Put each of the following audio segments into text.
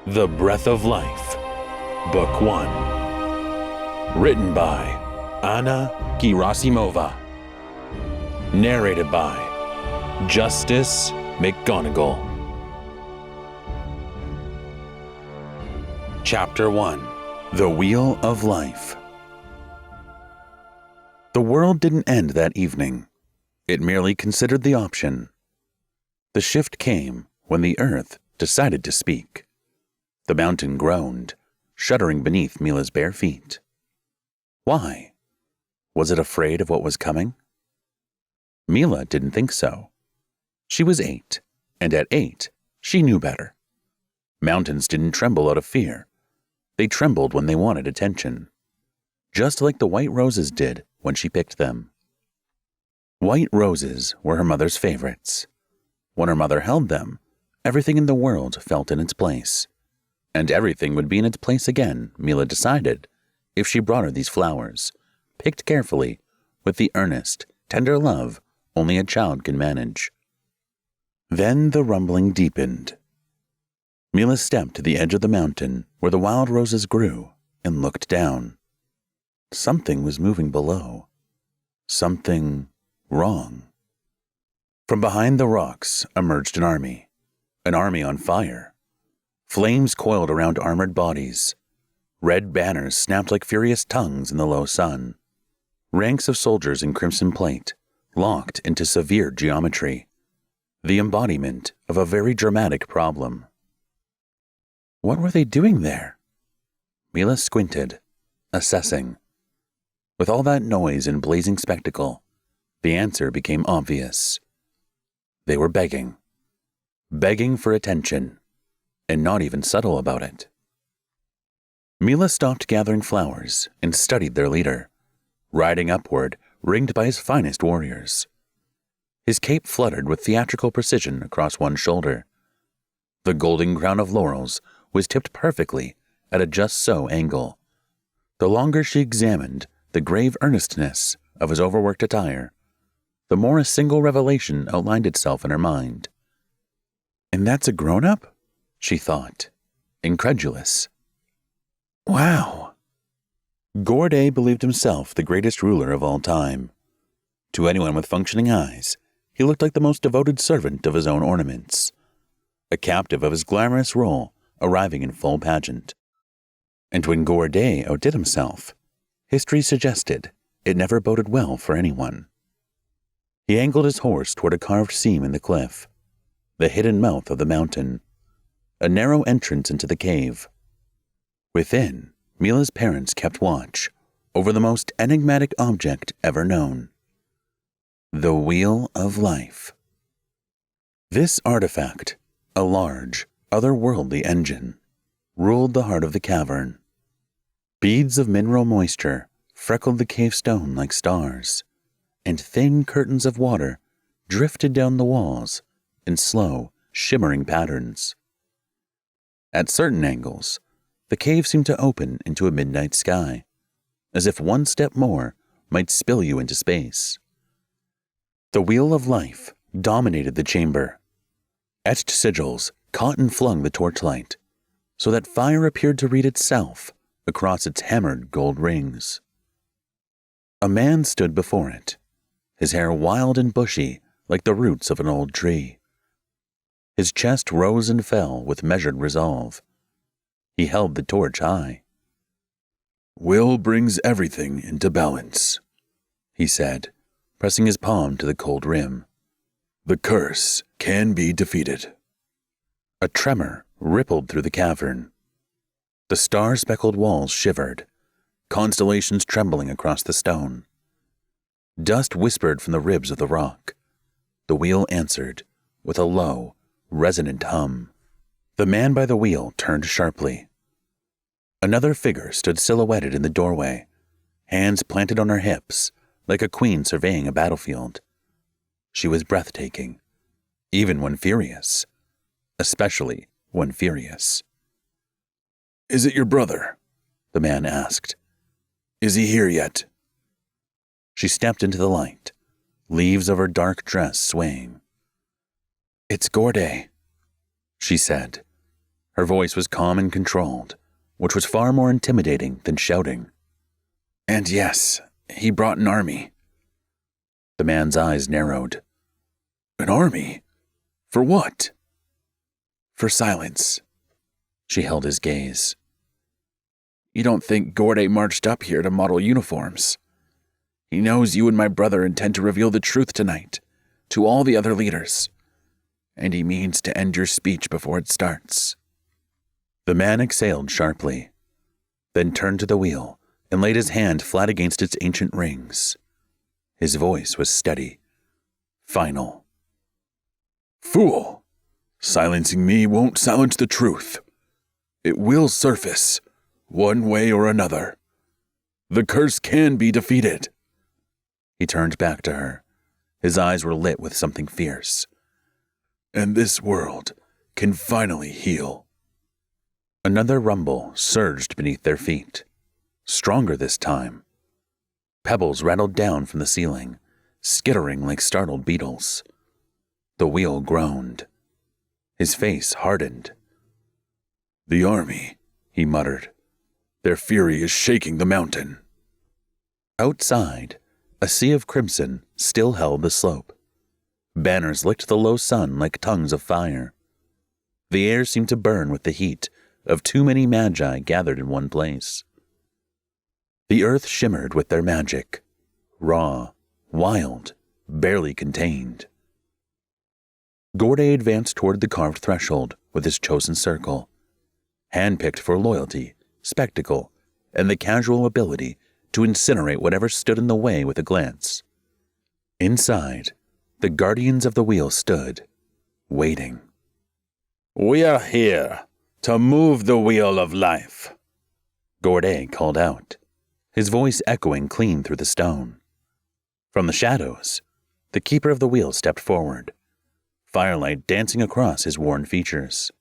The Breath of Life, Book 1. Written by Anna Gerasimova. Narrated by Justus McGonigal. Chapter 1. The Wheel of Life. The world didn't end that evening. It merely considered the option. The shift came when the earth decided to speak. The mountain groaned, shuddering beneath Mila's bare feet. Why? Was it afraid of what was coming? Mila didn't think so. She was 8, and at 8, she knew better. Mountains didn't tremble out of fear. They trembled when they wanted attention, just like the white roses did when she picked them. White roses were her mother's favorites. When her mother held them, everything in the world felt in its place. And everything would be in its place again, Mila decided, if she brought her these flowers, picked carefully, with the earnest, tender love only a child can manage. Then the rumbling deepened. Mila stepped to the edge of the mountain where the wild roses grew and looked down. Something was moving below. Something wrong. From behind the rocks emerged an army on fire. Flames coiled around armored bodies. Red banners snapped like furious tongues in the low sun. Ranks of soldiers in crimson plate, locked into severe geometry. The embodiment of a very dramatic problem. What were they doing there? Mila squinted, assessing. With all that noise and blazing spectacle, the answer became obvious. They were begging. Begging for attention. And not even subtle about it. Mila stopped gathering flowers and studied their leader, riding upward, ringed by his finest warriors. His cape fluttered with theatrical precision across one shoulder. The golden crown of laurels was tipped perfectly at a just-so angle. The longer she examined the grave earnestness of his overworked attire, the more a single revelation outlined itself in her mind. And that's a grown-up? She thought, incredulous. Wow. Gorday believed himself the greatest ruler of all time. To anyone with functioning eyes, he looked like the most devoted servant of his own ornaments, a captive of his glamorous role arriving in full pageant. And when Gorday outdid himself, history suggested it never boded well for anyone. He angled his horse toward a carved seam in the cliff, the hidden mouth of the mountain, a narrow entrance into the cave. Within, Mila's parents kept watch over the most enigmatic object ever known. The Wheel of Life. This artifact, a large, otherworldly engine, ruled the heart of the cavern. Beads of mineral moisture freckled the cave stone like stars, and thin curtains of water drifted down the walls in slow, shimmering patterns. At certain angles, the cave seemed to open into a midnight sky, as if one step more might spill you into space. The Wheel of Life dominated the chamber. Etched sigils caught and flung the torchlight, so that fire appeared to read itself across its hammered gold rings. A man stood before it, his hair wild and bushy like the roots of an old tree. His chest rose and fell with measured resolve. He held the torch high. "Will brings everything into balance," he said, pressing his palm to the cold rim. "The curse can be defeated." A tremor rippled through the cavern. The star-speckled walls shivered, constellations trembling across the stone. Dust whispered from the ribs of the rock. The wheel answered with a low, resonant hum. The man by the wheel turned sharply. Another figure stood silhouetted in the doorway, hands planted on her hips, like a queen surveying a battlefield. She was breathtaking, even when furious, especially when furious. "Is it your brother?" the man asked. "Is he here yet?" She stepped into the light, leaves of her dark dress swaying. "It's Gorday," she said, Her voice was calm and controlled, which was far more intimidating than shouting. "And yes, he brought an army." The man's eyes narrowed. "An army? For what?" "For silence." She held his gaze. "You don't think Gorday marched up here to model uniforms? He knows you and my brother intend to reveal the truth tonight, to all the other leaders, and he means to end your speech before it starts." The man exhaled sharply, then turned to the wheel and laid his hand flat against its ancient rings. His voice was steady, final. "Fool! Silencing me won't silence the truth. It will surface, one way or another. The curse can be defeated." He turned back to her. His eyes were lit with something fierce. "And this world can finally heal." Another rumble surged beneath their feet, stronger this time. Pebbles rattled down from the ceiling, skittering like startled beetles. The wheel groaned. His face hardened. "The army," he muttered. "Their fury is shaking the mountain." Outside, a sea of crimson still held the slope. Banners licked the low sun like tongues of fire. The air seemed to burn with the heat of too many magi gathered in one place. The earth shimmered with their magic, raw, wild, barely contained. Gorday advanced toward the carved threshold with his chosen circle, handpicked for loyalty, spectacle, and the casual ability to incinerate whatever stood in the way with a glance. Inside, the guardians of the wheel stood, waiting. "We are here to move the wheel of life," Gorday called out, his voice echoing clean through the stone. From the shadows, the keeper of the wheel stepped forward, firelight dancing across his worn features.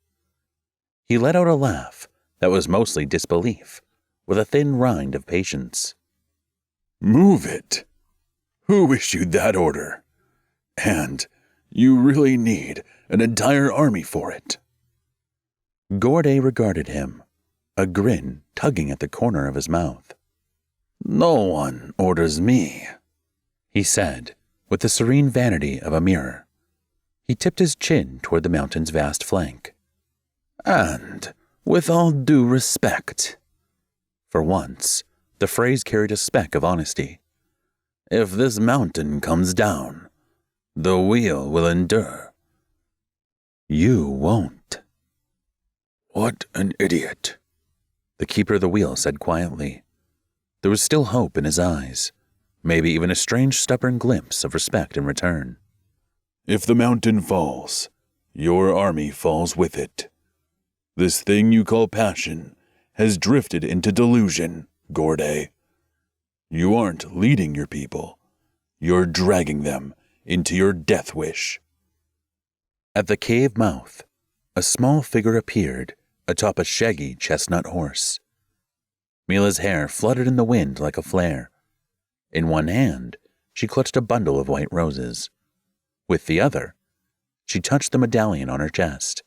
He let out a laugh that was mostly disbelief, with a thin rind of patience. "Move it? Who issued that order? And you really need an entire army for it?" Gorday regarded him, a grin tugging at the corner of his mouth. "No one orders me," he said, with the serene vanity of a mirror. He tipped his chin toward the mountain's vast flank. "And, with all due respect," for once, the phrase carried a speck of honesty, "if this mountain comes down, the wheel will endure. You won't." "What an idiot," the keeper of the wheel said quietly. There was still hope in his eyes, maybe even a strange stubborn glimpse of respect in return. "If the mountain falls, your army falls with it. This thing you call passion has drifted into delusion, Gorday. You aren't leading your people. You're dragging them into your death wish." At the cave mouth, a small figure appeared atop a shaggy chestnut horse. Mila's hair fluttered in the wind like a flare. In one hand, she clutched a bundle of white roses. With the other, she touched the medallion on her chest,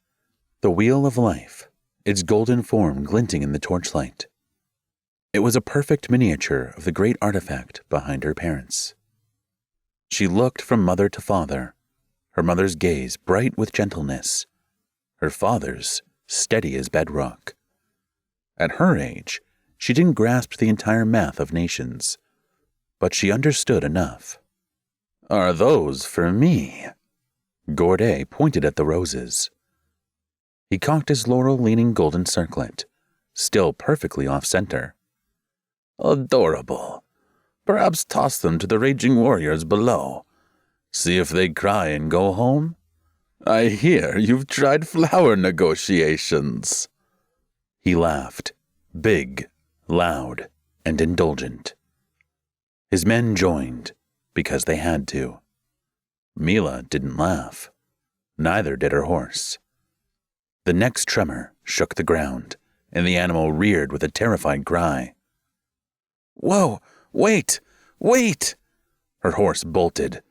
the wheel of life, its golden form glinting in the torchlight. It was a perfect miniature of the great artifact behind her parents. She looked from mother to father, her mother's gaze bright with gentleness, her father's steady as bedrock. At her age, she didn't grasp the entire math of nations, but she understood enough. "Are those for me?" Gorday pointed at the roses. He cocked his laurel-leaning golden circlet, still perfectly off-center. "Adorable. Perhaps toss them to the raging warriors below. See if they cry and go home? I hear you've tried flower negotiations." He laughed, big, loud, and indulgent. His men joined, because they had to. Mila didn't laugh. Neither did her horse. The next tremor shook the ground, and the animal reared with a terrified cry. "Whoa! Wait! Wait!" Her horse bolted.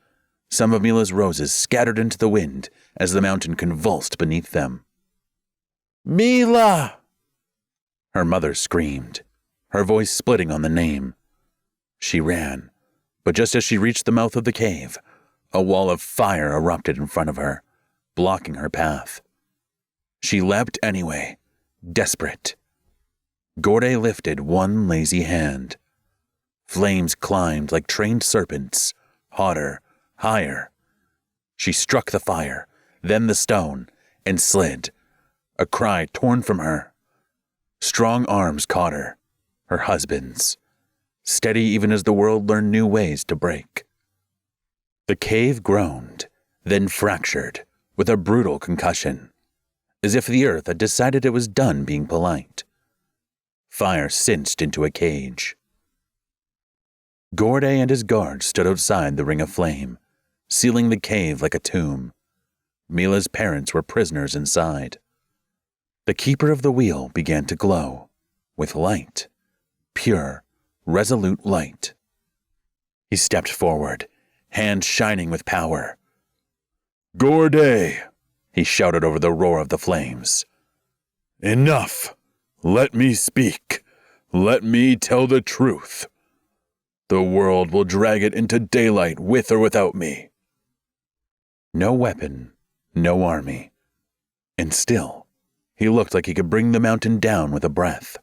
Some of Mila's roses scattered into the wind as the mountain convulsed beneath them. Mila! Her mother screamed, her voice splitting on the name. She ran, but just as she reached the mouth of the cave, a wall of fire erupted in front of her, blocking her path. She leapt anyway, desperate. Gorde lifted one lazy hand. Flames climbed like trained serpents, hotter, higher. She struck the fire, then the stone, and slid, a cry torn from her. Strong arms caught her, her husband's, steady even as the world learned new ways to break. The cave groaned, then fractured, with a brutal concussion, as if the earth had decided it was done being polite. Fire cinched into a cage. Gorde and his guards stood outside the ring of flame, sealing the cave like a tomb. Mila's parents were prisoners inside. The keeper of the wheel began to glow, with light, pure, resolute light. He stepped forward, hands shining with power. "Gorde!" he shouted over the roar of the flames. "Enough! Let me speak. Let me tell the truth. The world will drag it into daylight with or without me." No weapon, no army. And still, he looked like he could bring the mountain down with a breath.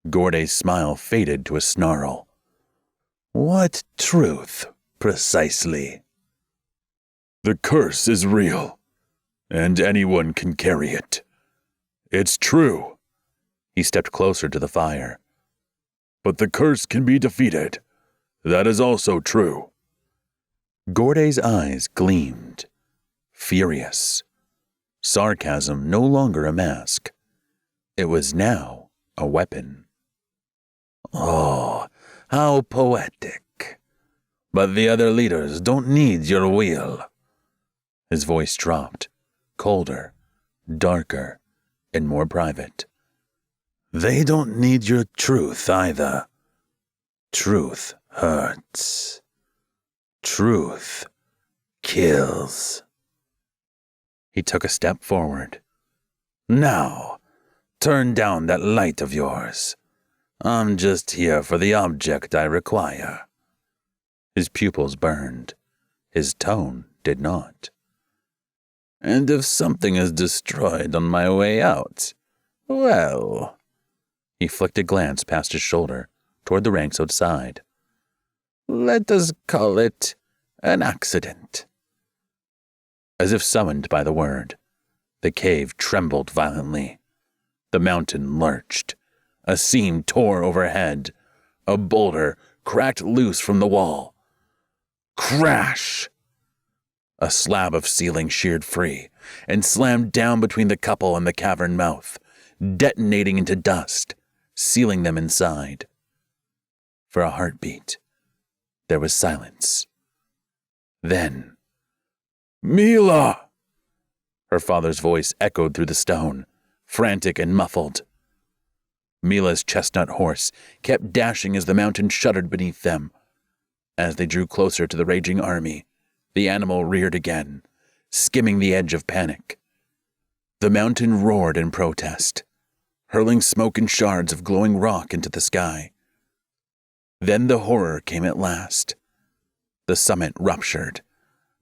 Gorde's smile faded to a snarl. "What truth, precisely?" "The curse is real, and anyone can carry it. It's true." He stepped closer to the fire. "But the curse can be defeated. That is also true." Gorde's eyes gleamed, furious. Sarcasm no longer a mask. It was now a weapon. "Oh, how poetic. But the other leaders don't need your wheel." His voice dropped, colder, darker, and more private. "They don't need your truth either. Truth hurts. Truth kills." He took a step forward. "Now, turn down that light of yours. I'm just here for the object I require." His pupils burned. His tone did not. "And if something is destroyed on my way out, well..." He flicked a glance past his shoulder toward the ranks outside. "Let us call it an accident." As if summoned by the word, the cave trembled violently. The mountain lurched. A seam tore overhead. A boulder cracked loose from the wall. Crash! A slab of ceiling sheared free and slammed down between the couple and the cavern mouth, detonating into dust, sealing them inside. For a heartbeat, there was silence. Then, "Mila!" Her father's voice echoed through the stone, frantic and muffled. Mila's chestnut horse kept dashing as the mountain shuddered beneath them. As they drew closer to the raging army, the animal reared again, skimming the edge of panic. The mountain roared in protest, hurling smoke and shards of glowing rock into the sky. Then the horror came at last. The summit ruptured,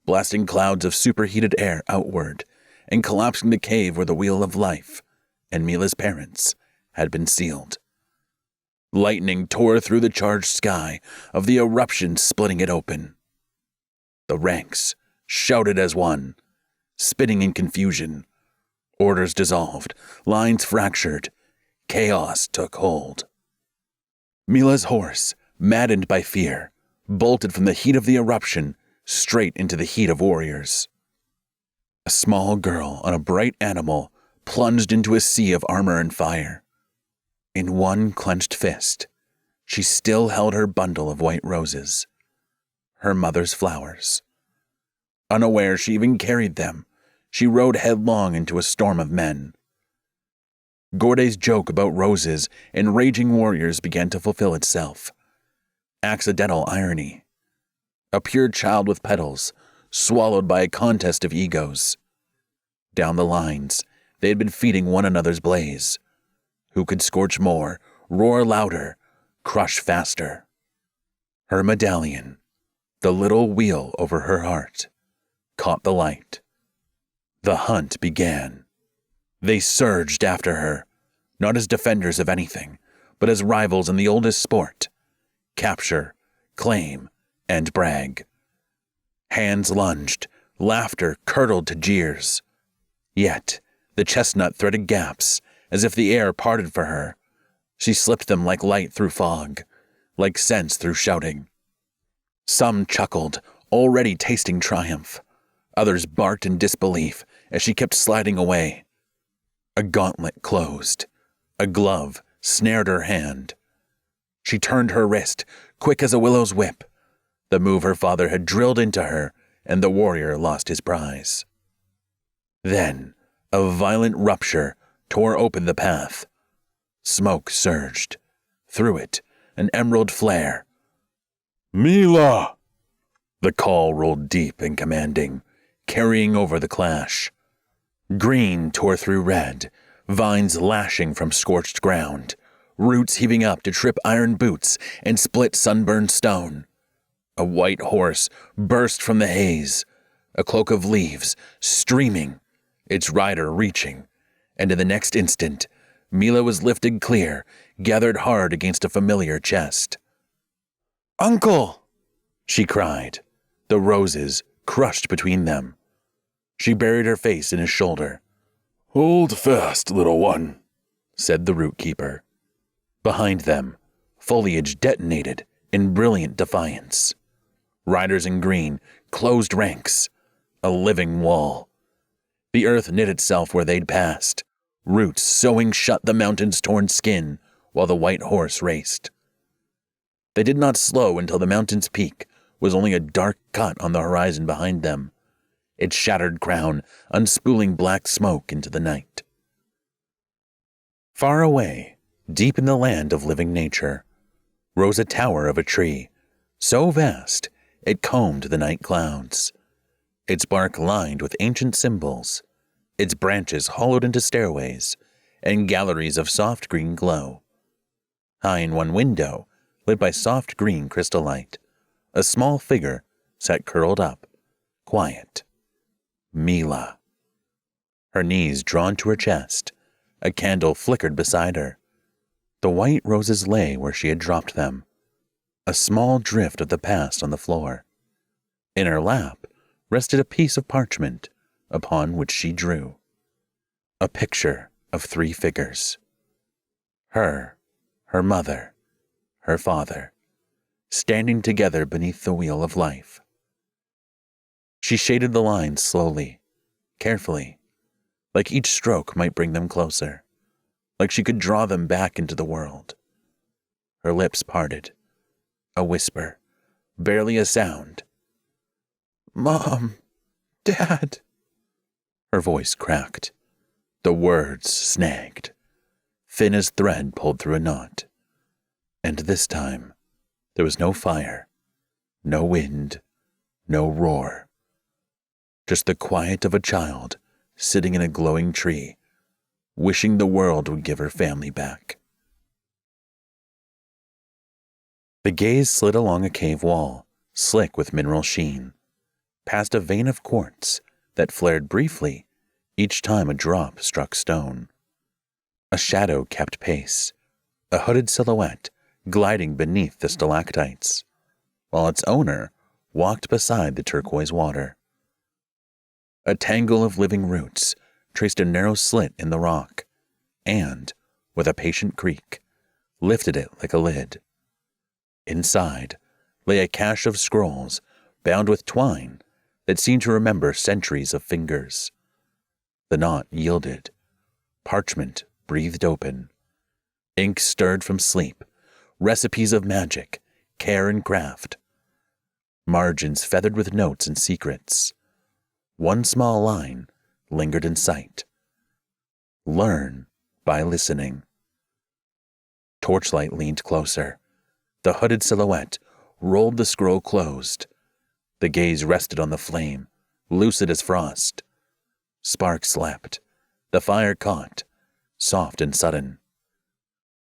blasting clouds of superheated air outward and collapsing the cave where the Wheel of Life and Mila's parents had been sealed. Lightning tore through the charged sky of the eruption, splitting it open. The ranks shouted as one, spinning in confusion. Orders dissolved, lines fractured, chaos took hold. Mila's horse, maddened by fear, bolted from the heat of the eruption straight into the heat of warriors. A small girl on a bright animal plunged into a sea of armor and fire. In one clenched fist, she still held her bundle of white roses, her mother's flowers. Unaware she even carried them, she rode headlong into a storm of men. Gorde's joke about roses and raging warriors began to fulfill itself. Accidental irony. A pure child with petals, swallowed by a contest of egos. Down the lines, they had been feeding one another's blaze. Who could scorch more, roar louder, crush faster? Her medallion, the little wheel over her heart, caught the light. The hunt began. They surged after her, not as defenders of anything, but as rivals in the oldest sport: capture, claim, and brag. Hands lunged, laughter curdled to jeers. Yet, the chestnut threaded gaps, as if the air parted for her. She slipped them like light through fog, like sense through shouting. Some chuckled, already tasting triumph. Others barked in disbelief as she kept sliding away. A gauntlet closed. A glove snared her hand. She turned her wrist, quick as a willow's whip. The move her father had drilled into her, and the warrior lost his prize. Then, a violent rupture tore open the path. Smoke surged. Through it, an emerald flare. "Mila!" The call rolled deep and commanding, carrying over the clash. Green tore through red, vines lashing from scorched ground, roots heaving up to trip iron boots and split sunburned stone. A white horse burst from the haze, a cloak of leaves streaming, its rider reaching, and in the next instant, Mila was lifted clear, gathered hard against a familiar chest. "Uncle!" she cried, the roses crushed between them. She buried her face in his shoulder. "Hold fast, little one," said the root keeper. Behind them, foliage detonated in brilliant defiance. Riders in green closed ranks, a living wall. The earth knit itself where they'd passed, roots sewing shut the mountain's torn skin while the white horse raced. They did not slow until the mountain's peak was only a dark cut on the horizon behind them, its shattered crown unspooling black smoke into the night. Far away, deep in the land of living nature, rose a tower of a tree, so vast it combed the night clouds, its bark lined with ancient symbols, its branches hollowed into stairways and galleries of soft green glow. High in one window, lit by soft green crystal light, a small figure sat curled up, quiet. Mila. Her knees drawn to her chest, a candle flickered beside her. The white roses lay where she had dropped them, a small drift of the past on the floor. In her lap rested a piece of parchment upon which she drew. A picture of 3 figures. Her mother, her father, standing together beneath the wheel of life. She shaded the lines slowly, carefully, like each stroke might bring them closer, like she could draw them back into the world. Her lips parted, a whisper, barely a sound. "Mom, Dad." Her voice cracked, the words snagged, thin as thread pulled through a knot. And this time, there was no fire, no wind, no roar. Just the quiet of a child sitting in a glowing tree, wishing the world would give her family back. The gaze slid along a cave wall, slick with mineral sheen, past a vein of quartz that flared briefly each time a drop struck stone. A shadow kept pace, a hooded silhouette gliding beneath the stalactites, while its owner walked beside the turquoise water. A tangle of living roots traced a narrow slit in the rock, and, with a patient creak, lifted it like a lid. Inside lay a cache of scrolls bound with twine that seemed to remember centuries of fingers. The knot yielded. Parchment breathed open. Ink stirred from sleep. Recipes of magic, care and craft. Margins feathered with notes and secrets. One small line lingered in sight. Learn by listening. Torchlight leaned closer. The hooded silhouette rolled the scroll closed. The gaze rested on the flame, lucid as frost. Sparks leapt. The fire caught, soft and sudden.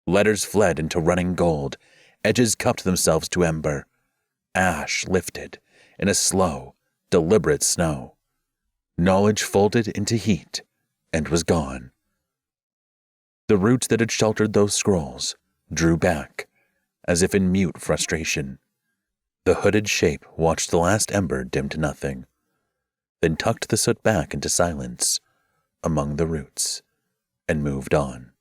Letters fled into running gold, edges cupped themselves to ember. Ash lifted in a slow, deliberate snow. Knowledge folded into heat and was gone. The roots that had sheltered those scrolls drew back, as if in mute frustration. The hooded shape watched the last ember dim to nothing, then tucked the soot back into silence among the roots and moved on.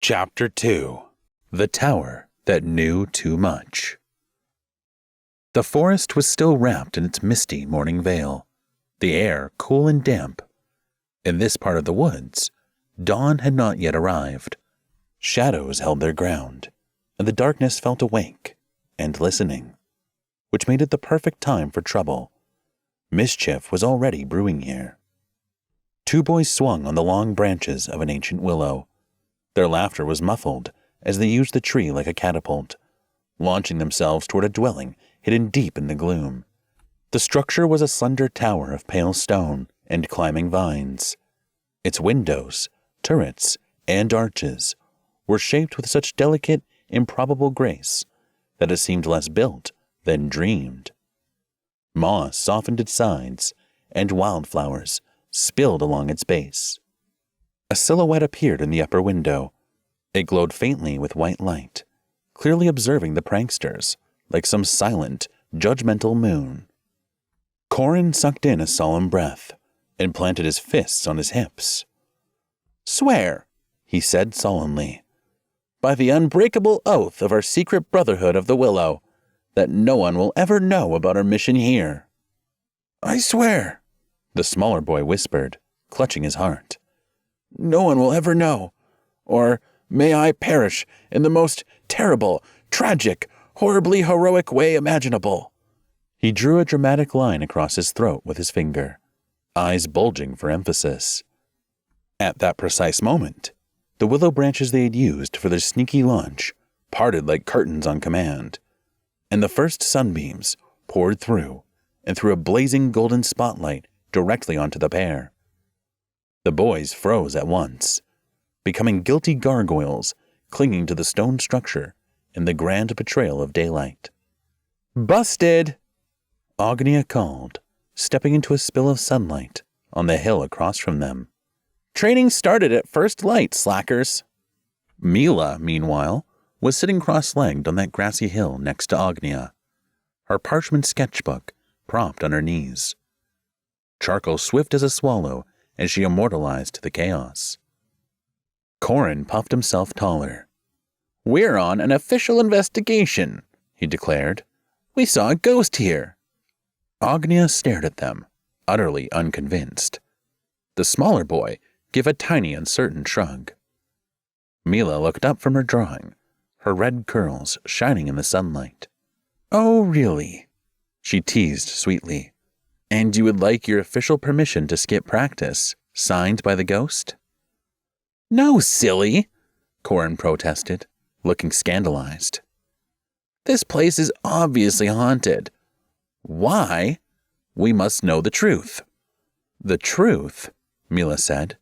Chapter 2: The Tower That Knew Too Much. The forest was still wrapped in its misty morning veil, the air cool and damp. In this part of the woods, dawn had not yet arrived. Shadows held their ground, and the darkness felt awake and listening, which made it the perfect time for trouble. Mischief was already brewing here. Two boys swung on the long branches of an ancient willow. Their laughter was muffled as they used the tree like a catapult, launching themselves toward a dwelling hidden deep in the gloom. The structure was a slender tower of pale stone and climbing vines. Its windows, turrets, and arches were shaped with such delicate, improbable grace that it seemed less built than dreamed. Moss softened its sides, and wildflowers spilled along its base. A silhouette appeared in the upper window. It glowed faintly with white light, clearly observing the pranksters, like some silent, judgmental moon. Corin sucked in a solemn breath and planted his fists on his hips. "Swear," he said sullenly, "by the unbreakable oath of our secret brotherhood of the Willow, that no one will ever know about our mission here." "I swear," the smaller boy whispered, clutching his heart. "No one will ever know, or may I perish in the most terrible, tragic, horribly heroic way imaginable." He drew a dramatic line across his throat with his finger, eyes bulging for emphasis. At that precise moment, the willow branches they had used for their sneaky launch parted like curtains on command, and the first sunbeams poured through and threw a blazing golden spotlight directly onto the pair. The boys froze at once, becoming guilty gargoyles clinging to the stone structure in the grand betrayal of daylight. "Busted!" Agnia called, stepping into a spill of sunlight on the hill across from them. "Training started at first light, slackers." Mila, meanwhile, was sitting cross-legged on that grassy hill next to Agnia, her parchment sketchbook propped on her knees. Charcoal swift as a swallow as she immortalized the chaos. Corin puffed himself taller. "We're on an official investigation," he declared. "We saw a ghost here." Agnia stared at them, utterly unconvinced. The smaller boy gave a tiny, uncertain shrug. Mila looked up from her drawing, her red curls shining in the sunlight. "Oh, really?" she teased sweetly. "And you would like your official permission to skip practice, signed by the ghost?" "No, silly," Corin protested, looking scandalized. "This place is obviously haunted. Why? We must know the truth." "The truth," Mila said,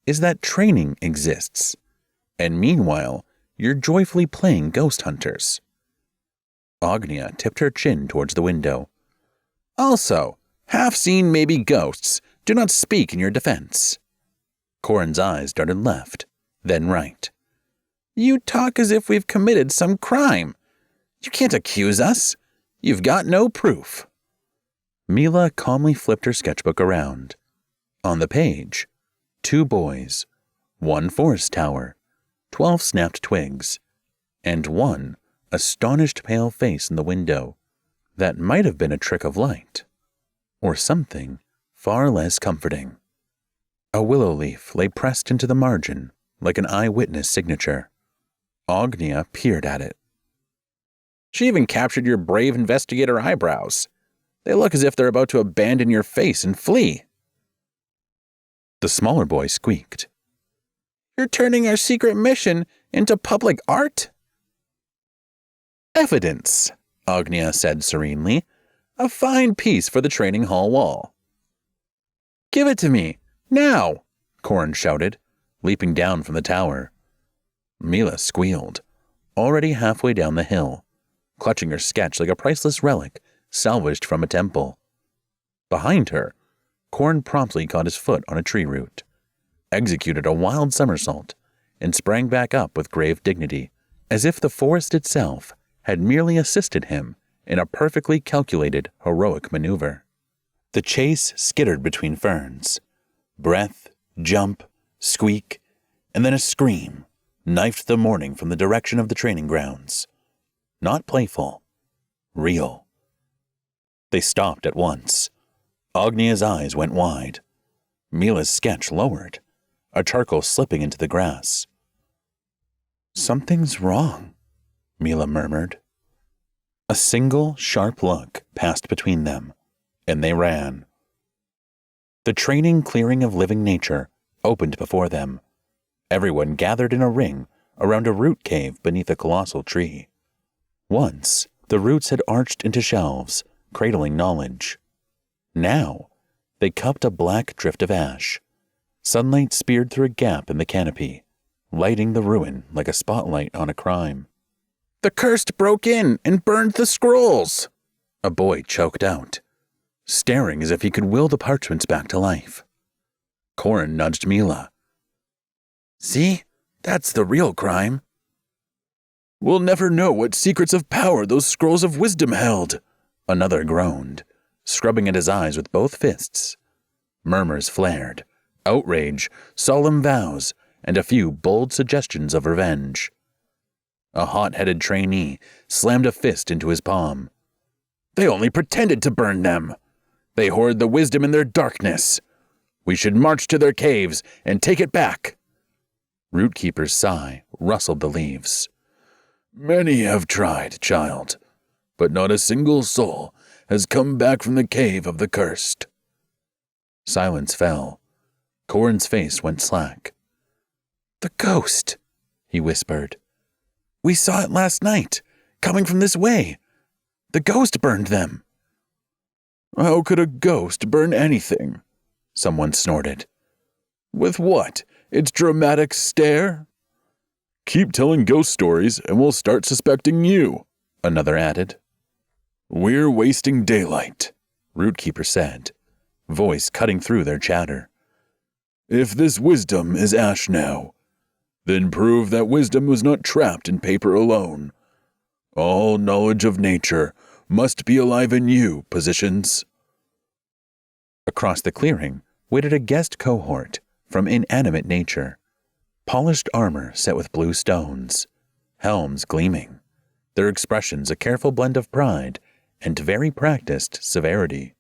"is that training exists, and meanwhile, you're joyfully playing ghost hunters." Agnia tipped her chin towards the window. "Also, half-seen maybe ghosts do not speak in your defense." Corin's eyes darted left, then right. "You talk as if we've committed some crime. You can't accuse us. You've got no proof." Mila calmly flipped her sketchbook around. On the page, 2 boys, 1 forest tower, 12 snapped twigs, and 1 astonished pale face in the window that might have been a trick of light, or something far less comforting. A willow leaf lay pressed into the margin like an eyewitness signature. Agnia peered at it. "She even captured your brave investigator eyebrows. They look as if they're about to abandon your face and flee." The smaller boy squeaked. "You're turning our secret mission into public art?" "Evidence," Agnia said serenely. "A fine piece for the training hall wall." Give it to me, now, Corin shouted, leaping down from the tower. Mila squealed, already halfway down the hill, clutching her sketch like a priceless relic salvaged from a temple. Behind her, Corin promptly caught his foot on a tree root, executed a wild somersault, and sprang back up with grave dignity, as if the forest itself had merely assisted him in a perfectly calculated heroic maneuver. The chase skittered between ferns. Breath, jump, squeak, and then a scream knifed the morning from the direction of the training grounds. Not playful, real. They stopped at once. Agnia's eyes went wide. Mila's sketch lowered, a charcoal slipping into the grass. "Something's wrong," Mila murmured. A single sharp look passed between them, and they ran. The training clearing of living nature opened before them. Everyone gathered in a ring around a root cave beneath a colossal tree. Once, the roots had arched into shelves, cradling knowledge. Now, they cupped a black drift of ash. Sunlight speared through a gap in the canopy, lighting the ruin like a spotlight on a crime. "The cursed broke in and burned the scrolls," a boy choked out, staring as if he could will the parchments back to life. Corin nudged Mila. "See? That's the real crime." "We'll never know what secrets of power those scrolls of wisdom held," another groaned, scrubbing at his eyes with both fists. Murmurs flared, outrage, solemn vows, and a few bold suggestions of revenge. A hot-headed trainee slammed a fist into his palm. "They only pretended to burn them. They hoard the wisdom in their darkness. We should march to their caves and take it back." Rootkeeper's sigh rustled the leaves. "Many have tried, child, but not a single soul has come back from the cave of the cursed." Silence fell. Corin's face went slack. "The ghost," he whispered. "We saw it last night, coming from this way. The ghost burned them." "How could a ghost burn anything?" someone snorted. "With what? Its dramatic stare?" "Keep telling ghost stories and we'll start suspecting you," another added. "We're wasting daylight," Rootkeeper said, voice cutting through their chatter. "If this wisdom is ash now, then prove that wisdom was not trapped in paper alone. All knowledge of nature must be alive in you, positions." Across the clearing waited a guest cohort from inanimate nature. Polished armor set with blue stones, helms gleaming, their expressions a careful blend of pride and very practiced severity.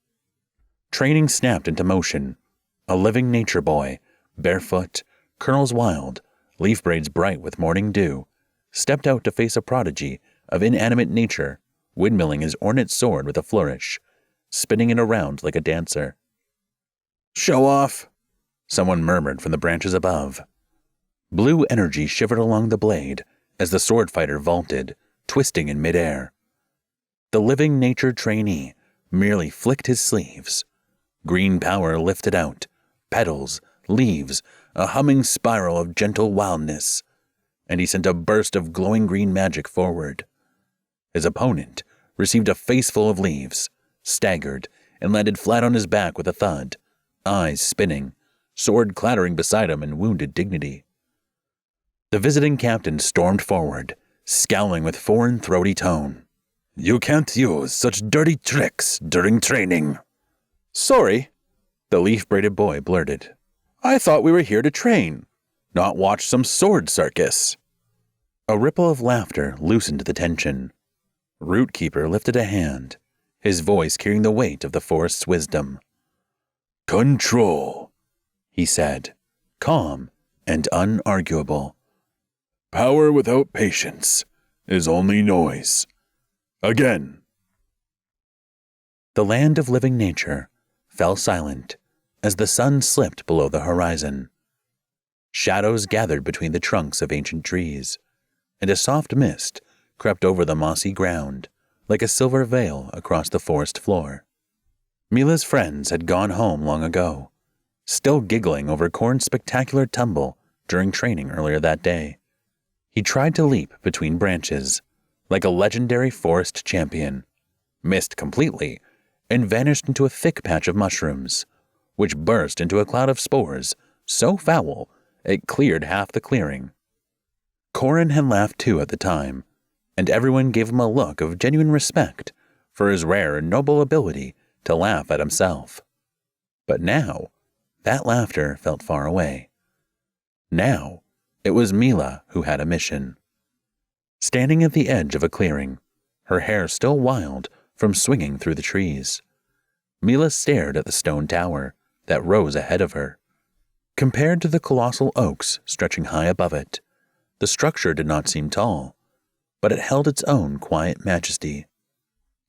Training snapped into motion. A living nature boy, barefoot, curls wild, leaf braids bright with morning dew, stepped out to face a prodigy of inanimate nature, windmilling his ornate sword with a flourish, spinning it around like a dancer. "Show off," someone murmured from the branches above. Blue energy shivered along the blade as the sword fighter vaulted, twisting in midair. The living nature trainee merely flicked his sleeves. Green power lifted out, petals, leaves, a humming spiral of gentle wildness, and he sent a burst of glowing green magic forward. His opponent received a faceful of leaves, staggered, and landed flat on his back with a thud, eyes spinning, sword clattering beside him in wounded dignity. The visiting captain stormed forward, scowling with foreign throaty tone. "You can't use such dirty tricks during training." "Sorry," the leaf-braided boy blurted. "I thought we were here to train, not watch some sword circus." A ripple of laughter loosened the tension. Rootkeeper lifted a hand, his voice carrying the weight of the forest's wisdom. "Control," he said, calm and unarguable. "Power without patience is only noise. Again." The land of living nature fell silent as the sun slipped below the horizon. Shadows gathered between the trunks of ancient trees, and a soft mist crept over the mossy ground like a silver veil across the forest floor. Mila's friends had gone home long ago, still giggling over Korn's spectacular tumble during training earlier that day. He tried to leap between branches, like a legendary forest champion, missed completely, and vanished into a thick patch of mushrooms, which burst into a cloud of spores so foul it cleared half the clearing. Korn had laughed too at the time, and everyone gave him a look of genuine respect for his rare and noble ability to laugh at himself. But now, that laughter felt far away. Now, it was Mila who had a mission. Standing at the edge of a clearing, her hair still wild from swinging through the trees, Mila stared at the stone tower that rose ahead of her. Compared to the colossal oaks stretching high above it, the structure did not seem tall, but it held its own quiet majesty.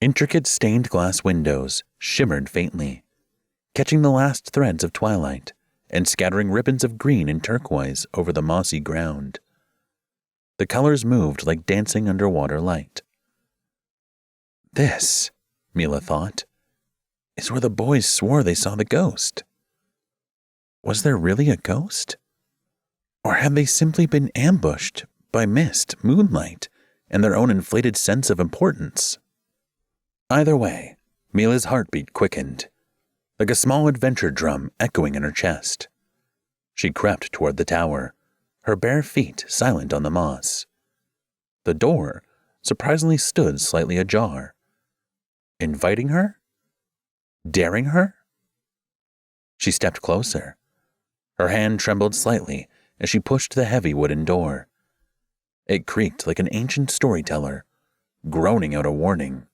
Intricate stained glass windows shimmered faintly, catching the last threads of twilight and scattering ribbons of green and turquoise over the mossy ground. The colors moved like dancing underwater light. This, Mila thought, is where the boys swore they saw the ghost. Was there really a ghost? Or had they simply been ambushed by mist, moonlight, and their own inflated sense of importance? Either way, Mila's heartbeat quickened, like a small adventure drum echoing in her chest. She crept toward the tower, her bare feet silent on the moss. The door surprisingly stood slightly ajar. Inviting her? Daring her? She stepped closer. Her hand trembled slightly as she pushed the heavy wooden door. It creaked like an ancient storyteller, groaning out a warning.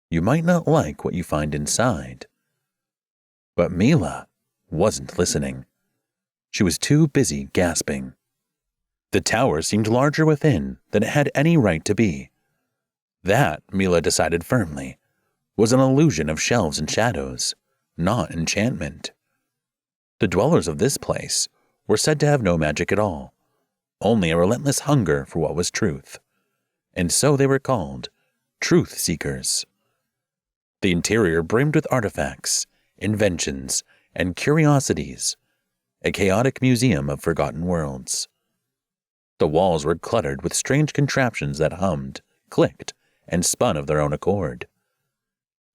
You might not like what you find inside. But Mila wasn't listening. She was too busy gasping. The tower seemed larger within than it had any right to be. That, Mila decided firmly, was an illusion of shelves and shadows, not enchantment. The dwellers of this place were said to have no magic at all, only a relentless hunger for what was truth, and so they were called truth seekers. The interior brimmed with artifacts, inventions, and curiosities, a chaotic museum of forgotten worlds. The walls were cluttered with strange contraptions that hummed, clicked, and spun of their own accord.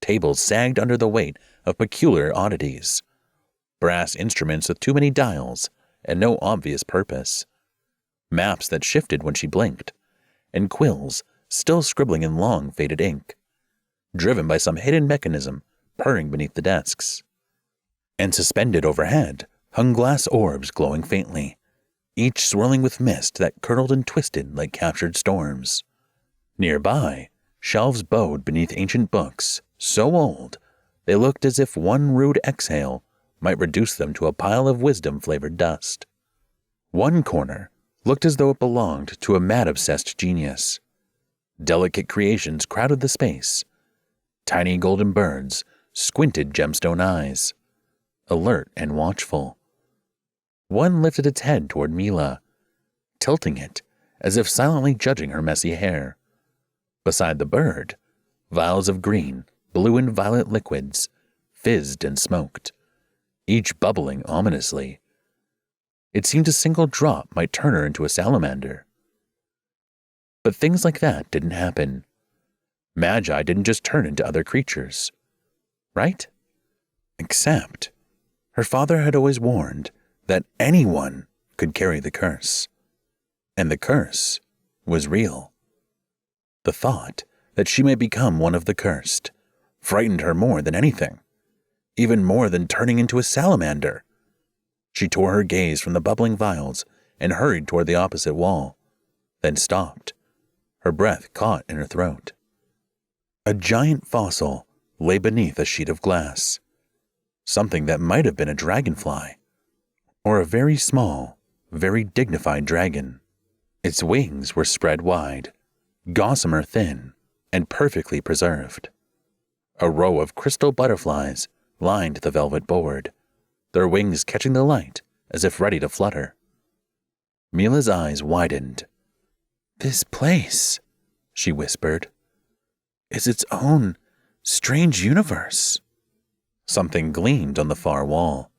Tables sagged under the weight of peculiar oddities, brass instruments with too many dials and no obvious purpose, maps that shifted when she blinked, and quills still scribbling in long faded ink, driven by some hidden mechanism purring beneath the desks. And suspended overhead hung glass orbs glowing faintly, each swirling with mist that curdled and twisted like captured storms. Nearby, shelves bowed beneath ancient books, so old they looked as if one rude exhale might reduce them to a pile of wisdom-flavored dust. One corner looked as though it belonged to a mad-obsessed genius. Delicate creations crowded the space. Tiny golden birds squinted gemstone eyes, alert and watchful. One lifted its head toward Mila, tilting it as if silently judging her messy hair. Beside the bird, vials of green, blue, and violet liquids fizzed and smoked, each bubbling ominously. It seemed a single drop might turn her into a salamander. But things like that didn't happen. Magi didn't just turn into other creatures, right? Except her father had always warned that anyone could carry the curse. And the curse was real. The thought that she may become one of the cursed frightened her more than anything, even more than turning into a salamander. She tore her gaze from the bubbling vials and hurried toward the opposite wall, then stopped, her breath caught in her throat. A giant fossil lay beneath a sheet of glass, something that might have been a dragonfly, or a very small, very dignified dragon. Its wings were spread wide, gossamer thin, and perfectly preserved. A row of crystal butterflies lined the velvet board, their wings catching the light as if ready to flutter. Mila's eyes widened. "This place," she whispered, "is its own strange universe." Something gleamed on the far wall,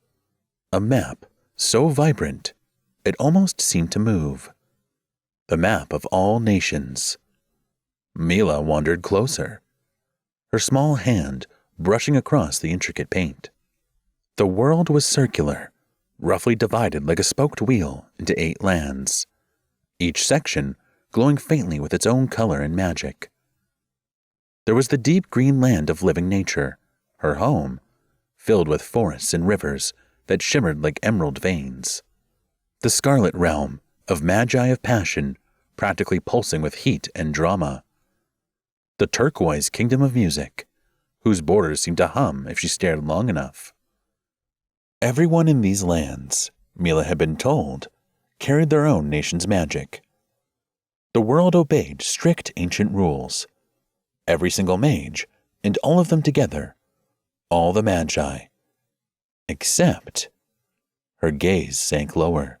a map so vibrant it almost seemed to move. The map of all nations. Mila wandered closer, her small hand brushing across the intricate paint. The world was circular, roughly divided like a spoked wheel into 8 lands, each section glowing faintly with its own color and magic. There was the deep green land of living nature, her home, filled with forests and rivers that shimmered like emerald veins. The scarlet realm of magi of passion, practically pulsing with heat and drama. The turquoise kingdom of music, whose borders seemed to hum if she stared long enough. Everyone in these lands, Mila had been told, carried their own nation's magic. The world obeyed strict ancient rules. Every single mage, and all of them together, all the magi. Except, her gaze sank lower.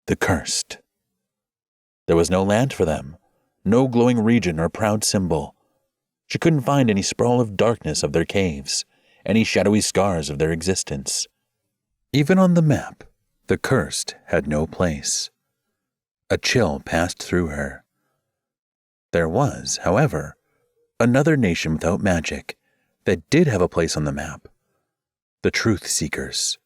The cursed. There was no land for them, no glowing region or proud symbol. She couldn't find any sprawl of darkness of their caves, any shadowy scars of their existence. Even on the map, the cursed had no place. A chill passed through her. There was, however, another nation without magic that did have a place on the map. The Truth Seekers.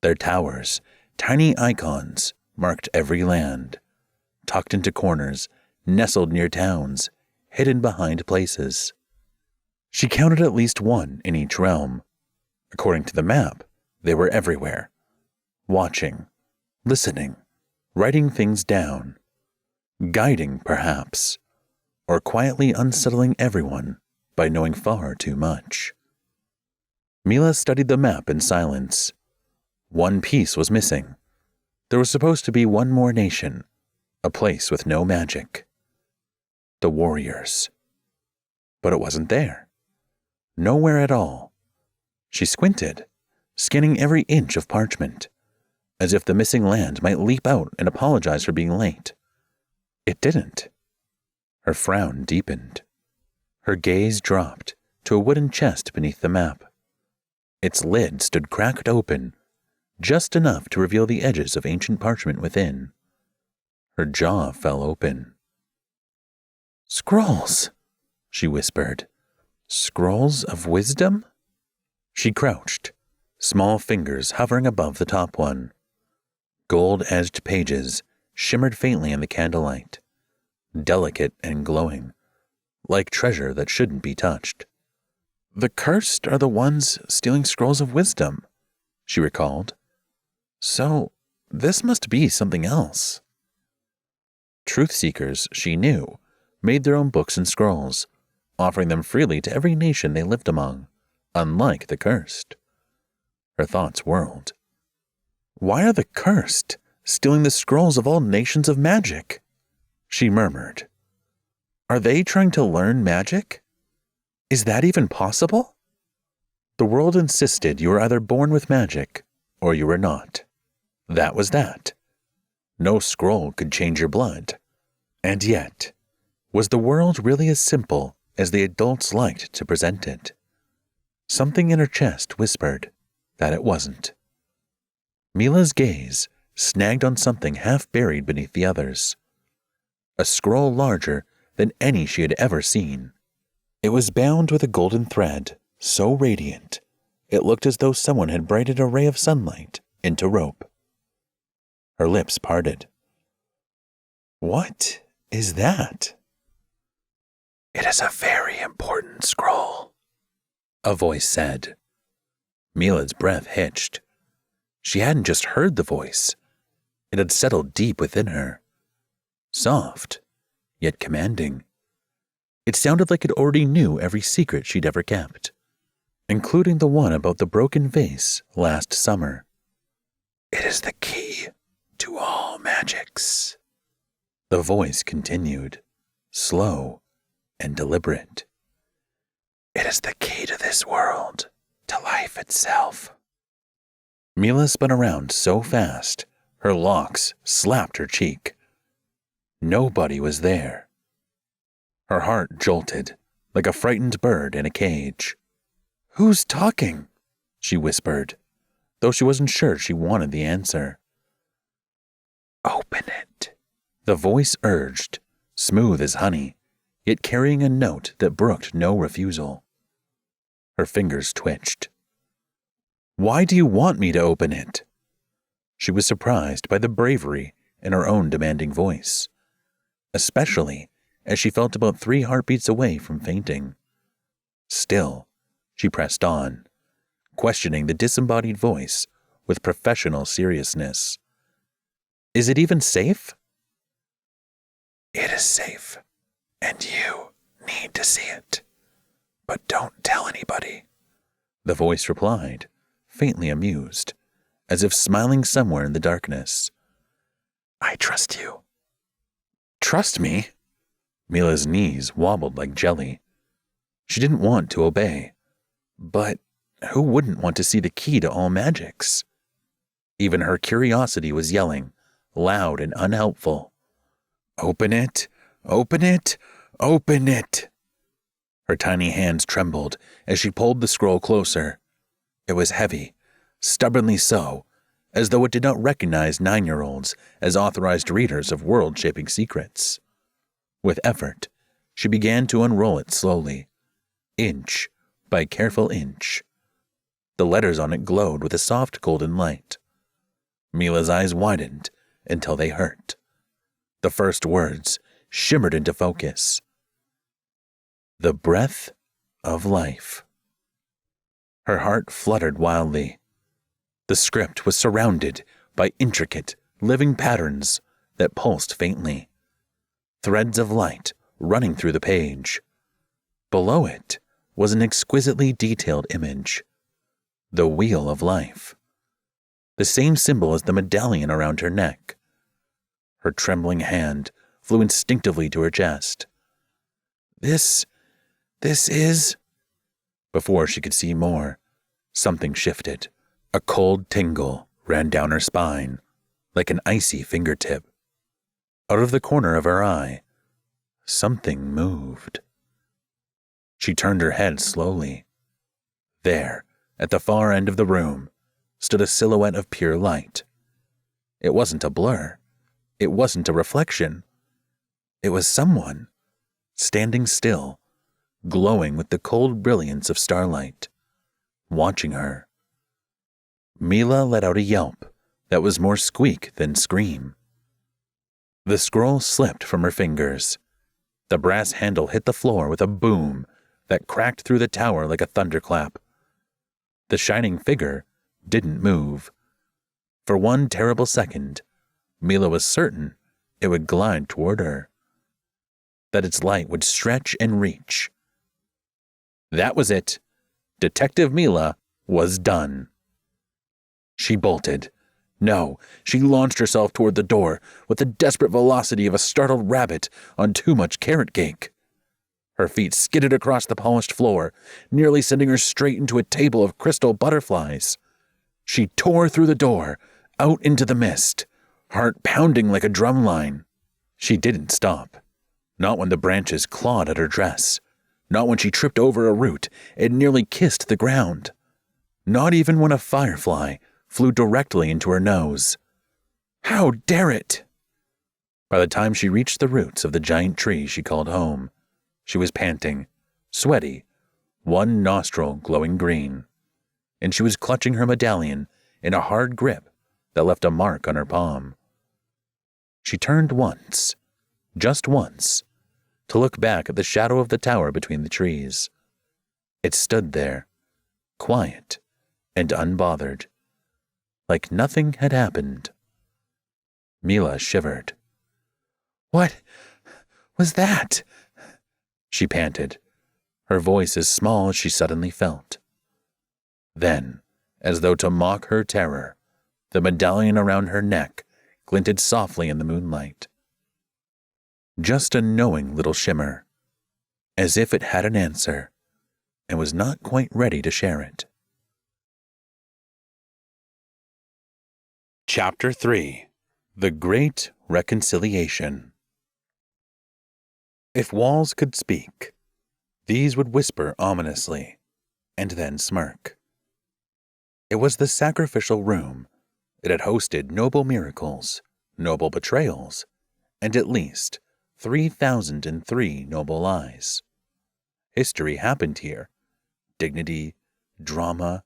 Their towers, tiny icons, marked every land, tucked into corners, nestled near towns, hidden behind places. She counted at least one in each realm. According to the map, they were everywhere, watching, listening, writing things down, guiding perhaps, or quietly unsettling everyone by knowing far too much. Mila studied the map in silence. One piece was missing. There was supposed to be one more nation, a place with no magic. The warriors. But it wasn't there. Nowhere at all. She squinted, scanning every inch of parchment, as if the missing land might leap out and apologize for being late. It didn't. Her frown deepened. Her gaze dropped to a wooden chest beneath the map. Its lid stood cracked open, just enough to reveal the edges of ancient parchment within. Her jaw fell open. "Scrolls," she whispered. "Scrolls of wisdom?" She crouched, small fingers hovering above the top one. Gold-edged pages shimmered faintly in the candlelight, delicate and glowing, like treasure that shouldn't be touched. "The cursed are the ones stealing scrolls of wisdom," she recalled. "So, this must be something else." Truth seekers, she knew, made their own books and scrolls, offering them freely to every nation they lived among, unlike the cursed. Her thoughts whirled. "Why are the cursed stealing the scrolls of all nations of magic?" she murmured. "Are they trying to learn magic? Is that even possible?" The world insisted you were either born with magic or you were not. That was that. No scroll could change your blood. And yet, was the world really as simple as the adults liked to present it? Something in her chest whispered that it wasn't. Mila's gaze snagged on something half buried beneath the others. A scroll larger than any she had ever seen. It was bound with a golden thread, so radiant, it looked as though someone had braided a ray of sunlight into rope. Her lips parted. "What is that?" "It is a very important scroll," a voice said. Mila's breath hitched. She hadn't just heard the voice. It had settled deep within her. Soft, yet commanding. It sounded like it already knew every secret she'd ever kept, including the one about the broken vase last summer. "It is the key to all magics," the voice continued, slow and deliberate. "It is the key to this world, to life itself." Mila spun around so fast, her locks slapped her cheek. Nobody was there. Her heart jolted, like a frightened bird in a cage. "Who's talking?" she whispered. though she wasn't sure she wanted the answer. "Open it," the voice urged, smooth as honey, yet carrying a note that brooked no refusal. Her fingers twitched. "Why do you want me to open it?" She was surprised by the bravery in her own demanding voice, especially as she felt about 3 heartbeats away from fainting. Still, she pressed on, questioning the disembodied voice with professional seriousness. "Is it even safe?" "It is safe, and you need to see it. But don't tell anybody," the voice replied, faintly amused, as if smiling somewhere in the darkness. "I trust you." "Trust me?" Mila's knees wobbled like jelly. She didn't want to obey, but who wouldn't want to see the key to all magics? Even her curiosity was yelling, loud and unhelpful. "Open it! Open it! Open it!" Her tiny hands trembled as she pulled the scroll closer. It was heavy, stubbornly so, as though it did not recognize 9-year-olds as authorized readers of world-shaping secrets. With effort, she began to unroll it slowly, inch by careful inch. The letters on it glowed with a soft golden light. Mila's eyes widened until they hurt. The first words shimmered into focus. "The Breath of Life." Her heart fluttered wildly. The script was surrounded by intricate, living patterns that pulsed faintly, threads of light running through the page. Below it was an exquisitely detailed image, the Wheel of Life, the same symbol as the medallion around her neck. Her trembling hand flew instinctively to her chest. This is... Before she could see more, something shifted. A cold tingle ran down her spine, like an icy fingertip. Out of the corner of her eye, something moved. She turned her head slowly. There, at the far end of the room, stood a silhouette of pure light. It wasn't a blur. It wasn't a reflection. It was someone, standing still, glowing with the cold brilliance of starlight, watching her. Mila let out a yelp that was more squeak than scream. The scroll slipped from her fingers. The brass handle hit the floor with a boom that cracked through the tower like a thunderclap. The shining figure didn't move. For one terrible second, Mila was certain it would glide toward her, that its light would stretch and reach. That was it. Detective Mila was done. She bolted. No, she launched herself toward the door with the desperate velocity of a startled rabbit on too much carrot cake. Her feet skidded across the polished floor, nearly sending her straight into a table of crystal butterflies. She tore through the door, out into the mist, heart pounding like a drumline. She didn't stop. Not when the branches clawed at her dress. Not when she tripped over a root and nearly kissed the ground. Not even when a firefly flew directly into her nose. How dare it! By the time she reached the roots of the giant tree she called home, she was panting, sweaty, one nostril glowing green, and she was clutching her medallion in a hard grip that left a mark on her palm. She turned once, just once, to look back at the shadow of the tower between the trees. It stood there, quiet and unbothered, like nothing had happened. Mila shivered. "What was that?" she panted, her voice as small as she suddenly felt. Then, as though to mock her terror, the medallion around her neck glinted softly in the moonlight. Just a knowing little shimmer, as if it had an answer and was not quite ready to share it. Chapter 3: The Great Reconciliation. If walls could speak, these would whisper ominously, and then smirk. It was the sacrificial room. It had hosted noble miracles, noble betrayals, and at least 3,003 noble lies. History happened here. Dignity, drama,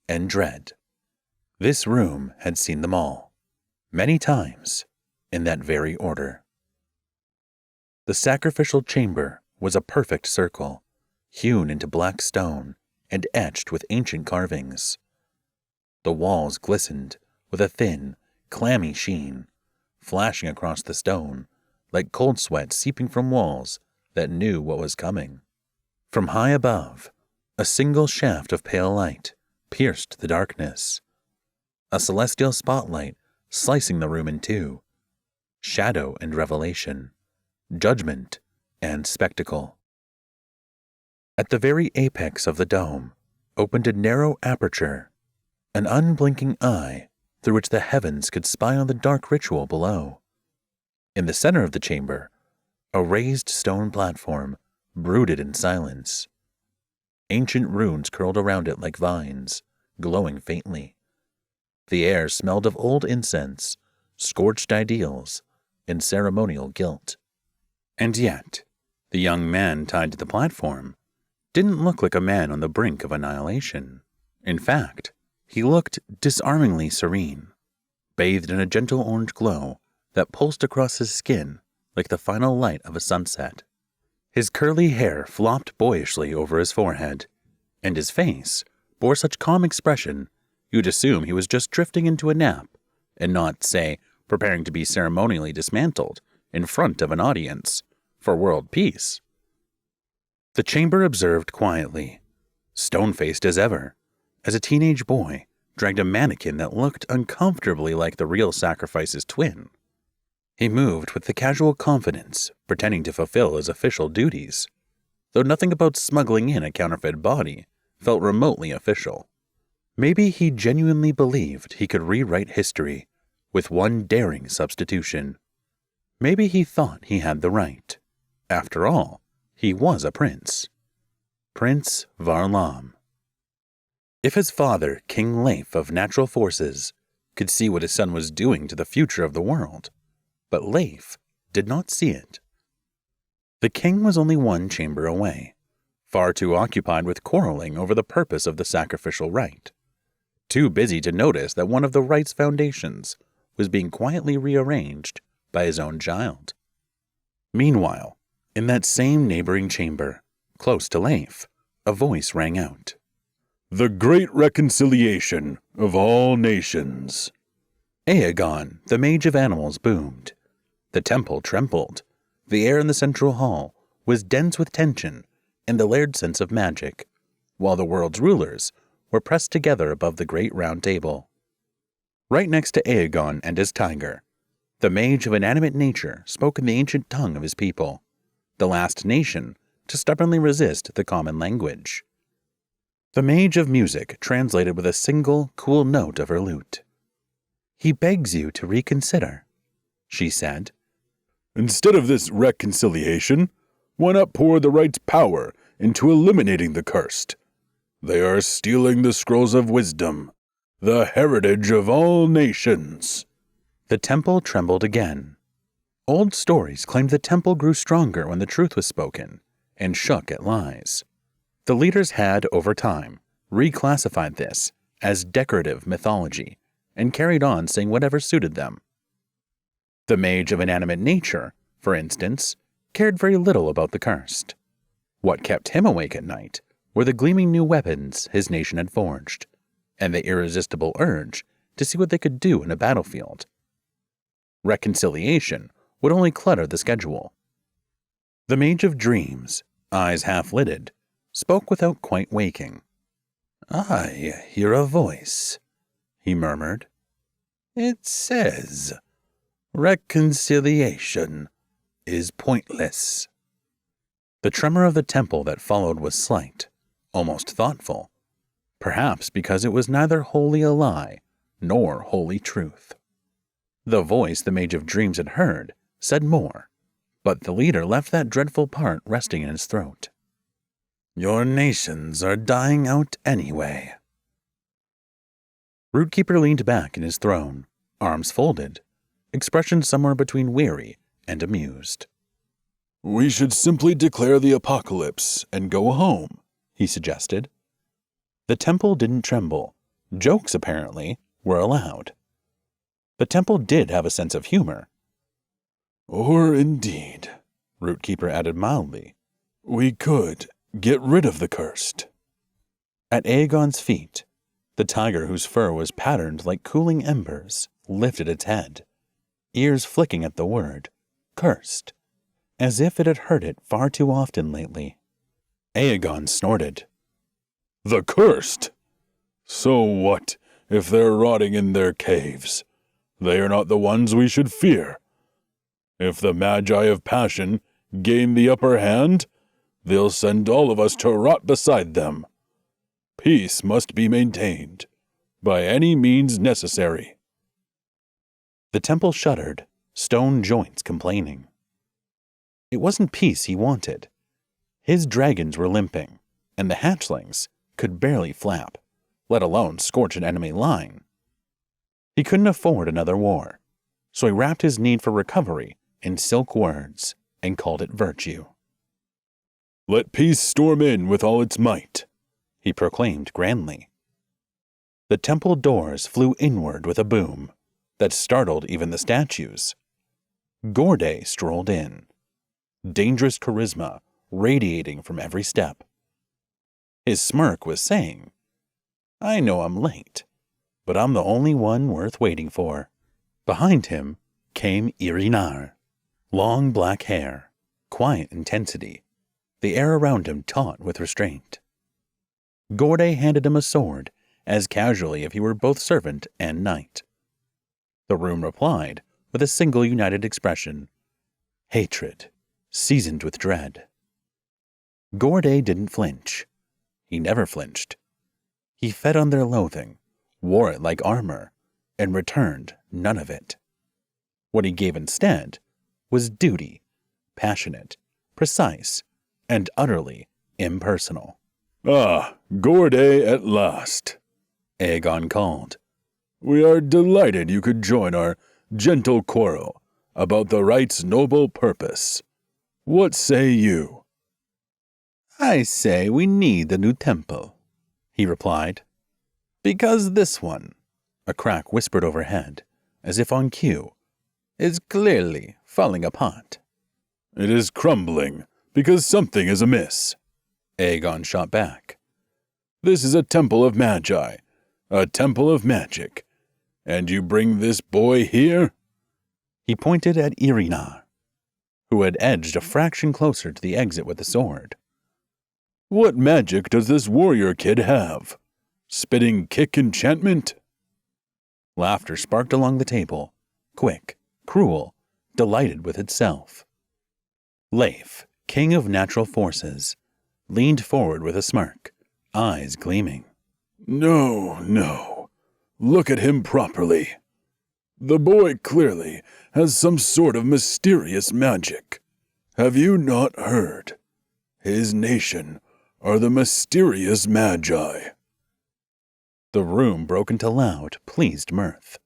and dread. This room had seen them all, many times, in that very order. The sacrificial chamber was a perfect circle, hewn into black stone and etched with ancient carvings. The walls glistened with a thin, clammy sheen, flashing across the stone like cold sweat seeping from walls that knew what was coming. From high above, a single shaft of pale light pierced the darkness, a celestial spotlight slicing the room in two, shadow and revelation, judgment and spectacle. At the very apex of the dome opened a narrow aperture, an unblinking eye through which the heavens could spy on the dark ritual below. In the center of the chamber, a raised stone platform brooded in silence. Ancient runes curled around it like vines, glowing faintly. The air smelled of old incense, scorched ideals, and ceremonial guilt. And yet, the young man tied to the platform didn't look like a man on the brink of annihilation. In fact, he looked disarmingly serene, bathed in a gentle orange glow that pulsed across his skin like the final light of a sunset. His curly hair flopped boyishly over his forehead, and his face bore such calm expression you'd assume he was just drifting into a nap and not, say, preparing to be ceremonially dismantled in front of an audience for world peace. The chamber observed quietly, stone-faced as ever, as a teenage boy dragged a mannequin that looked uncomfortably like the real sacrifice's twin. He moved with the casual confidence, pretending to fulfill his official duties, though nothing about smuggling in a counterfeit body felt remotely official. Maybe he genuinely believed he could rewrite history with one daring substitution. Maybe he thought he had the right. After all, he was a prince. Prince Varlam. If his father, King Leif of Natural Forces, could see what his son was doing to the future of the world, but Leif did not see it. The king was only one chamber away, far too occupied with quarreling over the purpose of the sacrificial rite, too busy to notice that one of the rite's foundations was being quietly rearranged by his own child. Meanwhile, in that same neighboring chamber, close to Leif, a voice rang out. "The great reconciliation of all nations." Aegon, the mage of animals, boomed. The temple trembled. The air in the central hall was dense with tension and the layered sense of magic, while the world's rulers were pressed together above the great round table. Right next to Aegon and his tiger, the mage of inanimate nature spoke in the ancient tongue of his people, the last nation to stubbornly resist the common language. The mage of music translated with a single, cool note of her lute. "He begs you to reconsider," she said. "Instead of this reconciliation, why not pour the rite's power into eliminating the cursed? They are stealing the scrolls of wisdom, the heritage of all nations." The temple trembled again. Old stories claimed the temple grew stronger when the truth was spoken, and shook at lies. The leaders had, over time, reclassified this as decorative mythology, and carried on saying whatever suited them. The mage of inanimate nature, for instance, cared very little about the cursed. What kept him awake at night were the gleaming new weapons his nation had forged, and the irresistible urge to see what they could do in a battlefield. Reconciliation would only clutter the schedule. The mage of dreams, eyes half-lidded, spoke without quite waking. "I hear a voice," he murmured. "It says, reconciliation is pointless." The tremor of the temple that followed was slight, almost thoughtful, perhaps because it was neither wholly a lie nor wholly truth. The voice the mage of dreams had heard said more, but the leader left that dreadful part resting in his throat. "Your nations are dying out anyway." Rootkeeper leaned back in his throne, arms folded, expression somewhere between weary and amused. "We should simply declare the apocalypse and go home," he suggested. The temple didn't tremble. Jokes, apparently, were allowed. The temple did have a sense of humor. "Or indeed," Rootkeeper added mildly, "we could get rid of the cursed." At Aegon's feet, the tiger whose fur was patterned like cooling embers lifted its head, ears flicking at the word, cursed, as if it had heard it far too often lately. Aegon snorted. "The cursed? So what if they're rotting in their caves? They are not the ones we should fear. If the Magi of Passion gain the upper hand, they'll send all of us to rot beside them. Peace must be maintained, by any means necessary." The temple shuddered, stone joints complaining. It wasn't peace he wanted. His dragons were limping, and the hatchlings could barely flap, let alone scorch an enemy line. He couldn't afford another war, so he wrapped his need for recovery in silk words and called it virtue. "Let peace storm in with all its might," he proclaimed grandly. The temple doors flew inward with a boom that startled even the statues. Gorday strolled in, dangerous charisma radiating from every step. His smirk was saying, "I know I'm late, but I'm the only one worth waiting for." Behind him came Irinar, long black hair, quiet intensity, the air around him taut with restraint. Gorday handed him a sword as casually if he were both servant and knight. The room replied with a single united expression, hatred, seasoned with dread. Gorday didn't flinch. He never flinched. He fed on their loathing, wore it like armor, and returned none of it. What he gave instead was duty, passionate, precise, and utterly impersonal. "Ah, Gorday at last," Aegon called. "We are delighted you could join our gentle quarrel about the right's noble purpose. What say you?" "I say we need a new temple," he replied. "Because this one," a crack whispered overhead, as if on cue, "is clearly falling apart." "It is crumbling because something is amiss," Aegon shot back. "This is a temple of Magi, a temple of magic, and you bring this boy here?" He pointed at Irinar, who had edged a fraction closer to the exit with the sword. "What magic does this warrior kid have? Spitting kick enchantment?" Laughter sparked along the table, quick, cruel, delighted with itself. Leif, king of natural forces, leaned forward with a smirk, eyes gleaming. "No, no. Look at him properly. The boy clearly has some sort of mysterious magic. Have you not heard? His nation are the mysterious Magi." The room broke into loud, pleased mirth.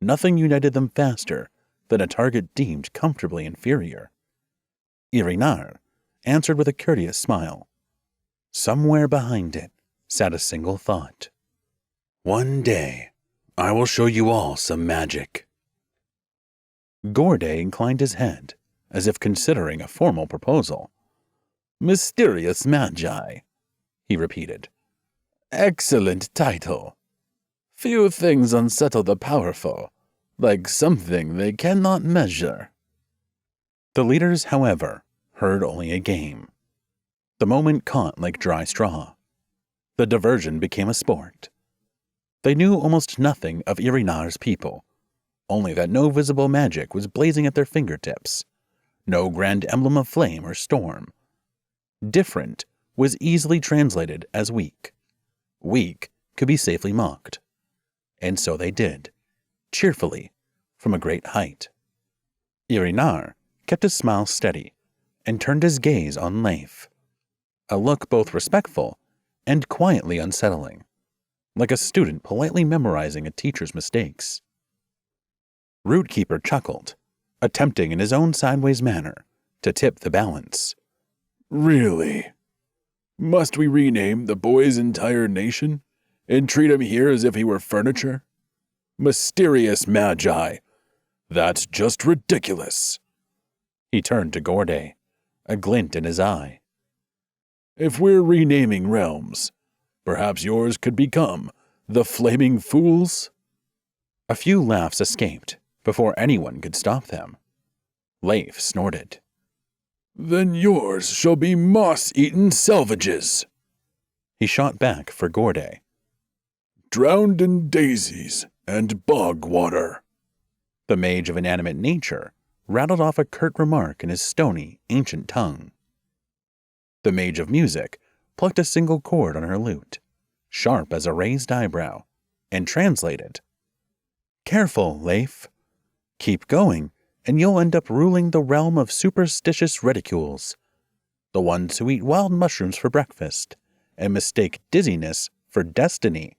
Nothing united them faster than a target deemed comfortably inferior. Irinar answered with a courteous smile. Somewhere behind it sat a single thought. "One day, I will show you all some magic." Gorday inclined his head, as if considering a formal proposal. "Mysterious Magi," he repeated. "Excellent title. Few things unsettle the powerful, like something they cannot measure." The leaders, however, heard only a game. The moment caught like dry straw. The diversion became a sport. They knew almost nothing of Irinar's people, only that no visible magic was blazing at their fingertips, no grand emblem of flame or storm. Different was easily translated as weak. Weak could be safely mocked. And so they did, cheerfully, from a great height. Irinar kept his smile steady and turned his gaze on Leif, a look both respectful and quietly unsettling. like a student politely memorizing a teacher's mistakes. Rootkeeper chuckled, attempting in his own sideways manner to tip the balance. Really? Must we rename the boy's entire nation and treat him here as if he were furniture? Mysterious Magi! That's just ridiculous. He turned to Gorday, a glint in his eye. If we're renaming realms, perhaps yours could become the Flaming Fools? A few laughs escaped before anyone could stop them. Leif snorted. Then yours shall be moss-eaten selvages. He shot back for Gorday. Drowned in daisies and bog water. The mage of inanimate nature rattled off a curt remark in his stony, ancient tongue. The mage of music plucked a single chord on her lute, sharp as a raised eyebrow, and translated. Careful, Leif. Keep going, and you'll end up ruling the realm of superstitious ridicules, the ones who eat wild mushrooms for breakfast and mistake dizziness for destiny.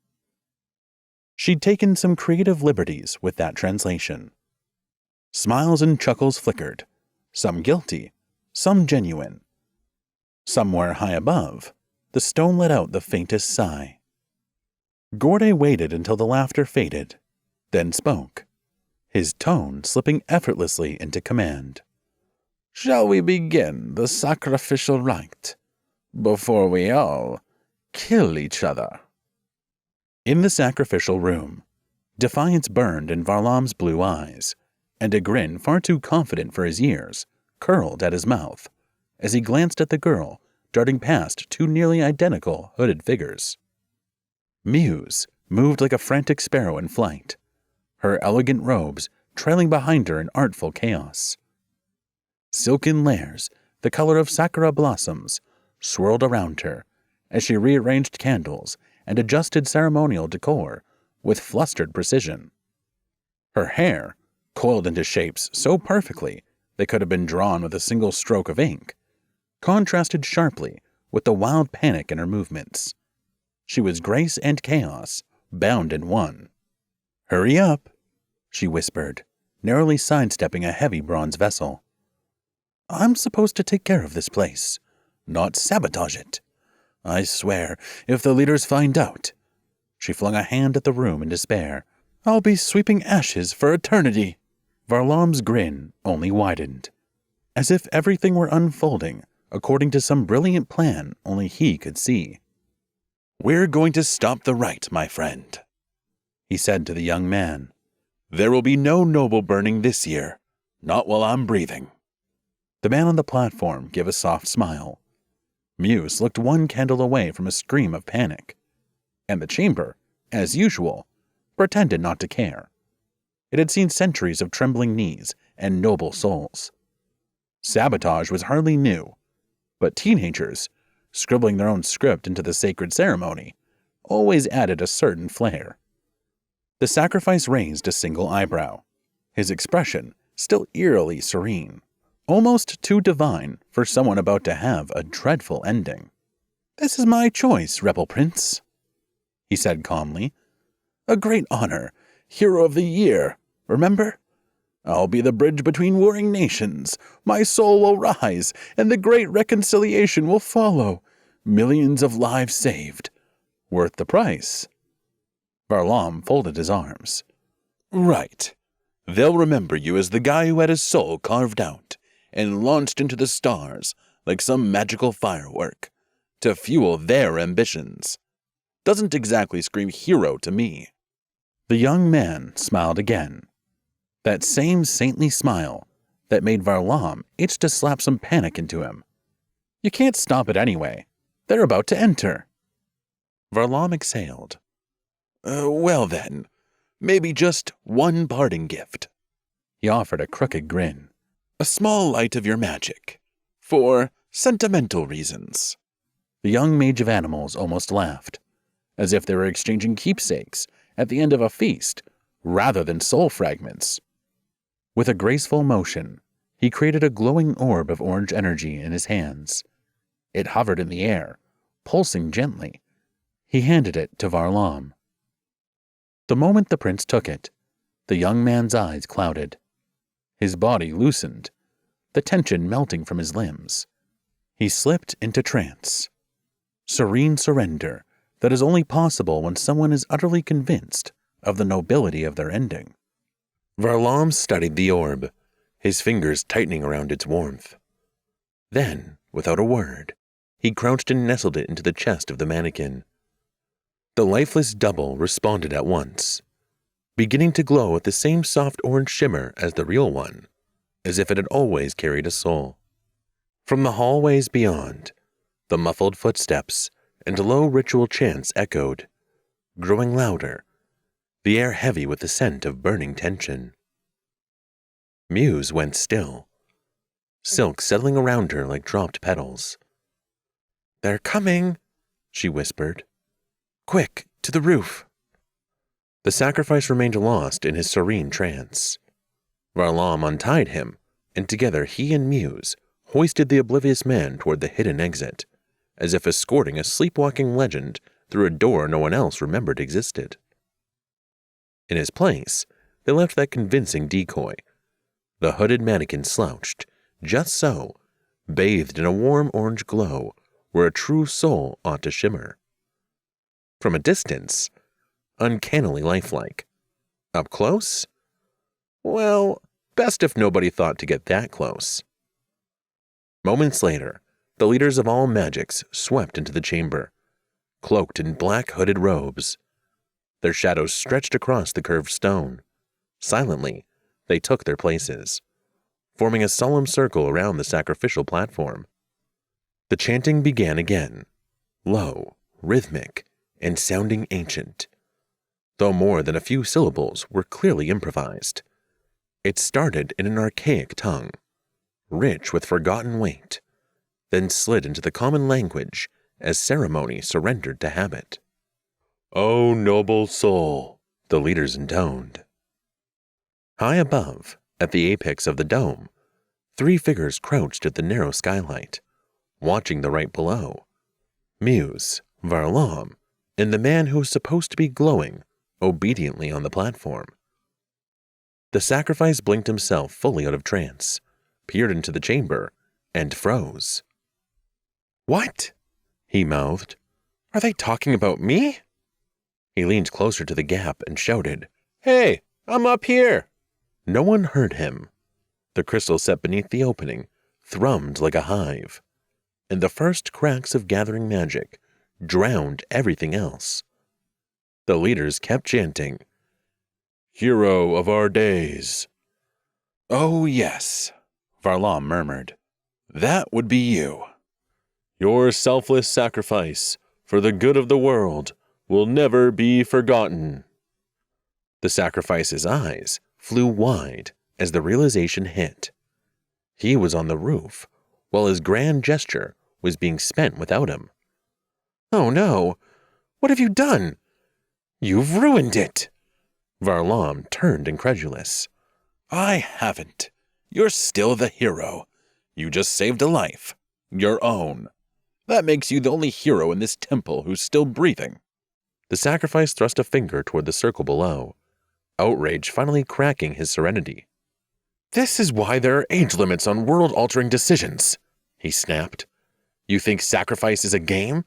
She'd taken some creative liberties with that translation. Smiles and chuckles flickered, some guilty, some genuine. Somewhere high above, the stone let out the faintest sigh. Gorday waited until the laughter faded, then spoke, his tone slipping effortlessly into command. Shall we begin the sacrificial rite before we all kill each other? In the sacrificial room, defiance burned in Varlam's blue eyes, and a grin far too confident for his years curled at his mouth as he glanced at the girl darting past two nearly identical hooded figures. Muse moved like a frantic sparrow in flight, her elegant robes trailing behind her in artful chaos. Silken layers, the color of sakura blossoms, swirled around her as she rearranged candles and adjusted ceremonial decor with flustered precision. Her hair, coiled into shapes so perfectly they could have been drawn with a single stroke of ink, contrasted sharply with the wild panic in her movements. She was grace and chaos, bound in one. Hurry up, she whispered, narrowly sidestepping a heavy bronze vessel. I'm supposed to take care of this place, not sabotage it. I swear, if the leaders find out, she flung a hand at the room in despair, I'll be sweeping ashes for eternity. Varlam's grin only widened, as if everything were unfolding according to some brilliant plan only he could see. We're going to stop the rite, my friend, he said to the young man. There will be no noble burning this year, not while I'm breathing. The man on the platform gave a soft smile. Muse looked one candle away from a scream of panic, and the chamber, as usual, pretended not to care. It had seen centuries of trembling knees and noble souls. Sabotage was hardly new, but teenagers, scribbling their own script into the sacred ceremony, always added a certain flair. The sacrifice raised a single eyebrow, his expression still eerily serene, almost too divine for someone about to have a dreadful ending. This is my choice, Rebel Prince, he said calmly. A great honor, Hero of the Year, remember? I'll be the bridge between warring nations. My soul will rise, and the great reconciliation will follow. Millions of lives saved. Worth the price. Varlam folded his arms. Right. They'll remember you as the guy who had his soul carved out and launched into the stars like some magical firework to fuel their ambitions. Doesn't exactly scream hero to me. The young man smiled again. That same saintly smile that made Varlam itch to slap some panic into him. You can't stop it anyway. They're about to enter. Varlam exhaled. Well then, maybe just one parting gift. He offered a crooked grin. A small light of your magic. For sentimental reasons. The young mage of animals almost laughed, as if they were exchanging keepsakes at the end of a feast, rather than soul fragments. With a graceful motion, he created a glowing orb of orange energy in his hands. It hovered in the air, pulsing gently. He handed it to Varlam. The moment the prince took it, the young man's eyes clouded. His body loosened, the tension melting from his limbs. He slipped into trance. Serene surrender that is only possible when someone is utterly convinced of the nobility of their ending. Varlam studied the orb, his fingers tightening around its warmth. Then, without a word, he crouched and nestled it into the chest of the mannequin. The lifeless double responded at once, beginning to glow with the same soft orange shimmer as the real one, as if it had always carried a soul. From the hallways beyond, the muffled footsteps and low ritual chants echoed, growing louder, the air heavy with the scent of burning tension. Muse went still, silk settling around her like dropped petals. "They're coming," she whispered. "Quick, to the roof." The sacrifice remained lost in his serene trance. Varlam untied him, and together he and Muse hoisted the oblivious man toward the hidden exit, as if escorting a sleepwalking legend through a door no one else remembered existed. In his place, they left that convincing decoy. The hooded mannequin slouched, just so, bathed in a warm orange glow where a true soul ought to shimmer. From a distance, uncannily lifelike. Up close? Well, best if nobody thought to get that close. Moments later, the leaders of all magics swept into the chamber, cloaked in black hooded robes. Their shadows stretched across the curved stone. Silently, they took their places, forming a solemn circle around the sacrificial platform. The chanting began again, low, rhythmic, and sounding ancient, though more than a few syllables were clearly improvised. It started in an archaic tongue, rich with forgotten weight, then slid into the common language as ceremony surrendered to habit. "O noble soul," the leaders intoned. High above, at the apex of the dome, 3 figures crouched at the narrow skylight, watching the right below. Muse, Varlam, and the man who was supposed to be glowing obediently on the platform. The sacrifice blinked himself fully out of trance, peered into the chamber, and froze. "What?" he mouthed. "Are they talking about me?" He leaned closer to the gap and shouted, "Hey, I'm up here!" No one heard him. The crystal set beneath the opening thrummed like a hive, and the first cracks of gathering magic drowned everything else. The leaders kept chanting, "Hero of our days." "Oh yes," Varlam murmured. "That would be you. Your selfless sacrifice for the good of the world will never be forgotten." The sacrifice's eyes flew wide as the realization hit. He was on the roof, while his grand gesture was being spent without him. "Oh no! What have you done? You've ruined it!" Varlam turned incredulous. "I haven't. You're still the hero. You just saved a life. Your own. That makes you the only hero in this temple who's still breathing." The sacrifice thrust a finger toward the circle below, outrage finally cracking his serenity. "This is why there are age limits on world-altering decisions," he snapped. "You think sacrifice is a game?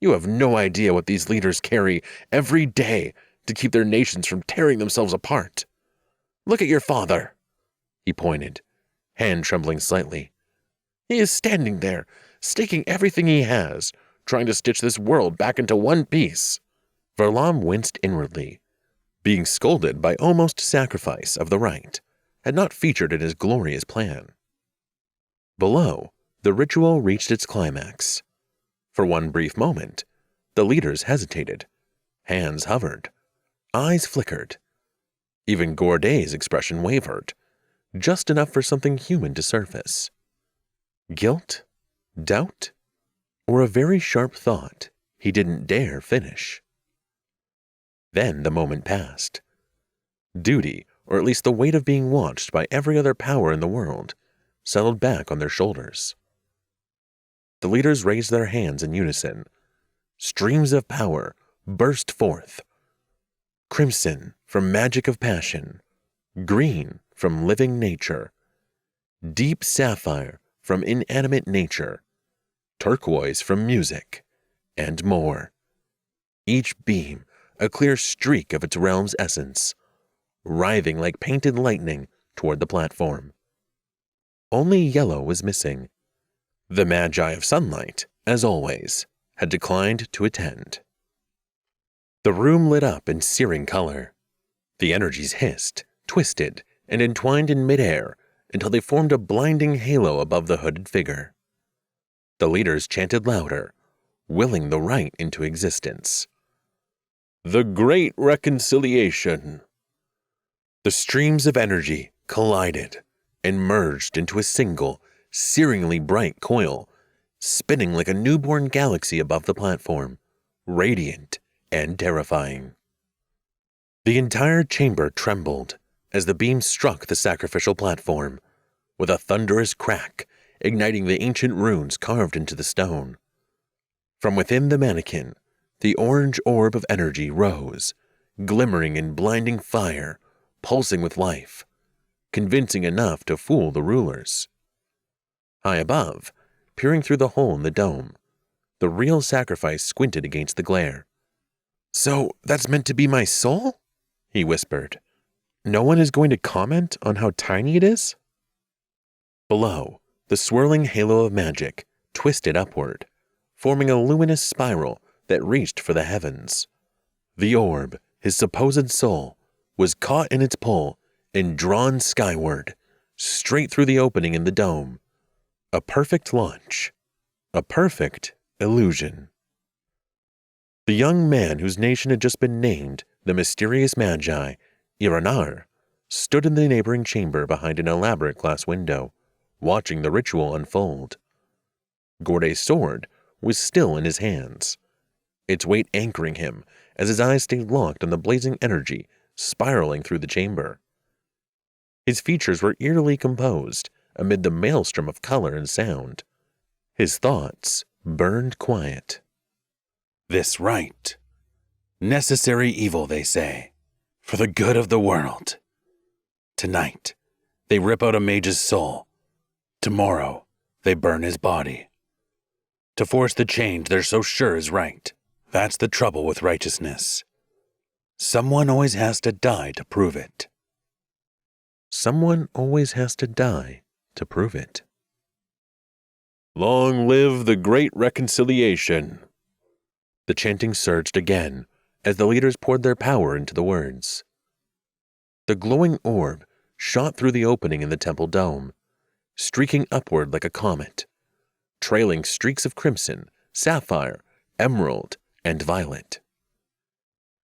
You have no idea what these leaders carry every day to keep their nations from tearing themselves apart. Look at your father." He pointed, hand trembling slightly. "He is standing there, staking everything he has, trying to stitch this world back into one piece." Varlam winced inwardly. Being scolded by almost sacrifice of the right had not featured in his glorious plan. Below, the ritual reached its climax. For one brief moment, the leaders hesitated. Hands hovered. Eyes flickered. Even Gorday's expression wavered, just enough for something human to surface. Guilt? Doubt? Or a very sharp thought he didn't dare finish. Then the moment passed. Duty, or at least the weight of being watched by every other power in the world, settled back on their shoulders. The leaders raised their hands in unison. Streams of power burst forth. crimson from magic of passion, green from living nature, deep sapphire from inanimate nature, turquoise from music, and more. Each beam a clear streak of its realm's essence, writhing like painted lightning toward the platform. Only yellow was missing. The Magi of Sunlight, as always, had declined to attend. The room lit up in searing color. The energies hissed, twisted, and entwined in midair until they formed a blinding halo above the hooded figure. The leaders chanted louder, willing the rite into existence. The Great Reconciliation. The streams of energy collided and merged into a single, searingly bright coil, spinning like a newborn galaxy above the platform, radiant and terrifying. The entire chamber trembled as the beam struck the sacrificial platform, with a thunderous crack, igniting the ancient runes carved into the stone. From within the mannequin, the orange orb of energy rose, glimmering in blinding fire, pulsing with life, convincing enough to fool the rulers. High above, peering through the hole in the dome, the real sacrifice squinted against the glare. "So that's meant to be my soul?" he whispered. "No one is going to comment on how tiny it is?" Below, the swirling halo of magic twisted upward, forming a luminous spiral that reached for the heavens. The orb, his supposed soul, was caught in its pull and drawn skyward, straight through the opening in the dome. A perfect launch. A perfect illusion. The young man whose nation had just been named the mysterious Magi, Iranar, stood in the neighboring chamber behind an elaborate glass window, watching the ritual unfold. Gorday's sword was still in his hands, its weight anchoring him as his eyes stayed locked on the blazing energy spiraling through the chamber. His features were eerily composed amid the maelstrom of color and sound. His thoughts burned quiet. This rite. Necessary evil, they say, for the good of the world. Tonight, they rip out a mage's soul. Tomorrow, they burn his body. To force the change they're so sure is right. That's the trouble with righteousness. Someone always has to die to prove it. Someone always has to die to prove it. Long live the Great Reconciliation. The chanting surged again as the leaders poured their power into the words. The glowing orb shot through the opening in the temple dome, streaking upward like a comet, trailing streaks of crimson, sapphire, emerald, and violet.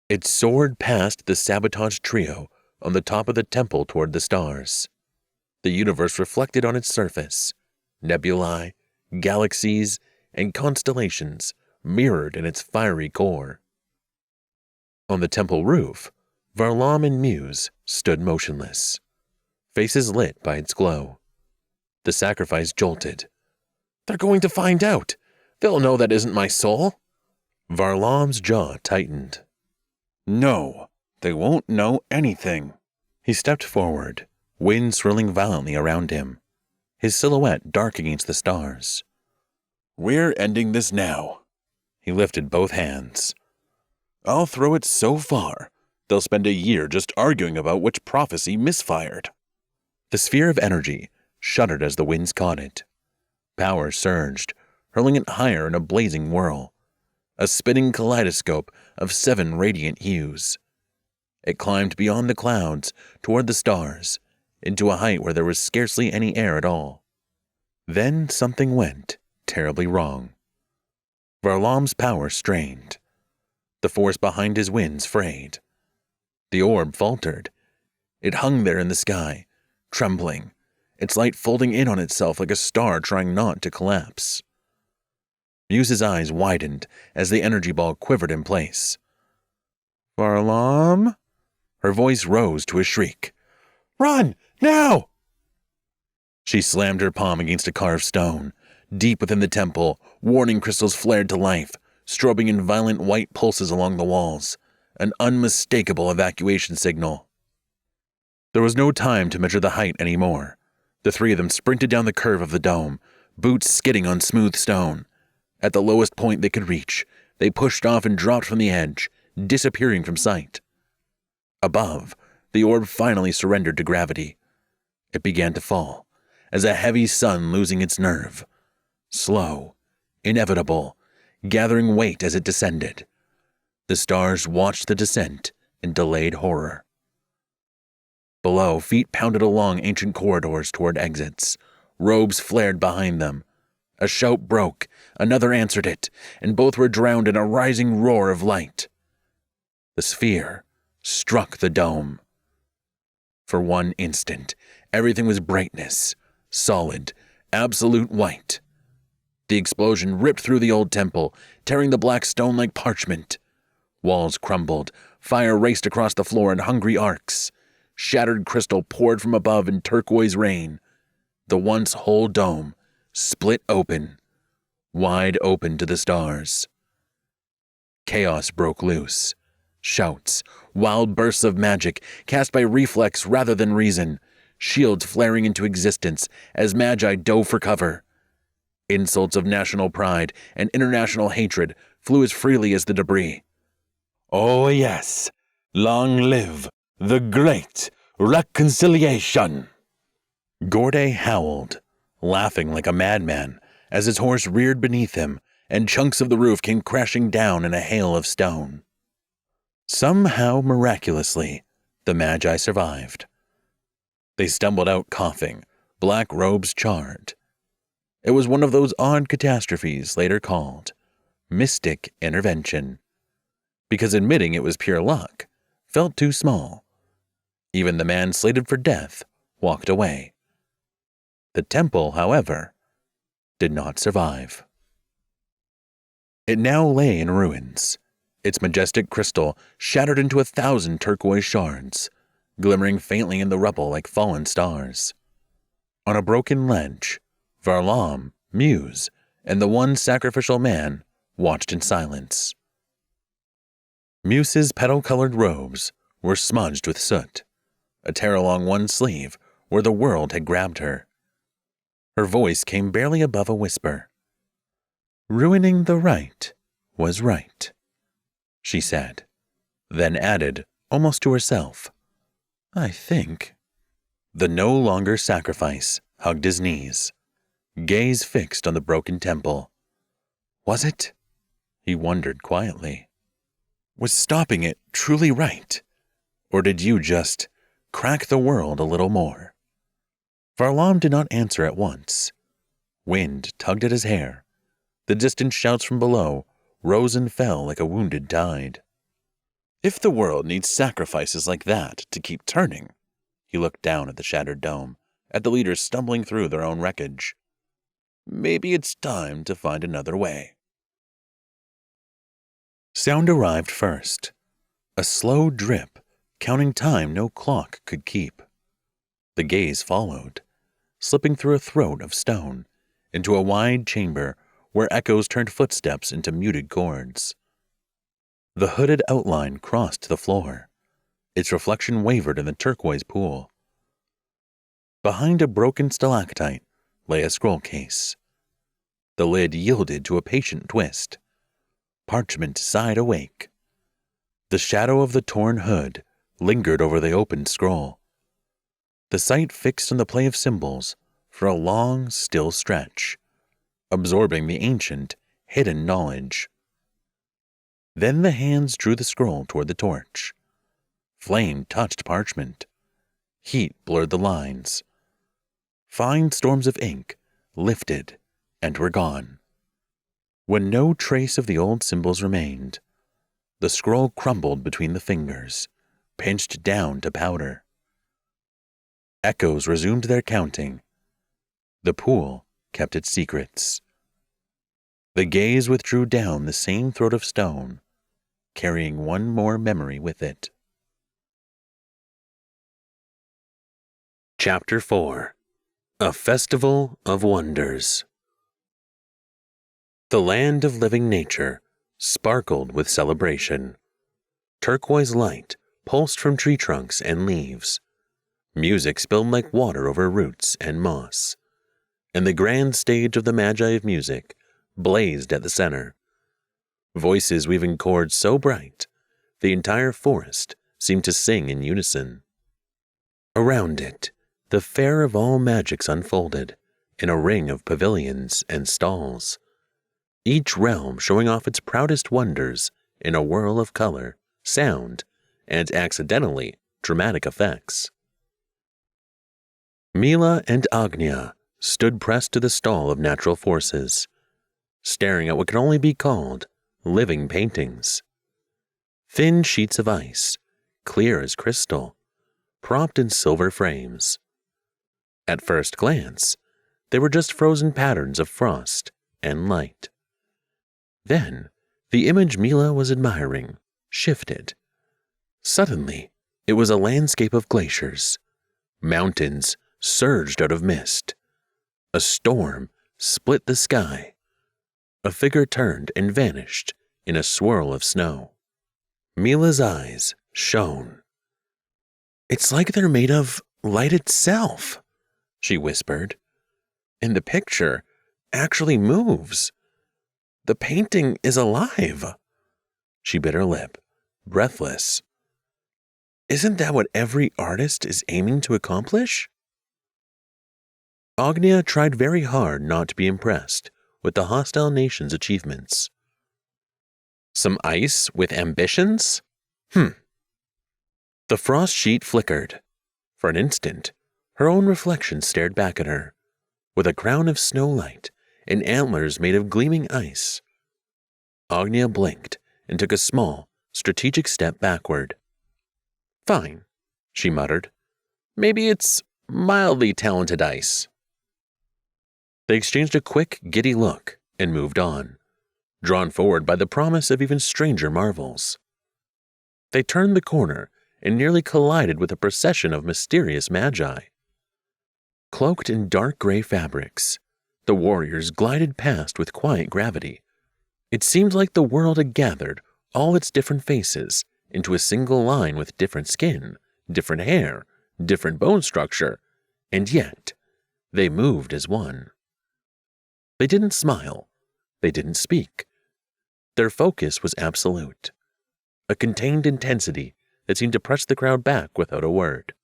It soared past the sabotaged trio on the top of the temple toward the stars. The universe reflected on its surface, nebulae, galaxies, and constellations mirrored in its fiery core. On the temple roof, Varlam and Muse stood motionless, faces lit by its glow. The sacrifice jolted. They're going to find out. They'll know that isn't my soul. Varlam's jaw tightened. No, they won't know anything. He stepped forward, wind swirling violently around him, his silhouette dark against the stars. We're ending this now. He lifted both hands. I'll throw it so far, they'll spend a year just arguing about which prophecy misfired. The sphere of energy shuddered as the winds caught it. Power surged, hurling it higher in a blazing whirl, a spinning kaleidoscope of 7 radiant hues. It climbed beyond the clouds toward the stars, into a height where there was scarcely any air at all. Then something went terribly wrong. Varlam's power strained. The force behind his winds frayed. The orb faltered. It hung there in the sky, trembling, its light folding in on itself like a star trying not to collapse. Muse's eyes widened as the energy ball quivered in place. Varlam? Her voice rose to a shriek. Run, now! She slammed her palm against a carved stone. Deep within the temple, warning crystals flared to life, strobing in violent white pulses along the walls, an unmistakable evacuation signal. There was no time to measure the height anymore. The three of them sprinted down the curve of the dome, boots skidding on smooth stone. At the lowest point they could reach, they pushed off and dropped from the edge, disappearing from sight. Above, the orb finally surrendered to gravity. It began to fall, as a heavy sun losing its nerve. Slow, inevitable, gathering weight as it descended. The stars watched the descent in delayed horror. Below, feet pounded along ancient corridors toward exits. Robes flared behind them. A shout broke, another answered it, and both were drowned in a rising roar of light. The sphere struck the dome. For one instant, everything was brightness, solid, absolute white. The explosion ripped through the old temple, tearing the black stone like parchment. Walls crumbled, fire raced across the floor in hungry arcs. Shattered crystal poured from above in turquoise rain. The once whole dome split open, wide open to the stars. Chaos broke loose. Shouts, wild bursts of magic, cast by reflex rather than reason, shields flaring into existence as Magi dove for cover. Insults of national pride and international hatred flew as freely as the debris. Oh yes, long live the great reconciliation! Gorday howled, laughing like a madman as his horse reared beneath him and chunks of the roof came crashing down in a hail of stone. Somehow, miraculously, the Magi survived. They stumbled out coughing, black robes charred. It was one of those odd catastrophes later called mystic intervention, because admitting it was pure luck felt too small. Even the man slated for death walked away. The temple, however, did not survive. It now lay in ruins, its majestic crystal shattered into 1,000 turquoise shards, glimmering faintly in the rubble like fallen stars. On a broken ledge, Varlam, Muse, and the one sacrificial man watched in silence. Muse's petal-colored robes were smudged with soot, a tear along one sleeve where the world had grabbed her. Her voice came barely above a whisper. "Ruining the right was right," she said, then added, almost to herself, "I think." The no longer sacrifice hugged his knees, gaze fixed on the broken temple. Was it? He wondered quietly. Was stopping it truly right? Or did you just crack the world a little more? Varlam did not answer at once. Wind tugged at his hair. The distant shouts from below rose and fell like a wounded tide. If the world needs sacrifices like that to keep turning, he looked down at the shattered dome, at the leaders stumbling through their own wreckage. Maybe it's time to find another way. Sound arrived first. A slow drip, counting time no clock could keep. The gaze followed, slipping through a throat of stone, into a wide chamber where echoes turned footsteps into muted chords. The hooded outline crossed the floor. Its reflection wavered in the turquoise pool. Behind a broken stalactite lay a scroll case. The lid yielded to a patient twist. Parchment sighed awake. The shadow of the torn hood lingered over the opened scroll. The sight fixed on the play of symbols for a long, still stretch, absorbing the ancient, hidden knowledge. Then the hands drew the scroll toward the torch. Flame touched parchment. Heat blurred the lines. Fine storms of ink lifted and were gone. When no trace of the old symbols remained, the scroll crumbled between the fingers, pinched down to powder. Echoes resumed their counting. The pool kept its secrets. The gaze withdrew down the same throat of stone, carrying one more memory with it. Chapter 4. A Festival of Wonders. The land of living nature sparkled with celebration. Turquoise light pulsed from tree trunks and leaves. Music spilled like water over roots and moss. And the grand stage of the Magi of Music blazed at the center. Voices weaving chords so bright, the entire forest seemed to sing in unison. Around it, the fair of all magics unfolded in a ring of pavilions and stalls, each realm showing off its proudest wonders in a whirl of color, sound, and accidentally dramatic effects. Mila and Agnia stood pressed to the stall of natural forces, staring at what could only be called living paintings. Thin sheets of ice, clear as crystal, propped in silver frames. At first glance, they were just frozen patterns of frost and light. Then, the image Mila was admiring shifted. Suddenly, it was a landscape of glaciers. Mountains surged out of mist. A storm split the sky. A figure turned and vanished in a swirl of snow. Mila's eyes shone. "It's like they're made of light itself," she whispered. "And the picture actually moves. The painting is alive." She bit her lip, breathless. "Isn't that what every artist is aiming to accomplish?" Agnia tried very hard not to be impressed with the hostile nation's achievements. Some ice with ambitions? The frost sheet flickered. For an instant, her own reflection stared back at her, with a crown of snowlight and antlers made of gleaming ice. Agnia blinked and took a small, strategic step backward. "Fine," she muttered. "Maybe it's mildly talented ice." They exchanged a quick, giddy look and moved on, drawn forward by the promise of even stranger marvels. They turned the corner and nearly collided with a procession of mysterious magi. Cloaked in dark gray fabrics, the warriors glided past with quiet gravity. It seemed like the world had gathered all its different faces into a single line with different skin, different hair, different bone structure, and yet they moved as one. They didn't smile. They didn't speak. Their focus was absolute, a contained intensity that seemed to press the crowd back without a word.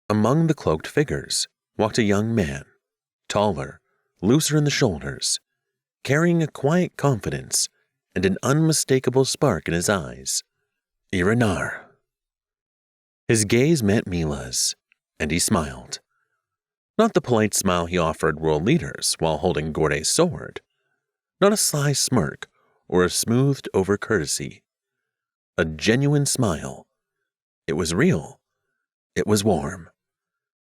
Among the cloaked figures walked a young man, taller, looser in the shoulders, carrying a quiet confidence and an unmistakable spark in his eyes. Irinar. His gaze met Mila's, and he smiled. Not the polite smile he offered world leaders while holding Gorde's sword. Not a sly smirk or a smoothed-over courtesy. A genuine smile. It was real. It was warm.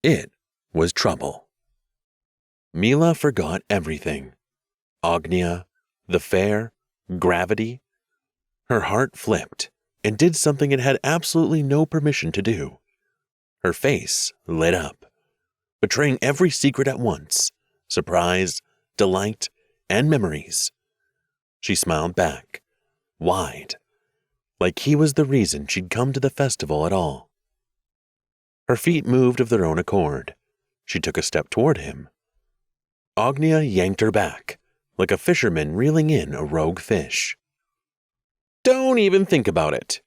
It was trouble. Mila forgot everything. Agnia, the fair, gravity. Her heart flipped and did something it had absolutely no permission to do. Her face lit up, betraying every secret at once, surprise, delight, and memories. She smiled back, wide, like he was the reason she'd come to the festival at all. Her feet moved of their own accord. She took a step toward him. Agnia yanked her back, like a fisherman reeling in a rogue fish. "Don't even think about it.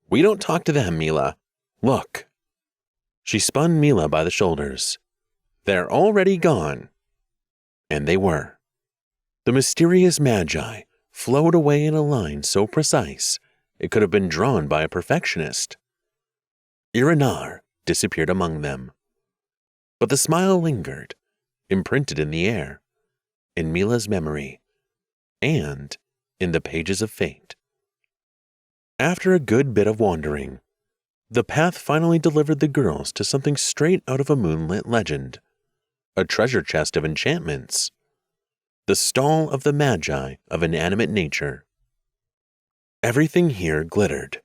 We don't talk to them, Mila. Look." She spun Mila by the shoulders. "They're already gone." And they were. The mysterious magi flowed away in a line so precise it could have been drawn by a perfectionist. Irinar disappeared among them. But the smile lingered, imprinted in the air, in Mila's memory, and in the pages of fate. After a good bit of wandering, the path finally delivered the girls to something straight out of a moonlit legend, a treasure chest of enchantments, the stall of the magi of inanimate nature. Everything here glittered.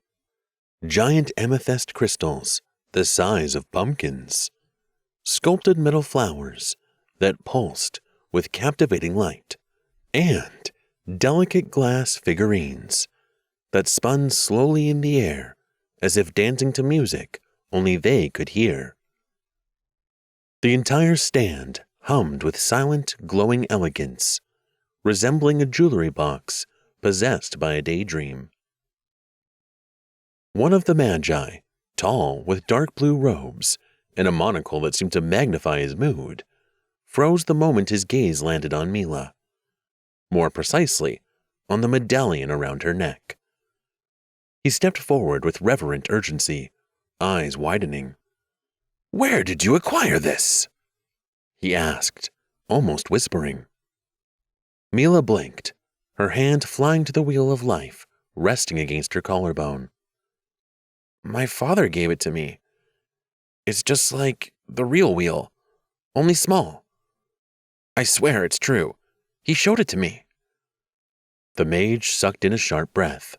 Giant amethyst crystals, the size of pumpkins, sculpted metal flowers that pulsed with captivating light, and delicate glass figurines, that spun slowly in the air, as if dancing to music only they could hear. The entire stand hummed with silent, glowing elegance, resembling a jewelry box possessed by a daydream. One of the magi, tall with dark blue robes and a monocle that seemed to magnify his mood, froze the moment his gaze landed on Mila. More precisely, on the medallion around her neck. He stepped forward with reverent urgency, eyes widening. "Where did you acquire this?" he asked, almost whispering. Mila blinked, her hand flying to the wheel of life, resting against her collarbone. "My father gave it to me. It's just like the real wheel, only small. I swear it's true. He showed it to me." The mage sucked in a sharp breath.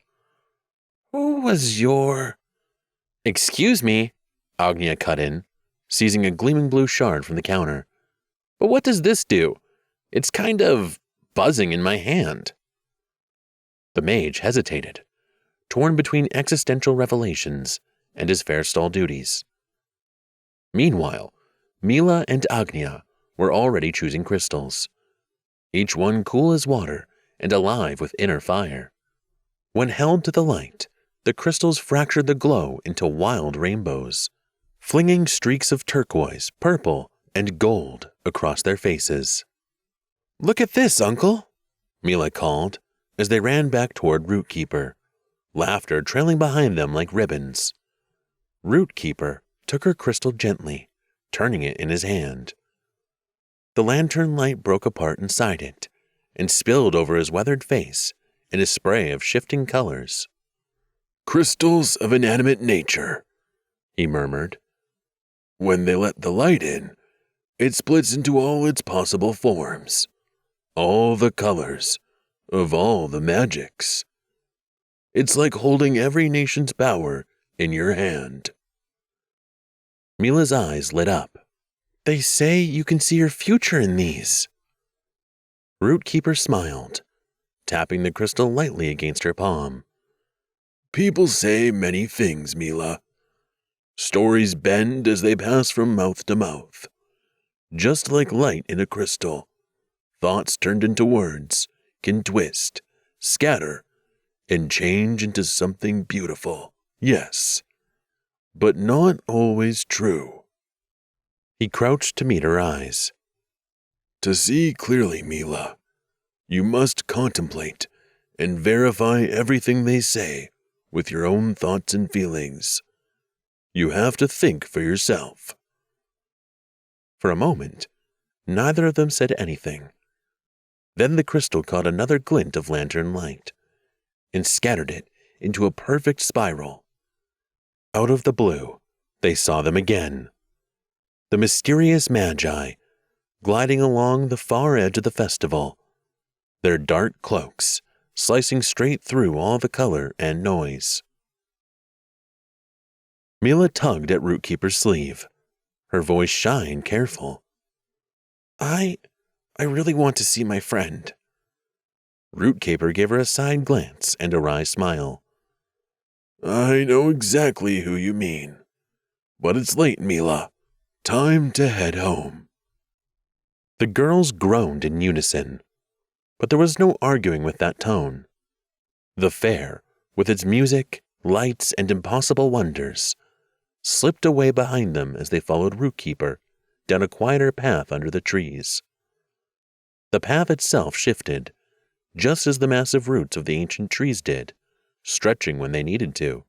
"Who was your—" "Excuse me," Agnia cut in, seizing a gleaming blue shard from the counter. "But what does this do? It's kind of buzzing in my hand." The mage hesitated, torn between existential revelations and his fair-stall duties. Meanwhile, Mila and Agnia were already choosing crystals, each one cool as water and alive with inner fire. When held to the light, the crystals fractured the glow into wild rainbows, flinging streaks of turquoise, purple, and gold across their faces. "Look at this, Uncle," Mila called as they ran back toward Rootkeeper, laughter trailing behind them like ribbons. Rootkeeper took her crystal gently, turning it in his hand. The lantern light broke apart inside it and spilled over his weathered face in a spray of shifting colors. "Crystals of inanimate nature," he murmured. "When they let the light in, it splits into all its possible forms, all the colors of all the magics. It's like holding every nation's power in your hand." Mila's eyes lit up. "They say you can see your future in these." Rootkeeper smiled, tapping the crystal lightly against her palm. "People say many things, Mila. Stories bend as they pass from mouth to mouth. Just like light in a crystal, thoughts turned into words can twist, scatter, and change into something beautiful. Yes, but not always true." He crouched to meet her eyes. "To see clearly, Mila, you must contemplate and verify everything they say with your own thoughts and feelings. You have to think for yourself." For a moment, neither of them said anything. Then the crystal caught another glint of lantern light and scattered it into a perfect spiral. Out of the blue, they saw them again. The mysterious magi, gliding along the far edge of the festival, their dark cloaks slicing straight through all the color and noise. Mila tugged at Rootkeeper's sleeve, her voice shy and careful. I really want to see my friend." Rootkeeper gave her a side glance and a wry smile. "I know exactly who you mean. But it's late, Mila. Time to head home." The girls groaned in unison, but there was no arguing with that tone. The fair, with its music, lights, and impossible wonders, slipped away behind them as they followed Rootkeeper down a quieter path under the trees. The path itself shifted, just as the massive roots of the ancient trees did, stretching when they needed to.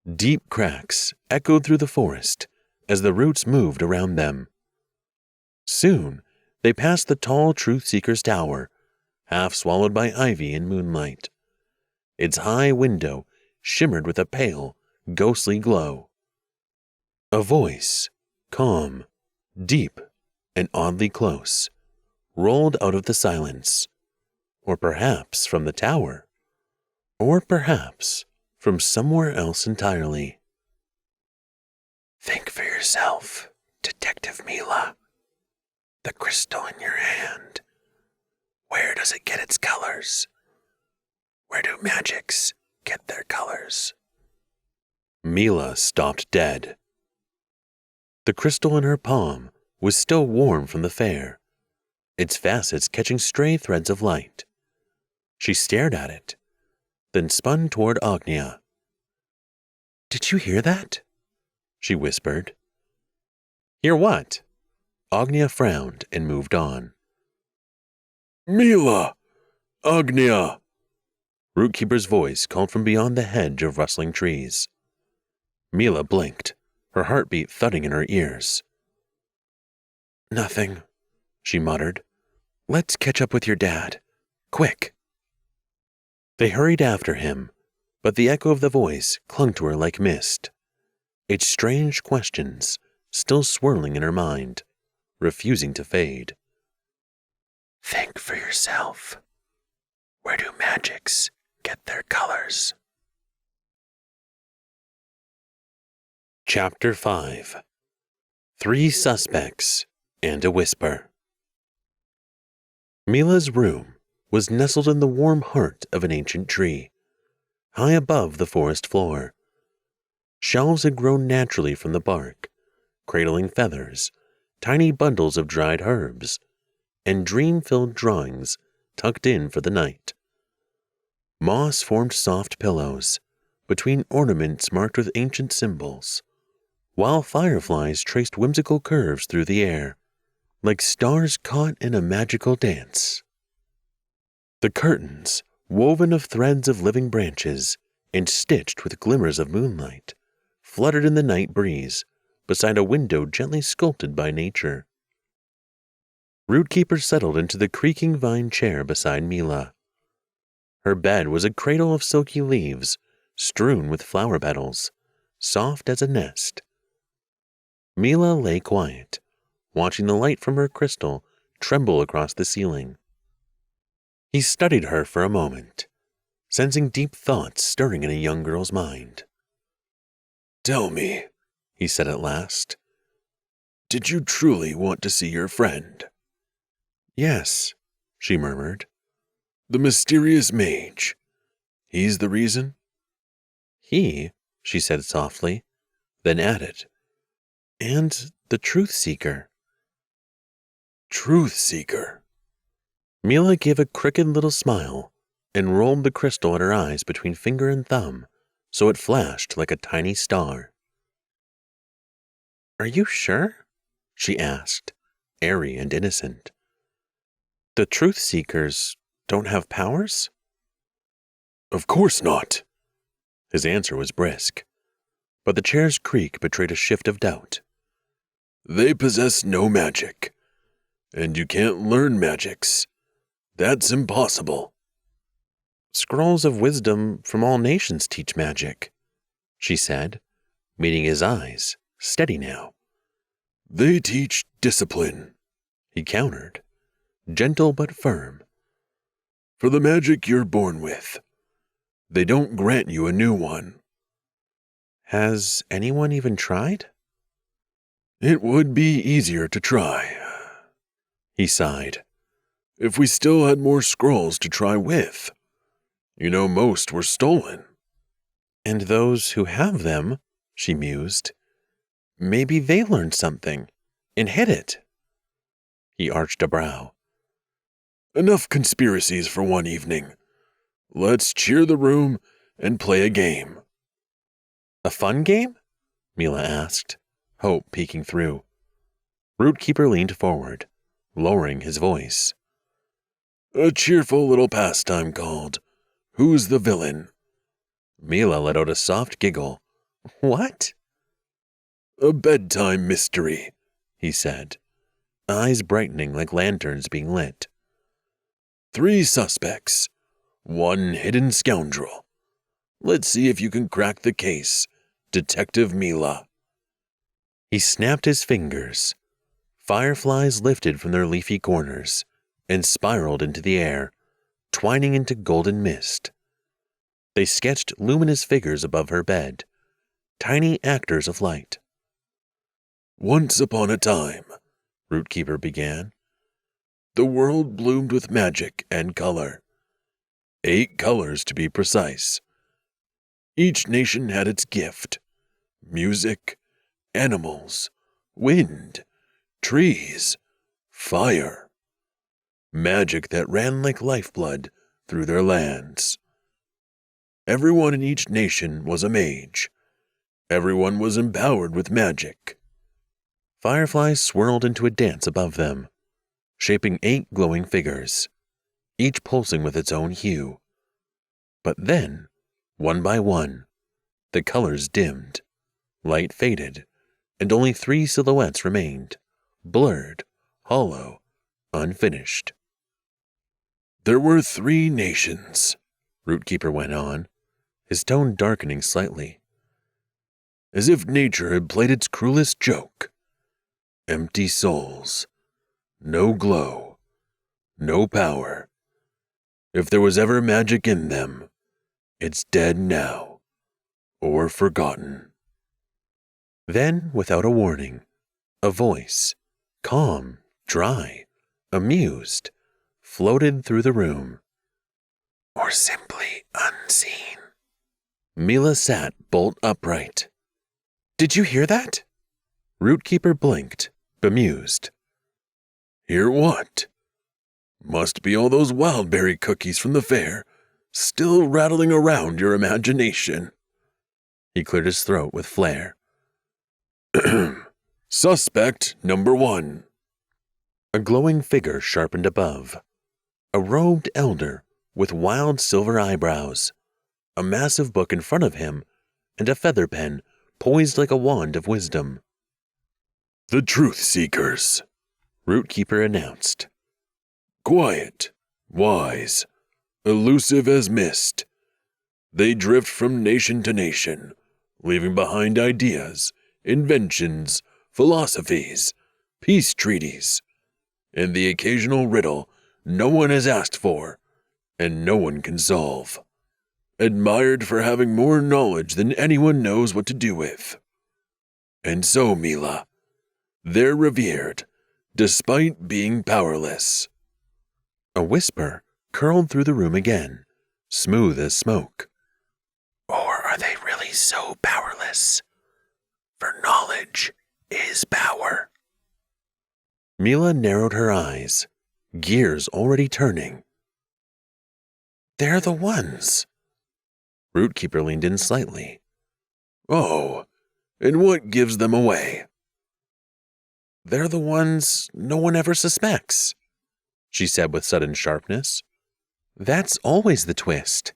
Deep cracks echoed through the forest as the roots moved around them. Soon, they passed the tall Truth Seeker's tower, half swallowed by ivy and moonlight. Its high window shimmered with a pale, ghostly glow. A voice, calm, deep, and oddly close, rolled out of the silence, or perhaps from the tower, or perhaps from somewhere else entirely. "Think for yourself, Detective Mila. The crystal in your hand. Where does it get its colors? Where do magics get their colors. Mila stopped dead. The crystal in her palm was still warm from the fair, its facets catching stray threads of light. She stared at it, then spun toward Agnia. "Did you hear that?" she whispered. "Hear what?" Agnia frowned and moved on. "Mila! Agnia!" Rootkeeper's voice called from beyond the hedge of rustling trees. Mila blinked, her heartbeat thudding in her ears. "Nothing," she muttered. "Let's catch up with your dad. Quick." They hurried after him, but the echo of the voice clung to her like mist, its strange questions still swirling in her mind, refusing to fade. "Think for yourself. Where do magics get their colors?" Chapter 5. 3 Suspects and a Whisper. Mila's room was nestled in the warm heart of an ancient tree, high above the forest floor. Shelves had grown naturally from the bark, cradling feathers, tiny bundles of dried herbs, and dream-filled drawings tucked in for the night. Moss formed soft pillows between ornaments marked with ancient symbols, while fireflies traced whimsical curves through the air, like stars caught in a magical dance. The curtains, woven of threads of living branches and stitched with glimmers of moonlight, fluttered in the night breeze beside a window gently sculpted by nature. Rootkeeper settled into the creaking vine chair beside Mila. Her bed was a cradle of silky leaves strewn with flower petals, soft as a nest. Mila lay quiet, watching the light from her crystal tremble across the ceiling. He studied her for a moment, sensing deep thoughts stirring in a young girl's mind. "Tell me," he said at last, "did you truly want to see your friend?" "Yes," she murmured. "The mysterious mage. He's the reason?" "He," she said softly, then added, "and the truth seeker." "Truth seeker." Mila gave a crooked little smile and rolled the crystal at her eyes between finger and thumb so it flashed like a tiny star. "Are you sure?" she asked, airy and innocent. "The truth seekers don't have powers?" "Of course not." His answer was brisk, but the chair's creak betrayed a shift of doubt. "They possess no magic, and you can't learn magics. That's impossible." "Scrolls of wisdom from all nations teach magic," she said, meeting his eyes, steady now. "They teach discipline," he countered, gentle but firm. "For the magic you're born with. They don't grant you a new one." "Has anyone even tried?" "It would be easier to try," he sighed, "if we still had more scrolls to try with. You know, most were stolen." "And those who have them," she mused, "maybe they learned something and hid it." He arched a brow. "Enough conspiracies for one evening. Let's cheer the room and play a game." "A fun game?" Mila asked, hope peeking through. Rootkeeper leaned forward, lowering his voice. "A cheerful little pastime called Who's the Villain?" Mila let out a soft giggle. "What?" "A bedtime mystery," he said, eyes brightening like lanterns being lit. 3 suspects, 1 hidden scoundrel. Let's see if you can crack the case, Detective Mila." He snapped his fingers. Fireflies lifted from their leafy corners and spiraled into the air, twining into golden mist. They sketched luminous figures above her bed, tiny actors of light. "Once upon a time," Rootkeeper began, "the world bloomed with magic and color. 8 colors to be precise. Each nation had its gift. Music, animals, wind, trees, fire. Magic that ran like lifeblood through their lands. Everyone in each nation was a mage. Everyone was empowered with magic. Fireflies swirled into a dance above them, shaping 8 glowing figures, each pulsing with its own hue. But then, one by one, the colors dimmed, light faded, and only 3 silhouettes remained, blurred, hollow, unfinished. There were 3 nations, Rootkeeper went on, his tone darkening slightly, as if nature had played its cruelest joke. Empty souls, no glow, no power. If there was ever magic in them, it's dead now, or forgotten. Then, without a warning, a voice, calm, dry, amused, floated through the room. Or simply unseen. Mila sat bolt upright. Did you hear that? Rootkeeper blinked, bemused. Hear what? Must be all those wildberry cookies from the fair, still rattling around your imagination. He cleared his throat with flair. Suspect number 1. A glowing figure sharpened above. A robed elder with wild silver eyebrows, a massive book in front of him, and a feather pen poised like a wand of wisdom. The Truth Seekers, Rootkeeper announced. Quiet, wise, elusive as mist. They drift from nation to nation, leaving behind ideas, inventions, philosophies, peace treaties, and the occasional riddle no one has asked for and no one can solve. Admired for having more knowledge than anyone knows what to do with. And so, Mila, they're revered, despite being powerless. A whisper curled through the room again, smooth as smoke. Or are they really so powerless? For knowledge is power. Mila narrowed her eyes, gears already turning. They're the ones. Rootkeeper leaned in slightly. Oh, and what gives them away? They're the ones no one ever suspects, she said with sudden sharpness. That's always the twist.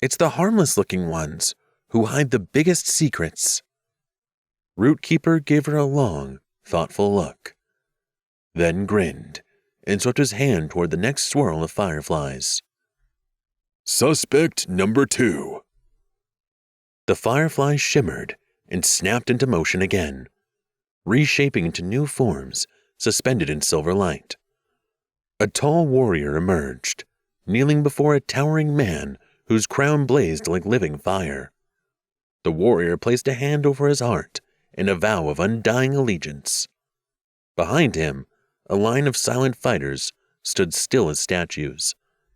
It's the harmless-looking ones who hide the biggest secrets. Rootkeeper gave her a long, thoughtful look, then grinned and swept his hand toward the next swirl of fireflies. Suspect number 2. The fireflies shimmered and snapped into motion again, reshaping into new forms suspended in silver light. A tall warrior emerged, kneeling before a towering man whose crown blazed like living fire. The warrior placed a hand over his heart in a vow of undying allegiance. Behind him, a line of silent fighters stood still as statues,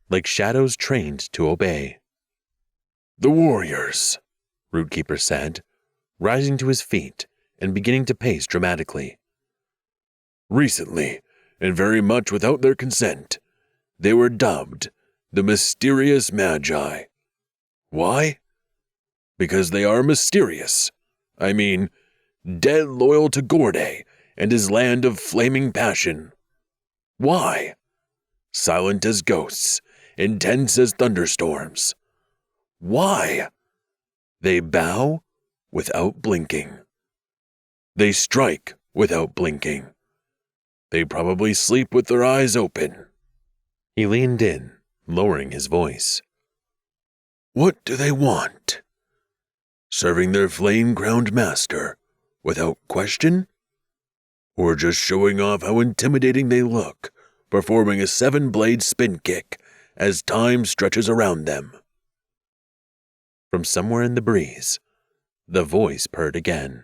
like shadows trained to obey. The warriors, Rootkeeper said, rising to his feet and beginning to pace dramatically. Recently, and very much without their consent, they were dubbed the Mysterious Magi. Why? Because they are mysterious. I mean, dead loyal to Gorday and his land of flaming passion. Why? Silent as ghosts, intense as thunderstorms. Why? They bow without blinking. They strike without blinking. They probably sleep with their eyes open. He leaned in, lowering his voice. What do they want? Serving their flame-crowned master without question? Or just showing off how intimidating they look, performing a 7-blade spin kick as time stretches around them? From somewhere in the breeze, the voice purred again.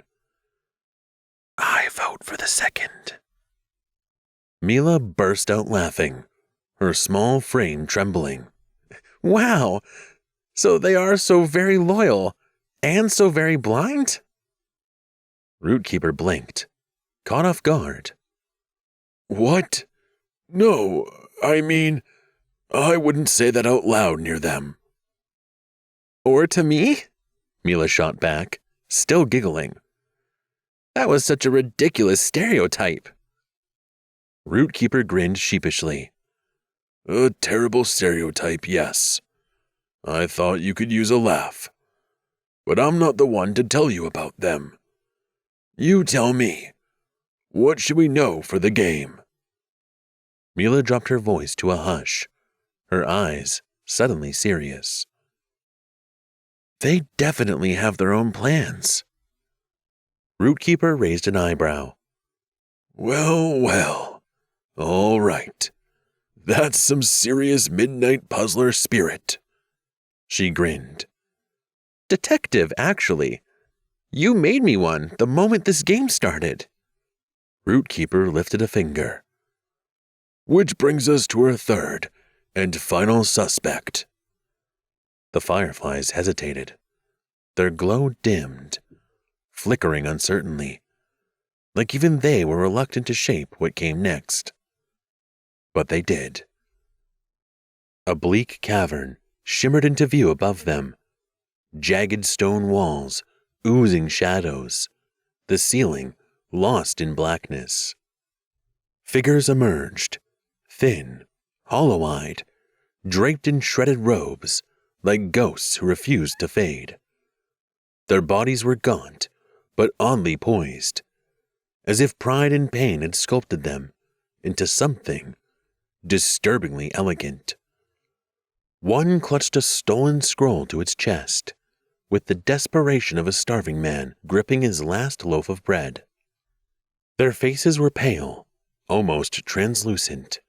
I vote for the second. Mila burst out laughing, her small frame trembling. Wow! So they are so very loyal. And so very blind? Rootkeeper blinked, caught off guard. What? No, I mean, I wouldn't say that out loud near them. Or to me? Mila shot back, still giggling. That was such a ridiculous stereotype. Rootkeeper grinned sheepishly. A terrible stereotype, yes. I thought you could use a laugh. But I'm not the one to tell you about them. You tell me. What should we know for the game? Mila dropped her voice to a hush, her eyes suddenly serious. They definitely have their own plans. Rootkeeper raised an eyebrow. Well, well. All right. That's some serious midnight puzzler spirit. She grinned. Detective, actually. You made me one the moment this game started. Rootkeeper lifted a finger. Which brings us to our third and final suspect. The fireflies hesitated. Their glow dimmed, flickering uncertainly, like even they were reluctant to shape what came next. But they did. A bleak cavern shimmered into view above them. Jagged stone walls, oozing shadows, the ceiling lost in blackness. Figures emerged, thin, hollow-eyed, draped in shredded robes, like ghosts who refused to fade. Their bodies were gaunt, but oddly poised, as if pride and pain had sculpted them into something disturbingly elegant. One clutched a stolen scroll to its chest, with the desperation of a starving man gripping his last loaf of bread. Their faces were pale, almost translucent,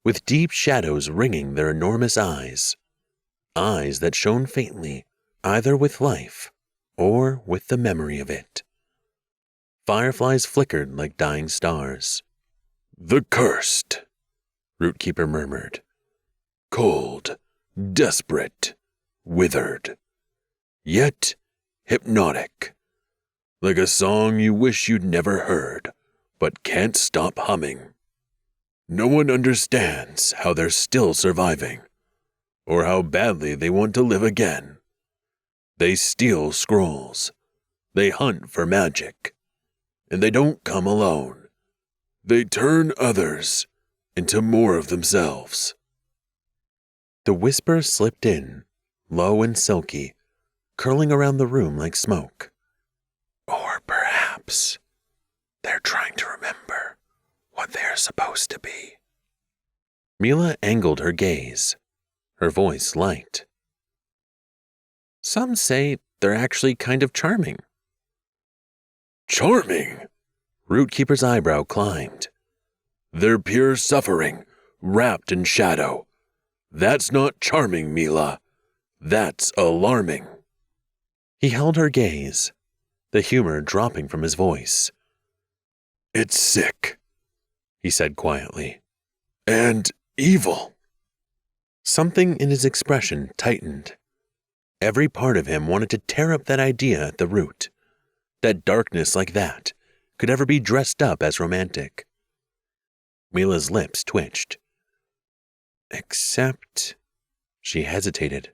with deep shadows ringing their enormous eyes that shone faintly, either with life or with the memory of it. Fireflies flickered like dying stars. The cursed, Rootkeeper murmured. Cold, desperate, withered, yet hypnotic, like a song you wish you'd never heard, but can't stop humming. No one understands how they're still surviving, or how badly they want to live again. They steal scrolls, they hunt for magic, and they don't come alone. They turn others into more of themselves. The whisper slipped in, low and silky, curling around the room like smoke. Or perhaps they're trying to remember what they're supposed to be. Mila angled her gaze, her voice light. Some say they're actually kind of charming. Charming? Rootkeeper's eyebrow climbed. They're pure suffering, wrapped in shadow. That's not charming, Mila. That's alarming. He held her gaze, the humor dropping from his voice. It's sick, he said quietly. And evil. Something in his expression tightened. Every part of him wanted to tear up that idea at the root, that darkness like that could ever be dressed up as romantic. Mila's lips twitched. Except, she hesitated.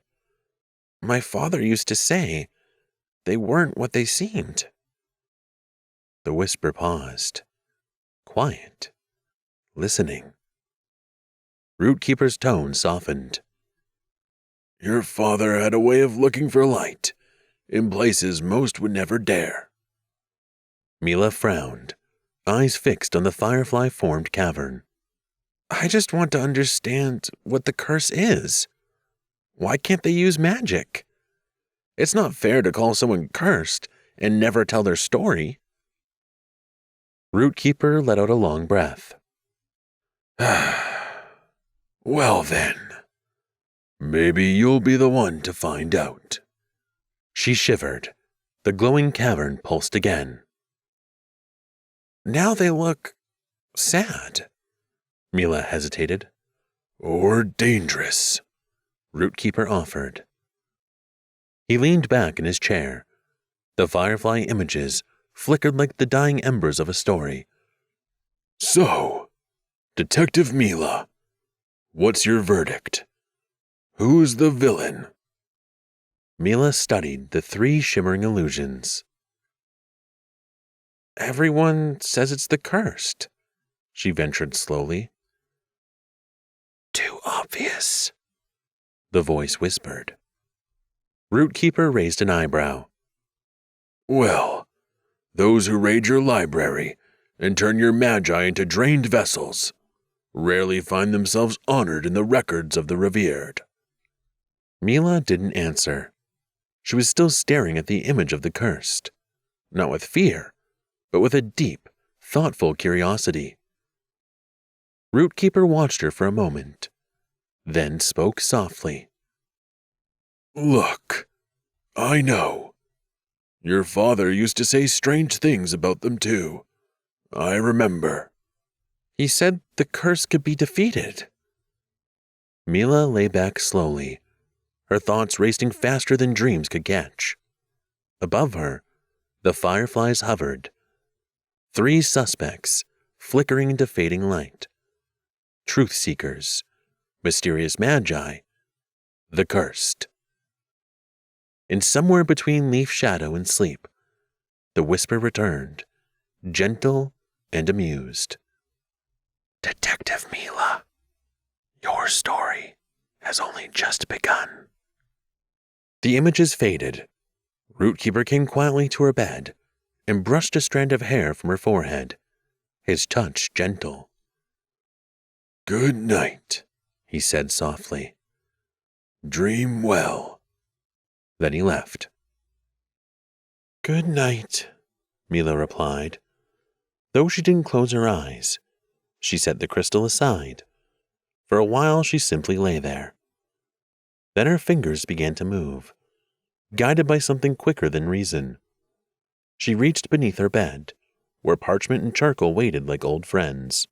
My father used to say they weren't what they seemed. The whisper paused, quiet, listening. Rootkeeper's tone softened. Your father had a way of looking for light in places most would never dare. Mila frowned, eyes fixed on the firefly-formed cavern. I just want to understand what the curse is. Why can't they use magic? It's not fair to call someone cursed and never tell their story. Rootkeeper let out a long breath. Well then, maybe you'll be the one to find out. She shivered. The glowing cavern pulsed again. Now they look sad. Mila hesitated. Or dangerous, Rootkeeper offered. He leaned back in his chair, The firefly images flickered like the dying embers of a story. So, Detective Mila, what's your verdict? Who's the villain? Mila studied the 3 shimmering illusions. Everyone says it's the cursed, she ventured slowly. Too obvious, the voice whispered. Rootkeeper raised an eyebrow. Well, those who raid your library and turn your magi into drained vessels rarely find themselves honored in the records of the revered. Mila didn't answer. She was still staring at the image of the cursed, not with fear, but with a deep, thoughtful curiosity. Rootkeeper watched her for a moment, then spoke softly. Look, I know. Your father used to say strange things about them too. I remember. He said the curse could be defeated. Mila lay back slowly, her thoughts racing faster than dreams could catch. Above her, the fireflies hovered. 3 suspects, flickering into fading light. Truth seekers, mysterious magi, the cursed. And somewhere between leaf shadow and sleep, the whisper returned, gentle and amused. Detective Mila, your story has only just begun. The images faded. Rootkeeper came quietly to her bed and brushed a strand of hair from her forehead, his touch gentle. Good night, he said softly. Dream well. Then he left. Good night, Mila replied. Though she didn't close her eyes, she set the crystal aside. For a while she simply lay there. Then her fingers began to move, guided by something quicker than reason. She reached beneath her bed, where parchment and charcoal waited like old friends,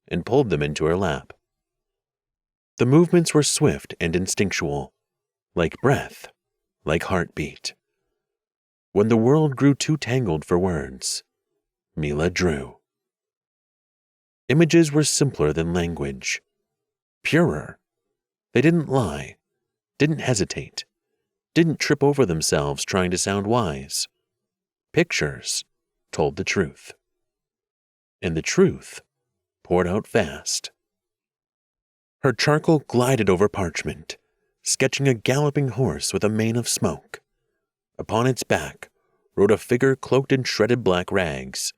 and pulled them into her lap. The movements were swift and instinctual, like breath, like heartbeat. When the world grew too tangled for words, Mila drew. Images were simpler than language, purer. They didn't lie, didn't hesitate, didn't trip over themselves trying to sound wise. Pictures told the truth. And the truth poured out fast. Her charcoal glided over parchment, sketching a galloping horse with a mane of smoke. Upon its back rode a figure cloaked in shredded black rags,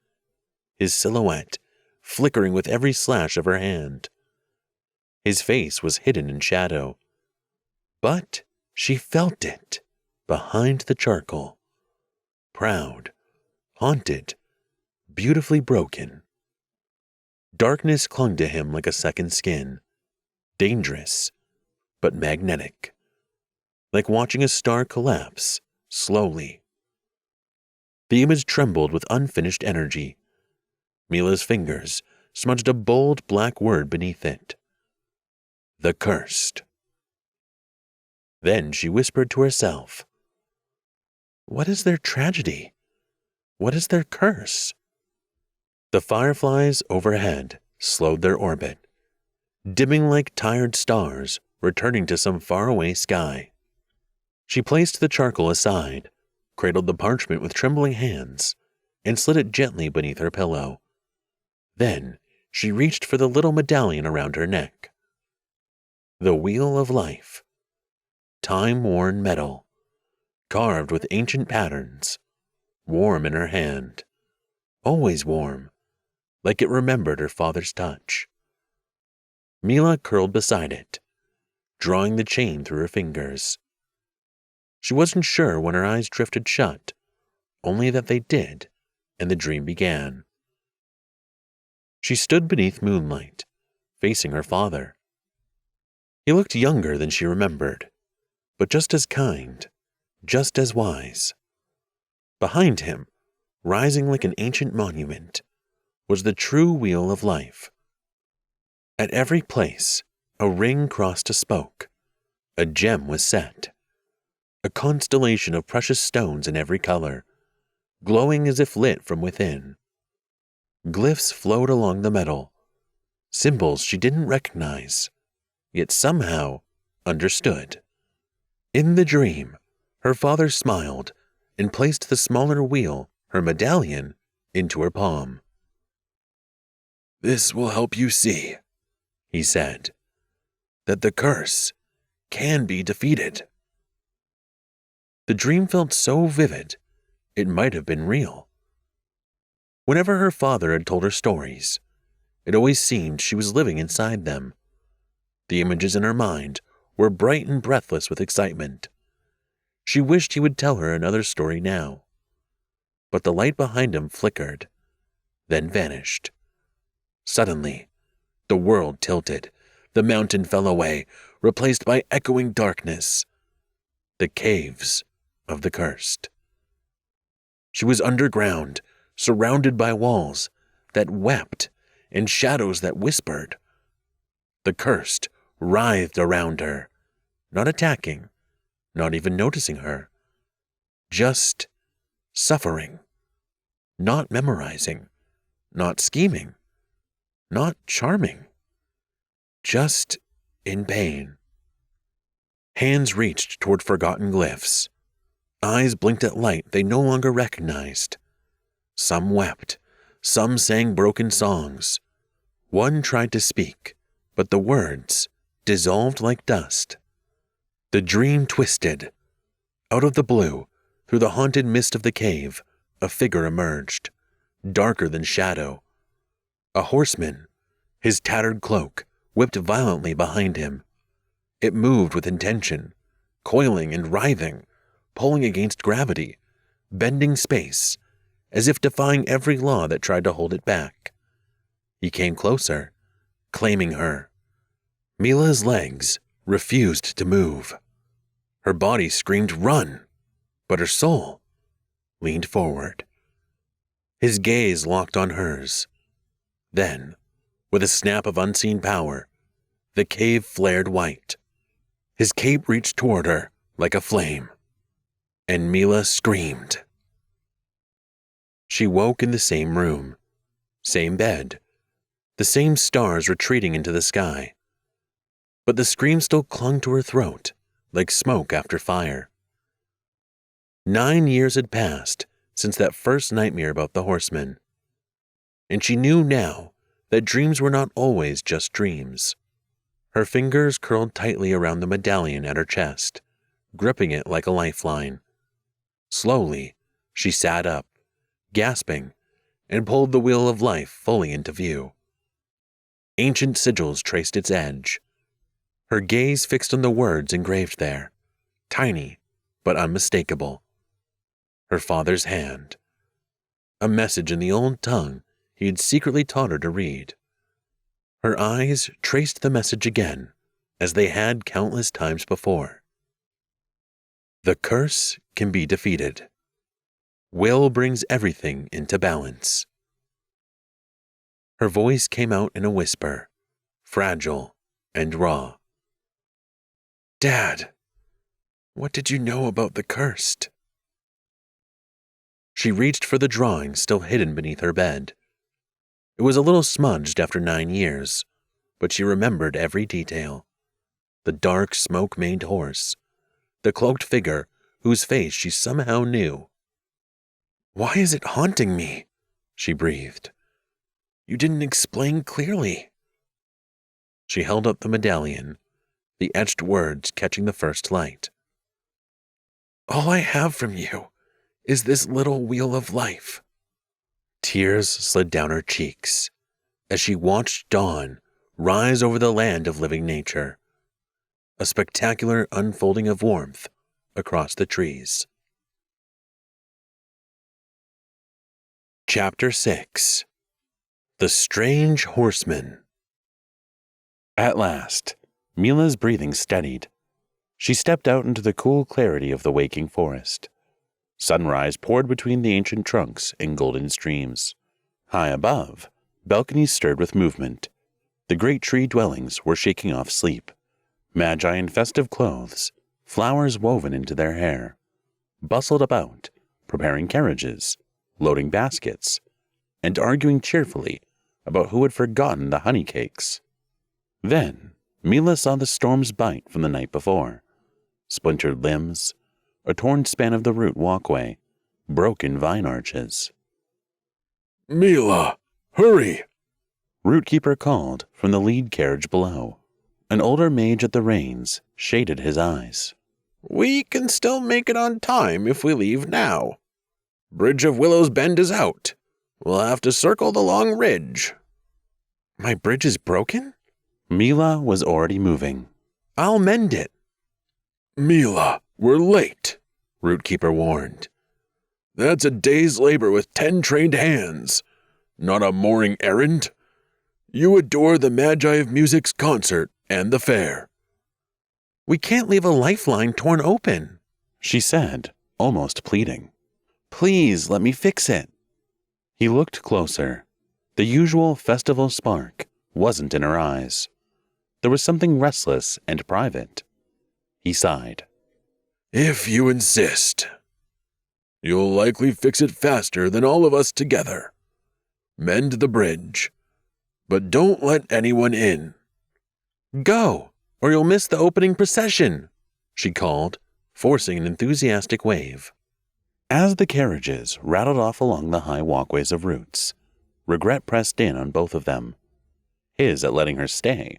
his silhouette flickering with every slash of her hand. His face was hidden in shadow, but she felt it behind the charcoal. Proud, haunted, beautifully broken. Darkness clung to him like a second skin, dangerous, but magnetic, like watching a star collapse slowly. The image trembled with unfinished energy. Mila's fingers smudged a bold black word beneath it. The cursed. Then she whispered to herself, what is their tragedy? What is their curse? The fireflies overhead slowed their orbit, dimming like tired stars returning to some faraway sky. She placed the charcoal aside, cradled the parchment with trembling hands, and slid it gently beneath her pillow. Then she reached for the little medallion around her neck. The Wheel of Life. Time-worn metal, carved with ancient patterns, warm in her hand, always warm, like it remembered her father's touch. Mila curled beside it, drawing the chain through her fingers. She wasn't sure when her eyes drifted shut, only that they did, and the dream began. She stood beneath moonlight, facing her father. He looked younger than she remembered, but just as kind, just as wise. Behind him, rising like an ancient monument, was the true Wheel of Life. At every place, a ring crossed a spoke, a gem was set, a constellation of precious stones in every color, glowing as if lit from within. Glyphs flowed along the metal, symbols she didn't recognize, yet somehow understood. In the dream, her father smiled and placed the smaller wheel, her medallion, into her palm. "This will help you see," he said, "that the curse can be defeated." The dream felt so vivid, it might have been real. Whenever her father had told her stories, it always seemed she was living inside them. The images in her mind were bright and breathless with excitement. She wished he would tell her another story now. But the light behind him flickered, then vanished. Suddenly, the world tilted. The mountain fell away, replaced by echoing darkness. The caves of the cursed. She was underground, surrounded by walls that wept and shadows that whispered. The cursed writhed around her, not attacking, not even noticing her, just suffering, not memorizing, not scheming, not charming, just in pain. Hands reached toward forgotten glyphs. Eyes blinked at light they no longer recognized. Some wept, some sang broken songs. One tried to speak, but the words dissolved like dust. The dream twisted. Out of the blue, through the haunted mist of the cave, a figure emerged, darker than shadow. A horseman, his tattered cloak whipped violently behind him. It moved with intention, coiling and writhing, pulling against gravity, bending space, as if defying every law that tried to hold it back. He came closer, claiming her. Mila's legs refused to move. Her body screamed, "Run!" but her soul leaned forward. His gaze locked on hers. Then, with a snap of unseen power, the cave flared white. His cape reached toward her like a flame, and Mila screamed. She woke in the same room, same bed, the same stars retreating into the sky. But the scream still clung to her throat, like smoke after fire. 9 years had passed since that first nightmare about the horseman, and she knew now that dreams were not always just dreams. Her fingers curled tightly around the medallion at her chest, gripping it like a lifeline. Slowly, she sat up, gasping, and pulled the wheel of life fully into view. Ancient sigils traced its edge. Her gaze fixed on the words engraved there, tiny but unmistakable. Her father's hand. A message in the old tongue he had secretly taught her to read. Her eyes traced the message again, as they had countless times before. The curse can be defeated. Will brings everything into balance. Her voice came out in a whisper, fragile and raw. "Dad, what did you know about the cursed?" She reached for the drawing still hidden beneath her bed. It was a little smudged after 9 years, but she remembered every detail. The dark, smoke-maned horse, the cloaked figure whose face she somehow knew. "Why is it haunting me?" she breathed. "You didn't explain clearly." She held up the medallion, the etched words catching the first light. "All I have from you is this little wheel of life." Tears slid down her cheeks as she watched dawn rise over the land of living nature, a spectacular unfolding of warmth across the trees. Chapter 6. The Strange Horseman. At last, Mila's breathing steadied. She stepped out into the cool clarity of the waking forest. Sunrise poured between the ancient trunks in golden streams. High above, balconies stirred with movement. The great tree dwellings were shaking off sleep. Magi in festive clothes, flowers woven into their hair, bustled about, preparing carriages, loading baskets, and arguing cheerfully about who had forgotten the honey cakes. Then, Mila saw the storm's bite from the night before. Splintered limbs, a torn span of the root walkway, broken vine arches. Mila, hurry! Rootkeeper called from the lead carriage below. An older mage at the reins shaded his eyes. We can still make it on time if we leave now. Bridge of Willow's Bend is out. We'll have to circle the long ridge. My bridge is broken? Mila was already moving. I'll mend it. Mila, we're late, Rootkeeper warned. That's a day's labor with 10 trained hands. Not a morning errand. You adore the Magi of Music's concert and the fair. We can't leave a lifeline torn open, she said, almost pleading. Please let me fix it. He looked closer. The usual festival spark wasn't in her eyes. There was something restless and private. He sighed. If you insist. You'll likely fix it faster than all of us together. Mend the bridge, but don't let anyone in. Go, or you'll miss the opening procession, she called, forcing an enthusiastic wave. As the carriages rattled off along the high walkways of roots, regret pressed in on both of them. His at letting her stay,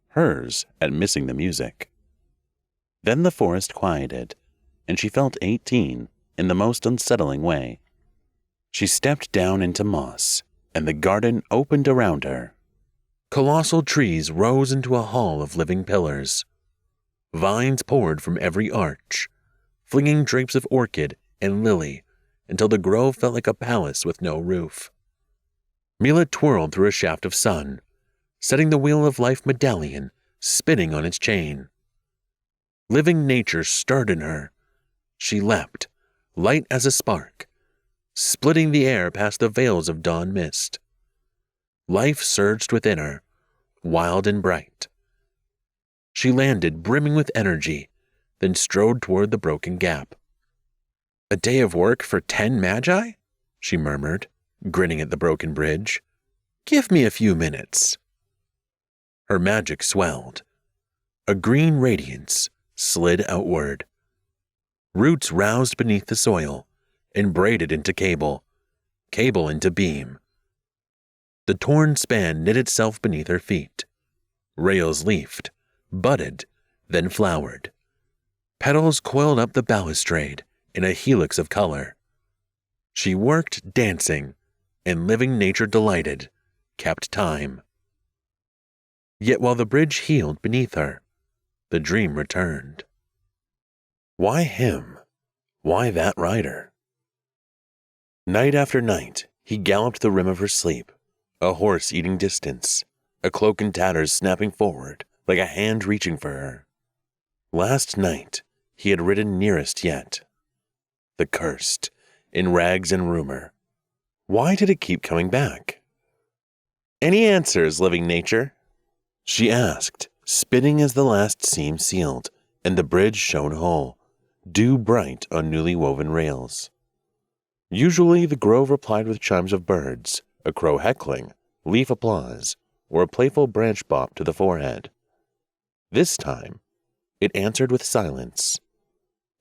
hers at missing the music. Then the forest quieted, and she felt 18 in the most unsettling way. She stepped down into moss, and the garden opened around her. Colossal trees rose into a hall of living pillars. Vines poured from every arch, flinging drapes of orchid and lily until the grove felt like a palace with no roof. Mila twirled through a shaft of sun, setting the Wheel of Life medallion spinning on its chain. Living nature stirred in her. She leapt, light as a spark, splitting the air past the veils of dawn mist. Life surged within her, wild and bright. She landed brimming with energy, then strode toward the broken gap. A day of work for 10 magi? She murmured, grinning at the broken bridge. Give me a few minutes. Her magic swelled. A green radiance slid outward. Roots roused beneath the soil and braided into cable, cable into beam. The torn span knit itself beneath her feet. Rails leafed, budded, then flowered. Petals coiled up the balustrade in a helix of color. She worked dancing, and living nature delighted, kept time. Yet while the bridge healed beneath her, the dream returned. Why him? Why that rider? Night after night, he galloped the rim of her sleep, a horse eating distance, a cloak in tatters snapping forward like a hand reaching for her. Last night, he had ridden nearest yet. The cursed, in rags and rumor. Why did it keep coming back? Any answers, living nature? She asked, spinning as the last seam sealed, and the bridge shone whole, dew bright on newly woven rails. Usually the grove replied with chimes of birds, a crow heckling, leaf applause, or a playful branch bop to the forehead. This time, it answered with silence.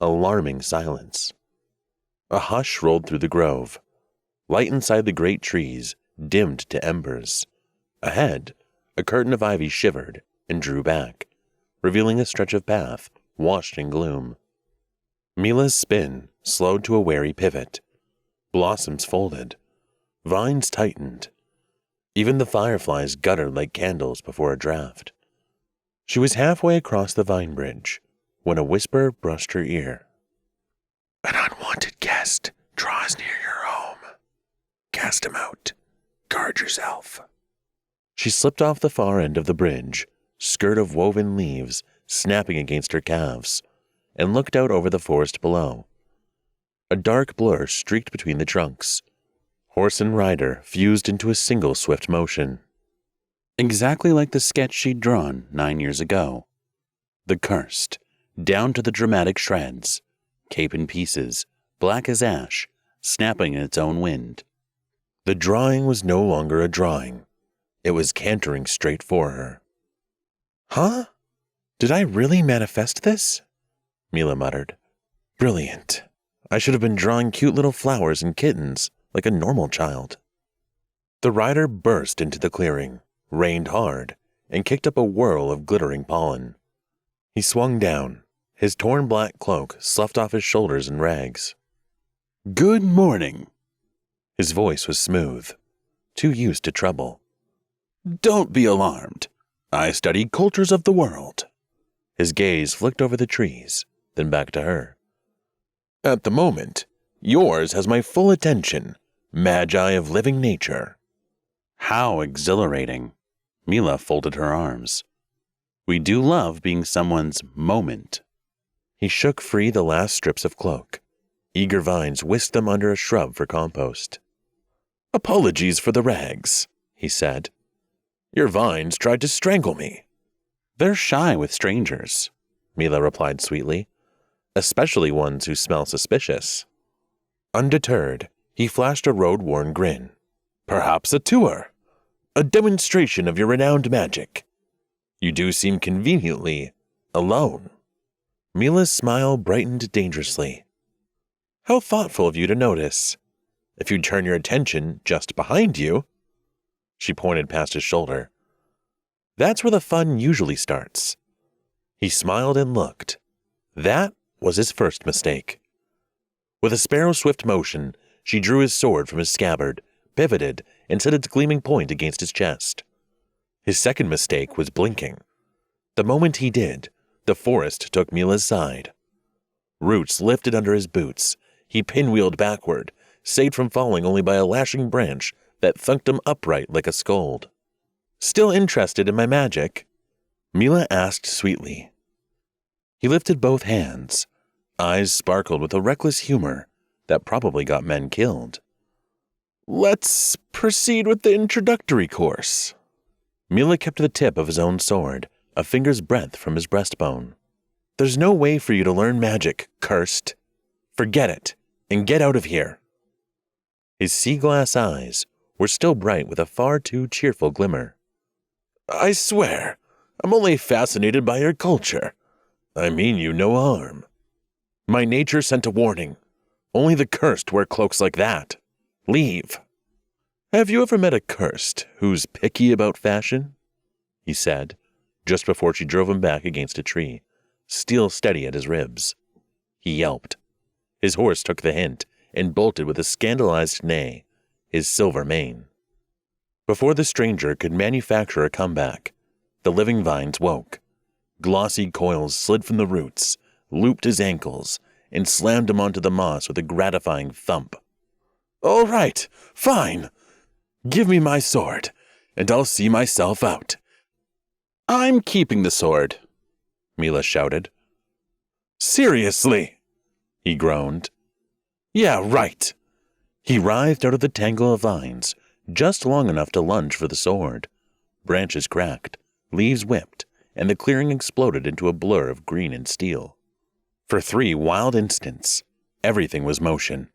Alarming silence. A hush rolled through the grove. Light inside the great trees dimmed to embers. Ahead, a curtain of ivy shivered and drew back, revealing a stretch of path washed in gloom. Mila's spin slowed to a wary pivot. Blossoms folded. Vines tightened. Even the fireflies guttered like candles before a draft. She was halfway across the vine bridge when a whisper brushed her ear. An unwanted guest draws near your home. Cast him out. Guard yourself. She slipped off the far end of the bridge, skirt of woven leaves snapping against her calves, and looked out over the forest below. A dark blur streaked between the trunks. Horse and rider fused into a single swift motion. Exactly like the sketch she'd drawn 9 years ago. The cursed, down to the dramatic shreds, cape in pieces, black as ash, snapping in its own wind. The drawing was no longer a drawing. It was cantering straight for her. Huh? Did I really manifest this? Mila muttered. Brilliant. I should have been drawing cute little flowers and kittens like a normal child. The rider burst into the clearing, reined hard, and kicked up a whirl of glittering pollen. He swung down, his torn black cloak sloughed off his shoulders in rags. Good morning. His voice was smooth, too used to trouble. Don't be alarmed. I study cultures of the world. His gaze flicked over the trees, then back to her. At the moment, yours has my full attention, magi of living nature. How exhilarating. Mila folded her arms. We do love being someone's moment. He shook free the last strips of cloak. Eager vines whisked them under a shrub for compost. Apologies for the rags, he said. Your vines tried to strangle me. They're shy with strangers, Mila replied sweetly, especially ones who smell suspicious. Undeterred, he flashed a road-worn grin. Perhaps a tour. A demonstration of your renowned magic. You do seem conveniently alone. Mila's smile brightened dangerously. How thoughtful of you to notice. If you turn your attention just behind you, she pointed past his shoulder. That's where the fun usually starts. He smiled and looked. That was his first mistake. With a sparrow-swift motion, she drew his sword from his scabbard, pivoted, and set its gleaming point against his chest. His second mistake was blinking. The moment he did, the forest took Mila's side. Roots lifted under his boots. He pinwheeled backward, saved from falling only by a lashing branch that thunked him upright like a scold. Still interested in my magic? Mila asked sweetly. He lifted both hands. Eyes sparkled with a reckless humor that probably got men killed. Let's proceed with the introductory course. Mila kept the tip of his own sword, a finger's breadth from his breastbone. There's no way for you to learn magic, cursed. Forget it, and get out of here. His sea-glass eyes were still bright with a far too cheerful glimmer. I swear, I'm only fascinated by your culture. I mean you no harm. My nature sent a warning. Only the cursed wear cloaks like that. Leave. Have you ever met a cursed who's picky about fashion? He said, just before she drove him back against a tree, steel steady at his ribs. He yelped. His horse took the hint and bolted with a scandalized neigh, his silver mane. Before the stranger could manufacture a comeback, the living vines woke. Glossy coils slid from the roots, looped his ankles, and slammed him onto the moss with a gratifying thump. All right, fine. Give me my sword, and I'll see myself out. I'm keeping the sword, Mila shouted. Seriously, he groaned. Yeah, right. He writhed out of the tangle of vines, just long enough to lunge for the sword. Branches cracked, leaves whipped, and the clearing exploded into a blur of green and steel. For 3 wild instants, everything was motion.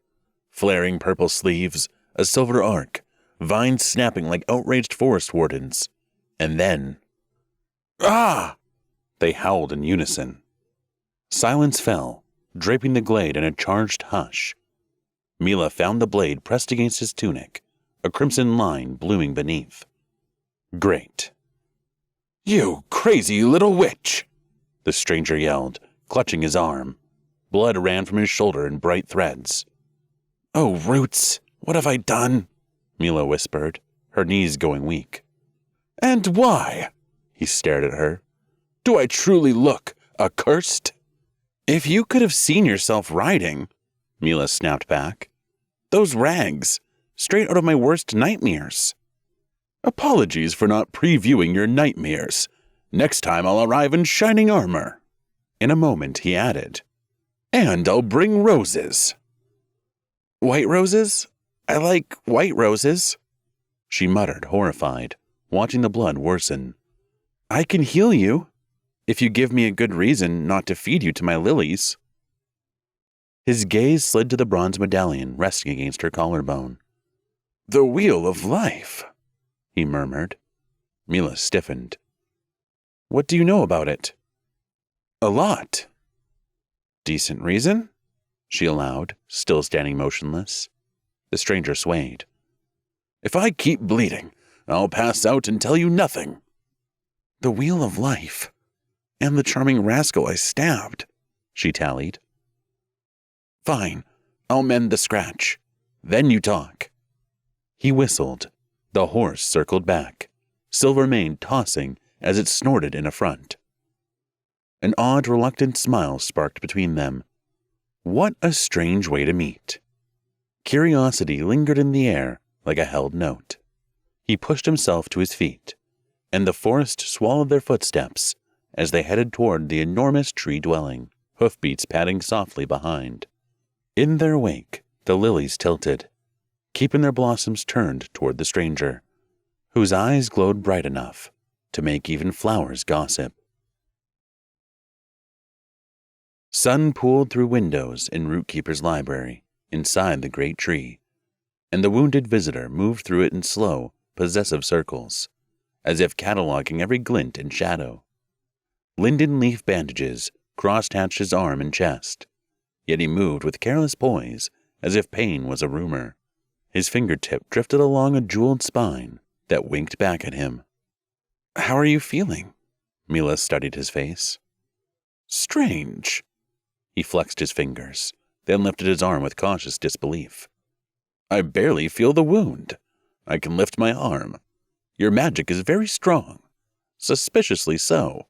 Flaring purple sleeves, a silver arc, vines snapping like outraged forest wardens. And then... Ah! They howled in unison. Silence fell, draping the glade in a charged hush. Mila found the blade pressed against his tunic, a crimson line blooming beneath. Great. You crazy little witch! The stranger yelled, clutching his arm. Blood ran from his shoulder in bright threads. Oh, Roots, what have I done? Mila whispered, her knees going weak. And why? He stared at her. Do I truly look accursed? If you could have seen yourself riding, Mila snapped back. Those rags, straight out of my worst nightmares. Apologies for not previewing your nightmares. Next time I'll arrive in shining armor. In a moment he added, and I'll bring roses. White roses? I like white roses, she muttered, horrified, watching the blood worsen. I can heal you, if you give me a good reason not to feed you to my lilies. His gaze slid to the bronze medallion resting against her collarbone. "The Wheel of Life," he murmured. Mila stiffened. "What do you know about it?" "A lot." "Decent reason?" she allowed, still standing motionless. The stranger swayed. "If I keep bleeding, I'll pass out and tell you nothing." "The Wheel of Life, and the charming rascal I stabbed," she tallied. "Fine, I'll mend the scratch. Then you talk." He whistled. The horse circled back, silver mane tossing as it snorted in affront. An odd, reluctant smile sparked between them. What a strange way to meet. Curiosity lingered in the air like a held note. He pushed himself to his feet, and the forest swallowed their footsteps as they headed toward the enormous tree dwelling, hoofbeats padding softly behind. In their wake, the lilies tilted, keeping their blossoms turned toward the stranger, whose eyes glowed bright enough to make even flowers gossip. Sun pooled through windows in Rootkeeper's library inside the great tree, and the wounded visitor moved through it in slow, possessive circles, as if cataloging every glint and shadow. Linden leaf bandages cross-hatched his arm and chest, yet he moved with careless poise as if pain was a rumor. His fingertip drifted along a jeweled spine that winked back at him. "How are you feeling?" Mila studied his face. "Strange." He flexed his fingers, then lifted his arm with cautious disbelief. "I barely feel the wound. I can lift my arm. Your magic is very strong. Suspiciously so."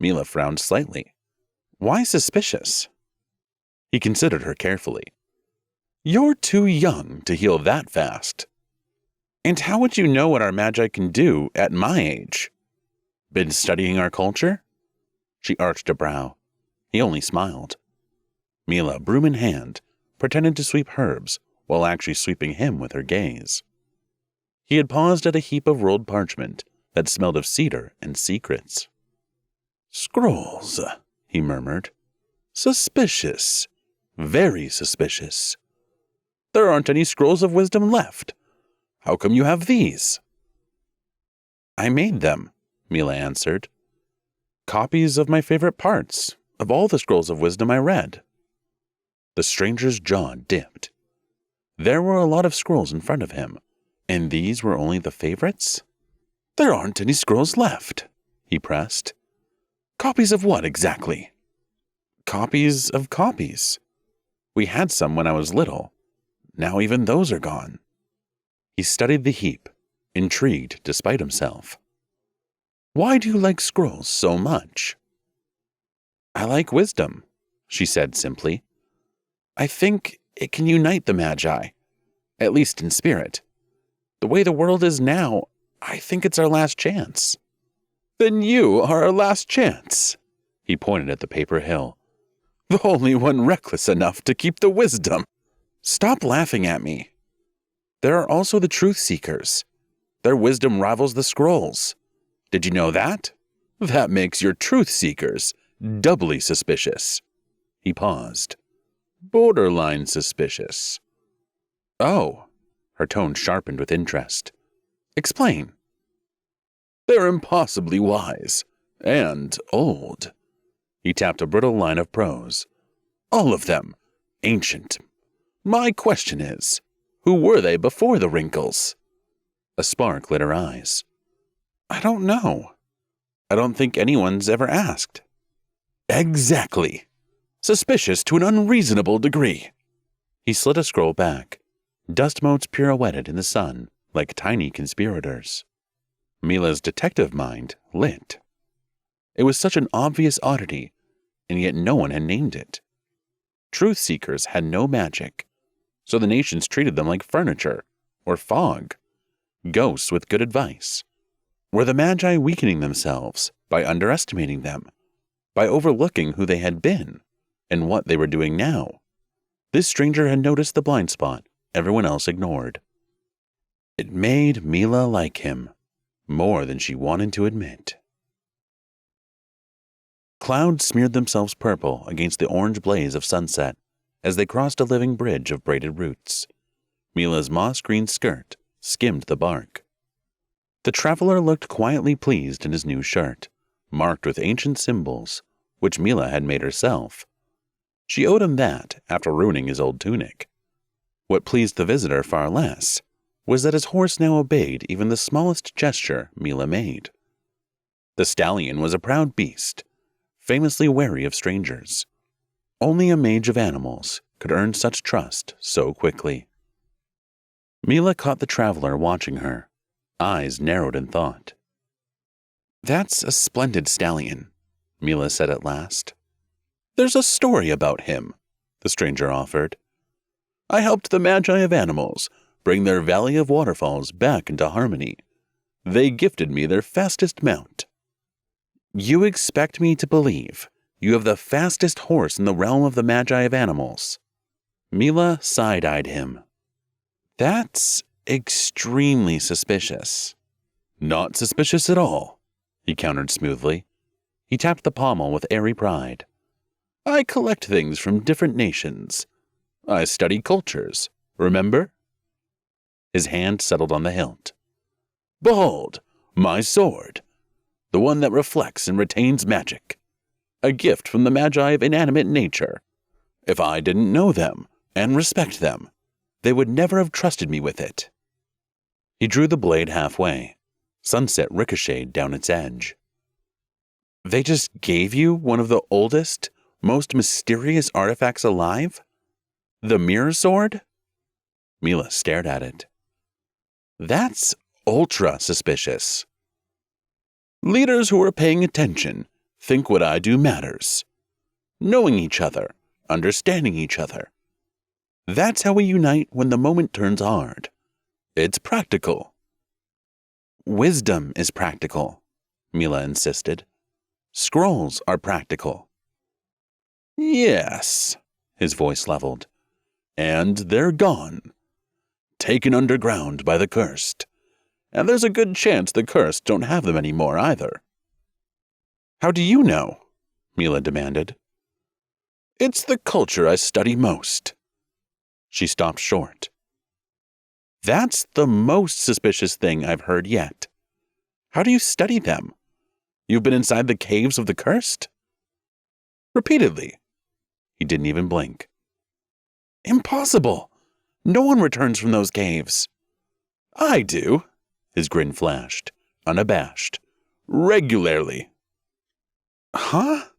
Mila frowned slightly. "Why suspicious?" He considered her carefully. "You're too young to heal that fast. And how would you know what our magi can do at my age? Been studying our culture?" She arched a brow. He only smiled. Mila, broom in hand, pretended to sweep herbs while actually sweeping him with her gaze. He had paused at a heap of rolled parchment that smelled of cedar and secrets. "Scrolls," he murmured. "Suspicious. Very suspicious. There aren't any scrolls of wisdom left. How come you have these?" "I made them," Mila answered. "Copies of my favorite parts of all the scrolls of wisdom I read." The stranger's jaw dipped. There were a lot of scrolls in front of him, and these were only the favorites? "There aren't any scrolls left," he pressed. "Copies of what exactly?" "Copies of copies. We had some when I was little. Now even those are gone." He studied the heap, intrigued despite himself. "Why do you like scrolls so much?" "I like wisdom," she said simply. "I think it can unite the magi, at least in spirit. The way the world is now, I think it's our last chance." "Then you are our last chance," he pointed at the paper hill. "The only one reckless enough to keep the wisdom." "Stop laughing at me. There are also the truth seekers. Their wisdom rivals the scrolls. Did you know that? That makes your truth seekers doubly suspicious." He paused. "Borderline suspicious." "Oh." Her tone sharpened with interest. "Explain." "They're impossibly wise. And old." He tapped a brittle line of prose. "All of them. Ancient. My question is, who were they before the wrinkles?" A spark lit her eyes. "I don't know. I don't think anyone's ever asked." "Exactly. Suspicious to an unreasonable degree." He slid a scroll back. Dust motes pirouetted in the sun like tiny conspirators. Mila's detective mind lit. It was such an obvious oddity, and yet no one had named it. Truth seekers had no magic, so the nations treated them like furniture or fog, ghosts with good advice. Were the magi weakening themselves by underestimating them, by overlooking who they had been and what they were doing now? This stranger had noticed the blind spot everyone else ignored. It made Mila like him more than she wanted to admit. Clouds smeared themselves purple against the orange blaze of sunset as they crossed a living bridge of braided roots. Mila's moss-green skirt skimmed the bark. The traveler looked quietly pleased in his new shirt, marked with ancient symbols, which Mila had made herself. She owed him that after ruining his old tunic. What pleased the visitor far less was that his horse now obeyed even the smallest gesture Mila made. The stallion was a proud beast, famously wary of strangers. Only a mage of animals could earn such trust so quickly. Mila caught the traveler watching her, eyes narrowed in thought. "That's a splendid stallion," Mila said at last. "There's a story about him," the stranger offered. "I helped the Magi of Animals bring their Valley of Waterfalls back into harmony. They gifted me their fastest mount." "You expect me to believe you have the fastest horse in the realm of the Magi of Animals?" Mila side-eyed him. "That's extremely suspicious." "Not suspicious at all," he countered smoothly. He tapped the pommel with airy pride. "I collect things from different nations. I study cultures, remember?" His hand settled on the hilt. "Behold, my sword, the one that reflects and retains magic. A gift from the Magi of inanimate nature. If I didn't know them and respect them, they would never have trusted me with it." He drew the blade halfway. Sunset ricocheted down its edge. "They just gave you one of the oldest, most mysterious artifacts alive? The mirror sword?" Mila stared at it. "That's ultra suspicious." "Leaders who are paying attention think what I do matters. Knowing each other, understanding each other. That's how we unite when the moment turns hard. It's practical." "Wisdom is practical," Mila insisted. "Scrolls are practical." "Yes," his voice leveled. "And they're gone. Taken underground by the cursed. And there's a good chance the cursed don't have them anymore either." "How do you know?" Mila demanded. "It's the culture I study most." She stopped short. "That's the most suspicious thing I've heard yet. How do you study them? You've been inside the caves of the cursed?" "Repeatedly." He didn't even blink. "Impossible! No one returns from those caves." "I do," his grin flashed, unabashed. "Regularly." "Huh?"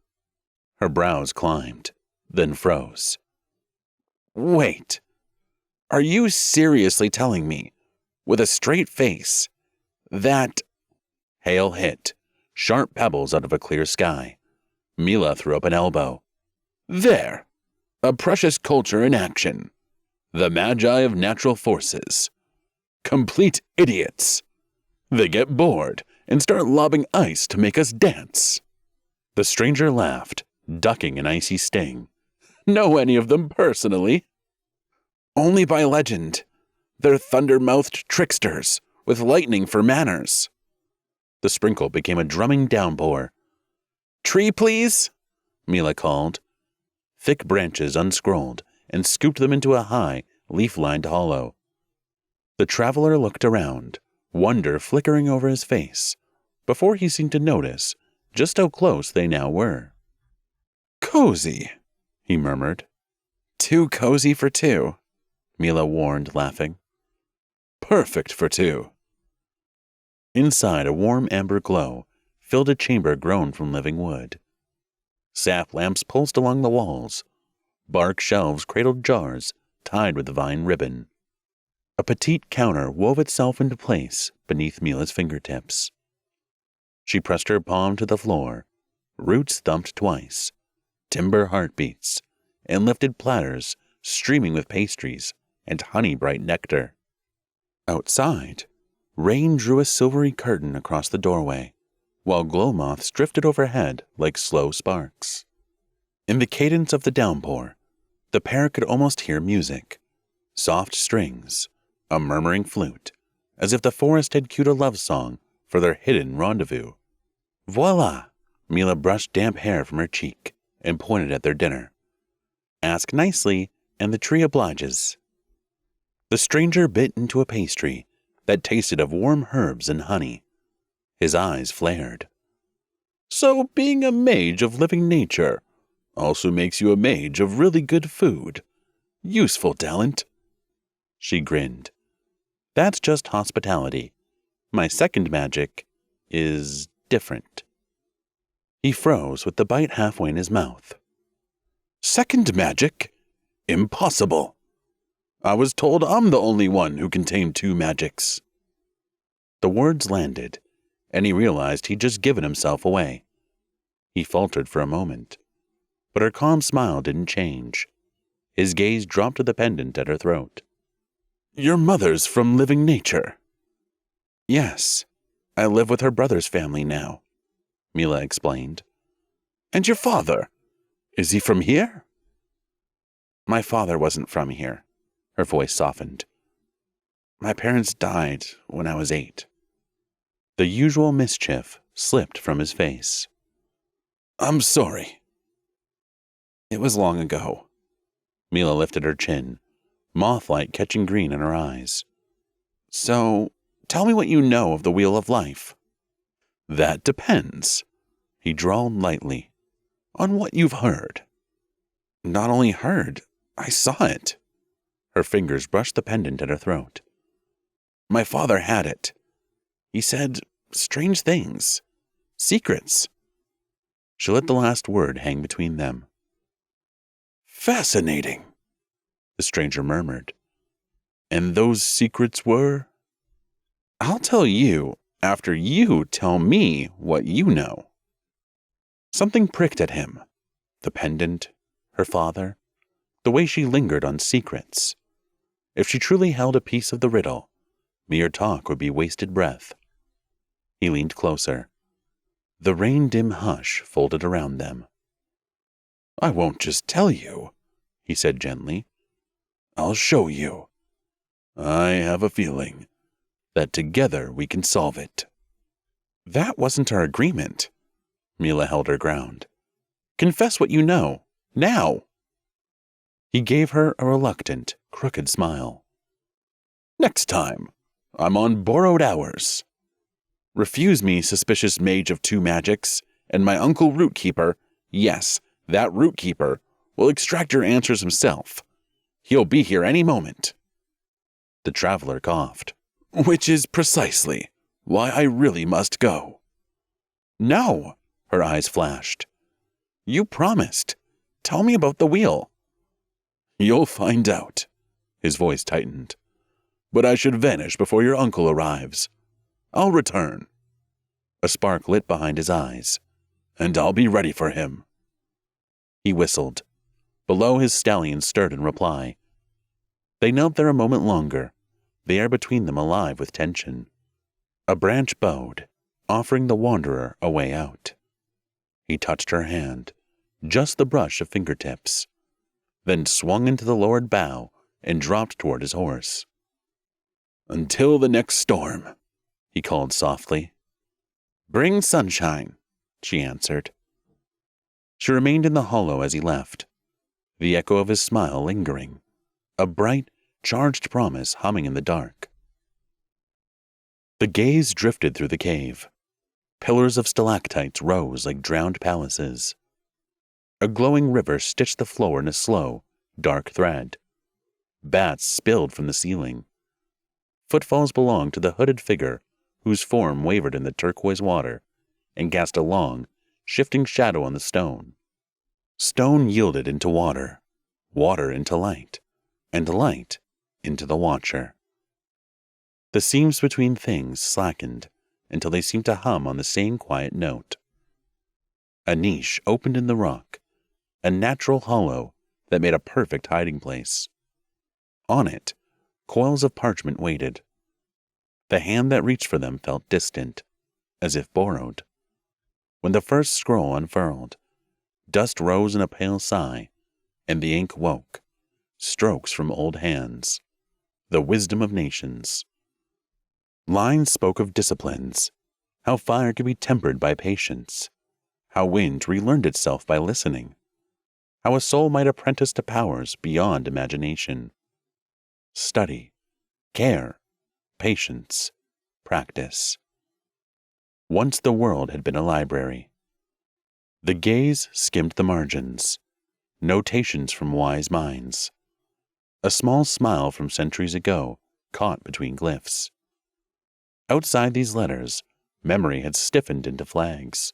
Her brows climbed, then froze. "Wait. Are you seriously telling me, with a straight face, that—" Hail hit, sharp pebbles out of a clear sky. Mila threw up an elbow. "There! A precious culture in action. The Magi of natural forces. Complete idiots. They get bored and start lobbing ice to make us dance." The stranger laughed, ducking an icy sting. "Know any of them personally?" "Only by legend. They're thunder-mouthed tricksters, with lightning for manners." The sprinkle became a drumming downpour. "Tree, please," Mila called. Thick branches unscrolled and scooped them into a high, leaf-lined hollow. The traveler looked around, wonder flickering over his face, before he seemed to notice just how close they now were. "Cozy," he murmured. "Too cozy for two," Mila warned, laughing. "Perfect for two." Inside, a warm amber glow filled a chamber grown from living wood. Sap lamps pulsed along the walls. Bark shelves cradled jars tied with vine ribbon. A petite counter wove itself into place beneath Mila's fingertips. She pressed her palm to the floor. Roots thumped twice, timber heartbeats, and lifted platters streaming with pastries and honey-bright nectar. Outside, rain drew a silvery curtain across the doorway, while glow moths drifted overhead like slow sparks. In the cadence of the downpour, the pair could almost hear music. Soft strings, a murmuring flute, as if the forest had cued a love song for their hidden rendezvous. Voila! Mila brushed damp hair from her cheek and pointed at their dinner. Ask nicely, and the tree obliges. The stranger bit into a pastry that tasted of warm herbs and honey. His eyes flared. So being a mage of living nature also makes you a mage of really good food. Useful talent. She grinned. That's just hospitality. My second magic is different. He froze with the bite halfway in his mouth. Second magic? Impossible. I was told I'm the only one who can tame two magics. The words landed, and he realized he'd just given himself away. He faltered for a moment, but her calm smile didn't change. His gaze dropped to the pendant at her throat. Your mother's from living nature. Yes, I live with her brother's family now, Mila explained. And your father? Is he from here? My father wasn't from here. Her voice softened. My parents died when I was 8. The usual mischief slipped from his face. I'm sorry. It was long ago. Mila lifted her chin, moth-like catching green in her eyes. So, tell me what you know of the Wheel of Life. That depends, he drawled lightly, on what you've heard. Not only heard, I saw it. Her fingers brushed the pendant at her throat. My father had it. He said strange things. Secrets. She let the last word hang between them. Fascinating, the stranger murmured. And those secrets were? I'll tell you after you tell me what you know. Something pricked at him. The pendant, her father, the way she lingered on secrets. If she truly held a piece of the riddle, mere talk would be wasted breath. He leaned closer. The rain-dim hush folded around them. I won't just tell you, he said gently. I'll show you. I have a feeling that together we can solve it. That wasn't our agreement. Mila held her ground. Confess what you know, now. He gave her a reluctant, crooked smile. Next time, I'm on borrowed hours. Refuse me, suspicious mage of two magics, and my uncle Rootkeeper, yes, that Rootkeeper, will extract your answers himself. He'll be here any moment. The traveler coughed. Which is precisely why I really must go. No, her eyes flashed. You promised. Tell me about the wheel. You'll find out. His voice tightened. But I should vanish before your uncle arrives. I'll return. A spark lit behind his eyes, and I'll be ready for him. He whistled. Below, his stallion stirred in reply. They knelt there a moment longer, the air between them alive with tension. A branch bowed, offering the wanderer a way out. He touched her hand, just the brush of fingertips, then swung into the lowered bough and dropped toward his horse. Until the next storm, he called softly. Bring sunshine, she answered. She remained in the hollow as he left, the echo of his smile lingering, a bright, charged promise humming in the dark. The gaze drifted through the cave. Pillars of stalactites rose like drowned palaces. A glowing river stitched the floor in a slow, dark thread. Bats spilled from the ceiling. Footfalls belonged to the hooded figure whose form wavered in the turquoise water and cast a long, shifting shadow on the stone. Stone yielded into water, water into light, and light into the watcher. The seams between things slackened until they seemed to hum on the same quiet note. A niche opened in the rock, a natural hollow that made a perfect hiding place. On it, coils of parchment waited. The hand that reached for them felt distant, as if borrowed. When the first scroll unfurled, dust rose in a pale sigh, and the ink woke, strokes from old hands, the wisdom of nations. Lines spoke of disciplines, how fire could be tempered by patience, how wind relearned itself by listening, how a soul might apprentice to powers beyond imagination. Study, care, patience, practice. Once the world had been a library. The gaze skimmed the margins, notations from wise minds. A small smile from centuries ago caught between glyphs. Outside these letters, memory had stiffened into flags,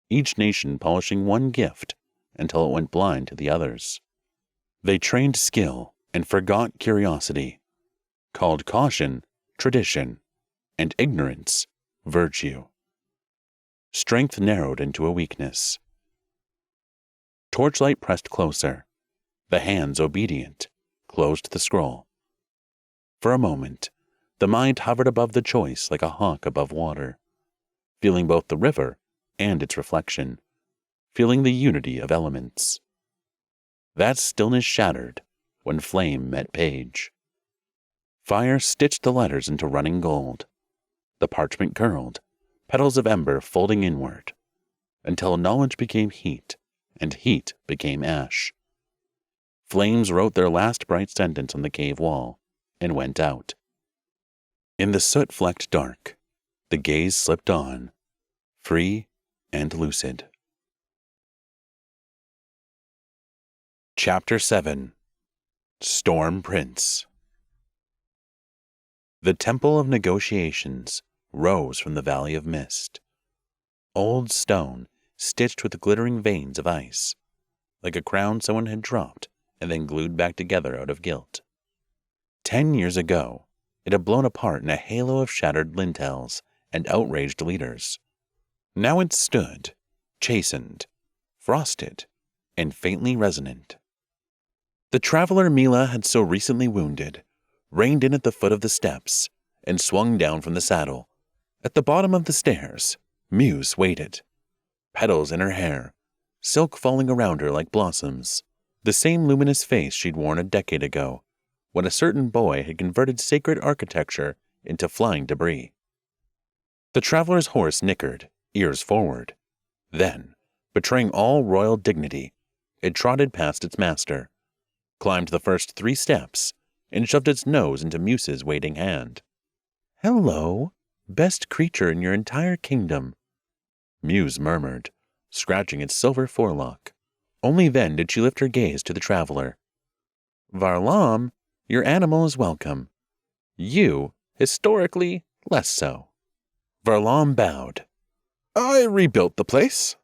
each nation polishing one gift until it went blind to the others. They trained skill and forgot curiosity, called caution tradition, and ignorance virtue. Strength narrowed into a weakness. Torchlight pressed closer. The hands, obedient, closed the scroll. For a moment, the mind hovered above the choice like a hawk above water, feeling both the river and its reflection, feeling the unity of elements. That stillness shattered when flame met page. Fire stitched the letters into running gold. The parchment curled, petals of ember folding inward, until knowledge became heat, and heat became ash. Flames wrote their last bright sentence on the cave wall, and went out. In the soot-flecked dark, the gaze slipped on, free and lucid. Chapter 7. Storm Prince. The Temple of Negotiations rose from the Valley of Mist. Old stone stitched with glittering veins of ice, like a crown someone had dropped and then glued back together out of guilt. 10 years ago, it had blown apart in a halo of shattered lintels and outraged leaders. Now it stood, chastened, frosted, and faintly resonant. The traveler Mila had so recently wounded reined in at the foot of the steps and swung down from the saddle. At the bottom of the stairs, Muse waited, petals in her hair, silk falling around her like blossoms, the same luminous face she'd worn a decade ago, when a certain boy had converted sacred architecture into flying debris. The traveler's horse nickered, ears forward. Then, betraying all royal dignity, it trotted past its master, climbed the first 3 steps, and shoved its nose into Muse's waiting hand. "Hello, best creature in your entire kingdom," Muse murmured, scratching its silver forelock. Only then did she lift her gaze to the traveler. "Varlam, your animal is welcome. You, historically, less so." Varlam bowed. "I rebuilt the place."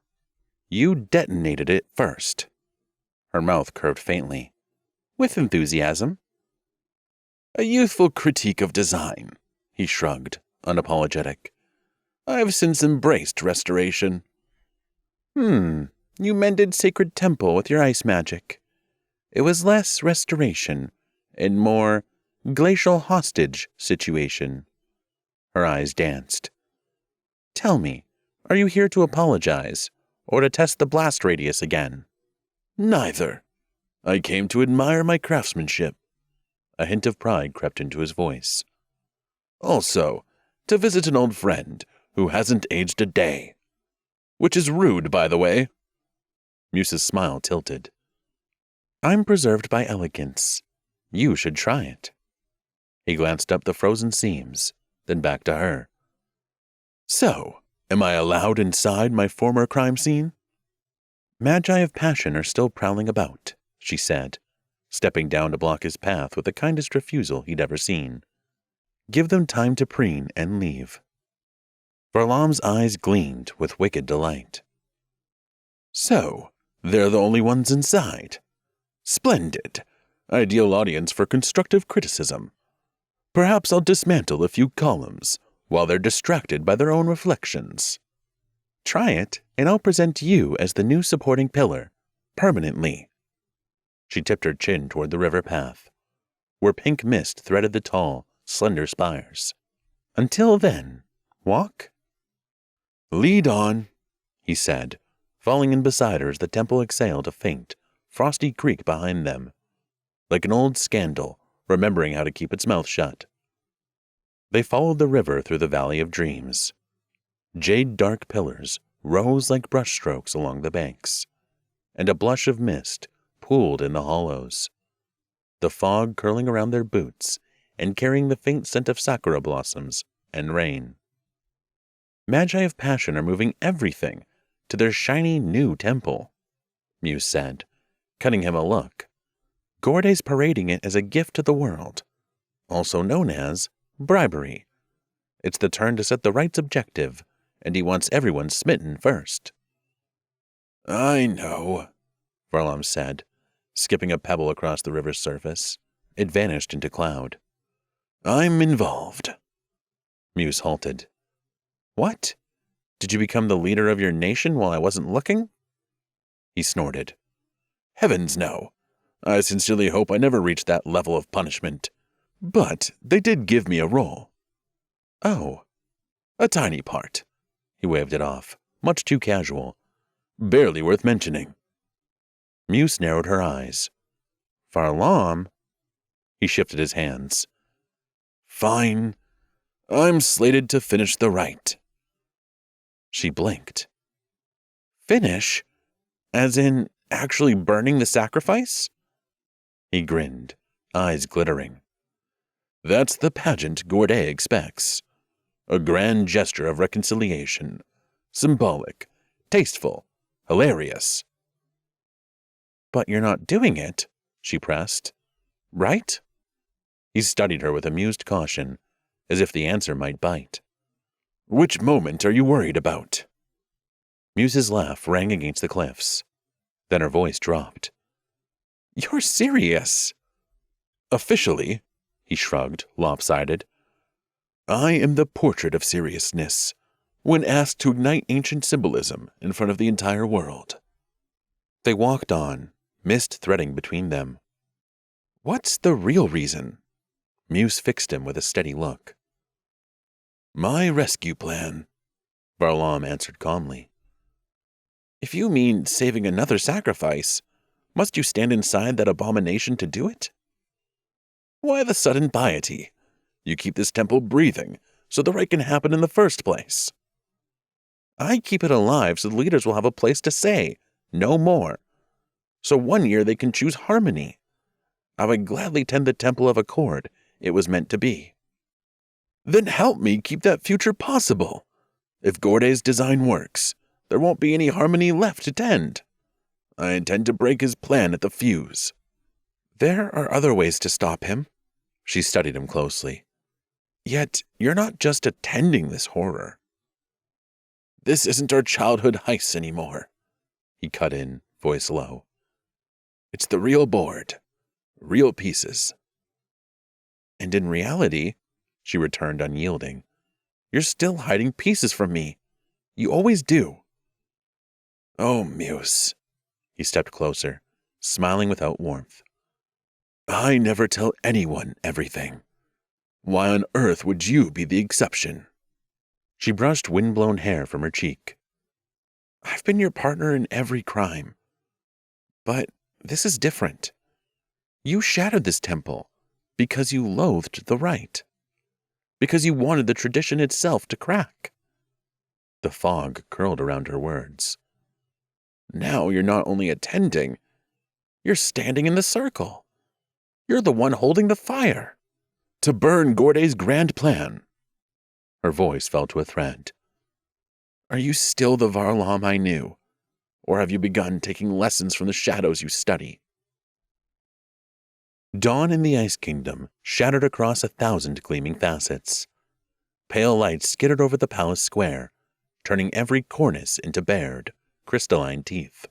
"You detonated it first." Her mouth curved faintly. "With enthusiasm." "A youthful critique of design," he shrugged, unapologetic. "I've since embraced restoration." You mended Sacred Temple with your ice magic. It was less restoration and more glacial hostage situation." Her eyes danced. "Tell me, are you here to apologize, or to test the blast radius again?" "Neither. I came to admire my craftsmanship." A hint of pride crept into his voice. "Also, to visit an old friend who hasn't aged a day. Which is rude, by the way." Muse's smile tilted. "I'm preserved by elegance. You should try it." He glanced up the frozen seams, then back to her. "So, am I allowed inside my former crime scene?" "Magi of passion are still prowling about," she said, stepping down to block his path with the kindest refusal he'd ever seen. "Give them time to preen and leave." Varlam's eyes gleamed with wicked delight. "So, they're the only ones inside. Splendid. Ideal audience for constructive criticism. Perhaps I'll dismantle a few columns while they're distracted by their own reflections." "Try it, and I'll present you as the new supporting pillar, permanently." She tipped her chin toward the river path, where pink mist threaded the tall, slender spires. "Until then, walk?" "Lead on," he said, falling in beside her as the temple exhaled a faint, frosty creak behind them, like an old scandal remembering how to keep its mouth shut. They followed the river through the Valley of Dreams. Jade-dark pillars rose like brushstrokes along the banks, and a blush of mist pooled in the hollows. The fog curling around their boots and carrying the faint scent of sakura blossoms and rain. Magi of Passion are moving everything to their shiny new temple, Muse said, cutting him a look. Gorday's parading it as a gift to the world, also known as bribery. It's the turn to set the right's objective, and he wants everyone smitten first. I know, Varlam said, skipping a pebble across the river's surface. It vanished into cloud. I'm involved. Muse halted. What? Did you become the leader of your nation while I wasn't looking? He snorted. Heavens no. I sincerely hope I never reach that level of punishment. But they did give me a role. Oh. A tiny part. He waved it off, much too casual. Barely worth mentioning. Muse narrowed her eyes. Varlam? He shifted his hands. Fine. I'm slated to finish the rite. She blinked. Finish? As in actually burning the sacrifice? He grinned, eyes glittering. That's the pageant Gorday expects. A grand gesture of reconciliation. Symbolic, tasteful, hilarious. But you're not doing it, she pressed. Right? He studied her with amused caution, as if the answer might bite. Which moment are you worried about? Muse's laugh rang against the cliffs. Then her voice dropped. You're serious. Officially, he shrugged, lopsided. I am the portrait of seriousness, when asked to ignite ancient symbolism in front of the entire world. They walked on, mist threading between them. What's the real reason? Muse fixed him with a steady look. My rescue plan, Varlam answered calmly. If you mean saving another sacrifice, must you stand inside that abomination to do it? Why the sudden piety? You keep this temple breathing, so the rite can happen in the first place. I keep it alive so the leaders will have a place to say, no more. So one year they can choose harmony. I would gladly tend the temple of accord it was meant to be. Then help me keep that future possible. If Gorday's design works, there won't be any harmony left to tend. I intend to break his plan at the fuse. There are other ways to stop him. She studied him closely. Yet you're not just attending this horror. This isn't our childhood heists anymore, he cut in, voice low. It's the real board. Real pieces. And in reality, she returned unyielding, you're still hiding pieces from me. You always do. Oh, Muse. He stepped closer, smiling without warmth. I never tell anyone everything. Why on earth would you be the exception? She brushed wind-blown hair from her cheek. I've been your partner in every crime. But this is different. You shattered this temple because you loathed the rite. Because you wanted the tradition itself to crack. The fog curled around her words. Now you're not only attending, you're standing in the circle. You're the one holding the fire. To burn Gorday's grand plan. Her voice fell to a thread. Are you still the Varlam I knew? Or have you begun taking lessons from the shadows you study? Dawn in the Ice Kingdom shattered across 1,000 gleaming facets. Pale light skittered over the palace square, turning every cornice into bared, crystalline teeth.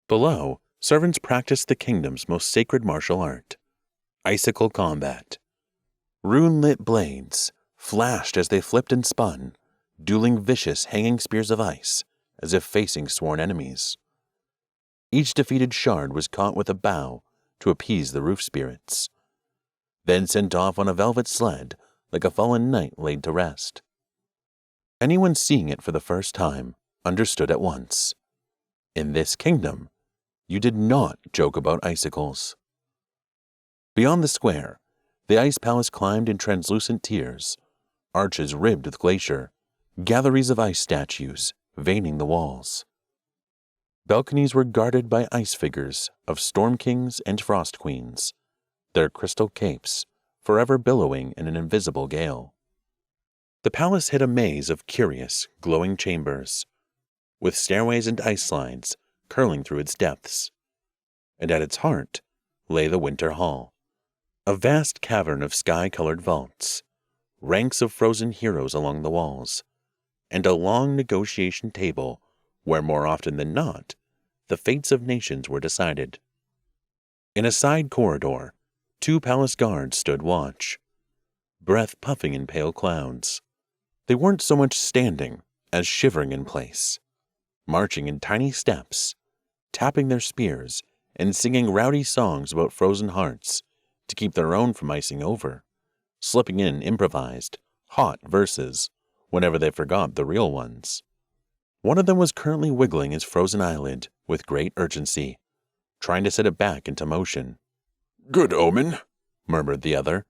Below, servants practiced the kingdom's most sacred martial art, icicle combat. Rune-lit blades flashed as they flipped and spun, dueling vicious hanging spears of ice as if facing sworn enemies. Each defeated shard was caught with a bow to appease the roof spirits, then sent off on a velvet sled like a fallen knight laid to rest. Anyone seeing it for the first time understood at once. In this kingdom, you did not joke about icicles. Beyond the square, the ice palace climbed in translucent tiers, arches ribbed with glacier, galleries of ice statues veining the walls. Balconies were guarded by ice figures of storm kings and frost queens, their crystal capes forever billowing in an invisible gale. The palace hid a maze of curious, glowing chambers, with stairways and ice slides curling through its depths. And at its heart lay the Winter Hall, a vast cavern of sky-colored vaults, ranks of frozen heroes along the walls, and a long negotiation table where more often than not, the fates of nations were decided. In a side corridor, 2 palace guards stood watch, breath puffing in pale clouds. They weren't so much standing as shivering in place, marching in tiny steps, tapping their spears and singing rowdy songs about frozen hearts to keep their own from icing over, slipping in improvised, hot verses whenever they forgot the real ones. One of them was currently wiggling his frozen eyelid with great urgency, trying to set it back into motion. "Good omen," murmured the other,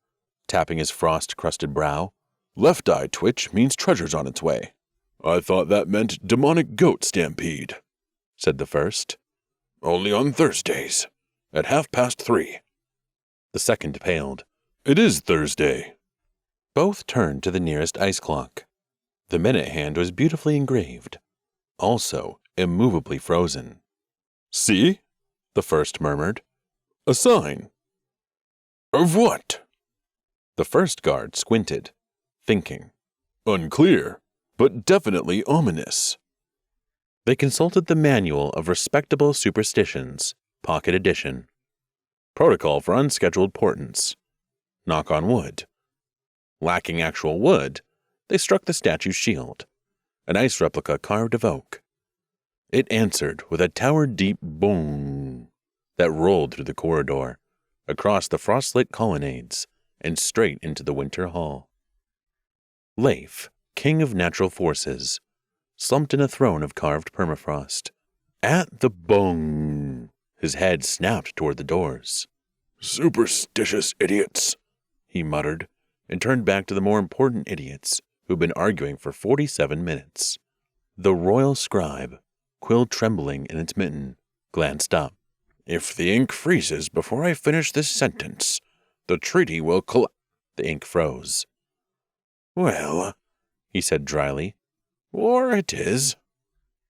tapping his frost-crusted brow. "Left eye twitch means treasure's on its way." "I thought that meant demonic goat stampede," said the first. "Only on Thursdays, at 3:30. The second paled. "It is Thursday." Both turned to the nearest ice clock. The minute hand was beautifully engraved, also immovably frozen. "See?" the first murmured. "A sign." "Of what?" The first guard squinted, thinking. "Unclear, but definitely ominous." They consulted the Manual of Respectable Superstitions, Pocket Edition. Protocol for Unscheduled Portents. Knock on wood. Lacking actual wood, they struck the statue's shield, an ice replica carved of oak. It answered with a tower-deep boom that rolled through the corridor, across the frost-lit colonnades, and straight into the Winter Hall. Leif, king of natural forces, slumped in a throne of carved permafrost. At the bong, his head snapped toward the doors. "Superstitious idiots," he muttered, and turned back to the more important idiots who'd been arguing for 47 minutes. The royal scribe, quill trembling in its mitten, glanced up. "If the ink freezes before I finish this sentence, the treaty will The ink froze. "Well," he said dryly, "war it is."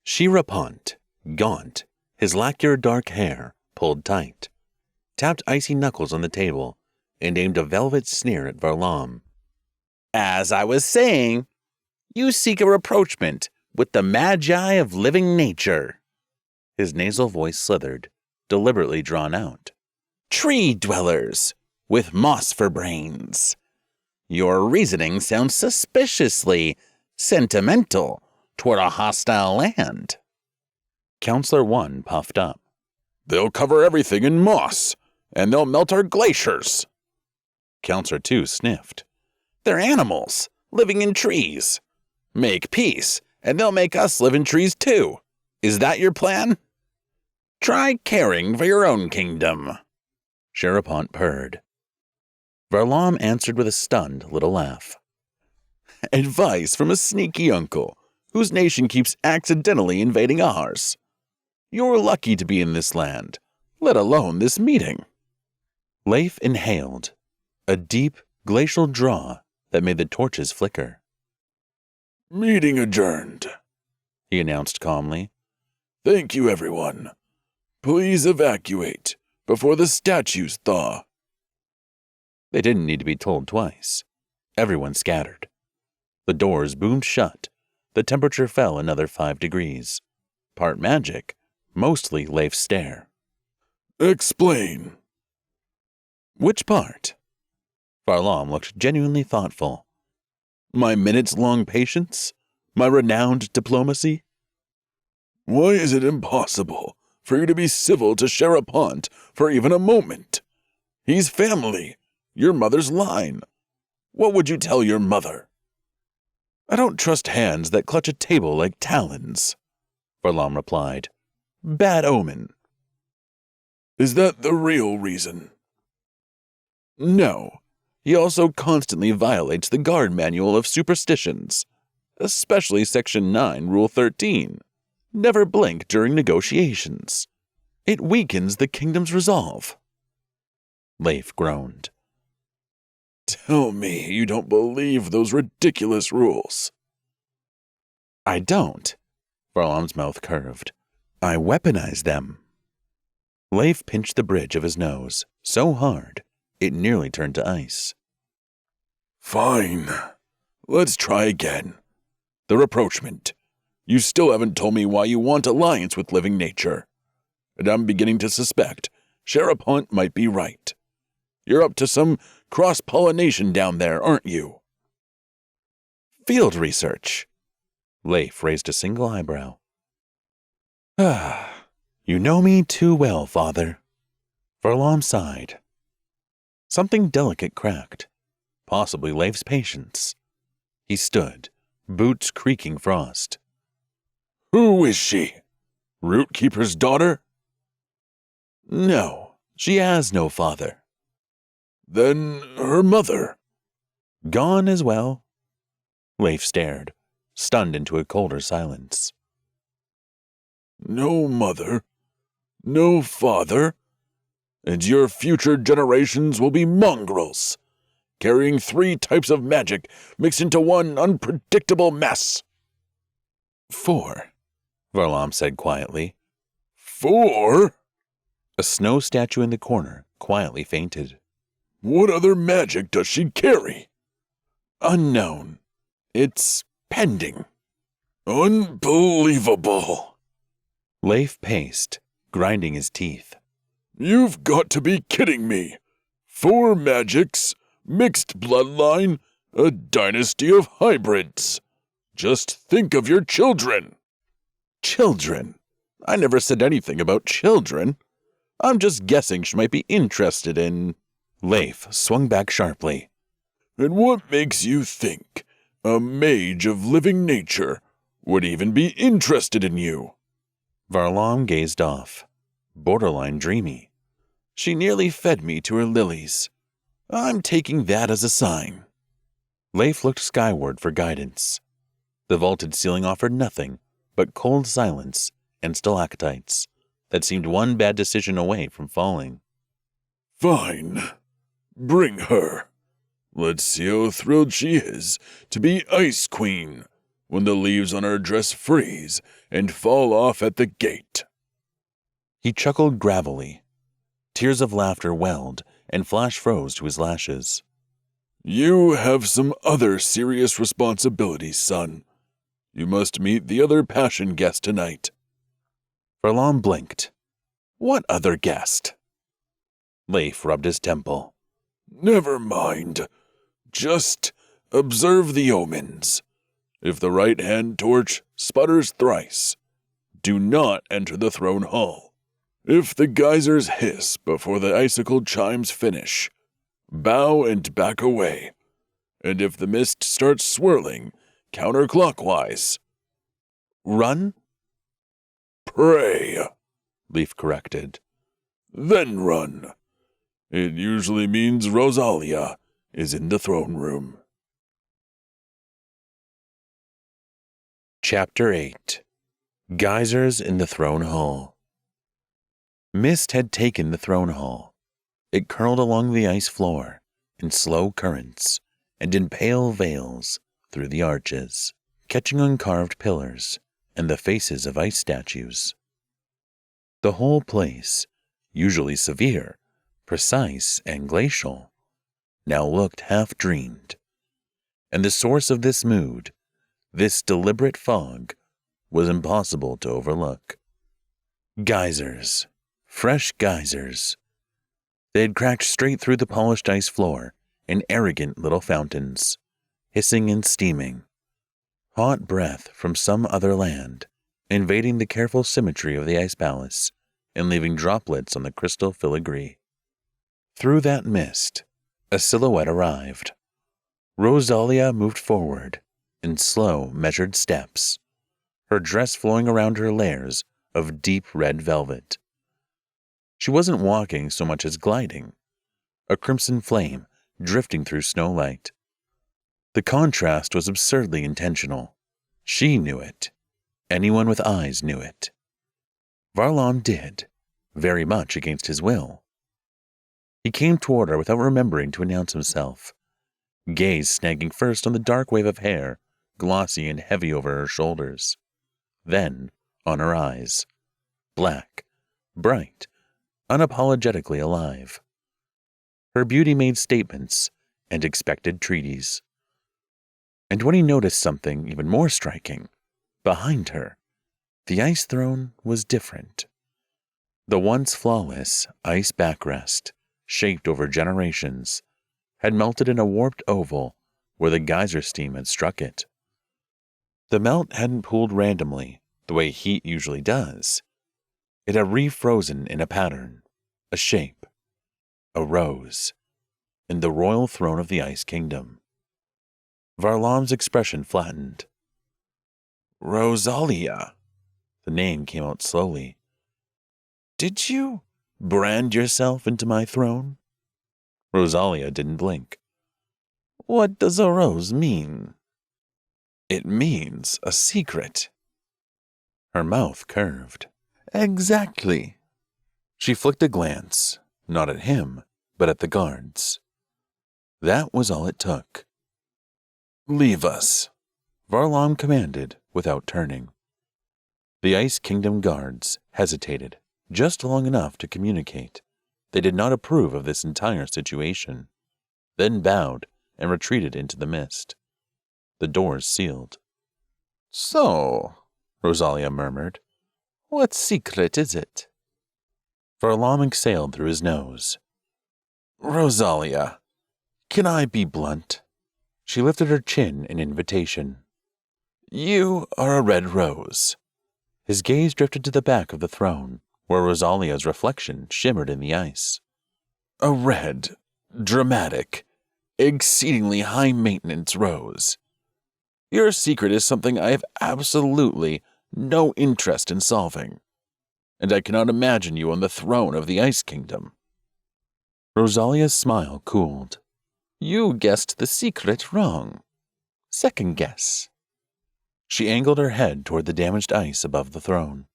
Sherapont, gaunt, his lacquer dark hair pulled tight, tapped icy knuckles on the table, and aimed a velvet sneer at Varlam. "As I was saying, you seek a rapprochement with the magi of living nature." His nasal voice slithered, deliberately drawn out. "Tree dwellers, with moss for brains. Your reasoning sounds suspiciously sentimental toward a hostile land." Counselor 1 puffed up. "They'll cover everything in moss, and they'll melt our glaciers." Counselor 2 sniffed. "They're animals, living in trees. Make peace, and they'll make us live in trees too. Is that your plan? Try caring for your own kingdom." Sherapont purred. Varlam answered with a stunned little laugh. "Advice from a sneaky uncle, whose nation keeps accidentally invading ours. You're lucky to be in this land, let alone this meeting." Leif inhaled, a deep, glacial draw that made the torches flicker. "Meeting adjourned," he announced calmly. "Thank you, everyone. Please evacuate before the statues thaw." They didn't need to be told twice. Everyone scattered. The doors boomed shut. The temperature fell another 5 degrees. Part magic, mostly Leif's stare. "Explain." "Which part?" Varlam looked genuinely thoughtful. "My minutes-long patience? My renowned diplomacy?" "Why is it impossible for you to be civil to Sherapont for even a moment? He's family, your mother's line. What would you tell your mother?" "I don't trust hands that clutch a table like talons," Varlam replied. "Bad omen." "Is that the real reason?" "No. He also constantly violates the Guard Manual of Superstitions, especially Section 9, Rule 13. Never blink during negotiations. It weakens the kingdom's resolve. Leif groaned. Tell me you don't believe those ridiculous rules. I don't. Varlam's mouth curved. I weaponize them. Leif pinched the bridge of his nose so hard it nearly turned to ice. Fine. Let's try again. The rapprochement. You still haven't told me why you want alliance with living nature. And I'm beginning to suspect Sherapont might be right. You're up to some cross-pollination down there, aren't you? Field research. Leif raised a single eyebrow. You know me too well, father. Varlam sighed. Something delicate cracked, possibly Leif's patience. He stood, boots creaking frost. Who is she? Rootkeeper's daughter? No, she has no father. Then her mother? Gone as well. Leif stared, stunned into a colder silence. No mother, no father, and your future generations will be mongrels, carrying 3 types of magic mixed into one unpredictable mess. 4, Varlam said quietly. 4? A snow statue in the corner quietly fainted. What other magic does she carry? Unknown. It's pending. Unbelievable. Leif paced, grinding his teeth. You've got to be kidding me. 4 magics, mixed bloodline, a dynasty of hybrids. Just think of your children. Children? I never said anything about children. I'm just guessing she might be interested in... Leif swung back sharply. And what makes you think a mage of living nature would even be interested in you? Varlam gazed off, borderline dreamy. She nearly fed me to her lilies. I'm taking that as a sign. Leif looked skyward for guidance. The vaulted ceiling offered nothing but cold silence and stalactites that seemed one bad decision away from falling. Fine. Bring her. Let's see how thrilled she is to be Ice Queen when the leaves on her dress freeze and fall off at the gate. He chuckled gravelly. Tears of laughter welled and flash froze to his lashes. You have some other serious responsibilities, son. You must meet the other passion guest tonight. Varlam blinked. What other guest? Leif rubbed his temple. Never mind. Just observe the omens. If the right-hand torch sputters thrice, do not enter the throne hall. If the geysers hiss before the icicle chimes finish, bow and back away. And if the mist starts swirling counterclockwise, run? Pray, Leif corrected. Then run. It usually means Rosalia is in the throne room. Chapter 8. Geysers in the Throne Hall. Mist had taken the throne hall. It curled along the ice floor in slow currents and in pale veils through the arches, catching on carved pillars and the faces of ice statues. The whole place, usually severe, precise, and glacial, now looked half-dreamed. And the source of this mood, this deliberate fog, was impossible to overlook. Geysers. Fresh geysers. They had cracked straight through the polished ice floor in arrogant little fountains, hissing and steaming. Hot breath from some other land, invading the careful symmetry of the ice palace and leaving droplets on the crystal filigree. Through that mist, a silhouette arrived. Rosalia moved forward in slow, measured steps, her dress flowing around her layers of deep red velvet. She wasn't walking so much as gliding, a crimson flame drifting through snowlight. The contrast was absurdly intentional. She knew it, Anyone with eyes knew it. Varlam did, very much against his will. He came toward her without remembering to announce himself, gaze snagging first on the dark wave of hair, glossy and heavy over her shoulders, then on her eyes, black, bright, unapologetically alive. Her beauty made statements and expected treaties. And when he noticed something even more striking, behind her, the ice throne was different. The once flawless ice backrest, shaped over generations, had melted in a warped oval where the geyser steam had struck it. The melt hadn't pooled randomly, the way heat usually does. It had refrozen in a pattern, a shape, a rose, in the royal throne of the Ice Kingdom. Varlam's expression flattened. Rosalia, the name came out slowly. Did you brand yourself into my throne? Rosalia didn't blink. What does a rose mean? It means a secret. Her mouth curved. Exactly. She flicked a glance, not at him, but at the guards. That was all it took. Leave us, Varlam commanded without turning. The Ice Kingdom guards hesitated just long enough to communicate. They did not approve of this entire situation, then bowed and retreated into the mist. The doors sealed. So, Rosalia murmured, what secret is it? Varlam exhaled through his nose. Rosalia, can I be blunt? She lifted her chin in invitation. You are a red rose. His gaze drifted to the back of the throne, where Rosalia's reflection shimmered in the ice. A red, dramatic, exceedingly high-maintenance rose. Your secret is something I have absolutely no interest in solving, and I cannot imagine you on the throne of the Ice Kingdom. Rosalia's smile cooled. You guessed the secret wrong. Second guess. She angled her head toward the damaged ice above the throne.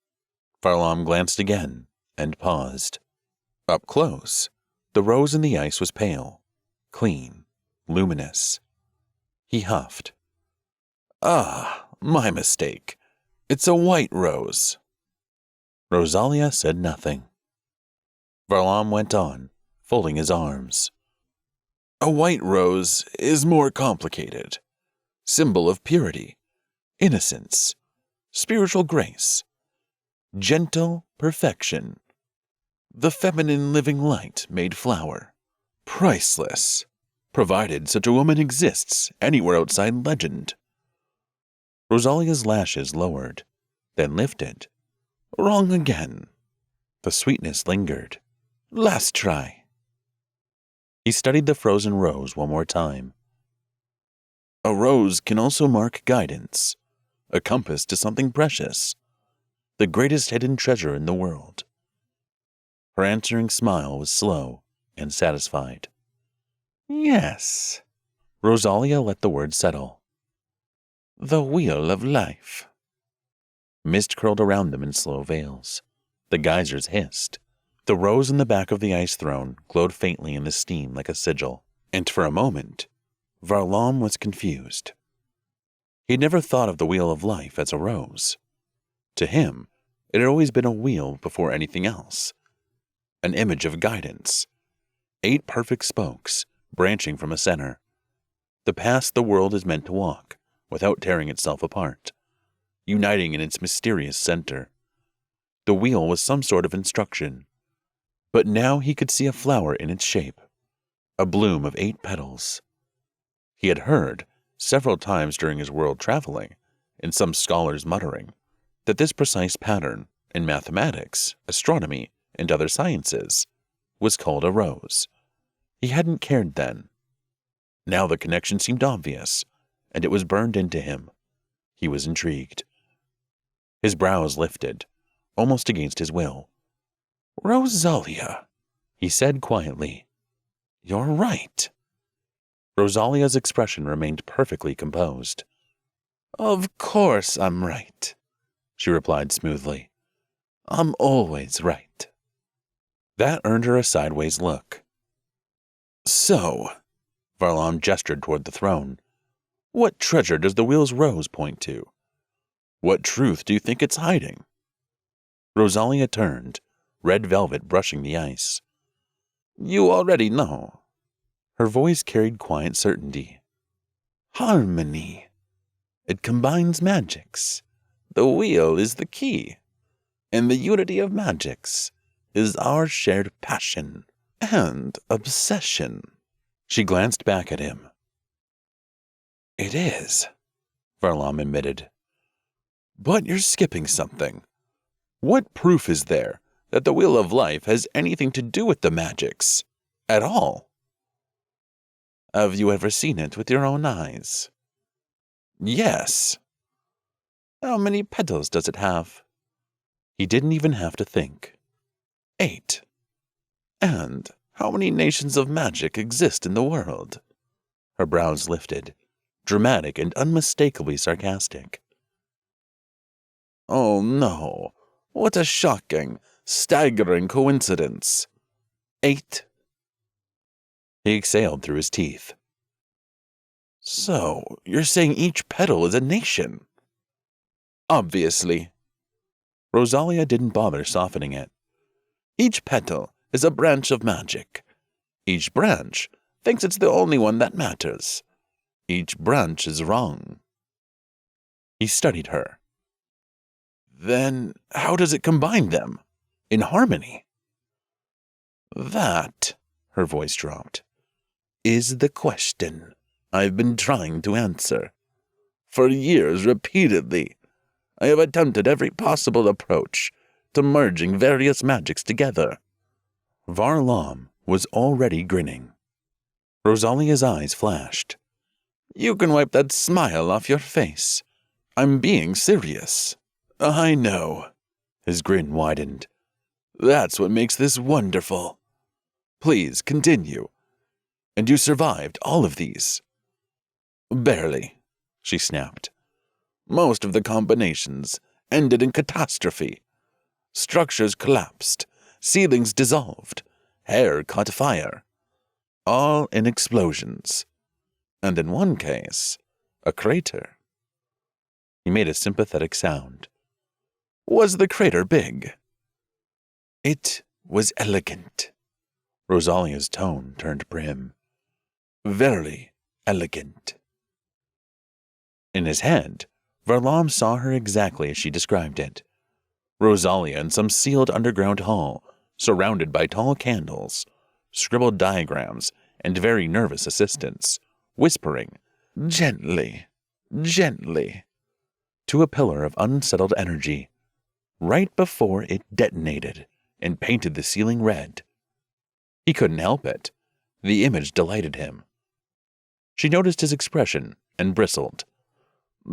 Varlam glanced again and paused. Up close, the rose in the ice was pale, clean, luminous. He huffed. Ah, my mistake. It's a white rose. Rosalia said nothing. Varlam went on, folding his arms. A white rose is more complicated. Symbol of purity, innocence, spiritual grace, gentle perfection. The feminine living light made flower. Priceless, provided such a woman exists anywhere outside legend. Rosalia's lashes lowered, then lifted. Wrong again. The sweetness lingered. Last try. He studied the frozen rose one more time. A rose can also mark guidance, a compass to something precious, the greatest hidden treasure in the world. Her answering smile was slow and satisfied. Yes. Rosalia let the word settle. The wheel of life. Mist curled around them in slow veils. The geysers hissed. The rose in the back of the ice throne glowed faintly in the steam like a sigil, and for a moment, Varlam was confused. He had never thought of the wheel of life as a rose. To him, it had always been a wheel before anything else. An image of guidance. 8 perfect spokes, branching from a center. The path the world is meant to walk, without tearing itself apart, uniting in its mysterious center. The wheel was some sort of instruction. But now he could see a flower in its shape, a bloom of 8 petals. He had heard, several times during his world traveling, in some scholars' muttering, that this precise pattern, in mathematics, astronomy, and other sciences, was called a rose. He hadn't cared then. Now the connection seemed obvious, and it was burned into him. He was intrigued. His brows lifted, almost against his will. Rosalia, he said quietly. You're right. Rosalia's expression remained perfectly composed. Of course I'm right. she replied smoothly. I'm always right. That earned her a sideways look. So, Varlam gestured toward the throne, what treasure does the wheel's rose point to? What truth do you think it's hiding? Rosalia turned, red velvet brushing the ice. You already know. Her voice carried quiet certainty. Harmony. It combines magics. The wheel is the key. And the unity of magics is our shared passion and obsession. She glanced back at him. It is, Varlam admitted. But you're skipping something. What proof is there that the Wheel of Life has anything to do with the magics? At all? Have you ever seen it with your own eyes? Yes. How many petals does it have? He didn't even have to think. 8. And how many nations of magic exist in the world? Her brows lifted, dramatic and unmistakably sarcastic. Oh no, what a shocking, staggering coincidence. 8. He exhaled through his teeth. So, you're saying each petal is a nation? Obviously. Rosalia didn't bother softening it. Each petal is a branch of magic. Each branch thinks it's the only one that matters. Each branch is wrong. He studied her. Then how does it combine them? In harmony? That, her voice dropped, is the question I've been trying to answer. For years, repeatedly, I have attempted every possible approach to merging various magics together. Varlam was already grinning. Rosalia's eyes flashed. You can wipe that smile off your face. I'm being serious. I know. His grin widened. That's what makes this wonderful. Please continue. And you survived all of these. Barely, she snapped. Most of the combinations ended in catastrophe. Structures collapsed, ceilings dissolved, hair caught fire. All in explosions. And in one case, a crater. He made a sympathetic sound. Was the crater big? It was elegant. Rosalia's tone turned prim. Very elegant. In his head, Varlam saw her exactly as she described it. Rosalia in some sealed underground hall, surrounded by tall candles, scribbled diagrams, and very nervous assistants, whispering, gently, gently, to a pillar of unsettled energy, right before it detonated and painted the ceiling red. He couldn't help it. The image delighted him. She noticed his expression and bristled.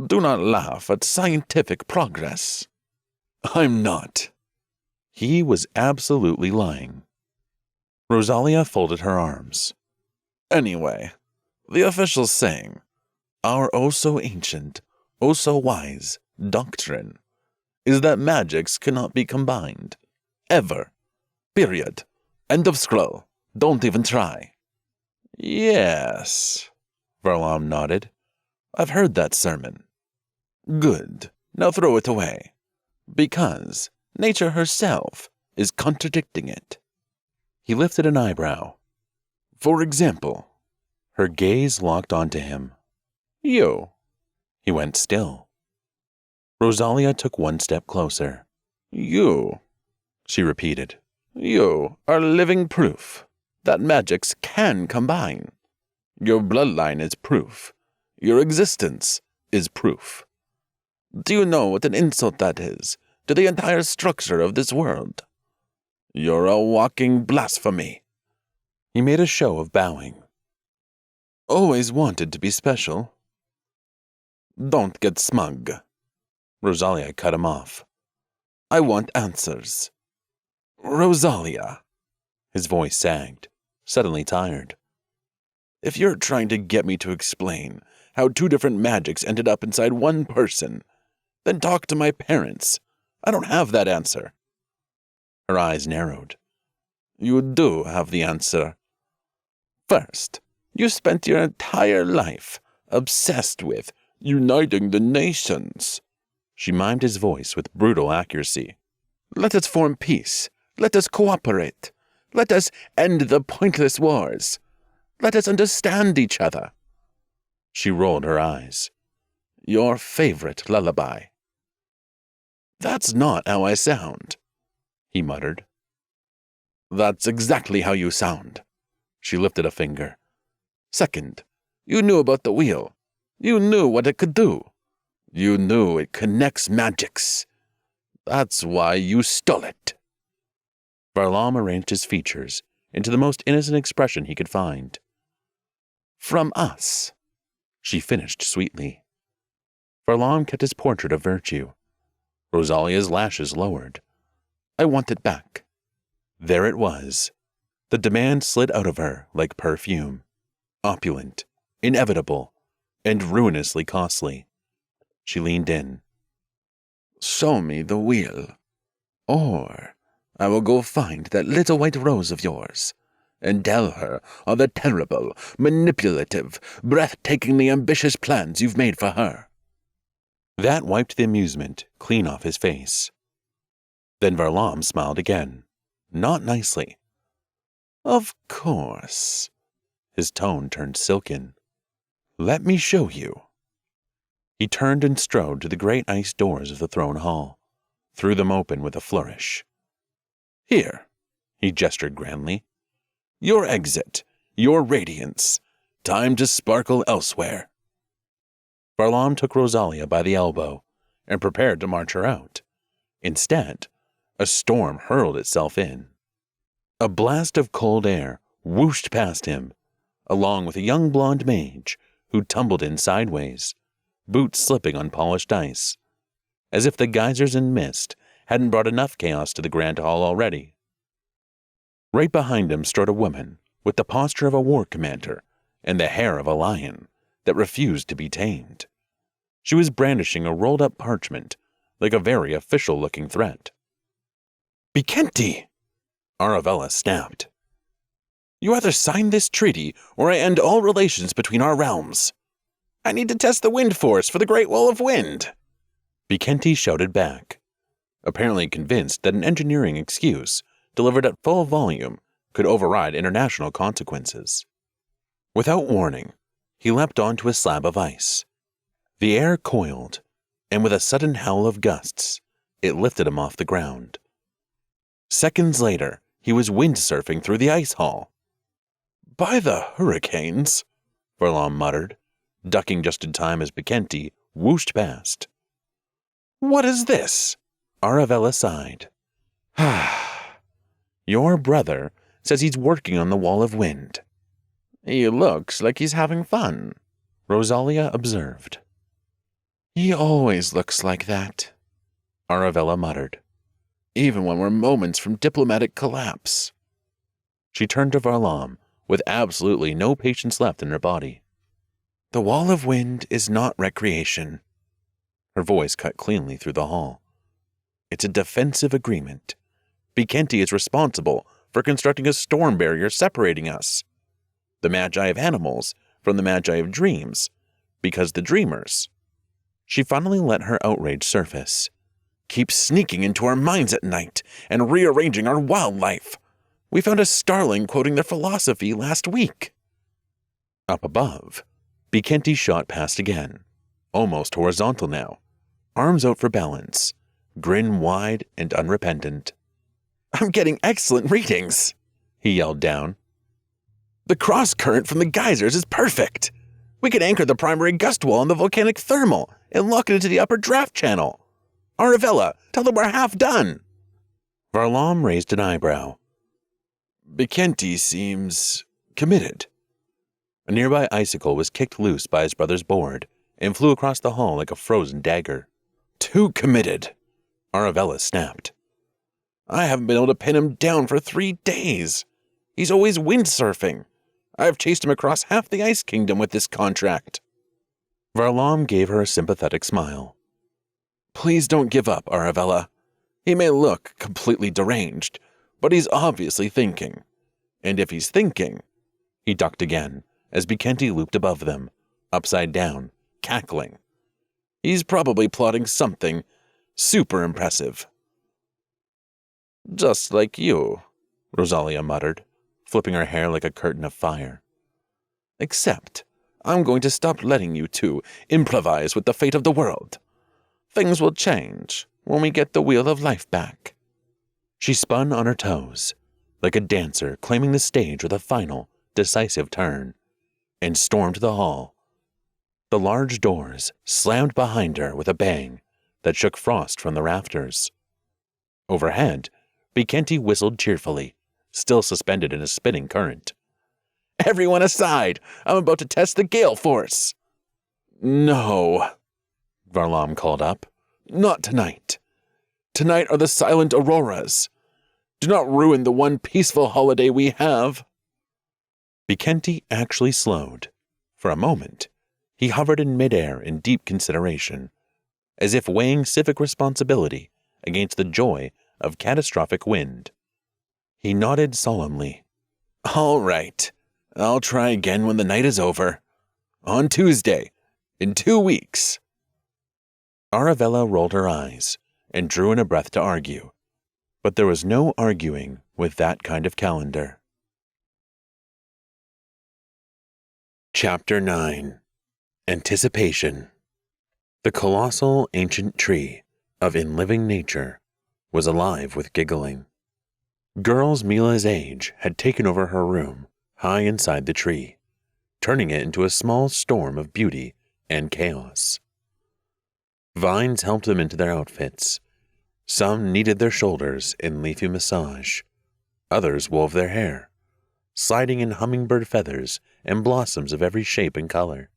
Do not laugh at scientific progress. I'm not. He was absolutely lying. Rosalia folded her arms. Anyway, the official saying, our oh-so-ancient, oh-so-wise doctrine, is that magics cannot be combined. Ever. Period. End of scroll. Don't even try. Yes, Varlam nodded. I've heard that sermon. Good. Now throw it away. Because nature herself is contradicting it. He lifted an eyebrow. For example, her gaze locked onto him. You. He went still. Rosalia took one step closer. You, she repeated. You are living proof that magics can combine. Your bloodline is proof. Your existence is proof. Do you know what an insult that is to the entire structure of this world? You're a walking blasphemy. He made a show of bowing. Always wanted to be special. Don't get smug. Rosalia cut him off. I want answers. Rosalia. His voice sagged, suddenly tired. If you're trying to get me to explain how 2 different magics ended up inside one person, Then talk to my parents. I don't have that answer." Her eyes narrowed. "You do have the answer. First, you spent your entire life obsessed with uniting the nations." She mimed his voice with brutal accuracy. "Let us form peace. Let us cooperate. Let us end the pointless wars. Let us understand each other." She rolled her eyes. "Your favorite lullaby." "That's not how I sound," he muttered. "That's exactly how you sound." She lifted a finger. "Second, you knew about the wheel. You knew what it could do. You knew it connects magics. That's why you stole it." Varlam arranged his features into the most innocent expression he could find. "From us," she finished sweetly. Varlam kept his portrait of virtue. Rosalia's lashes lowered. "I want it back." There it was. The demand slid out of her like perfume. Opulent, inevitable, and ruinously costly. She leaned in. "Show me the wheel. Or I will go find that little white rose of yours and tell her all the terrible, manipulative, breathtakingly ambitious plans you've made for her." That wiped the amusement clean off his face. Then Varlam smiled again, not nicely. "Of course." His tone turned silken. "Let me show you." He turned and strode to the great ice doors of the throne hall, threw them open with a flourish. "Here," he gestured grandly. "Your exit, your radiance. Time to sparkle elsewhere." Varlam took Rosalia by the elbow and prepared to march her out. Instead, a storm hurled itself in. A blast of cold air whooshed past him, along with a young blonde mage who tumbled in sideways, boots slipping on polished ice, as if the geysers and mist hadn't brought enough chaos to the grand hall already. Right behind him strode a woman with the posture of a war commander and the hair of a lion that refused to be tamed. She was brandishing a rolled-up parchment like a very official-looking threat. "Bikenti!" Aravella snapped. "You either sign this treaty or I end all relations between our realms. I need to test the wind force for the Great Wall of Wind." Bikenti shouted back, apparently convinced that an engineering excuse delivered at full volume could override international consequences. Without warning, he leapt onto a slab of ice. The air coiled, and with a sudden howl of gusts, it lifted him off the ground. Seconds later, he was windsurfing through the ice hall. "By the hurricanes," Varlam muttered, ducking just in time as Bikenti whooshed past. "What is this?" Aravella sighed. "Your brother says he's working on the Wall of Wind." "He looks like he's having fun," Rosalia observed. "He always looks like that," Aravella muttered, "even when we're moments from diplomatic collapse." She turned to Varlam with absolutely no patience left in her body. "The Wall of Wind is not recreation." Her voice cut cleanly through the hall. "It's a defensive agreement. Bikenti is responsible for constructing a storm barrier separating us. The Magi of Animals from the Magi of Dreams, because the Dreamers—" She finally let her outrage surface. "Keep sneaking into our minds at night and rearranging our wildlife. We found a starling quoting their philosophy last week." Up above, Bikenti shot past again, almost horizontal now, arms out for balance, grin wide and unrepentant. "I'm getting excellent readings," he yelled down. "The cross-current from the geysers is perfect. We could anchor the primary gust wall in the volcanic thermal and lock it into the upper draft channel. Aravella, tell them we're half done." Varlam raised an eyebrow. "Bikenti seems committed." A nearby icicle was kicked loose by his brother's board and flew across the hall like a frozen dagger. "Too committed," Aravella snapped. "I haven't been able to pin him down for 3 days. He's always windsurfing. I've chased him across half the Ice Kingdom with this contract." Varlam gave her a sympathetic smile. Please don't give up, Arabella. He may look completely deranged, but he's obviously thinking. And if he's thinking—" He ducked again, as Bekenti looped above them, upside down, cackling. "He's probably plotting something super impressive." "Just like you," Rosalia muttered, flipping her hair like a curtain of fire. "Except I'm going to stop letting you two improvise with the fate of the world. Things will change when we get the wheel of life back." She spun on her toes, like a dancer claiming the stage with a final, decisive turn, and stormed the hall. The large doors slammed behind her with a bang that shook frost from the rafters. Overhead, Bekenti whistled cheerfully, still suspended in a spinning current. "Everyone aside! I'm about to test the gale force!" "No," Varlam called up. "Not tonight. Tonight are the silent auroras. Do not ruin the one peaceful holiday we have." Bekenti actually slowed. For a moment, he hovered in midair in deep consideration, as if weighing civic responsibility against the joy of catastrophic wind. He nodded solemnly. "All right. I'll try again when the night is over. On Tuesday, in 2 weeks." Arabella rolled her eyes and drew in a breath to argue, but there was no arguing with that kind of calendar. Chapter 9. Anticipation. The colossal ancient tree of in living nature was alive with giggling. Girls Mila's age had taken over her room high inside the tree, turning it into a small storm of beauty and chaos. Vines helped them into their outfits. Some kneaded their shoulders in leafy massage. Others wove their hair, sliding in hummingbird feathers and blossoms of every shape and color.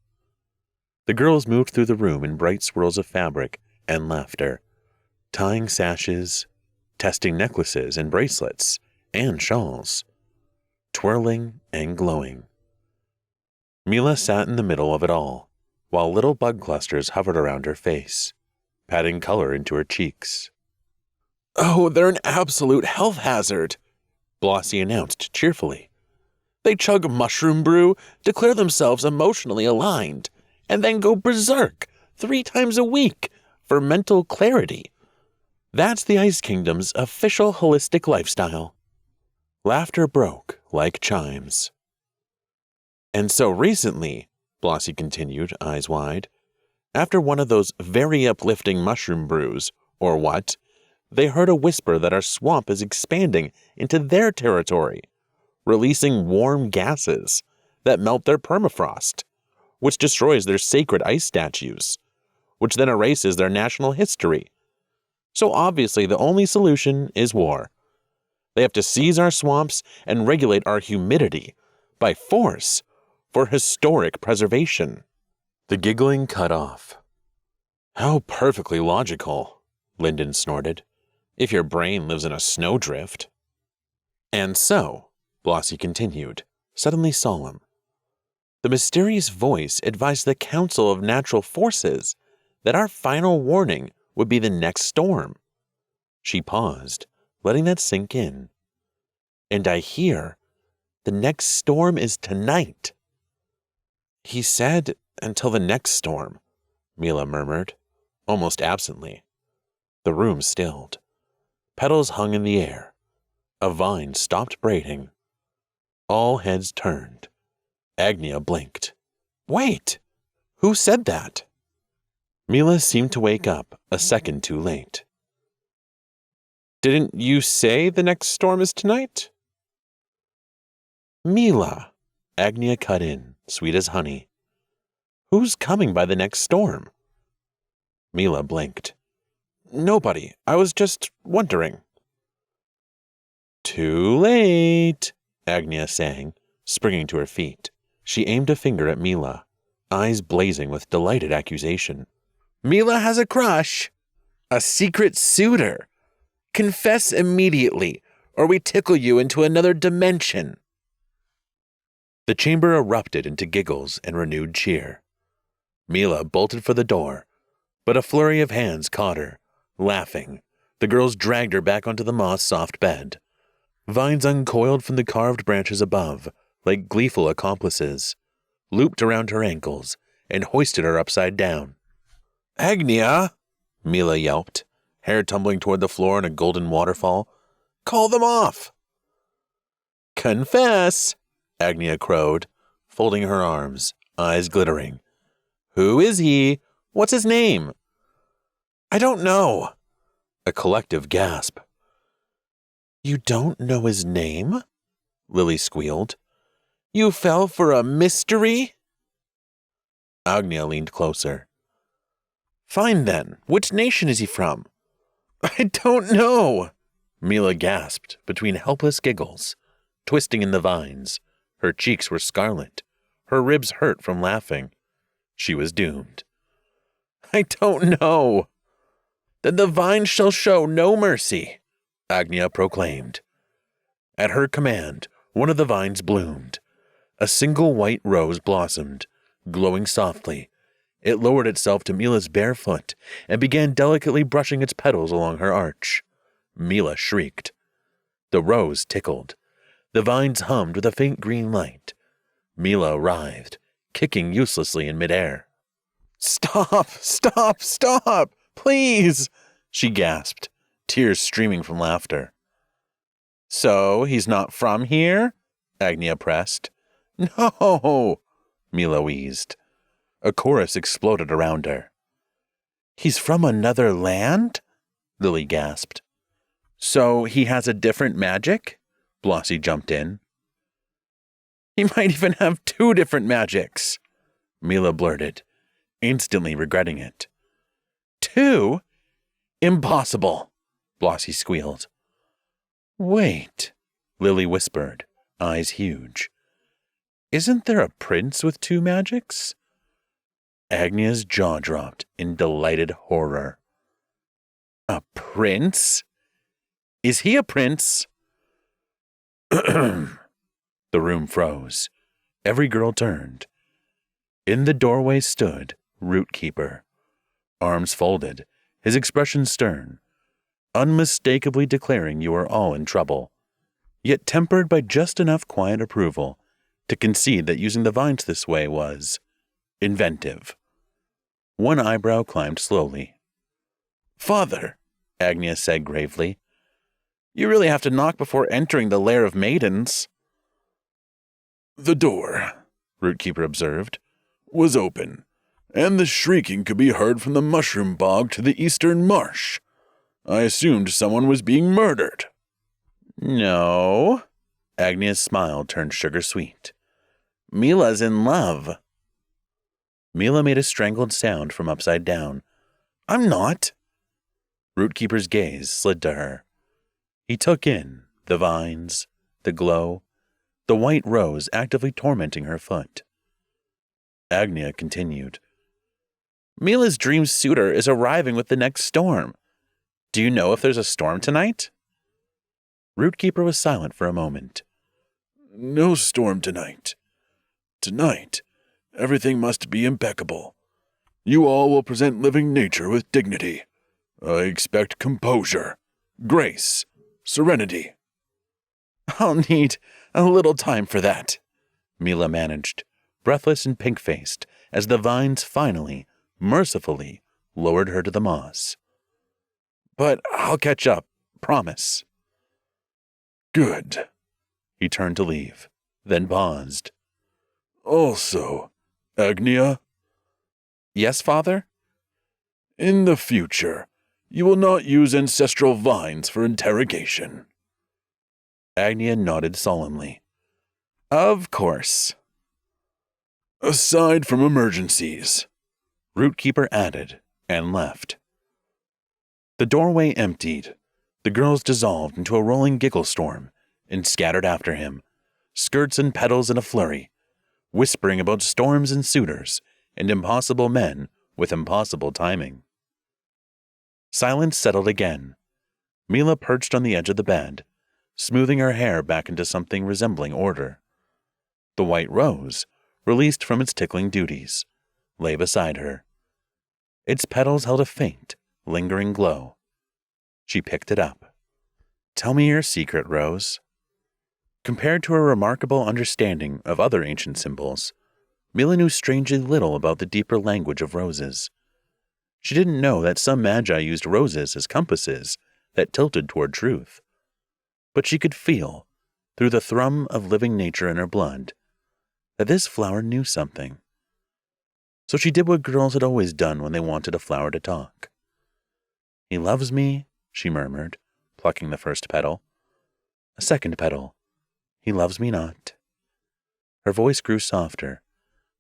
The girls moved through the room in bright swirls of fabric and laughter, tying sashes, testing necklaces and bracelets and shawls, twirling and glowing. Mila sat in the middle of it all, while little bug clusters hovered around her face, patting color into her cheeks. "Oh, they're an absolute health hazard," Blossie announced cheerfully. "They chug mushroom brew, declare themselves emotionally aligned, and then go berserk 3 times a week for mental clarity. That's the Ice Kingdom's official holistic lifestyle." Laughter broke like chimes. "And so recently," Blossie continued, eyes wide, "after one of those very uplifting mushroom brews, or what, they heard a whisper that our swamp is expanding into their territory, releasing warm gases that melt their permafrost, which destroys their sacred ice statues, which then erases their national history. So obviously the only solution is war. They have to seize our swamps and regulate our humidity by force for historic preservation." The giggling cut off. "How perfectly logical," Lyndon snorted, "if your brain lives in a snowdrift." "And so," Blossie continued, suddenly solemn, "the mysterious voice advised the Council of Natural Forces that our final warning would be the next storm." She paused, letting that sink in. "And I hear the next storm is tonight." "He said until the next storm," Mila murmured, almost absently. The room stilled. Petals hung in the air. A vine stopped braiding. All heads turned. Agnia blinked. "Wait! Who said that?" Mila seemed to wake up a second too late. "Didn't you say the next storm is tonight?" "Mila," Agnia cut in, sweet as honey. "Who's coming by the next storm?" Mila blinked. "Nobody. I was just wondering." "Too late," Agnia sang, springing to her feet. She aimed a finger at Mila, eyes blazing with delighted accusation. "Mila has a crush! A secret suitor! Confess immediately, or we tickle you into another dimension." The chamber erupted into giggles and renewed cheer. Mila bolted for the door, But a flurry of hands caught her. Laughing, the girls dragged her back onto the moss-soft bed. Vines uncoiled from the carved branches above, like gleeful accomplices, looped around her ankles, and hoisted her upside down. "Agnia!" Mila yelped, hair tumbling toward the floor in a golden waterfall. "Call them off!" "Confess!" Agnia crowed, folding her arms, eyes glittering. "Who is he? What's his name?" "I don't know." A collective gasp. "You don't know his name?" Lily squealed. "You fell for a mystery?" Agnia leaned closer. "Fine then. Which nation is he from?" "I don't know," Mila gasped between helpless giggles, twisting in the vines. Her cheeks were scarlet. Her ribs hurt from laughing. She was doomed. "I don't know." "Then the vines shall show no mercy," Agnia proclaimed. At her command, one of the vines bloomed. A single white rose blossomed, glowing softly. It lowered itself to Mila's bare foot and began delicately brushing its petals along her arch. Mila shrieked. The rose tickled. The vines hummed with a faint green light. Mila writhed, kicking uselessly in midair. "Stop! Stop! Stop! Please!" she gasped, tears streaming from laughter. "So he's not from here?" Agnia pressed. "No!" Mila wheezed. A chorus exploded around her. "He's from another land?" Lily gasped. "So he has a different magic?" Blossie jumped in. "He might even have 2 different magics," Mila blurted, instantly regretting it. "2? Impossible," Blossie squealed. "Wait," Lily whispered, eyes huge. "Isn't there a prince with 2 magics?" Agnia's jaw dropped in delighted horror. "A prince? Is he a prince?" The room froze. Every girl turned. In the doorway stood Rootkeeper, arms folded, his expression stern, unmistakably declaring you are all in trouble, yet tempered by just enough quiet approval to concede that using the vines this way was inventive. One eyebrow climbed slowly. "Father," Agnia said gravely, "you really have to knock before entering the lair of maidens." "The door," Rootkeeper observed, "was open, and the shrieking could be heard from the mushroom bog to the eastern marsh. I assumed someone was being murdered." "No." Agnia's smile turned sugar-sweet. "Mila's in love." Mila made a strangled sound from upside down. "I'm not." Rootkeeper's gaze slid to her. He took in the vines, the glow, the white rose actively tormenting her foot. Agnia continued. "Mila's dream suitor is arriving with the next storm. Do you know if there's a storm tonight?" Rootkeeper was silent for a moment. "No storm tonight. Tonight, everything must be impeccable. You all will present living nature with dignity. I expect composure, grace, serenity." "I'll need a little time for that," Mila managed, breathless and pink-faced, as the vines finally, mercifully, lowered her to the moss. "But I'll catch up, promise." "Good." He turned to leave, then paused. "Also, Agnia?" "Yes, Father?" "In the future, you will not use ancestral vines for interrogation." Agnia nodded solemnly. "Of course." "Aside from emergencies," Rootkeeper added, and left. The doorway emptied. The girls dissolved into a rolling giggle storm and scattered after him, skirts and petals in a flurry, whispering about storms and suitors and impossible men with impossible timing. Silence settled again. Mila perched on the edge of the bed, smoothing her hair back into something resembling order. The white rose, released from its tickling duties, lay beside her. Its petals held a faint, lingering glow. She picked it up. "Tell me your secret, Rose." Compared to her remarkable understanding of other ancient symbols, Mila knew strangely little about the deeper language of roses. She didn't know that some magi used roses as compasses that tilted toward truth. But she could feel, through the thrum of living nature in her blood, that this flower knew something. So she did what girls had always done when they wanted a flower to talk. "He loves me," she murmured, plucking the first petal. A second petal. "He loves me not." Her voice grew softer.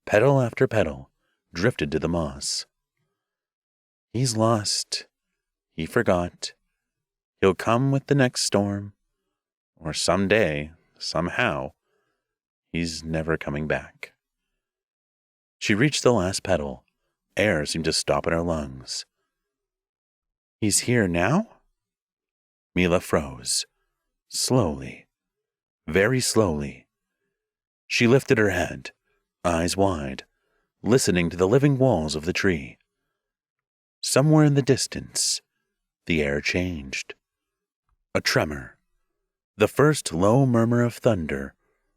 Petal after petal drifted to the moss. "He's lost. He forgot. He'll come with the next storm. Or someday, somehow, he's never coming back." She reached the last petal. Air seemed to stop in her lungs. "He's here now?" Mila froze. Slowly. Very slowly. She lifted her head, eyes wide, listening to the living walls of the tree. Somewhere in the distance, the air changed. A tremor. The first low murmur of thunder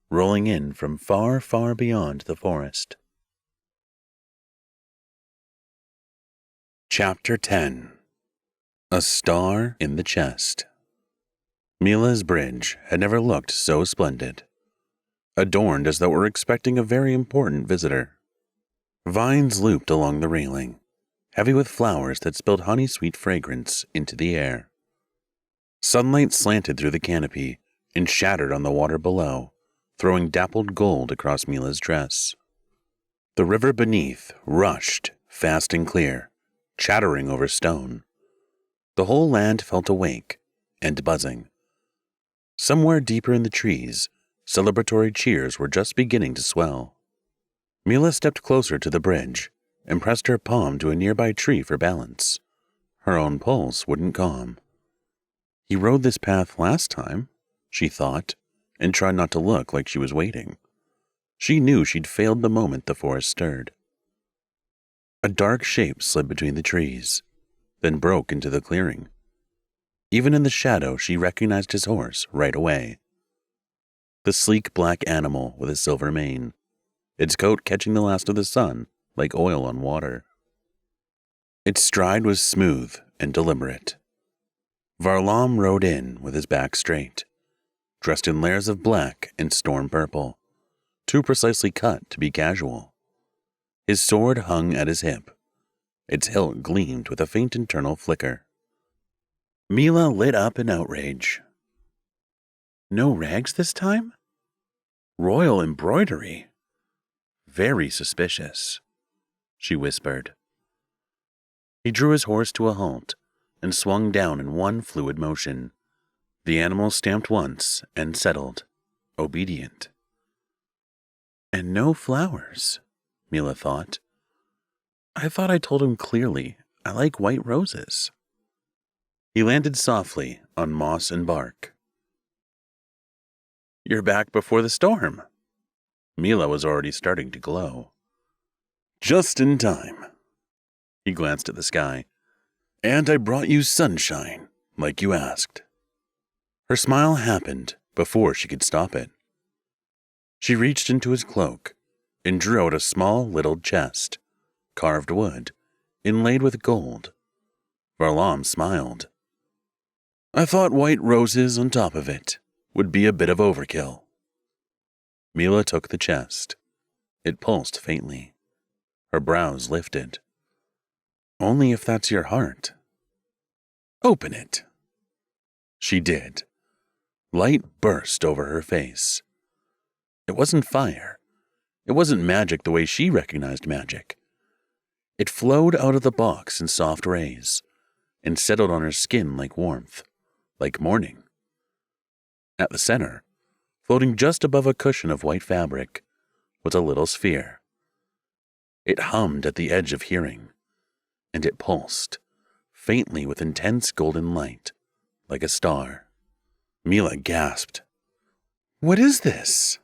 rolling in from far, far beyond the forest. Chapter 10. A Star in the Chest. Mila's bridge had never looked so splendid, adorned as though it were expecting a very important visitor. Vines looped along the railing, heavy with flowers that spilled honey-sweet fragrance into the air. Sunlight slanted through the canopy and shattered on the water below, throwing dappled gold across Mila's dress. The river beneath rushed, fast and clear, chattering over stone. The whole land felt awake and buzzing. Somewhere deeper in the trees, celebratory cheers were just beginning to swell. Mila stepped closer to the bridge and pressed her palm to a nearby tree for balance. Her own pulse wouldn't calm. He rode this path last time, she thought, and tried not to look like she was waiting. She knew she'd failed the moment the forest stirred. A dark shape slid between the trees, then broke into the clearing. Even in the shadow, she recognized his horse right away. The sleek black animal with a silver mane, its coat catching the last of the sun like oil on water. Its stride was smooth and deliberate. Varlam rode in with his back straight, dressed in layers of black and storm purple, too precisely cut to be casual. His sword hung at his hip. Its hilt gleamed with a faint internal flicker. Mila lit up in outrage. "No rags this time? Royal embroidery. Very suspicious," she whispered. He drew his horse to a halt and swung down in one fluid motion. The animal stamped once and settled, obedient. "And no flowers," Mila thought. "I thought I told him clearly I like white roses." He landed softly on moss and bark. "You're back before the storm." Mila was already starting to glow. "Just in time." He glanced at the sky. "And I brought you sunshine, like you asked." Her smile happened before she could stop it. She reached into his cloak and drew out a small whittled chest, carved wood, inlaid with gold. Varlam smiled. "I thought white roses on top of it would be a bit of overkill." Mila took the chest. It pulsed faintly. Her brows lifted. "Only if that's your heart." "Open it." She did. Light burst over her face. It wasn't fire. It wasn't magic the way she recognized magic. It flowed out of the box in soft rays and settled on her skin like warmth, like morning. At the center, floating just above a cushion of white fabric, was a little sphere. It hummed at the edge of hearing, and it pulsed, faintly with intense golden light, like a star. Mila gasped. "What is this?"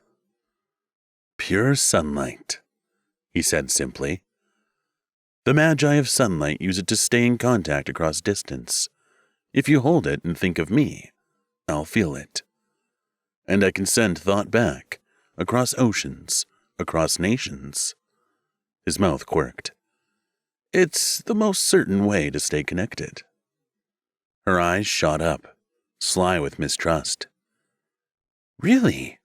"Pure sunlight," he said simply. The Magi of Sunlight use it to stay in contact across distance. If you hold it and think of me, I'll feel it. And I can send thought back, across oceans, across nations." His mouth quirked. "It's the most certain way to stay connected." Her eyes shot up, sly with mistrust. "Really?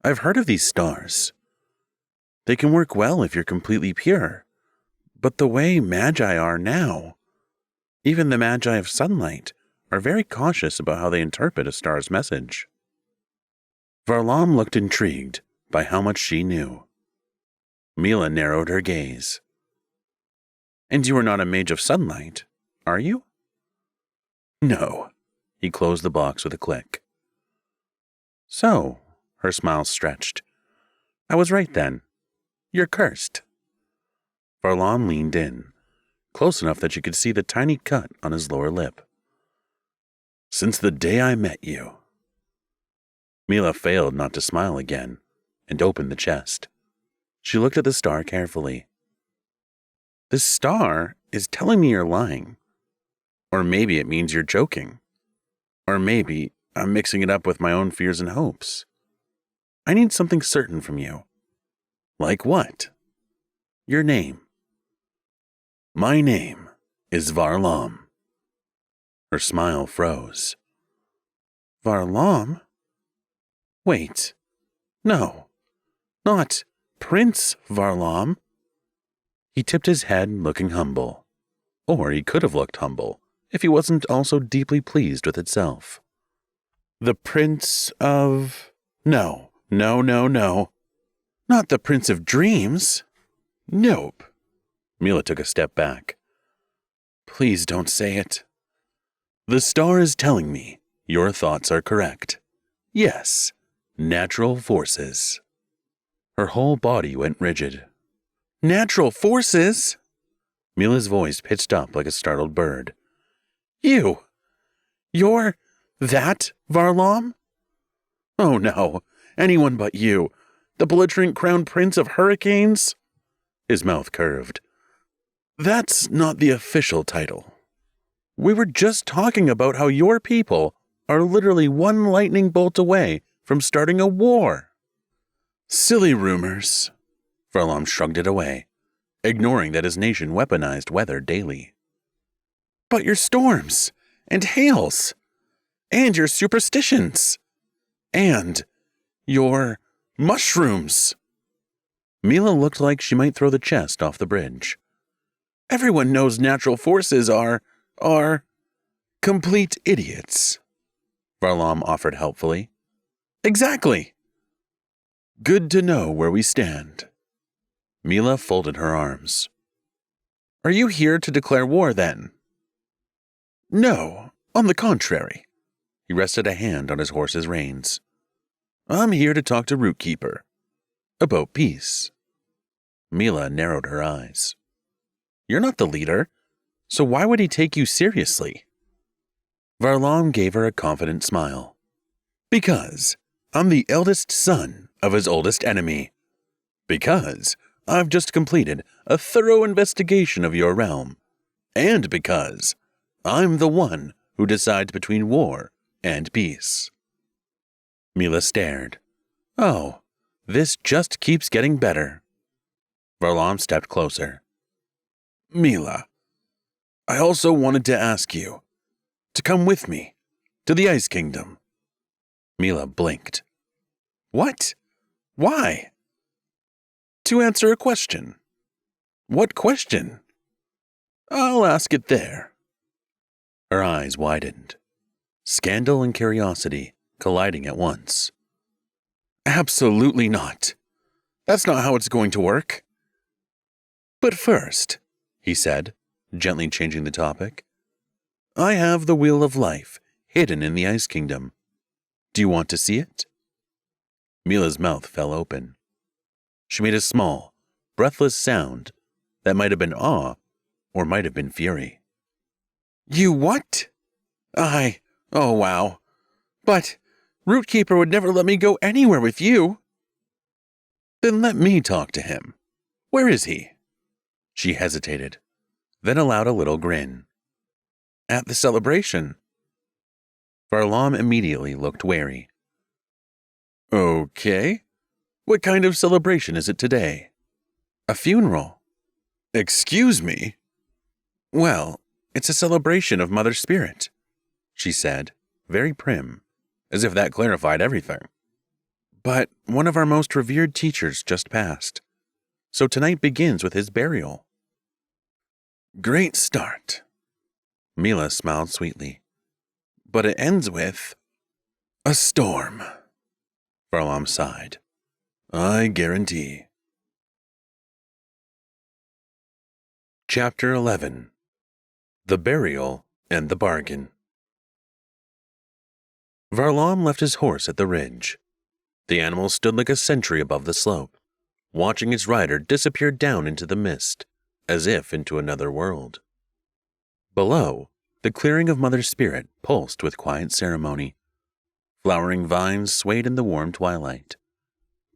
I've heard of these stars. They can work well if you're completely pure. But the way Magi are now, even the Magi of Sunlight, are very cautious about how they interpret a star's message." Varlam looked intrigued by how much she knew. Mila narrowed her gaze. "And you are not a mage of sunlight, are you?" "No." He closed the box with a click. "So," her smile stretched, "I was right then. You're cursed." Varlam leaned in, close enough that she could see the tiny cut on his lower lip. "Since the day I met you." Mila failed not to smile again and opened the chest. She looked at the star carefully. "This star is telling me you're lying. Or maybe it means you're joking. Or maybe I'm mixing it up with my own fears and hopes. I need something certain from you." "Like what?" "Your name." "My name is Varlam." Her smile froze. "Varlam? Wait. No. Not Prince Varlam." He tipped his head, looking humble. Or he could have looked humble if he wasn't also deeply pleased with itself. "The Prince of... No. Not the Prince of Dreams." "Nope." Mila took a step back. "Please don't say it." "The star is telling me your thoughts are correct. Yes, natural forces." Her whole body went rigid. "Natural forces?" Mila's voice pitched up like a startled bird. You're that Varlam?" "Oh no, anyone but you. The belligerent crown prince of hurricanes?" His mouth curved. "That's not the official title. We were just talking about how your people are literally one lightning bolt away from starting a war." "Silly rumors." Varlam shrugged it away, ignoring that his nation weaponized weather daily. "But your storms, and hails, and your superstitions, and your mushrooms." Mila looked like she might throw the chest off the bridge. "Everyone knows natural forces are complete idiots," Varlam offered helpfully. "Exactly." "Good to know where we stand." Mila folded her arms. "Are you here to declare war, then?" "No, on the contrary." He rested a hand on his horse's reins. "I'm here to talk to Rootkeeper. About peace." Mila narrowed her eyes. "You're not the leader, so why would he take you seriously?" Varlam gave her a confident smile. "Because I'm the eldest son of his oldest enemy. Because I've just completed a thorough investigation of your realm. And because I'm the one who decides between war and peace." Mila stared. "Oh, this just keeps getting better." Varlam stepped closer. "Mila, I also wanted to ask you to come with me to the Ice Kingdom." Mila blinked. "What? Why?" "To answer a question." "What question?" "I'll ask it there." Her eyes widened, scandal and curiosity colliding at once. "Absolutely not. That's not how it's going to work." "But first," he said, gently changing the topic, "I have the Wheel of Life hidden in the Ice Kingdom. Do you want to see it?" Mila's mouth fell open. She made a small, breathless sound that might have been awe or might have been fury. "You what? Oh wow. But Rootkeeper would never let me go anywhere with you." "Then let me talk to him. Where is he?" She hesitated, then allowed a little grin. At the celebration. Varlam immediately looked wary. Okay. What kind of celebration is it today? A funeral. Excuse me? Well, it's a celebration of Mother Spirit, she said, very prim, as if that clarified everything. But one of our most revered teachers just passed, so tonight begins with his burial. Great start. Mila smiled sweetly. But it ends with a storm. Varlam sighed. I guarantee. Chapter 11. The Burial and the Bargain. Varlam left his horse at the ridge. The animal stood like a sentry above the slope, watching its rider disappear down into the mist, as if into another world. Below, the clearing of Mother Spirit pulsed with quiet ceremony. Flowering vines swayed in the warm twilight.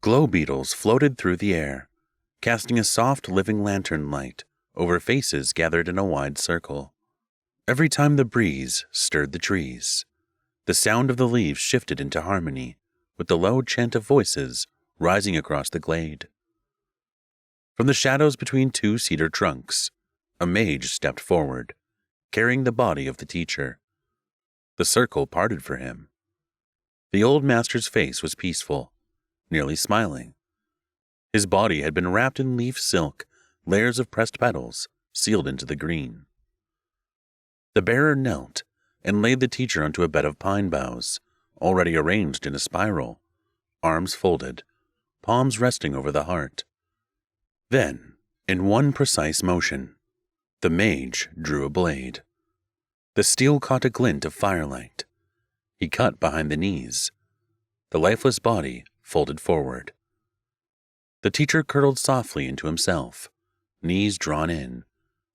Glow beetles floated through the air, casting a soft living lantern light over faces gathered in a wide circle. Every time the breeze stirred the trees, the sound of the leaves shifted into harmony with the low chant of voices rising across the glade. From the shadows between two cedar trunks, a mage stepped forward, carrying the body of the teacher. The circle parted for him. The old master's face was peaceful, nearly smiling. His body had been wrapped in leaf silk, layers of pressed petals sealed into the green. The bearer knelt and laid the teacher onto a bed of pine boughs, already arranged in a spiral, arms folded, palms resting over the heart. Then, in one precise motion, the mage drew a blade. The steel caught a glint of firelight. He cut behind the knees. The lifeless body folded forward. The teacher curdled softly into himself, knees drawn in,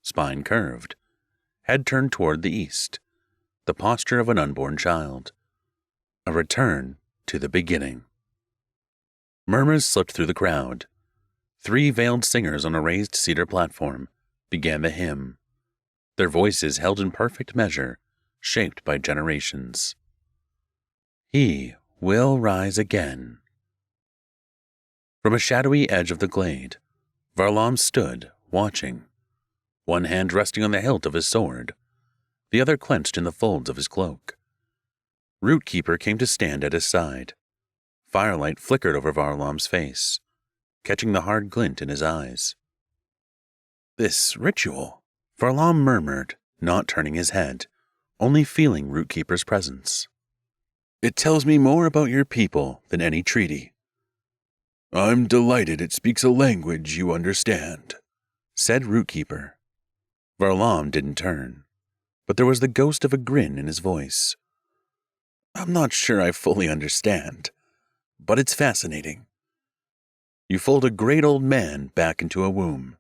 spine curved, head turned toward the east, the posture of an unborn child. A return to the beginning. Murmurs slipped through the crowd. 3 veiled singers on a raised cedar platform began the hymn, their voices held in perfect measure, shaped by generations. He will rise again. From a shadowy edge of the glade, Varlam stood, watching, one hand resting on the hilt of his sword, the other clenched in the folds of his cloak. Rootkeeper came to stand at his side. Firelight flickered over Varlam's face, catching the hard glint in his eyes. This ritual, Varlam murmured, not turning his head, only feeling Rootkeeper's presence. It tells me more about your people than any treaty. I'm delighted it speaks a language you understand, said Rootkeeper. Varlam didn't turn, but there was the ghost of a grin in his voice. I'm not sure I fully understand, but it's fascinating. You fold a great old man back into a womb.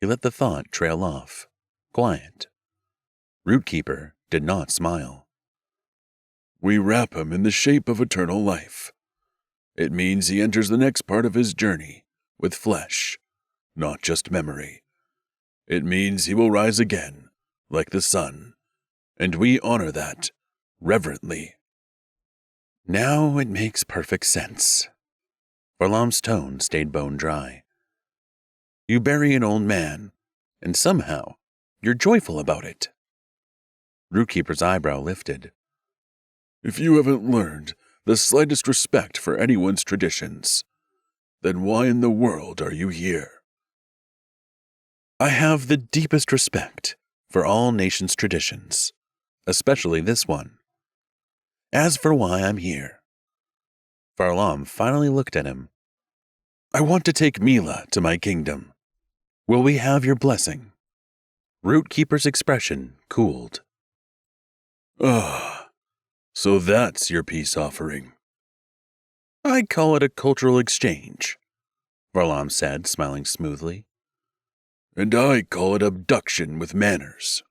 He let the thought trail off, quiet. Rootkeeper did not smile. We wrap him in the shape of eternal life. It means he enters the next part of his journey with flesh, not just memory. It means he will rise again, like the sun, and we honor that reverently. Now it makes perfect sense. Varlam's tone stayed bone dry. You bury an old man, and somehow you're joyful about it. Rootkeeper's eyebrow lifted. If you haven't learned the slightest respect for anyone's traditions, then why in the world are you here? I have the deepest respect for all nations' traditions, especially this one. As for why I'm here, Varlam finally looked at him. I want to take Mila to my kingdom. Will we have your blessing? Rootkeeper's expression cooled. Ah, so that's your peace offering. I call it a cultural exchange, Varlam said, smiling smoothly. And I call it abduction with manners.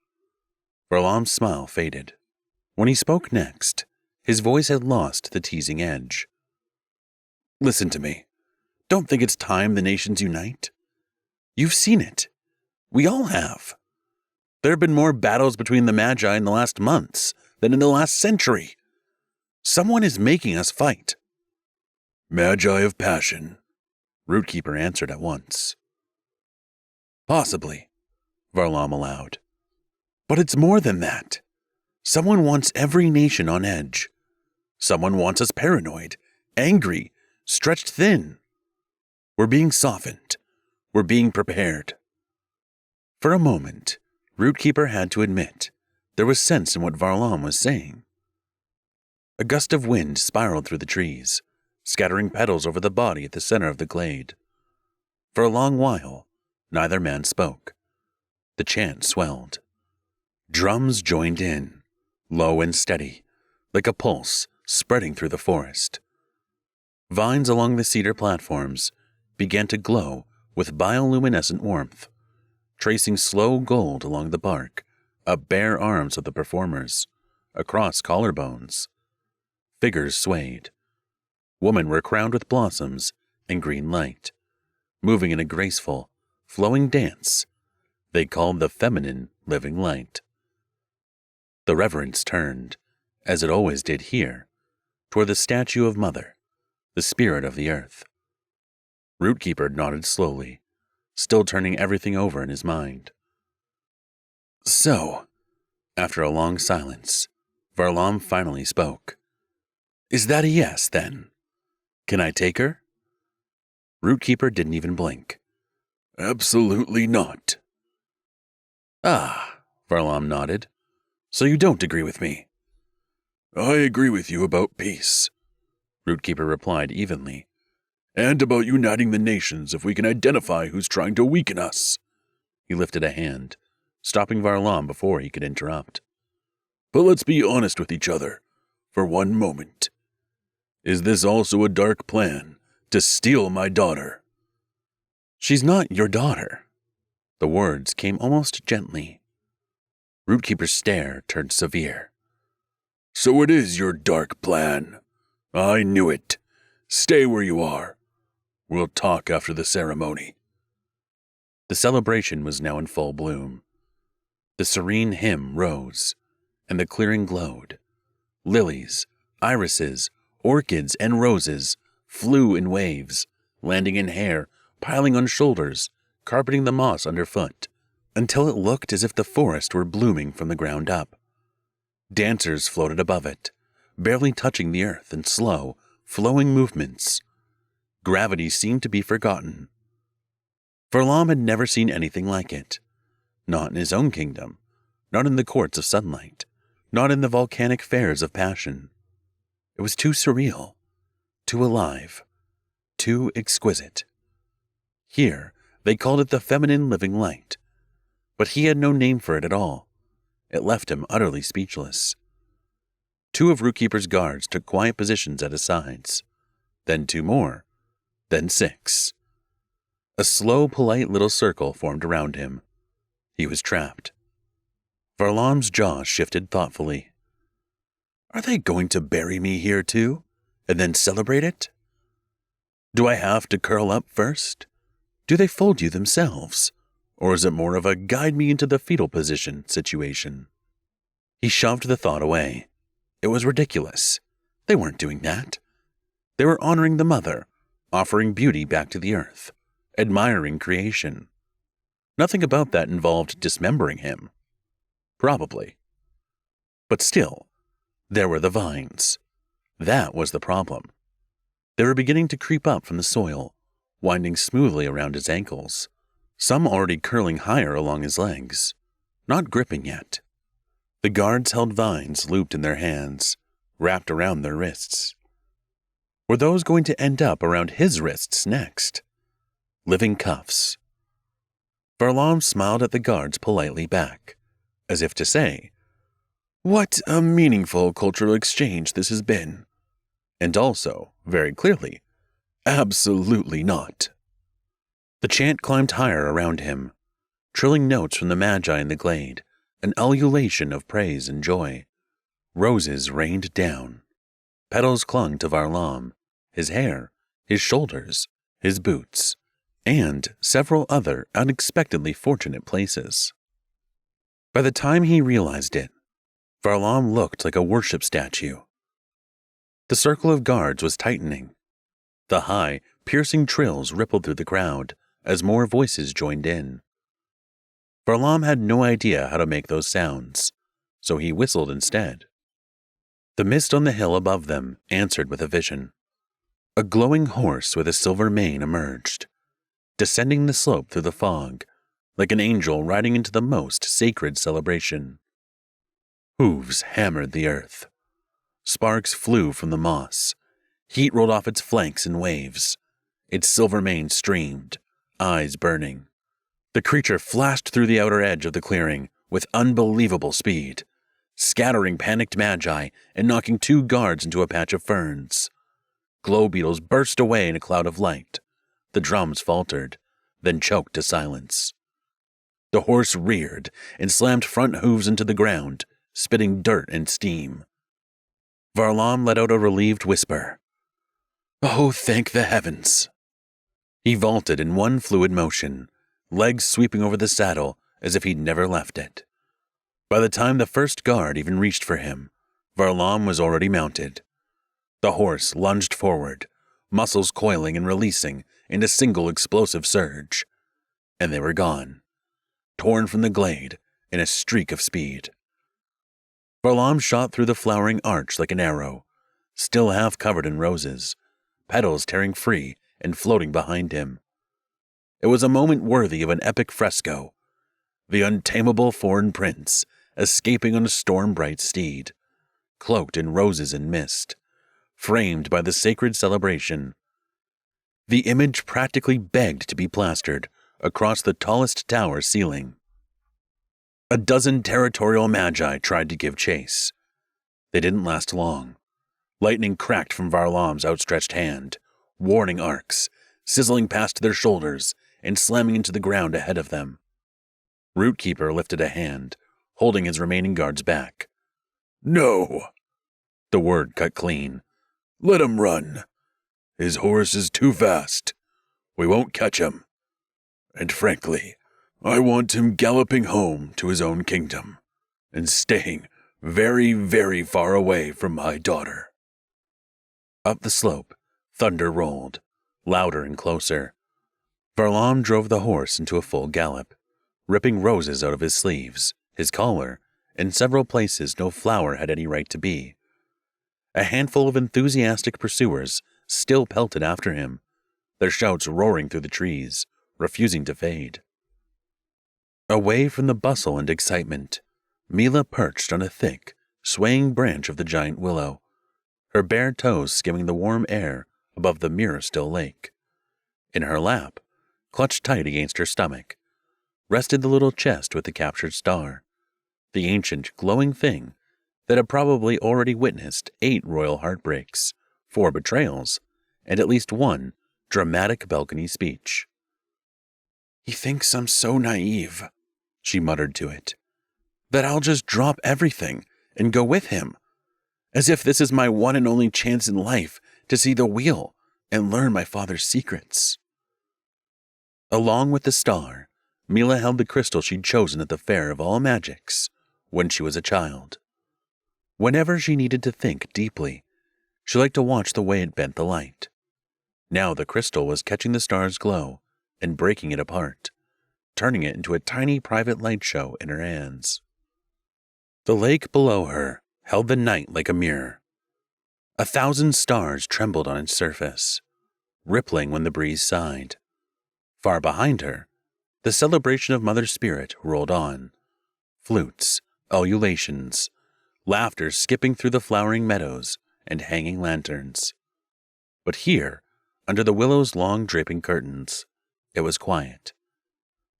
Varlam's smile faded. When he spoke next, his voice had lost the teasing edge. Listen to me. Don't think it's time the nations unite. You've seen it We all have. There have been more battles between the Magi in the last months than in the last century. Someone is making us fight. Magi of passion, Rootkeeper answered at once. Possibly, Varlam allowed. But it's more than that. Someone wants every nation on edge. Someone wants us paranoid, angry, stretched thin. We're being softened. We're being prepared. For a moment, Rootkeeper had to admit there was sense in what Varlam was saying. A gust of wind spiraled through the trees, scattering petals over the body at the center of the glade. For a long while, neither man spoke. The chant swelled. Drums joined in, low and steady, like a pulse spreading through the forest. Vines along the cedar platforms began to glow with bioluminescent warmth, tracing slow gold along the bark, up bare arms of the performers, across collarbones. Figures swayed. Women were crowned with blossoms and green light, moving in a graceful, flowing dance they called the feminine living light. The reverence turned, as it always did here, toward the statue of Mother, the spirit of the earth. Rootkeeper nodded slowly, still turning everything over in his mind. So, after a long silence, Varlam finally spoke. Is that a yes, then? Can I take her? Rootkeeper didn't even blink. Absolutely not. Ah, Varlam nodded. So you don't agree with me? I agree with you about peace, Rootkeeper replied evenly. And about uniting the nations if we can identify who's trying to weaken us. He lifted a hand, stopping Varlam before he could interrupt. But let's be honest with each other, for one moment. Is this also a dark plan to steal my daughter? She's not your daughter. The words came almost gently. Rootkeeper's stare turned severe. So it is your dark plan. I knew it. Stay where you are. We'll talk after the ceremony. The celebration was now in full bloom. The serene hymn rose, and the clearing glowed. Lilies, irises, orchids, and roses flew in waves, landing in hair, piling on shoulders, carpeting the moss underfoot, until it looked as if the forest were blooming from the ground up. Dancers floated above it, barely touching the earth in slow, flowing movements. Gravity seemed to be forgotten. Varlam had never seen anything like it. Not in his own kingdom, not in the courts of sunlight, not in the volcanic fairs of passion. It was too surreal, too alive, too exquisite. Here, they called it the feminine living light, but he had no name for it at all. It left him utterly speechless. Two of Rootkeeper's guards took quiet positions at his sides, then two more, then six. A slow, polite little circle formed around him. He was trapped. Varlam's jaw shifted thoughtfully. Are they going to bury me here too, and then celebrate it? Do I have to curl up first? Do they fold you themselves? Or is it more of a guide me into the fetal position situation? He shoved the thought away. It was ridiculous. They weren't doing that. They were honoring the mother, offering beauty back to the earth, admiring creation. Nothing about that involved dismembering him. Probably. But still, there were the vines. That was the problem. They were beginning to creep up from the soil, winding smoothly around his ankles, some already curling higher along his legs, not gripping yet. The guards held vines looped in their hands, wrapped around their wrists. Were those going to end up around his wrists next? Living cuffs. Varlam smiled at the guards politely back, as if to say, "What a meaningful cultural exchange this has been." And also, very clearly, absolutely not. The chant climbed higher around him, trilling notes from the Magi in the glade, an ululation of praise and joy. Roses rained down. Petals clung to Varlam, his hair, his shoulders, his boots, and several other unexpectedly fortunate places. By the time he realized it, Varlam looked like a worship statue. The circle of guards was tightening. The high, piercing trills rippled through the crowd as more voices joined in. Varlam had no idea how to make those sounds, so he whistled instead. The mist on the hill above them answered with a vision. A glowing horse with a silver mane emerged, descending the slope through the fog, like an angel riding into the most sacred celebration. Hooves hammered the earth. Sparks flew from the moss. Heat rolled off its flanks in waves. Its silver mane streamed, eyes burning. The creature flashed through the outer edge of the clearing with unbelievable speed, scattering panicked magi and knocking 2 guards into a patch of ferns. Glow beetles burst away in a cloud of light. The drums faltered, then choked to silence. The horse reared and slammed front hooves into the ground, spitting dirt and steam. Varlam let out a relieved whisper. "Oh, thank the heavens!" He vaulted in one fluid motion, legs sweeping over the saddle as if he'd never left it. By the time the first guard even reached for him, Varlam was already mounted. The horse lunged forward, muscles coiling and releasing in a single explosive surge, and they were gone, torn from the glade in a streak of speed. Varlam shot through the flowering arch like an arrow, still half covered in roses, petals tearing free and floating behind him. It was a moment worthy of an epic fresco, the untamable foreign prince escaping on a storm-bright steed, cloaked in roses and mist, framed by the sacred celebration. The image practically begged to be plastered across the tallest tower ceiling. A dozen territorial magi tried to give chase. They didn't last long. Lightning cracked from Varlam's outstretched hand, warning arcs, sizzling past their shoulders and slamming into the ground ahead of them. Rootkeeper lifted a hand, holding his remaining guards back. "No!" The word cut clean. "Let him run. His horse is too fast. We won't catch him. And frankly, I want him galloping home to his own kingdom and staying very, very far away from my daughter." Up the slope, thunder rolled, louder and closer. Varlam drove the horse into a full gallop, ripping roses out of his sleeves, his collar, and several places no flower had any right to be. A handful of enthusiastic pursuers still pelted after him, their shouts roaring through the trees, refusing to fade. Away from the bustle and excitement, Mila perched on a thick, swaying branch of the giant willow, her bare toes skimming the warm air above the mirror-still lake. In her lap, clutched tight against her stomach, rested the little chest with the captured star, the ancient, glowing thing that had probably already witnessed 8 royal heartbreaks, 4 betrayals, and at least 1 dramatic balcony speech. "He thinks I'm so naive," she muttered to it, "that I'll just drop everything and go with him, as if this is my one and only chance in life to see the wheel and learn my father's secrets." Along with the star, Mila held the crystal she'd chosen at the Fair of All Magics when she was a child. Whenever she needed to think deeply, she liked to watch the way it bent the light. Now the crystal was catching the star's glow and breaking it apart, turning it into a tiny private light show in her hands. The lake below her held the night like a mirror. 1,000 stars trembled on its surface, rippling when the breeze sighed. Far behind her, the celebration of Mother Spirit rolled on. Flutes, ululations, laughter skipping through the flowering meadows and hanging lanterns. But here, under the willow's long draping curtains, it was quiet.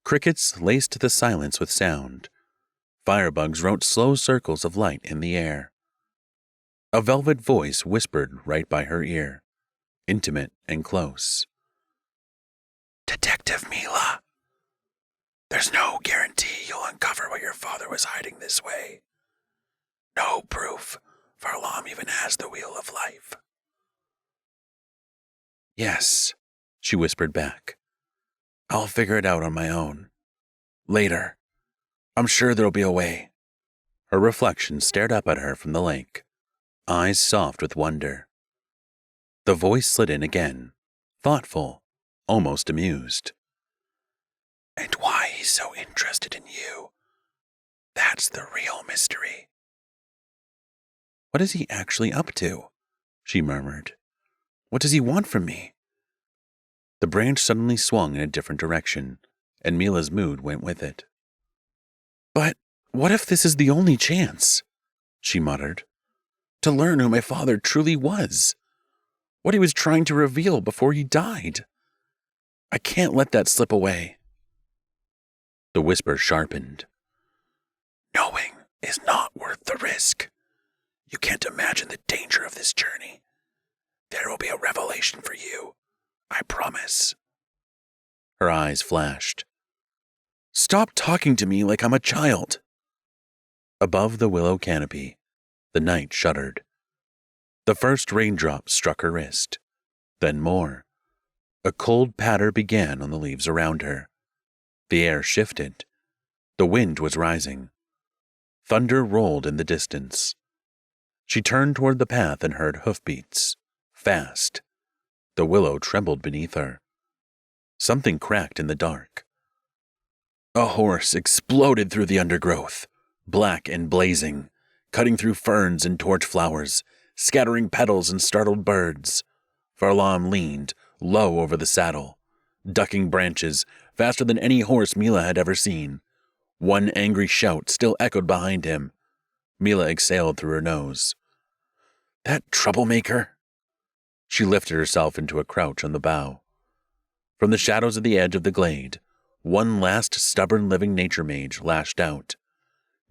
Crickets laced the silence with sound. Firebugs wrote slow circles of light in the air. A velvet voice whispered right by her ear, intimate and close. "Detective Mila, there's no guarantee you'll uncover what your father was hiding this way. No proof Varlam even has the Wheel of Life." "Yes," she whispered back. I'll figure it out on my own. Later. I'm sure there'll be a way. Her reflection stared up at her from the lake, eyes soft with wonder. The voice slid in again, thoughtful, almost amused. And why he's so interested in you. That's the real mystery. What is he actually up to? She murmured. What does he want from me? The branch suddenly swung in a different direction, and Mila's mood went with it. But what if this is the only chance? She muttered. To learn who my father truly was. What he was trying to reveal before he died. I can't let that slip away. The whisper sharpened. Knowing is not worth the risk. You can't imagine the danger of this journey. There will be a revelation for you, I promise. Her eyes flashed. Stop talking to me like I'm a child. Above the willow canopy, the night shuddered. The first raindrop struck her wrist, then more. A cold patter began on the leaves around her. The air shifted. The wind was rising. Thunder rolled in the distance. She turned toward the path and heard hoofbeats, fast. The willow trembled beneath her. Something cracked in the dark. A horse exploded through the undergrowth, black and blazing, cutting through ferns and torch flowers, scattering petals and startled birds. Varlam leaned, low over the saddle, ducking branches faster than any horse Mila had ever seen. One angry shout still echoed behind him. Mila exhaled through her nose. That troublemaker? She lifted herself into a crouch on the bough. From the shadows of the edge of the glade, one last stubborn living nature mage lashed out.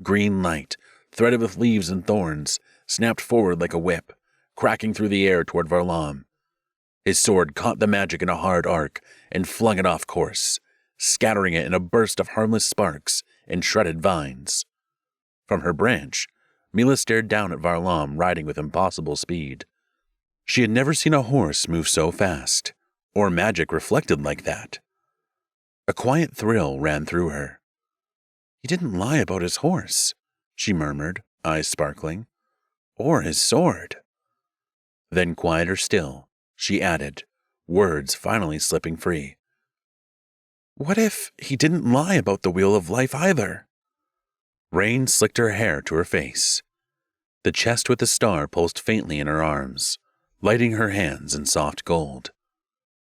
Green light, threaded with leaves and thorns, snapped forward like a whip, cracking through the air toward Varlam. His sword caught the magic in a hard arc and flung it off course, scattering it in a burst of harmless sparks and shredded vines. From her branch, Mila stared down at Varlam riding with impossible speed. She had never seen a horse move so fast, or magic reflected like that. A quiet thrill ran through her. He didn't lie about his horse, she murmured, eyes sparkling. Or his sword. Then quieter still, she added, words finally slipping free. What if he didn't lie about the wheel of life either? Rain slicked her hair to her face. The chest with the star pulsed faintly in her arms, lighting her hands in soft gold.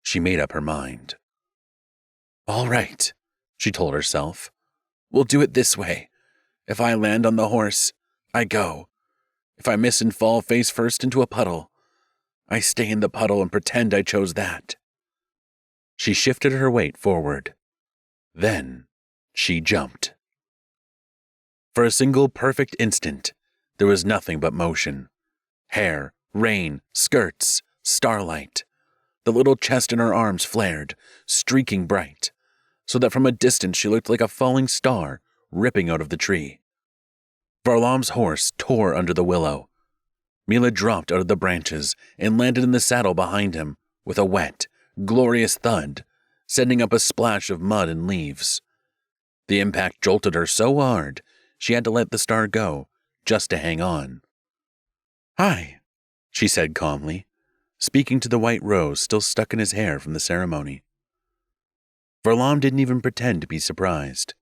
She made up her mind. All right, she told herself. We'll do it this way. If I land on the horse, I go. If I miss and fall face first into a puddle, I stay in the puddle and pretend I chose that. She shifted her weight forward. Then she jumped. For a single perfect instant, there was nothing but motion. Hair, rain, skirts, starlight. The little chest in her arms flared, streaking bright, so that from a distance she looked like a falling star ripping out of the tree. Varlam's horse tore under the willow. Mila dropped out of the branches and landed in the saddle behind him with a wet, glorious thud, sending up a splash of mud and leaves. The impact jolted her so hard, she had to let the star go, just to hang on. Hi, she said calmly, speaking to the white rose still stuck in his hair from the ceremony. Varlam didn't even pretend to be surprised.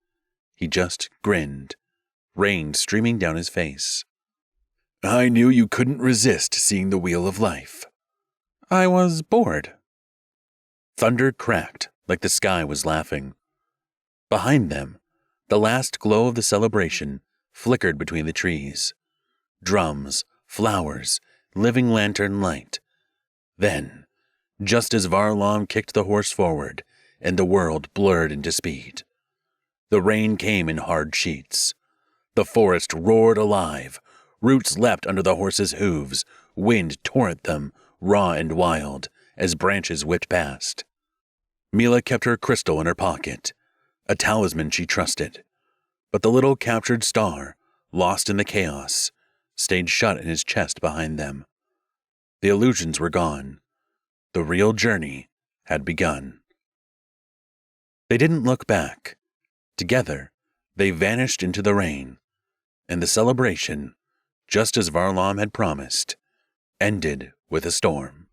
He just grinned, rain streaming down his face. I knew you couldn't resist seeing the wheel of life. I was bored. Thunder cracked like the sky was laughing. Behind them, the last glow of the celebration flickered between the trees. Drums, flowers, living lantern light. Then, just as Varlam kicked the horse forward and the world blurred into speed, the rain came in hard sheets. The forest roared alive. Roots leapt under the horse's hooves. Wind tore at them, raw and wild, as branches whipped past. Mila kept her crystal in her pocket, a talisman she trusted. But the little captured star, lost in the chaos, stayed shut in his chest behind them. The illusions were gone. The real journey had begun. They didn't look back. Together, they vanished into the rain, and the celebration, just as Varlam had promised, ended with a storm.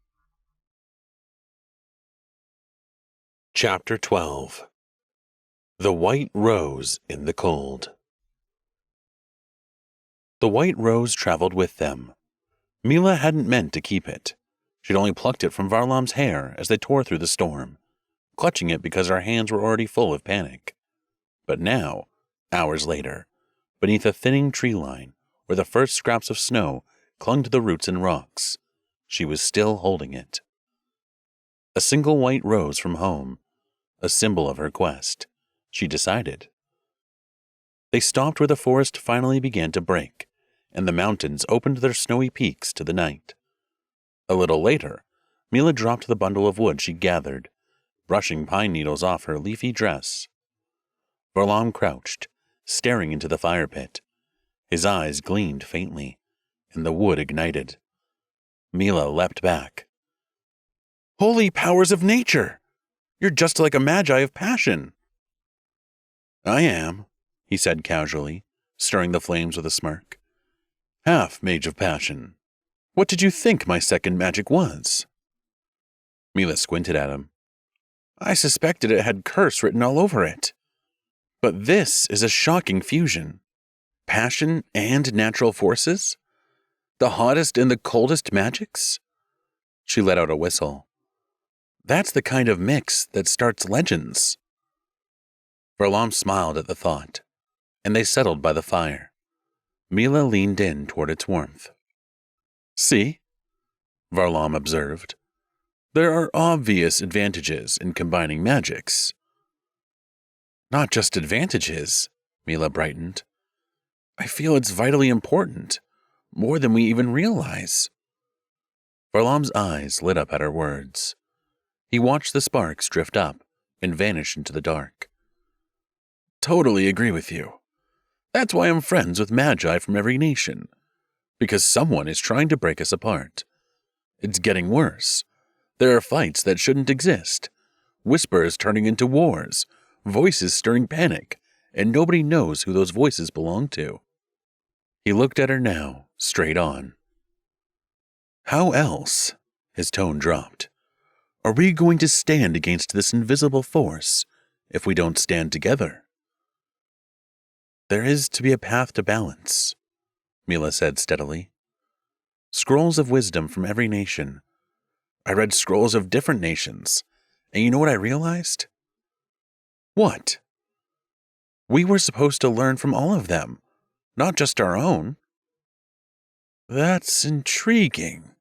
Chapter 12. The White Rose in the Cold. The white rose traveled with them. Mila hadn't meant to keep it. She'd only plucked it from Varlam's hair as they tore through the storm, clutching it because her hands were already full of panic. But now, hours later, beneath a thinning tree line where the first scraps of snow clung to the roots and rocks, she was still holding it. A single white rose from home, a symbol of her quest, she decided. They stopped where the forest finally began to break, and the mountains opened their snowy peaks to the night. A little later, Mila dropped the bundle of wood she gathered, brushing pine needles off her leafy dress. Varlam crouched, staring into the fire pit. His eyes gleamed faintly, and the wood ignited. Mila leapt back. "Holy powers of nature! You're just like a magi of passion." "I am," he said casually, stirring the flames with a smirk. "Half mage of passion. What did you think my second magic was?" Mila squinted at him. "I suspected it had curse written all over it. But this is a shocking fusion. Passion and natural forces? The hottest and the coldest magics?" She let out a whistle. "That's the kind of mix that starts legends." Varlam smiled at the thought, and they settled by the fire. Mila leaned in toward its warmth. "See?" Varlam observed. "There are obvious advantages in combining magics." "Not just advantages," Mila brightened. "I feel it's vitally important, more than we even realize." Varlam's eyes lit up at her words. He watched the sparks drift up and vanish into the dark. "Totally agree with you. That's why I'm friends with magi from every nation, because someone is trying to break us apart. It's getting worse. There are fights that shouldn't exist, whispers turning into wars, voices stirring panic, and nobody knows who those voices belong to." He looked at her now, straight on. "How else," his tone dropped, "are we going to stand against this invisible force if we don't stand together?" "There is to be a path to balance," Mila said steadily. "Scrolls of wisdom from every nation. I read scrolls of different nations, and you know what I realized?" "What?" "We were supposed to learn from all of them, not just our own." "That's intriguing.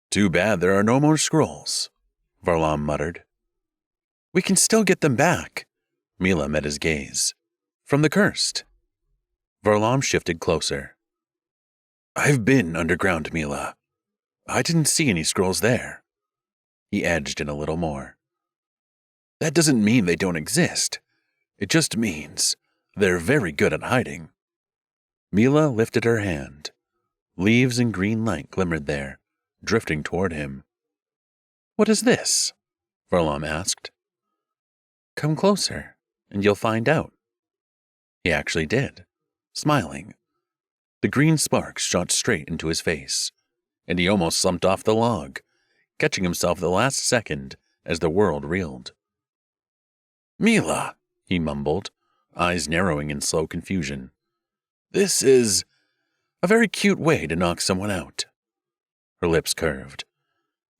Too bad there are no more scrolls," Varlam muttered. "We can still get them back." Mila met his gaze. "From the cursed." Varlam shifted closer. "I've been underground, Mila. I didn't see any scrolls there." He edged in a little more. "That doesn't mean they don't exist. It just means they're very good at hiding." Mila lifted her hand. Leaves and green light glimmered there, drifting toward him. "What is this?" Varlam asked. "Come closer, and you'll find out." He actually did, smiling. The green sparks shot straight into his face, and he almost slumped off the log, catching himself the last second as the world reeled. "Mila," he mumbled, eyes narrowing in slow confusion. "This is a very cute way to knock someone out." Her lips curved.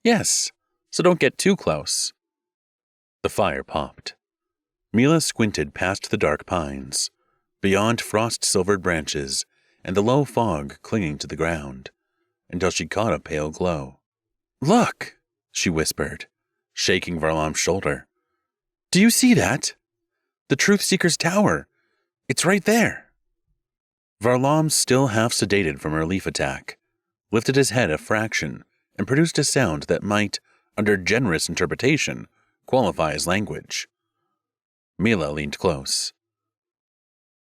"Yes, so don't get too close." The fire popped. Mila squinted past the dark pines, beyond frost-silvered branches and the low fog clinging to the ground, until she caught a pale glow. "Look," she whispered, shaking Varlam's shoulder. "Do you see that? The Truth Seeker's tower. It's right there." Varlam, still half sedated from her leaf attack, lifted his head a fraction and produced a sound that might, under generous interpretation, qualify as language. Mila leaned close.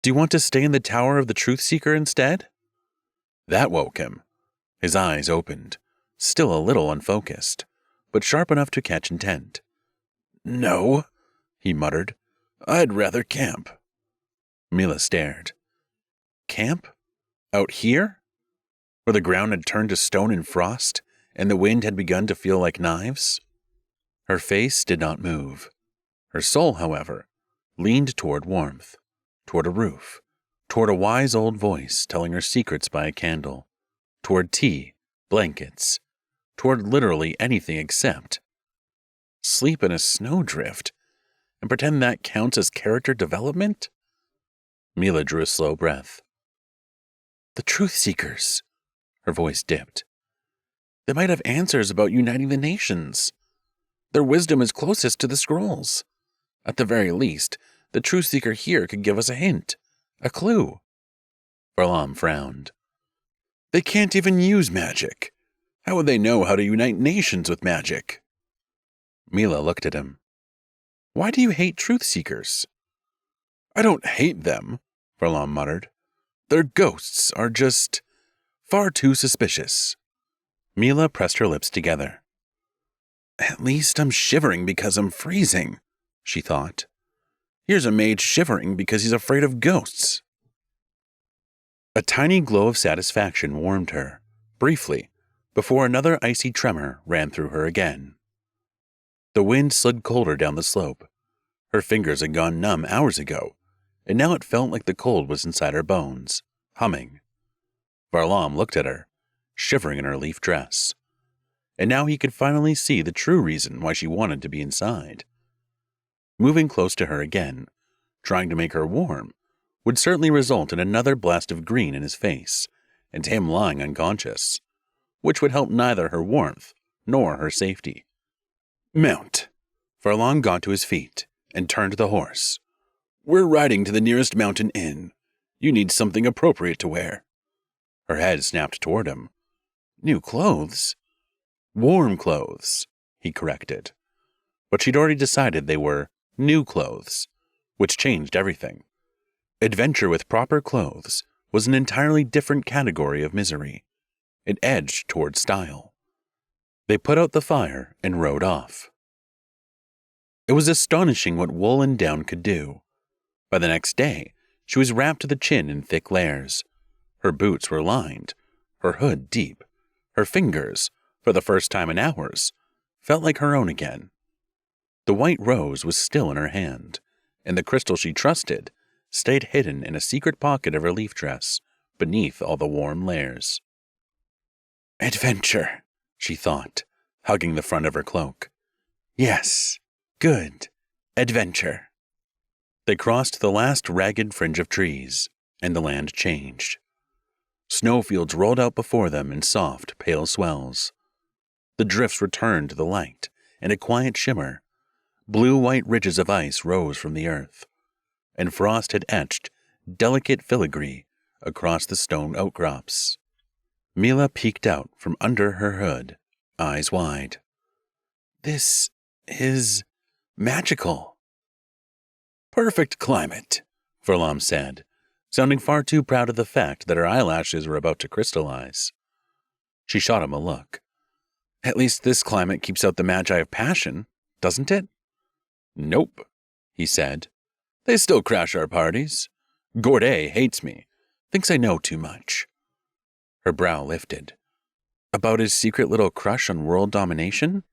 "Do you want to stay in the tower of the Truth Seeker instead?" That woke him. His eyes opened, still a little unfocused, but sharp enough to catch intent. "No," he muttered. "I'd rather camp." Mila stared. Camp? Out here? Where the ground had turned to stone and frost, and the wind had begun to feel like knives? Her face did not move. Her soul, however, leaned toward warmth, toward a roof, toward a wise old voice telling her secrets by a candle, toward tea, blankets, toward literally anything except sleep in a snowdrift and pretend that counts as character development? Mila drew a slow breath. The Truth Seekers. Her voice dipped. They might have answers about uniting the nations. Their wisdom is closest to the scrolls. At the very least, the Truth Seeker here could give us a hint, a clue. Varlam frowned. They can't even use magic. How would they know how to unite nations with magic? Mila looked at him. Why do you hate Truth Seekers? I don't hate them, Varlam muttered. Their ghosts are just far too suspicious. Mila pressed her lips together. At least I'm shivering because I'm freezing, she thought. Here's a mage shivering because he's afraid of ghosts. A tiny glow of satisfaction warmed her, briefly, before another icy tremor ran through her again. The wind slid colder down the slope. Her fingers had gone numb hours ago, and now it felt like the cold was inside her bones, humming. Varlam looked at her, shivering in her leaf dress. And now he could finally see the true reason why she wanted to be inside. Moving close to her again, trying to make her warm, would certainly result in another blast of green in his face, and him lying unconscious, which would help neither her warmth nor her safety. Mount. Varlam got to his feet and turned to the horse. We're riding to the nearest mountain inn. You need something appropriate to wear. Her head snapped toward him. New clothes? Warm clothes, he corrected. But she'd already decided they were new clothes, which changed everything. Adventure with proper clothes was an entirely different category of misery. It edged toward style. They put out the fire and rode off. It was astonishing what wool and down could do. By the next day, she was wrapped to the chin in thick layers. Her boots were lined, her hood deep. Her fingers, for the first time in hours, felt like her own again. The white rose was still in her hand, and the crystal she trusted stayed hidden in a secret pocket of her leaf dress, beneath all the warm layers. Adventure, she thought, hugging the front of her cloak. Yes, good, adventure. They crossed the last ragged fringe of trees, and the land changed. Snowfields rolled out before them in soft, pale swells. The drifts returned to the light, and a quiet shimmer. Blue-white ridges of ice rose from the earth, and frost had etched delicate filigree across the stone outcrops. Mila peeked out from under her hood, eyes wide. This is magical. Perfect climate, Varlam said, sounding far too proud of the fact that her eyelashes were about to crystallize. She shot him a look. At least this climate keeps out the magi of passion, doesn't it? Nope, he said. They still crash our parties. Gordet hates me, thinks I know too much. Her brow lifted. About his secret little crush on world domination?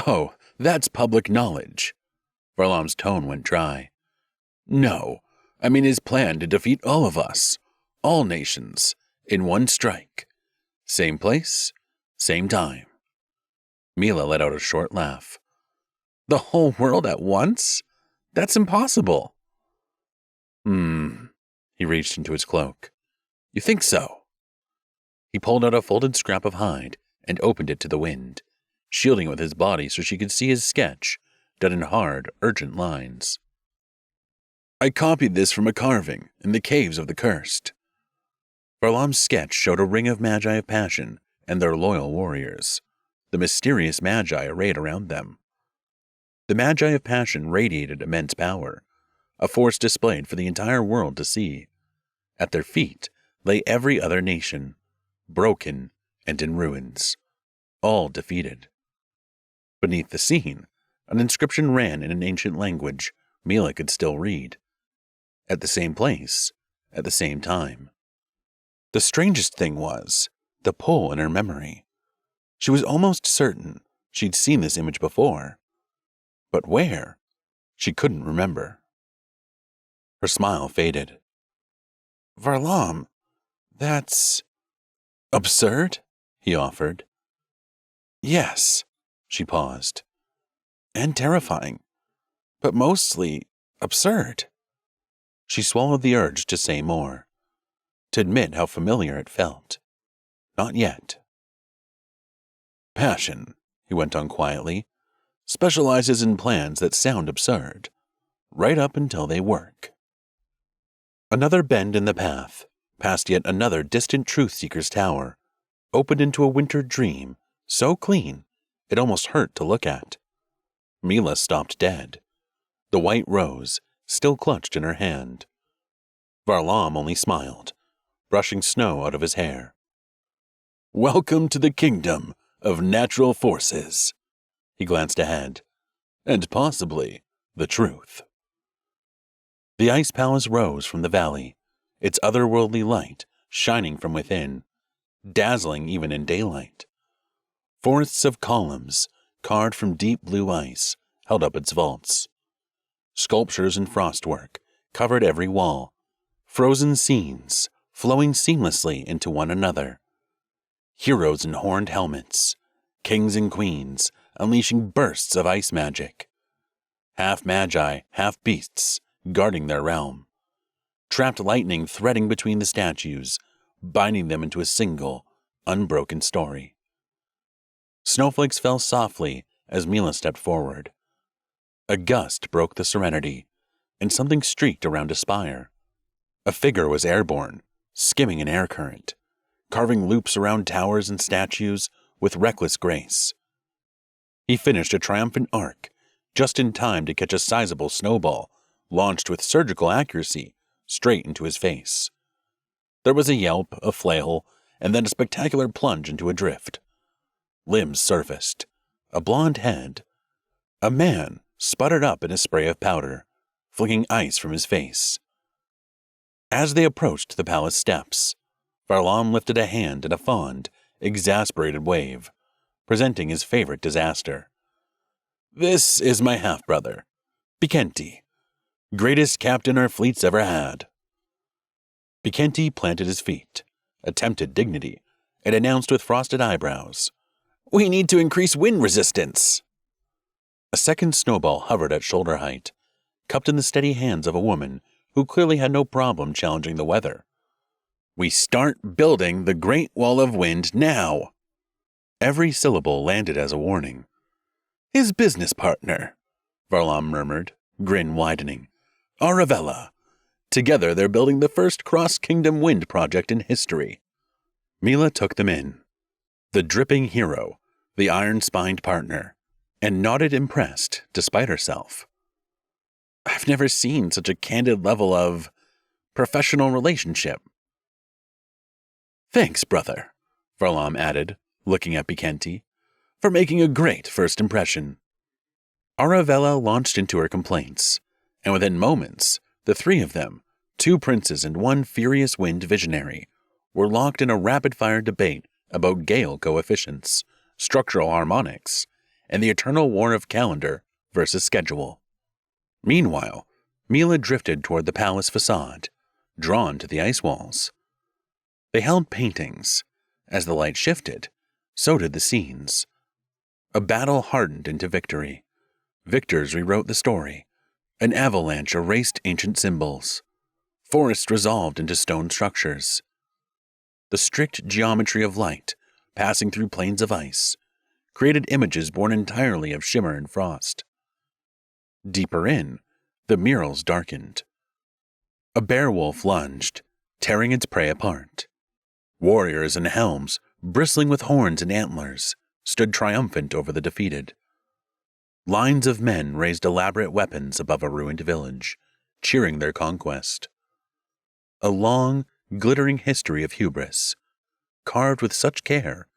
Oh, that's public knowledge. Varlam's tone went dry. No, I mean his plan to defeat all of us, all nations, in one strike. Same place, same time. Mila let out a short laugh. The whole world at once? That's impossible. He reached into his cloak. You think so? He pulled out a folded scrap of hide and opened it to the wind, shielding it with his body so she could see his sketch, done in hard, urgent lines. I copied this from a carving in the caves of the cursed. Varlam's sketch showed a ring of magi of passion and their loyal warriors, the mysterious magi arrayed around them. The magi of passion radiated immense power, a force displayed for the entire world to see. At their feet lay every other nation, broken and in ruins, all defeated. Beneath the scene, An inscription ran in an ancient language Mila could still read. At the same place, at the same time. The strangest thing was the pull in her memory. She was almost certain she'd seen this image before. But where? She couldn't remember. Her smile faded. Varlam, that's absurd, he offered. Yes, she paused. And terrifying, but mostly absurd. She swallowed the urge to say more, to admit how familiar it felt. Not yet. Passion, he went on quietly, specializes in plans that sound absurd, right up until they work. Another bend in the path, past yet another distant truth-seeker's tower, opened into a winter dream so clean it almost hurt to look at. Mila stopped dead, the white rose still clutched in her hand. Varlam only smiled, brushing snow out of his hair. Welcome to the kingdom of natural forces. He glanced ahead, and possibly the truth. The ice palace rose from the valley, its otherworldly light shining from within, dazzling even in daylight. Forests of columns, carved from deep blue ice, held up its vaults. Sculptures and frostwork covered every wall, frozen scenes flowing seamlessly into one another. Heroes in horned helmets, kings and queens unleashing bursts of ice magic. Half magi, half beasts, guarding their realm. Trapped lightning threading between the statues, binding them into a single, unbroken story. Snowflakes fell softly as Mila stepped forward. A gust broke the serenity, and something streaked around a spire. A figure was airborne, skimming an air current, carving loops around towers and statues with reckless grace. He finished a triumphant arc, just in time to catch a sizable snowball, launched with surgical accuracy, straight into his face. There was a yelp, a flail, and then a spectacular plunge into a drift. Limbs surfaced, a blonde head. A man sputtered up in a spray of powder, flicking ice from his face. As they approached the palace steps, Varlam lifted a hand in a fond, exasperated wave, presenting his favorite disaster. This is my half-brother, Bikenti, greatest captain our fleet's ever had. Bikenti planted his feet, attempted dignity, and announced with frosted eyebrows, We need to increase wind resistance. A second snowball hovered at shoulder height, cupped in the steady hands of a woman who clearly had no problem challenging the weather. We start building the Great Wall of Wind now. Every syllable landed as a warning. His business partner, Varlam murmured, grin widening. Aravella. Together they're building the first cross-kingdom wind project in history. Mila took them in. The dripping hero, the iron-spined partner, and nodded impressed despite herself. I've never seen such a candid level of professional relationship. Thanks, brother, Varlam added, looking at Bikenti, for making a great first impression. Aravella launched into her complaints, and within moments, the three of them, 2 princes and 1 furious wind visionary, were locked in a rapid-fire debate about Gale coefficients, structural harmonics, and the eternal war of calendar versus schedule. Meanwhile, Mila drifted toward the palace facade, drawn to the ice walls. They held paintings. As the light shifted, so did the scenes. A battle hardened into victory. Victors rewrote the story. An avalanche erased ancient symbols. Forests resolved into stone structures. The strict geometry of light, passing through plains of ice, created images born entirely of shimmer and frost. Deeper in, the murals darkened. A bear wolf lunged, tearing its prey apart. Warriors in helms, bristling with horns and antlers, stood triumphant over the defeated. Lines of men raised elaborate weapons above a ruined village, cheering their conquest. A long, glittering history of hubris, carved with such care,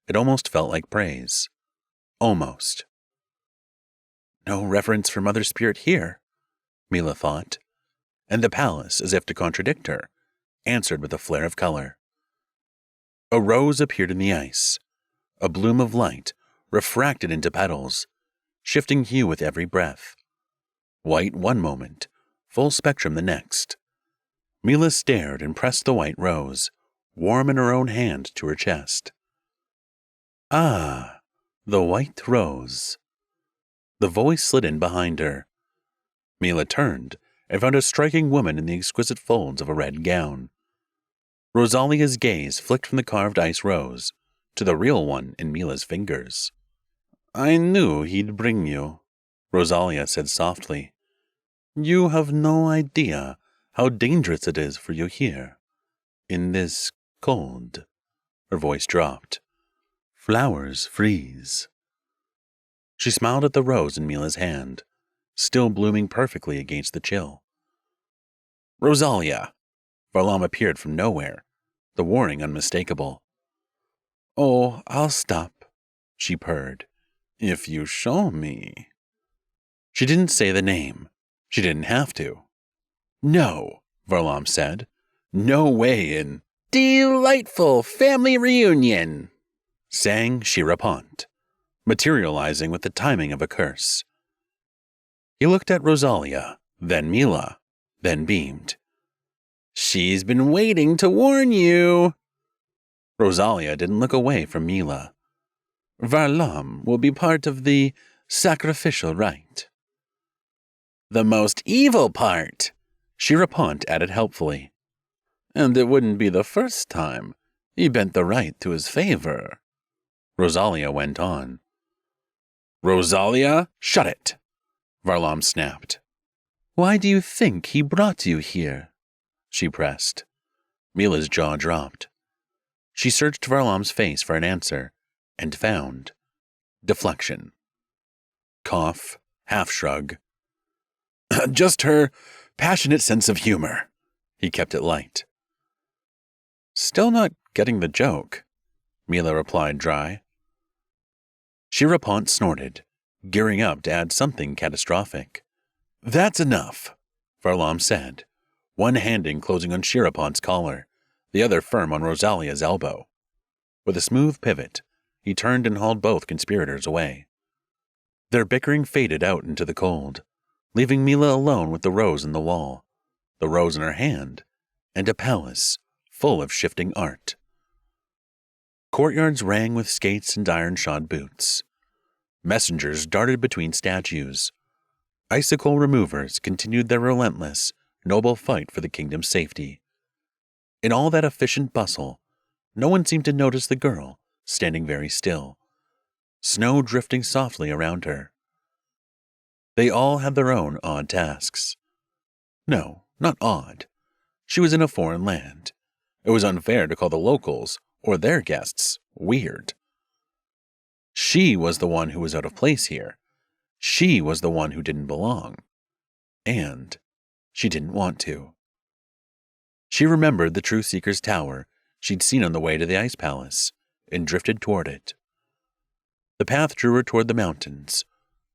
it almost felt like praise. Almost. No reverence for Mother Spirit here, Mila thought, and the palace, as if to contradict her, answered with a flare of color. A rose appeared in the ice, a bloom of light refracted into petals, shifting hue with every breath. White one moment, full spectrum the next. Mila stared and pressed the white rose, warm in her own hand, to her chest. Ah, the white rose. The voice slid in behind her. Mila turned and found a striking woman in the exquisite folds of a red gown. Rosalia's gaze flicked from the carved ice rose to the real one in Mila's fingers. I knew he'd bring you, Rosalia said softly. You have no idea how dangerous it is for you here, in this cold. Her voice dropped. Flowers freeze. She smiled at the rose in Mila's hand, still blooming perfectly against the chill. Rosalia! Varlam appeared from nowhere, the warning unmistakable. Oh, I'll stop, she purred, if you show me. She didn't say the name. She didn't have to. No, Varlam said. No way in delightful family reunion, sang Shirapont, materializing with the timing of a curse. He looked at Rosalia, then Mila, then beamed. She's been waiting to warn you. Rosalia didn't look away from Mila. Varlam will be part of the sacrificial rite. The most evil part, Shirapont added helpfully. And it wouldn't be the first time he bent the rite to his favor, Rosalia went on. Rosalia, shut it, Varlam snapped. Why do you think he brought you here? She pressed. Mila's jaw dropped. She searched Varlam's face for an answer, and found deflection. Cough, half shrug. Just her passionate sense of humor. He kept it light. Still not getting the joke, Mila replied dry. Shirapont snorted, gearing up to add something catastrophic. That's enough, Varlam said, one hand closing on Shirapont's collar, the other firm on Rosalia's elbow. With a smooth pivot, he turned and hauled both conspirators away. Their bickering faded out into the cold, leaving Mila alone with the rose in the wall, the rose in her hand, and a palace full of shifting art. Courtyards rang with skates and iron-shod boots. Messengers darted between statues. Icicle removers continued their relentless, noble fight for the kingdom's safety. In all that efficient bustle, no one seemed to notice the girl, standing very still, snow drifting softly around her. They all had their own odd tasks. No, not odd. She was in a foreign land. It was unfair to call the locals, or their guests, weird. She was the one who was out of place here. She was the one who didn't belong. And she didn't want to. She remembered the Truth Seeker's tower she'd seen on the way to the Ice Palace, and drifted toward it. The path drew her toward the mountains.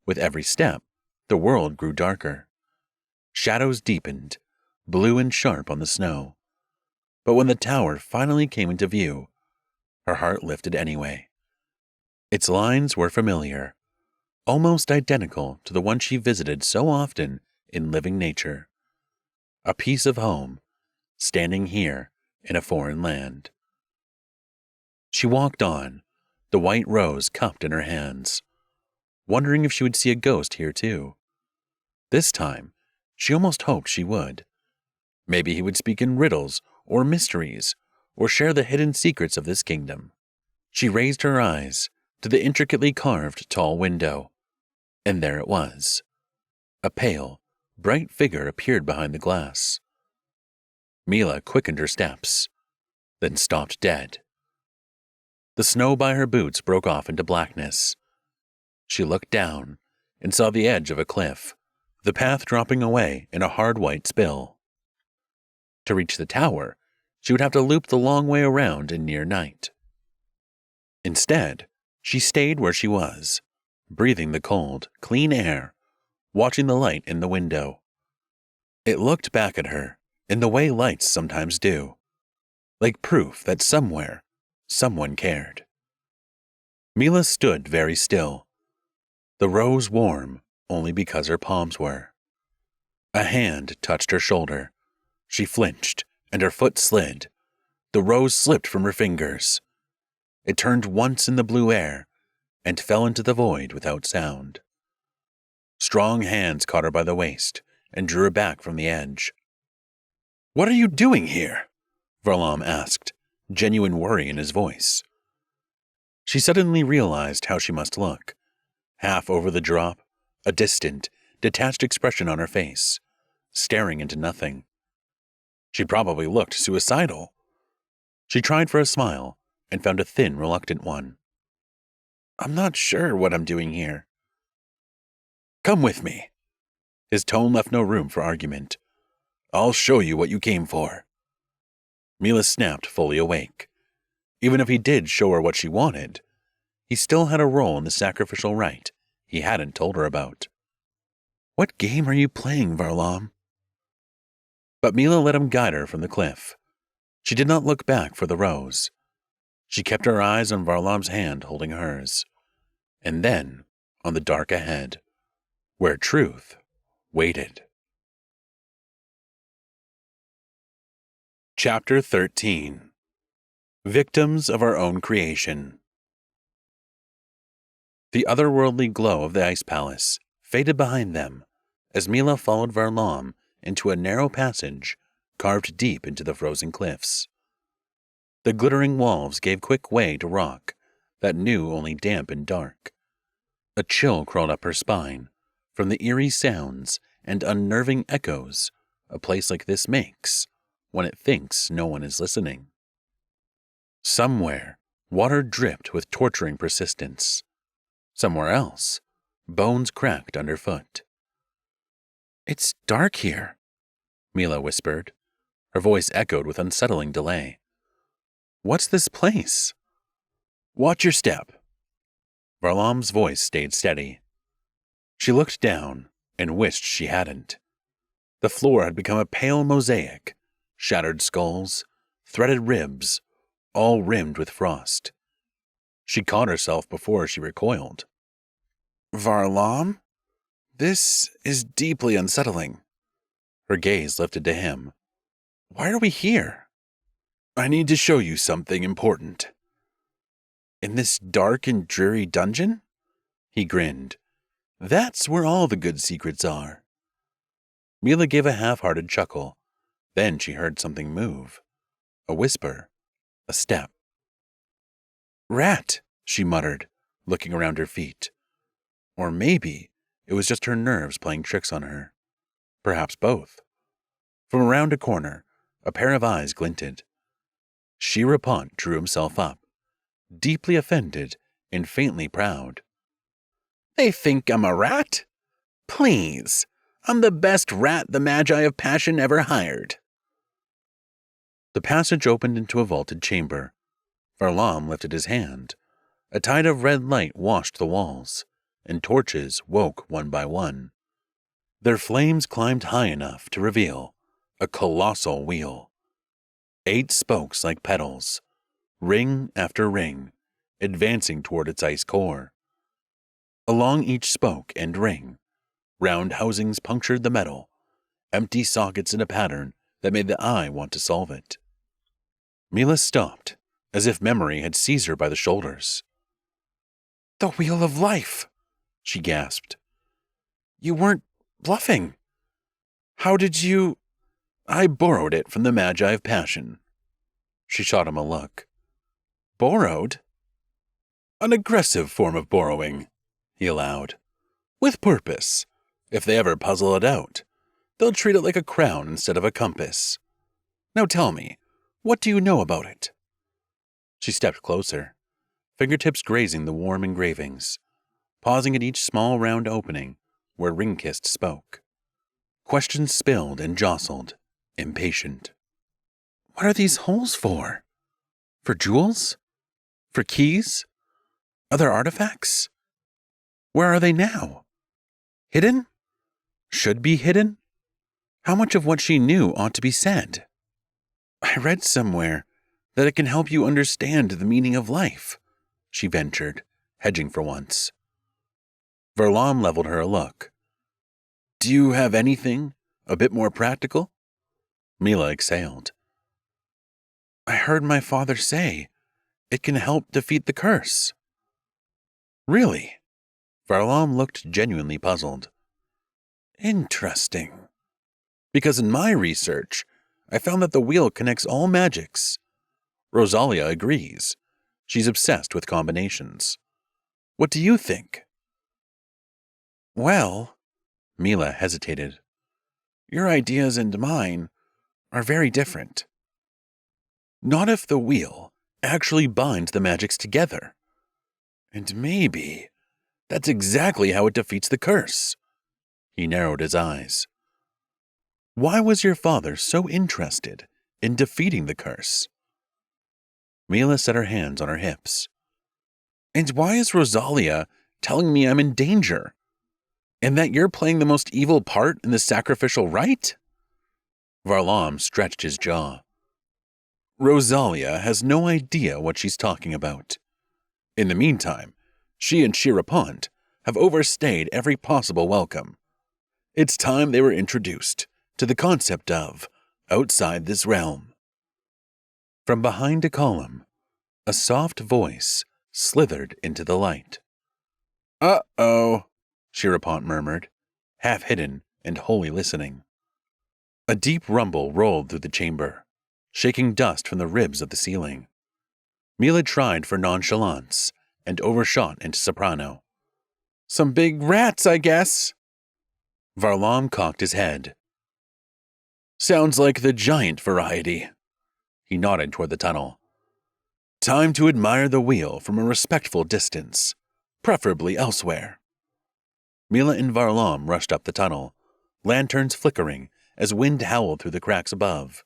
With every step, the world grew darker. Shadows deepened, blue and sharp on the snow. But when the tower finally came into view, her heart lifted anyway. Its lines were familiar, almost identical to the one she visited so often in living nature. A piece of home, standing here in a foreign land. She walked on, the white rose cupped in her hands, wondering if she would see a ghost here too. This time, she almost hoped she would. Maybe he would speak in riddles or mysteries, or share the hidden secrets of this kingdom. She raised her eyes to the intricately carved tall window, and there it was. A pale, bright figure appeared behind the glass. Mila quickened her steps, then stopped dead. The snow by her boots broke off into blackness. She looked down and saw the edge of a cliff, the path dropping away in a hard white spill. To reach the tower, she would have to loop the long way around in near night. Instead, she stayed where she was, breathing the cold, clean air watching the light in the window. It looked back at her in the way lights sometimes do, like proof that somewhere, someone cared. Mila stood very still, the rose warm only because her palms were. A hand touched her shoulder. She flinched, and her foot slid. The rose slipped from her fingers. It turned once in the blue air and fell into the void without sound. Strong hands caught her by the waist and drew her back from the edge. "What are you doing here?" Varlam asked, genuine worry in his voice. She suddenly realized how she must look. Half over the drop, a distant, detached expression on her face, staring into nothing. She probably looked suicidal. She tried for a smile and found a thin, reluctant one. "I'm not sure what I'm doing here." "Come with me." His tone left no room for argument. "I'll show you what you came for." Mila snapped, fully awake. Even if he did show her what she wanted, he still had a role in the sacrificial rite he hadn't told her about. "What game are you playing, Varlam?" But Mila let him guide her from the cliff. She did not look back for the rose. She kept her eyes on Varlam's hand holding hers, and then on the dark ahead, where truth waited. Chapter 13. Victims of Our Own Creation. The otherworldly glow of the ice palace faded behind them as Mila followed Varlam into a narrow passage carved deep into the frozen cliffs. The glittering walls gave quick way to rock that knew only damp and dark. A chill crawled up her spine from the eerie sounds and unnerving echoes a place like this makes when it thinks no one is listening. Somewhere, water dripped with torturing persistence. Somewhere else, bones cracked underfoot. "It's dark here," Mila whispered. Her voice echoed with unsettling delay. "What's this place?" "Watch your step." Varlam's voice stayed steady. She looked down and wished she hadn't. The floor had become a pale mosaic, shattered skulls, threaded ribs, all rimmed with frost. She caught herself before she recoiled. "Varlam? This is deeply unsettling." Her gaze lifted to him. "Why are we here?" "I need to show you something important." "In this dark and dreary dungeon?" He grinned. "That's where all the good secrets are." Mila gave a half-hearted chuckle. Then she heard something move. A whisper. A step. "Rat," she muttered, looking around her feet. Or maybe it was just her nerves playing tricks on her. Perhaps both. From around a corner, a pair of eyes glinted. Shirapont drew himself up, deeply offended and faintly proud. "They think I'm a rat? Please, I'm the best rat the Magi of Passion ever hired." The passage opened into a vaulted chamber. Varlam lifted his hand. A tide of red light washed the walls, and torches woke one by one. Their flames climbed high enough to reveal a colossal wheel. 8 spokes like petals, ring after ring, advancing toward its ice core. Along each spoke and ring, round housings punctured the metal, empty sockets in a pattern that made the eye want to solve it. Mila stopped, as if memory had seized her by the shoulders. "The Wheel of Life!" she gasped. "You weren't bluffing. How did you—" "I borrowed it from the Magi of Passion." She shot him a look. "Borrowed?" "An aggressive form of borrowing," he allowed. "With purpose. If they ever puzzle it out, they'll treat it like a crown instead of a compass. Now tell me, what do you know about it?" She stepped closer, fingertips grazing the warm engravings, pausing at each small round opening where Ringkist spoke. Questions spilled and jostled, impatient. "What are these holes for? For jewels? For keys? Other artifacts? Where are they now? Hidden? Should be hidden? How much of what she knew ought to be said? I read somewhere that it can help you understand the meaning of life, she ventured, hedging for once. Varlam leveled her a look. Do you have anything a bit more practical? Mila exhaled. I heard my father say it can help defeat the curse. Really? Varlam looked genuinely puzzled. Interesting. Because in my research, I found that the wheel connects all magics. Rosalia agrees. She's obsessed with combinations. What do you think? Well, Mila hesitated. Your ideas and mine are very different. Not if the wheel actually binds the magics together. And maybe that's exactly how it defeats the curse. He narrowed his eyes. Why was your father so interested in defeating the curse? Mila set her hands on her hips. And why is Rosalia telling me I'm in danger? And that you're playing the most evil part in the sacrificial rite? Varlam stretched his jaw. Rosalia has no idea what she's talking about. In the meantime, she and Shirapont have overstayed every possible welcome. It's time they were introduced to the concept of outside this realm. From behind a column, a soft voice slithered into the light. Uh-oh, Shirapont murmured, half hidden and wholly listening. A deep rumble rolled through the chamber, shaking dust from the ribs of the ceiling. Mila tried for nonchalance and overshot into soprano. Some big rats, I guess. Varlam cocked his head. Sounds like the giant variety. He nodded toward the tunnel. Time to admire the wheel from a respectful distance, preferably elsewhere. Mila and Varlam rushed up the tunnel, lanterns flickering as wind howled through the cracks above.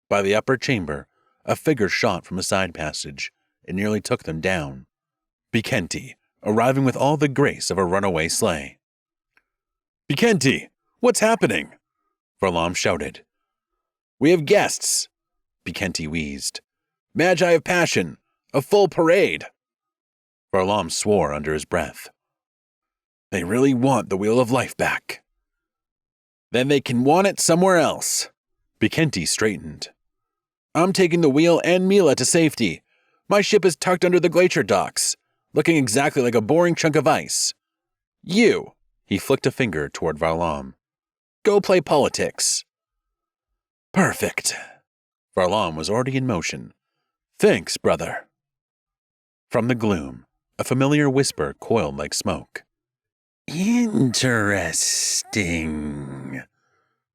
By the upper chamber, a figure shot from a side passage and nearly took them down. Bikenti, arriving with all the grace of a runaway sleigh. Bikenti, what's happening? Varlam shouted. We have guests, Bikenti wheezed. Magi of Passion, a full parade. Varlam swore under his breath. They really want the Wheel of Life back. Then they can want it somewhere else. Bikenti straightened. I'm taking the wheel and Mila to safety. My ship is tucked under the glacier docks, looking exactly like a boring chunk of ice. You, he flicked a finger toward Varlam. Go play politics. Perfect. Varlam was already in motion. Thanks, brother. From the gloom, a familiar whisper coiled like smoke. Interesting.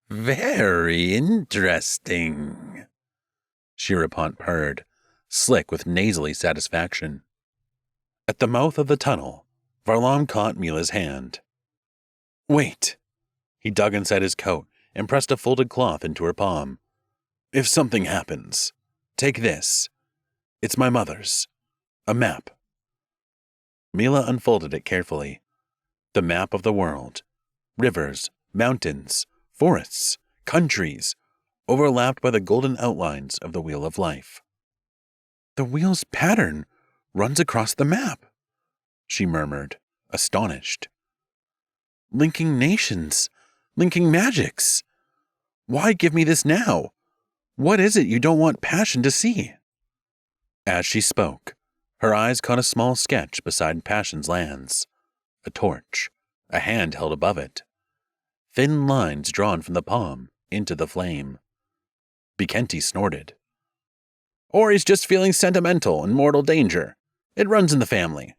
Very interesting. Shirapont purred, slick with nasally satisfaction. At the mouth of the tunnel, Varlam caught Mila's hand. Wait. He dug inside his coat and pressed a folded cloth into her palm. If something happens, take this. It's my mother's. A map. Mila unfolded it carefully. The map of the world. Rivers, mountains, forests, countries, overlapped by the golden outlines of the Wheel of Life. The wheel's pattern runs across the map, she murmured, astonished. Linking nations, linking magics. Why give me this now? What is it you don't want Passion to see? As she spoke, her eyes caught a small sketch beside Passion's lands. A torch, a hand held above it. Thin lines drawn from the palm into the flame. Bikenti snorted. Or he's just feeling sentimental in mortal danger. It runs in the family.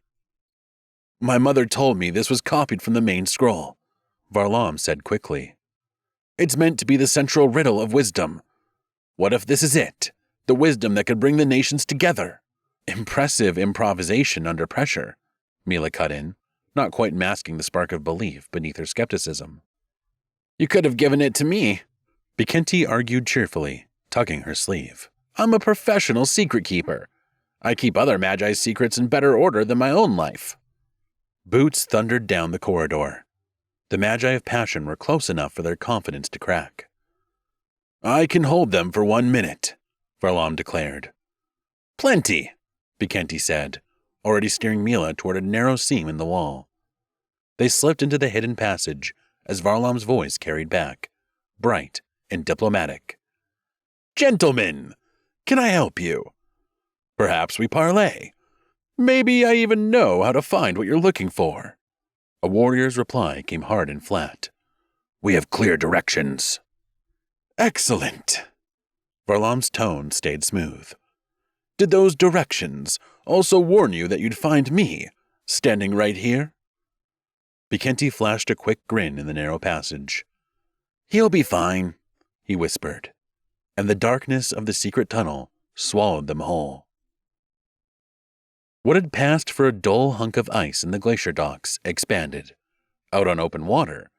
My mother told me this was copied from the main scroll, Varlam said quickly. It's meant to be the central riddle of wisdom. What if this is it? The wisdom that could bring the nations together? Impressive improvisation under pressure, Mila cut in, not quite masking the spark of belief beneath her skepticism. You could have given it to me, Bikenti argued cheerfully, tugging her sleeve. I'm a professional secret keeper. I keep other Magi's secrets in better order than my own life. Boots thundered down the corridor. The Magi of Passion were close enough for their confidence to crack. "I can hold them for 1 minute," Varlam declared. "Plenty," Bekenti said, already steering Mila toward a narrow seam in the wall. They slipped into the hidden passage as Varlam's voice carried back, bright and diplomatic. "Gentlemen, can I help you? Perhaps we parley. Maybe I even know how to find what you're looking for." A warrior's reply came hard and flat. "We have clear directions." "Excellent." Varlam's tone stayed smooth. "Did those directions also warn you that you'd find me, standing right here?" Bekenti flashed a quick grin in the narrow passage. "He'll be fine," he whispered, and the darkness of the secret tunnel swallowed them whole. What had passed for a dull hunk of ice in the glacier docks expanded, out on open water,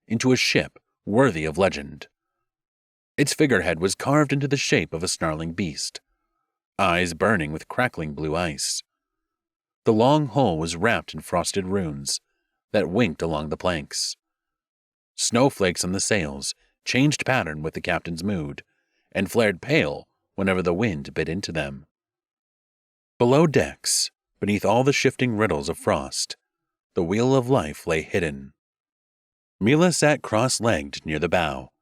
into a ship worthy of legend. Its figurehead was carved into the shape of a snarling beast, eyes burning with crackling blue ice. The long hull was wrapped in frosted runes that winked along the planks. Snowflakes on the sails changed pattern with the captain's mood and flared pale whenever the wind bit into them. Below decks, beneath all the shifting riddles of frost, the wheel of life lay hidden. Mila sat cross-legged near the bow,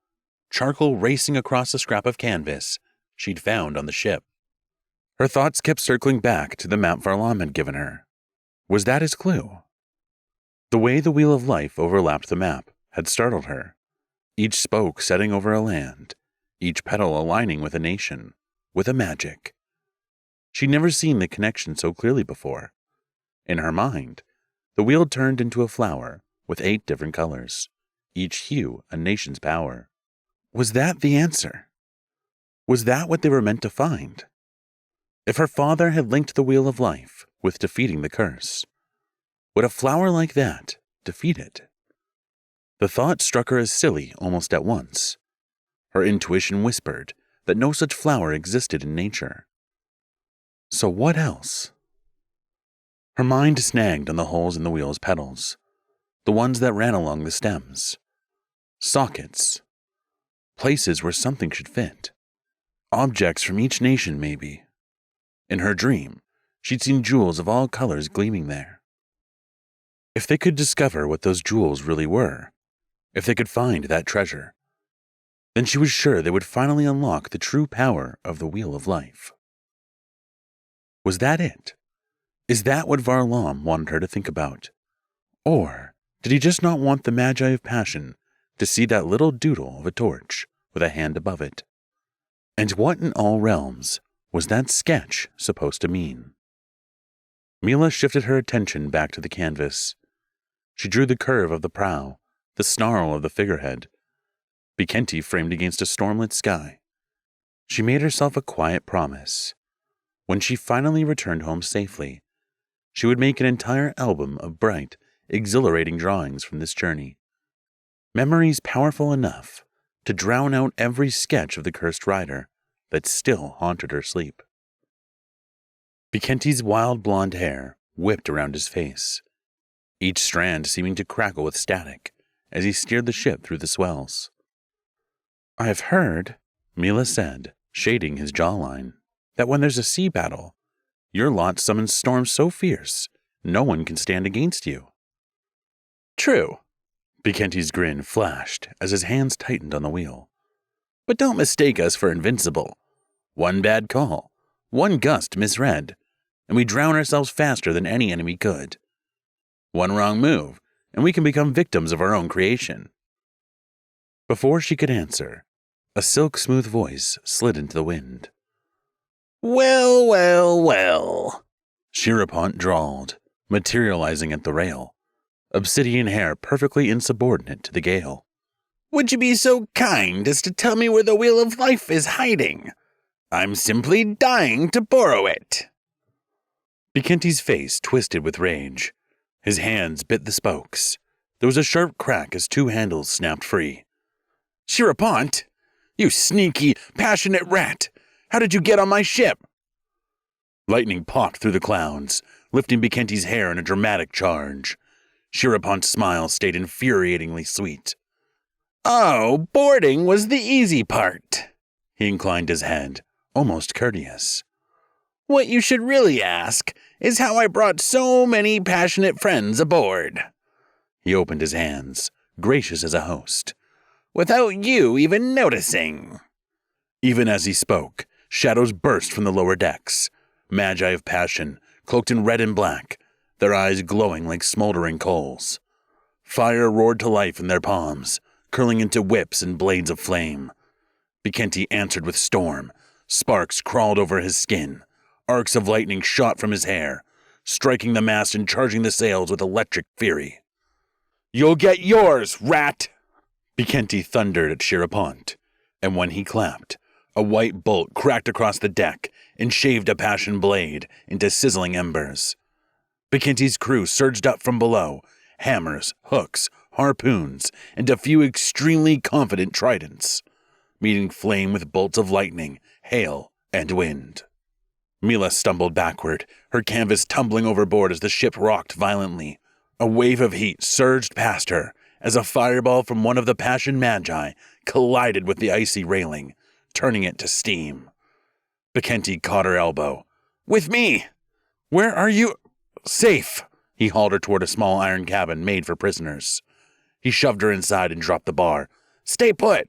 charcoal racing across a scrap of canvas she'd found on the ship. Her thoughts kept circling back to the map Varlam had given her. Was that his clue? The way the wheel of life overlapped the map had startled her, each spoke setting over a land, each petal aligning with a nation, with a magic. She'd never seen the connection so clearly before. In her mind, the wheel turned into a flower with 8 different colors, each hue a nation's power. Was that the answer? Was that what they were meant to find? If her father had linked the wheel of life with defeating the curse, would a flower like that defeat it? The thought struck her as silly almost at once. Her intuition whispered that no such flower existed in nature. So what else? Her mind snagged on the holes in the wheel's petals, the ones that ran along the stems. Sockets. Places where something should fit. Objects from each nation, maybe. In her dream, she'd seen jewels of all colors gleaming there. If they could discover what those jewels really were, if they could find that treasure, then she was sure they would finally unlock the true power of the Wheel of Life. Was that it? Is that what Varlam wanted her to think about? Or did he just not want the Magi of Passion to see that little doodle of a torch with a hand above it? And what in all realms was that sketch supposed to mean? Mila shifted her attention back to the canvas. She drew the curve of the prow, the snarl of the figurehead. Bekenti framed against a stormlit sky. She made herself a quiet promise. When she finally returned home safely, she would make an entire album of bright, exhilarating drawings from this journey. Memories powerful enough to drown out every sketch of the cursed rider that still haunted her sleep. Bekenti's wild blonde hair whipped around his face, each strand seeming to crackle with static as he steered the ship through the swells. "I've heard," Mila said, shading his jawline, "that when there's a sea battle, your lot summons storms so fierce no one can stand against you." "True." Bekenti's grin flashed as his hands tightened on the wheel. "But don't mistake us for invincible. One bad call, one gust misread, and we drown ourselves faster than any enemy could. One wrong move, and we can become victims of our own creation." Before she could answer, a silk-smooth voice slid into the wind. "Well, well, well," Shirapont drawled, materializing at the rail, obsidian hair perfectly insubordinate to the gale. "Would you be so kind as to tell me where the Wheel of Life is hiding? I'm simply dying to borrow it." Bekenti's face twisted with rage. His hands bit the spokes. There was a sharp crack as 2 handles snapped free. "Shirapont! You sneaky, passionate rat! How did you get on my ship?" Lightning popped through the clouds, lifting Bekenti's hair in a dramatic charge. Shirapont's smile stayed infuriatingly sweet. "Oh, boarding was the easy part." He inclined his head, almost courteous. "What you should really ask is how I brought so many passionate friends aboard." He opened his hands, gracious as a host. "Without you even noticing." Even as he spoke, shadows burst from the lower decks, magi of passion, cloaked in red and black, their eyes glowing like smoldering coals. Fire roared to life in their palms, curling into whips and blades of flame. Bekenti answered with storm. Sparks crawled over his skin. Arcs of lightning shot from his hair, striking the mast and charging the sails with electric fury. "You'll get yours, rat!" Bekenti thundered at Shirapont, and when he clapped, a white bolt cracked across the deck and shaved a passion blade into sizzling embers. Bekenti's crew surged up from below, hammers, hooks, harpoons, and a few extremely confident tridents, meeting flame with bolts of lightning, hail, and wind. Mila stumbled backward, her canvas tumbling overboard as the ship rocked violently. A wave of heat surged past her as a fireball from one of the Passion Magi collided with the icy railing, turning it to steam. Bekenti caught her elbow. "With me!" "Where are you?" "Safe!" He hauled her toward a small iron cabin made for prisoners. He shoved her inside and dropped the bar. "Stay put!"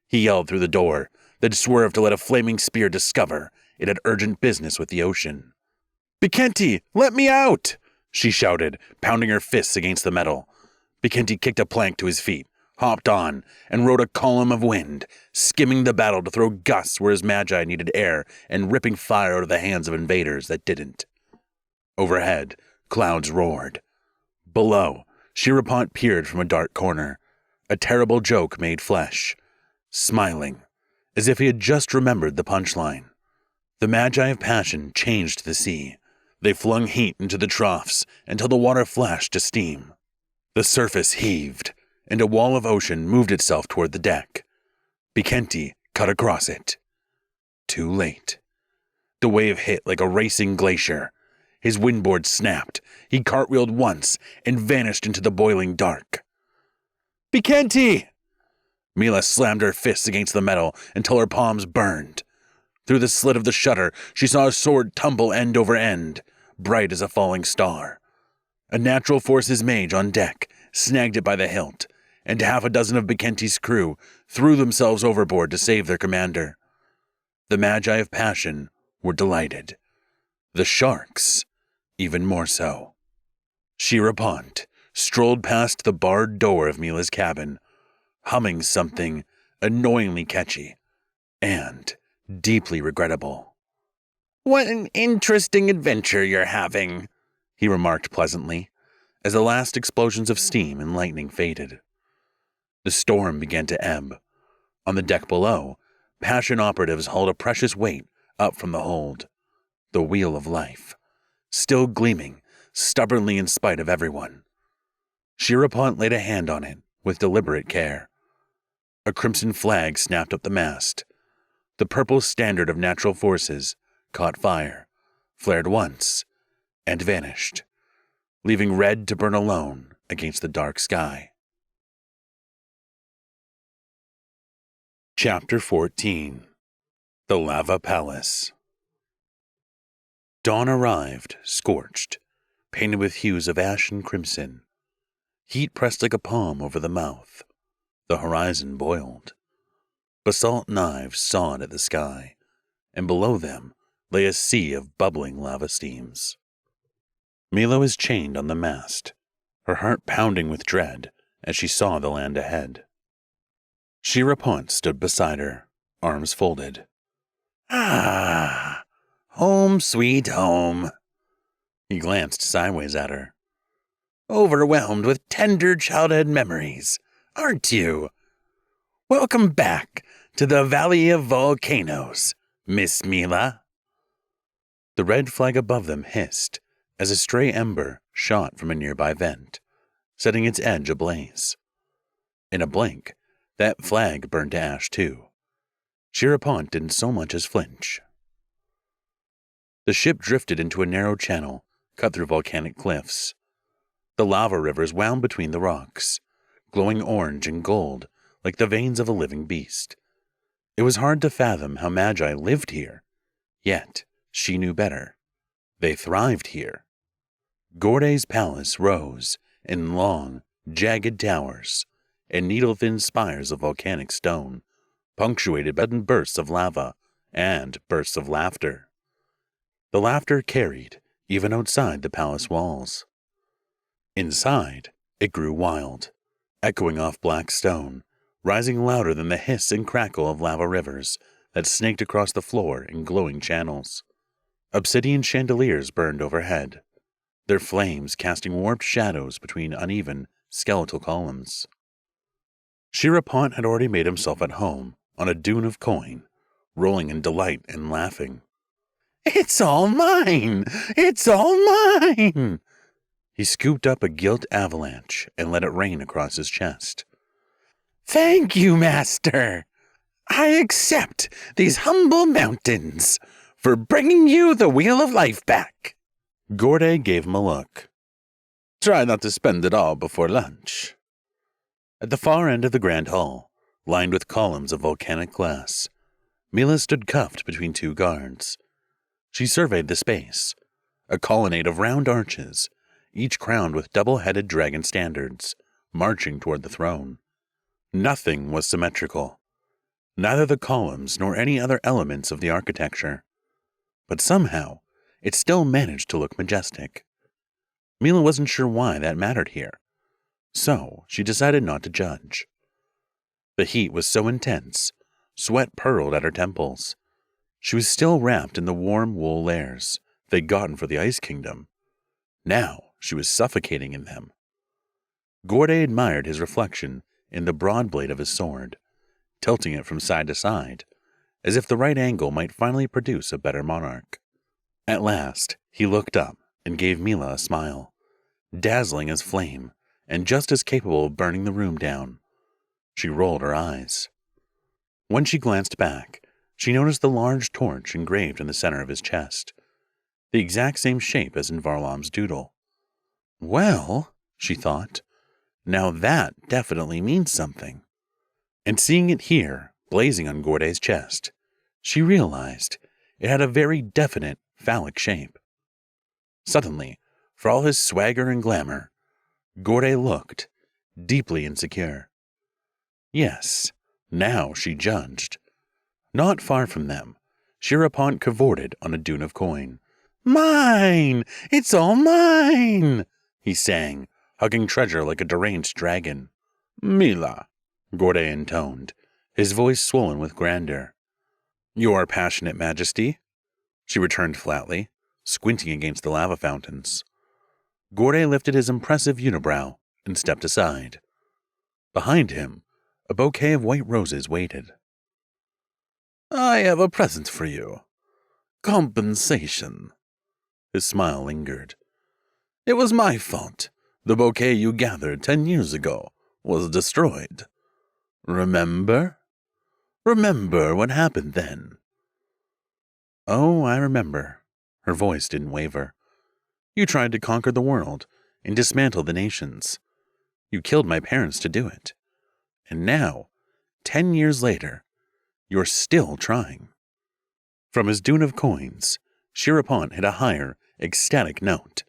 He yelled through the door, then swerved to let a flaming spear discover it had urgent business with the ocean. "Bekenti, let me out!" she shouted, pounding her fists against the metal. Bekenti kicked a plank to his feet, hopped on, and rode a column of wind, skimming the battle to throw gusts where his magi needed air and ripping fire out of the hands of invaders that didn't. Overhead, clouds roared. Below, Shirapont peered from a dark corner, a terrible joke made flesh, smiling, as if he had just remembered the punchline. The Magi of Passion changed the sea. They flung heat into the troughs until the water flashed to steam. The surface heaved, and a wall of ocean moved itself toward the deck. Bekenti cut across it. Too late. The wave hit like a racing glacier. His windboard snapped. He cartwheeled once and vanished into the boiling dark. "Bekenti!" Mila slammed her fists against the metal until her palms burned. Through the slit of the shutter, she saw a sword tumble end over end, bright as a falling star. A natural forces mage on deck snagged it by the hilt, and half a dozen of Bekenti's crew threw themselves overboard to save their commander. The Magi of Passion were delighted. The sharks, even more so. Shirapont strolled past the barred door of Mila's cabin, humming something annoyingly catchy and deeply regrettable. "What an interesting adventure you're having," he remarked pleasantly, as the last explosions of steam and lightning faded. The storm began to ebb. On the deck below, Passion operatives hauled a precious weight up from the hold, the Wheel of Life, still gleaming, stubbornly in spite of everyone. Shirapont laid a hand on it with deliberate care. A crimson flag snapped up the mast. The purple standard of natural forces caught fire, flared once, and vanished, leaving red to burn alone against the dark sky. Chapter 14. The Lava Palace. Dawn arrived, scorched, painted with hues of ash and crimson. Heat pressed like a palm over the mouth. The horizon boiled. Basalt knives sawed at the sky, and below them lay a sea of bubbling lava steams. Mila was chained on the mast, her heart pounding with dread as she saw the land ahead. Shirapont stood beside her, arms folded. "Ah, home sweet home." He glanced sideways at her. "Overwhelmed with tender childhood memories, aren't you? Welcome back to the Valley of Volcanoes, Miss Mila." The red flag above them hissed as a stray ember shot from a nearby vent, setting its edge ablaze. In a blink, that flag burned to ash too. Shirapont didn't so much as flinch. The ship drifted into a narrow channel cut through volcanic cliffs. The lava rivers wound between the rocks, glowing orange and gold like the veins of a living beast. It was hard to fathom how Magi lived here, yet she knew better. They thrived here. Gorday's palace rose in long, jagged towers and needle-thin spires of volcanic stone, punctuated by bursts of lava and bursts of laughter. The laughter carried even outside the palace walls. Inside, it grew wild, echoing off black stone, rising louder than the hiss and crackle of lava rivers that snaked across the floor in glowing channels. Obsidian chandeliers burned overhead, their flames casting warped shadows between uneven, skeletal columns. Gerasimova had already made himself at home on a dune of coin, rolling in delight and laughing. "It's all mine! It's all mine!" He scooped up a gilt avalanche and let it rain across his chest. "Thank you, Master! I accept these humble mountains for bringing you the Wheel of Life back." Gorday gave him a look. "Try not to spend it all before lunch." At the far end of the grand hall, lined with columns of volcanic glass, Mila stood cuffed between two guards. She surveyed the space, a colonnade of round arches, each crowned with double-headed dragon standards, marching toward the throne. Nothing was symmetrical, neither the columns nor any other elements of the architecture. But somehow, it still managed to look majestic. Mila wasn't sure why that mattered here, so she decided not to judge. The heat was so intense, sweat purled at her temples. She was still wrapped in the warm wool layers they'd gotten for the Ice Kingdom. Now she was suffocating in them. Gorday admired his reflection in the broad blade of his sword, tilting it from side to side, as if the right angle might finally produce a better monarch. At last, he looked up and gave Mila a smile, dazzling as flame and just as capable of burning the room down. She rolled her eyes. When she glanced back, she noticed the large torch engraved in the center of his chest, the exact same shape as in Varlam's doodle. "Well," she thought, "now that definitely means something." And seeing it here, blazing on Gorday's chest, she realized it had a very definite phallic shape. Suddenly, for all his swagger and glamour, Gorday looked deeply insecure. Yes, now she judged. Not far from them, Gerasimova cavorted on a dune of coin. "Mine! It's all mine!" he sang, hugging treasure like a deranged dragon. "Mila," Gorday intoned, his voice swollen with grandeur. "Your passionate majesty," she returned flatly, squinting against the lava fountains. Gorday lifted his impressive unibrow and stepped aside. Behind him, a bouquet of white roses waited. "I have a present for you. Compensation." His smile lingered. "It was my fault. The bouquet you gathered 10 years ago was destroyed. Remember? Remember what happened then?" "Oh, I remember." Her voice didn't waver. "You tried to conquer the world and dismantle the nations. You killed my parents to do it. And now, 10 years later, you're still trying." From his dune of coins, Gerasimova hit a higher, ecstatic note.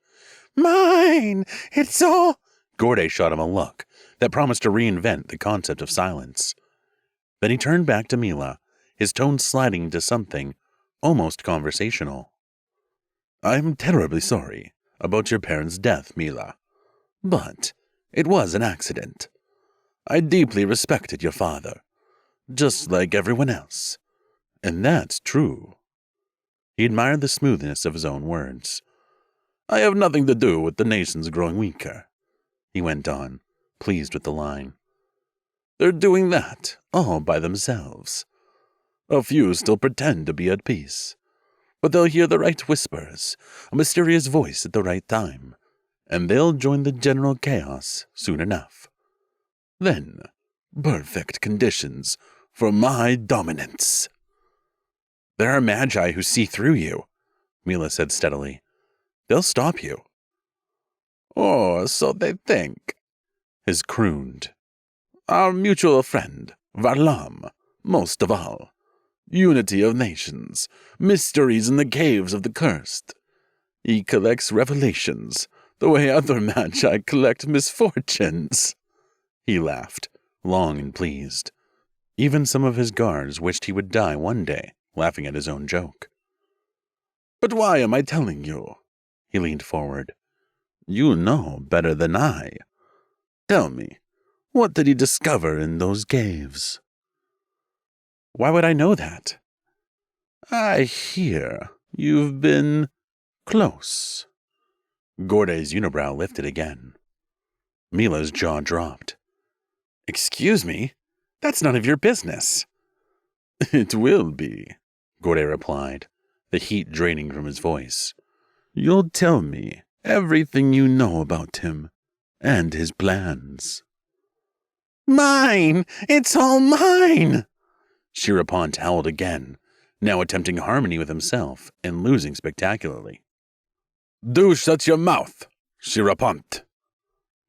"Mine! It's all—" Gorday shot him a look that promised to reinvent the concept of silence. Then he turned back to Mila, his tone sliding into something almost conversational. "I'm terribly sorry about your parents' death, Mila. But it was an accident. I deeply respected your father, just like everyone else. And that's true." He admired the smoothness of his own words. "I have nothing to do with the nations growing weaker," he went on, pleased with the line. "They're doing that all by themselves. A few still pretend to be at peace, but they'll hear the right whispers, a mysterious voice at the right time, and they'll join the general chaos soon enough. Then, perfect conditions for my dominance." "There are magi who see through you," Mila said steadily. "They'll stop you." Or so they think, Hiss crooned. Our mutual friend, Varlam, most of all. Unity of nations, mysteries in the caves of the cursed. He collects revelations, the way other magi collect misfortunes. He laughed, long and pleased. Even some of his guards wished he would die one day, laughing at his own joke. But why am I telling you? He leaned forward. You know better than I. Tell me, what did he discover in those caves? Why would I know that? I hear you've been close. Gorday's unibrow lifted again. Mila's jaw dropped. Excuse me? That's none of your business. It will be, Gorday replied, the heat draining from his voice. You'll tell me everything you know about him and his plans. Mine! It's all mine! Shirapont howled again, now attempting harmony with himself and losing spectacularly. Do shut your mouth, Shirapont!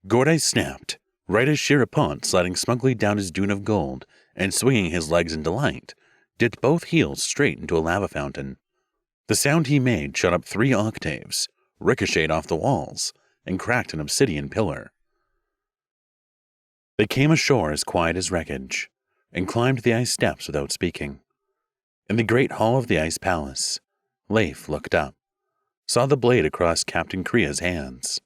Gorday snapped, right as Shirapont, sliding smugly down his dune of gold and swinging his legs in delight, dipped both heels straight into a lava fountain. The sound he made shot up 3 octaves, ricocheted off the walls, and cracked an obsidian pillar. They came ashore as quiet as wreckage, and climbed the ice steps without speaking. In the great hall of the ice palace, Leif looked up, saw the blade across Captain Kria's hands,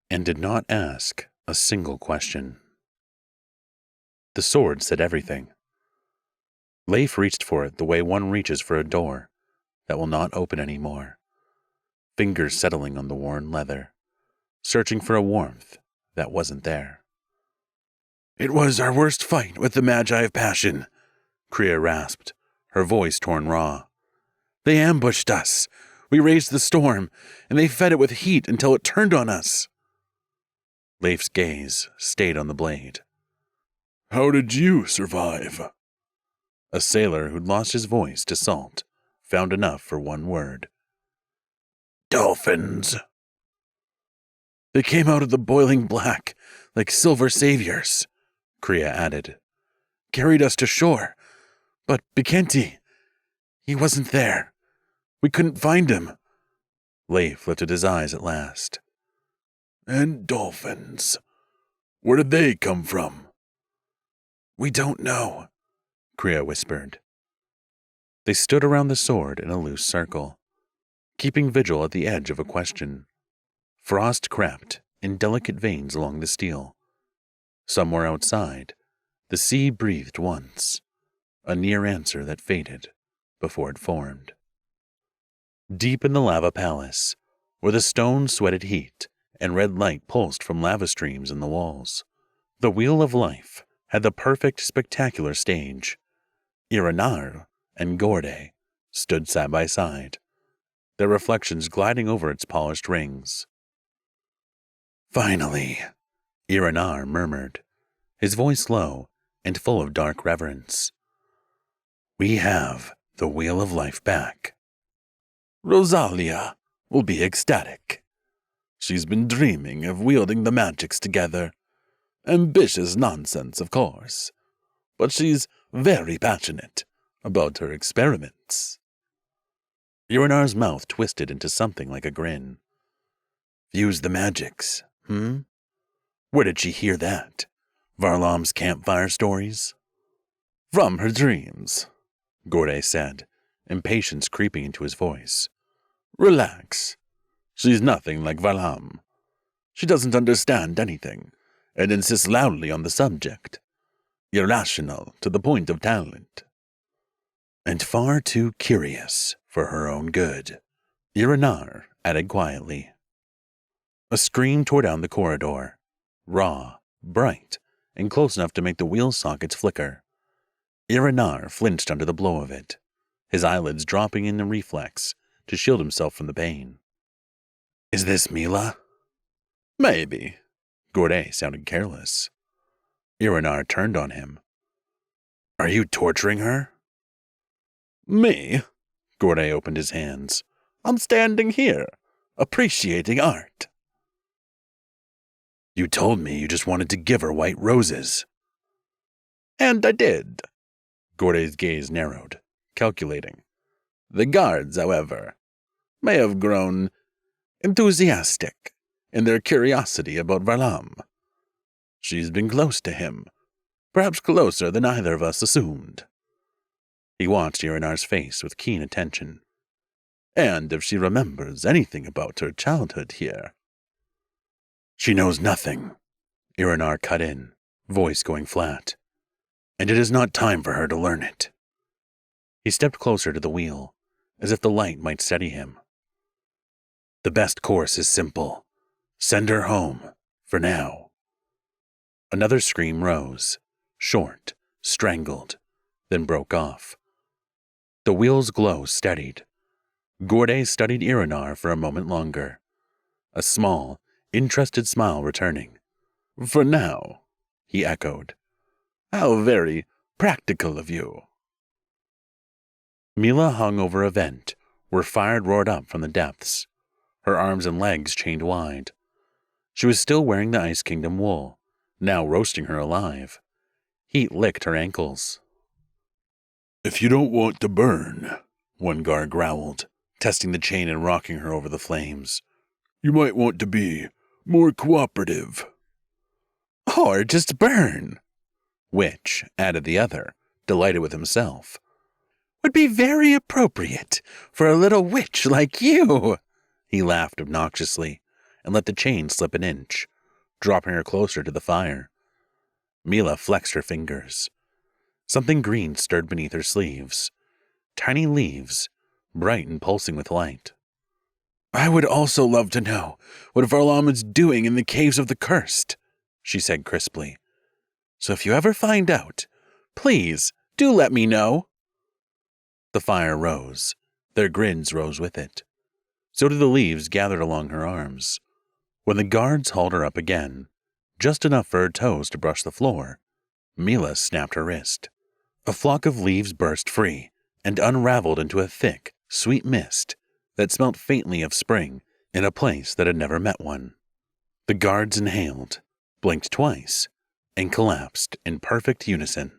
and did not ask a single question. The sword said everything. Leif reached for it the way one reaches for a door that will not open anymore, fingers settling on the worn leather, searching for a warmth that wasn't there. It was our worst fight with the Magi of Passion, Kria rasped, her voice torn raw. They ambushed us. We raised the storm, and they fed it with heat until it turned on us. Leif's gaze stayed on the blade. How did you survive? A sailor who'd lost his voice to salt found enough for one word. Dolphins. They came out of the boiling black like silver saviors, Kria added. Carried us to shore. But Bikenti, he wasn't there. We couldn't find him. Leif lifted his eyes at last. And dolphins. Where did they come from? We don't know, Kria whispered. They stood around the sword in a loose circle, keeping vigil at the edge of a question. Frost crept in delicate veins along the steel. Somewhere outside, the sea breathed once, a near answer that faded before it formed. Deep in the lava palace, where the stone sweated heat and red light pulsed from lava streams in the walls, the Wheel of Life had the perfect spectacular stage. Iranar and Gorday stood side by side, their reflections gliding over its polished rings. Finally, Iranar murmured, his voice low and full of dark reverence. We have the Wheel of Life back. Rosalia will be ecstatic. She's been dreaming of wielding the magics together. Ambitious nonsense, of course, but she's very passionate about her experiments. Urinar's mouth twisted into something like a grin. Fuse the magics, Where did she hear that? Varlam's campfire stories? From her dreams, Gorday said, impatience creeping into his voice. Relax. She's nothing like Varlam. She doesn't understand anything, and insists loudly on the subject. Irrational to the point of talent. And far too curious for her own good, Iranar added quietly. A scream tore down the corridor, raw, bright, and close enough to make the wheel sockets flicker. Iranar flinched under the blow of it, his eyelids dropping in a reflex to shield himself from the pain. Is this Mila? Maybe. Gorday sounded careless. Iranar turned on him. Are you torturing her? Me? Gorday opened his hands. I'm standing here, appreciating art. You told me you just wanted to give her white roses. And I did. Gorday's gaze narrowed, calculating. The guards, however, may have grown enthusiastic in their curiosity about Varlam. She's been close to him, perhaps closer than either of us assumed. He watched Irenar's face with keen attention. And if she remembers anything about her childhood here. She knows nothing, Irenar cut in, voice going flat. And it is not time for her to learn it. He stepped closer to the wheel, as if the light might steady him. The best course is simple. Send her home, for now. Another scream rose, short, strangled, then broke off. The wheel's glow steadied. Gorday studied Irenar for a moment longer, a small, interested smile returning. For now, he echoed. How very practical of you. Mila hung over a vent, where fire roared up from the depths. Her arms and legs chained wide. She was still wearing the Ice Kingdom wool, now roasting her alive. Heat licked her ankles. If you don't want to burn, one guard growled, testing the chain and rocking her over the flames, you might want to be more cooperative. Or just burn, which, added the other, delighted with himself, would be very appropriate for a little witch like you. He laughed obnoxiously and let the chain slip an inch, dropping her closer to the fire. Mila flexed her fingers. Something green stirred beneath her sleeves. Tiny leaves, bright and pulsing with light. I would also love to know what Varlam is doing in the caves of the cursed, she said crisply. So if you ever find out, please do let me know. The fire rose. Their grins rose with it. So did the leaves gathered along her arms. When the guards hauled her up again, just enough for her toes to brush the floor, Mila snapped her wrist. A flock of leaves burst free and unraveled into a thick, sweet mist that smelt faintly of spring in a place that had never met one. The guards inhaled, blinked twice, and collapsed in perfect unison.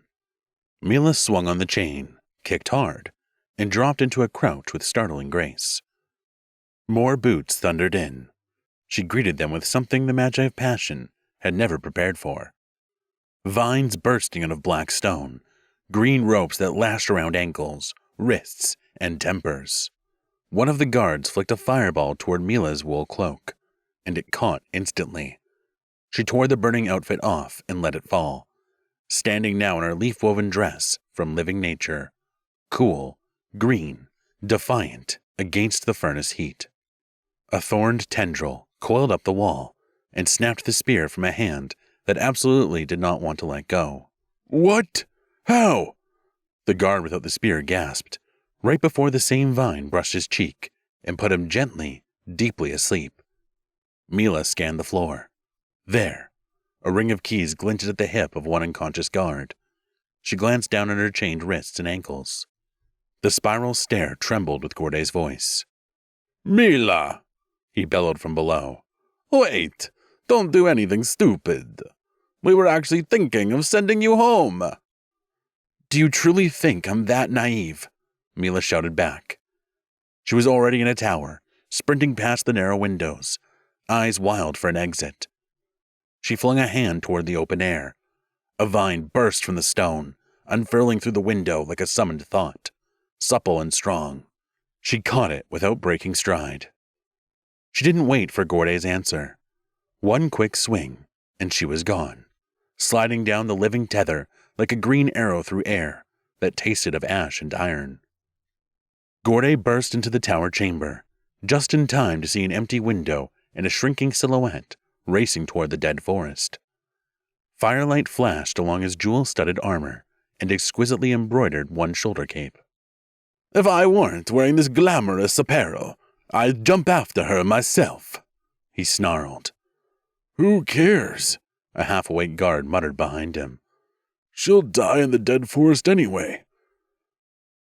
Mila swung on the chain, kicked hard, and dropped into a crouch with startling grace. More boots thundered in. She greeted them with something the Magi of Passion had never prepared for. Vines bursting out of black stone, green ropes that lashed around ankles, wrists, and tempers. One of the guards flicked a fireball toward Mila's wool cloak, and it caught instantly. She tore the burning outfit off and let it fall, standing now in her leaf-woven dress from living nature, cool, green, defiant against the furnace heat. A thorned tendril coiled up the wall and snapped the spear from a hand that absolutely did not want to let go. What? How? The guard without the spear gasped, right before the same vine brushed his cheek and put him gently, deeply asleep. Mila scanned the floor. There, a ring of keys glinted at the hip of one unconscious guard. She glanced down at her chained wrists and ankles. The spiral stare trembled with Gorday's voice. Mila! He bellowed from below. Wait! Don't do anything stupid. We were actually thinking of sending you home. Do you truly think I'm that naive? Mila shouted back. She was already in a tower, sprinting past the narrow windows, eyes wild for an exit. She flung a hand toward the open air. A vine burst from the stone, unfurling through the window like a summoned thought, supple and strong. She caught it without breaking stride. She didn't wait for Gorday's answer. One quick swing, and she was gone, sliding down the living tether like a green arrow through air that tasted of ash and iron. Gorday burst into the tower chamber, just in time to see an empty window and a shrinking silhouette racing toward the dead forest. Firelight flashed along his jewel-studded armor and exquisitely embroidered one shoulder cape. If I weren't wearing this glamorous apparel, I'd jump after her myself, he snarled. Who cares? A half-awake guard muttered behind him. She'll die in the dead forest anyway.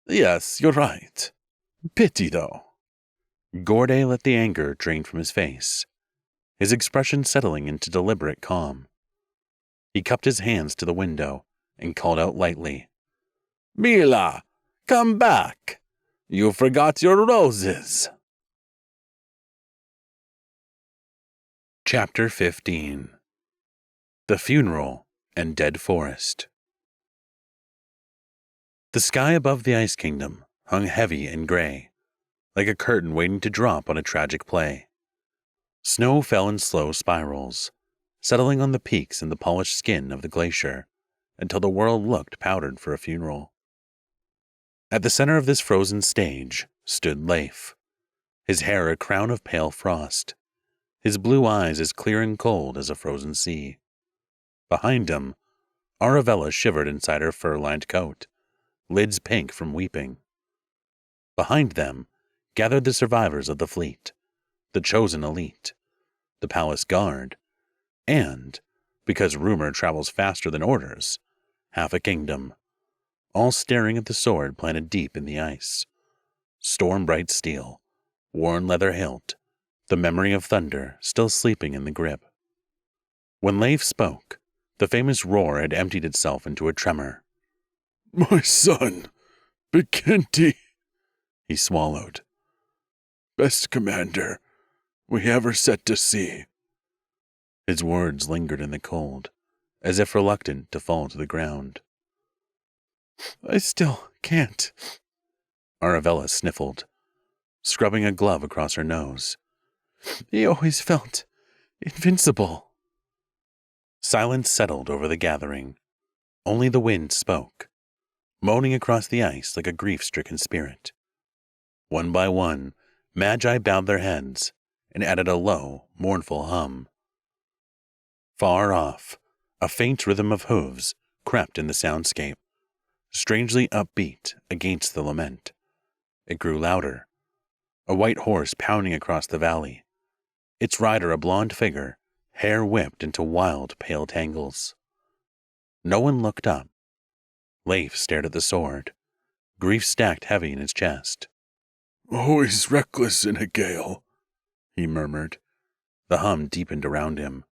Yes, you're right. Pity, though. Gorday let the anger drain from his face. his expression settling into deliberate calm. He cupped his hands to the window and called out lightly, "Mila, come back! You forgot your roses!" Chapter 15. The Funeral and Dead Forest. The sky above the Ice Kingdom hung heavy and gray, like a curtain waiting to drop on a tragic play. Snow fell in slow spirals, settling on the peaks and the polished skin of the glacier, until the world looked powdered for a funeral. At the center of this frozen stage stood Leif, his hair a crown of pale frost, his blue eyes as clear and cold as a frozen sea. Behind him, Arabella shivered inside her fur-lined coat, lids pink from weeping. Behind them gathered the survivors of the fleet, the chosen elite, the palace guard, and, because rumor travels faster than orders, half a kingdom, all staring at the sword planted deep in the ice. Storm-bright steel, worn leather hilt, the memory of thunder still sleeping in the grip. When Leif spoke, the famous roar had emptied itself into a tremor. "My son, Bekenti," he swallowed. "Best commander we ever set to sea." His words lingered in the cold, as if reluctant to fall to the ground. "I still can't," Arabella sniffled, scrubbing a glove across her nose. "He always felt invincible." Silence settled over the gathering. Only the wind spoke, moaning across the ice like a grief-stricken spirit. One by one, magi bowed their heads and added a low, mournful hum. Far off, a faint rhythm of hooves crept in the soundscape, strangely upbeat against the lament. It grew louder, a white horse pounding across the valley, its rider a blonde figure, hair whipped into wild, pale tangles. No one looked up. Leif stared at the sword, grief stacked heavy in his chest. "Always reckless in a gale," he murmured. The hum deepened around him.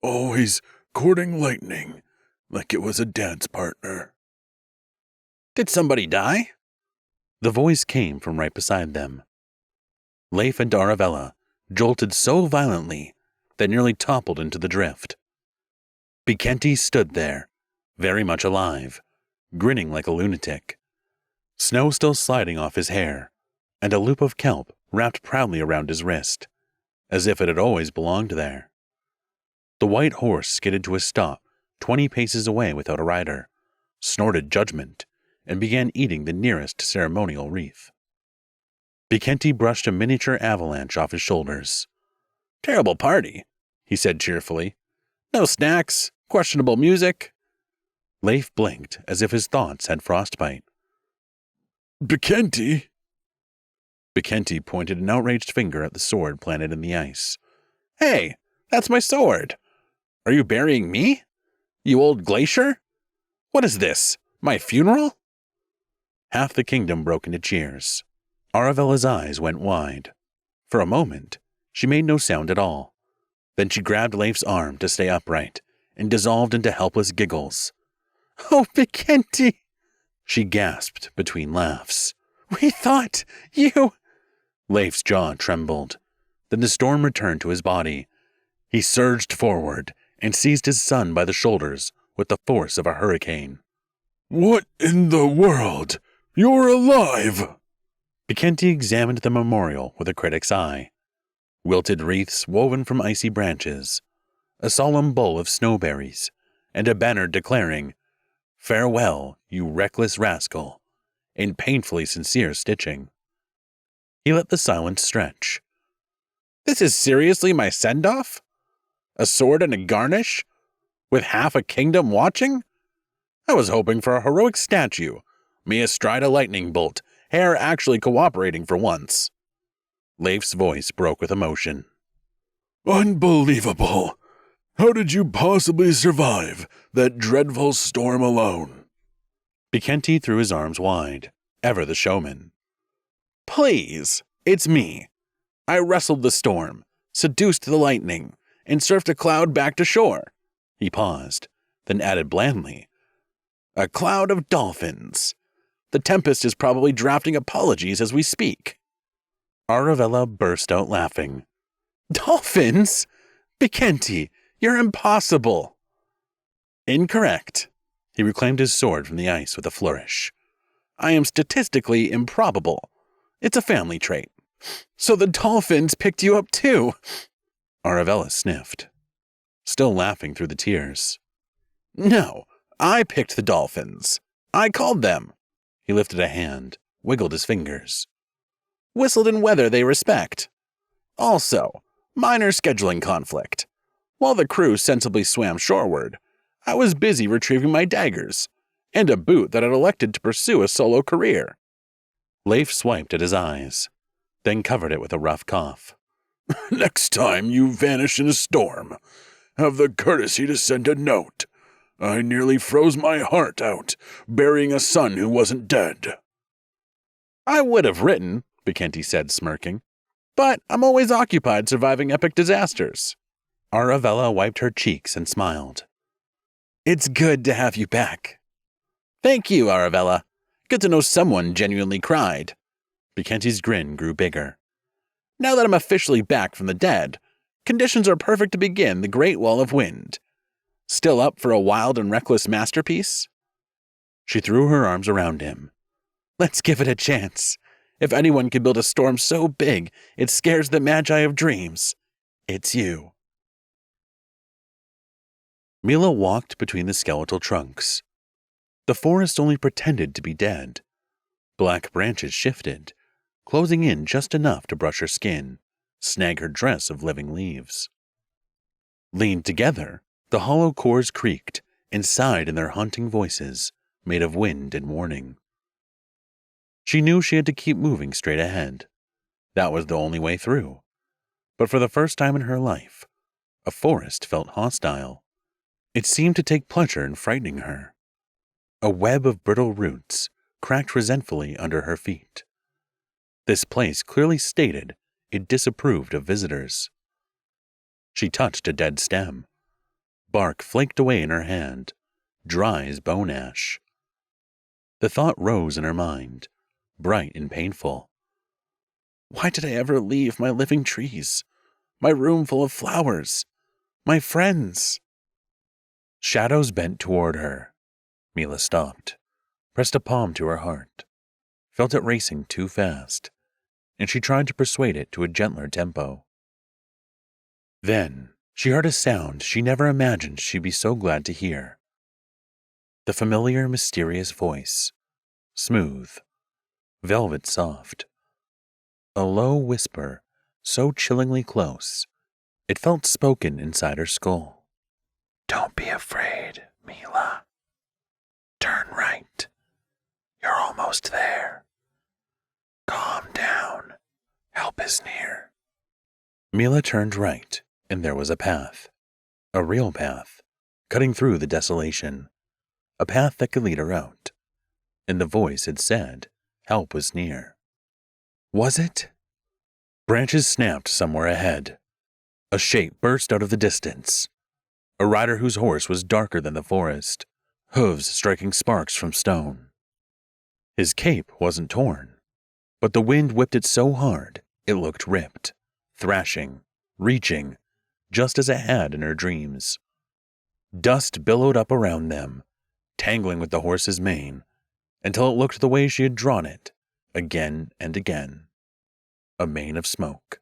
"Always courting lightning like it was a dance partner." "Did somebody die?" The voice came from right beside them. Leif and Arabella jolted so violently that nearly toppled into the drift. Bekenti stood there, very much alive, grinning like a lunatic, snow still sliding off his hair, and a loop of kelp wrapped proudly around his wrist, as if it had always belonged there. The white horse skidded to a stop 20 paces away without a rider, snorted judgment, and began eating the nearest ceremonial wreath. Bekenti brushed a miniature avalanche off his shoulders. "Terrible party," he said cheerfully. "No snacks, questionable music." Leif blinked as if his thoughts had frostbite. "Bekenti?" Bekenti pointed an outraged finger at the sword planted in the ice. "Hey, that's my sword. Are you burying me? You old glacier? What is this, my funeral?" Half the kingdom broke into cheers. Arabella's eyes went wide. For a moment, she made no sound at all. Then she grabbed Leif's arm to stay upright and dissolved into helpless giggles. "Oh, Bekenti!" she gasped between laughs. "We thought you—" Leif's jaw trembled. Then the storm returned to his body. He surged forward and seized his son by the shoulders with the force of a hurricane. "What in the world? You're alive!" Bekenti examined the memorial with a critic's eye. Wilted wreaths woven from icy branches, a solemn bowl of snowberries, and a banner declaring, "Farewell, you reckless rascal," in painfully sincere stitching. He let the silence stretch. "This is seriously my send-off? A sword and a garnish? With half a kingdom watching? I was hoping for a heroic statue, me astride a lightning bolt, hair actually cooperating for once." Leif's voice broke with emotion. "Unbelievable! How did you possibly survive that dreadful storm alone?" Bekenti threw his arms wide, ever the showman. "Please, it's me. I wrestled the storm, seduced the lightning, and surfed a cloud back to shore." He paused, then added blandly, "A cloud of dolphins. The Tempest is probably drafting apologies as we speak." Aravella burst out laughing. "Dolphins? Bikenti, you're impossible." "Incorrect." He reclaimed his sword from the ice with a flourish. "I am statistically improbable. It's a family trait." "So the dolphins picked you up too?" Aravella sniffed, still laughing through the tears. "No, I picked the dolphins. I called them." He lifted a hand, wiggled his fingers. "Whistled in weather they respect. Also, minor scheduling conflict. While the crew sensibly swam shoreward, I was busy retrieving my daggers, and a boot that had elected to pursue a solo career." Leif swiped at his eyes, then covered it with a rough cough. "Next time you vanish in a storm, have the courtesy to send a note. I nearly froze my heart out, burying a son who wasn't dead." "I would have written," Bikenti said, smirking, "but I'm always occupied surviving epic disasters." Aravella wiped her cheeks and smiled. "It's good to have you back." "Thank you, Aravella. Good to know someone genuinely cried." Bikenti's grin grew bigger. "Now that I'm officially back from the dead, conditions are perfect to begin the Great Wall of Wind. Still up for a wild and reckless masterpiece?" She threw her arms around him. "Let's give it a chance. If anyone can build a storm so big it scares the Magi of dreams, it's you." Mila walked between the skeletal trunks. The forest only pretended to be dead. Black branches shifted, closing in just enough to brush her skin, snag her dress of living leaves. Leaned together, the hollow cores creaked and sighed in their haunting voices, made of wind and warning. She knew she had to keep moving straight ahead. That was the only way through. But for the first time in her life, a forest felt hostile. It seemed to take pleasure in frightening her. A web of brittle roots cracked resentfully under her feet. This place clearly stated it disapproved of visitors. She touched a dead stem. Bark flaked away in her hand, dry as bone ash. The thought rose in her mind, bright and painful. Why did I ever leave my living trees, my room full of flowers, my friends? Shadows bent toward her. Mila stopped, pressed a palm to her heart, felt it racing too fast, and she tried to persuade it to a gentler tempo. Then she heard a sound she never imagined she'd be so glad to hear. The familiar, mysterious voice, smooth, velvet soft. A low whisper, so chillingly close, it felt spoken inside her skull. "Don't be afraid, Mila. Turn right. You're almost there. Calm down. Help is near." Mila turned right, and there was a path. A real path, cutting through the desolation. A path that could lead her out. And the voice had said, help was near. Was it? Branches snapped somewhere ahead. A shape burst out of the distance. A rider whose horse was darker than the forest, hooves striking sparks from stone. His cape wasn't torn, but the wind whipped it so hard it looked ripped, thrashing, reaching, just as it had in her dreams. Dust billowed up around them, tangling with the horse's mane, until it looked the way she had drawn it, again and again. A mane of smoke.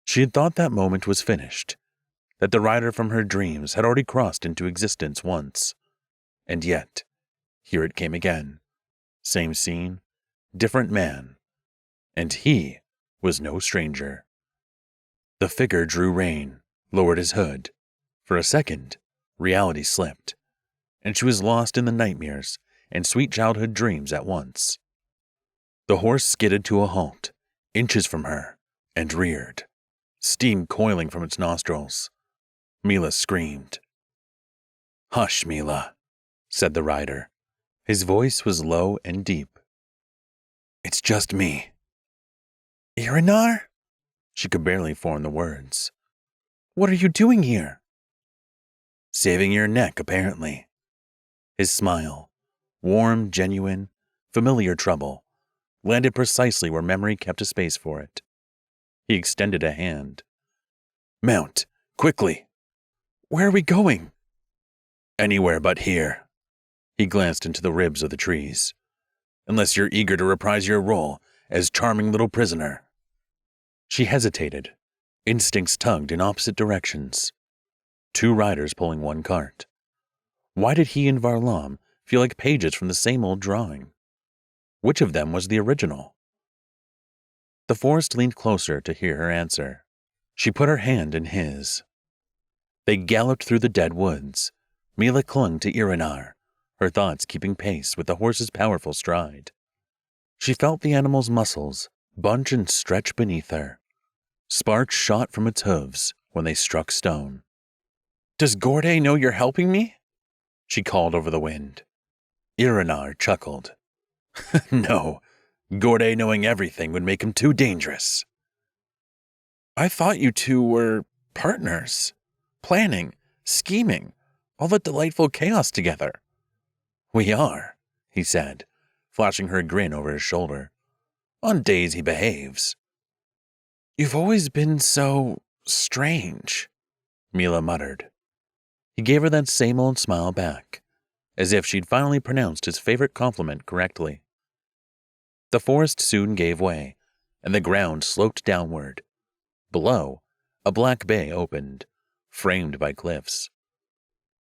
She had thought that moment was finished, that the rider from her dreams had already crossed into existence once. And yet, here it came again. Same scene, different man. And he was no stranger. The figure drew rein, lowered his hood. For a second, reality slipped, and she was lost in the nightmares and sweet childhood dreams at once. The horse skidded to a halt, inches from her, and reared, steam coiling from its nostrils. Mila screamed. "Hush, Mila," said the rider. His voice was low and deep. "It's just me." "Irinar?" She could barely form the words. "What are you doing here?" "Saving your neck, apparently." His smile, warm, genuine, familiar trouble, landed precisely where memory kept a space for it. He extended a hand. "Mount, quickly." "Where are we going?" "Anywhere but here." He glanced into the ribs of the trees. "Unless you're eager to reprise your role as charming little prisoner." She hesitated. Instincts tugged in opposite directions. 2 riders pulling 1 cart. Why did he and Varlam feel like pages from the same old drawing? Which of them was the original? The forest leaned closer to hear her answer. She put her hand in his. They galloped through the dead woods. Mila clung to Irinar, her thoughts keeping pace with the horse's powerful stride. She felt the animal's muscles bunch and stretch beneath her. Sparks shot from its hooves when they struck stone. "Does Gorday know you're helping me?" she called over the wind. Irinar chuckled. "No, Gorday knowing everything would make him too dangerous." "I thought you two were partners, planning, scheming, all that delightful chaos together." "We are," he said, flashing her a grin over his shoulder. "On days he behaves." "You've always been so strange," Mila muttered. He gave her that same old smile back, as if she'd finally pronounced his favorite compliment correctly. The forest soon gave way, and the ground sloped downward. Below, a black bay opened, framed by cliffs.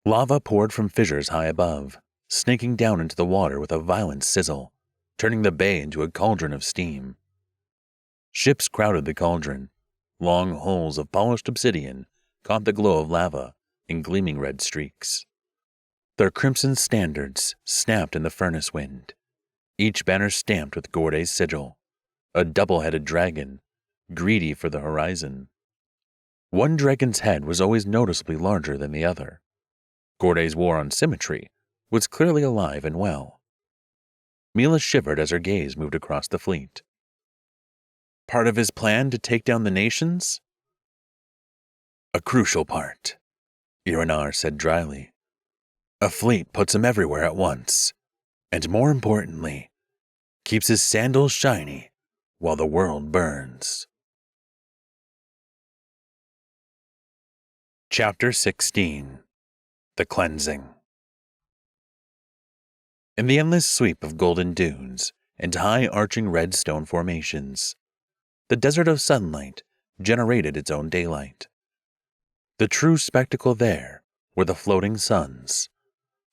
Lava poured from fissures high above, snaking down into the water with a violent sizzle, turning the bay into a cauldron of steam. Ships crowded the cauldron. Long holes of polished obsidian caught the glow of lava in gleaming red streaks. Their crimson standards snapped in the furnace wind, each banner stamped with Gorday's sigil, a double-headed dragon, greedy for the horizon. One dragon's head was always noticeably larger than the other. Gorday's war on symmetry was clearly alive and well. Mila shivered as her gaze moved across the fleet. "Part of his plan to take down the nations?" "A crucial part," Irinar said dryly. "A fleet puts him everywhere at once, and more importantly, keeps his sandals shiny while the world burns." Chapter 16. The Cleansing. In the endless sweep of golden dunes and high arching red stone formations, the desert of sunlight generated its own daylight. The true spectacle there were the floating suns,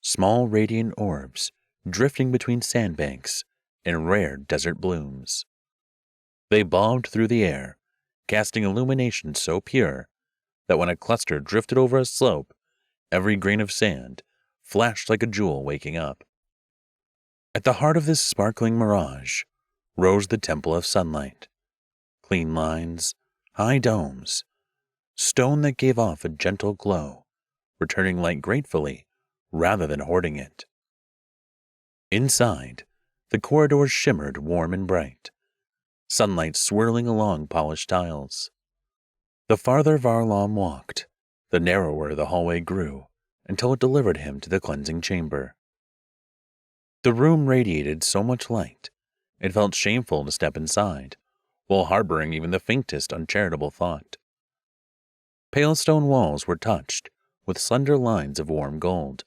small radiant orbs drifting between sandbanks and rare desert blooms. They bobbed through the air, casting illumination so pure that when a cluster drifted over a slope, every grain of sand flashed like a jewel waking up. At the heart of this sparkling mirage rose the Temple of Sunlight. Clean lines, high domes, stone that gave off a gentle glow, returning light gratefully rather than hoarding it. Inside, the corridors shimmered warm and bright, sunlight swirling along polished tiles. The farther Varlam walked, the narrower the hallway grew until it delivered him to the cleansing chamber. The room radiated so much light, it felt shameful to step inside, while harboring even the faintest uncharitable thought. Pale stone walls were touched with slender lines of warm gold,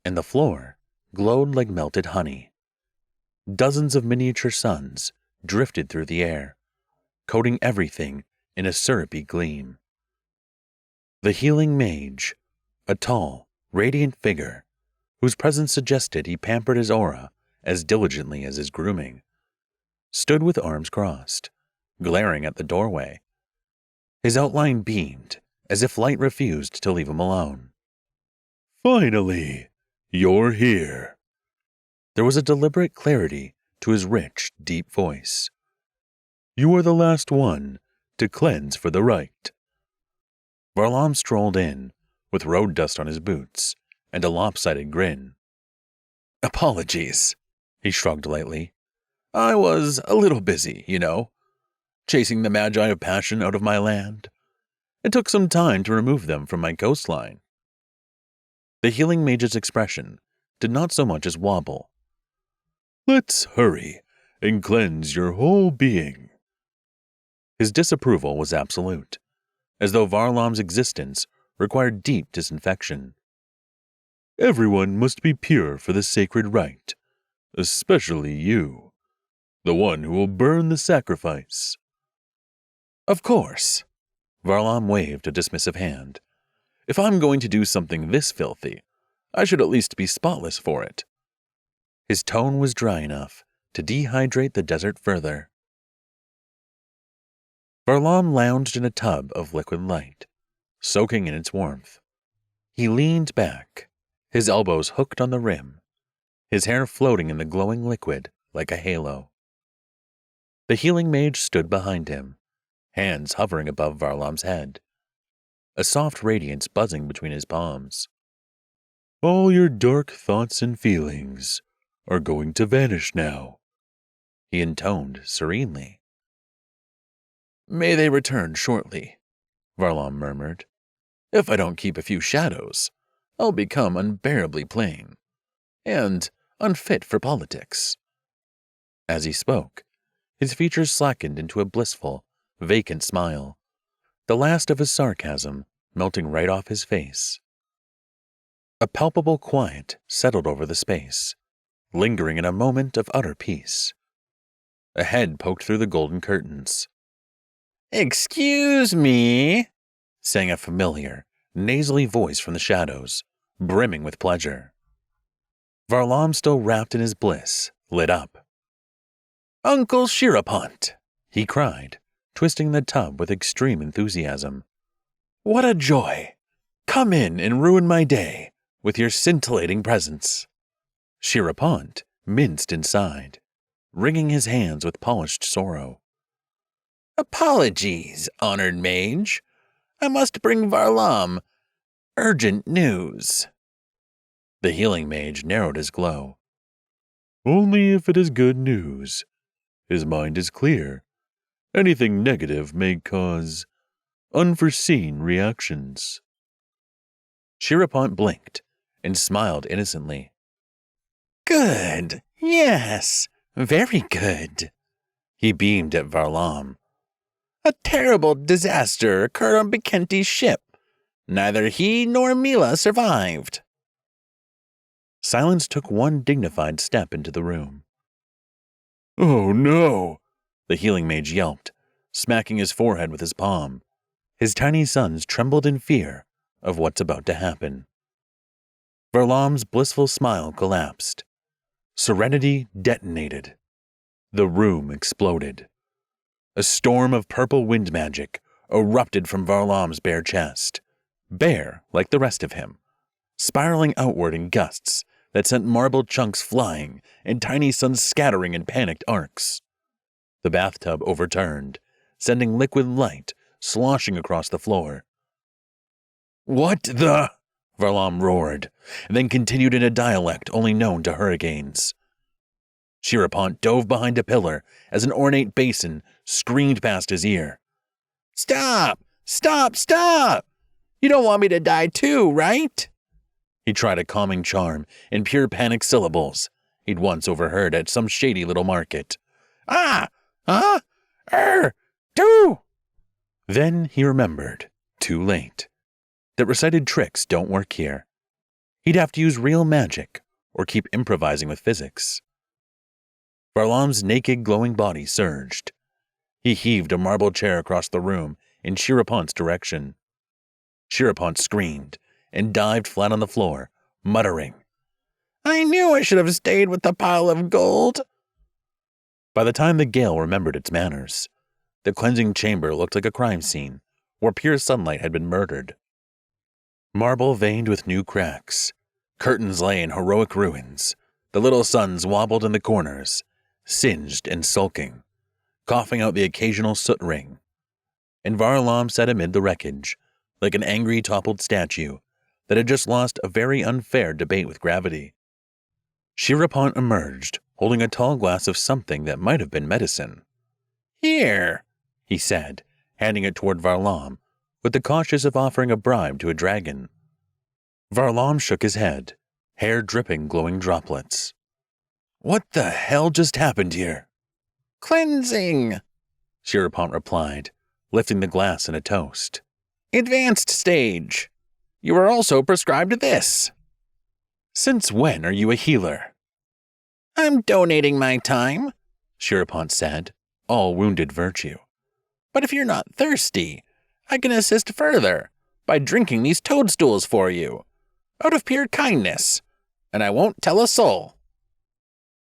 and the floor glowed like melted honey. Dozens of miniature suns drifted through the air, coating everything in a syrupy gleam. The healing mage, a tall, radiant figure, whose presence suggested he pampered his aura as diligently as his grooming, stood with arms crossed, glaring at the doorway. His outline beamed, as if light refused to leave him alone. "Finally, you're here." There was a deliberate clarity to his rich, deep voice. "You are the last one to cleanse for the rite." Varlam strolled in, with road dust on his boots and a lopsided grin. "Apologies," he shrugged lightly. "I was a little busy, you know. chasing the magi of passion out of my land. It took some time to remove them from my coastline. The healing mage's expression did not so much as wobble. Let's hurry and cleanse your whole being. His disapproval was absolute, as though Varlam's existence required deep disinfection. Everyone must be pure for the sacred rite, especially you, the one who will burn the sacrifice. Of course. Varlam waved a dismissive hand. If I'm going to do something this filthy, I should at least be spotless for it. His tone was dry enough to dehydrate the desert further. Varlam lounged in a tub of liquid light, soaking in its warmth. He leaned back, his elbows hooked on the rim, his hair floating in the glowing liquid like a halo. The healing mage stood behind him, hands hovering above Varlam's head, a soft radiance buzzing between his palms. All your dark thoughts and feelings are going to vanish now, he intoned serenely. May they return shortly, Varlam murmured. If I don't keep a few shadows, I'll become unbearably plain, and unfit for politics. As he spoke, his features slackened into a blissful, vacant smile, the last of his sarcasm melting right off his face. A palpable quiet settled over the space, lingering in a moment of utter peace. A head poked through the golden curtains. "Excuse me," sang a familiar, nasally voice from the shadows, brimming with pleasure. Varlam, still wrapped in his bliss, lit up. "Uncle Shirapont," he cried, twisting the tub with extreme enthusiasm. "What a joy! Come in and ruin my day with your scintillating presence." Shirapont minced inside, wringing his hands with polished sorrow. "Apologies, honored mage. I must bring Varlam urgent news." The healing mage narrowed his glow. "Only if it is good news. His mind is clear. Anything negative may cause unforeseen reactions." Shirapont blinked and smiled innocently. "Good. Yes, very good." He beamed at Varlam. "A terrible disaster occurred on Bekenti's ship. Neither he nor Mila survived." Silence took one dignified step into the room. "Oh no!" the healing mage yelped, smacking his forehead with his palm. His tiny sons trembled in fear of what's about to happen. Varlam's blissful smile collapsed. Serenity detonated. The room exploded. A storm of purple wind magic erupted from Varlam's bare chest, bare like the rest of him, spiraling outward in gusts that sent marble chunks flying and tiny suns scattering in panicked arcs. The bathtub overturned, sending liquid light sloshing across the floor. "What the?" Varlam roared, and then continued in a dialect only known to hurricanes. Shirapont dove behind a pillar as an ornate basin screamed past his ear. "Stop! Stop! Stop! You don't want me to die too, right?" He tried a calming charm in pure panic syllables he'd once overheard at some shady little market. "Ah! Huh? Do!" Then he remembered, too late, that recited tricks don't work here. He'd have to use real magic or keep improvising with physics. Varlam's naked, glowing body surged. He heaved a marble chair across the room in Shirapont's direction. Shirapont screamed and dived flat on the floor, muttering, "I knew I should have stayed with the pile of gold." By the time the gale remembered its manners, the cleansing chamber looked like a crime scene where pure sunlight had been murdered. Marble veined with new cracks, curtains lay in heroic ruins, the little suns wobbled in the corners, singed and sulking, coughing out the occasional soot ring. And Varlam sat amid the wreckage, like an angry toppled statue that had just lost a very unfair debate with gravity. Shirapont emerged, holding a tall glass of something that might have been medicine. "Here," he said, handing it toward Varlam, with the cautious of offering a bribe to a dragon. Varlam shook his head, hair dripping glowing droplets. What the hell just happened here? Cleansing, Shirapont replied, lifting the glass in a toast. Advanced stage. You are also prescribed this. Since when are you a healer? I'm donating my time, Shirapont said, all wounded virtue. But if you're not thirsty, I can assist further by drinking these toadstools for you, out of pure kindness, and I won't tell a soul.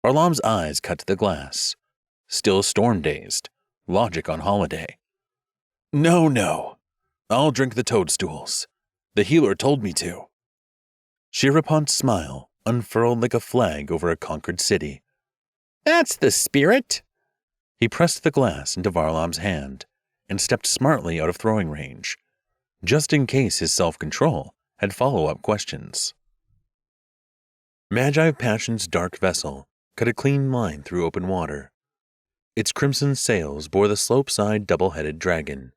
Varlam's eyes cut to the glass, still storm-dazed, logic on holiday. No, I'll drink the toadstools. The healer told me to. Shirapont's smile unfurled like a flag over a conquered city. That's the spirit. He pressed the glass into Varlam's hand and stepped smartly out of throwing range, just in case his self-control had follow-up questions. Magi of Passion's dark vessel cut a clean line through open water. Its crimson sails bore the slope-side double-headed dragon,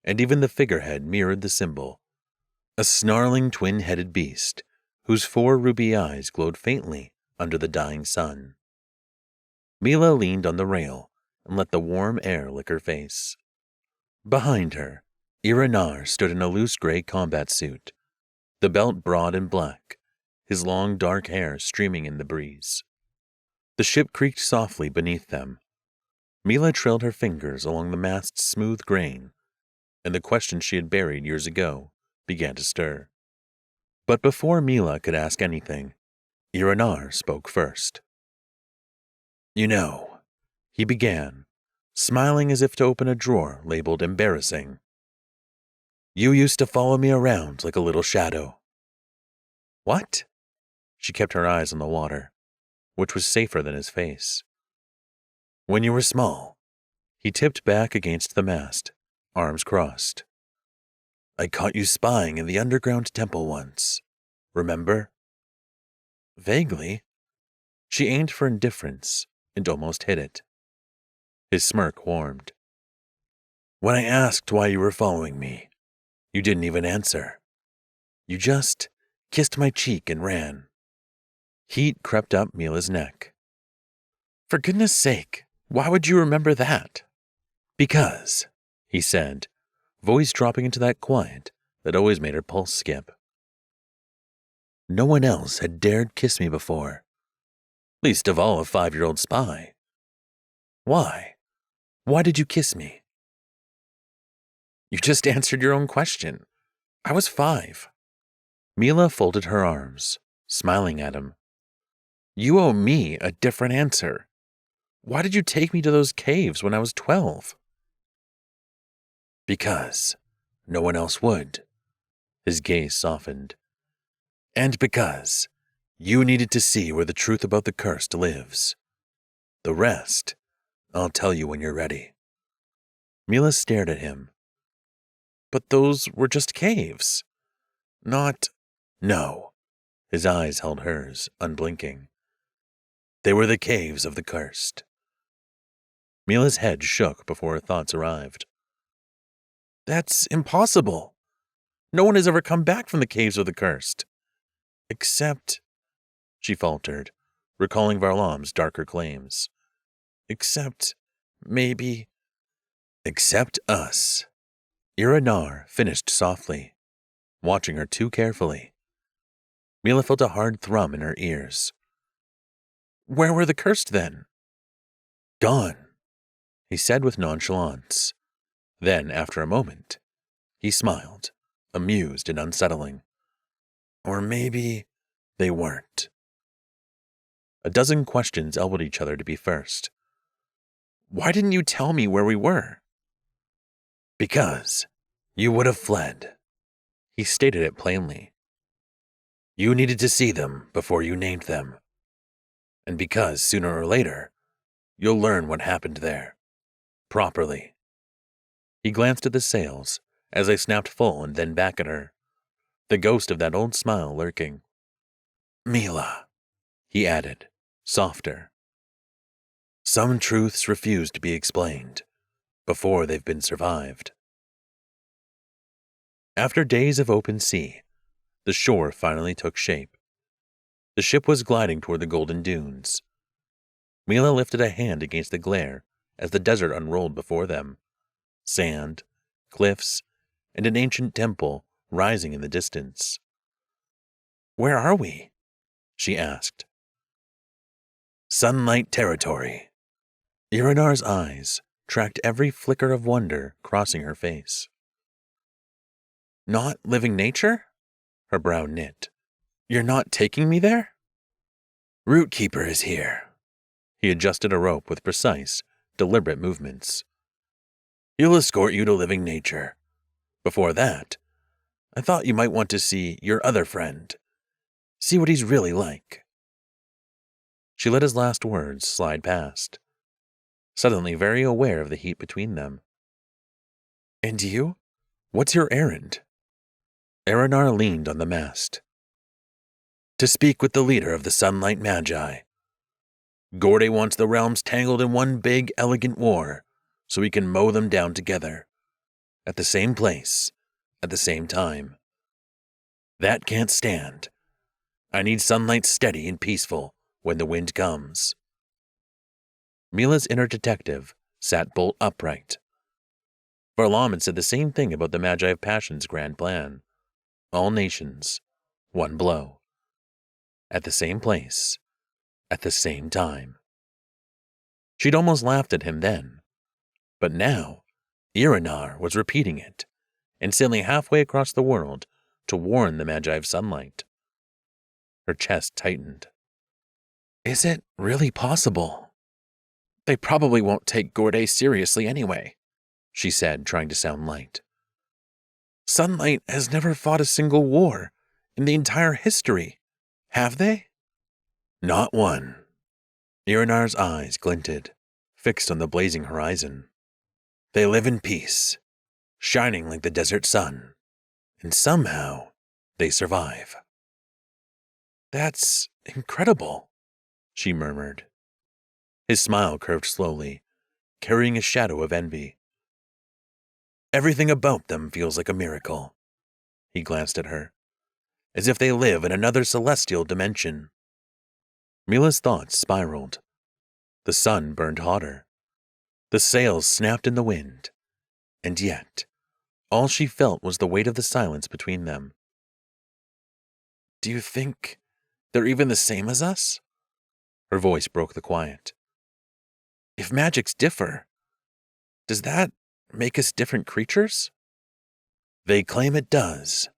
and even the figurehead mirrored the symbol, a snarling twin-headed beast whose 4 ruby eyes glowed faintly under the dying sun. Mila leaned on the rail and let the warm air lick her face. Behind her, Iranar stood in a loose gray combat suit, the belt broad and black, his long dark hair streaming in the breeze. The ship creaked softly beneath them. Mila trailed her fingers along the mast's smooth grain, and the questions she had buried years ago began to stir. But before Mila could ask anything, Iranar spoke first. You know, he began, smiling as if to open a drawer labeled embarrassing. You used to follow me around like a little shadow. What? She kept her eyes on the water, which was safer than his face. When you were small, he tipped back against the mast, arms crossed. I caught you spying in the underground temple once. Remember? Vaguely. She aimed for indifference and almost hit it. His smirk warmed. When I asked why you were following me, you didn't even answer. You just kissed my cheek and ran. Heat crept up Mila's neck. For goodness sake, why would you remember that? Because, he said, voice dropping into that quiet that always made her pulse skip. No one else had dared kiss me before, least of all a 5-year-old spy. Why? Why did you kiss me? You just answered your own question. I was 5. Mila folded her arms, smiling at him. You owe me a different answer. Why did you take me to those caves when I was 12? Because no one else would. His gaze softened. And because you needed to see where the truth about the cursed lives. The rest, I'll tell you when you're ready. Mila stared at him. But those were just caves. Not... No. His eyes held hers, unblinking. They were the caves of the cursed. Mila's head shook before her thoughts arrived. That's impossible. No one has ever come back from the caves of the cursed. Except, she faltered, recalling Varlam's darker claims. Except, maybe... Except us. Iranar finished softly, watching her too carefully. Mila felt a hard thrum in her ears. Where were the cursed then? Gone, he said with nonchalance. Then, after a moment, he smiled, amused and unsettling. Or maybe they weren't. A dozen questions elbowed each other to be first. Why didn't you tell me where we were? Because you would have fled. He stated it plainly. You needed to see them before you named them. And because sooner or later, you'll learn what happened there. Properly. He glanced at the sails as they snapped full and then back at her, the ghost of that old smile lurking. Mila, he added, softer. Some truths refuse to be explained, before they've been survived. After days of open sea, the shore finally took shape. The ship was gliding toward the golden dunes. Mila lifted a hand against the glare as the desert unrolled before them. Sand, cliffs, and an ancient temple rising in the distance. "Where are we?" she asked. "Sunlight territory." Irenar's eyes tracked every flicker of wonder crossing her face. "Not living nature?" Her brow knit. "You're not taking me there?" "Rootkeeper is here." He adjusted a rope with precise, deliberate movements. "He'll escort you to living nature. Before that, I thought you might want to see your other friend. See what he's really like." She let his last words slide past, suddenly very aware of the heat between them. "And you? What's your errand?" Irenar leaned on the mast. "To speak with the leader of the Sunlight Magi. Gorde wants the realms tangled in one big, elegant war, so we can mow them down together. At the same place, at the same time. That can't stand. I need sunlight steady and peaceful when the wind comes." Mila's inner detective sat bolt upright. Varlam had said the same thing about the Magi of Passion's grand plan. All nations, one blow. At the same place, at the same time. She'd almost laughed at him then. But now, Irenar was repeating it, and sailing halfway across the world to warn the Magi of Sunlight. Her chest tightened. "Is it really possible?" "They probably won't take Gorde seriously anyway," she said, trying to sound light. "Sunlight has never fought a single war in the entire history, have they?" "Not one." Irenar's eyes glinted, fixed on the blazing horizon. "They live in peace, shining like the desert sun, and somehow they survive." "That's incredible," she murmured. His smile curved slowly, carrying a shadow of envy. "Everything about them feels like a miracle." He glanced at her, "as if they live in another celestial dimension." Mila's thoughts spiraled. The sun burned hotter. The sails snapped in the wind. And yet, all she felt was the weight of the silence between them. "Do you think they're even the same as us?" Her voice broke the quiet. "If magics differ, does that make us different creatures?" "They claim it does."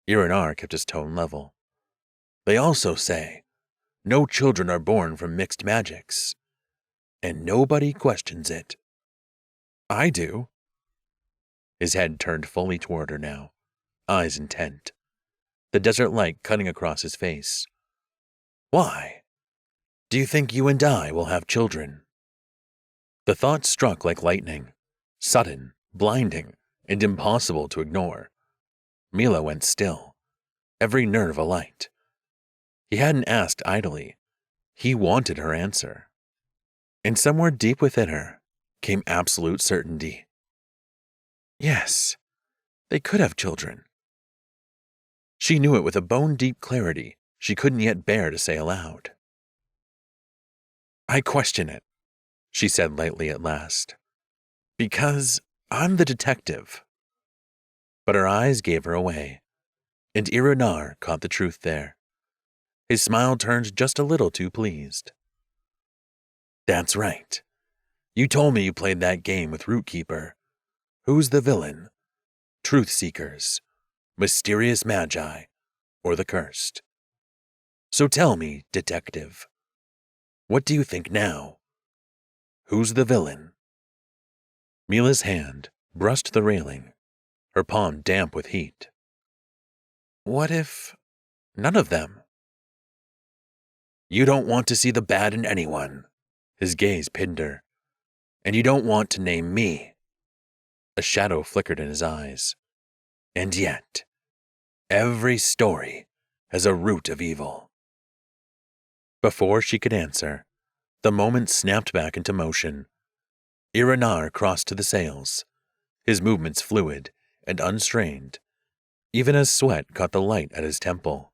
Irenar kept his tone level. "They also say no children are born from mixed magics, and nobody questions it." "I do." His head turned fully toward her now, eyes intent, the desert light cutting across his face. "Why? Do you think you and I will have children?" The thought struck like lightning, sudden, blinding, and impossible to ignore. Mila went still, every nerve alight. He hadn't asked idly. He wanted her answer. And somewhere deep within her came absolute certainty. Yes, they could have children. She knew it with a bone-deep clarity she couldn't yet bear to say aloud. "I question it," she said lightly at last, "because I'm the detective." But her eyes gave her away, and Irenar caught the truth there. His smile turned just a little too pleased. "That's right. You told me you played that game with Rootkeeper. Who's the villain? Truth seekers, mysterious magi, or the cursed? So tell me, detective, what do you think now? Who's the villain?" Mila's hand brushed the railing, her palm damp with heat. "What if none of them?" "You don't want to see the bad in anyone." His gaze pinned her. "And you don't want to name me." A shadow flickered in his eyes. "And yet, every story has a root of evil." Before she could answer, the moment snapped back into motion. Iranar crossed to the sails, his movements fluid and unstrained, even as sweat caught the light at his temple.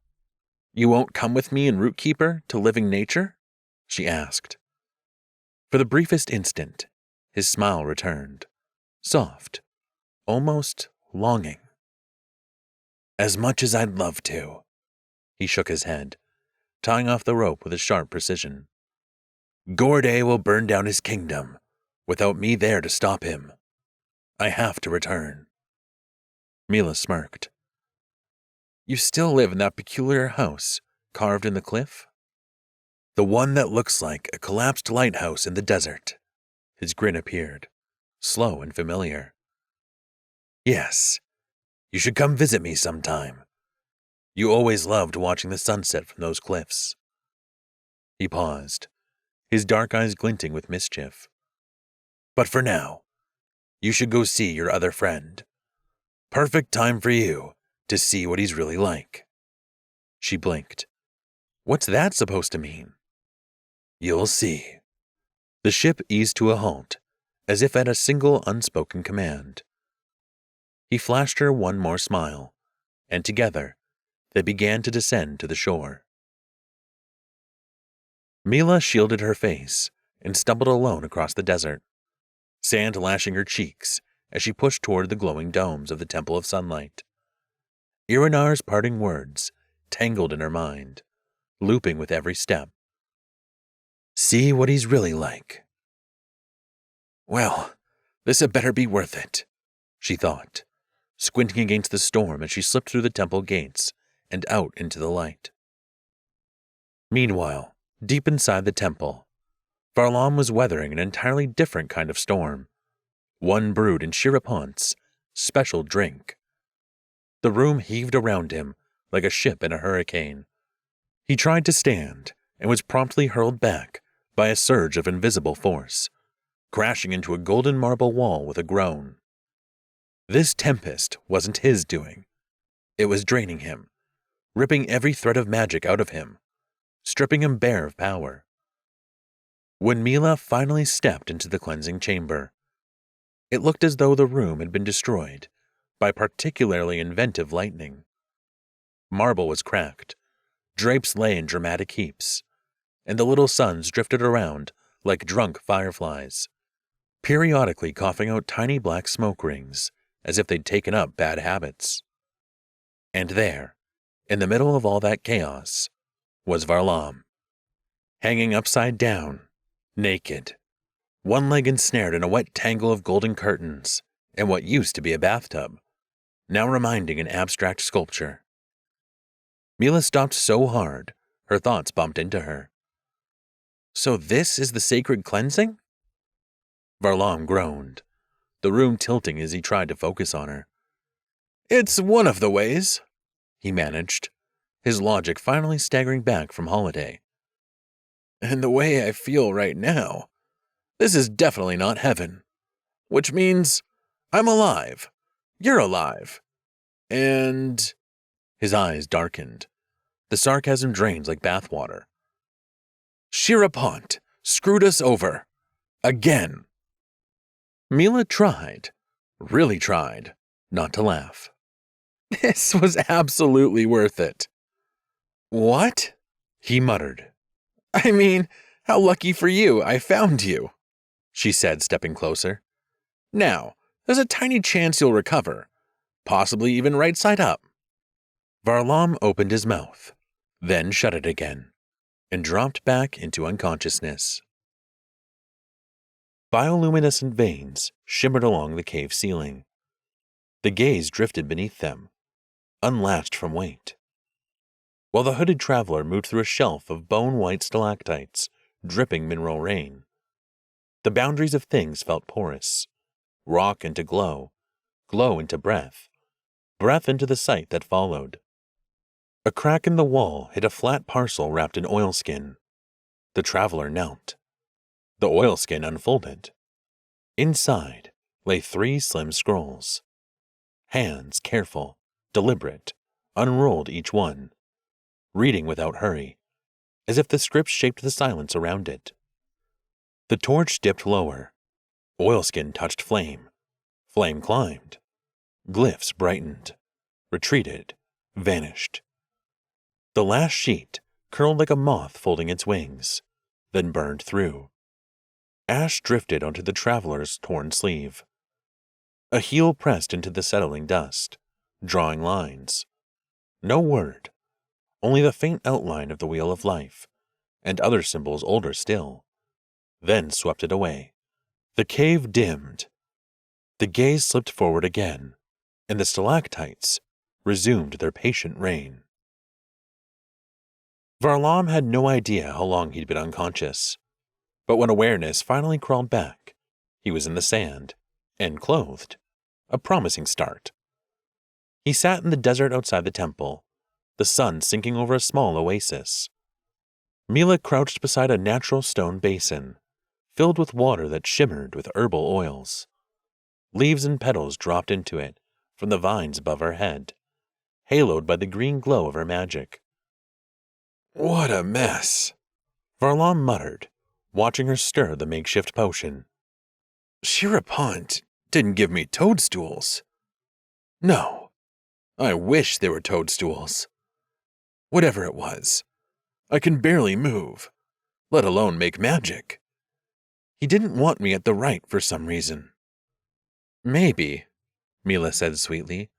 "You won't come with me and Rootkeeper to living nature?" she asked. For the briefest instant, his smile returned, soft, almost longing. "As much as I'd love to." He shook his head, tying off the rope with a sharp precision. "Gorday will burn down his kingdom, without me there to stop him. I have to return." Mila smirked. "You still live in that peculiar house, carved in the cliff?" "The one that looks like a collapsed lighthouse in the desert." His grin appeared, slow and familiar. "Yes, you should come visit me sometime. You always loved watching the sunset from those cliffs." He paused, his dark eyes glinting with mischief. "But for now, you should go see your other friend. Perfect time for you to see what he's really like." She blinked. "What's that supposed to mean?" "You'll see." The ship eased to a halt, as if at a single unspoken command. He flashed her one more smile, and together they began to descend to the shore. Mila shielded her face and stumbled alone across the desert, sand lashing her cheeks as she pushed toward the glowing domes of the Temple of Sunlight. Iranar's parting words tangled in her mind, looping with every step. "See what he's really like." "Well, this had better be worth it," she thought, squinting against the storm as she slipped through the temple gates and out into the light. Meanwhile, deep inside the temple, Varlam was weathering an entirely different kind of storm, one brewed in Shirapont's special drink. The room heaved around him like a ship in a hurricane. He tried to stand and was promptly hurled back by a surge of invisible force, crashing into a golden marble wall with a groan. This tempest wasn't his doing. It was draining him, ripping every thread of magic out of him, stripping him bare of power. When Mila finally stepped into the cleansing chamber, it looked as though the room had been destroyed by particularly inventive lightning. Marble was cracked, drapes lay in dramatic heaps, and the little suns drifted around like drunk fireflies, periodically coughing out tiny black smoke rings as if they'd taken up bad habits. And there, in the middle of all that chaos, was Varlam, hanging upside down, naked, one leg ensnared in a wet tangle of golden curtains and what used to be a bathtub, now reminding an abstract sculpture. Mila stopped so hard, her thoughts bumped into her. "So this is the sacred cleansing?" Varlam groaned, the room tilting as he tried to focus on her. "It's one of the ways," he managed, his logic finally staggering back from holiday. "And the way I feel right now, this is definitely not heaven. Which means I'm alive, you're alive, and—" His eyes darkened. The sarcasm drained like bathwater. "Shirapont screwed us over. Again." Mila tried, really tried, not to laugh. "This was absolutely worth it." "What?" he muttered. "I mean, how lucky for you I found you," she said, stepping closer. "Now, there's a tiny chance you'll recover, possibly even right side up." Varlam opened his mouth, then shut it again, and dropped back into unconsciousness. Bioluminescent veins shimmered along the cave ceiling. The gaze drifted beneath them, unlatched from weight, while the hooded traveler moved through a shelf of bone-white stalactites, dripping mineral rain. The boundaries of things felt porous, rock into glow, glow into breath, breath into the sight that followed. A crack in the wall hid a flat parcel wrapped in oilskin. The traveler knelt. The oilskin unfolded. Inside lay 3 slim scrolls. Hands careful, deliberate, unrolled each one, reading without hurry, as if the script shaped the silence around it. The torch dipped lower. Oilskin touched flame. Flame climbed. Glyphs brightened, retreated, vanished. The last sheet curled like a moth folding its wings, then burned through. Ash drifted onto the traveler's torn sleeve. A heel pressed into the settling dust, drawing lines. No word, only the faint outline of the Wheel of Life, and other symbols older still. Then swept it away. The cave dimmed. The gaze slipped forward again, and the stalactites resumed their patient reign. Varlam had no idea how long he'd been unconscious, but when awareness finally crawled back, he was in the sand, and clothed, a promising start. He sat in the desert outside the temple, the sun sinking over a small oasis. Mila crouched beside a natural stone basin, filled with water that shimmered with herbal oils. Leaves and petals dropped into it from the vines above her head, haloed by the green glow of her magic. "What a mess," Varlam muttered, watching her stir the makeshift potion. "Shirapont didn't give me toadstools. No, I wish they were toadstools. Whatever it was, I can barely move, let alone make magic. He didn't want me at the right for some reason." "Maybe," Mila said sweetly.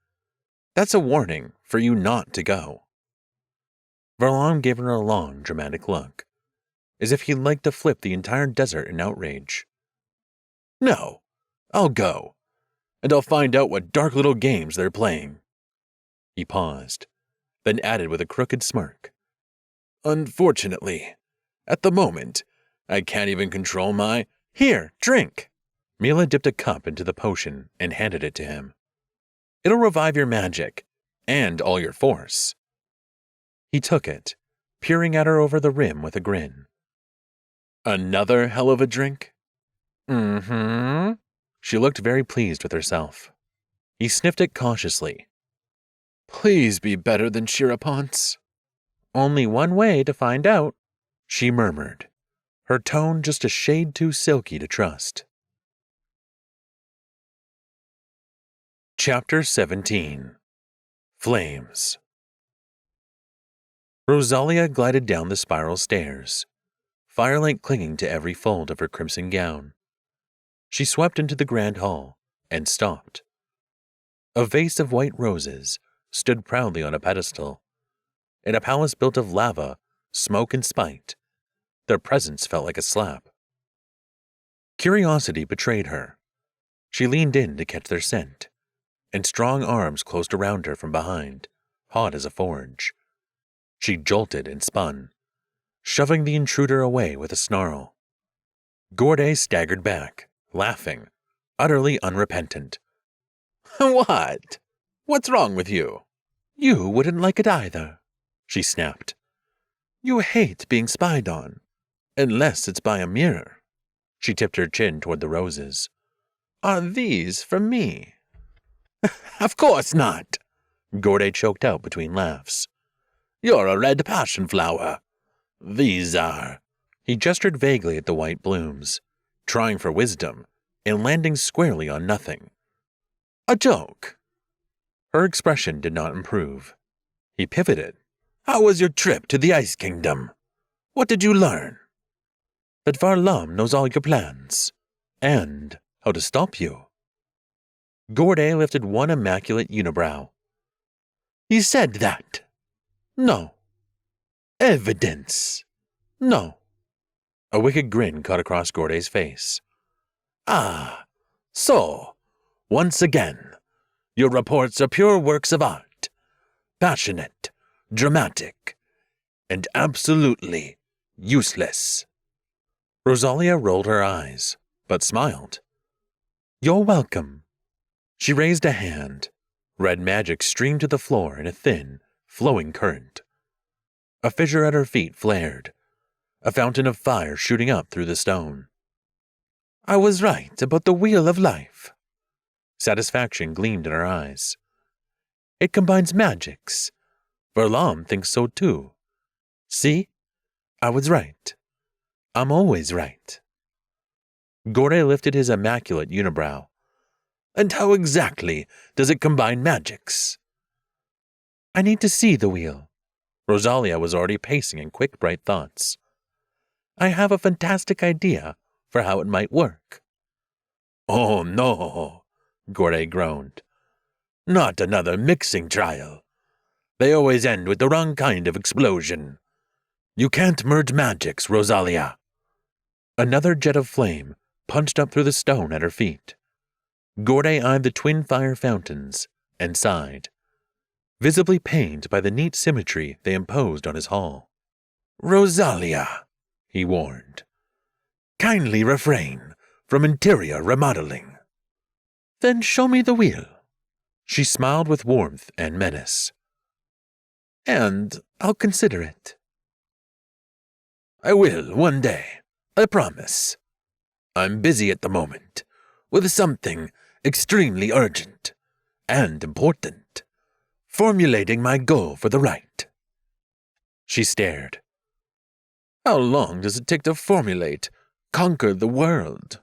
"That's a warning for you not to go." Varlam gave her a long, dramatic look, as if he'd like to flip the entire desert in outrage. "No, I'll go, and I'll find out what dark little games they're playing." He paused, then added with a crooked smirk. "Unfortunately, at the moment, I can't even control my— Here, drink!" Mila dipped a cup into the potion and handed it to him. "It'll revive your magic, and all your force." He took it, peering at her over the rim with a grin. "Another hell of a drink?" "Mm-hmm." She looked very pleased with herself. He sniffed it cautiously. "Please be better than Shirapont's." "Only one way to find out," she murmured, her tone just a shade too silky to trust. Chapter 17. Flames. Rosalia glided down the spiral stairs, firelight clinging to every fold of her crimson gown. She swept into the grand hall and stopped. A vase of white roses stood proudly on a pedestal. In a palace built of lava, smoke, and spite, their presence felt like a slap. Curiosity betrayed her. She leaned in to catch their scent, and strong arms closed around her from behind, hot as a forge. She jolted and spun, shoving the intruder away with a snarl. Gorday staggered back, laughing, utterly unrepentant. "What? What's wrong with you?" "You wouldn't like it either," she snapped. "You hate being spied on, unless it's by a mirror." She tipped her chin toward the roses. "Are these for me?" "Of course not," Gorday choked out between laughs. "You're a red passion flower. These are—" He gestured vaguely at the white blooms, trying for wisdom and landing squarely on nothing. "A joke." Her expression did not improve. He pivoted. "How was your trip to the Ice Kingdom? What did you learn?" "That Varlam knows all your plans, and how to stop you." Gorday lifted one immaculate unibrow. "He said that." "No." "Evidence." "No." A wicked grin cut across Gorday's face. "Ah, so, once again, your reports are pure works of art, passionate, dramatic, and absolutely useless." Rosalia rolled her eyes, but smiled. "You're welcome." She raised a hand. Red magic streamed to the floor in a thin, flowing current. A fissure at her feet flared, a fountain of fire shooting up through the stone. "I was right about the Wheel of Life." Satisfaction gleamed in her eyes. "It combines magics. Varlam thinks so too. See? I was right. I'm always right." Gorde lifted his immaculate unibrow. And how exactly does it combine magics? I need to see the wheel. Rosalia was already pacing in quick, bright thoughts. I have a fantastic idea for how it might work. Oh no, Gorde groaned. Not another mixing trial. They always end with the wrong kind of explosion. You can't merge magics, Rosalia. Another jet of flame punched up through the stone at her feet. Gorde eyed the twin fire fountains and sighed, visibly pained by the neat symmetry they imposed on his hall. Rosalia, he warned, kindly refrain from interior remodeling. Then show me the wheel. She smiled with warmth and menace. And I'll consider it. I will one day, I promise. I'm busy at the moment with something extremely urgent and important, formulating my goal for the rite. She stared. How long does it take to formulate, conquer the world?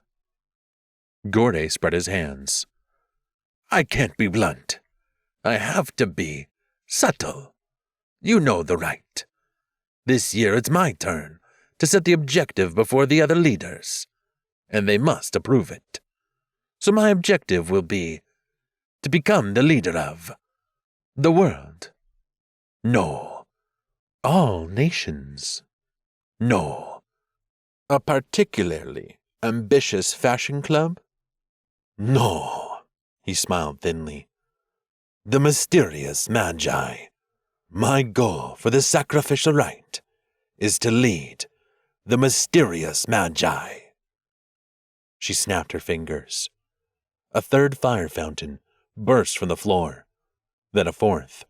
Gorde spread his hands. I can't be blunt. I have to be subtle. You know the rite. This year it's my turn to set the objective before the other leaders, and they must approve it. So my objective will be to become the leader of the world. No. All nations. No. A particularly ambitious fashion club? No, he smiled thinly. The mysterious Magi. My goal for the sacrificial rite is to lead the mysterious Magi. She snapped her fingers. A third fire fountain burst from the floor. Then a fourth.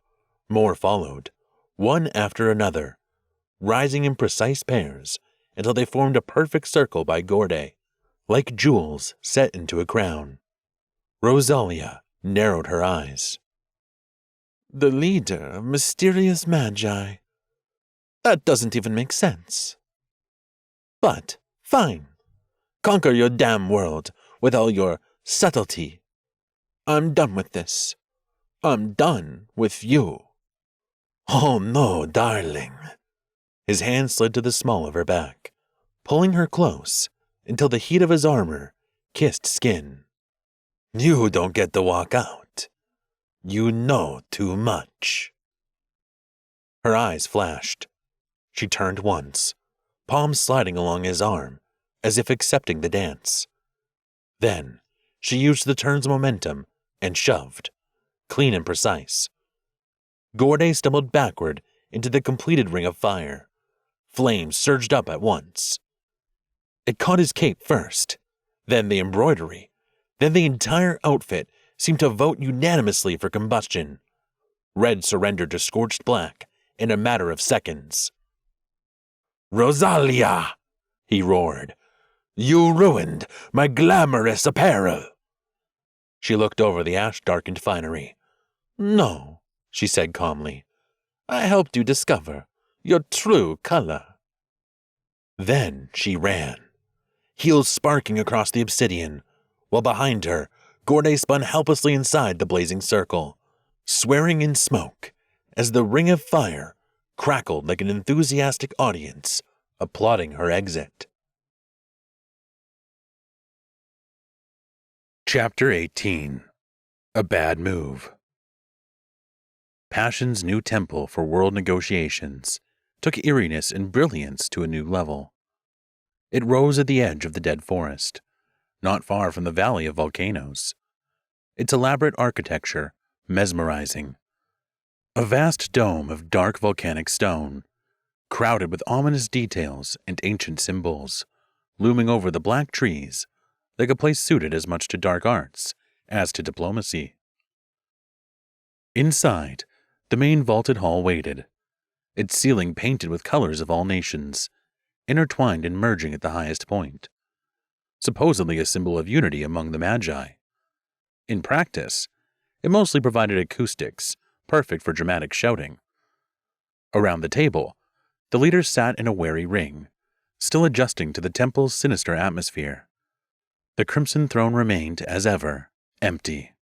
More followed, one after another, rising in precise pairs until they formed a perfect circle by Gorde, like jewels set into a crown. Rosalia narrowed her eyes. The leader of mysterious Magi. That doesn't even make sense. But, fine. Conquer your damn world with all your subtlety. I'm done with this. I'm done with you. Oh no, darling. His hand slid to the small of her back, pulling her close until the heat of his armor kissed skin. You don't get to walk out. You know too much. Her eyes flashed. She turned once, palms sliding along his arm, as if accepting the dance. Then, she used the turn's momentum and shoved, clean and precise. Gorde stumbled backward into the completed ring of fire. Flames surged up at once. It caught his cape first, then the embroidery, then the entire outfit seemed to vote unanimously for combustion. Red surrendered to scorched black in a matter of seconds. Rosalia, he roared. You ruined my glamorous apparel. She looked over the ash-darkened finery. No, she said calmly. I helped you discover your true color. Then she ran, heels sparking across the obsidian, while behind her, Gorde spun helplessly inside the blazing circle, swearing in smoke as the ring of fire crackled like an enthusiastic audience applauding her exit. Chapter 18. A Bad Move. Passion's new temple for world negotiations took eeriness and brilliance to a new level. It rose at the edge of the dead forest, not far from the Valley of Volcanoes. Its elaborate architecture mesmerizing. A vast dome of dark volcanic stone, crowded with ominous details and ancient symbols, looming over the black trees like a place suited as much to dark arts as to diplomacy. Inside, the main vaulted hall waited, its ceiling painted with colors of all nations, intertwined and merging at the highest point, supposedly a symbol of unity among the Magi. In practice, it mostly provided acoustics, perfect for dramatic shouting. Around the table, the leaders sat in a wary ring, still adjusting to the temple's sinister atmosphere. The Crimson Throne remained, as ever, empty.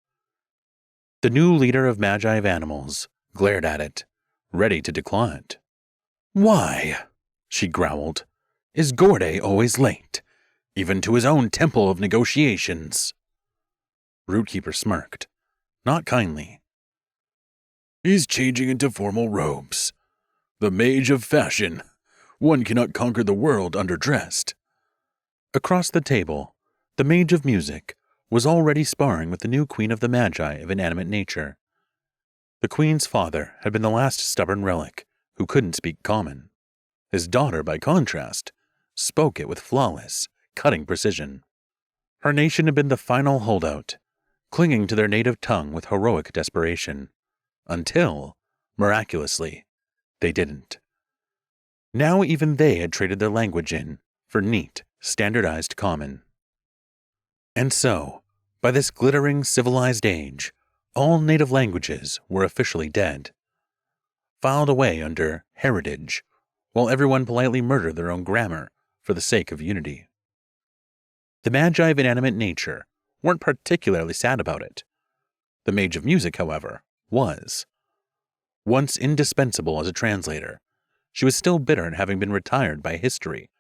The new leader of Magi of Animals glared at it, ready to declaw it. "Why," she growled, "is Gorday always late, even to his own temple of negotiations?" Rootkeeper smirked, not kindly. "He's changing into formal robes. The mage of fashion. One cannot conquer the world underdressed." Across the table, the Mage of Music was already sparring with the new Queen of the Magi of Inanimate Nature. The Queen's father had been the last stubborn relic who couldn't speak common. His daughter, by contrast, spoke it with flawless, cutting precision. Her nation had been the final holdout, clinging to their native tongue with heroic desperation, until, miraculously, they didn't. Now even they had traded their language in for neat, standardized common. And so, by this glittering civilized age, all native languages were officially dead, filed away under heritage, while everyone politely murdered their own grammar for the sake of unity. The Magi of Inanimate Nature weren't particularly sad about it. The Mage of Music, however, was. Once indispensable as a translator, she was still bitter at having been retired by history,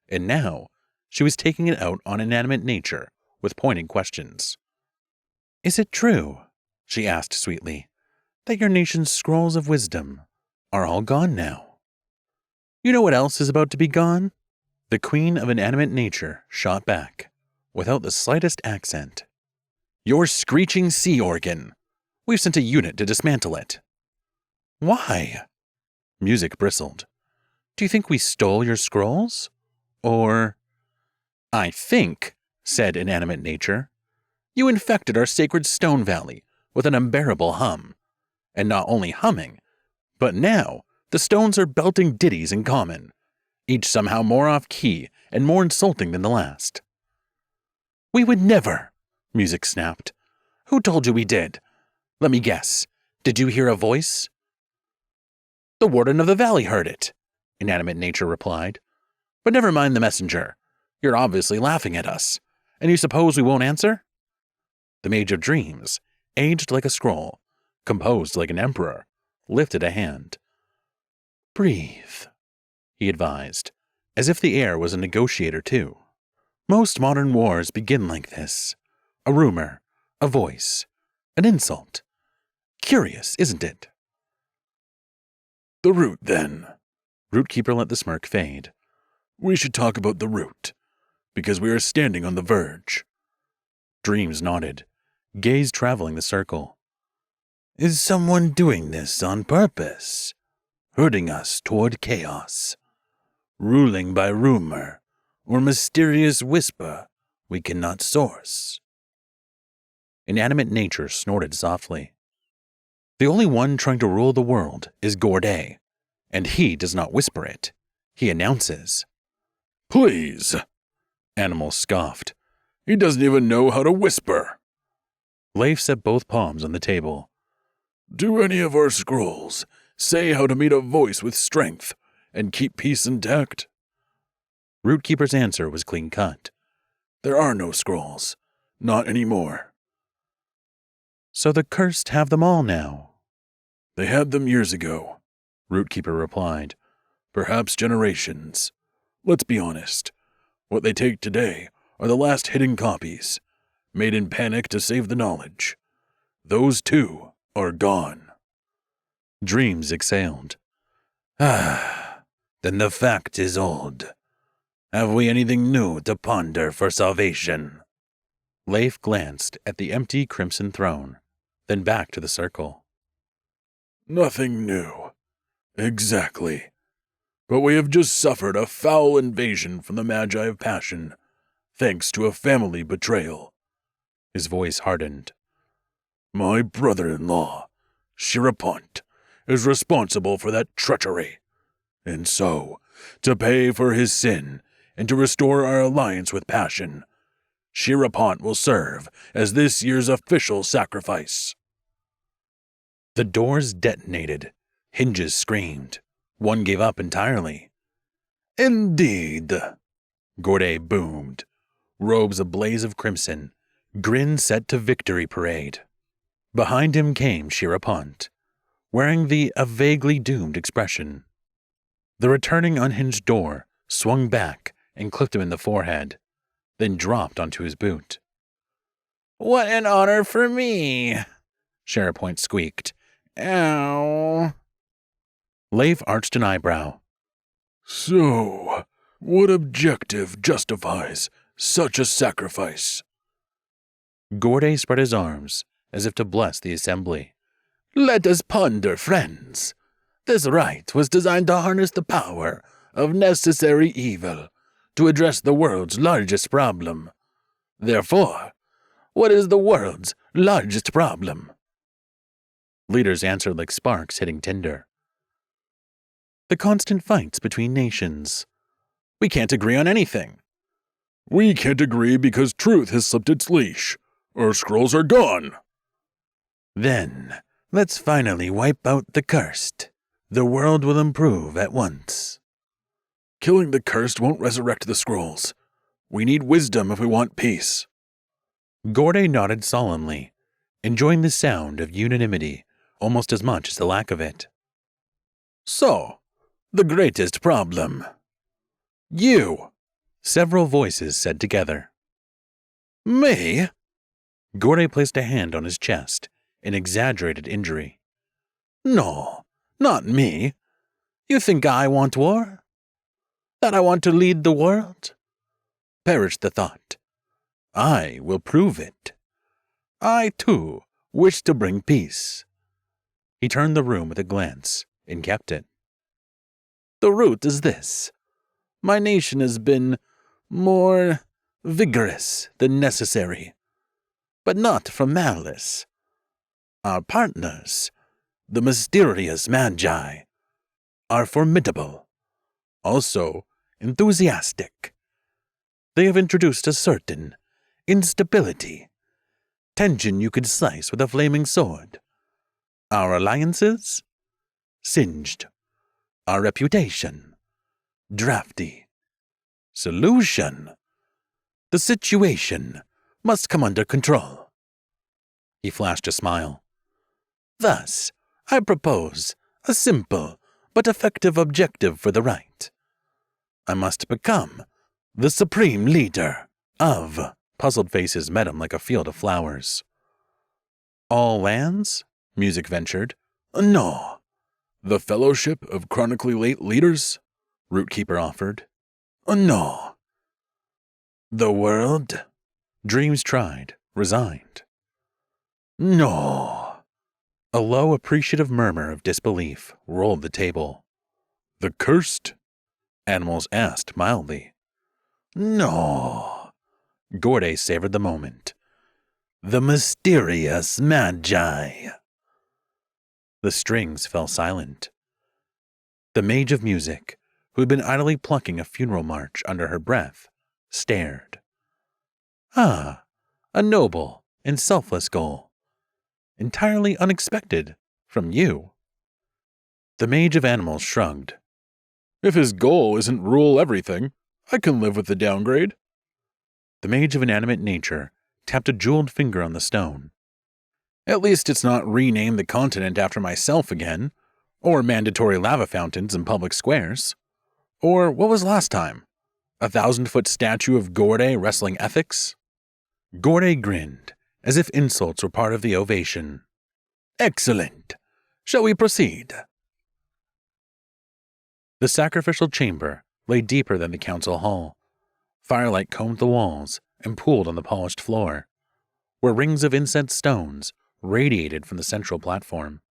and now she was taking it out on Inanimate Nature with pointed questions. "Is it true," she asked sweetly, "that your nation's scrolls of wisdom are all gone now?" "You know what else is about to be gone?" The Queen of Inanimate Nature shot back, without the slightest accent. "Your screeching sea organ. We've sent a unit to dismantle it." "Why?" Music bristled. "Do you think we stole your scrolls? Or—" "I think," said Inanimate Nature, "you infected our sacred stone valley with an unbearable hum. And not only humming, but now the stones are belting ditties in common, each somehow more off-key and more insulting than the last." "We would never," Music snapped. "Who told you we did? Let me guess. Did you hear a voice?" "The Warden of the Valley heard it," Inanimate Nature replied. "But never mind the messenger. You're obviously laughing at us, and you suppose we won't answer?" The Mage of Dreams, aged like a scroll, composed like an emperor, lifted a hand. "Breathe," he advised, as if the air was a negotiator too. "Most modern wars begin like this. A rumor, a voice, an insult. Curious, isn't it?" "The root, then." Rootkeeper let the smirk fade. "We should talk about the root, because we are standing on the verge." Dreams nodded, gaze traveling the circle. "Is someone doing this on purpose? Herding us toward chaos? Ruling by rumor or mysterious whisper we cannot source?" Inanimate Nature snorted softly. "The only one trying to rule the world is Gorday, and he does not whisper it. He announces." "Please," Animal scoffed. "He doesn't even know how to whisper." Leif set both palms on the table. "Do any of our scrolls say how to meet a voice with strength and keep peace intact?" Rootkeeper's answer was clean-cut. "There are no scrolls. Not anymore." "So the cursed have them all now?" "They had them years ago," Rootkeeper replied. "Perhaps generations. Let's be honest. What they take today are the last hidden copies, made in panic to save the knowledge. Those, too, are gone." Dreams exhaled. "Ah, then the fact is old. Have we anything new to ponder for salvation?" Leif glanced at the empty crimson throne, then back to the circle. "Nothing new. Exactly. But we have just suffered a foul invasion from the Magi of Passion, thanks to a family betrayal." His voice hardened. "My brother-in-law, Shirapont, is responsible for that treachery. And so, to pay for his sin and to restore our alliance with Passion, Shirapont will serve as this year's official sacrifice." The doors detonated. Hinges screamed. One gave up entirely. "Indeed," Gorday boomed. robes a blaze of crimson, grin set to victory parade. Behind him came Sherapont, wearing a vaguely doomed expression. The returning unhinged door swung back and clipped him in the forehead, then dropped onto his boot. "What an honor for me," Sherapont squeaked. "Ow." Leif arched an eyebrow. So, what objective justifies such a sacrifice? Gorday spread his arms as if to bless the assembly. "Let us ponder, friends. This rite was designed to harness the power of necessary evil to address the world's largest problem. Therefore, what is the world's largest problem?" Leaders answered like sparks hitting tinder. "The constant fights between nations. We can't agree on anything." "We can't agree because truth has slipped its leash. Our scrolls are gone." "Then, let's finally wipe out the cursed. The world will improve at once." "Killing the cursed won't resurrect the scrolls. We need wisdom if we want peace." Gorday nodded solemnly, enjoying the sound of unanimity almost as much as the lack of it. "So, the greatest problem." "You," several voices said together. "Me?" Gorday placed a hand on his chest in exaggerated injury. "No, not me. You think I want war? That I want to lead the world? Perish the thought. I will prove it. I, too, wish to bring peace." He turned the room with a glance and kept it. "The root is this. My nation has been more vigorous than necessary, but not from malice. Our partners, the mysterious Magi, are formidable, also enthusiastic. They have introduced a certain instability, tension you could slice with a flaming sword. Our alliances? Singed. Our reputation? Drafty. Solution? The situation must come under control." He flashed a smile. "Thus, I propose a simple but effective objective for the rite. I must become the supreme leader of—" Puzzled faces met him like a field of flowers. "All lands?" Music ventured. "No." "The Fellowship of Chronically Late Leaders?" Rootkeeper offered. "No." "The world?" Dreams tried, resigned. "No." A low, appreciative murmur of disbelief rolled the table. "The cursed?" Animals asked mildly. "No." Gorday savored the moment. "The mysterious Magi." The strings fell silent. The Mage of Music, who had been idly plucking a funeral march under her breath, stared. "Ah, a noble and selfless goal. Entirely unexpected from you." The Mage of Animals shrugged. "If his goal isn't rule everything, I can live with the downgrade." The Mage of Inanimate Nature tapped a jeweled finger on the stone. "At least it's not rename the continent after myself again, or mandatory lava fountains in public squares. Or what was last time? A 1,000-foot statue of Gorday wrestling ethics?" Gorday grinned, as if insults were part of the ovation. "Excellent. Shall we proceed?" The sacrificial chamber lay deeper than the council hall. Firelight combed the walls and pooled on the polished floor, where rings of incense stones radiated from the central platform.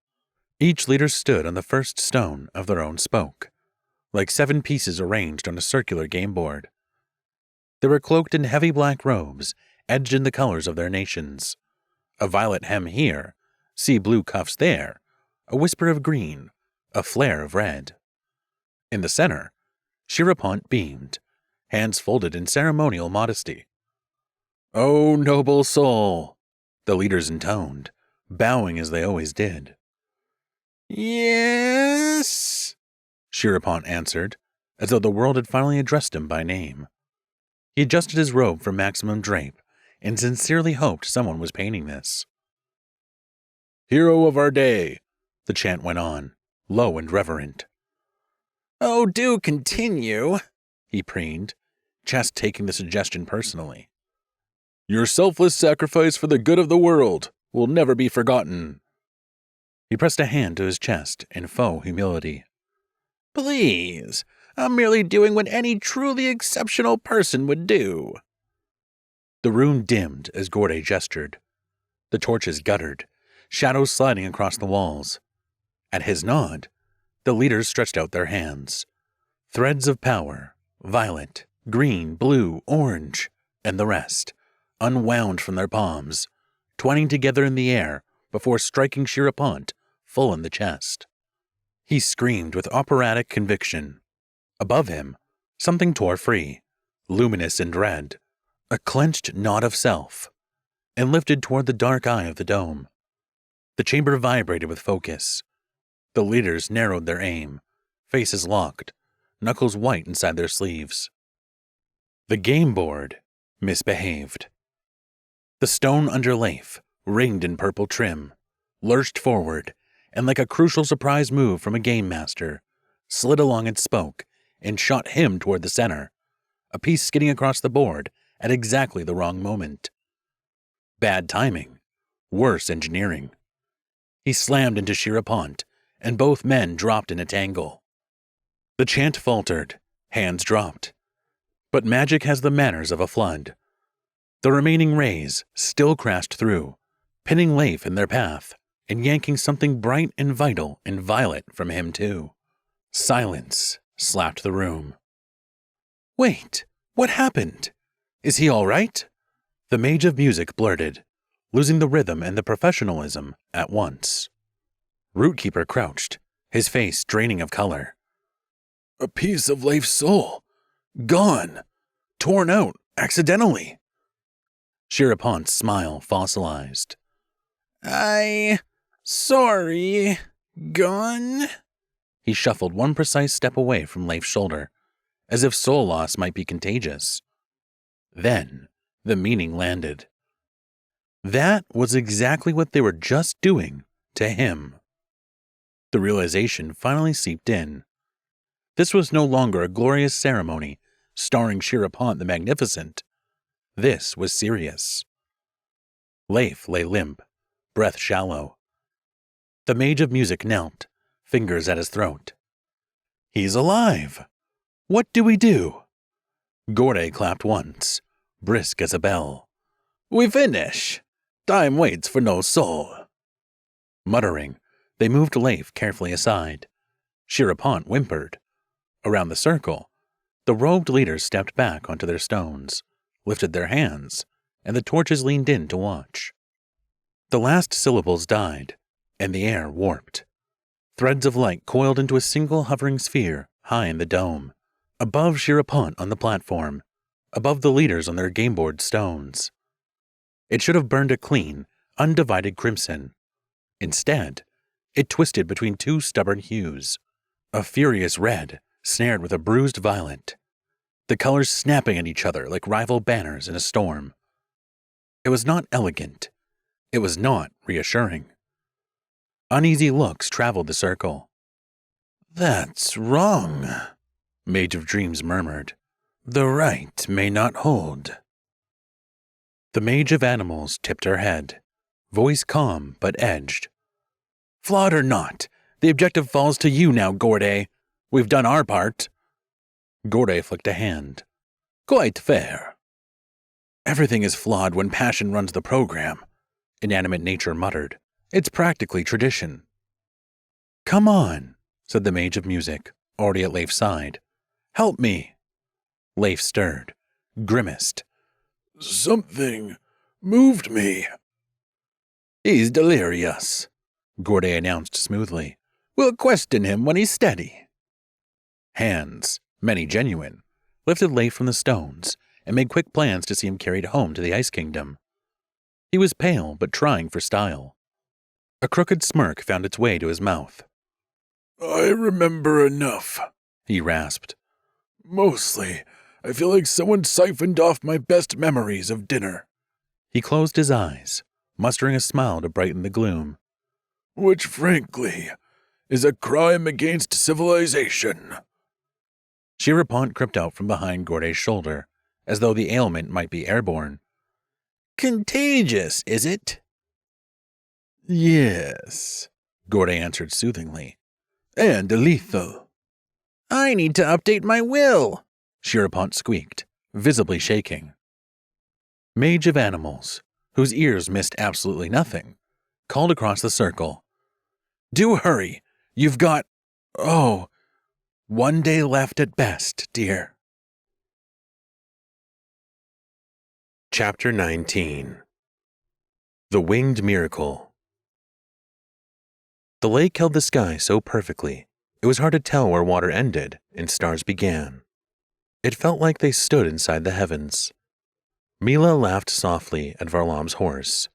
Each leader stood on the first stone of their own spoke, like 7 pieces arranged on a circular game board. They were cloaked in heavy black robes edged in the colors of their nations. A violet hem here, sea blue cuffs there, a whisper of green, a flare of red. In the center, Sherapont beamed, hands folded in ceremonial modesty. "O noble soul," the leaders intoned, bowing as they always did. "Yes," Sherapont answered, as though the world had finally addressed him by name. He adjusted his robe for maximum drape and sincerely hoped someone was painting this. Hero of our day, the chant went on, low and reverent. Oh, do continue, he preened, Chest taking the suggestion personally. Your selfless sacrifice for the good of the world will never be forgotten. He pressed a hand to his chest in faux humility. Please, I'm merely doing what any truly exceptional person would do. The room dimmed as Gorday gestured. The torches guttered, shadows sliding across the walls. At his nod, the leaders stretched out their hands. Threads of power, violet, green, blue, orange, and the rest, unwound from their palms, twining together in the air before striking Sherapont full in the chest. He screamed with operatic conviction. Above him, something tore free, luminous and red, a clenched knot of self, and lifted toward the dark eye of the dome. The chamber vibrated with focus. The leaders narrowed their aim, faces locked, knuckles white inside their sleeves. The game board misbehaved. The stone under Leif, ringed in purple trim, lurched forward, and like a crucial surprise move from a game master, slid along its spoke and shot him toward the center, a piece skidding across the board at exactly the wrong moment. Bad timing. Worse engineering. He slammed into Sherapont, and both men dropped in a tangle. The chant faltered, hands dropped. But magic has the manners of a flood. The remaining rays still crashed through, pinning Leif in their path, and yanking something bright and vital and violet from him too. Silence slapped the room. Wait, what happened? Is he all right? The mage of music blurted, losing the rhythm and the professionalism at once. Rootkeeper crouched, his face draining of color. A piece of Leif's soul. Gone. Torn out, accidentally. Sherapont's smile fossilized. Sorry, gone? He shuffled one precise step away from Leif's shoulder, as if soul loss might be contagious. Then, the meaning landed. That was exactly what they were just doing to him. The realization finally seeped in. This was no longer a glorious ceremony starring Sherapont the Magnificent. This was serious. Leif lay limp, breath shallow. The mage of music knelt, fingers at his throat. He's alive. What do we do? Gorday clapped once, brisk as a bell. We finish. Time waits for no soul. Muttering, they moved Leif carefully aside. Sherapont whimpered. Around the circle, the robed leaders stepped back onto their stones, lifted their hands, and the torches leaned in to watch. The last syllables died, and the air warped. Threads of light coiled into a single hovering sphere high in the dome, above Sherapont on the platform, above the leaders on their gameboard stones. It should have burned a clean, undivided crimson. Instead, it twisted between two stubborn hues, a furious red snared with a bruised violet, the colors snapping at each other like rival banners in a storm. It was not elegant. It was not reassuring. Uneasy looks traveled the circle. That's wrong, Mage of Dreams murmured. The right may not hold. The Mage of Animals tipped her head, voice calm but edged. Flawed or not, the objective falls to you now, Gorday. We've done our part. Gorday flicked a hand. Quite fair. Everything is flawed when passion runs the program, Inanimate Nature muttered. It's practically tradition. Come on, said the Mage of Music, already at Leif's side. Help me. Leif stirred, grimaced. Something moved me. He's delirious, Gorday announced smoothly. We'll question him when he's steady. Hands, many genuine, lifted Leif from the stones and made quick plans to see him carried home to the Ice Kingdom. He was pale but trying for style. A crooked smirk found its way to his mouth. I remember enough, he rasped. Mostly I feel like someone siphoned off my best memories of dinner. He closed his eyes, mustering a smile to brighten the gloom. Which, frankly, is a crime against civilization. Sherapont crept out from behind Gorday's shoulder, as though the ailment might be airborne. Contagious, is it? Yes, Gorday answered soothingly. And lethal. I need to update my will, Sherapont squeaked, visibly shaking. Mage of Animals, whose ears missed absolutely nothing, called across the circle. Do hurry! You've got, 1 day left at best, dear. Chapter 19. The Winged Miracle. The lake held the sky so perfectly, it was hard to tell where water ended and stars began. It felt like they stood inside the heavens. Mila laughed softly at Varlam's horse,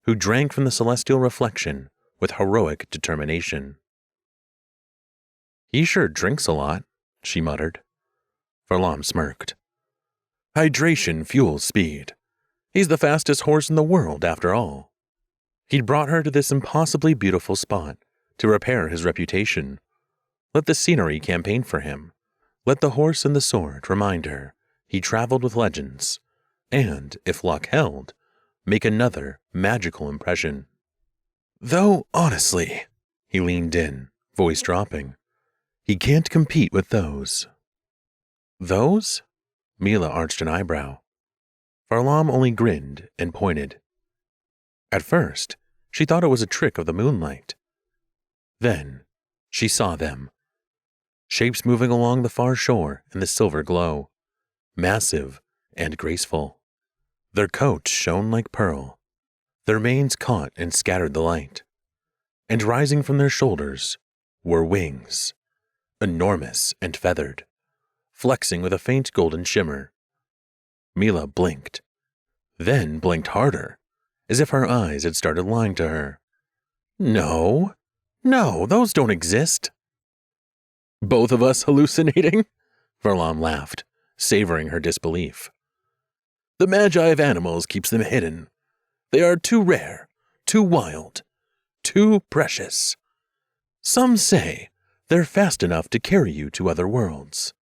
who drank from the celestial reflection with heroic determination. He sure drinks a lot, she muttered. Varlam smirked. Hydration fuels speed. He's the fastest horse in the world, after all. He'd brought her to this impossibly beautiful spot to repair his reputation. Let the scenery campaign for him. Let the horse and the sword remind her he traveled with legends, and, if luck held, make another magical impression. Though, honestly, he leaned in, voice dropping, he can't compete with those. Those? Mila arched an eyebrow. Varlam only grinned and pointed. At first, she thought it was a trick of the moonlight. Then, she saw them. Shapes moving along the far shore in the silver glow, massive and graceful. Their coats shone like pearl. Their manes caught and scattered the light. And rising from their shoulders were wings, enormous and feathered, flexing with a faint golden shimmer. Mila blinked, then blinked harder, as if her eyes had started lying to her. No, those don't exist. Both of us hallucinating? Varlam laughed, savoring her disbelief. The magi of animals keeps them hidden. They are too rare, too wild, too precious. Some say they're fast enough to carry you to other worlds.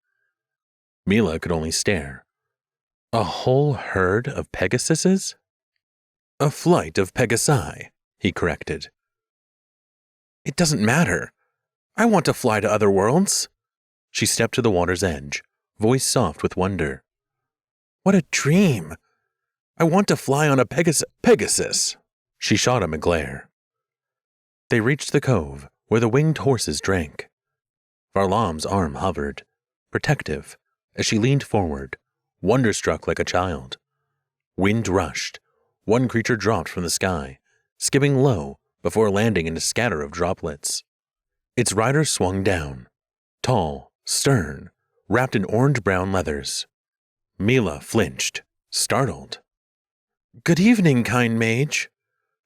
Mila could only stare. A whole herd of Pegasuses? A flight of Pegasi, he corrected. It doesn't matter. I want to fly to other worlds. She stepped to the water's edge, voice soft with wonder. What a dream! I want to fly on a Pegasus. She shot him a glare. They reached the cove where the winged horses drank. Varlam's arm hovered, protective, as she leaned forward, wonderstruck like a child. Wind rushed. One creature dropped from the sky, skimming low before landing in a scatter of droplets. Its rider swung down, tall, stern, wrapped in orange-brown leathers. Mila flinched, startled. Good evening, kind mage.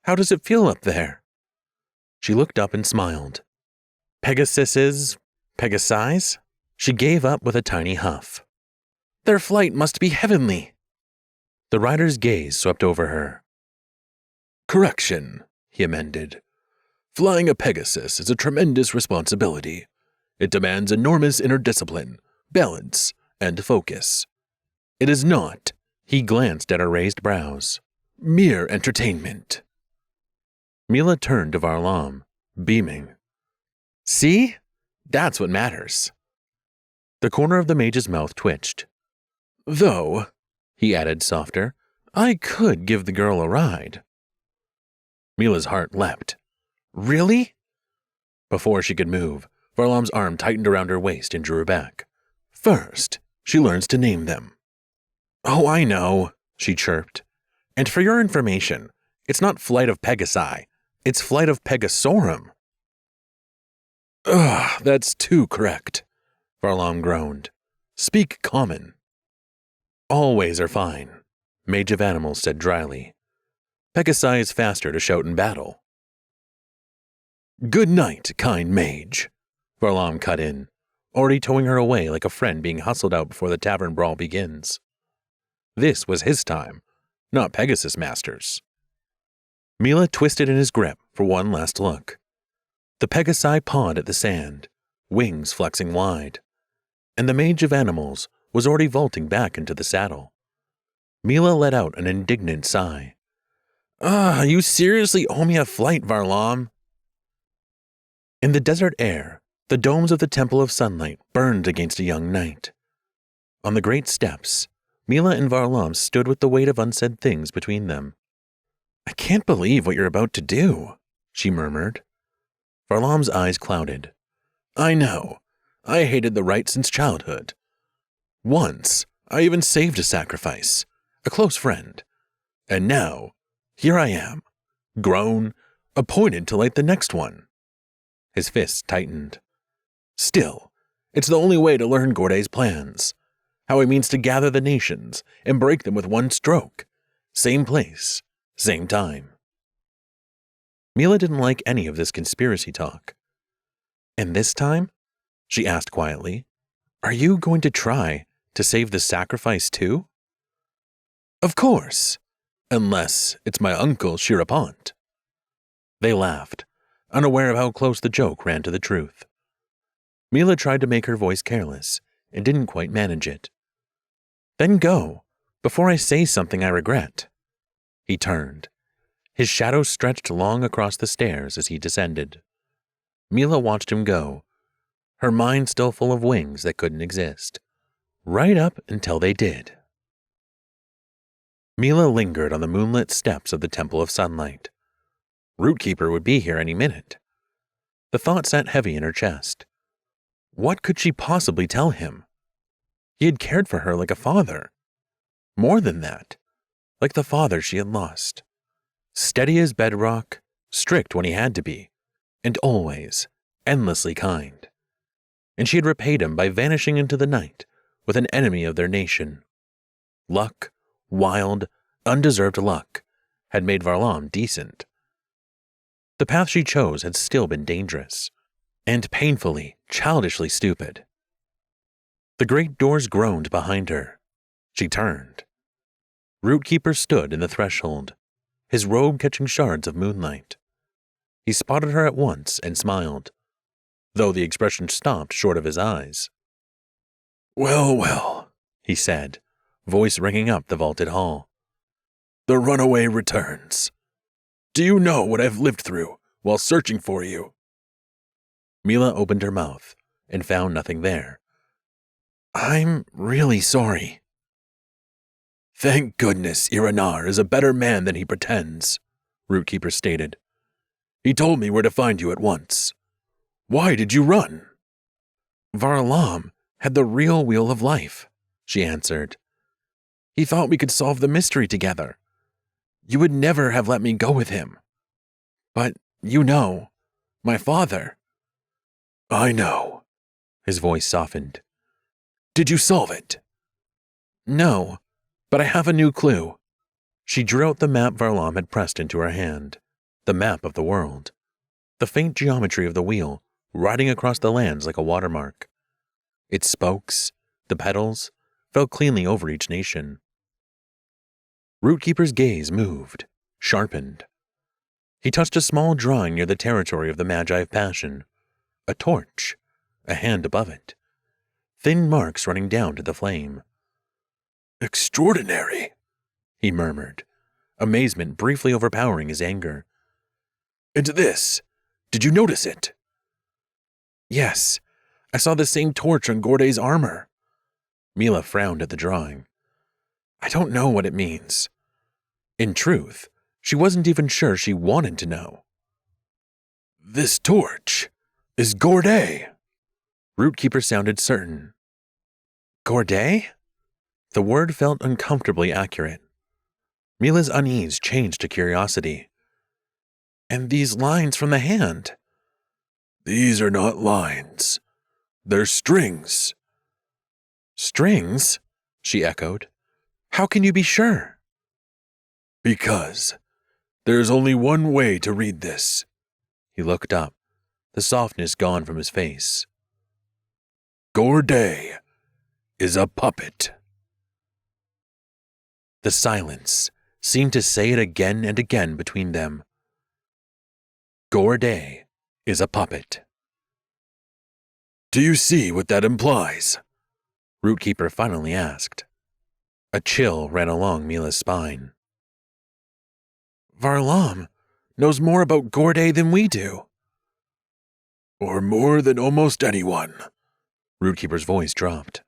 How does it feel up there? She looked up and smiled. Pegasi? She gave up with a tiny huff. Their flight must be heavenly. The rider's gaze swept over her. Correction, he amended. Flying a Pegasus is a tremendous responsibility. It demands enormous inner discipline, balance, and focus. It is not, he glanced at her raised brows, mere entertainment. Mila turned to Varlam, beaming. See? That's what matters. The corner of the mage's mouth twitched. Though, he added softer, I could give the girl a ride. Mila's heart leapt. Really? Before she could move, Varlam's arm tightened around her waist and drew her back. First, she learns to name them. Oh, I know, she chirped. And for your information, it's not Flight of Pegasi, it's Flight of Pegasorum. Ugh, that's too correct, Varlam groaned. Speak common. All ways are fine, Mage of Animals said dryly. Pegasi is faster to shout in battle. Good night, kind mage, Varlam cut in, already towing her away like a friend being hustled out before the tavern brawl begins. This was his time, not Pegasus Master's. Mila twisted in his grip for one last look. The Pegasi pawed at the sand, wings flexing wide, and the mage of animals was already vaulting back into the saddle. Mila let out an indignant sigh. You seriously owe me a flight, Varlam." In the desert air, the domes of the Temple of Sunlight burned against a young knight. On the great steps, Mila and Varlam stood with the weight of unsaid things between them. "I can't believe what you're about to do," she murmured. Varlam's eyes clouded. "I know. I hated the rite since childhood. Once, I even saved a sacrifice, a close friend. And now, here I am, grown, appointed to light the next one." His fists tightened. "Still, it's the only way to learn Gorday's plans, how he means to gather the nations and break them with one stroke. Same place, same time." Mila didn't like any of this conspiracy talk. "And this time?" she asked quietly. "Are you going to try to save the sacrifice too?" "Of course, unless it's my uncle Shirapont." They laughed, unaware of how close the joke ran to the truth. Mila tried to make her voice careless and didn't quite manage it. "Then go, before I say something I regret." He turned. His shadow stretched long across the stairs as he descended. Mila watched him go, her mind still full of wings that couldn't exist, right up until they did. Mila lingered on the moonlit steps of the Temple of Sunlight. Rootkeeper would be here any minute. The thought sat heavy in her chest. What could she possibly tell him? He had cared for her like a father. More than that, like the father she had lost. Steady as bedrock, strict when he had to be, and always, endlessly kind. And she had repaid him by vanishing into the night with an enemy of their nation. Luck, wild, undeserved luck, had made Varlam decent. The path she chose had still been dangerous, and painfully, childishly stupid. The great doors groaned behind her. She turned. Rootkeeper stood in the threshold, his robe catching shards of moonlight. He spotted her at once and smiled, though the expression stopped short of his eyes. "Well, well," he said, voice ringing up the vaulted hall. "The runaway returns. Do you know what I've lived through while searching for you?" Mila opened her mouth and found nothing there. "I'm really sorry." "Thank goodness Iranar is a better man than he pretends," Rootkeeper stated. "He told me where to find you at once. Why did you run?" "Varlam had the real wheel of life," she answered. "He thought we could solve the mystery together. You would never have let me go with him. But, you know, my father—" "I know." His voice softened. "Did you solve it?" "No, but I have a new clue." She drew out the map Varlam had pressed into her hand, the map of the world, the faint geometry of the wheel riding across the lands like a watermark. Its spokes, the petals, fell cleanly over each nation. Rootkeeper's gaze moved, sharpened. He touched a small drawing near the territory of the Magi of Passion, a torch, a hand above it, thin marks running down to the flame. "Extraordinary," he murmured, amazement briefly overpowering his anger. "And this, did you notice it?" "Yes, I saw the same torch on Gorday's armor." Mila frowned at the drawing. "I don't know what it means." In truth, she wasn't even sure she wanted to know. "This torch is Gorday." Rootkeeper sounded certain. "Gorday?" The word felt uncomfortably accurate. Mila's unease changed to curiosity. "And these lines from the hand?" "These are not lines. They're strings." "Strings?" she echoed. "How can you be sure?" "Because there's only one way to read this." He looked up, the softness gone from his face. Gorday is a puppet. The silence seemed to say it again and again between them. Gorday is a puppet. Do you see what that implies? Rootkeeper finally asked. A chill ran along Mila's spine. Varlam knows more about Gorday than we do. Or more than almost anyone. Rootkeeper's voice dropped.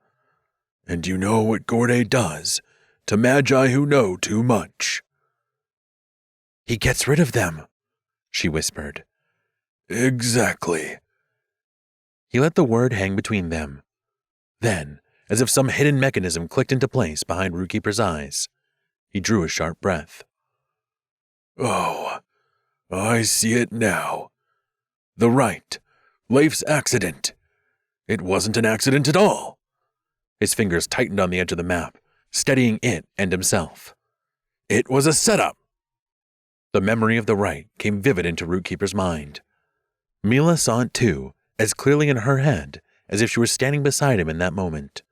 And you know what Gorday does to magi who know too much. He gets rid of them, she whispered. Exactly. He let the word hang between them. Then, as if some hidden mechanism clicked into place behind Rootkeeper's eyes, he drew a sharp breath. Oh, I see it now. The right, Leif's accident. It wasn't an accident at all. His fingers tightened on the edge of the map, steadying it and himself. It was a setup. The memory of the right came vivid into Rootkeeper's mind. Mila saw it too, as clearly in her head as if she were standing beside him in that moment.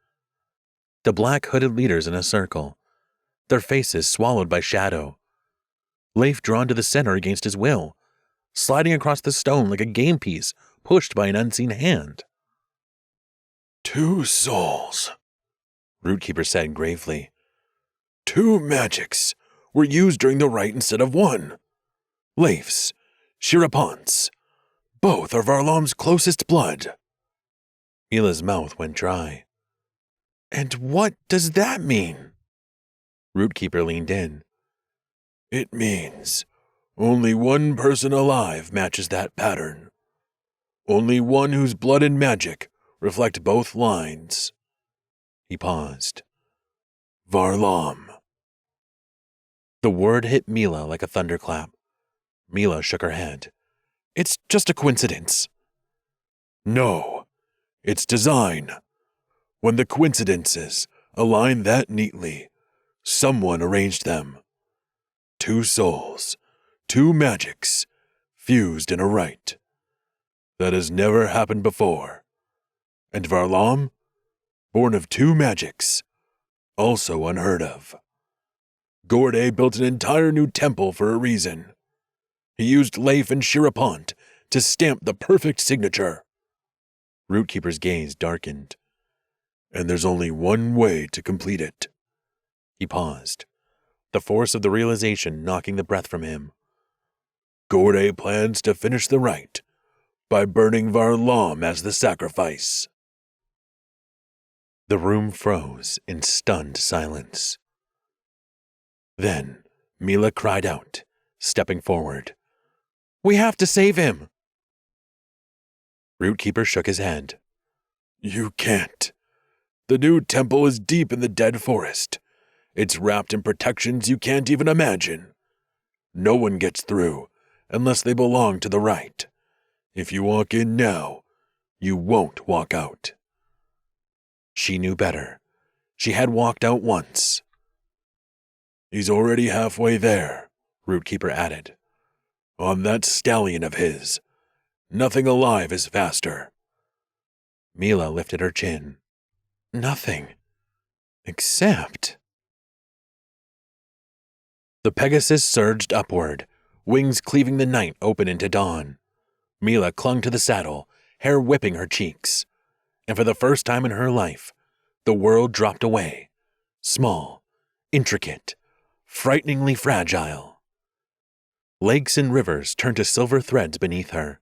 The black hooded leaders in a circle, their faces swallowed by shadow. Leif drawn to the center against his will, sliding across the stone like a game piece pushed by an unseen hand. 2 souls, Rootkeeper said gravely. 2 magics were used during the rite instead of 1. Leif's, Shirapon's. Both are Varlam's closest blood. Mila's mouth went dry. And what does that mean? Rootkeeper leaned in. It means only one person alive matches that pattern. Only one whose blood and magic reflect both lines. He paused. Varlam. The word hit Mila like a thunderclap. Mila shook her head. It's just a coincidence. No, it's design. When the coincidences align that neatly, someone arranged them. 2 souls, 2 magics, fused in a rite. That has never happened before. And Varlam, born of 2 magics, also unheard of. Gorday built an entire new temple for a reason. He used Leif and Shirapont to stamp the perfect signature. Rootkeeper's gaze darkened. And there's only one way to complete it. He paused, the force of the realization knocking the breath from him. Gorday plans to finish the rite by burning Varlam as the sacrifice. The room froze in stunned silence. Then Mila cried out, stepping forward. We have to save him! Rootkeeper shook his head. You can't. The new temple is deep in the dead forest. It's wrapped in protections you can't even imagine. No one gets through unless they belong to the rite. If you walk in now, you won't walk out. She knew better. She had walked out once. He's already halfway there, Rootkeeper added. On that stallion of his. Nothing alive is faster. Mila lifted her chin. Nothing. Except... The Pegasus surged upward, wings cleaving the night open into dawn. Mila clung to the saddle, hair whipping her cheeks. And for the first time in her life, the world dropped away. Small, intricate, frighteningly fragile. Lakes and rivers turned to silver threads beneath her.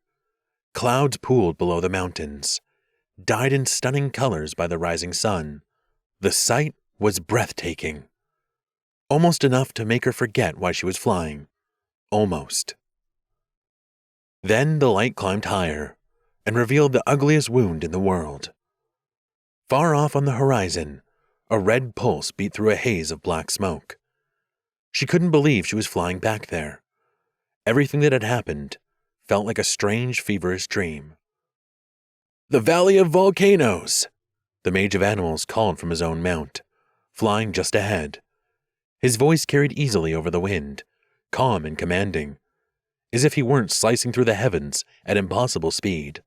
Clouds pooled below the mountains, dyed in stunning colors by the rising sun. The sight was breathtaking. Almost enough to make her forget why she was flying. Almost. Then the light climbed higher and revealed the ugliest wound in the world. Far off on the horizon, a red pulse beat through a haze of black smoke. She couldn't believe she was flying back there. Everything that had happened felt like a strange, feverish dream. The Valley of Volcanoes! The Mage of Animals called from his own mount, flying just ahead. His voice carried easily over the wind, calm and commanding, as if he weren't slicing through the heavens at impossible speed.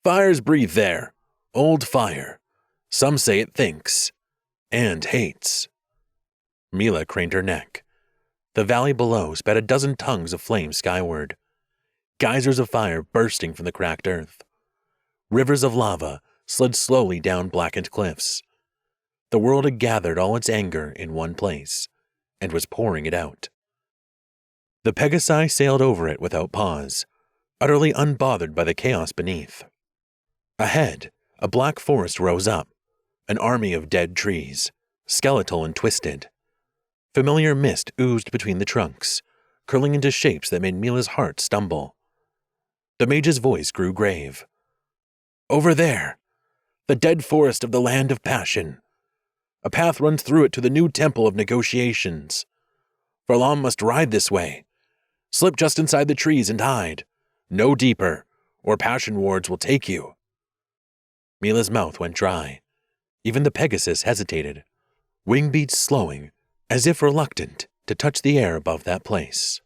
Fires breathe there. Old fire. Some say it thinks. And hates. Mila craned her neck. The valley below spat a dozen tongues of flame skyward. Geysers of fire bursting from the cracked earth. Rivers of lava slid slowly down blackened cliffs. The world had gathered all its anger in one place, and was pouring it out. The Pegasi sailed over it without pause, utterly unbothered by the chaos beneath. Ahead, a black forest rose up, an army of dead trees, skeletal and twisted. Familiar mist oozed between the trunks, curling into shapes that made Mila's heart stumble. The mage's voice grew grave. Over there, the dead forest of the land of passion. A path runs through it to the new temple of negotiations. Varlam must ride this way. Slip just inside the trees and hide. No deeper, or passion wards will take you. Mila's mouth went dry. Even the Pegasus hesitated, wing beats slowing, as if reluctant to touch the air above that place.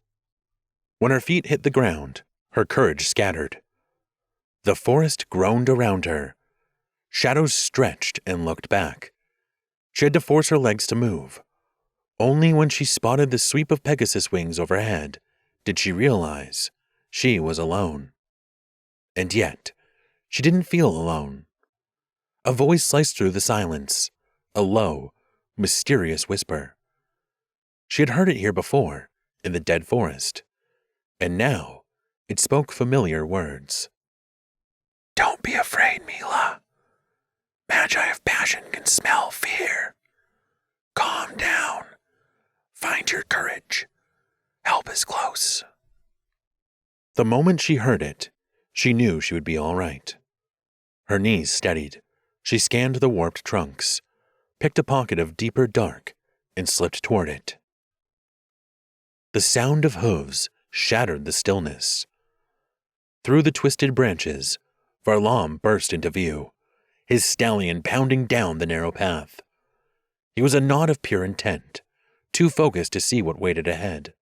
When her feet hit the ground, her courage scattered. The forest groaned around her. Shadows stretched and looked back. She had to force her legs to move. Only when she spotted the sweep of Pegasus wings overhead did she realize she was alone. And yet, she didn't feel alone. A voice sliced through the silence, a low, mysterious whisper. She had heard it here before, in the dead forest, and now it spoke familiar words. Don't be afraid, Mila. Magi of passion can smell fear. Calm down. Find your courage. Help is close. The moment she heard it, she knew she would be all right. Her knees steadied. She scanned the warped trunks, picked a pocket of deeper dark, and slipped toward it. The sound of hooves shattered the stillness. Through the twisted branches, Varlam burst into view, his stallion pounding down the narrow path. He was a knot of pure intent, too focused to see what waited ahead.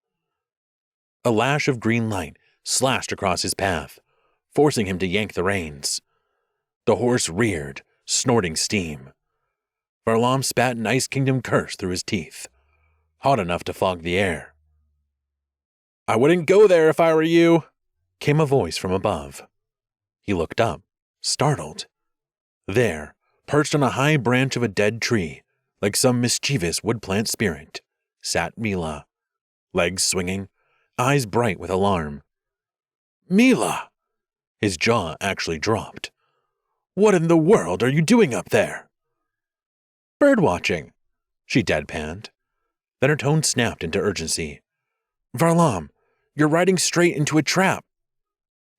A lash of green light slashed across his path, forcing him to yank the reins. The horse reared, snorting steam. Varlam spat an Ice Kingdom curse through his teeth, hot enough to fog the air. "I wouldn't go there if I were you," came a voice from above. He looked up, startled. There, perched on a high branch of a dead tree, like some mischievous woodplant spirit, sat Mila, legs swinging, eyes bright with alarm. "Mila!" His jaw actually dropped. "What in the world are you doing up there?" "Bird-watching," she deadpanned. Then her tone snapped into urgency. "Varlam, you're riding straight into a trap."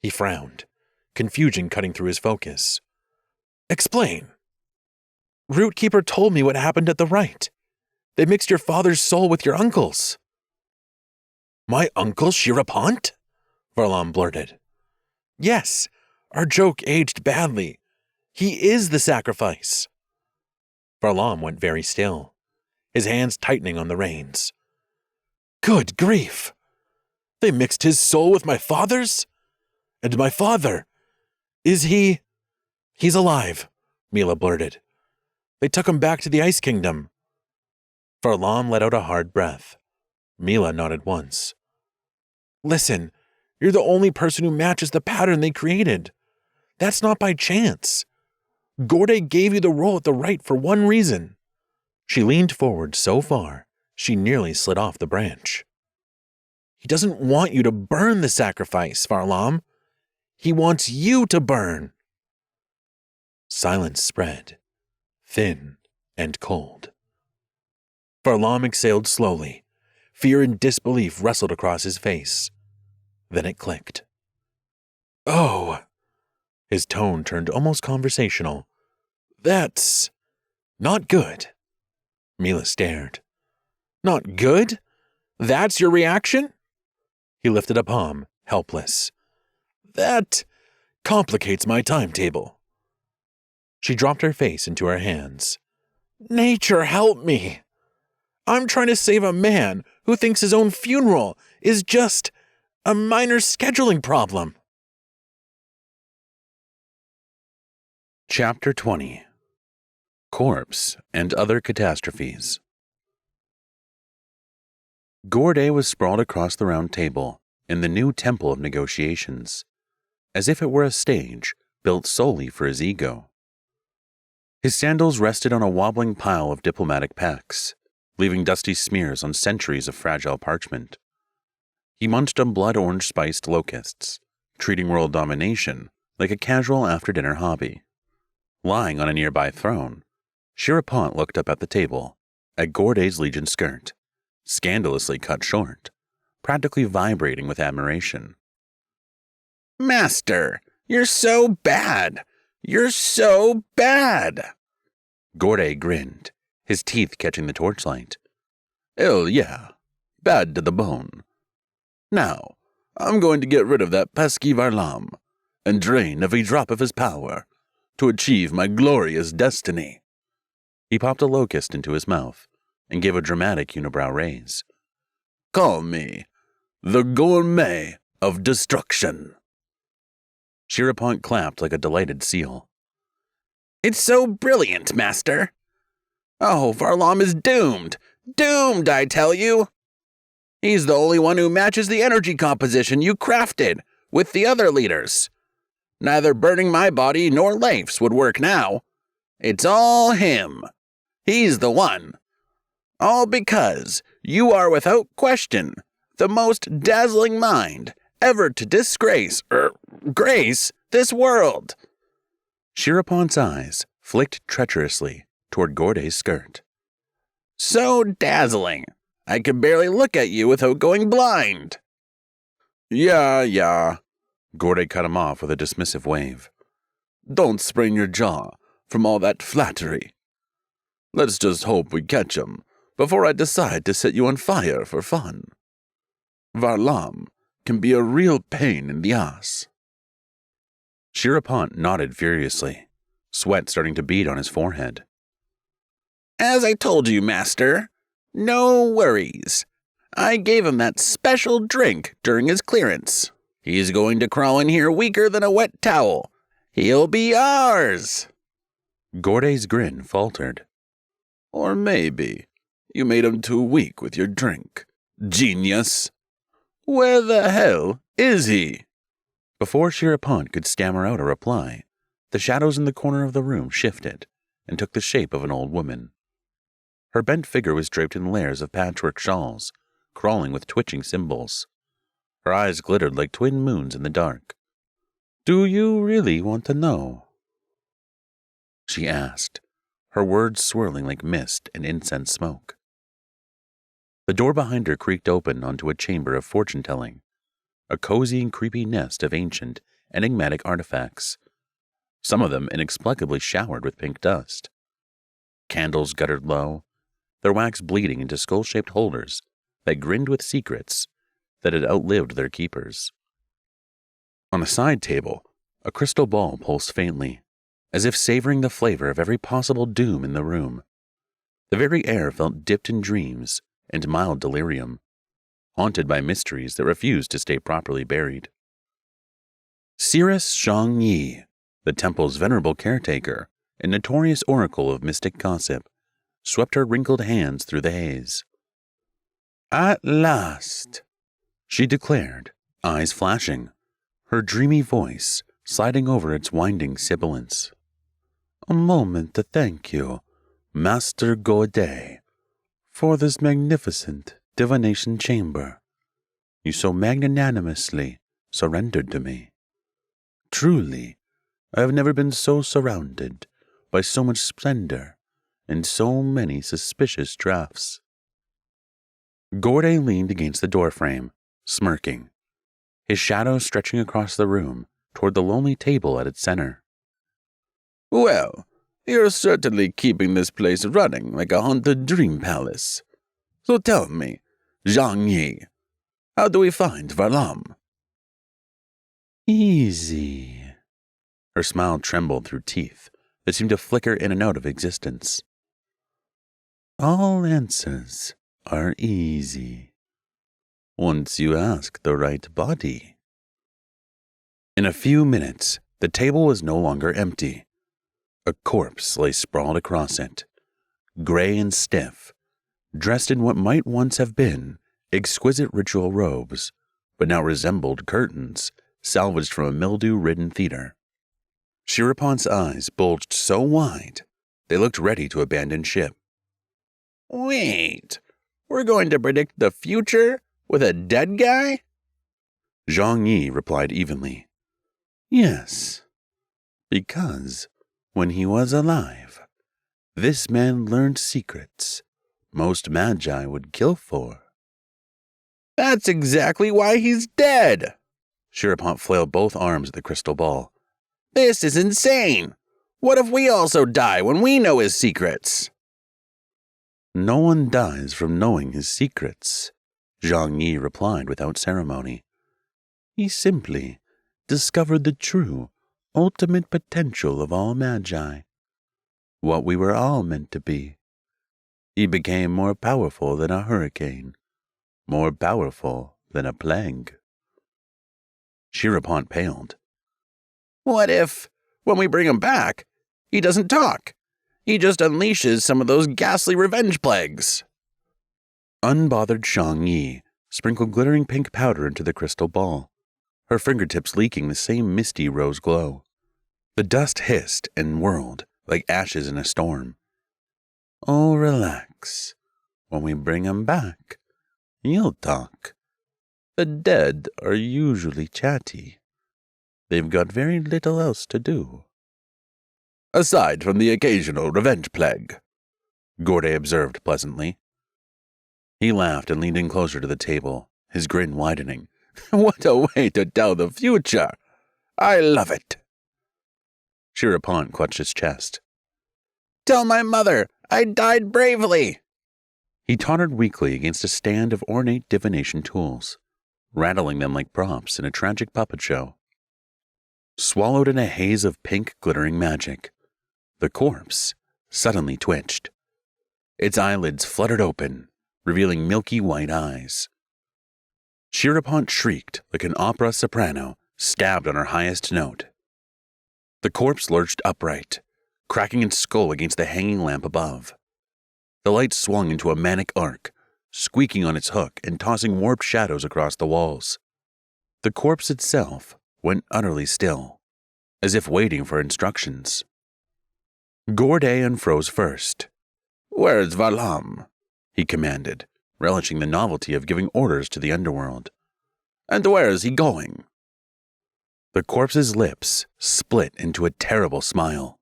He frowned, confusion cutting through his focus. "Explain." "Rootkeeper told me what happened at the rite. They mixed your father's soul with your uncle's." "My uncle Shirapant?" Varlam blurted. "Yes, our joke aged badly. He is the sacrifice." Varlam went very still, his hands tightening on the reins. "Good grief! They mixed his soul with my father's? And my father, is he—" "He's alive," Mila blurted. "They took him back to the Ice Kingdom." Varlam let out a hard breath. Mila nodded once. "Listen, you're the only person who matches the pattern they created. That's not by chance. Gorde gave you the role at the rite for one reason." She leaned forward so far, she nearly slid off the branch. "He doesn't want you to burn the sacrifice, Varlam. He wants you to burn." Silence spread, thin and cold. Varlam exhaled slowly. Fear and disbelief wrestled across his face. Then it clicked. "Oh." His tone turned almost conversational. "That's not good." Mila stared. "Not good? That's your reaction?" He lifted a palm, helpless. "That complicates my timetable." She dropped her face into her hands. "Nature, help me! I'm trying to save a man who thinks his own funeral is just a minor scheduling problem." Chapter 20 Corpse and Other Catastrophes. Gorday was sprawled across the round table in the new temple of negotiations, as if it were a stage built solely for his ego. His sandals rested on a wobbling pile of diplomatic packs, leaving dusty smears on centuries of fragile parchment. He munched on blood-orange spiced locusts, treating world domination like a casual after-dinner hobby. Lying on a nearby throne, Sherapont looked up at the table, at Gorday's Legion skirt, scandalously cut short, practically vibrating with admiration. Master, you're so bad! You're so bad! Gorday grinned, his teeth catching the torchlight. Yeah, bad to the bone. Now, I'm going to get rid of that pesky Varlam, and drain every drop of his power, to achieve my glorious destiny. He popped a locust into his mouth, and gave a dramatic unibrow raise. Call me the Gourmet of Destruction. Sherapont clapped like a delighted seal. It's so brilliant, Master! Oh, Varlam is doomed! Doomed, I tell you! He's the only one who matches the energy composition you crafted with the other leaders. Neither burning my body nor Leif's would work now. It's all him. He's the one. All because you are without question the most dazzling mind ever to grace this world. Sherapont's eyes flicked treacherously toward Gorday's skirt. So dazzling, I could barely look at you without going blind. Yeah, Gorday cut him off with a dismissive wave. Don't sprain your jaw from all that flattery. Let's just hope we catch him before I decide to set you on fire for fun. Varlam can be a real pain in the ass. Sherapont nodded furiously, sweat starting to bead on his forehead. As I told you, Master, no worries. I gave him that special drink during his clearance. He's going to crawl in here weaker than a wet towel. He'll be ours. Gorday's grin faltered. Or maybe you made him too weak with your drink. Genius! Where the hell is he? Before Sherapont could stammer out a reply, the shadows in the corner of the room shifted and took the shape of an old woman. Her bent figure was draped in layers of patchwork shawls, crawling with twitching symbols. Her eyes glittered like twin moons in the dark. Do you really want to know? She asked, her words swirling like mist and incense smoke. The door behind her creaked open onto a chamber of fortune-telling, a cozy and creepy nest of ancient, enigmatic artifacts, some of them inexplicably showered with pink dust. Candles guttered low, their wax bleeding into skull-shaped holders that grinned with secrets that had outlived their keepers. On a side table, a crystal ball pulsed faintly, as if savoring the flavor of every possible doom in the room. The very air felt dipped in dreams and mild delirium, haunted by mysteries that refused to stay properly buried. Cirrus Zhang-Yi, the temple's venerable caretaker and notorious oracle of mystic gossip, swept her wrinkled hands through the haze. At last, she declared, eyes flashing, her dreamy voice sliding over its winding sibilance. A moment to thank you, Master Gorday, for this magnificent divination chamber you so magnanimously surrendered to me. Truly, I have never been so surrounded by so much splendor and so many suspicious drafts. Gorday leaned against the doorframe, smirking, his shadow stretching across the room toward the lonely table at its center. Well, you're certainly keeping this place running like a haunted dream palace. So tell me, Zhang-Yi, how do we find Varlam? Easy. Her smile trembled through teeth that seemed to flicker in and out of existence. All answers are easy, once you ask the right body. In a few minutes, the table was no longer empty. A corpse lay sprawled across it, gray and stiff, dressed in what might once have been exquisite ritual robes, but now resembled curtains salvaged from a mildew-ridden theater. Shirapont's eyes bulged so wide they looked ready to abandon ship. Wait, we're going to predict the future with a dead guy? Zhang Yi replied evenly. Yes, because when he was alive, this man learned secrets most magi would kill for. That's exactly why he's dead. Shirapont flailed both arms at the crystal ball. This is insane. What if we also die when we know his secrets? No one dies from knowing his secrets, Zhang Yi replied without ceremony. He simply discovered the true, ultimate potential of all magi, what we were all meant to be. He became more powerful than a hurricane, more powerful than a plague. Shirapont paled. What if, when we bring him back, he doesn't talk? He just unleashes some of those ghastly revenge plagues. Unbothered Zhang Yi sprinkled glittering pink powder into the crystal ball, her fingertips leaking the same misty rose glow. The dust hissed and whirled like ashes in a storm. Oh, relax. When we bring him back, he'll talk. The dead are usually chatty. They've got very little else to do. Aside from the occasional revenge plague, Gorday observed pleasantly. He laughed and leaned in closer to the table, his grin widening. What a way to tell the future! I love it. Shirapont clutched his chest. Tell my mother I died bravely. He tottered weakly against a stand of ornate divination tools, rattling them like props in a tragic puppet show. Swallowed in a haze of pink glittering magic, the corpse suddenly twitched. Its eyelids fluttered open, revealing milky white eyes. Shirapont shrieked like an opera soprano stabbed on her highest note. The corpse lurched upright, cracking its skull against the hanging lamp above. The light swung into a manic arc, squeaking on its hook and tossing warped shadows across the walls. The corpse itself went utterly still, as if waiting for instructions. Gorday unfroze first. Where's Varlam? He commanded, relishing the novelty of giving orders to the underworld. And where is he going? The corpse's lips split into a terrible smile.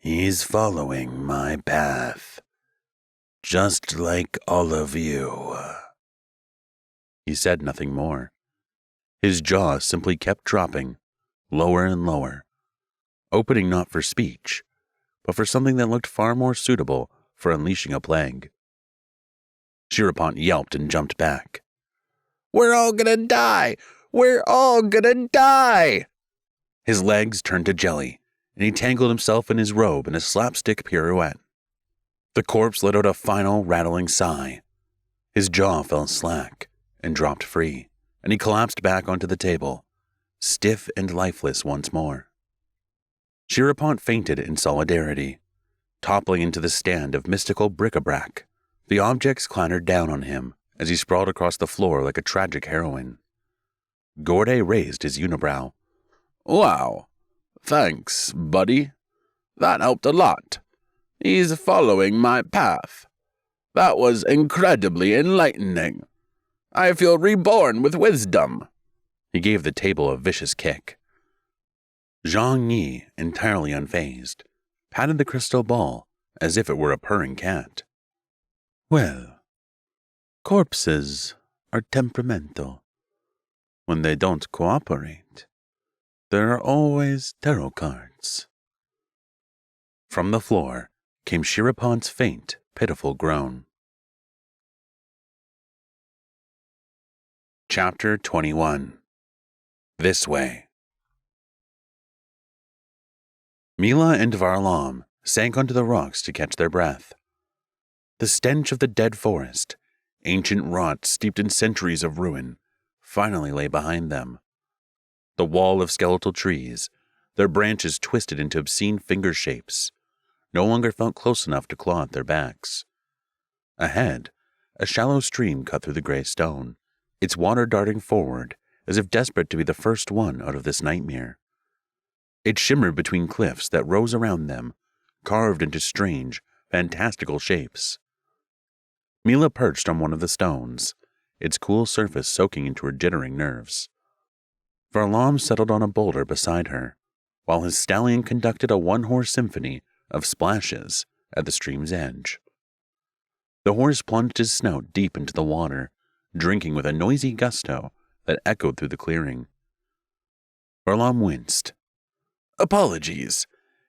He's following my path, just like all of you. He said nothing more. His jaw simply kept dropping, lower and lower, opening not for speech, but for something that looked far more suitable for unleashing a plague. Shirapont yelped and jumped back. We're all gonna die! We're all gonna die! His legs turned to jelly, and he tangled himself in his robe in a slapstick pirouette. The corpse let out a final rattling sigh. His jaw fell slack and dropped free, and he collapsed back onto the table, stiff and lifeless once more. Shirapont fainted in solidarity, toppling into the stand of mystical bric-a-brac. The objects clattered down on him as he sprawled across the floor like a tragic heroine. Gorday raised his unibrow. Wow, thanks, buddy. That helped a lot. He's following my path. That was incredibly enlightening. I feel reborn with wisdom. He gave the table a vicious kick. Zhang Yi, entirely unfazed, patted the crystal ball as if it were a purring cat. Well, corpses are temperamental. When they don't cooperate, there are always tarot cards. From the floor came Shirapont's faint, pitiful groan. Chapter 21. This Way. Mila and Varlam sank onto the rocks to catch their breath. The stench of the dead forest, ancient rot steeped in centuries of ruin, finally lay behind them. The wall of skeletal trees, Their branches twisted into obscene finger shapes, no longer felt close enough to claw at their backs. Ahead, a shallow stream cut through the gray stone, its water darting forward as if desperate to be the first one out of this nightmare. It shimmered between cliffs that rose around them, carved into strange, fantastical shapes. Mila perched on one of the stones, its cool surface soaking into her jittering nerves. Varlam settled on a boulder beside her, while his stallion conducted a one-horse symphony of splashes at the stream's edge. The horse plunged his snout deep into the water, drinking with a noisy gusto that echoed through the clearing. Varlam winced. "Apologies.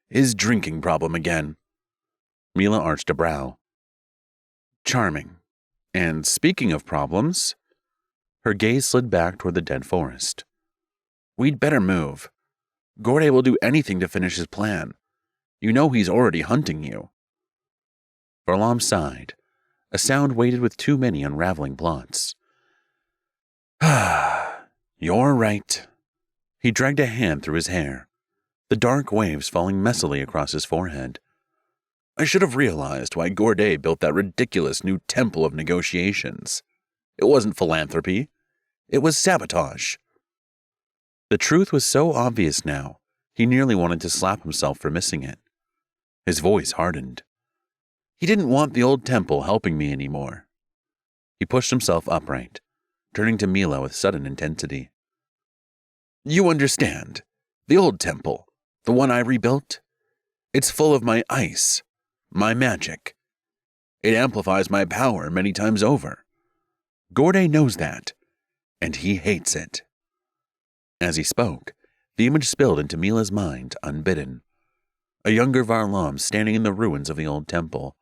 His drinking problem again." Mila arched a brow. "Charming. And speaking of problems," her gaze slid back toward the dead forest. "We'd better move. Gorday will do anything to finish his plan. You know he's already hunting you." Varlam sighed, a sound weighted with too many unraveling plots. "You're right." He dragged a hand through his hair, the dark waves falling messily across his forehead. "I should have realized why Gorday built that ridiculous new temple of negotiations. It wasn't philanthropy. It was sabotage." The truth was so obvious now, he nearly wanted to slap himself for missing it. His voice hardened. "He didn't want the old temple helping me anymore." He pushed himself upright, turning to Mila with sudden intensity. "You understand. The old temple, the one I rebuilt? It's full of my ice, my magic. It amplifies my power many times over. Gorday knows that, and he hates it." As he spoke, the image spilled into Mila's mind unbidden. A younger Varlam standing in the ruins of the old temple,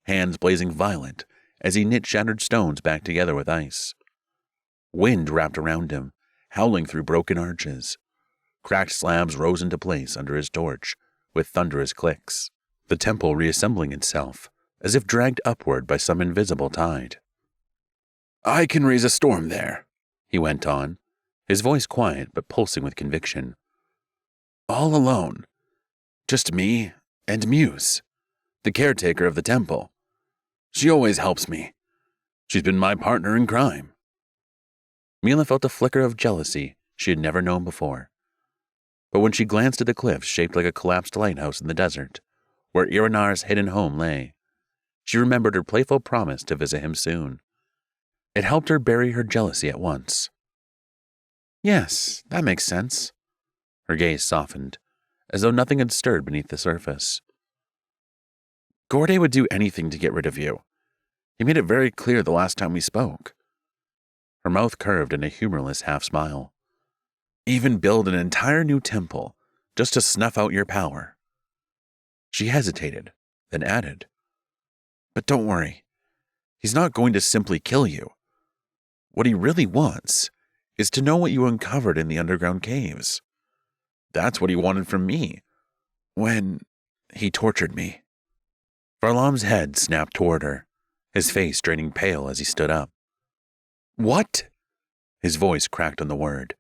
hands blazing violet as he knit shattered stones back together with ice. Wind wrapped around him, howling through broken arches. Cracked slabs rose into place under his torch with thunderous clicks, the temple reassembling itself as if dragged upward by some invisible tide. "I can raise a storm there," he went on, his voice quiet but pulsing with conviction. "All alone. Just me and Muse, the caretaker of the temple. She always helps me. She's been my partner in crime." Mila felt a flicker of jealousy she had never known before. But when she glanced at the cliffs shaped like a collapsed lighthouse in the desert, where Iranar's hidden home lay, she remembered her playful promise to visit him soon. It helped her bury her jealousy at once. "Yes, that makes sense." Her gaze softened, as though nothing had stirred beneath the surface. "Gorday would do anything to get rid of you. He made it very clear the last time we spoke." Her mouth curved in a humorless half-smile. "Even build an entire new temple just to snuff out your power." She hesitated, then added, "But don't worry. He's not going to simply kill you. What he really wants is to know what you uncovered in the underground caves. That's what he wanted from me when he tortured me." Varlam's head snapped toward her, his face draining pale as he stood up. "What?" His voice cracked on the word.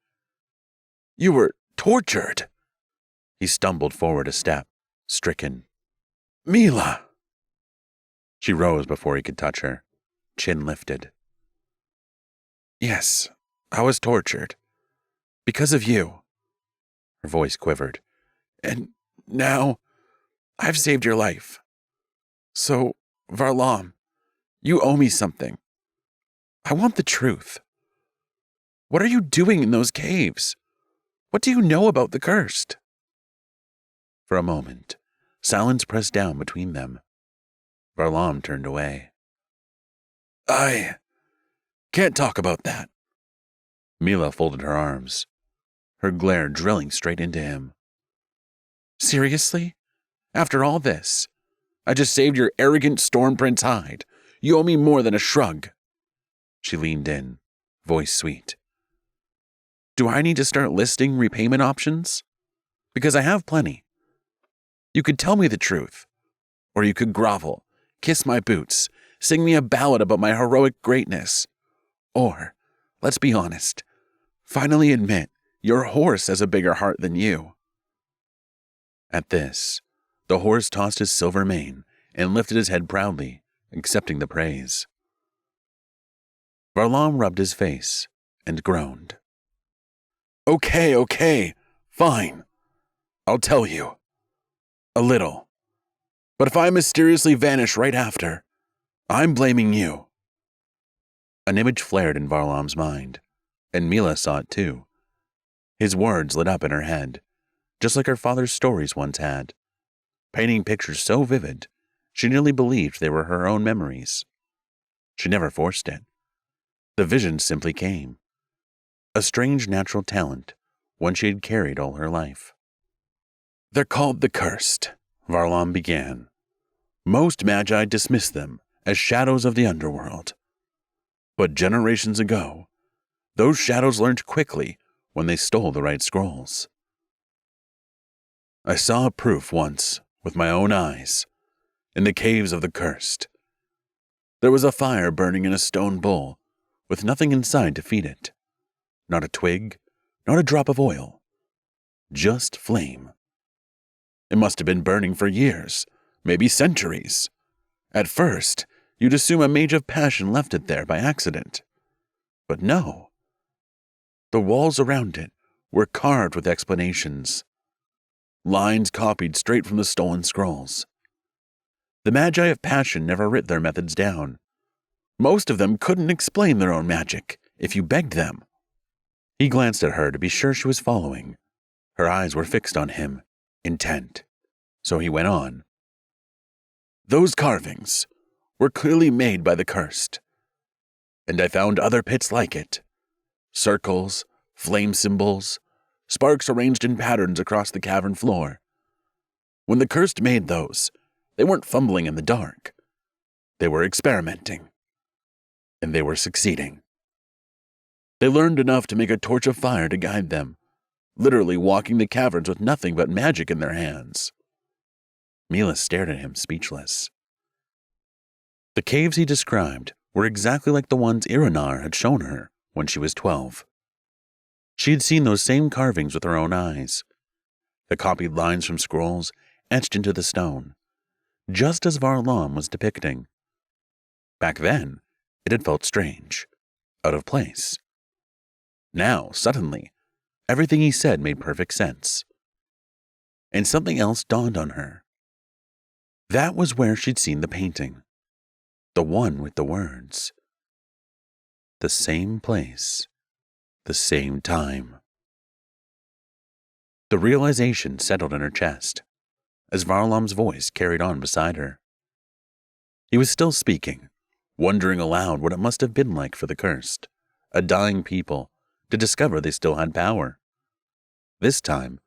"You were tortured." He stumbled forward a step, stricken. "Mila!" She rose before he could touch her, chin lifted. "Yes, I was tortured. Because of you." Her voice quivered. "And now, I've saved your life. So, Varlam, you owe me something. I want the truth. What are you doing in those caves? What do you know about the cursed?" For a moment, silence pressed down between them. Varlam turned away. "I can't talk about that." Mila folded her arms, her glare drilling straight into him. "Seriously? After all this? I just saved your arrogant Storm Prince hide. You owe me more than a shrug." She leaned in, voice sweet. "Do I need to start listing repayment options? Because I have plenty. You could tell me the truth, or you could grovel, kiss my boots, sing me a ballad about my heroic greatness. Or, let's be honest, finally admit your horse has a bigger heart than you." At this, the horse tossed his silver mane and lifted his head proudly, accepting the praise. Varlam rubbed his face and groaned. Okay, fine. I'll tell you. A little. But if I mysteriously vanish right after, I'm blaming you. An image flared in Varlam's mind, and Mila saw it too. His words lit up in her head, just like her father's stories once had, painting pictures so vivid she nearly believed they were her own memories. She never forced it. The vision simply came. A strange natural talent, one she had carried all her life. They're called the Cursed, Varlam began. Most magi dismiss them as shadows of the underworld. But generations ago, those shadows learned quickly when they stole the right scrolls. I saw a proof once, with my own eyes, in the caves of the Cursed. There was a fire burning in a stone bowl, with nothing inside to feed it. Not a twig, not a drop of oil. Just flame. It must have been burning for years, maybe centuries. At first, you'd assume a mage of passion left it there by accident. But no. The walls around it were carved with explanations. Lines copied straight from the stolen scrolls. The Magi of Passion never writ their methods down. Most of them couldn't explain their own magic if you begged them. He glanced at her to be sure she was following. Her eyes were fixed on him, intent. So he went on. Those carvings were clearly made by the Cursed. And I found other pits like it. Circles, flame symbols, sparks arranged in patterns across the cavern floor. When the Cursed made those, they weren't fumbling in the dark. They were experimenting. And they were succeeding. They learned enough to make a torch of fire to guide them, literally walking the caverns with nothing but magic in their hands. Mila stared at him, speechless. The caves he described were exactly like the ones Iranar had shown her when she was 12. She had seen those same carvings with her own eyes, the copied lines from scrolls etched into the stone, just as Varlam was depicting. Back then, it had felt strange, out of place. Now, suddenly, everything he said made perfect sense. And something else dawned on her. That was where she'd seen the painting. The one with the words. The same place. The same time. The realization settled in her chest as Varlam's voice carried on beside her. He was still speaking, wondering aloud what it must have been like for the Cursed, a dying people, to discover they still had power. This time,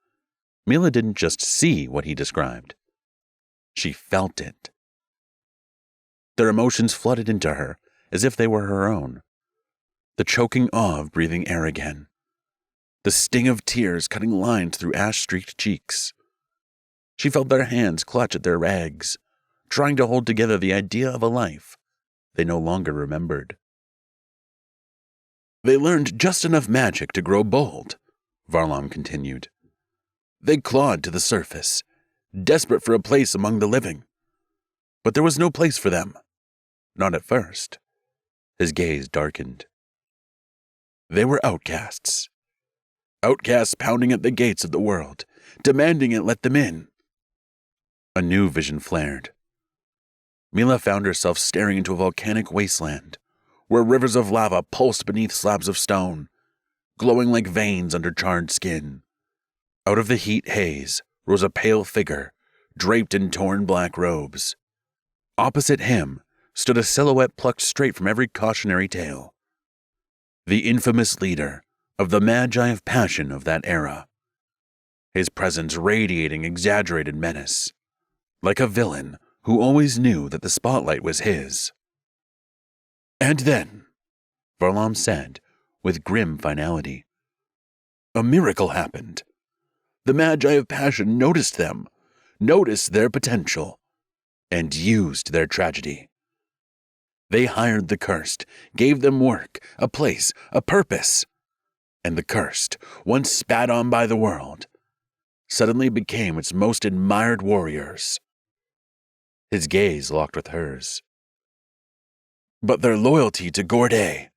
Mila didn't just see what he described. She felt it. Their emotions flooded into her as if they were her own. The choking awe of breathing air again. The sting of tears cutting lines through ash-streaked cheeks. She felt their hands clutch at their rags, trying to hold together the idea of a life they no longer remembered. They learned just enough magic to grow bold, Varlam continued. They clawed to the surface, desperate for a place among the living. But there was no place for them. Not at first. His gaze darkened. They were outcasts. Outcasts pounding at the gates of the world, demanding it let them in. A new vision flared. Mila found herself staring into a volcanic wasteland, where rivers of lava pulsed beneath slabs of stone, glowing like veins under charred skin. Out of the heat haze rose a pale figure, draped in torn black robes. Opposite him stood a silhouette plucked straight from every cautionary tale. The infamous leader of the Magi of Passion of that era. His presence radiating exaggerated menace, like a villain who always knew that the spotlight was his. And then, Varlam said with grim finality, a miracle happened. The Magi of Passion noticed them, noticed their potential, and used their tragedy. They hired the Cursed, gave them work, a place, a purpose. And the Cursed, once spat on by the world, suddenly became its most admired warriors. His gaze locked with hers. But their loyalty to Gorday,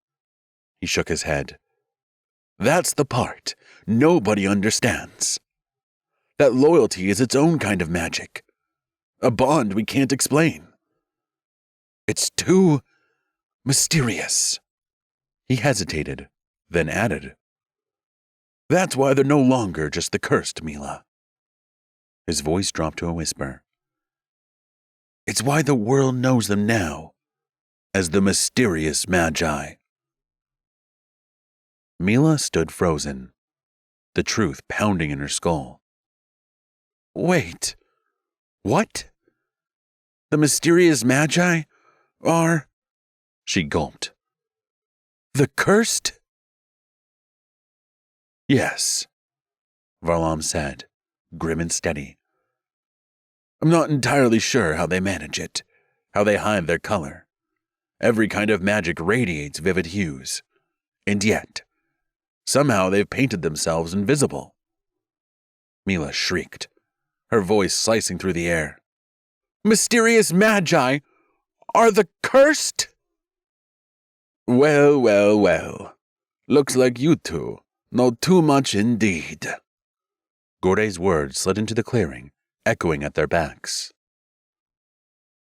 he shook his head. That's the part nobody understands. That loyalty is its own kind of magic, a bond we can't explain. It's too mysterious. He hesitated, then added, That's why they're no longer just the cursed, Mila. His voice dropped to a whisper. It's why the world knows them now as the mysterious Magi. Mila stood frozen, the truth pounding in her skull. Wait, what? The mysterious Magi are... She gulped. The cursed? Yes, Varlam said, grim and steady. I'm not entirely sure how they manage it, how they hide their color. Every kind of magic radiates vivid hues, and yet, somehow they've painted themselves invisible. Mila shrieked, her voice slicing through the air. Mysterious Magi are the cursed? Well, well, well. Looks like you two know too much indeed. Gorday's words slid into the clearing, echoing at their backs.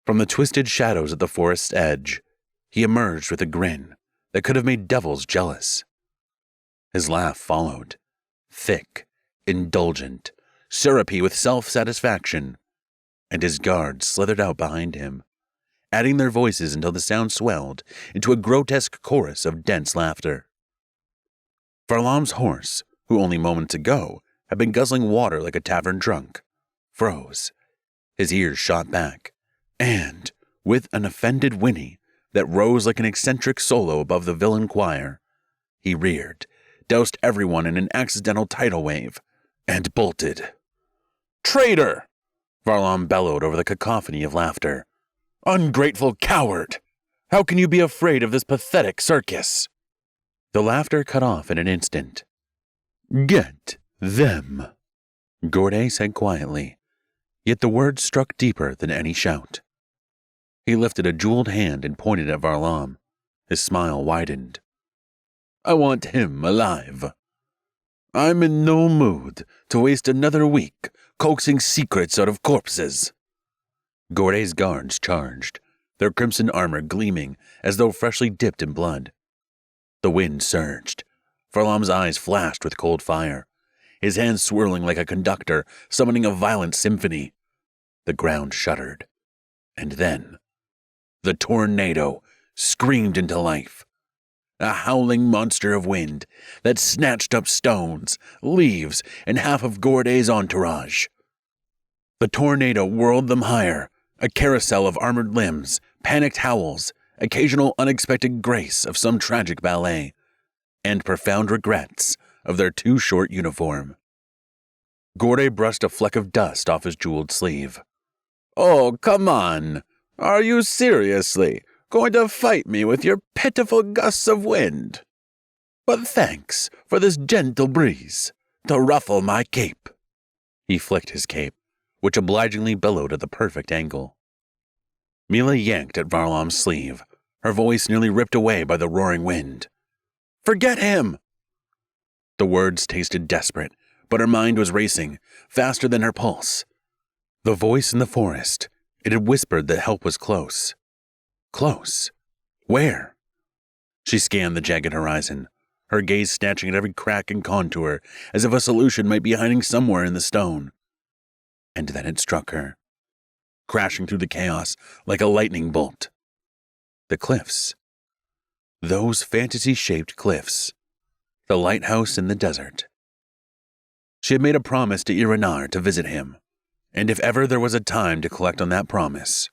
From the twisted shadows at the forest's edge, he emerged with a grin that could have made devils jealous. His laugh followed, thick, indulgent, syrupy with self-satisfaction, and his guards slithered out behind him, adding their voices until the sound swelled into a grotesque chorus of dense laughter. Varlam's horse, who only moments ago had been guzzling water like a tavern drunk, froze. His ears shot back, and, with an offended whinny that rose like an eccentric solo above the villain choir, he reared, doused everyone in an accidental tidal wave, and bolted. Traitor! Varlam bellowed over the cacophony of laughter. Ungrateful coward! How can you be afraid of this pathetic circus? The laughter cut off in an instant. Get them, Gorday said quietly, yet the words struck deeper than any shout. He lifted a jeweled hand and pointed at Varlam. His smile widened. I want him alive. I'm in no mood to waste another week coaxing secrets out of corpses. Gorday's guards charged, their crimson armor gleaming as though freshly dipped in blood. The wind surged. Varlam's eyes flashed with cold fire, his hands swirling like a conductor summoning a violent symphony. The ground shuddered. And then, the tornado screamed into life. A howling monster of wind that snatched up stones, leaves, and half of Gorday's entourage. The tornado whirled them higher, a carousel of armored limbs, panicked howls, occasional unexpected grace of some tragic ballet, and profound regrets of their too short uniform. Gorday brushed a fleck of dust off his jeweled sleeve. Oh, come on! Are you seriously going to fight me with your pitiful gusts of wind? But thanks for this gentle breeze to ruffle my cape. He flicked his cape, which obligingly billowed at the perfect angle. Mila yanked at Varlam's sleeve, her voice nearly ripped away by the roaring wind. Forget him! The words tasted desperate, but her mind was racing, faster than her pulse. The voice in the forest, it had whispered that help was close. Close? Where? She scanned the jagged horizon, her gaze snatching at every crack and contour, as if a solution might be hiding somewhere in the stone. And then it struck her, crashing through the chaos like a lightning bolt. The cliffs. Those fantasy-shaped cliffs. The lighthouse in the desert. She had made a promise to Iranar to visit him, and if ever there was a time to collect on that promise,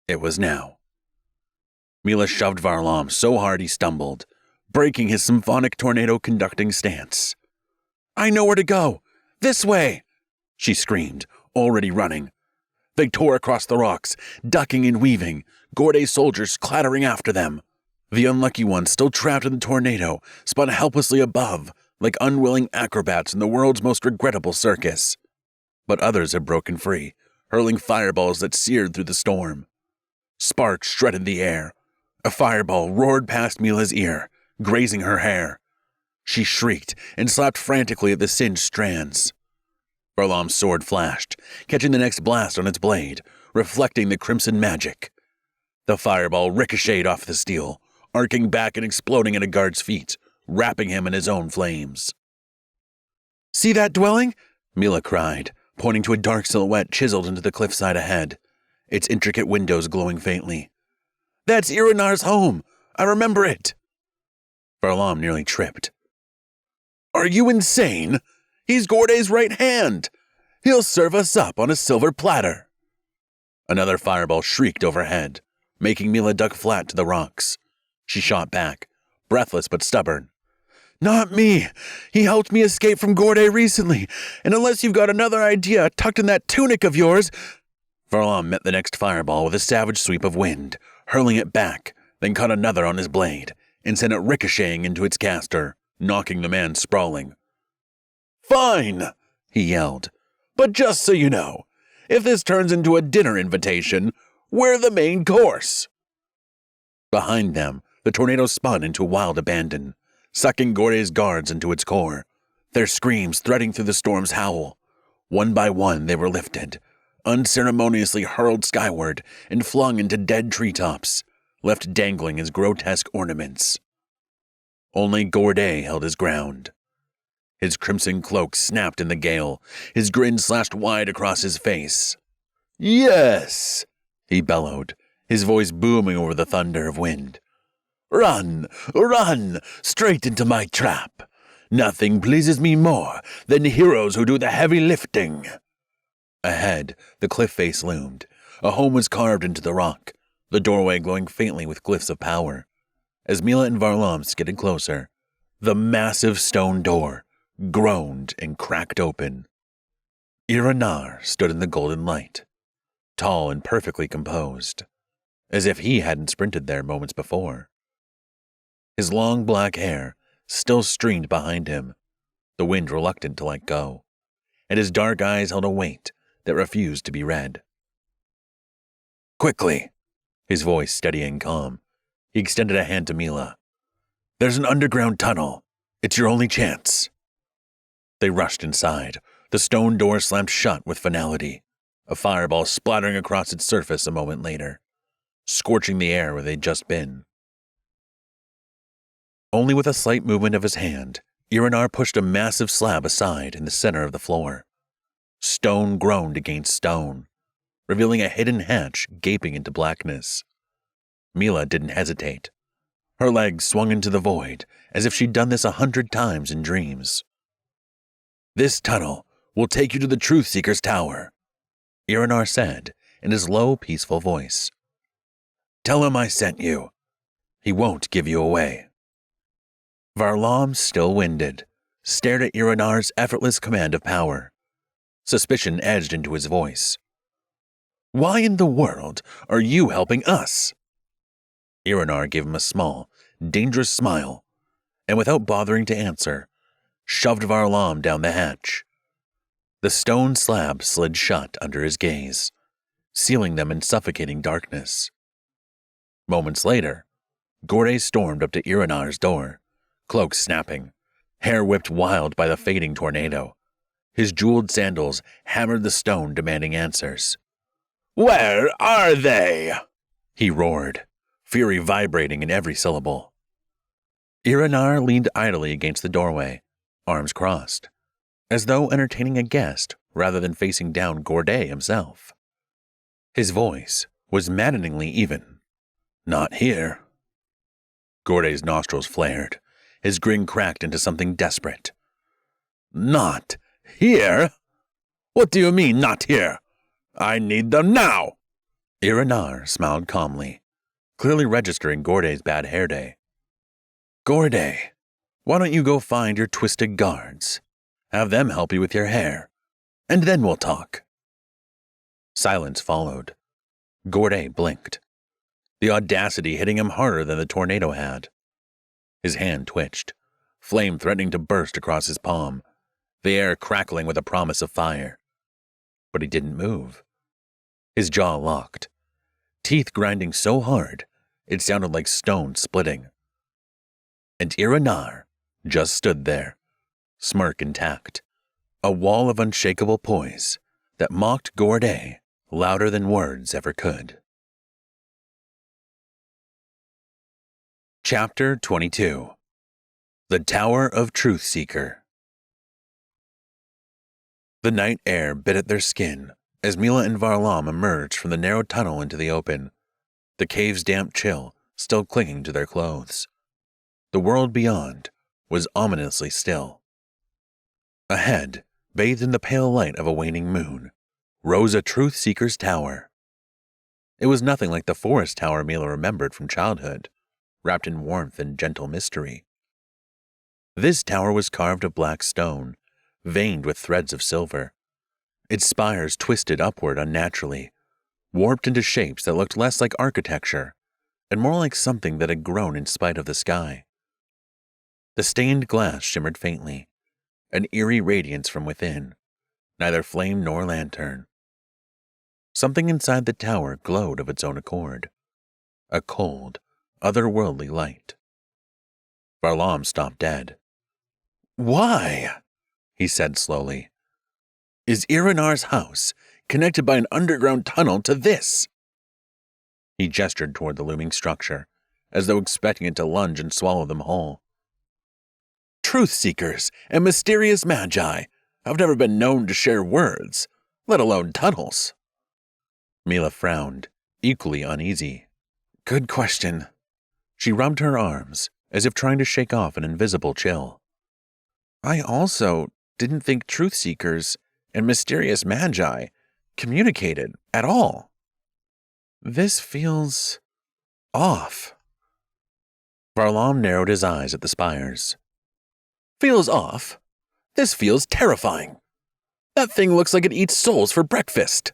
it was now. Mila shoved Varlam so hard he stumbled, breaking his symphonic tornado-conducting stance. I know where to go! This way! She screamed, already running. They tore across the rocks, ducking and weaving, Gorday's soldiers clattering after them. The unlucky ones, still trapped in the tornado, spun helplessly above, like unwilling acrobats in the world's most regrettable circus. but others had broken free, hurling fireballs that seared through the storm. Sparks shredded the air. A fireball roared past Mila's ear, grazing her hair. She shrieked and slapped frantically at the singed strands. Varlam's sword flashed, catching the next blast on its blade, reflecting the crimson magic. The fireball ricocheted off the steel, arcing back and exploding at a guard's feet, wrapping him in his own flames. "See that dwelling?" Mila cried, pointing to a dark silhouette chiseled into the cliffside ahead, its intricate windows glowing faintly. "That's Irenar's home! I remember it!" Varlam nearly tripped. "Are you insane? He's Gorday's right hand! He'll serve us up on a silver platter!" Another fireball shrieked overhead, making Mila duck flat to the rocks. She shot back, breathless but stubborn. "Not me! He helped me escape from Gorday recently, and unless you've got another idea tucked in that tunic of yours—" Varlam met the next fireball with a savage sweep of wind, hurling it back, then caught another on his blade, and sent it ricocheting into its caster, knocking the man sprawling. "Fine!" he yelled. "But just so you know, if this turns into a dinner invitation, we're the main course." Behind them, the tornado spun into wild abandon, sucking Gorday's guards into its core, their screams threading through the storm's howl. One by one they were lifted, unceremoniously hurled skyward and flung into dead treetops, left dangling as grotesque ornaments. Only Gorday held his ground. His crimson cloak snapped in the gale, his grin slashed wide across his face. "Yes!" he bellowed, his voice booming over the thunder of wind. "Run, run, straight into my trap. Nothing pleases me more than heroes who do the heavy lifting." Ahead, the cliff face loomed. A home was carved into the rock, the doorway glowing faintly with glyphs of power. As Mila and Varlam skidded closer, the massive stone door groaned and cracked open. Irenar stood in the golden light, tall and perfectly composed, as if he hadn't sprinted there moments before. His long black hair still streamed behind him, the wind reluctant to let go, and his dark eyes held a weight that refused to be read. "Quickly!" his voice steady and calm. He extended a hand to Mila. "There's an underground tunnel. It's your only chance." They rushed inside. The stone door slammed shut with finality, a fireball splattering across its surface a moment later, scorching the air where they'd just been. Only with a slight movement of his hand, Irenar pushed a massive slab aside in the center of the floor. Stone groaned against stone, revealing a hidden hatch gaping into blackness. Mila didn't hesitate. Her legs swung into the void, as if she'd done this 100 times in dreams. "This tunnel will take you to the Truth Seeker's Tower," Irenar said in his low, peaceful voice. "Tell him I sent you. He won't give you away." Varlam, still winded, stared at Irenar's effortless command of power. Suspicion edged into his voice. "Why in the world are you helping us?" Irenar gave him a small, dangerous smile, and without bothering to answer, shoved Varlam down the hatch. The stone slab slid shut under his gaze, sealing them in suffocating darkness. Moments later, Gorday stormed up to Irenar's door, cloak snapping, hair whipped wild by the fading tornado. His jeweled sandals hammered the stone, demanding answers. "Where are they?" he roared, fury vibrating in every syllable. Irenar leaned idly against the doorway, arms crossed, as though entertaining a guest rather than facing down Gorday himself. His voice was maddeningly even. "Not here." Gorday's nostrils flared, his grin cracked into something desperate. "Not here? What do you mean, not here? I need them now!" Irenar smiled calmly, clearly registering Gorday's bad hair day. "Gorday, why don't you go find your twisted guards? Have them help you with your hair, and then we'll talk." Silence followed. Gorday blinked, the audacity hitting him harder than the tornado had. His hand twitched, flame threatening to burst across his palm, the air crackling with a promise of fire. but he didn't move. His jaw locked, teeth grinding so hard it sounded like stone splitting. And Iranar just stood there, smirk intact, a wall of unshakable poise that mocked Gorday louder than words ever could. Chapter 22. The Tower of Truthseeker. The night air bit at their skin as Mila and Varlam emerged from the narrow tunnel into the open, the cave's damp chill still clinging to their clothes. The world beyond was ominously still. Ahead, bathed in the pale light of a waning moon, rose a Truthseeker's tower. It was nothing like the forest tower Mila remembered from childhood, wrapped in warmth and gentle mystery. This tower was carved of black stone, veined with threads of silver. Its spires twisted upward unnaturally, warped into shapes that looked less like architecture and more like something that had grown in spite of the sky. The stained glass shimmered faintly, an eerie radiance from within, neither flame nor lantern. Something inside the tower glowed of its own accord, a cold, otherworldly light. Varlam stopped dead. "Why?" he said slowly. "Is Iranar's house connected by an underground tunnel to this?" He gestured toward the looming structure, as though expecting it to lunge and swallow them whole. "Truth-seekers and mysterious magi have never been known to share words, let alone tunnels." Mila frowned, equally uneasy. "Good question." She rubbed her arms, as if trying to shake off an invisible chill. "I also didn't think truth-seekers and mysterious magi communicated at all. This feels off." Varlam narrowed his eyes at the spires. "Feels off? This feels terrifying. That thing looks like it eats souls for breakfast."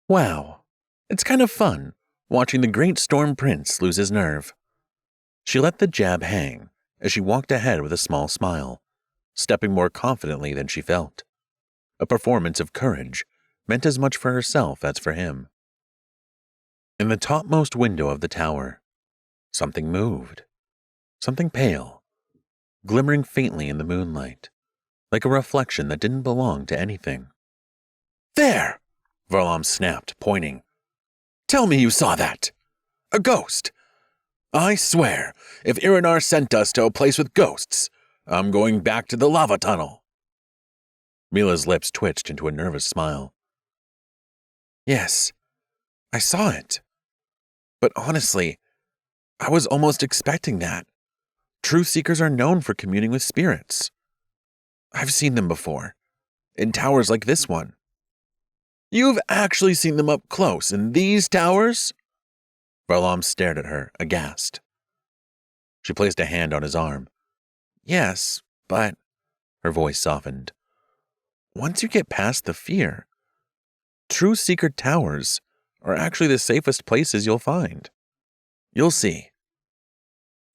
"Wow, it's kind of fun watching the great Storm Prince lose his nerve." She let the jab hang as she walked ahead with a small smile, stepping more confidently than she felt. A performance of courage meant as much for herself as for him. In the topmost window of the tower, something moved. Something pale, glimmering faintly in the moonlight, like a reflection that didn't belong to anything. "There!" Varlam snapped, pointing. "Tell me you saw that! A ghost! I swear, if Iranar sent us to a place with ghosts, I'm going back to the lava tunnel." Mila's lips twitched into a nervous smile. "Yes, I saw it. But honestly, I was almost expecting that. Truth-seekers are known for communing with spirits. I've seen them before, in towers like this one." "You've actually seen them up close in these towers?" Varlam stared at her, aghast. She placed a hand on his arm. "Yes, but—" her voice softened. "Once you get past the fear, Truth-seeker towers are actually the safest places you'll find. You'll see."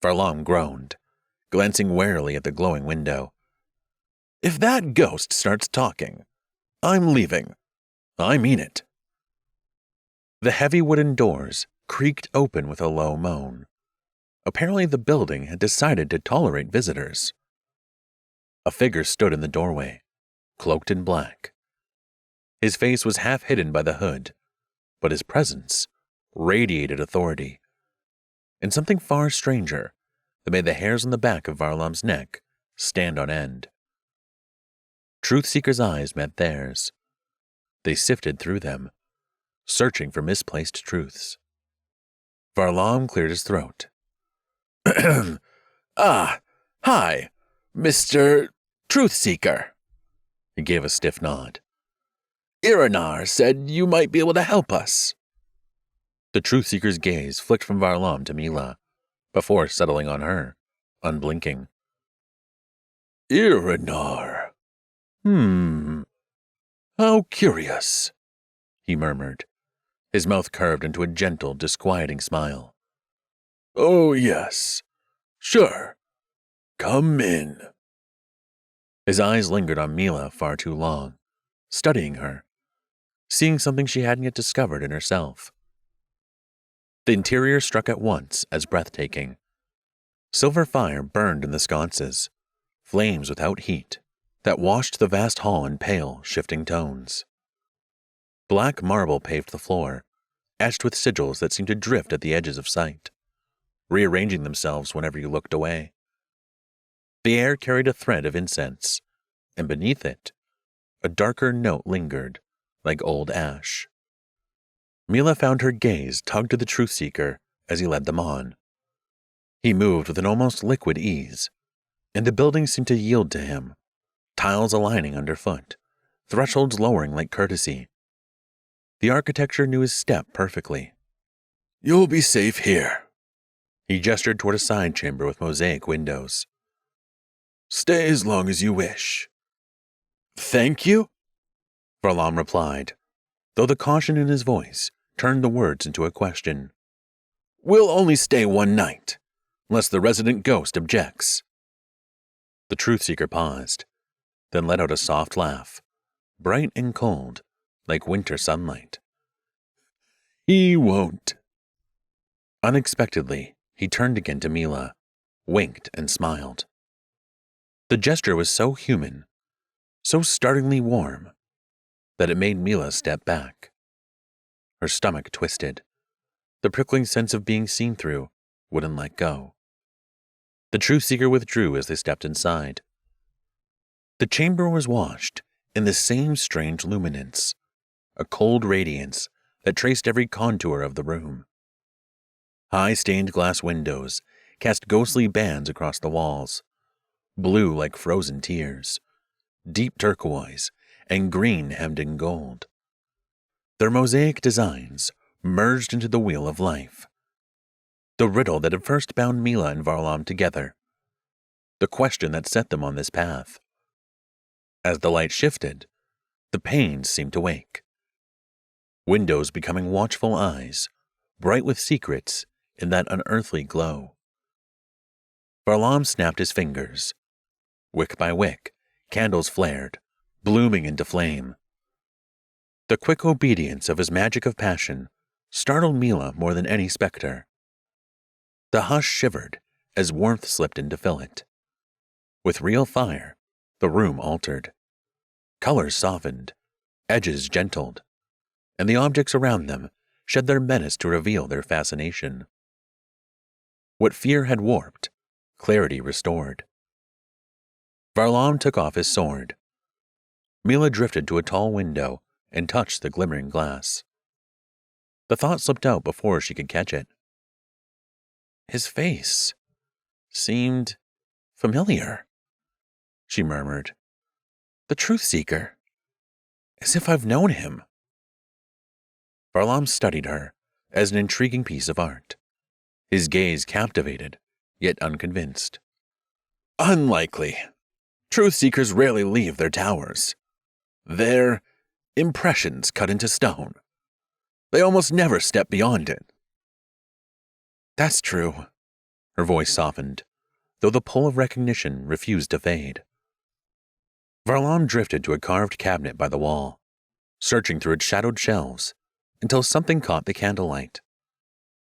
Varlam groaned, glancing warily at the glowing window. "If that ghost starts talking, I'm leaving. I mean it." The heavy wooden doors creaked open with a low moan. Apparently the building had decided to tolerate visitors. A figure stood in the doorway, cloaked in black. His face was half hidden by the hood, but his presence radiated authority, and something far stranger that made the hairs on the back of Varlam's neck stand on end. Truth-seeker's eyes met theirs. They sifted through them, searching for misplaced truths. Varlam cleared his throat. "Ah, hi, Mr. Truth-seeker." He gave a stiff nod. "Iranar said you might be able to help us." The Truth-seeker's gaze flicked from Varlam to Mila, before settling on her, unblinking. "Iranar. How curious," he murmured, his mouth curved into a gentle, disquieting smile. "Oh, yes. Sure. Come in." His eyes lingered on Mila far too long, studying her, seeing something she hadn't yet discovered in herself. The interior struck at once as breathtaking. Silver fire burned in the sconces, flames without heat that washed the vast hall in pale, shifting tones. Black marble paved the floor, etched with sigils that seemed to drift at the edges of sight, rearranging themselves whenever you looked away. The air carried a thread of incense, and beneath it, a darker note lingered, like old ash. Mila found her gaze tugged to the truth seeker as he led them on. He moved with an almost liquid ease, and the building seemed to yield to him, tiles aligning underfoot, thresholds lowering like courtesy. The architecture knew his step perfectly. You'll be safe here. He gestured toward a side chamber with mosaic windows. Stay as long as you wish. Thank you, Varlam replied, though the caution in his voice turned the words into a question. We'll only stay one night, unless the resident ghost objects. The truth seeker paused, then let out a soft laugh, bright and cold, like winter sunlight. He won't. Unexpectedly, he turned again to Mila, winked and smiled. The gesture was so human, so startlingly warm, that it made Mila step back. Her stomach twisted. The prickling sense of being seen through wouldn't let go. The truth seeker withdrew as they stepped inside. The chamber was washed in the same strange luminance, a cold radiance that traced every contour of the room. High stained glass windows cast ghostly bands across the walls, blue like frozen tears, deep turquoise, and green hemmed in gold. Their mosaic designs merged into the wheel of life, the riddle that had first bound Mila and Varlam together, the question that set them on this path. As the light shifted, the panes seemed to wake, windows becoming watchful eyes, bright with secrets in that unearthly glow. Varlam snapped his fingers. Wick by wick, candles flared, blooming into flame. The quick obedience of his magic of passion startled Mila more than any specter. The hush shivered as warmth slipped in to fill it. With real fire, the room altered. Colors softened, edges gentled, and the objects around them shed their menace to reveal their fascination. What fear had warped, clarity restored. Varlam took off his sword. Mila drifted to a tall window and touched the glimmering glass. The thought slipped out before she could catch it. His face seemed familiar, she murmured. The truth seeker, as if I've known him. Varlam studied her as an intriguing piece of art, his gaze captivated, yet unconvinced. Unlikely. Truth seekers rarely leave their towers. They're impressions cut into stone. They almost never step beyond it. That's true. Her voice softened, though the pull of recognition refused to fade. Varlam drifted to a carved cabinet by the wall, searching through its shadowed shelves until something caught the candlelight.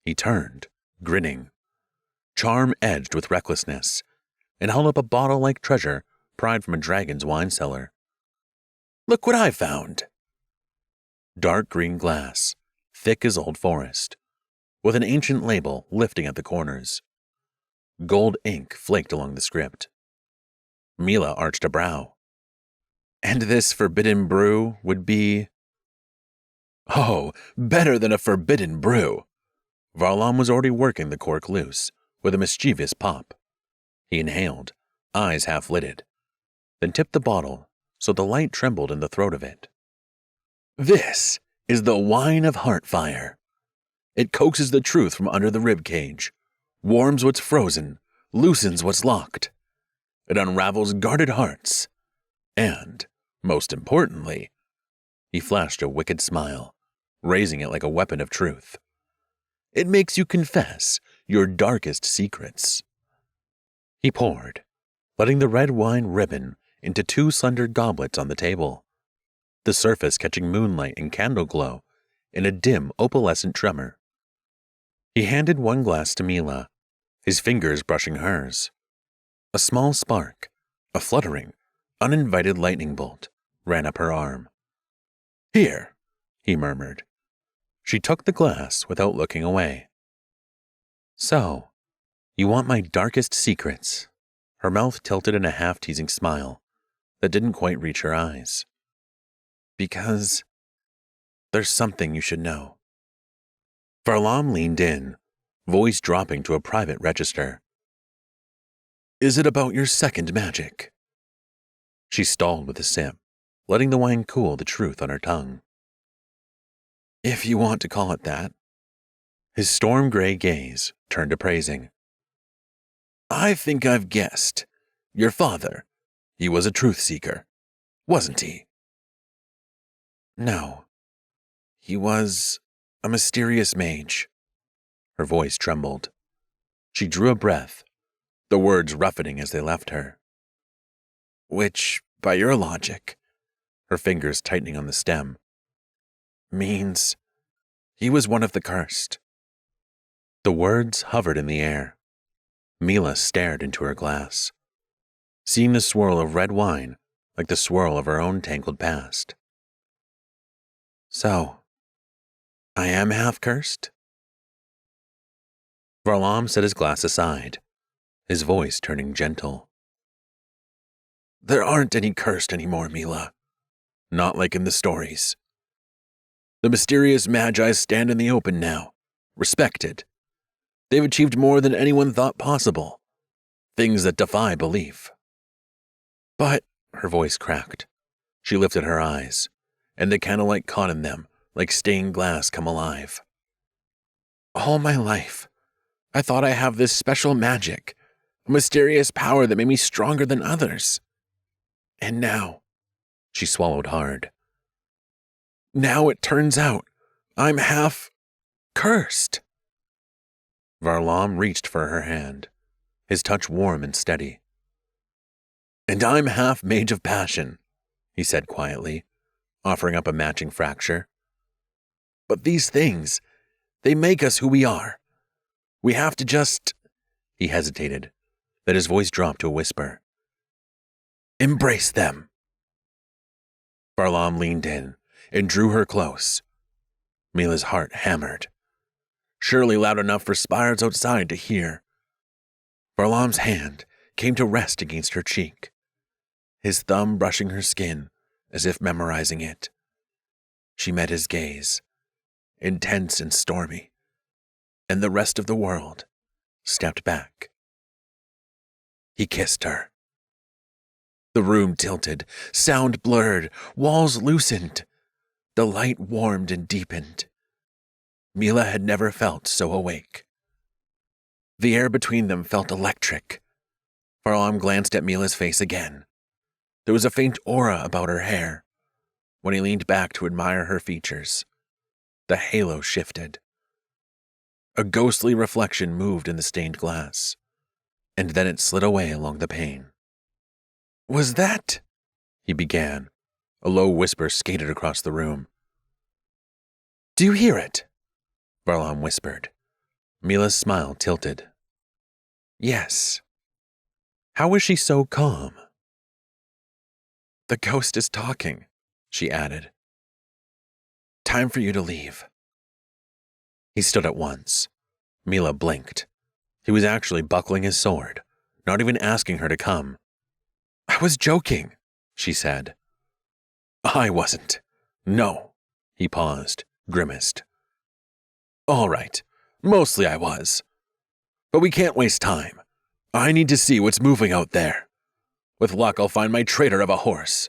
He turned, grinning, charm edged with recklessness, and held up a bottle-like treasure pried from a dragon's wine cellar. Look what I found! Dark green glass, thick as old forest, with an ancient label lifting at the corners. Gold ink flaked along the script. Mila arched a brow. And this forbidden brew would be... Oh, better than a forbidden brew! Varlam was already working the cork loose, with a mischievous pop. He inhaled, eyes half-lidded, then tipped the bottle so the light trembled in the throat of it. This is the wine of heart fire. It coaxes the truth from under the rib cage, warms what's frozen, loosens what's locked. It unravels guarded hearts. And, most importantly, he flashed a wicked smile, raising it like a weapon of truth. It makes you confess your darkest secrets. He poured, letting the red wine ribbon into two slender goblets on the table. the surface catching moonlight and candle glow in a dim opalescent tremor. He handed one glass to Mila, his fingers brushing hers. A small spark, a fluttering, uninvited lightning bolt, ran up her arm. "Here," he murmured. She took the glass without looking away. "So, you want my darkest secrets?" Her mouth tilted in a half-teasing smile that didn't quite reach her eyes. "Because there's something you should know." Varlam leaned in, voice dropping to a private register. "Is it about your second magic?" She stalled with a sip, letting the wine cool the truth on her tongue. "If you want to call it that." His storm-gray gaze turned appraising. "I think I've guessed. Your father, he was a truth-seeker, wasn't he?" "No. He was a mysterious mage." Her voice trembled. She drew a breath, the words roughening as they left her. "Which, by your logic," her fingers tightening on the stem, "means he was one of the cursed." The words hovered in the air. Mila stared into her glass, seeing the swirl of red wine like the swirl of her own tangled past. "So, I am half cursed?" Varlam set his glass aside, his voice turning gentle. "There aren't any cursed anymore, Mila. Not like in the stories. The mysterious magi stand in the open now, respected. They've achieved more than anyone thought possible, things that defy belief." "But," her voice cracked. She lifted her eyes, and the candlelight caught in them like stained glass come alive. "All my life, I thought I have this special magic, a mysterious power that made me stronger than others. And now," she swallowed hard, "now it turns out I'm half cursed." Varlam reached for her hand, his touch warm and steady. "And I'm half mage of passion," he said quietly, offering up a matching fracture. "But these things, they make us who we are. We have to just—" He hesitated, then his voice dropped to a whisper. "Embrace them." Varlam leaned in and drew her close. Mila's heart hammered, surely loud enough for spires outside to hear. Varlam's hand came to rest against her cheek, his thumb brushing her skin as if memorizing it. She met his gaze, intense and stormy, and the rest of the world stepped back. He kissed her. The room tilted, sound blurred, walls loosened. The light warmed and deepened. Mila had never felt so awake. The air between them felt electric. Varlam glanced at Mila's face again. There was a faint aura about her hair. When he leaned back to admire her features, the halo shifted. A ghostly reflection moved in the stained glass, and then it slid away along the pane. "Was that—" he began. A low whisper skated across the room. "Do you hear it?" Varlam whispered. Mila's smile tilted. "Yes." How was she so calm? "The ghost is talking," she added. "Time for you to leave." He stood at once. Mila blinked. He was actually buckling his sword, not even asking her to come. "I was joking," she said. "I wasn't. No." He paused, grimaced. "All right, mostly I was. But we can't waste time. I need to see what's moving out there. With luck, I'll find my traitor of a horse.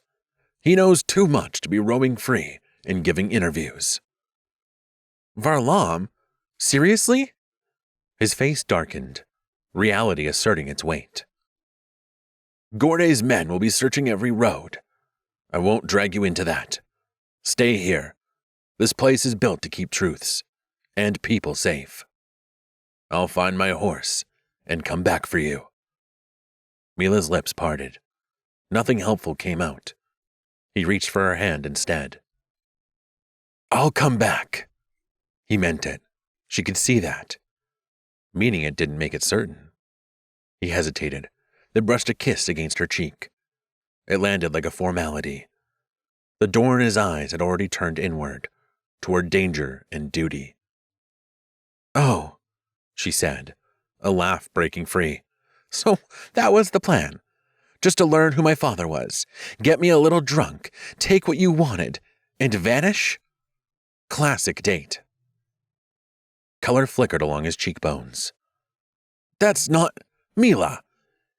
He knows too much to be roaming free and giving interviews." "Varlam? Seriously?" His face darkened, reality asserting its weight. "Gorday's men will be searching every road. I won't drag you into that. Stay here. This place is built to keep truths and people safe. I'll find my horse and come back for you." Mila's lips parted. Nothing helpful came out. He reached for her hand instead. "I'll come back." He meant it. She could see that. Meaning it didn't make it certain. He hesitated, then brushed a kiss against her cheek. It landed like a formality. The door in his eyes had already turned inward, toward danger and duty. "Oh," she said, a laugh breaking free. "So that was the plan. Just to learn who my father was, get me a little drunk, take what you wanted, and vanish? Classic date." Color flickered along his cheekbones. "That's not Mila,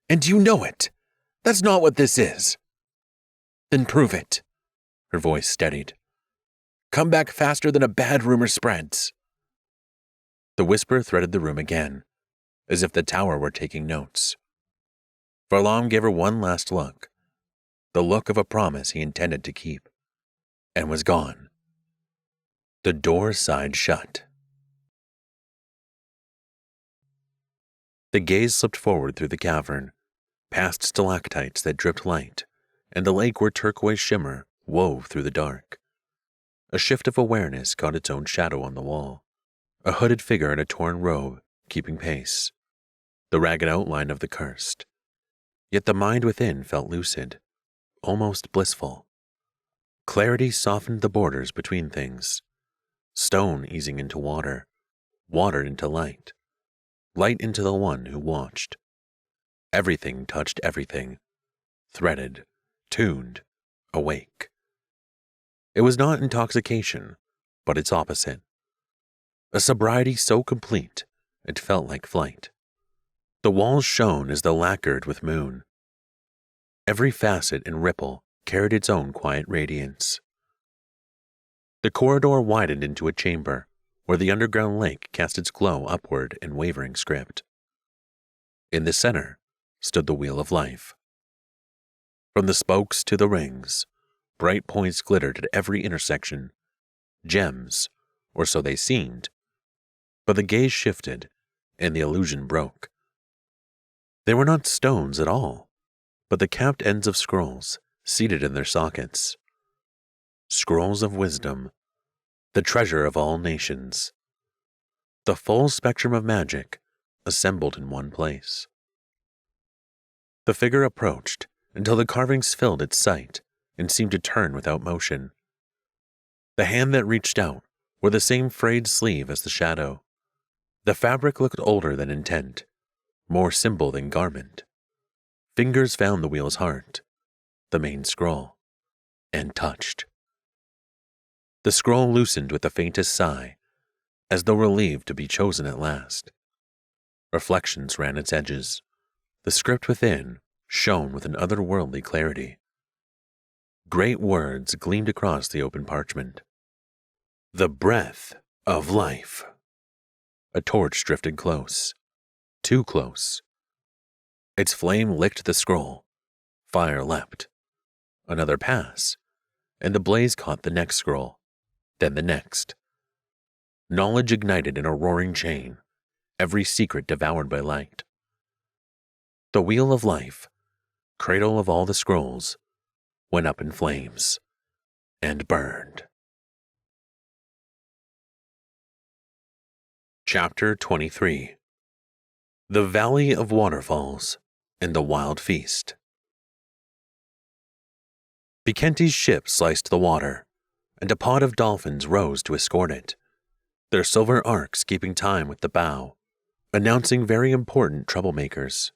and you know it. That's not what this is." "Then prove it." Her voice steadied. "Come back faster than a bad rumor spreads." The whisper threaded the room again, as if the tower were taking notes. Varlam gave her one last look, the look of a promise he intended to keep, and was gone. The door sighed shut. The gaze slipped forward through the cavern, past stalactites that dripped light, and the lake where turquoise shimmer wove through the dark. A shift of awareness caught its own shadow on the wall, a hooded figure in a torn robe keeping pace, the ragged outline of the cursed. Yet the mind within felt lucid, almost blissful. Clarity softened the borders between things, stone easing into water, water into light, light into the one who watched. Everything touched everything, threaded, tuned, awake. It was not intoxication, but its opposite. A sobriety so complete, it felt like flight. The walls shone as though lacquered with moon. Every facet and ripple carried its own quiet radiance. The corridor widened into a chamber where the underground lake cast its glow upward in wavering script. In the center stood the Wheel of Life. From the spokes to the rings, bright points glittered at every intersection, gems, or so they seemed. But the gaze shifted, and the illusion broke. They were not stones at all, but the capped ends of scrolls seated in their sockets. Scrolls of wisdom, the treasure of all nations. The full spectrum of magic assembled in one place. The figure approached until the carvings filled its sight and seemed to turn without motion. The hand that reached out wore the same frayed sleeve as the shadow. The fabric looked older than intent, more symbol than garment. Fingers found the wheel's heart, the main scroll, and touched. The scroll loosened with the faintest sigh, as though relieved to be chosen at last. Reflections ran its edges. The script within shone with an otherworldly clarity. Great words gleamed across the open parchment. The Breath of Life. A torch drifted close, too close. Its flame licked the scroll. Fire leapt. Another pass, and the blaze caught the next scroll, then the next. Knowledge ignited in a roaring chain, every secret devoured by light. The Wheel of Life, cradle of all the scrolls, went up in flames and burned. Chapter 23. The Valley of Waterfalls and the Wild Feast. Bekenti's ship sliced the water, and a pod of dolphins rose to escort it, their silver arcs keeping time with the bow, announcing very important troublemakers.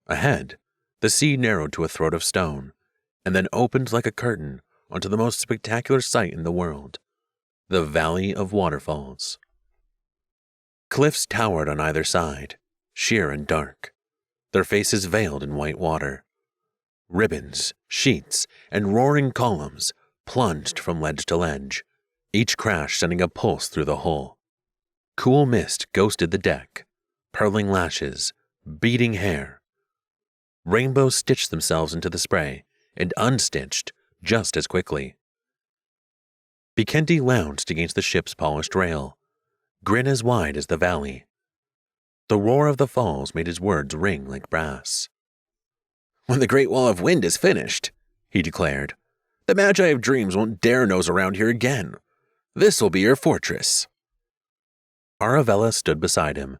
Ahead, the sea narrowed to a throat of stone, and then opened like a curtain onto the most spectacular sight in the world, the Valley of Waterfalls. Cliffs towered on either side, sheer and dark, their faces veiled in white water. Ribbons, sheets, and roaring columns plunged from ledge to ledge, each crash sending a pulse through the hull. Cool mist ghosted the deck, purling lashes, beating hair. Rainbows stitched themselves into the spray and unstitched just as quickly. Bekenti lounged against the ship's polished rail, grin as wide as the valley. The roar of the falls made his words ring like brass. "When the Great Wall of Wind is finished," he declared, The Magi of Dreams won't dare nose around here again. This will be your fortress. Arabella stood beside him,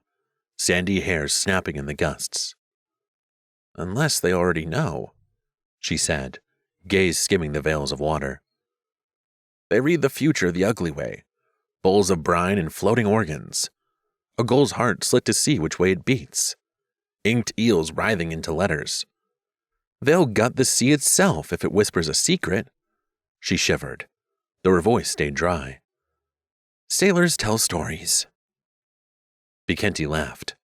sandy hair snapping in the gusts. Unless they already know, she said, gaze skimming the veils of water. They read the future the ugly way, bowls of brine and floating organs, a gull's heart slit to see which way it beats, inked eels writhing into letters. They'll gut the sea itself if it whispers a secret. She shivered, though her voice stayed dry. Sailors tell stories. Bekenti laughed.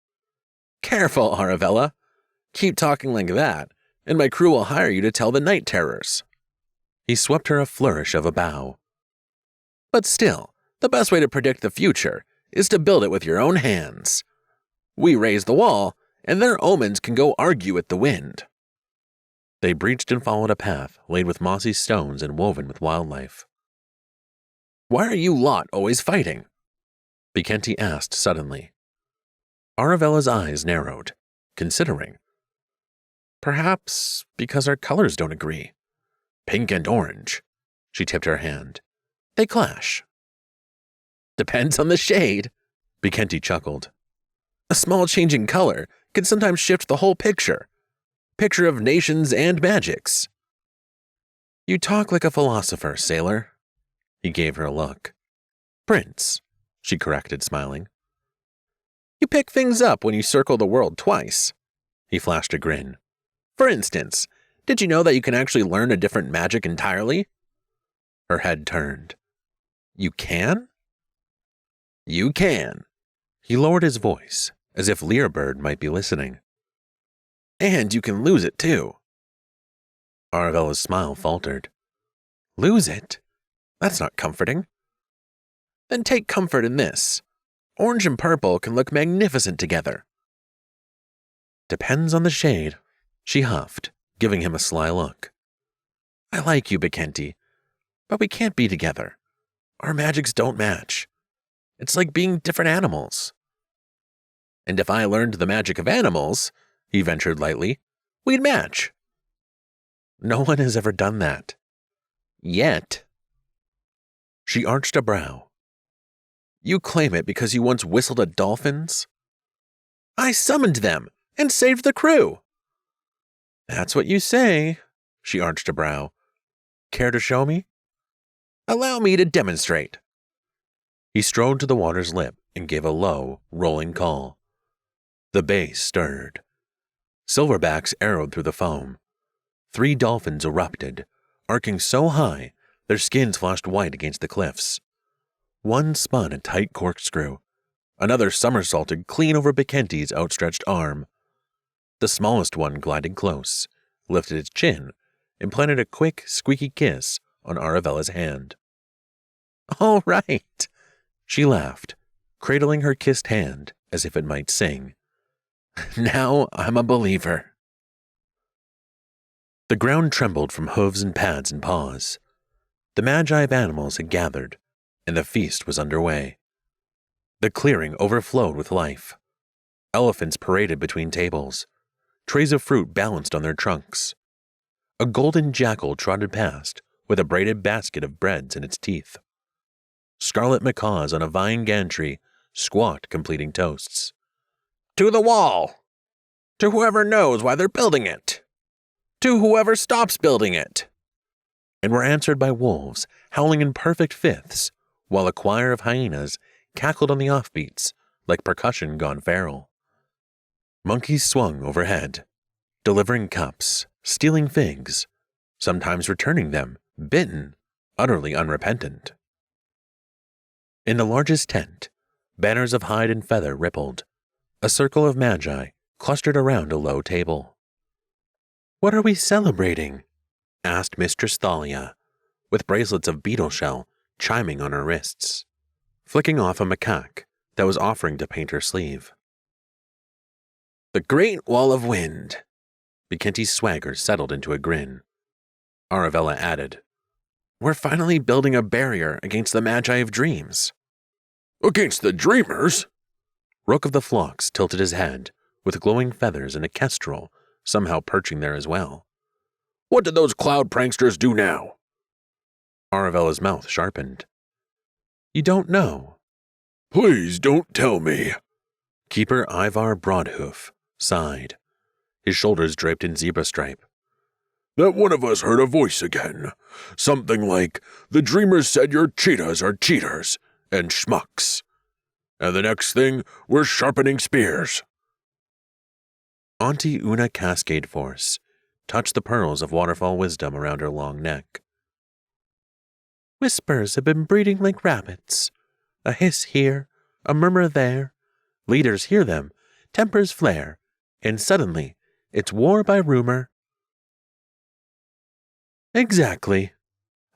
Careful, Arabella. Keep talking like that, and my crew will hire you to tell the night terrors. He swept her a flourish of a bow. But still, the best way to predict the future is to build it with your own hands. We raise the wall, and their omens can go argue with the wind. They breached and followed a path laid with mossy stones and woven with wildlife. Why are you lot always fighting? Bekenti asked suddenly. Arabella's eyes narrowed, considering. Perhaps because our colors don't agree. Pink and orange. She tipped her hand. They clash. Depends on the shade, Bekenti chuckled. A small change in color can sometimes shift the whole picture. Picture of nations and magics. You talk like a philosopher, sailor. He gave her a look. Prince, she corrected, smiling. You pick things up when you circle the world twice. He flashed a grin. For instance, did you know that you can actually learn a different magic entirely? Her head turned. You can? You can. He lowered his voice, as if Learbird might be listening. And you can lose it, too. Arabella's smile faltered. Lose it? That's not comforting. Then take comfort in this. Orange and purple can look magnificent together. Depends on the shade, she huffed, giving him a sly look. I like you, Bekenti, but we can't be together. Our magics don't match. It's like being different animals. And if I learned the magic of animals, he ventured lightly, we'd match. No one has ever done that. Yet. She arched a brow. You claim it because you once whistled at dolphins? I summoned them and saved the crew. That's what you say, she arched a brow. Care to show me? Allow me to demonstrate. He strode to the water's lip and gave a low, rolling call. The bay stirred. Silverbacks arrowed through the foam. 3 dolphins erupted, arcing so high their skins flashed white against the cliffs. One spun a tight corkscrew. Another somersaulted clean over Bekenti's outstretched arm. The smallest one glided close, lifted its chin, and planted a quick, squeaky kiss on Arabella's hand. All right, she laughed, cradling her kissed hand as if it might sing. Now I'm a believer. The ground trembled from hooves and pads and paws. The magi of animals had gathered, and the feast was underway. The clearing overflowed with life. Elephants paraded between tables. Trays of fruit balanced on their trunks. A golden jackal trotted past with a braided basket of breads in its teeth. Scarlet macaws on a vine gantry squawked completing toasts. To the wall! To whoever knows why they're building it! To whoever stops building it! And were answered by wolves howling in perfect fifths, while a choir of hyenas cackled on the offbeats like percussion gone feral. Monkeys swung overhead, delivering cups, stealing figs, sometimes returning them, bitten, utterly unrepentant. In the largest tent, banners of hide and feather rippled. A circle of magi clustered around a low table. What are we celebrating? Asked Mistress Thalia, with bracelets of beetle shell chiming on her wrists, flicking off a macaque that was offering to paint her sleeve. The Great Wall of Wind. Bekenti's swagger settled into a grin. Arabella added, We're finally building a barrier against the Magi of Dreams. Against the Dreamers? Rook of the Flocks tilted his head, with glowing feathers and a kestrel somehow perching there as well. What did those cloud pranksters do now? Aravella's mouth sharpened. You don't know. Please don't tell me. Keeper Ivar Broadhoof sighed, his shoulders draped in zebra stripe. That one of us heard a voice again. Something like, the dreamers said your cheetahs are cheaters and schmucks. And the next thing, we're sharpening spears. Auntie Una Cascade Force touched the pearls of waterfall wisdom around her long neck. Whispers have been breeding like rabbits. A hiss here, a murmur there. Leaders hear them, tempers flare, and suddenly it's war by rumor. Exactly.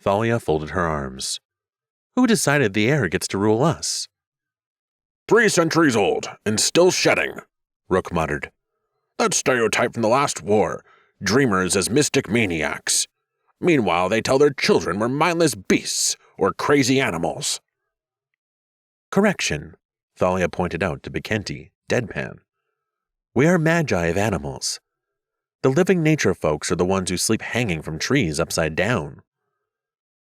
Thalia folded her arms. Who decided the air gets to rule us? 3 centuries old, and still shedding, Rook muttered. That stereotype from the last war, dreamers as mystic maniacs. Meanwhile, they tell their children we're mindless beasts or crazy animals. Correction, Thalia pointed out to Bekenti, deadpan. We are magi of animals. The living nature folks are the ones who sleep hanging from trees upside down.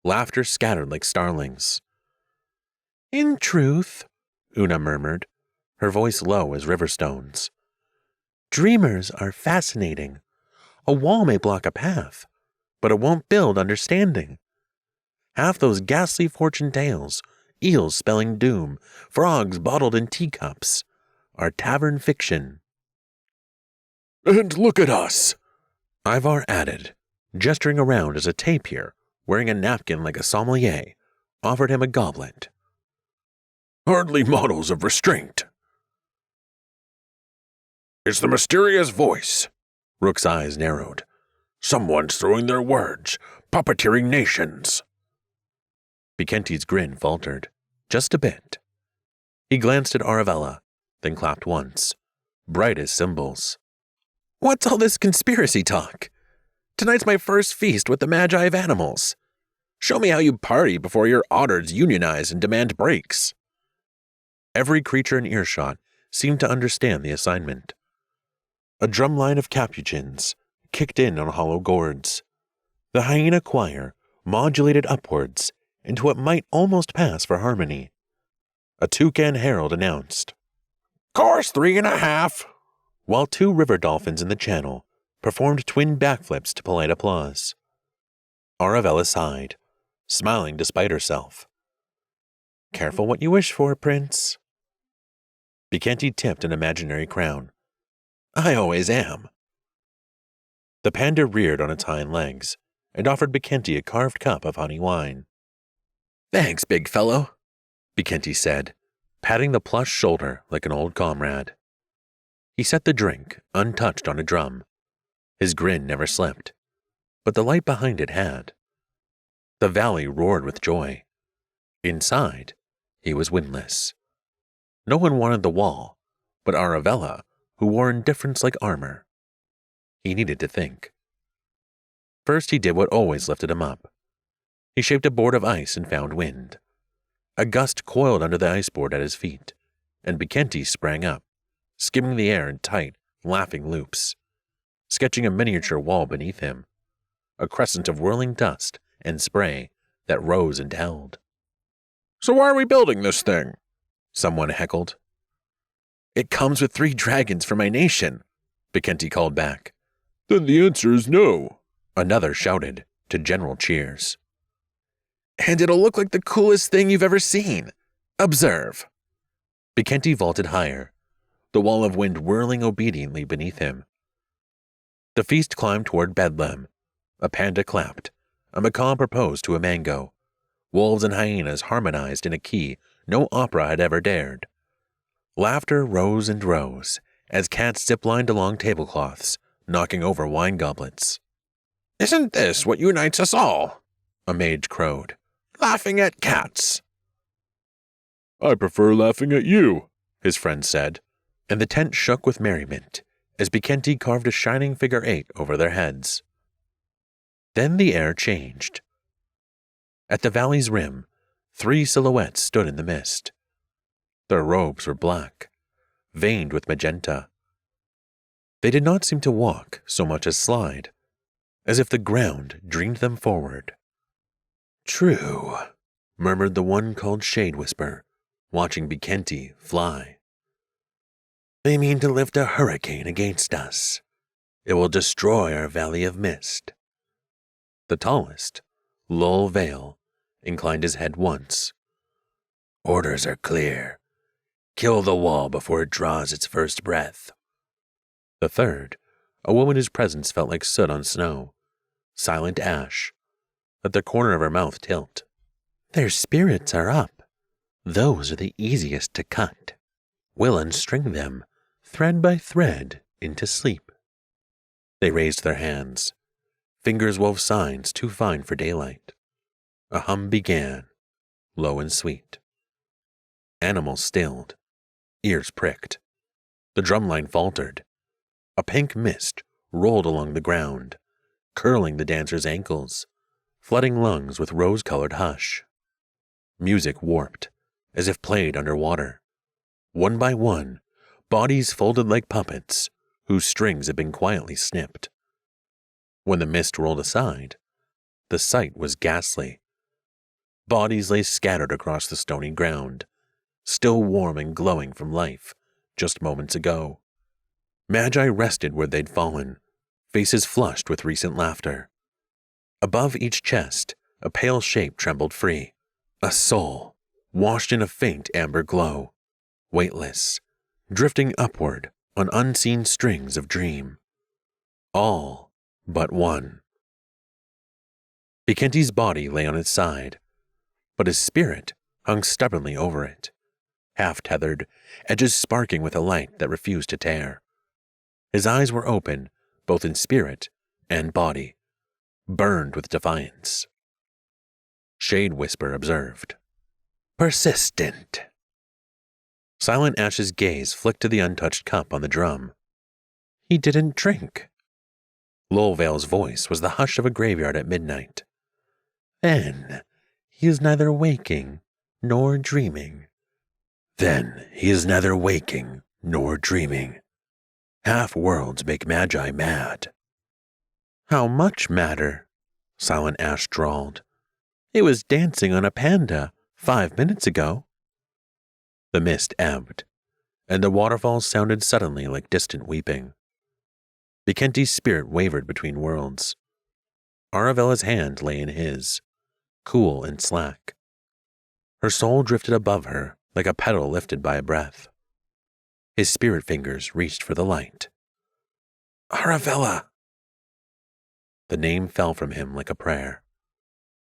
Laughter scattered like starlings. In truth, Una murmured, her voice low as river stones. Dreamers are fascinating. A wall may block a path, but it won't build understanding. Half those ghastly fortune tales, eels spelling doom, frogs bottled in teacups, are tavern fiction. And look at us, Ivar added, gesturing around as a tapir, wearing a napkin like a sommelier, offered him a goblet. Hardly models of restraint. It's the mysterious voice. Rook's eyes narrowed. Someone's throwing their words, puppeteering nations. Bekenti's grin faltered, just a bit. He glanced at Aravella, then clapped once, bright as cymbals. What's all this conspiracy talk? Tonight's my first feast with the Magi of Animals. Show me how you party before your otters unionize and demand breaks. Every creature in earshot seemed to understand the assignment. A drumline of capuchins kicked in on hollow gourds. The hyena choir modulated upwards into what might almost pass for harmony. A toucan herald announced, Course 3.5. While 2 river dolphins in the channel performed twin backflips to polite applause. Aravella sighed, smiling despite herself. Careful what you wish for, Prince. Bekenti tipped an imaginary crown. I always am. The panda reared on its hind legs and offered Bekenti a carved cup of honey wine. Thanks, big fellow, Bekenti said, patting the plush shoulder like an old comrade. He set the drink, untouched on a drum. His grin never slipped, but the light behind it had. The valley roared with joy. Inside, he was windless. No one wanted the wall, but Aravella, who wore indifference like armor. He needed to think. First he did what always lifted him up. He shaped a board of ice and found wind. A gust coiled under the ice board at his feet, and Bekenti sprang up, skimming the air in tight, laughing loops, sketching a miniature wall beneath him, a crescent of whirling dust and spray that rose and held. So why are we building this thing? Someone heckled. It comes with 3 dragons for my nation, Bekenti called back. Then the answer is no, another shouted, to general cheers. And it'll look like the coolest thing you've ever seen. Observe. Bekenti vaulted higher, the wall of wind whirling obediently beneath him. The feast climbed toward Bedlam. A panda clapped. A macaw proposed to a mango. Wolves and hyenas harmonized in a key no opera had ever dared. Laughter rose and rose as cats ziplined along tablecloths, knocking over wine goblets. Isn't this what unites us all? A mage crowed. Laughing at cats. I prefer laughing at you, his friend said, and the tent shook with merriment as Bekenti carved a shining figure 8 over their heads. Then the air changed. At the valley's rim, 3 silhouettes stood in the mist. Their robes were black, veined with magenta. They did not seem to walk so much as slide, as if the ground dreamed them forward. True, murmured the one called Shade Whisper, watching Bekenti fly. They mean to lift a hurricane against us. It will destroy our Valley of Mist. The tallest, Lol Vale, inclined his head once. Orders are clear. Kill the wall before it draws its first breath. The third, a woman whose presence felt like soot on snow, silent ash, let the corner of her mouth tilt. Their spirits are up. Those are the easiest to cut. We'll unstring them, thread by thread, into sleep. They raised their hands. Fingers wove signs too fine for daylight. A hum began, low and sweet. Animals stilled, ears pricked. The drumline faltered. A pink mist rolled along the ground, curling the dancers' ankles, flooding lungs with rose-colored hush. Music warped, as if played underwater. One by one, bodies folded like puppets, whose strings had been quietly snipped. When the mist rolled aside, the sight was ghastly. Bodies lay scattered across the stony ground, still warm and glowing from life just moments ago. Magi rested where they'd fallen, faces flushed with recent laughter. Above each chest, a pale shape trembled free, a soul, washed in a faint amber glow, weightless, drifting upward on unseen strings of dream. All but one. Bekenti's body lay on its side, but his spirit hung stubbornly over it, half-tethered, edges sparking with a light that refused to tear. His eyes were open, both in spirit and body, burned with defiance. Shade Whisper observed. Persistent. Silent Ash's gaze flicked to the untouched cup on the drum. He didn't drink. Lolvale's voice was the hush of a graveyard at midnight. Then he is neither waking nor dreaming. Then he is neither waking nor dreaming. Half-worlds make Magi mad. How much madder? Silent Ash drawled. It was dancing on a panda 5 minutes ago. The mist ebbed, and the waterfalls sounded suddenly like distant weeping. Bekenti's spirit wavered between worlds. Aravella's hand lay in his, cool and slack. Her soul drifted above her like a petal lifted by a breath. His spirit fingers reached for the light. Aravella! The name fell from him like a prayer.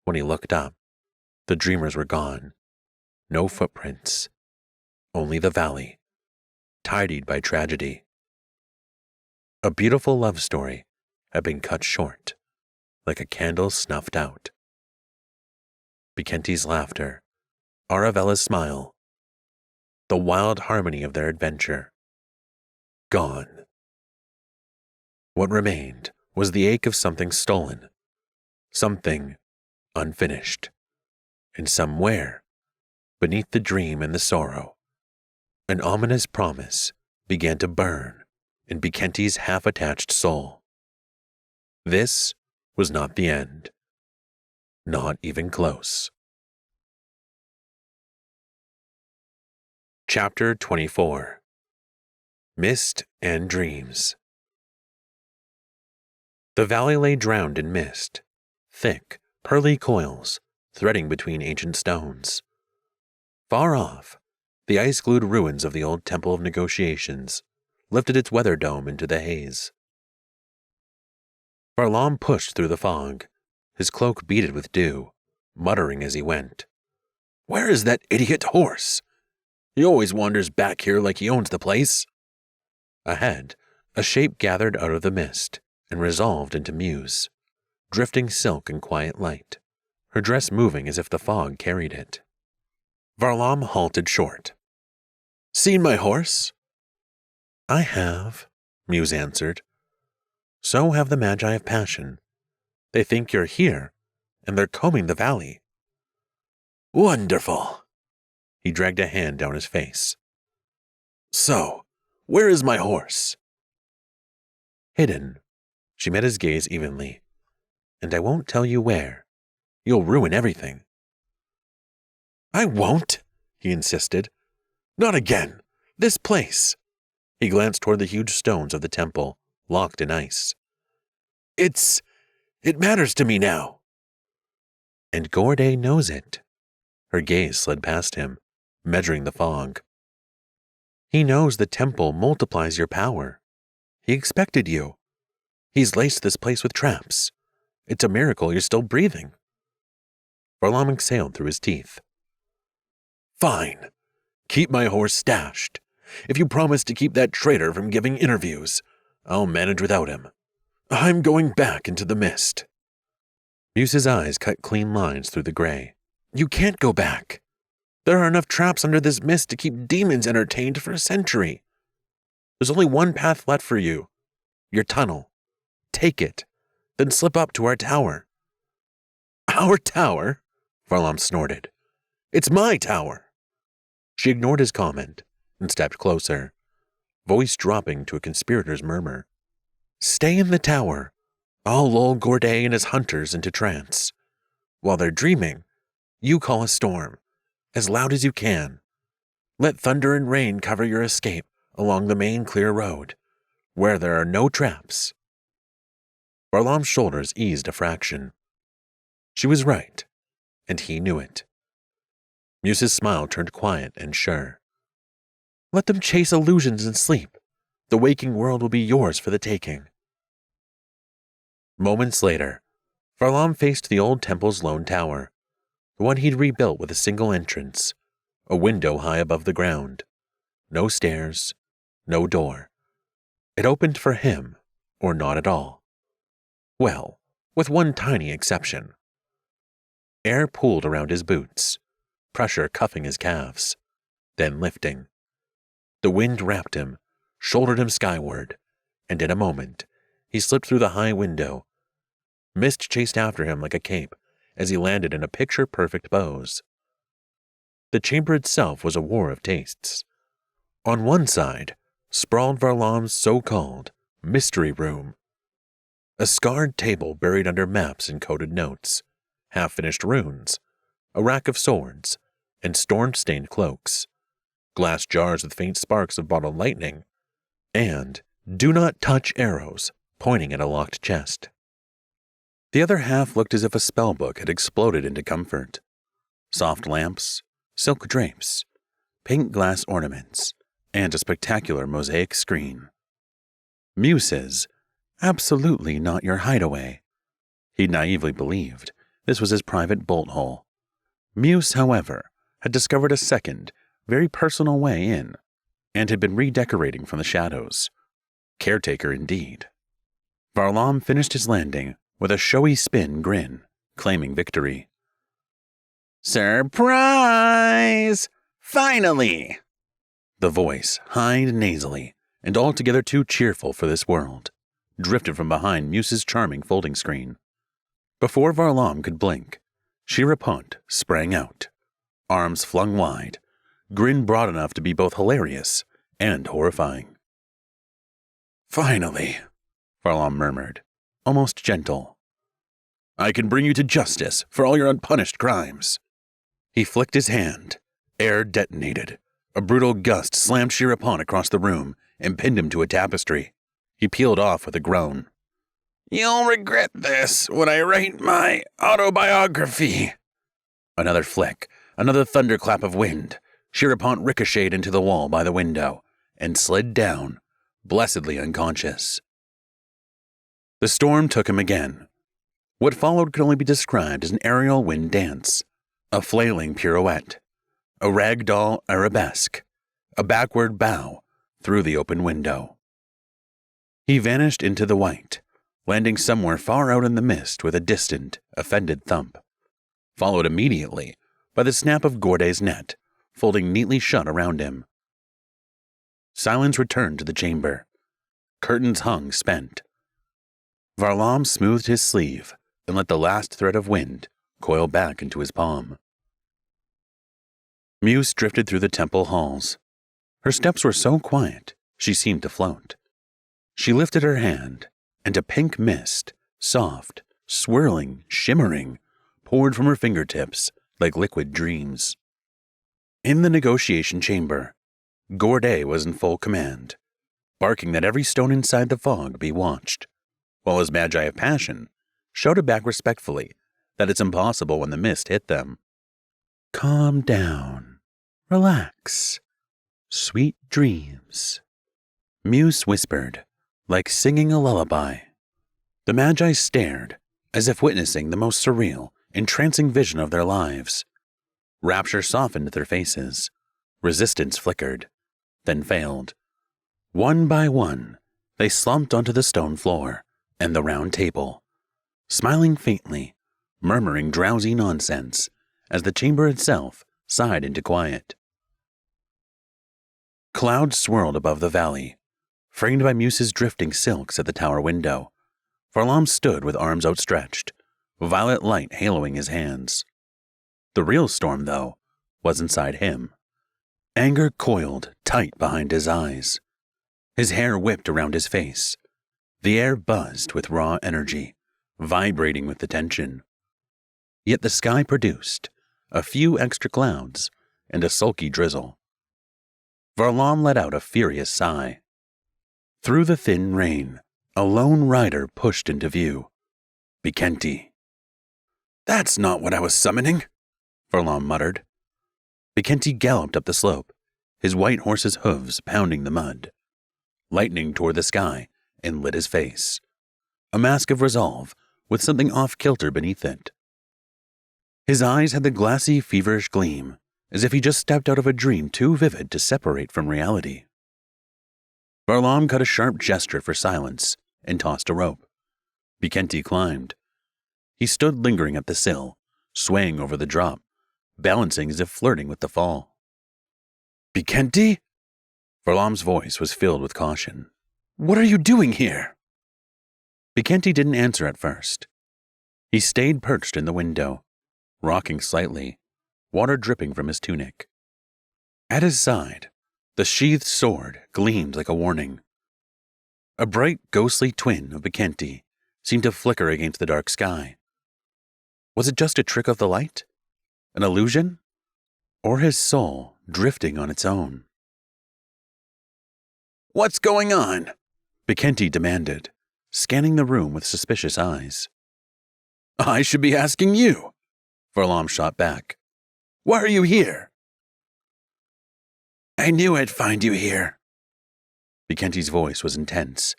When he looked up, the dreamers were gone. No footprints. Only the valley, tidied by tragedy. A beautiful love story had been cut short, like a candle snuffed out. Bekenti's laughter, Aravella's smile, the wild harmony of their adventure. Gone. What remained was the ache of something stolen, something unfinished. And somewhere, beneath the dream and the sorrow, an ominous promise began to burn in Bekenti's half-attached soul. This was not the end. Not even close. Chapter 24. Mist and Dreams. The valley lay drowned in mist, thick, pearly coils threading between ancient stones. Far off, the ice-glued ruins of the old Temple of Negotiations lifted its weather dome into the haze. Varlam pushed through the fog, his cloak beaded with dew, muttering as he went. Where is that idiot horse? He always wanders back here like he owns the place. Ahead, a shape gathered out of the mist and resolved into Muse, drifting silk in quiet light, her dress moving as if the fog carried it. Varlam halted short. Seen my horse? I have, Muse answered. So have the Magi of Passion. They think you're here, and they're combing the valley. Wonderful. He dragged a hand down his face. So, where is my horse? Hidden. She met his gaze evenly. And I won't tell you where. You'll ruin everything." "I won't," he insisted. "Not again. This place." He glanced toward the huge stones of the temple, locked in ice. It matters to me now." "And Gorday knows it." Her gaze slid past him, measuring the fog. "He knows the temple multiplies your power. He expected you. He's laced this place with traps. It's a miracle you're still breathing." Varlam exhaled through his teeth. "Fine. Keep my horse stashed. If you promise to keep that traitor from giving interviews, I'll manage without him. I'm going back into the mist." Muse's eyes cut clean lines through the gray. "You can't go back. There are enough traps under this mist to keep demons entertained for a century. There's only one path left for you. Your tunnel. Take it, then slip up to our tower." "Our tower?" Varlam snorted. "It's my tower." She ignored his comment and stepped closer, voice dropping to a conspirator's murmur. "Stay in the tower. I'll lull Gorday and his hunters into trance. While they're dreaming, you call a storm, as loud as you can. Let thunder and rain cover your escape along the main clear road, where there are no traps." Varlam's shoulders eased a fraction. She was right, and he knew it. Muse's smile turned quiet and sure. "Let them chase illusions and sleep. The waking world will be yours for the taking." Moments later, Varlam faced the old temple's lone tower, the one he'd rebuilt with a single entrance, a window high above the ground. No stairs, no door. It opened for him, or not at all. Well, with one tiny exception. Air pooled around his boots, pressure cuffing his calves, then lifting. The wind wrapped him, shouldered him skyward, and in a moment, he slipped through the high window. Mist chased after him like a cape as he landed in a picture-perfect pose. The chamber itself was a war of tastes. On one side, sprawled Varlam's so-called mystery room. A scarred table buried under maps and coded notes, half-finished runes, a rack of swords, and storm-stained cloaks, glass jars with faint sparks of bottled lightning, and "do not touch" arrows pointing at a locked chest. The other half looked as if a spellbook had exploded into comfort. Soft lamps, silk drapes, pink glass ornaments, and a spectacular mosaic screen. Muse's, absolutely not your hideaway. He naively believed this was his private bolt hole. Muse, however, had discovered a second, very personal way in, and had been redecorating from the shadows. Caretaker indeed. Varlam finished his landing with a showy spin grin, claiming victory. "Surprise! Finally!" The voice, high and nasally, and altogether too cheerful for this world, drifted from behind Muse's charming folding screen. Before Varlam could blink, Shirapont sprang out, arms flung wide, grin broad enough to be both hilarious and horrifying. "Finally," Varlam murmured, almost gentle. "I can bring you to justice for all your unpunished crimes." He flicked his hand. Air detonated. A brutal gust slammed Shirapont across the room and pinned him to a tapestry. He peeled off with a groan. "You'll regret this when I write my autobiography." Another flick, another thunderclap of wind. Shirapont ricocheted into the wall by the window and slid down, blessedly unconscious. The storm took him again. What followed could only be described as an aerial wind dance, a flailing pirouette, a ragdoll arabesque, a backward bow through the open window. He vanished into the white, landing somewhere far out in the mist with a distant, offended thump, followed immediately by the snap of Gorday's net, folding neatly shut around him. Silence returned to the chamber. Curtains hung spent. Varlam smoothed his sleeve and let the last thread of wind coil back into his palm. Muse drifted through the temple halls. Her steps were so quiet, she seemed to float. She lifted her hand, and a pink mist, soft, swirling, shimmering, poured from her fingertips like liquid dreams. In the negotiation chamber, Gorday was in full command, barking that every stone inside the fog be watched, while his Magi of Passion shouted back respectfully that it's impossible when the mist hit them. Calm down. Relax. Sweet dreams. Muse whispered, like singing a lullaby. The Magi stared, as if witnessing the most surreal, entrancing vision of their lives. Rapture softened their faces. Resistance flickered, then failed. One by one, they slumped onto the stone floor and the round table, smiling faintly, murmuring drowsy nonsense as the chamber itself sighed into quiet. Clouds swirled above the valley, framed by Muse's drifting silks at the tower window. Varlam stood with arms outstretched, violet light haloing his hands. The real storm, though, was inside him. Anger coiled tight behind his eyes. His hair whipped around his face. The air buzzed with raw energy, vibrating with the tension. Yet the sky produced a few extra clouds and a sulky drizzle. Varlam let out a furious sigh. Through the thin rain, a lone rider pushed into view. Bekenti. That's not what I was summoning, Varlam muttered. Bekenti galloped up the slope, his white horse's hooves pounding the mud. Lightning tore the sky and lit his face, a mask of resolve with something off-kilter beneath it. His eyes had the glassy, feverish gleam, as if he just stepped out of a dream too vivid to separate from reality. Varlam cut a sharp gesture for silence and tossed a rope. Bekenti climbed. He stood lingering at the sill, swaying over the drop, balancing as if flirting with the fall. Bekenti? Varlam's voice was filled with caution. What are you doing here? Bekenti didn't answer at first. He stayed perched in the window, rocking slightly, water dripping from his tunic. At his side, the sheathed sword gleamed like a warning. A bright, ghostly twin of Bekenti seemed to flicker against the dark sky. Was it just a trick of the light? An illusion? Or his soul drifting on its own? What's going on? Bekenti demanded, scanning the room with suspicious eyes. I should be asking you, Varlam shot back. Why are you here? I knew I'd find you here. Bekenti's voice was intense,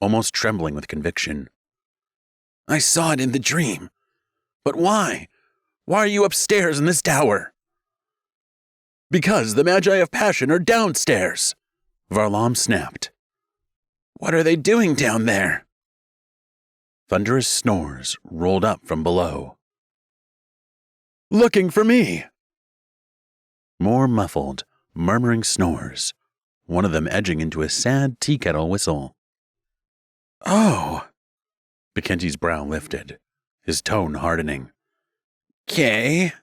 almost trembling with conviction. I saw it in the dream. But why? Why are you upstairs in this tower? Because the Magi of Passion are downstairs, Varlam snapped. What are they doing down there? Thunderous snores rolled up from below. Looking for me! More muffled, murmuring snores, one of them edging into a sad tea kettle whistle. Oh! Bekenti's brow lifted, his tone hardening. Kay?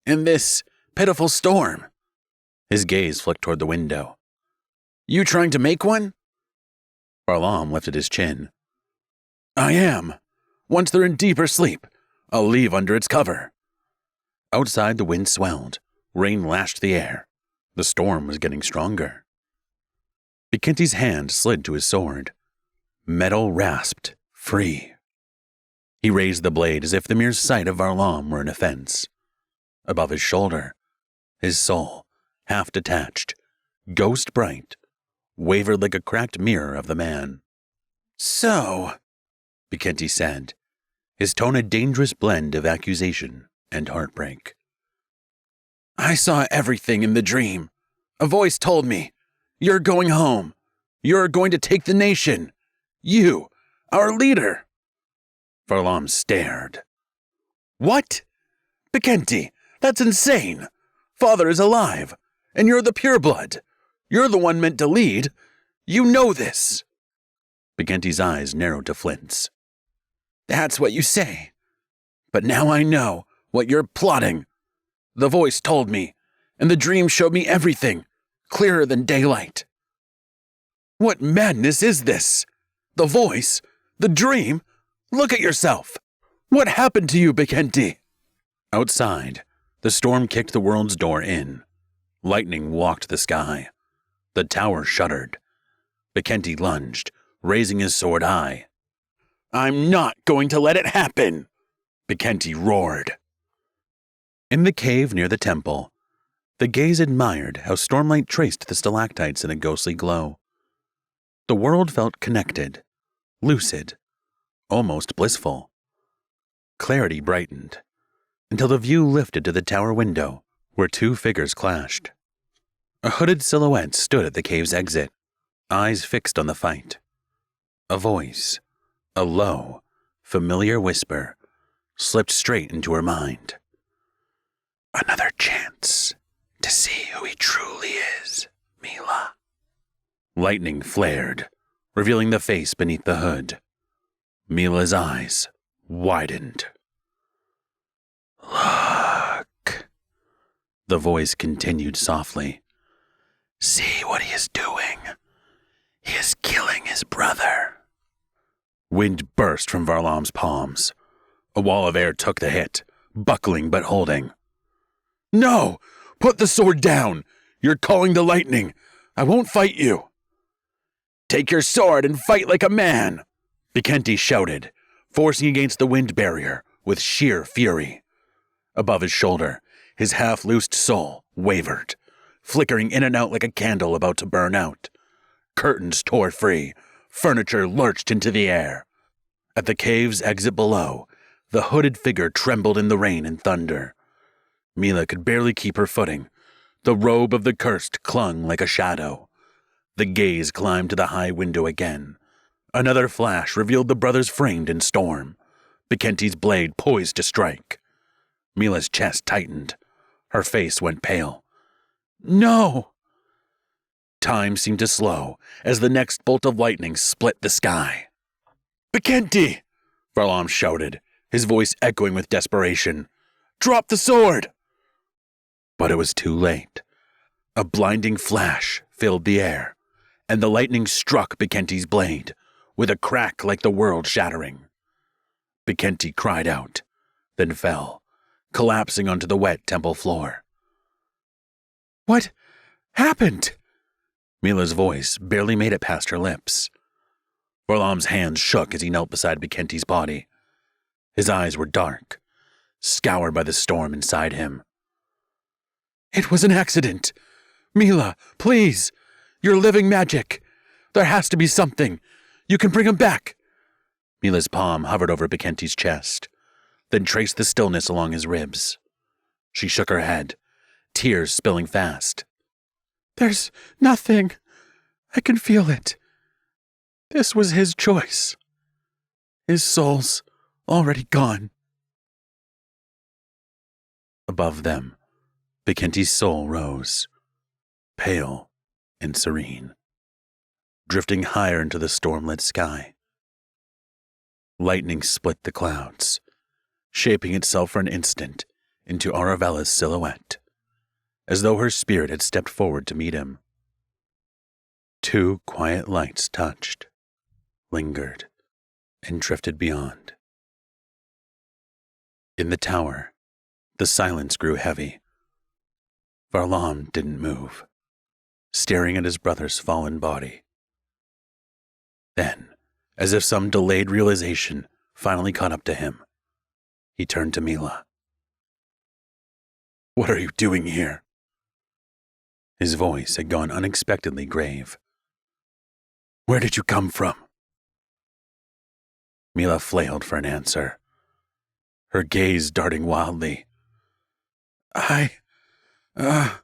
In this pitiful storm? His gaze flicked toward the window. You trying to make one? Varlam lifted his chin. I am. Once they're in deeper sleep, I'll leave under its cover. Outside the wind swelled, rain lashed the air. The storm was getting stronger. Bekenti's hand slid to his sword. Metal rasped, free. He raised the blade as if the mere sight of Varlam were an offense. Above his shoulder, his soul, half detached, ghost bright, wavered like a cracked mirror of the man. So, Bekenti said, his tone a dangerous blend of accusation and heartbreak. I saw everything in the dream. A voice told me, you're going home. You're going to take the nation. You, our leader. Varlam stared. What? Bekenti, that's insane. Father is alive, and you're the pureblood. You're the one meant to lead. You know this. Bekenti's eyes narrowed to Flint's. That's what you say. But now I know what you're plotting. The voice told me, and the dream showed me everything, clearer than daylight. What madness is this? The voice? The dream? Look at yourself. What happened to you, Bekenti? Outside, the storm kicked the world's door in. Lightning walked the sky. The tower shuddered. Bekenti lunged, raising his sword high. "I'm not going to let it happen!" Bekenti roared. In the cave near the temple, the gaze admired how stormlight traced the stalactites in a ghostly glow. The world felt connected, lucid, almost blissful. Clarity brightened, until the view lifted to the tower window, where two figures clashed. A hooded silhouette stood at the cave's exit, eyes fixed on the fight. A voice, a low, familiar whisper, slipped straight into her mind. "Another chance to see who he truly is, Mila." Lightning flared, revealing the face beneath the hood. Mila's eyes widened. "Look," the voice continued softly. "See what he is doing. He is killing his brother." Wind burst from Varlam's palms. A wall of air took the hit, buckling but holding. "No! Put the sword down! You're calling the lightning! I won't fight you!" "Take your sword and fight like a man!" Bekenti shouted, forcing against the wind barrier with sheer fury. Above his shoulder, his half-loosed soul wavered, flickering in and out like a candle about to burn out. Curtains tore free, furniture lurched into the air. At the cave's exit below, the hooded figure trembled in the rain and thunder. Mila could barely keep her footing. The robe of the cursed clung like a shadow. The gaze climbed to the high window again. Another flash revealed the brothers framed in storm, Bekenti's blade poised to strike. Mila's chest tightened. Her face went pale. "No!" Time seemed to slow as the next bolt of lightning split the sky. "Bekenti!" Varlam shouted, his voice echoing with desperation. "Drop the sword!" But it was too late. A blinding flash filled the air, and the lightning struck Bekenti's blade, with a crack like the world shattering. Bekenti cried out, then fell, collapsing onto the wet temple floor. "What happened?" Mila's voice barely made it past her lips. Varlam's hands shook as he knelt beside Bekenti's body. His eyes were dark, scoured by the storm inside him. "It was an accident. Mila, please. You're living magic. There has to be something. You can bring him back." Mila's palm hovered over Bekenti's chest, then traced the stillness along his ribs. She shook her head, tears spilling fast. "There's nothing. I can feel it. This was his choice. His soul's already gone." Above them, Bekenti's soul rose, pale and serene, drifting higher into the storm-lit sky. Lightning split the clouds, shaping itself for an instant into Aravella's silhouette, as though her spirit had stepped forward to meet him. Two quiet lights touched, lingered, and drifted beyond. In the tower, the silence grew heavy. Varlam didn't move, staring at his brother's fallen body. Then, as if some delayed realization finally caught up to him, he turned to Mila. "What are you doing here?" His voice had gone unexpectedly grave. "Where did you come from?" Mila flailed for an answer, her gaze darting wildly. Her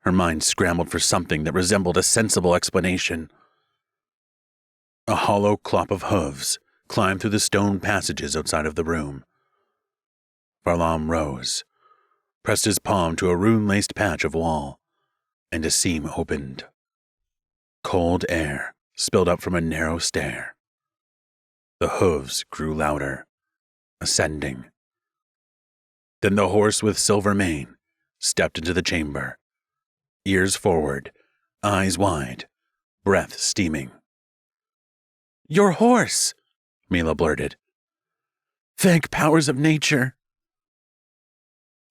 mind scrambled for something that resembled a sensible explanation. A hollow clop of hooves climbed through the stone passages outside of the room. Varlam rose, pressed his palm to a rune-laced patch of wall, and a seam opened. Cold air spilled up from a narrow stair. The hooves grew louder, ascending. Then the horse with silver mane stepped into the chamber, ears forward, eyes wide, breath steaming. "Your horse," Mila blurted. "Thank powers of nature,"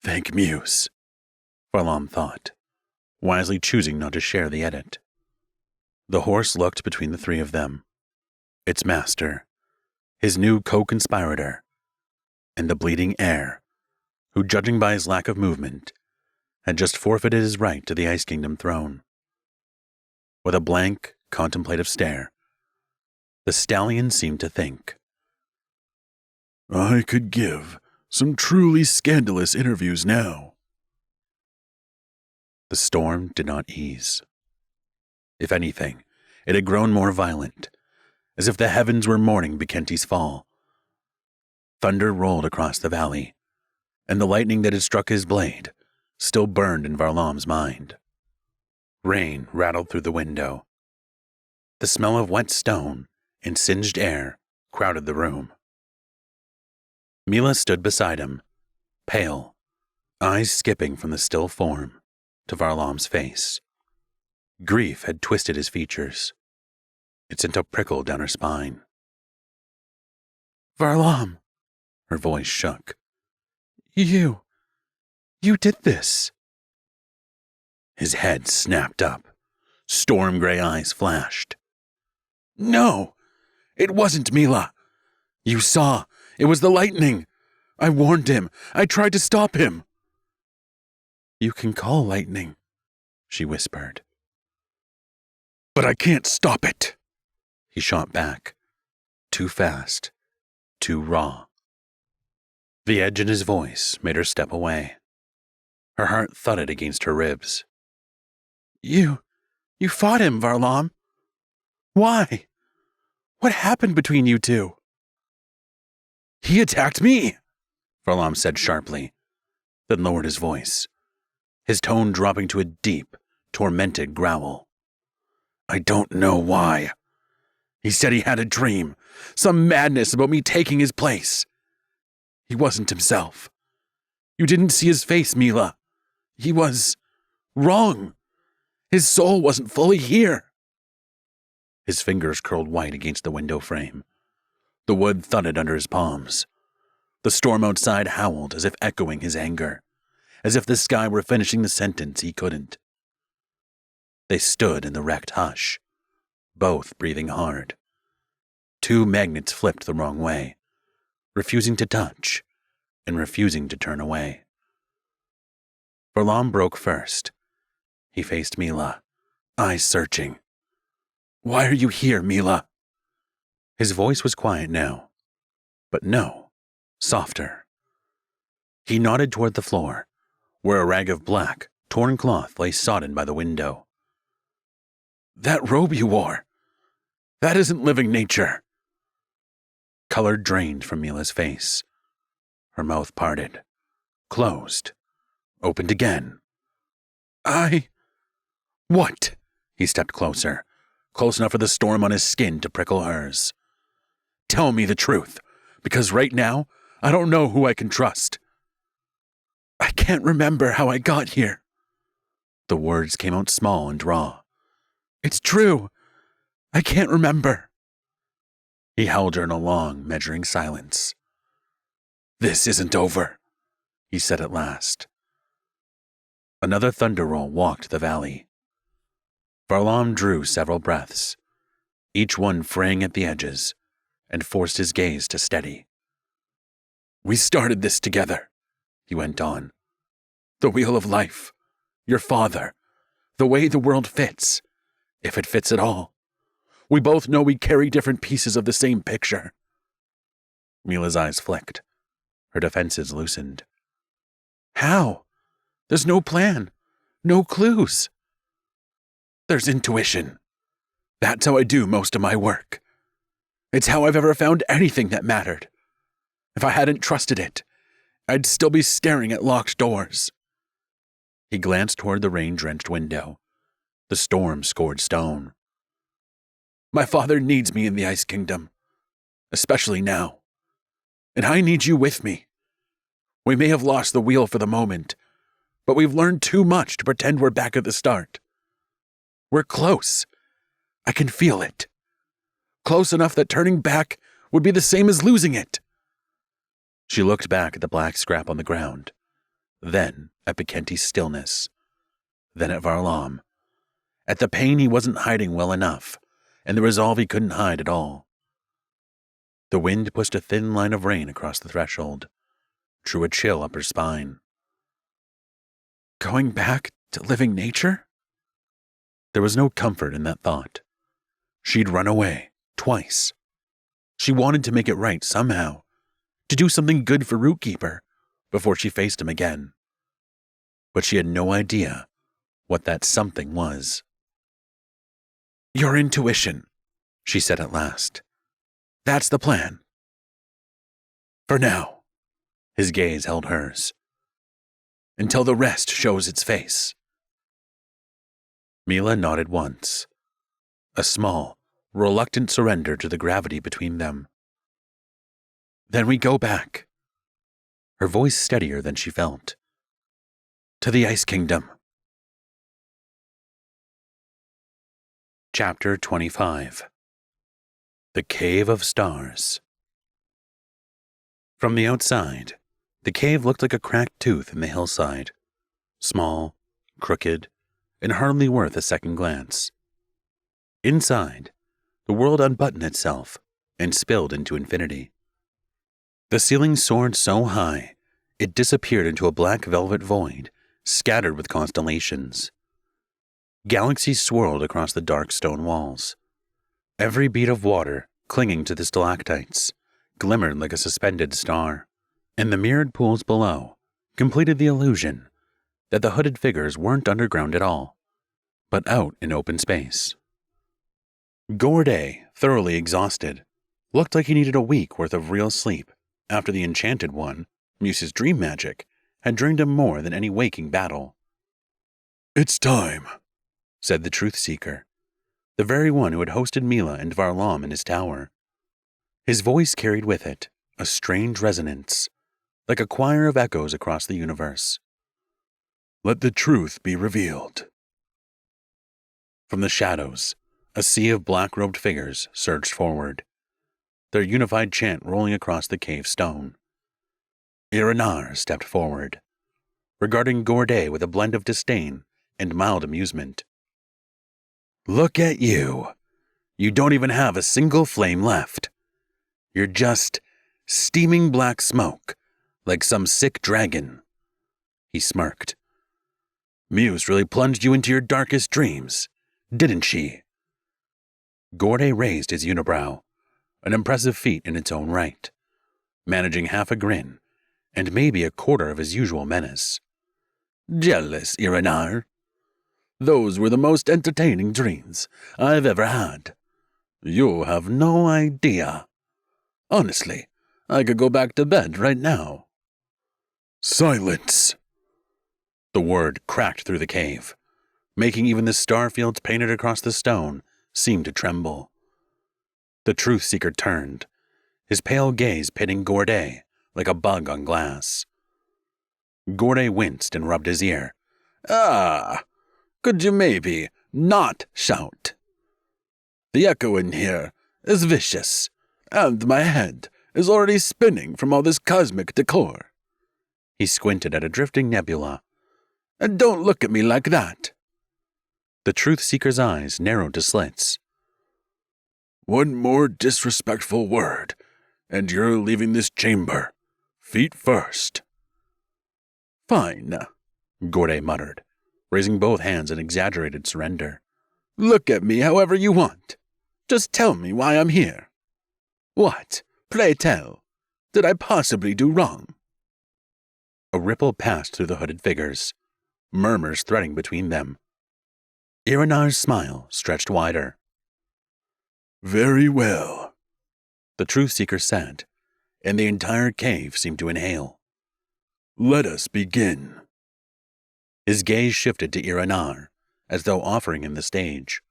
Thank Muse, Varlam thought, wisely choosing not to share the edit. The horse looked between the three of them, its master, his new co-conspirator, and the bleeding heir, who, judging by his lack of movement, had just forfeited his right to the Ice Kingdom throne. With a blank, contemplative stare, the stallion seemed to think. I could give some truly scandalous interviews now. The storm did not ease. If anything, it had grown more violent, as if the heavens were mourning Bekenti's fall. Thunder rolled across the valley, and the lightning that had struck his blade still burned in Varlam's mind. Rain rattled through the window. The smell of wet stone and singed air crowded the room. Mila stood beside him, pale, eyes skipping from the still form to Varlam's face. Grief had twisted his features. It sent a prickle down her spine. Varlam, Her voice shook. you did this. His head snapped up. Storm-gray eyes flashed. No, it wasn't Mila. You saw, it was the lightning. I warned him. I tried to stop him. You can call lightning, she whispered. But I can't stop it. He shot back. Too fast. Too raw. The edge in his voice made her step away. Her heart thudded against her ribs. You fought him, Varlam. Why? What happened between you two? He attacked me, Varlam said sharply, then lowered his voice, his tone dropping to a deep, tormented growl. I don't know why. He said he had a dream, some madness about me taking his place. He wasn't himself. You didn't see his face, Mila. He was wrong. His soul wasn't fully here. His fingers curled white against the window frame. The wood thudded under his palms. The storm outside howled as if echoing his anger, as if the sky were finishing the sentence he couldn't. They stood in the wrecked hush, both breathing hard. Two magnets flipped the wrong way, refusing to touch and refusing to turn away. Varlam broke first. He faced Mila, eyes searching. Why are you here, Mila? His voice was quiet now, but no, softer. He nodded toward the floor, where a rag of black, torn cloth lay sodden by the window. That robe you wore, that isn't living nature. Color drained from Mila's face. Her mouth parted, closed, opened again. What? He stepped closer, close enough for the storm on his skin to prickle hers. Tell me the truth, because right now, I don't know who I can trust. I can't remember how I got here. The words came out small and raw. It's true. I can't remember. He held her in a long, measuring silence. This isn't over, he said at last. Another thunder roll walked the valley. Varlam drew several breaths, each one fraying at the edges, and forced his gaze to steady. We started this together, he went on. The wheel of life, your father, the way the world fits, if it fits at all. We both know we carry different pieces of the same picture. Mila's eyes flicked. Her defenses loosened. How? There's no plan, no clues. There's intuition. That's how I do most of my work. It's how I've ever found anything that mattered. If I hadn't trusted it, I'd still be staring at locked doors. He glanced toward the rain-drenched window. The storm scored stone. My father needs me in the Ice Kingdom, especially now. And I need you with me. We may have lost the wheel for the moment, but we've learned too much to pretend we're back at the start. We're close. I can feel it. Close enough that turning back would be the same as losing it. She looked back at the black scrap on the ground, then at Bekenti's stillness, then at Varlam, at the pain he wasn't hiding well enough, and the resolve he couldn't hide at all. The wind pushed a thin line of rain across the threshold, drew a chill up her spine. Going back to living nature? There was no comfort in that thought. She'd run away, twice. She wanted to make it right somehow, to do something good for Rootkeeper before she faced him again. But she had no idea what that something was. Your intuition, she said at last. That's the plan. For now. His gaze held hers. Until the rest shows its face. Mila nodded once. A small, reluctant surrender to the gravity between them. Then we go back. Her voice steadier than she felt. To the Ice Kingdom. Chapter 25. The Cave of Stars. From the outside, the cave looked like a cracked tooth in the hillside. Small, crooked, and hardly worth a second glance. Inside, the world unbuttoned itself and spilled into infinity. The ceiling soared so high, it disappeared into a black velvet void, scattered with constellations. Galaxies swirled across the dark stone walls. Every bead of water, clinging to the stalactites, glimmered like a suspended star, and the mirrored pools below completed the illusion that the hooded figures weren't underground at all, but out in open space. Gorday, thoroughly exhausted, looked like he needed a week worth of real sleep after the Enchanted One, Muse's dream magic, had drained him more than any waking battle. It's time, said the Truth Seeker, the very one who had hosted Mila and Varlam in his tower. His voice carried with it a strange resonance, like a choir of echoes across the universe. Let the truth be revealed. From the shadows, a sea of black-robed figures surged forward, their unified chant rolling across the cave stone. Iranar stepped forward, regarding Gorday with a blend of disdain and mild amusement. Look at you. You don't even have a single flame left. You're just steaming black smoke, like some sick dragon. He smirked. Muse really plunged you into your darkest dreams, didn't she? Gorday raised his unibrow, an impressive feat in its own right, managing half a grin and maybe a quarter of his usual menace. Jealous, Iranar. Those were the most entertaining dreams I've ever had. You have no idea. Honestly, I could go back to bed right now. Silence! The word cracked through the cave, making even the star fields painted across the stone seem to tremble. The Truth Seeker turned, his pale gaze pitting Gorday like a bug on glass. Gorday winced and rubbed his ear. Ah, could you maybe not shout? The echo in here is vicious, and my head is already spinning from all this cosmic decor. He squinted at a drifting nebula. And don't look at me like that. The Truth Seeker's eyes narrowed to slits. One more disrespectful word, and you're leaving this chamber, feet first. Fine, Gorday muttered, raising both hands in exaggerated surrender. Look at me however you want. Just tell me why I'm here. What, pray tell, did I possibly do wrong? A ripple passed through the hooded figures, murmurs threading between them. Iranar's smile stretched wider. Very well, the Truth Seeker said, and the entire cave seemed to inhale. Let us begin. His gaze shifted to Iranar, as though offering him the stage.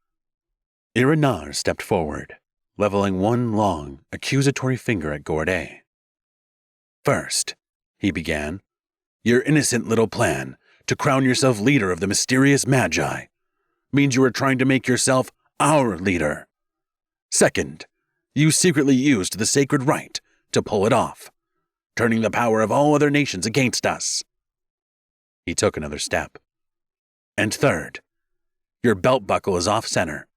Iranar stepped forward, leveling one long, accusatory finger at Gorday. First, he began, your innocent little plan to crown yourself leader of the mysterious Magi means you are trying to make yourself our leader. Second, you secretly used the sacred right to pull it off, turning the power of all other nations against us. He took another step. And third, your belt buckle is off center.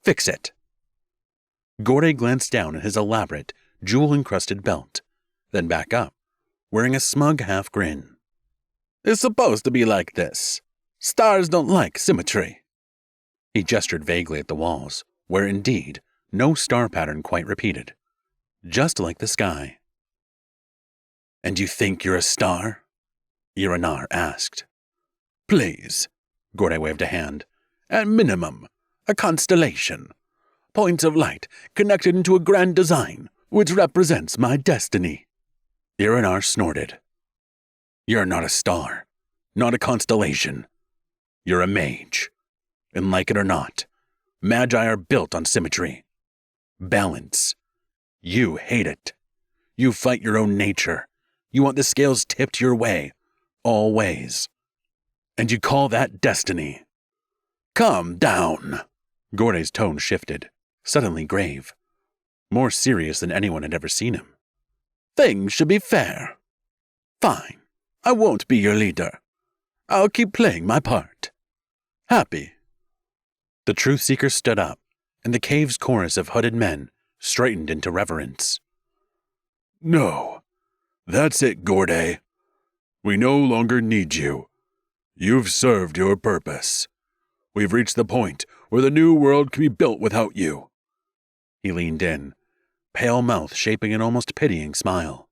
Fix it. Gorde glanced down at his elaborate, jewel-encrusted belt, then back up, wearing a smug half grin. It's supposed to be like this. Stars don't like symmetry. He gestured vaguely at the walls, where indeed no star pattern quite repeated, just like the sky. And you think you're a star? Iranar asked. Please, Gorde waved a hand. At minimum, a constellation. Points of light connected into a grand design, which represents my destiny. Iranar snorted. You're not a star, not a constellation. You're a mage. And like it or not, magi are built on symmetry. Balance. You hate it. You fight your own nature. You want the scales tipped your way, always. And you call that destiny. Calm down. Gorde's tone shifted, suddenly grave, more serious than anyone had ever seen him. Things should be fair. Fine, I won't be your leader. I'll keep playing my part. Happy? The Truth Seeker stood up, and the cave's chorus of hooded men straightened into reverence. No, that's it, Gorde. We no longer need you. You've served your purpose. We've reached the point where the new world can be built without you. He leaned in, pale mouth shaping an almost pitying smile.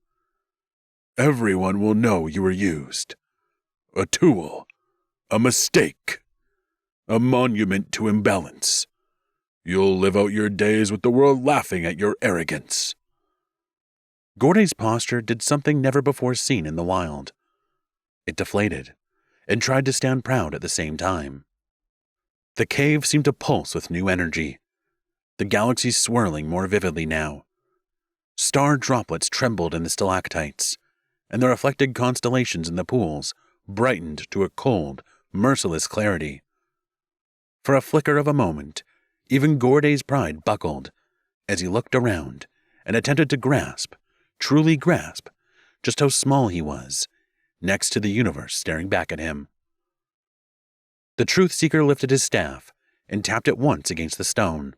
Everyone will know you were used. A tool. A mistake. A monument to imbalance. You'll live out your days with the world laughing at your arrogance. Gorde's posture did something never before seen in the wild. It deflated, and tried to stand proud at the same time. The cave seemed to pulse with new energy, the galaxy swirling more vividly now. Star droplets trembled in the stalactites, and the reflected constellations in the pools brightened to a cold, merciless clarity. For a flicker of a moment, even Gorde's pride buckled as he looked around and attempted to grasp, truly grasp, just how small he was, next to the universe staring back at him. The Truth Seeker lifted his staff and tapped it once against the stone.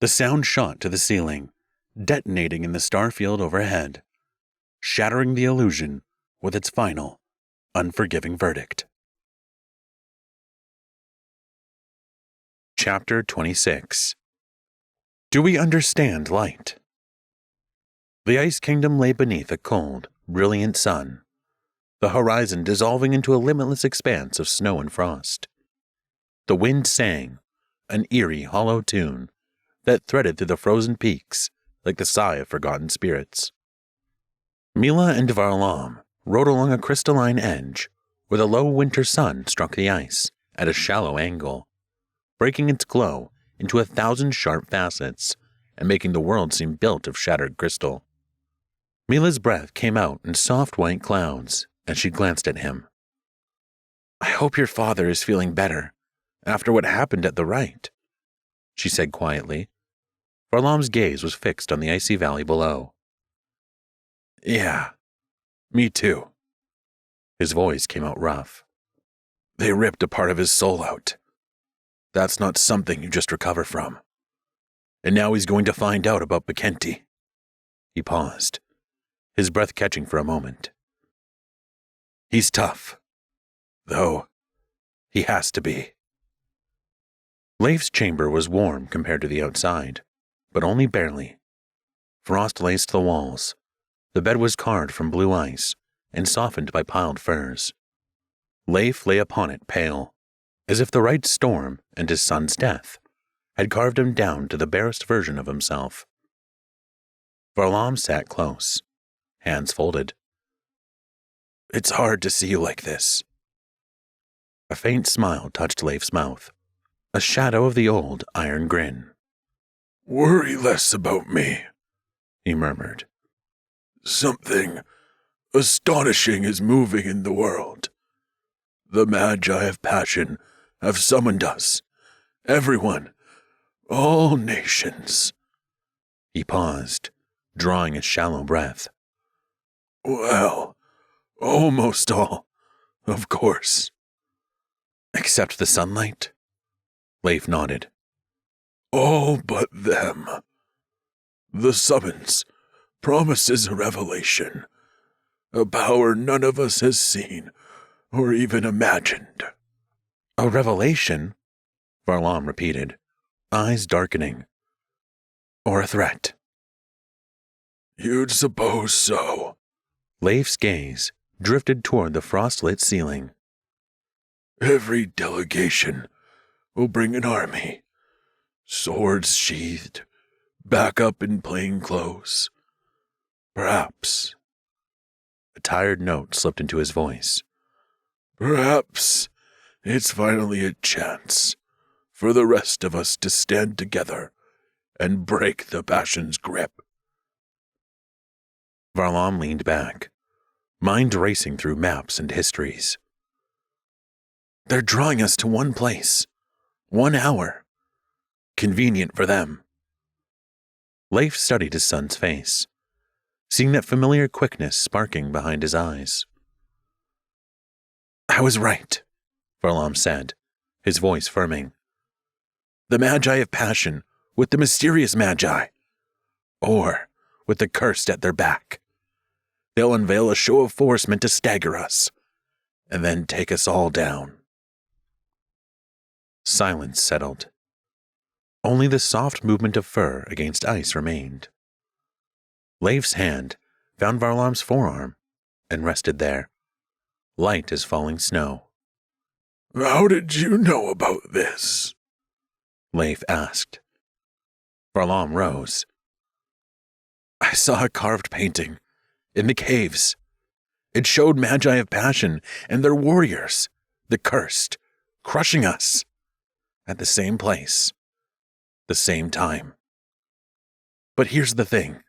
The sound shot to the ceiling, detonating in the star field overhead, shattering the illusion with its final, unforgiving verdict. Chapter 26. Do we understand light? The Ice Kingdom lay beneath a cold, brilliant sun, the horizon dissolving into a limitless expanse of snow and frost. The wind sang, an eerie, hollow tune that threaded through the frozen peaks like the sigh of forgotten spirits. Mila and Varlam rode along a crystalline edge where the low winter sun struck the ice at a shallow angle, breaking its glow into 1,000 sharp facets and making the world seem built of shattered crystal. Mila's breath came out in soft white clouds as she glanced at him. I hope your father is feeling better after what happened at the right, she said quietly. Varlam's gaze was fixed on the icy valley below. Yeah, me too. His voice came out rough. They ripped a part of his soul out. That's not something you just recover from. And now he's going to find out about Bekenti. He paused, his breath catching for a moment. He's tough, though he has to be. Leif's chamber was warm compared to the outside, but only barely. Frost laced the walls. The bed was carved from blue ice and softened by piled furs. Leif lay upon it pale, as if the right storm and his son's death had carved him down to the barest version of himself. Varlam sat close, hands folded. It's hard to see you like this. A faint smile touched Leif's mouth, a shadow of the old iron grin. Worry less about me, he murmured. Something astonishing is moving in the world. The Magi of Passion have summoned us, everyone, all nations. He paused, drawing a shallow breath. Well, almost all, Of course. Except the sunlight? Leif nodded. All but them. The summons promises a revelation, a power none of us has seen or even imagined. A revelation? Varlam repeated, eyes darkening. Or a threat? You'd suppose so. Leif's gaze drifted toward the frost-lit ceiling. Every delegation will bring an army, swords sheathed, back up in plain clothes. Perhaps. A tired note slipped into his voice. Perhaps it's finally a chance for the rest of us to stand together and break the passion's grip. Varlam leaned back, mind racing through maps and histories. They're drawing us to one place, 1 hour. Convenient for them. Leif studied his son's face, seeing that familiar quickness sparking behind his eyes. I was right, Varlam said, his voice firming. The Magi of Passion with the mysterious Magi, or with the cursed at their back. They'll unveil a show of force meant to stagger us, and then take us all down. Silence settled. Only the soft movement of fur against ice remained. Leif's hand found Varlam's forearm and rested there, light as falling snow. How did you know about this? Leif asked. Varlam rose. I saw a carved painting in the caves. It showed Magi of Passion and their warriors, the cursed, crushing us at the same place, the same time. But here's the thing.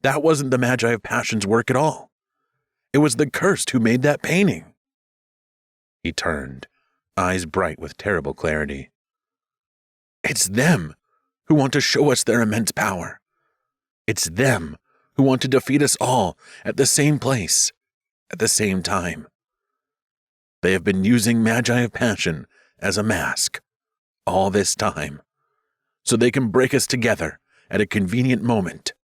That wasn't the Magi of Passion's work at all. It was the cursed who made that painting. He turned, eyes bright with terrible clarity. It's them who want to show us their immense power. It's them who want to defeat us all at the same place, at the same time. They have been using Magi of Passion as a mask all this time, so they can break us together at a convenient moment.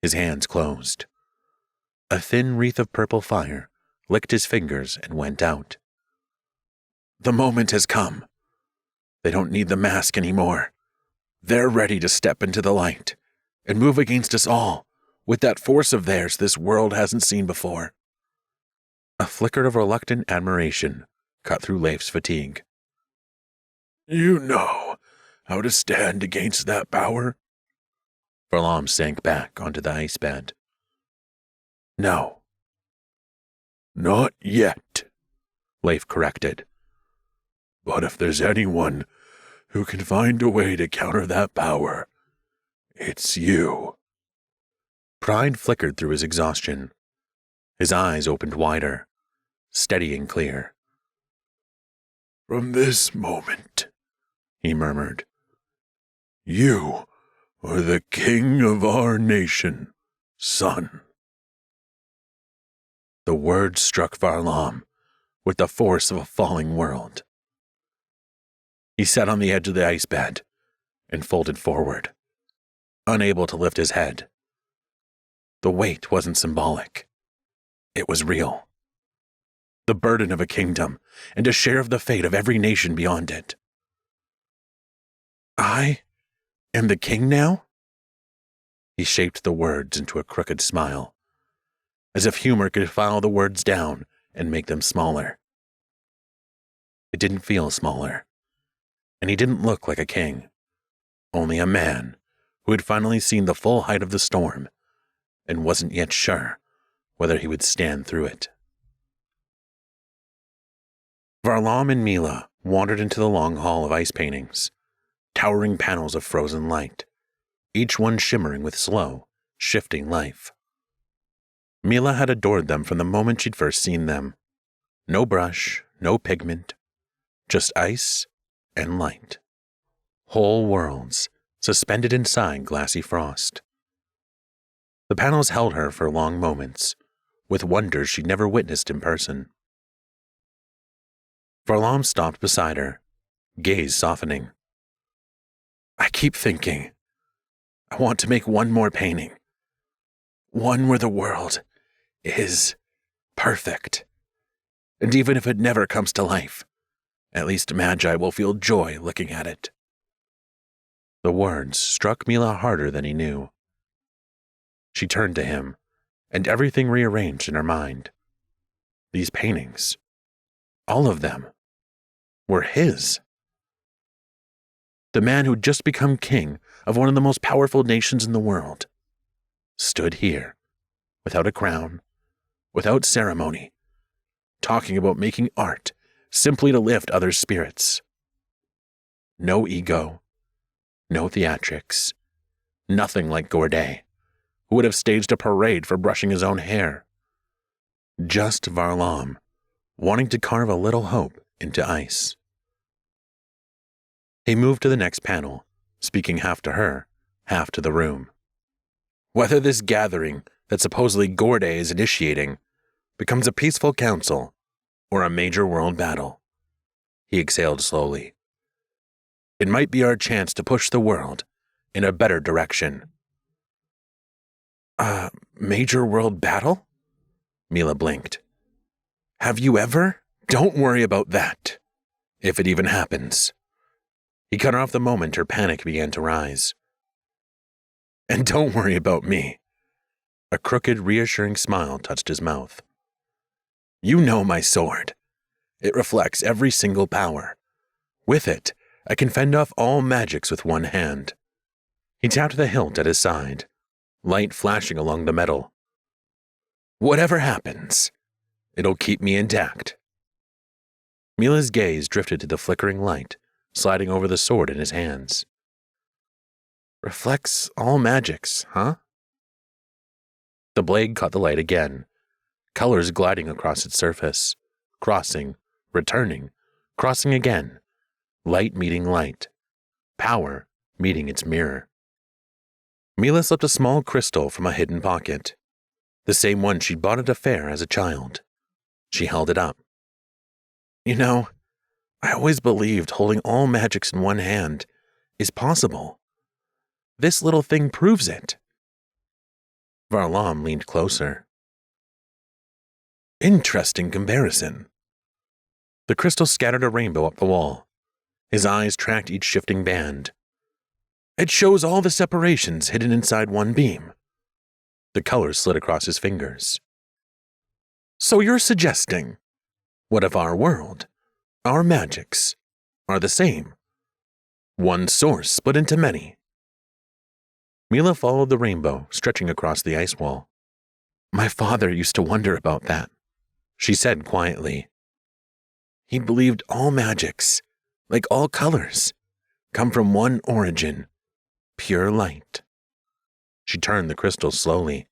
His hands closed. A thin wreath of purple fire licked his fingers and went out. The moment has come. They don't need the mask anymore. They're ready to step into the light and move against us all with that force of theirs this world hasn't seen before. A flicker of reluctant admiration cut through Leif's fatigue. You know how to stand against that power? Varlam sank back onto the ice bed. No. Not yet, Leif corrected. But if there's anyone who can find a way to counter that power, it's you. Pride flickered through his exhaustion. His eyes opened wider, steady and clear. From this moment, he murmured, you are the king of our nation, son. The words struck Varlam with the force of a falling world. He sat on the edge of the ice bed and folded forward, unable to lift his head. The weight wasn't symbolic. It was real. The burden of a kingdom and a share of the fate of every nation beyond it. I am the king now? He shaped the words into a crooked smile, as if humor could file the words down and make them smaller. It didn't feel smaller, and he didn't look like a king, only a man who had finally seen the full height of the storm and wasn't yet sure whether he would stand through it. Varlam and Mila wandered into the long hall of ice paintings, towering panels of frozen light, each one shimmering with slow, shifting life. Mila had adored them from the moment she'd first seen them. No brush, no pigment, just ice and light. Whole worlds suspended inside glassy frost. The panels held her for long moments, with wonders she'd never witnessed in person. Varlam stopped beside her, gaze softening. I keep thinking, I want to make one more painting. One where the world is perfect. And even if it never comes to life, at least Magi will feel joy looking at it. The words struck Mila harder than he knew. She turned to him, and everything rearranged in her mind. These paintings, all of them, were his. The man who'd just become king of one of the most powerful nations in the world stood here, without a crown, without ceremony, talking about making art simply to lift others' spirits. No ego, no theatrics, nothing like Gorday, who would have staged a parade for brushing his own hair. Just Varlam, wanting to carve a little hope into ice. He moved to the next panel, speaking half to her, half to the room. Whether this gathering that supposedly Gorday is initiating becomes a peaceful council or a major world battle, he exhaled slowly. It might be our chance to push the world in a better direction. A major world battle? Mila blinked. Have you ever? Don't worry about that. If it even happens. He cut her off the moment her panic began to rise. And don't worry about me. A crooked, reassuring smile touched his mouth. You know my sword. It reflects every single power. With it, I can fend off all magics with one hand. He tapped the hilt at his side, light flashing along the metal. Whatever happens, it'll keep me intact. Mila's gaze drifted to the flickering light, sliding over the sword in his hands. Reflects all magics, huh? The blade caught the light again, colors gliding across its surface, crossing, returning, crossing again, light meeting light, power meeting its mirror. Mila slipped a small crystal from a hidden pocket, the same one she'd bought at a fair as a child. She held it up. You know, I always believed holding all magics in one hand is possible. This little thing proves it. Varlam leaned closer. Interesting comparison. The crystal scattered a rainbow up the wall. His eyes tracked each shifting band. It shows all the separations hidden inside one beam. The colors slid across his fingers. So you're suggesting, what if our world, our magics, are the same? One source split into many. Mila followed the rainbow stretching across the ice wall. My father used to wonder about that, she said quietly. He believed all magics, like all colors, come from one origin, pure light. She turned the crystal slowly.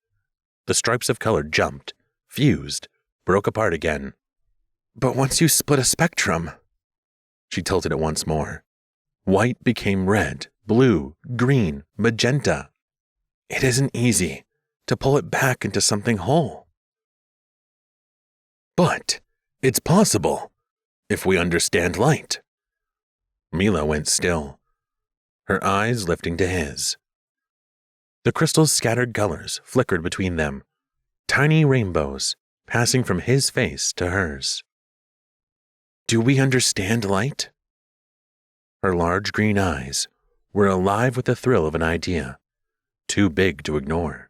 The stripes of color jumped, fused, broke apart again. But once you split a spectrum, she tilted it once more. White became red, blue, green, magenta. It isn't easy to pull it back into something whole. But it's possible if we understand light. Mila went still, her eyes lifting to his. The crystal's scattered colors flickered between them, tiny rainbows passing from his face to hers. Do we understand light? Her large green eyes were alive with the thrill of an idea, too big to ignore.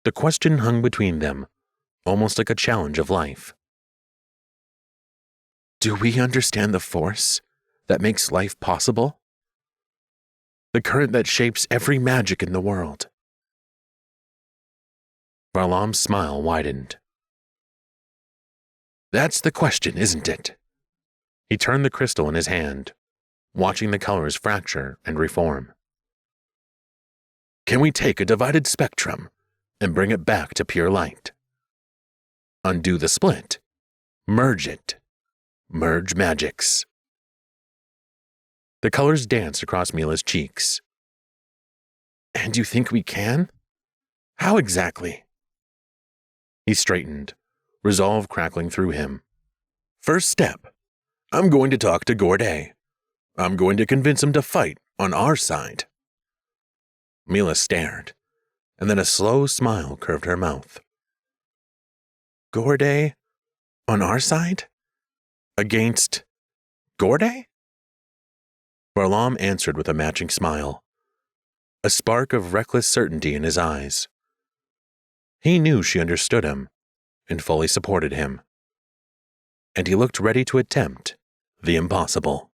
The question hung between them, almost like a challenge of life. Do we understand the force that makes life possible? The current that shapes every magic in the world. Varlam's smile widened. That's the question, isn't it? He turned the crystal in his hand, watching the colors fracture and reform. Can we take a divided spectrum and bring it back to pure light? Undo the split, merge it, merge magics. The colors danced across Mila's cheeks. And you think we can? How exactly? He straightened, resolve crackling through him. First step. I'm going to talk to Gorday. I'm going to convince him to fight on our side. Mila stared, and then a slow smile curved her mouth. Gorday? On our side? Against Gorday? Varlam answered with a matching smile, a spark of reckless certainty in his eyes. He knew she understood him and fully supported him, and he looked ready to attempt the impossible.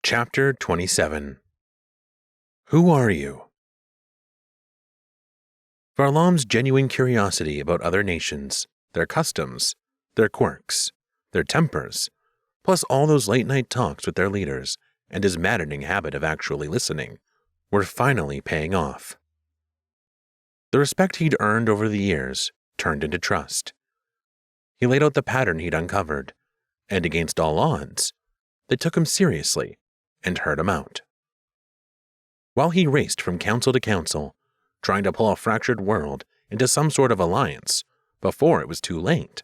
Chapter 27. Who are you? Varlam's genuine curiosity about other nations, their customs, their quirks, their tempers, plus all those late-night talks with their leaders and his maddening habit of actually listening, were finally paying off. The respect he'd earned over the years turned into trust. He laid out the pattern he'd uncovered, and against all odds, they took him seriously and heard him out. While he raced from council to council, trying to pull a fractured world into some sort of alliance before it was too late,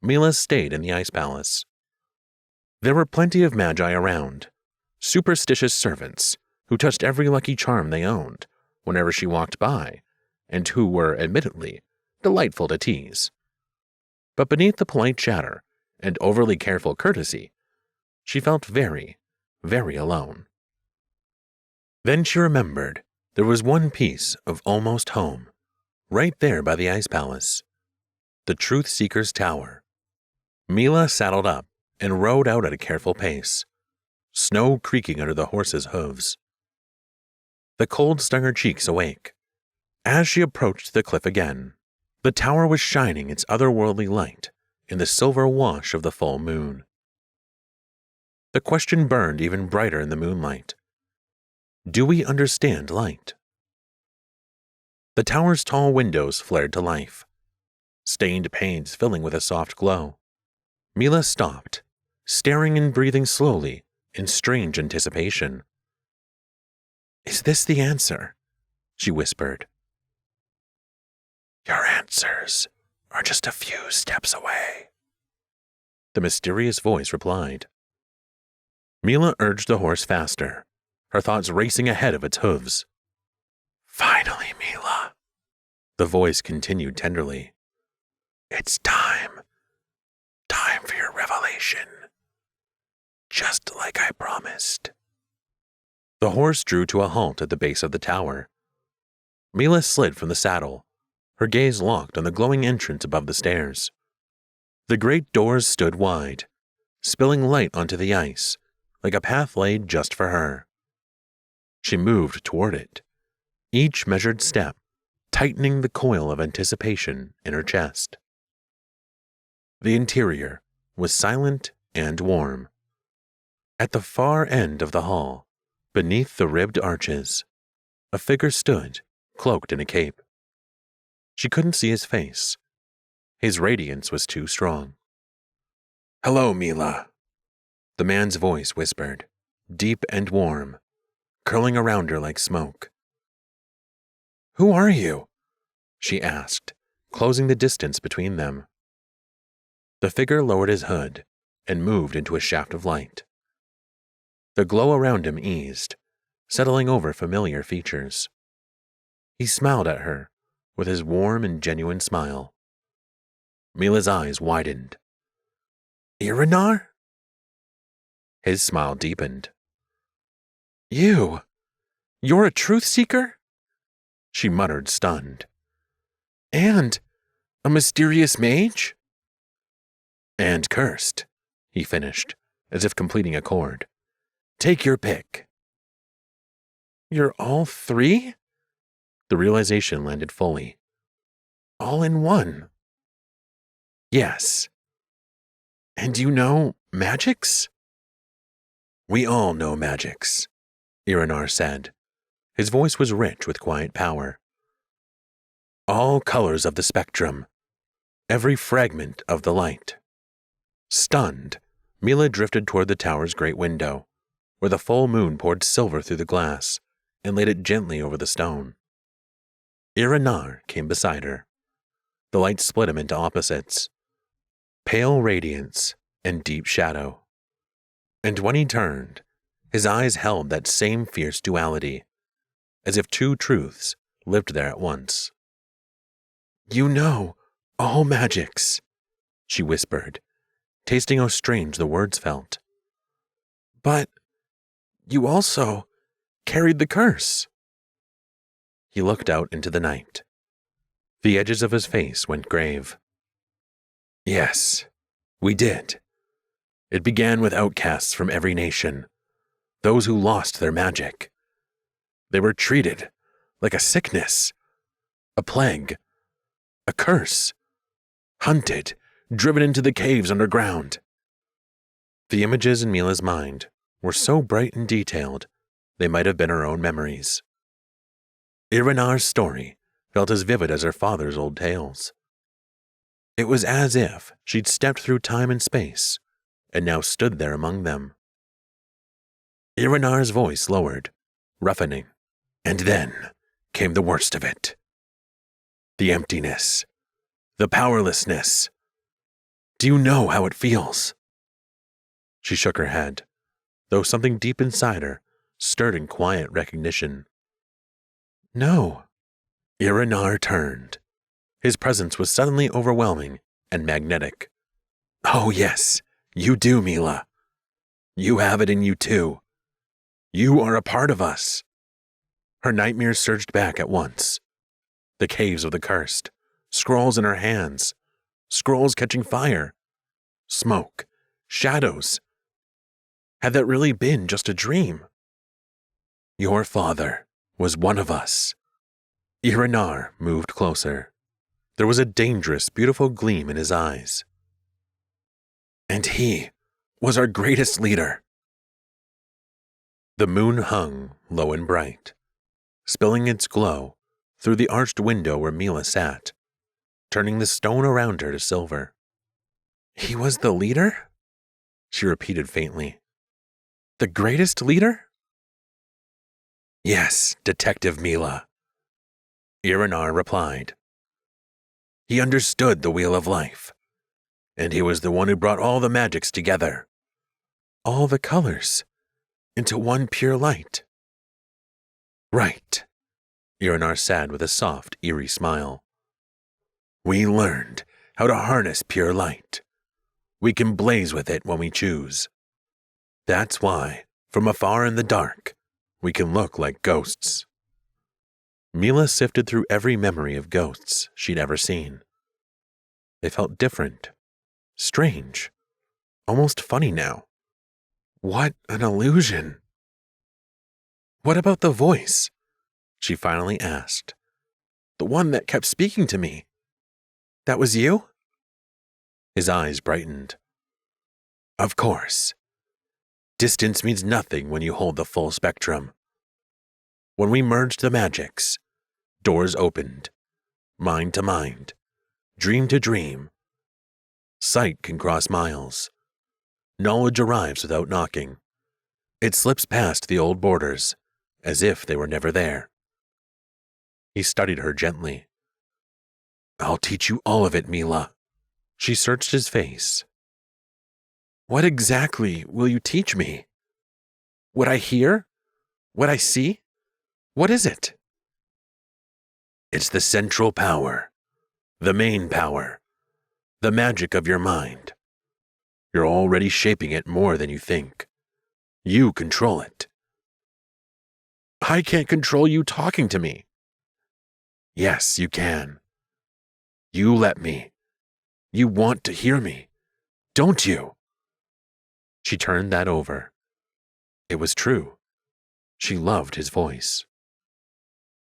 Mila stayed in the Ice Palace. There were plenty of magi around, superstitious servants who touched every lucky charm they owned whenever she walked by, and who were, admittedly, delightful to tease. But beneath the polite chatter and overly careful courtesy, she felt very, very alone. Then she remembered there was one piece of almost home, right there by the Ice Palace, the Truth Seeker's Tower. Mila saddled up and rode out at a careful pace, snow creaking under the horse's hooves. The cold stung her cheeks awake. As she approached the cliff again, the tower was shining its otherworldly light in the silver wash of the full moon. The question burned even brighter in the moonlight. Do we understand light? The tower's tall windows flared to life, stained panes filling with a soft glow. Mila stopped, staring and breathing slowly in strange anticipation. Is this the answer? She whispered. Your answers are just a few steps away, the mysterious voice replied. Mila urged the horse faster, her thoughts racing ahead of its hooves. Finally, Mila, the voice continued tenderly. It's time. Time for your revelation. Just like I promised. The horse drew to a halt at the base of the tower. Mila slid from the saddle, her gaze locked on the glowing entrance above the stairs. The great doors stood wide, spilling light onto the ice, like a path laid just for her. She moved toward it, each measured step tightening the coil of anticipation in her chest. The interior was silent and warm. At the far end of the hall, beneath the ribbed arches, a figure stood, cloaked in a cape. She couldn't see his face. His radiance was too strong. Hello, Mila, the man's voice whispered, deep and warm, curling around her like smoke. Who are you? She asked, closing the distance between them. The figure lowered his hood and moved into a shaft of light. The glow around him eased, settling over familiar features. He smiled at her with his warm and genuine smile. Mila's eyes widened. Iranar? His smile deepened. You're a truth seeker? She muttered, stunned. And a mysterious mage? And cursed, he finished, as if completing a chord. Take your pick. You're all three? The realization landed fully. All in one. Yes. And you know magics? We all know magics, Iranar said. His voice was rich with quiet power. All colors of the spectrum, every fragment of the light. Stunned, Mila drifted toward the tower's great window, where the full moon poured silver through the glass and laid it gently over the stone. Iranar came beside her. The light split him into opposites: pale radiance and deep shadow. And when he turned, his eyes held that same fierce duality, as if two truths lived there at once. "You know all magics," she whispered, tasting how strange the words felt. "But you also carried the curse." He looked out into the night. The edges of his face went grave. "Yes, we did. It began with outcasts from every nation, those who lost their magic. They were treated like a sickness, a plague, a curse, hunted, driven into the caves underground." The images in Mila's mind were so bright and detailed, they might have been her own memories. Irenar's story felt as vivid as her father's old tales. It was as if she'd stepped through time and space and now stood there among them. Irenar's voice lowered, roughening, and then came the worst of it. The emptiness, the powerlessness. Do you know how it feels? She shook her head, though something deep inside her stirred in quiet recognition. No. Irenar turned. His presence was suddenly overwhelming and magnetic. "Oh yes, you do, Mila. You have it in you too. You are a part of us." Her nightmares surged back at once. The caves of the cursed, scrolls in her hands, scrolls catching fire, smoke, shadows. Had that really been just a dream? "Your father was one of us." Irenar moved closer. There was a dangerous, beautiful gleam in his eyes. "And he was our greatest leader." The moon hung low and bright, spilling its glow through the arched window where Mila sat, turning the stone around her to silver. "He was the leader?" she repeated faintly. "The greatest leader?" "Yes, Detective Mila," Irenar replied. "He understood the Wheel of Life, and he was the one who brought all the magics together. All the colors, into one pure light." "Right," Irenar said with a soft, eerie smile. "We learned how to harness pure light. We can blaze with it when we choose. That's why, from afar in the dark, we can look like ghosts." Mila sifted through every memory of ghosts she'd ever seen. They felt different, strange, almost funny now. What an illusion. "What about the voice?" she finally asked. "The one that kept speaking to me. That was you?" His eyes brightened. "Of course. Distance means nothing when you hold the full spectrum. When we merged the magics, doors opened, mind to mind, dream to dream. Sight can cross miles. Knowledge arrives without knocking. It slips past the old borders, as if they were never there." He studied her gently. "I'll teach you all of it, Mila." She searched his face. "What exactly will you teach me? What I hear? What I see? What is it?" "It's the central power, the main power, the magic of your mind. You're already shaping it more than you think. You control it." "I can't control you talking to me." "Yes, you can. You let me. You want to hear me, don't you?" She turned that over. It was true. She loved his voice.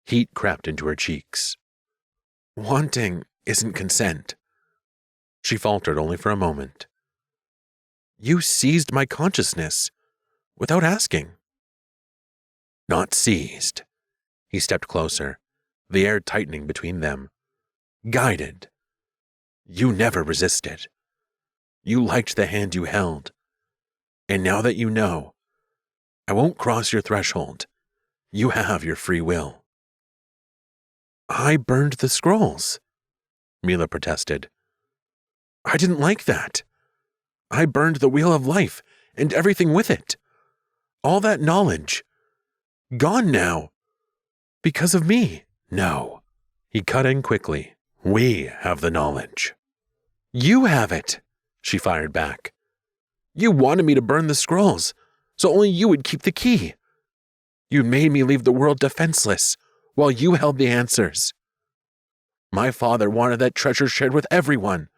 Heat crept into her cheeks. "Wanting isn't consent." She faltered only for a moment. "You seized my consciousness without asking." "Not seized." He stepped closer, the air tightening between them. "Guided. You never resisted. You liked the hand you held. And now that you know, I won't cross your threshold. You have your free will." "I burned the scrolls." Mila protested. I didn't like that. I burned the Wheel of Life and everything with it. All that knowledge. Gone now. Because of me. No. He cut in quickly. We have the knowledge. You have it, she fired back. You wanted me to burn the scrolls, so only you would keep the key. You made me leave the world defenseless, while you held the answers. My father wanted that treasure shared with everyone.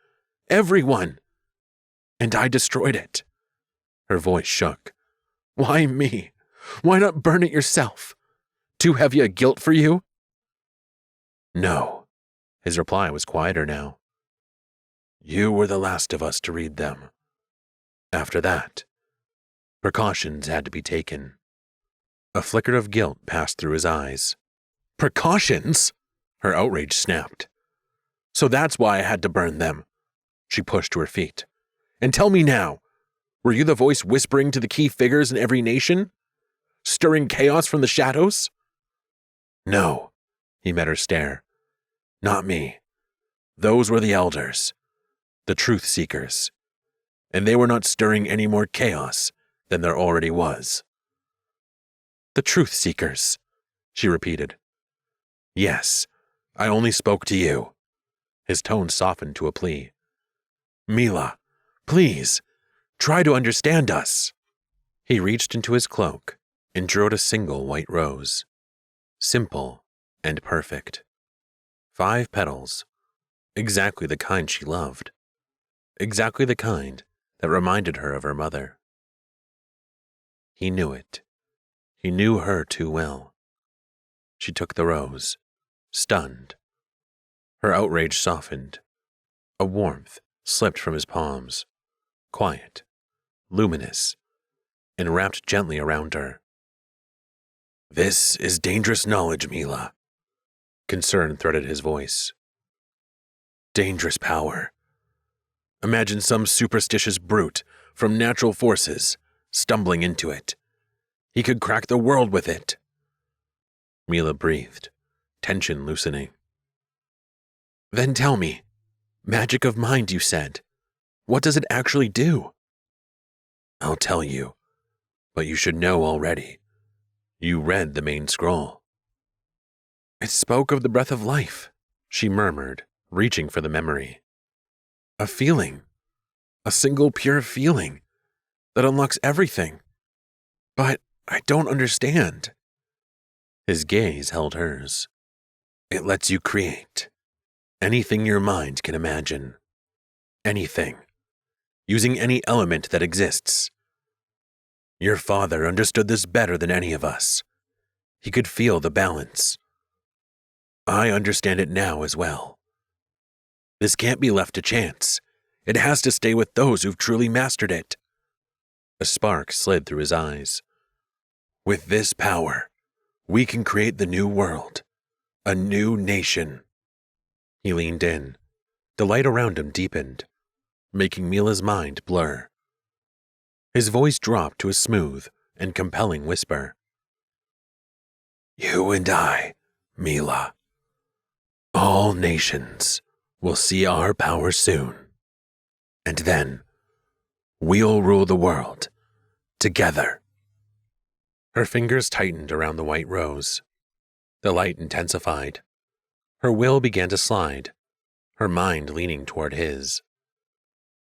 Everyone. And I destroyed it. Her voice shook. Why me? Why not burn it yourself? Too heavy a guilt for you? No. His reply was quieter now. You were the last of us to read them. After that, precautions had to be taken. A flicker of guilt passed through his eyes. Precautions? Her outrage snapped. So that's why I had to burn them. She pushed to her feet. And tell me now, were you the voice whispering to the key figures in every nation? Stirring chaos from the shadows? No, he met her stare. Not me. Those were the elders, the truth seekers, and they were not stirring any more chaos than there already was. The truth seekers, she repeated. Yes, I only spoke to you. His tone softened to a plea. Mila, please, try to understand us. He reached into his cloak and drew out a single white rose. Simple and perfect. 5 petals, exactly the kind she loved, exactly the kind that reminded her of her mother. He knew it. He knew her too well. She took the rose, stunned. Her outrage softened. A warmth slipped from his palms, quiet, luminous, and wrapped gently around her. This is dangerous knowledge, Mila. Concern threaded his voice. Dangerous power. Imagine some superstitious brute from natural forces stumbling into it. He could crack the world with it. Mila breathed, tension loosening. Then tell me, magic of mind, you said. What does it actually do? I'll tell you, but you should know already. You read the main scroll. It spoke of the breath of life, she murmured, reaching for the memory. A feeling, a single pure feeling that unlocks everything. But I don't understand. His gaze held hers. It lets you create anything your mind can imagine. Anything, using any element that exists. Your father understood this better than any of us. He could feel the balance. I understand it now as well. This can't be left to chance. It has to stay with those who've truly mastered it. A spark slid through his eyes. With this power, we can create the new world, a new nation. He leaned in. The light around him deepened, making Mila's mind blur. His voice dropped to a smooth and compelling whisper. You and I, Mila. All nations will see our power soon. And then, we'll rule the world, together. Her fingers tightened around the white rose. The light intensified. Her will began to slide, her mind leaning toward his.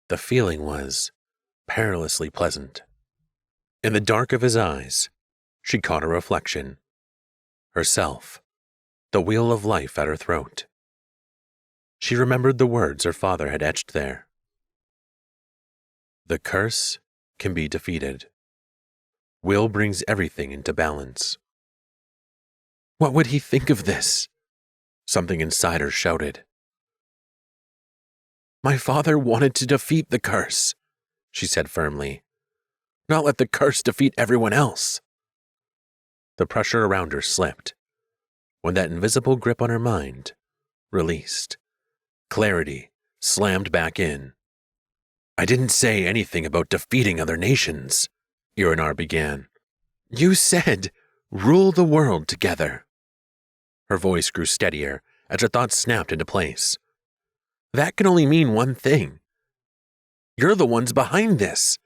The feeling was perilously pleasant. In the dark of his eyes, she caught a reflection. Herself, the wheel of life at her throat. She remembered the words her father had etched there. The curse can be defeated. Will brings everything into balance. What would he think of this? Something inside her shouted. My father wanted to defeat the curse, she said firmly. Not let the curse defeat everyone else. The pressure around her slipped. When that invisible grip on her mind released, clarity slammed back in. I didn't say anything about defeating other nations, Iranar began. You said, rule the world together. Her voice grew steadier as her thoughts snapped into place. That can only mean one thing. You're the ones behind this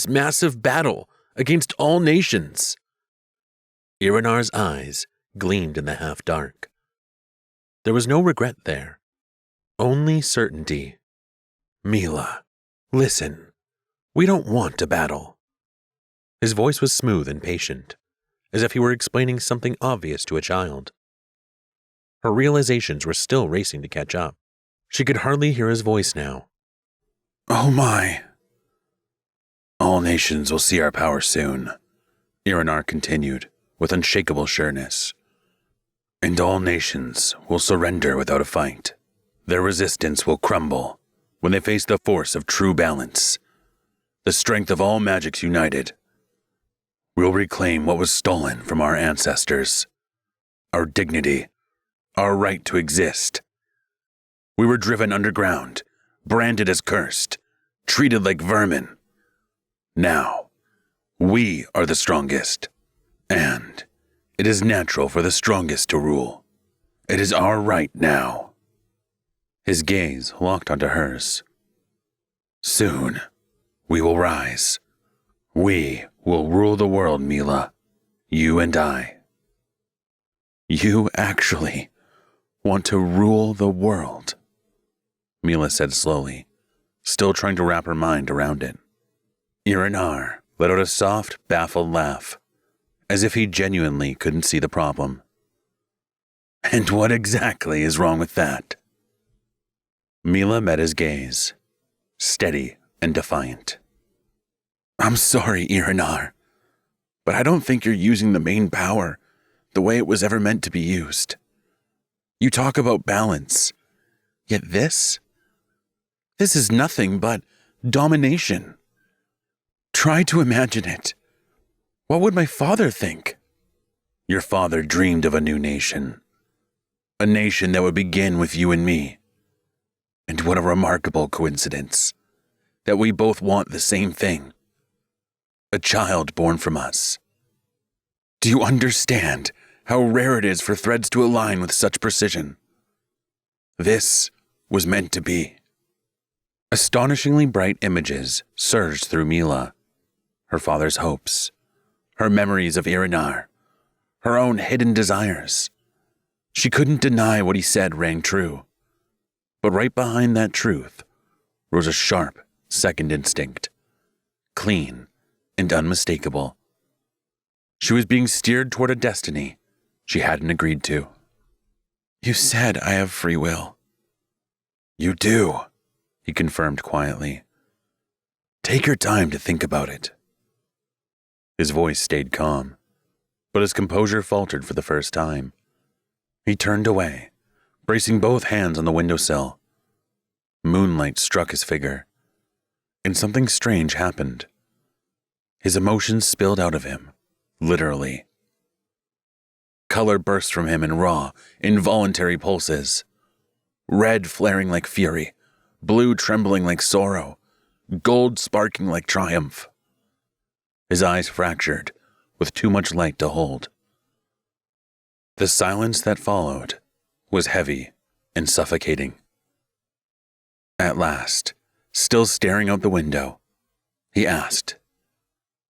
massive battle against all nations. Irenar's eyes gleamed in the half-dark. There was no regret there, only certainty. Mila, listen, we don't want to battle. His voice was smooth and patient, as if he were explaining something obvious to a child. Her realizations were still racing to catch up. She could hardly hear his voice now. Oh my. All nations will see our power soon, Irenar continued with unshakable sureness. And all nations will surrender without a fight. Their resistance will crumble when they face the force of true balance, the strength of all magics united. We'll reclaim what was stolen from our ancestors, our dignity, our right to exist. We were driven underground, branded as cursed, treated like vermin. Now, we are the strongest, and it is natural for the strongest to rule. It is our right now. His gaze locked onto hers. Soon, we will rise. We will rule the world, Mila. You and I. You actually want to rule the world, Mila said slowly, still trying to wrap her mind around it. Irenar let out a soft, baffled laugh, as if he genuinely couldn't see the problem. And what exactly is wrong with that? Mila met his gaze, steady and defiant. I'm sorry, Irenar, but I don't think you're using the main power the way it was ever meant to be used. You talk about balance, yet this is nothing but domination. Try to imagine it. What would my father think? Your father dreamed of a new nation. A nation that would begin with you and me. And what a remarkable coincidence that we both want the same thing. A child born from us. Do you understand how rare it is for threads to align with such precision? This was meant to be. Astonishingly bright images surged through Mila. Her father's hopes, her memories of Irenar, her own hidden desires. She couldn't deny what he said rang true. But right behind that truth rose a sharp second instinct, clean and unmistakable. She was being steered toward a destiny she hadn't agreed to. You said I have free will. You do, he confirmed quietly. Take your time to think about it. His voice stayed calm, but his composure faltered for the first time. He turned away, bracing both hands on the windowsill. Moonlight struck his figure, and something strange happened. His emotions spilled out of him, literally. Color burst from him in raw, involuntary pulses. Red flaring like fury, blue trembling like sorrow, gold sparking like triumph. His eyes fractured, with too much light to hold. The silence that followed was heavy and suffocating. At last, still staring out the window, he asked,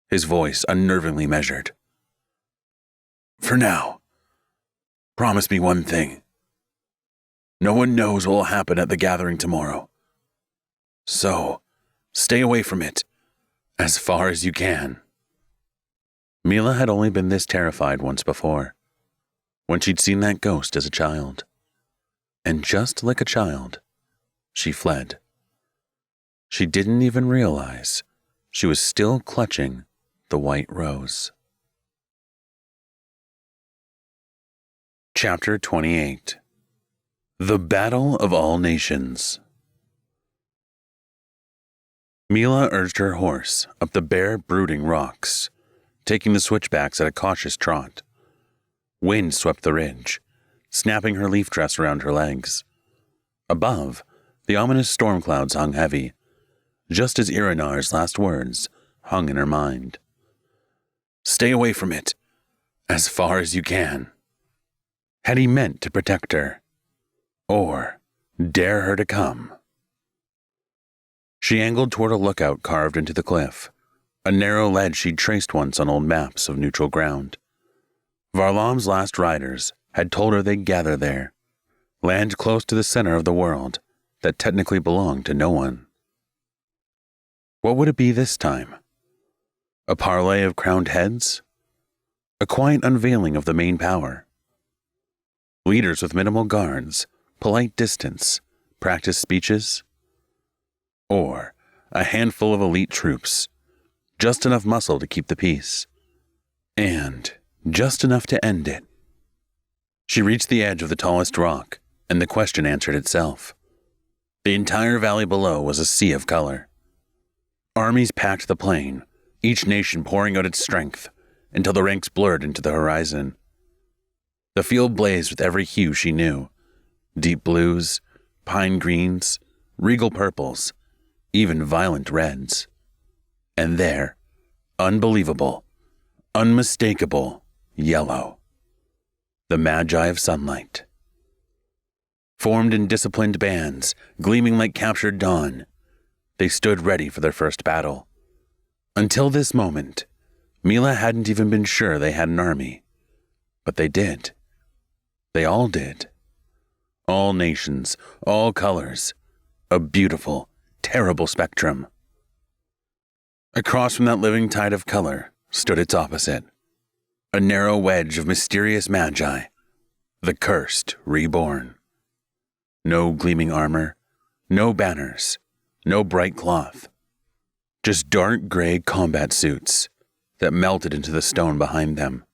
his voice unnervingly measured. For now, promise me one thing. No one knows what will happen at the gathering tomorrow. So, stay away from it, as far as you can. Mila had only been this terrified once before, when she'd seen that ghost as a child. And just like a child, she fled. She didn't even realize she was still clutching the white rose. Chapter 28. The Battle of All Nations. Mila urged her horse up the bare, brooding rocks, taking the switchbacks at a cautious trot. Wind swept the ridge, snapping her leaf dress around her legs. Above, the ominous storm clouds hung heavy, just as Irenar's last words hung in her mind. Stay away from it, as far as you can. Had he meant to protect her? Or Dare her to come. She angled toward a lookout carved into the cliff, a narrow ledge she'd traced once on old maps of neutral ground. Varlam's last riders had told her they'd gather there, land close to the center of the world that technically belonged to no one. What would it be this time? A parley of crowned heads? A quiet unveiling of the main power? Leaders with minimal guards, polite distance, practiced speeches? Or a handful of elite troops, just enough muscle to keep the peace, and just enough to end it? She reached the edge of the tallest rock, and the question answered itself. The entire valley below was a sea of color. Armies packed the plain, each nation pouring out its strength, until the ranks blurred into the horizon. The field blazed with every hue she knew: deep blues, pine greens, regal purples, even violent reds. And there, unbelievable, unmistakable yellow. The Magi of Sunlight. Formed in disciplined bands, gleaming like captured dawn, they stood ready for their first battle. Until this moment, Mila hadn't even been sure they had an army. But they did. They all did. All nations, all colors. A beautiful, terrible spectrum. Across from that living tide of color stood its opposite. A narrow wedge of mysterious magi, the cursed reborn. No gleaming armor, no banners, no bright cloth. Just dark gray combat suits that melted into the stone behind them.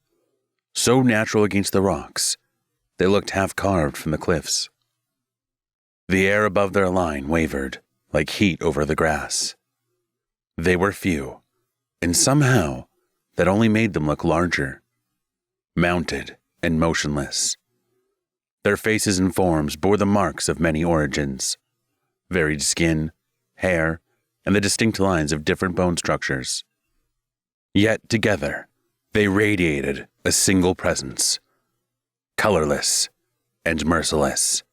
So natural against the rocks, they looked half-carved from the cliffs. The air above their line wavered, like heat over the grass. They were few, and somehow that only made them look larger. Mounted and motionless. Their faces and forms bore the marks of many origins. Varied skin, hair, and the distinct lines of different bone structures. Yet together, they radiated a single presence. Colorless and merciless.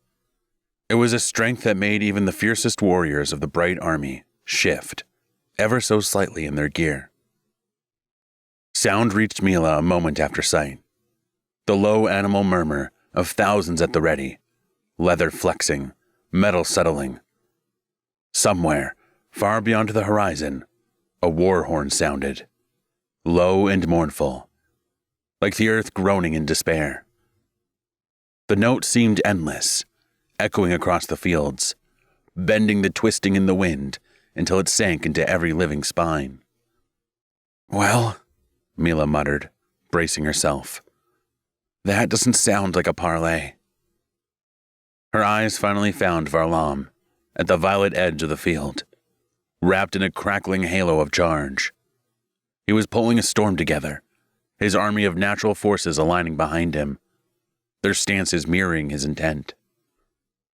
It was a strength that made even the fiercest warriors of the bright army shift, ever so slightly in their gear. Sound reached Mila a moment after sight. The low animal murmur of thousands at the ready, leather flexing, metal settling. Somewhere, far beyond the horizon, a war horn sounded, low and mournful, like the earth groaning in despair. The note seemed endless, echoing across the fields, bending the twisting in the wind until it sank into every living spine. "Well," Mila muttered, bracing herself, "that doesn't sound like a parley." Her eyes finally found Varlam at the violet edge of the field, wrapped in a crackling halo of charge. He was pulling a storm together, his army of natural forces aligning behind him, their stances mirroring his intent.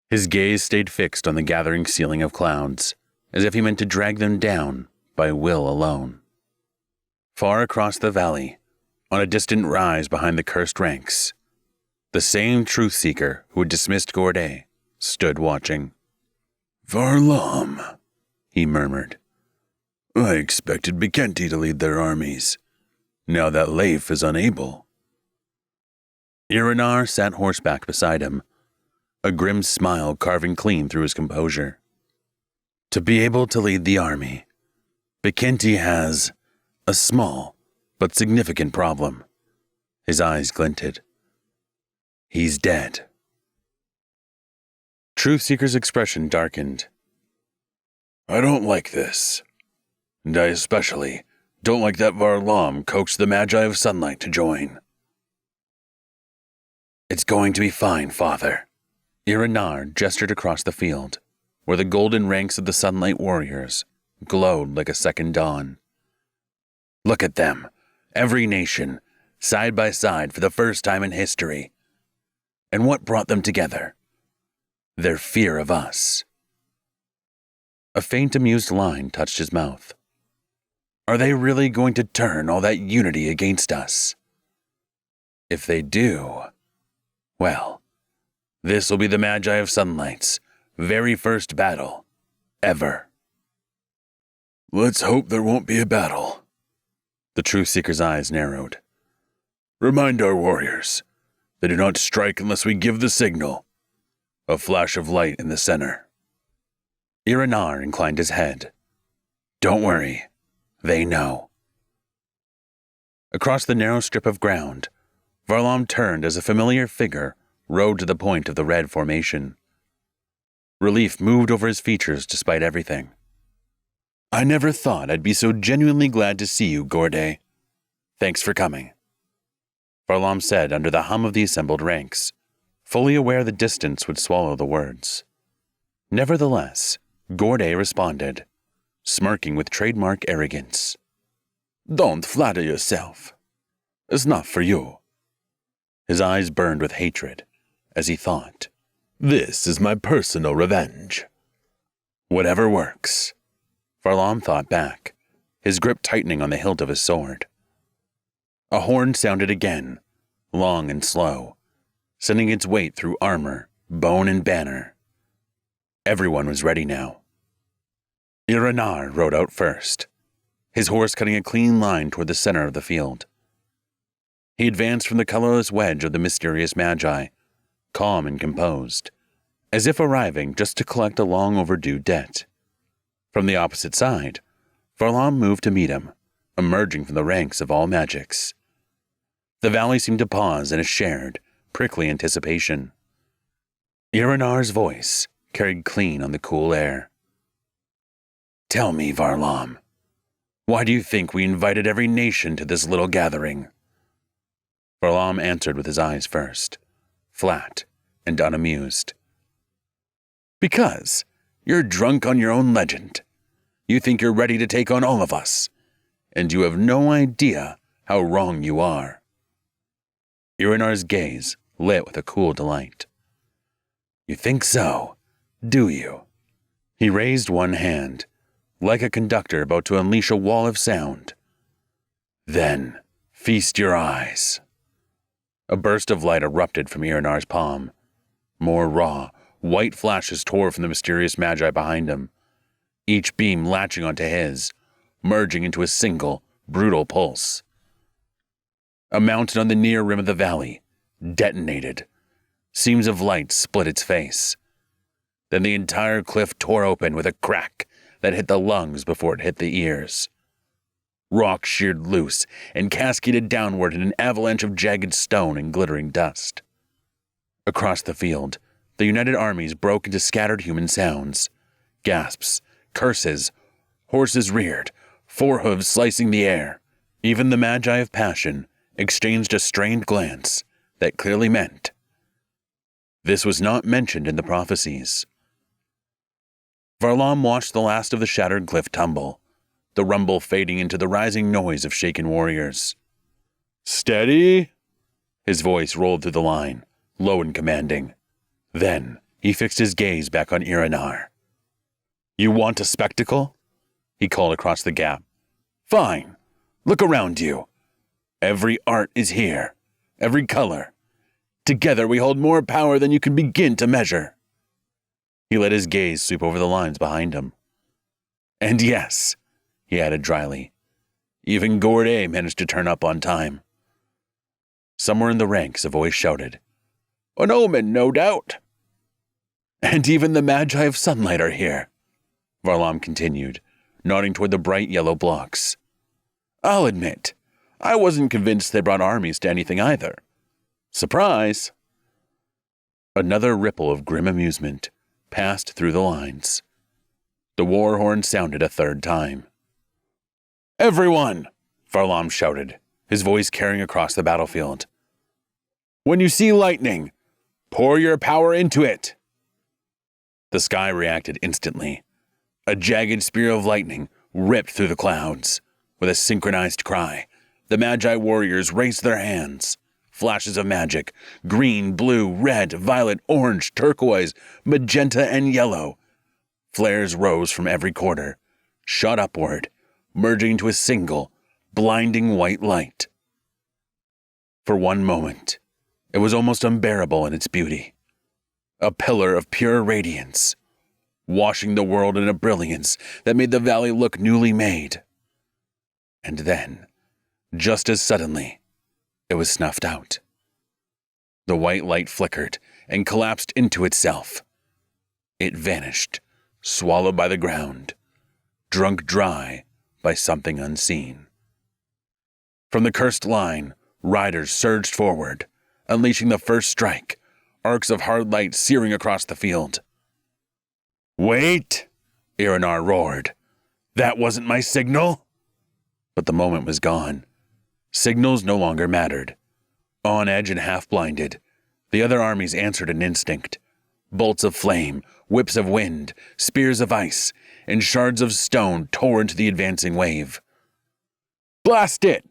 His gaze stayed fixed on the gathering ceiling of clouds, as if he meant to drag them down by will alone. Far across the valley, on a distant rise behind the cursed ranks, the same truth-seeker who had dismissed Gorday stood watching. "Varlam," he murmured. "I expected Bekenti to lead their armies, now that Leif is unable." Iranar sat horseback beside him, a grim smile carving clean through his composure. To be able to lead the army, Bekenti has a small but significant problem. His eyes glinted. He's dead. Truthseeker's expression darkened. "I don't like this. And I especially don't like that Varlam coaxed the Magi of Sunlight to join." "It's going to be fine, Father." Iranar gestured across the field, where the golden ranks of the Sunlight warriors glowed like a second dawn. "Look at them, every nation, side by side for the first time in history. And what brought them together? Their fear of us." A faint amused line touched his mouth. "Are they really going to turn all that unity against us? If they do, well, this will be the Magi of Sunlight's Very first battle. Ever. Let's hope there won't be a battle. The Truth Seeker's eyes narrowed. Remind our warriors. They do not strike unless we give the signal. A flash of light in the center. Iranar inclined his head. Don't worry. They know. Across the narrow strip of ground, Varlam turned as a familiar figure rode to the point of the red formation. Relief moved over his features despite everything. I never thought I'd be so genuinely glad to see you, Gorde. Thanks for coming. Varlam said under the hum of the assembled ranks, fully aware the distance would swallow the words. Nevertheless, Gorde responded, smirking with trademark arrogance. Don't flatter yourself. It's not for you. His eyes burned with hatred as he thought, this is my personal revenge. Whatever works. Varlam thought back, his grip tightening on the hilt of his sword. A horn sounded again, long and slow, sending its weight through armor, bone, and banner. Everyone was ready now. Iranar rode out first, his horse cutting a clean line toward the center of the field. He advanced from the colorless wedge of the mysterious magi, calm and composed, as if arriving just to collect a long overdue debt. From the opposite side, Varlam moved to meet him, emerging from the ranks of all magics. The valley seemed to pause in a shared, prickly anticipation. Iranar's voice carried clean on the cool air. Tell me, Varlam, why do you think we invited every nation to this little gathering? Varlam answered with his eyes first, flat and unamused. Because you're drunk on your own legend. You think you're ready to take on all of us, and you have no idea how wrong you are. Iranar's gaze lit with a cool delight. You think so, do you? He raised one hand, like a conductor about to unleash a wall of sound. Then, feast your eyes. A burst of light erupted from Iranar's palm. More raw, white flashes tore from the mysterious magi behind him, each beam latching onto his, merging into a single, brutal pulse. A mountain on the near rim of the valley detonated. Seams of light split its face. Then the entire cliff tore open with a crack that hit the lungs before it hit the ears. Rock sheared loose and cascaded downward in an avalanche of jagged stone and glittering dust. Across the field, the united armies broke into scattered human sounds. Gasps, curses, horses reared, forehooves slicing the air. Even the Magi of Passion exchanged a strained glance that clearly meant this was not mentioned in the prophecies. Varlam watched the last of the shattered cliff tumble, the rumble fading into the rising noise of shaken warriors. Steady! His voice rolled through the line, low and commanding. Then he fixed his gaze back on Iranar. You want a spectacle? He called across the gap. Fine. Look around you. Every art is here. Every color. Together we hold more power than you can begin to measure. He let his gaze sweep over the lines behind him. And yes, he added dryly, even Gorde managed to turn up on time. Somewhere in the ranks a voice shouted, An omen, no doubt. And even the Magi of Sunlight are here, Varlam continued, nodding toward the bright yellow blocks. I'll admit, I wasn't convinced they brought armies to anything either. Surprise! Another ripple of grim amusement passed through the lines. The war horn sounded a third time. Everyone! Varlam shouted, his voice carrying across the battlefield. When you see lightning, pour your power into it! The sky reacted instantly. A jagged spear of lightning ripped through the clouds. With a synchronized cry, the Magi warriors raised their hands. Flashes of magic, green, blue, red, violet, orange, turquoise, magenta, and yellow. Flares rose from every quarter, shot upward, merging into a single, blinding white light. For one moment, it was almost unbearable in its beauty. A pillar of pure radiance, washing the world in a brilliance that made the valley look newly made. And then, just as suddenly, it was snuffed out. The white light flickered and collapsed into itself. It vanished, swallowed by the ground, drunk dry by something unseen. From the cursed line, riders surged forward, unleashing the first strike, arcs of hard light searing across the field. "Wait!" Iranar roared. "That wasn't my signal!" But the moment was gone. Signals no longer mattered. On edge and half-blinded, the other armies answered an instinct. Bolts of flame, whips of wind, spears of ice, and shards of stone tore into the advancing wave. "Blast it!"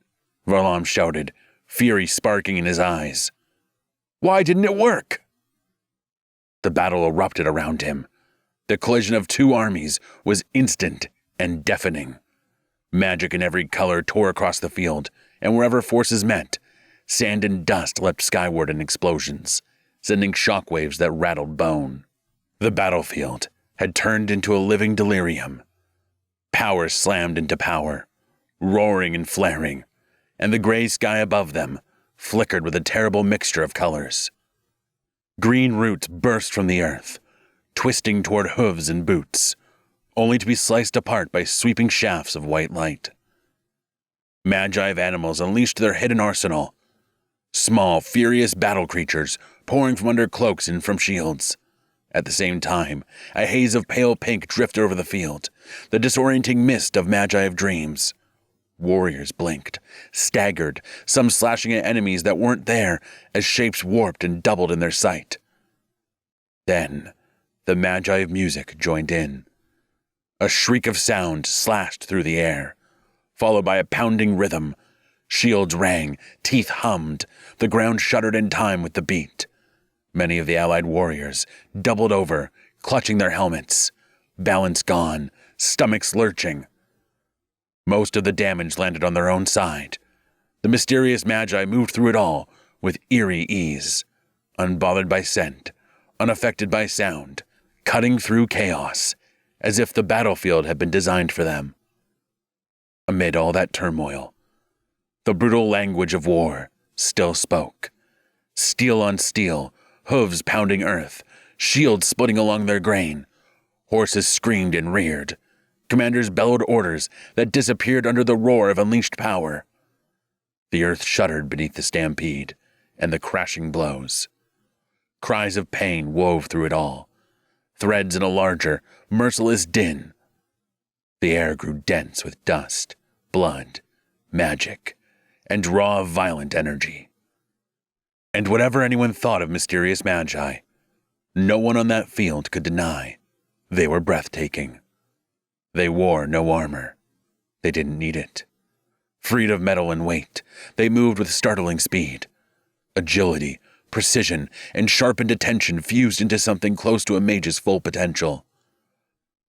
Varlam shouted, fury sparking in his eyes. "Why didn't it work?" The battle erupted around him. The collision of two armies was instant and deafening. Magic in every color tore across the field, and wherever forces met, sand and dust leapt skyward in explosions, sending shockwaves that rattled bone. The battlefield had turned into a living delirium. Power slammed into power, roaring and flaring, and the gray sky above them flickered with a terrible mixture of colors. Green roots burst from the earth, twisting toward hooves and boots, only to be sliced apart by sweeping shafts of white light. Magi of animals unleashed their hidden arsenal, small, furious battle creatures pouring from under cloaks and from shields. At the same time, a haze of pale pink drifted over the field, the disorienting mist of Magi of dreams. Warriors blinked, staggered, some slashing at enemies that weren't there as shapes warped and doubled in their sight. Then, the Magi of music joined in. A shriek of sound slashed through the air, followed by a pounding rhythm. Shields rang, teeth hummed, the ground shuddered in time with the beat. Many of the allied warriors doubled over, clutching their helmets, balance gone, stomachs lurching. Most of the damage landed on their own side. The mysterious Magi moved through it all with eerie ease, unbothered by scent, unaffected by sound, cutting through chaos, as if the battlefield had been designed for them. Amid all that turmoil, the brutal language of war still spoke. Steel on steel, hooves pounding earth, shields splitting along their grain. Horses screamed and reared. Commanders bellowed orders that disappeared under the roar of unleashed power. The earth shuddered beneath the stampede and the crashing blows. Cries of pain wove through it all, threads in a larger, merciless din. The air grew dense with dust, blood, magic, and raw, violent energy. And whatever anyone thought of mysterious Magi, no one on that field could deny they were breathtaking. They wore no armor. They didn't need it. Freed of metal and weight, they moved with startling speed. Agility, precision, and sharpened attention fused into something close to a mage's full potential.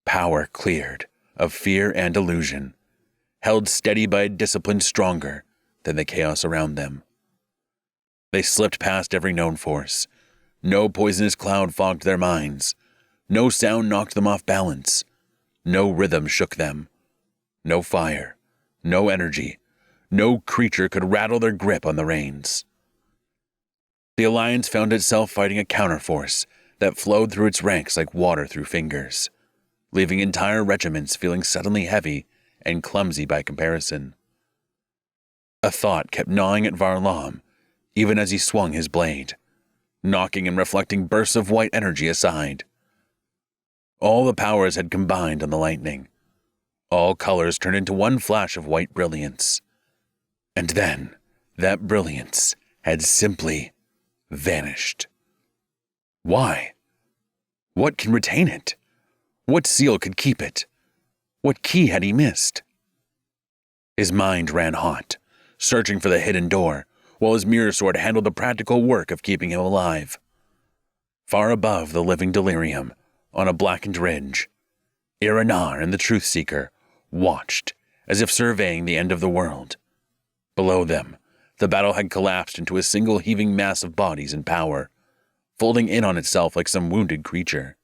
Power cleared of fear and illusion, held steady by a discipline stronger than the chaos around them. They slipped past every known force. No poisonous cloud fogged their minds. No sound knocked them off balance. No rhythm shook them. No fire, no energy, no creature could rattle their grip on the reins. The Alliance found itself fighting a counterforce that flowed through its ranks like water through fingers, leaving entire regiments feeling suddenly heavy and clumsy by comparison. A thought kept gnawing at Varlam, even as he swung his blade, knocking and reflecting bursts of white energy aside. All the powers had combined on the lightning. All colors turned into one flash of white brilliance. And then, that brilliance had simply vanished. Why? What can retain it? What seal could keep it? What key had he missed? His mind ran hot, searching for the hidden door, while his mirror sword handled the practical work of keeping him alive. Far above the living delirium, on a blackened ridge, Iranar and the Truth Seeker watched, as if surveying the end of the world. Below them, the battle had collapsed into a single heaving mass of bodies and power, folding in on itself like some wounded creature.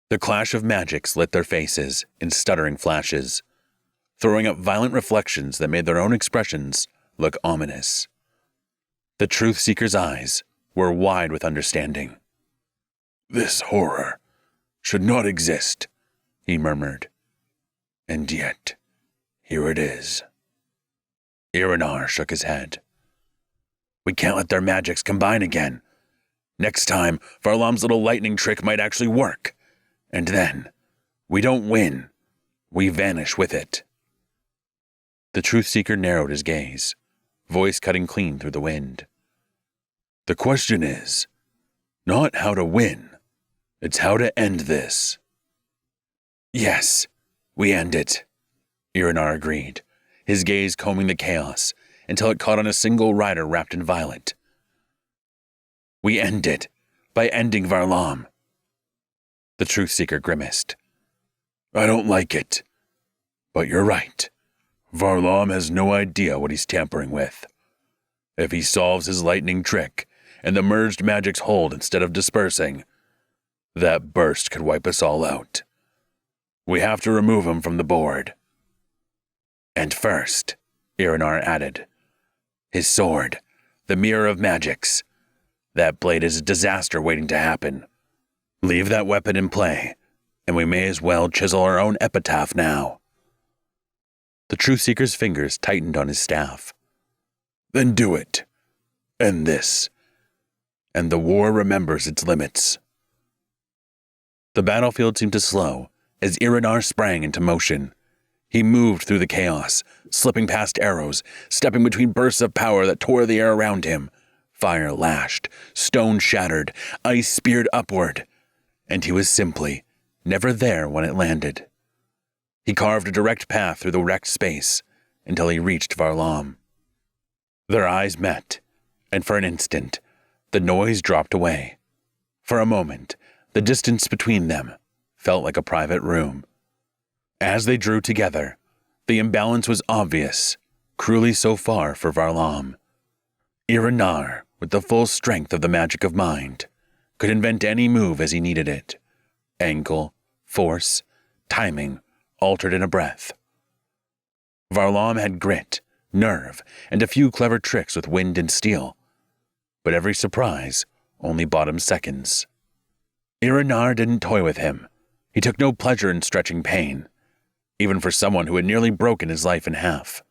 The clash of magics lit their faces in stuttering flashes, throwing up violent reflections that made their own expressions look ominous. The Truth Seeker's eyes were wide with understanding. This horror should not exist, he murmured. and yet, here it is. Iranar shook his head. We can't let their magics combine again. Next time, Varlam's little lightning trick might actually work. And then, we don't win. We vanish with it. The Truth Seeker narrowed his gaze, voice cutting clean through the wind. The question is, not how to win, it's how to end this. Yes, we end it, Iranar agreed, his gaze combing the chaos until it caught on a single rider wrapped in violet. We end it by ending Varlam. The Truth Seeker grimaced. I don't like it, but you're right. Varlam has no idea what he's tampering with. If he solves his lightning trick and the merged magics hold instead of dispersing, that burst could wipe us all out. We have to remove him from the board. And first, Iranar added, his sword, the Mirror of Magics. That blade is a disaster waiting to happen. Leave that weapon in play, and we may as well chisel our own epitaph now. The Truth Seeker's fingers tightened on his staff. Then do it. End this. And the war remembers its limits. The battlefield seemed to slow as Iranar sprang into motion. He moved through the chaos, slipping past arrows, stepping between bursts of power that tore the air around him. Fire lashed, stone shattered, ice speared upward, and he was simply never there when it landed. He carved a direct path through the wrecked space until he reached Varlam. Their eyes met, and for an instant, the noise dropped away. For a moment, the distance between them felt like a private room. As they drew together, the imbalance was obvious, cruelly so far for Varlam. Iranar, with the full strength of the magic of mind, could invent any move as he needed it. Angle, force, timing, altered in a breath. Varlam had grit, nerve, and a few clever tricks with wind and steel, but every surprise only bought him seconds. Iranar didn't toy with him. He took no pleasure in stretching pain, even for someone who had nearly broken his life in half.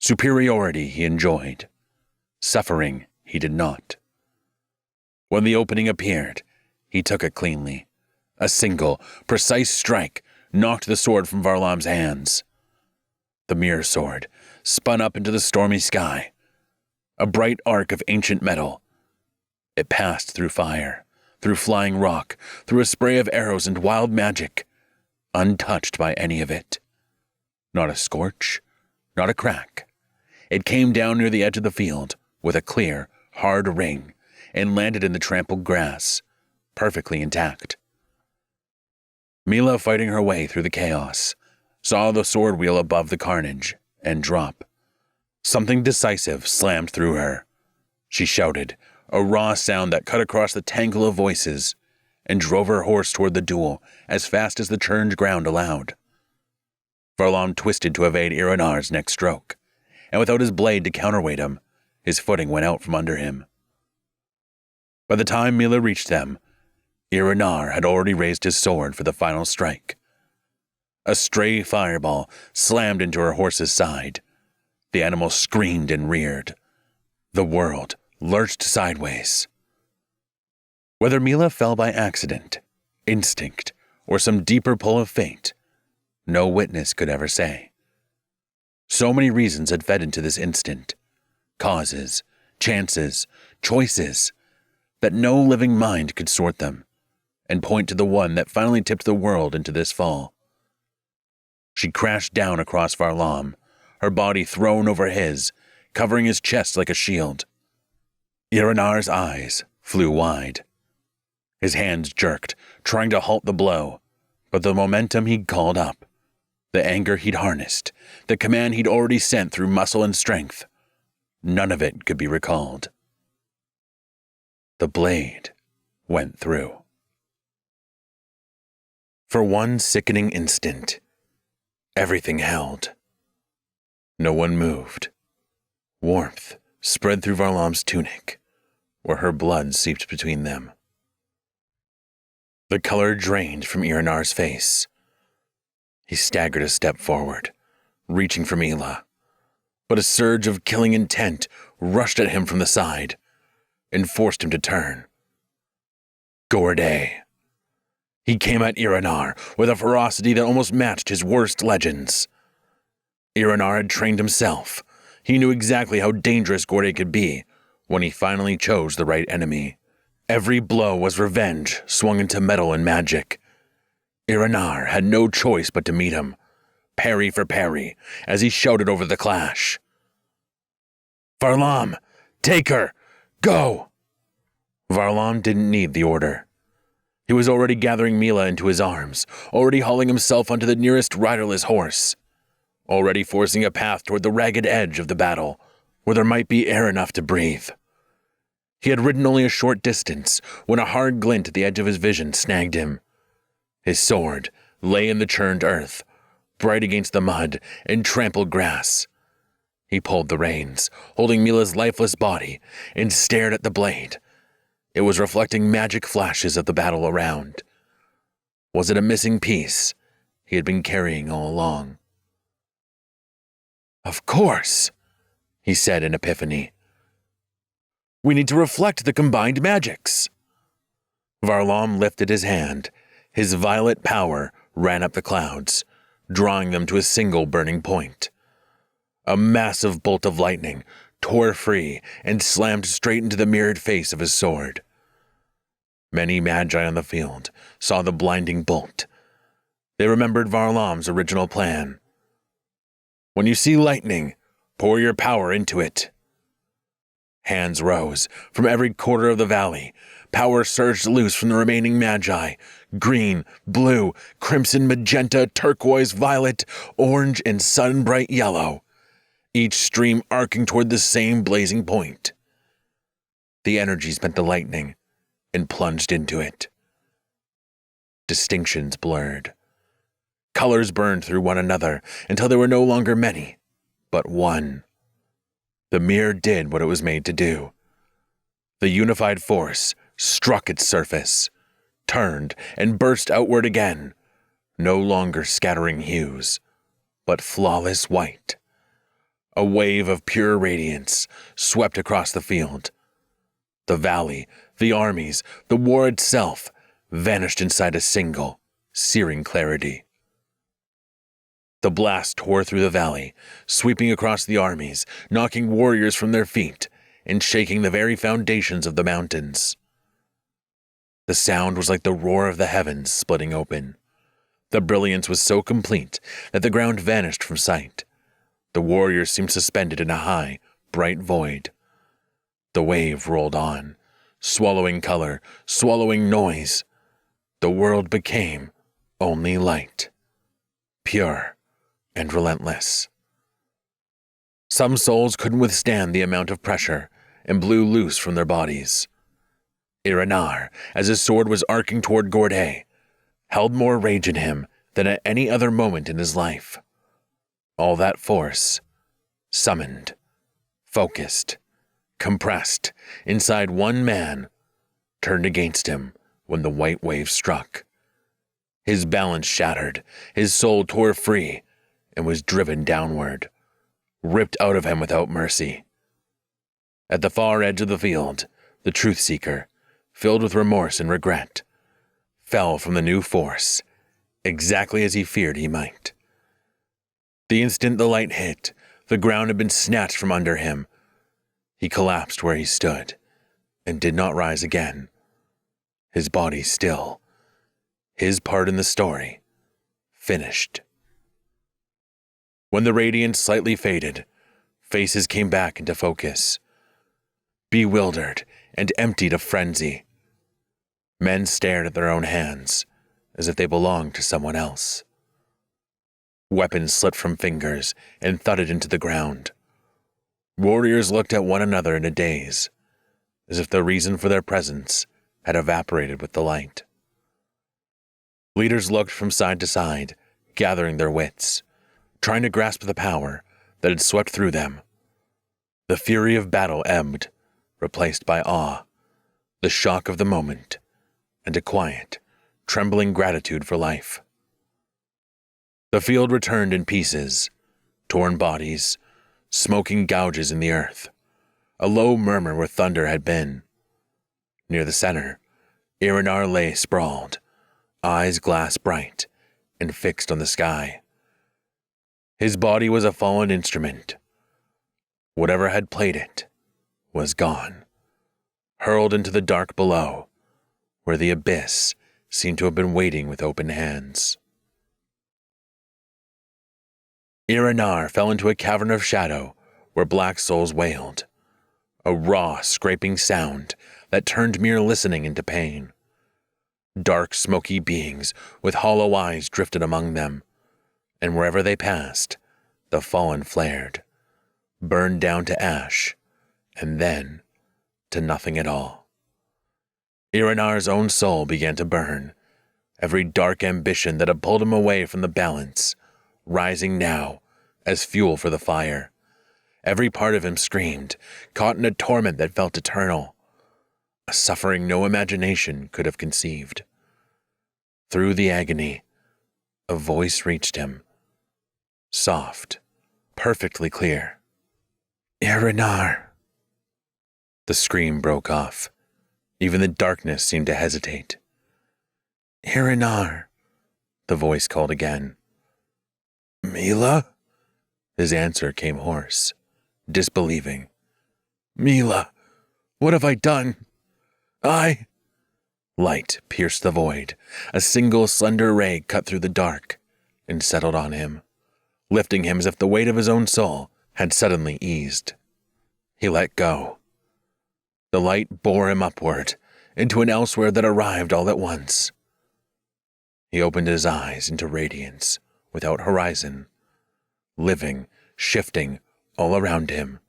Superiority he enjoyed. Suffering he did not. When the opening appeared, he took it cleanly. A single, precise strike knocked the sword from Varlam's hands. The mirror sword spun up into the stormy sky, a bright arc of ancient metal. It passed through fire, through flying rock, through a spray of arrows and wild magic, untouched by any of it. Not a scorch, not a crack. It came down near the edge of the field with a clear, hard ring and landed in the trampled grass, perfectly intact. Mila, fighting her way through the chaos, saw the sword wheel above the carnage and drop. Something decisive slammed through her. She shouted, a raw sound that cut across the tangle of voices, and drove her horse toward the duel as fast as the churned ground allowed. Varlam twisted to evade Iranar's next stroke, and without his blade to counterweight him, his footing went out from under him. By the time Mila reached them, Iranar had already raised his sword for the final strike. A stray fireball slammed into her horse's side. The animal screamed and reared. The world lurched sideways. Whether Mila fell by accident, instinct, or some deeper pull of fate, no witness could ever say. So many reasons had fed into this instant, causes, chances, choices, that no living mind could sort them and point to the one that finally tipped the world into this fall. She crashed down across Varlam, her body thrown over his, covering his chest like a shield. Iranar's eyes flew wide. His hands jerked, trying to halt the blow, but the momentum he'd called up, the anger he'd harnessed, the command he'd already sent through muscle and strength, none of it could be recalled. The blade went through. For one sickening instant, everything held. No one moved. Warmth spread through Varlam's tunic, where her blood seeped between them. The color drained from Irenar's face. He staggered a step forward, reaching for Mila, but a surge of killing intent rushed at him from the side and forced him to turn. Gorday. He came at Irenar with a ferocity that almost matched his worst legends. Irenar had trained himself. He knew exactly how dangerous Gorday could be when he finally chose the right enemy. Every blow was revenge swung into metal and magic. Irenar had no choice but to meet him, parry for parry, as he shouted over the clash. Varlam, take her! Go! Varlam didn't need the order. He was already gathering Mila into his arms, already hauling himself onto the nearest riderless horse, already forcing a path toward the ragged edge of the battle, where there might be air enough to breathe. He had ridden only a short distance when a hard glint at the edge of his vision snagged him. His sword lay in the churned earth, bright against the mud and trampled grass. He pulled the reins, holding Mila's lifeless body, and stared at the blade. It was reflecting magic flashes of the battle around. Was it a missing piece he had been carrying all along? Of course, he said in epiphany. We need to reflect the combined magics. Varlam lifted his hand. His violet power ran up the clouds, drawing them to a single burning point. A massive bolt of lightning tore free and slammed straight into the mirrored face of his sword. Many magi on the field saw the blinding bolt. They remembered Varlam's original plan. When you see lightning, pour your power into it. Hands rose from every quarter of the valley. Power surged loose from the remaining magi. Green, blue, crimson, magenta, turquoise, violet, orange, and sun-bright yellow. Each stream arcing toward the same blazing point. The energies met the lightning and plunged into it. Distinctions blurred. Colors burned through one another until there were no longer many, but one. The mirror did what it was made to do. The unified force struck its surface, turned, and burst outward again, no longer scattering hues, but flawless white. A wave of pure radiance swept across the field. The valley, the armies, the war itself vanished inside a single, searing clarity. The blast tore through the valley, sweeping across the armies, knocking warriors from their feet, and shaking the very foundations of the mountains. The sound was like the roar of the heavens splitting open. The brilliance was so complete that the ground vanished from sight. The warriors seemed suspended in a high, bright void. The wave rolled on, swallowing color, swallowing noise. The world became only light, pure and relentless. Some souls couldn't withstand the amount of pressure and blew loose from their bodies. Irenar, as his sword was arcing toward Gorday, held more rage in him than at any other moment in his life. All that force, summoned, focused, compressed inside one man, turned against him when the white wave struck. His balance shattered, his soul tore free, and was driven downward, ripped out of him without mercy. At the far edge of the field, the truth seeker, filled with remorse and regret, fell from the new force, exactly as he feared he might. The instant the light hit, the ground had been snatched from under him. He collapsed where he stood, and did not rise again. His body still, his part in the story, finished. When the radiance slightly faded, faces came back into focus. Bewildered and emptied of frenzy. Men stared at their own hands, as if they belonged to someone else. Weapons slipped from fingers and thudded into the ground. Warriors looked at one another in a daze, as if the reason for their presence had evaporated with the light. Leaders looked from side to side, gathering their wits, trying to grasp the power that had swept through them. The fury of battle ebbed, replaced by awe, the shock of the moment, and a quiet, trembling gratitude for life. The field returned in pieces, torn bodies, smoking gouges in the earth, a low murmur where thunder had been. Near the center, Irinar lay sprawled, eyes glass bright and fixed on the sky. His body was a fallen instrument. Whatever had played it was gone, hurled into the dark below, where the abyss seemed to have been waiting with open hands. Irinar fell into a cavern of shadow where black souls wailed, a raw, scraping sound that turned mere listening into pain. Dark, smoky beings with hollow eyes drifted among them, and wherever they passed, the fallen flared, burned down to ash, and then to nothing at all. Irinar's own soul began to burn, every dark ambition that had pulled him away from the balance, rising now as fuel for the fire. Every part of him screamed, caught in a torment that felt eternal, a suffering no imagination could have conceived. Through the agony, a voice reached him, soft, perfectly clear. "Irinar." The scream broke off. Even the darkness seemed to hesitate. "Irinar," the voice called again. "Mila?" His answer came hoarse, disbelieving. "Mila, what have I done? Light pierced the void. A single slender ray cut through the dark and settled on him, lifting him as if the weight of his own soul had suddenly eased. He let go. The light bore him upward, into an elsewhere that arrived all at once. He opened his eyes into radiance, without horizon, living, shifting all around him.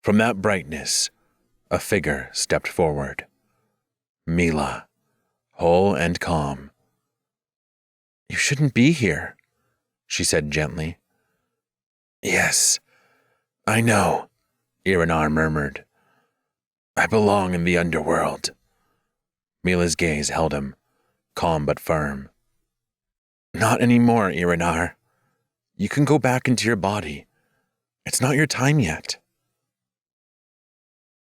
From that brightness, a figure stepped forward. Mila, whole and calm. "You shouldn't be here," she said gently. "Yes, I know," Irinar murmured. "I belong in the underworld." Mila's gaze held him, calm but firm. "Not anymore, Irinar. You can go back into your body. It's not your time yet."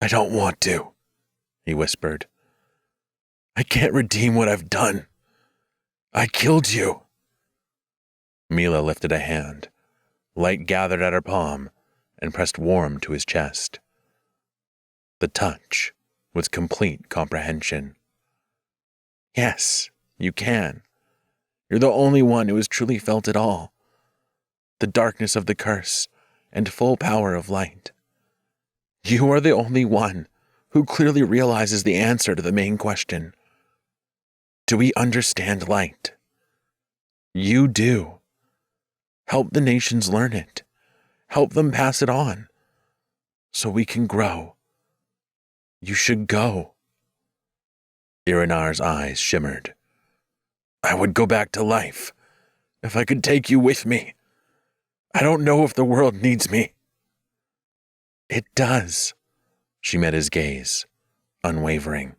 "I don't want to," he whispered. "I can't redeem what I've done. I killed you." Mila lifted a hand. Light gathered at her palm and pressed warm to his chest. The touch was complete comprehension. "Yes, you can. You're the only one who has truly felt it all. The darkness of the curse and full power of light. You are the only one who clearly realizes the answer to the main question. Do we understand light? You do. Help the nations learn it. Help them pass it on, so we can grow. You should go." Irinar's eyes shimmered. "I would go back to life, if I could take you with me. I don't know if the world needs me." "It does." She met his gaze, unwavering.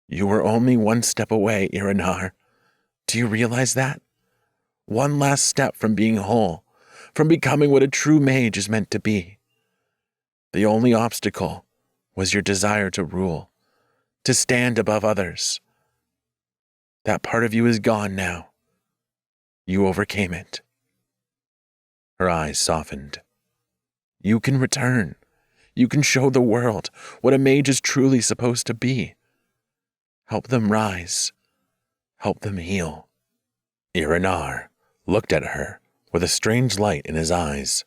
"You were only one step away, Irinar. Do you realize that? One last step from being whole, from becoming what a true mage is meant to be. The only obstacle was your desire to rule, to stand above others. That part of you is gone now. You overcame it." Her eyes softened. "You can return. You can show the world what a mage is truly supposed to be. Help them rise. Help them heal." Irinar looked at her with a strange light in his eyes.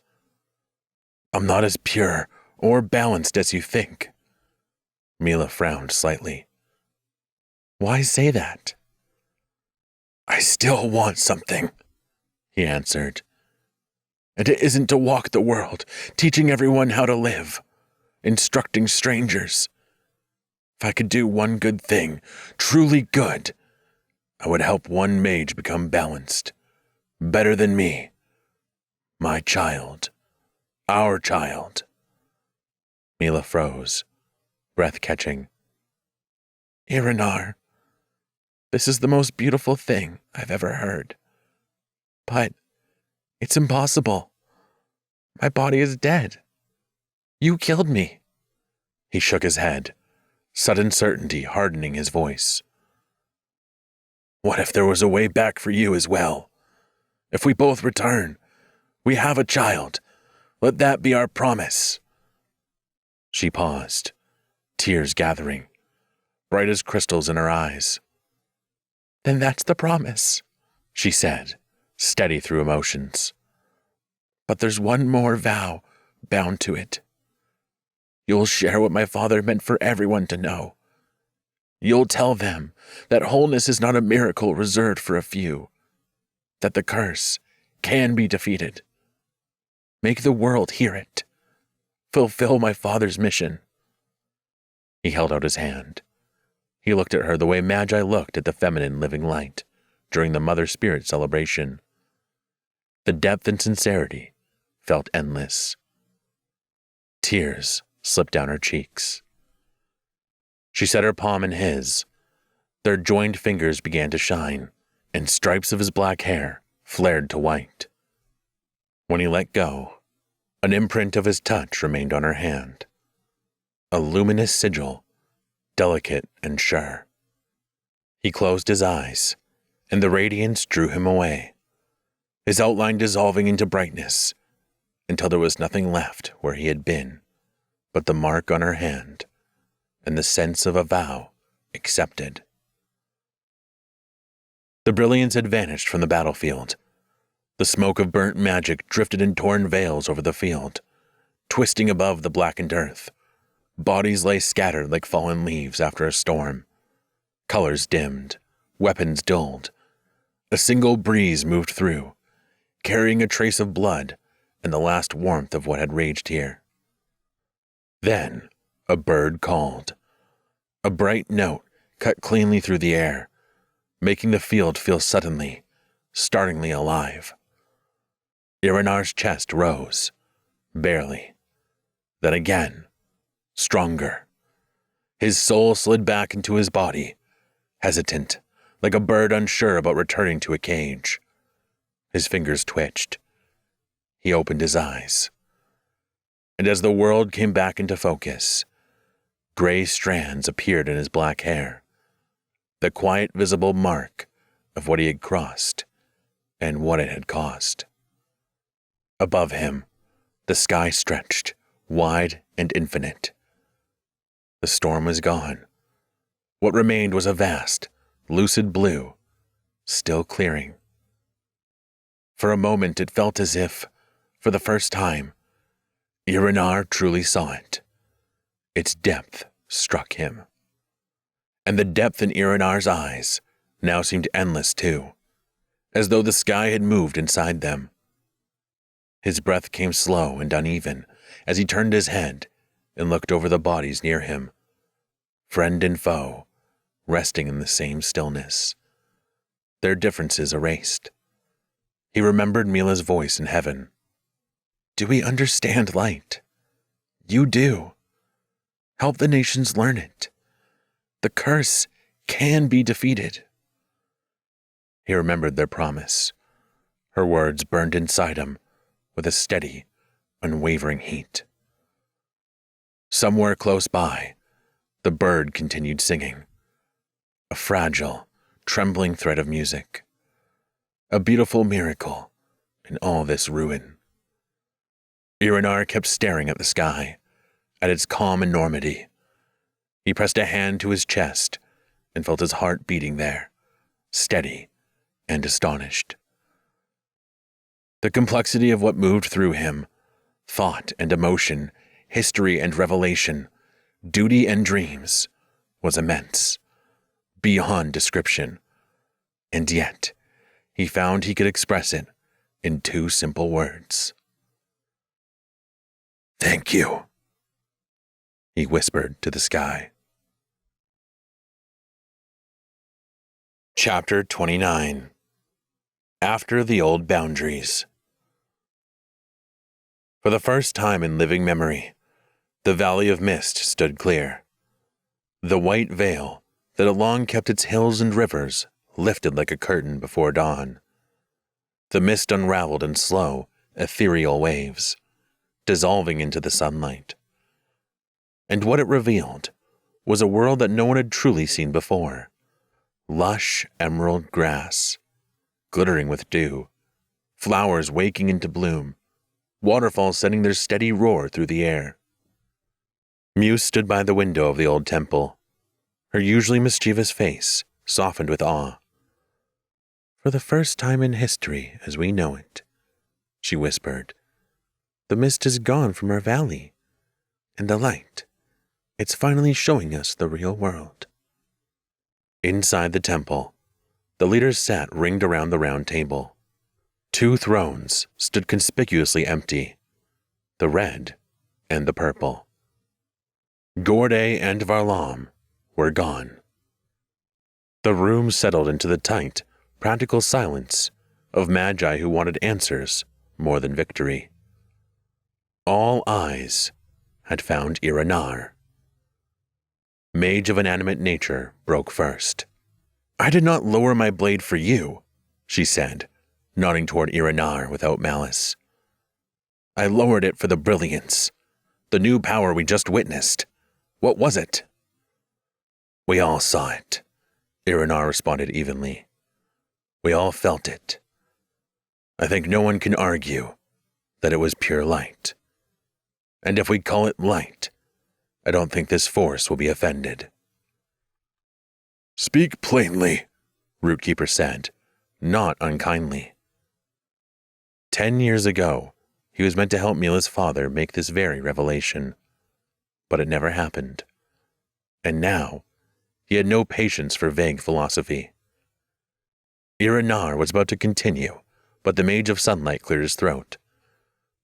"I'm not as pure or balanced as you think." Mila frowned slightly. "Why say that?" "I still want something," he answered. "And it isn't to walk the world, teaching everyone how to live, instructing strangers. If I could do one good thing, truly good, I would help one mage become balanced, better than me. My child. Our child. Mila froze, breath catching. Irinar, this is the most beautiful thing I've ever heard. But it's impossible. My body is dead. You killed me. He shook his head, sudden certainty hardening his voice. What if there was a way back for you as well? If we both return, we have a child. Let that be our promise. She paused, tears gathering, bright as crystals in her eyes. Then that's the promise, she said, steady through emotions. But there's one more vow bound to it. You'll share what my father meant for everyone to know. You'll tell them that wholeness is not a miracle reserved for a few, that the curse can be defeated. Make the world hear it. Fulfill my father's mission. He held out his hand. He looked at her the way Magi looked at the feminine living light during the Mother Spirit celebration. The depth and sincerity felt endless. Tears slipped down her cheeks. She set her palm in his. Their joined fingers began to shine, and stripes of his black hair flared to white. When he let go, an imprint of his touch remained on her hand. A luminous sigil, delicate and sure. He closed his eyes, and the radiance drew him away, his outline dissolving into brightness, until there was nothing left where he had been but the mark on her hand and the sense of a vow accepted. The brilliance had vanished from the battlefield. The smoke of burnt magic drifted in torn veils over the field, twisting above the blackened earth. Bodies lay scattered like fallen leaves after a storm. Colors dimmed, weapons dulled. A single breeze moved through, carrying a trace of blood and the last warmth of what had raged here. Then a bird called. A bright note cut cleanly through the air, making the field feel suddenly, startlingly alive. Irinar's chest rose, barely. Then again, stronger. His soul slid back into his body, hesitant, like a bird unsure about returning to a cage. His fingers twitched. He opened his eyes. And as the world came back into focus, gray strands appeared in his black hair, the quiet visible mark of what he had crossed and what it had cost. Above him, the sky stretched, wide and infinite. The storm was gone. What remained was a vast, lucid blue, still clearing. For a moment it felt as if, for the first time, Irinar truly saw it. Its depth struck him. And the depth in Irinar's eyes now seemed endless too, as though the sky had moved inside them. His breath came slow and uneven as he turned his head and looked over the bodies near him, friend and foe, resting in the same stillness, their differences erased. He remembered Mila's voice in heaven. Do we understand light? You do. Help the nations learn it. The curse can be defeated. He remembered their promise. Her words burned inside him with a steady, unwavering heat. Somewhere close by, the bird continued singing, a fragile, trembling thread of music, a beautiful miracle in all this ruin. Irinar kept staring at the sky, at its calm enormity. He pressed a hand to his chest and felt his heart beating there, steady and astonished. The complexity of what moved through him, thought and emotion, history and revelation, duty and dreams, was immense, beyond description. And yet, he found he could express it in 2 simple words. Thank you, he whispered to the sky. Chapter 29. After the Old Boundaries. For the first time in living memory, the Valley of Mist stood clear. The white veil that had long kept its hills and rivers lifted like a curtain before dawn. The mist unraveled in slow, ethereal waves, dissolving into the sunlight. And what it revealed was a world that no one had truly seen before. Lush emerald grass, glittering with dew, flowers waking into bloom, waterfalls sending their steady roar through the air. Muse stood by the window of the old temple, her usually mischievous face softened with awe. "For the first time in history as we know it," she whispered, "the mist is gone from our valley, and the light, it's finally showing us the real world." Inside the temple, the leaders sat ringed around the round table. 2 thrones stood conspicuously empty, the red and the purple. Gorday and Varlam were gone. The room settled into the tight, practical silence of magi who wanted answers more than victory. All eyes had found Iranar. Mage of Inanimate Nature broke first. "I did not lower my blade for you," she said, nodding toward Iranar without malice. "I lowered it for the brilliance, the new power we just witnessed. What was it?" "We all saw it," Iranar responded evenly. "We all felt it. I think no one can argue that it was pure light. And if we call it light, I don't think this force will be offended." "Speak plainly," Rootkeeper said, not unkindly. 10 years ago, he was meant to help Mila's father make this very revelation, but it never happened. And now, he had no patience for vague philosophy. Iranar was about to continue, but the Mage of Sunlight cleared his throat.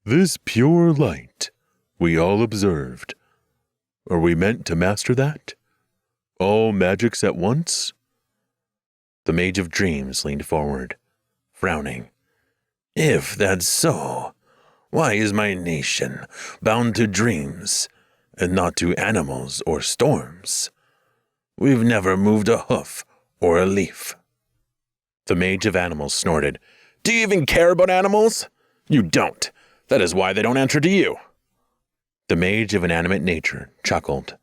"This pure light we all observed. Are we meant to master that? All magics at once?" The Mage of Dreams leaned forward, frowning. "If that's so, why is my nation bound to dreams and not to animals or storms? We've never moved a hoof or a leaf." The Mage of Animals snorted. "Do you even care about animals? You don't. That is why they don't answer to you." The Mage of Inanimate Nature chuckled.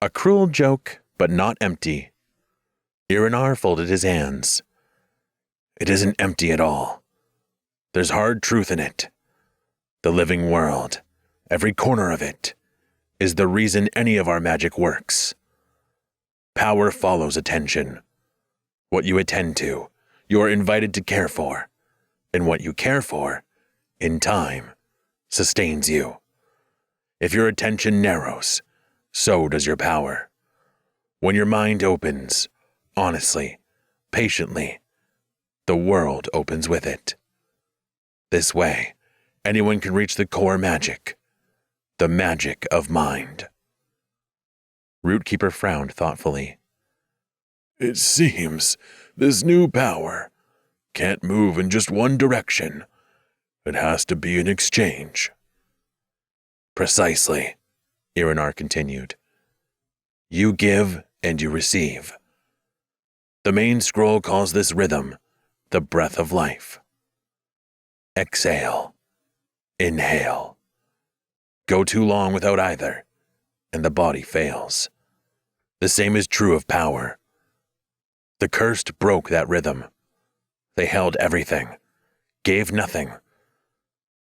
A cruel joke, but not empty. Iranar folded his hands. "It isn't empty at all. There's hard truth in it. The living world, every corner of it, is the reason any of our magic works. Power follows attention. What you attend to, you are invited to care for, and what you care for, in time, sustains you. If your attention narrows, so does your power. When your mind opens, honestly, patiently, the world opens with it. This way, anyone can reach the core magic, the magic of mind." Rootkeeper frowned thoughtfully. "It seems this new power can't move in just one direction. It has to be an exchange." "Precisely," Iranar continued. "You give and you receive. The main scroll calls this rhythm the breath of life. Exhale. Inhale. Go too long without either, and the body fails. The same is true of power. The cursed broke that rhythm. They held everything, gave nothing.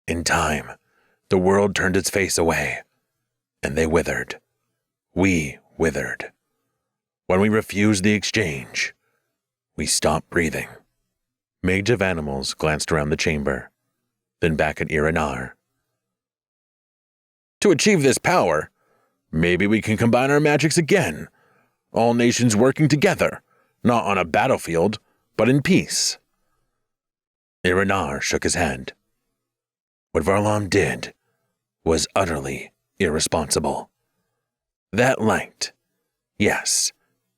In time, the world turned its face away, and they withered. We withered. When we refused the exchange, we stopped breathing." Mage of Animals glanced around the chamber, then back at Iranar. "To achieve this power, maybe we can combine our magics again. All nations working together, not on a battlefield, but in peace." Iranar shook his head. "What Varlam did was utterly irresponsible. That light, yes,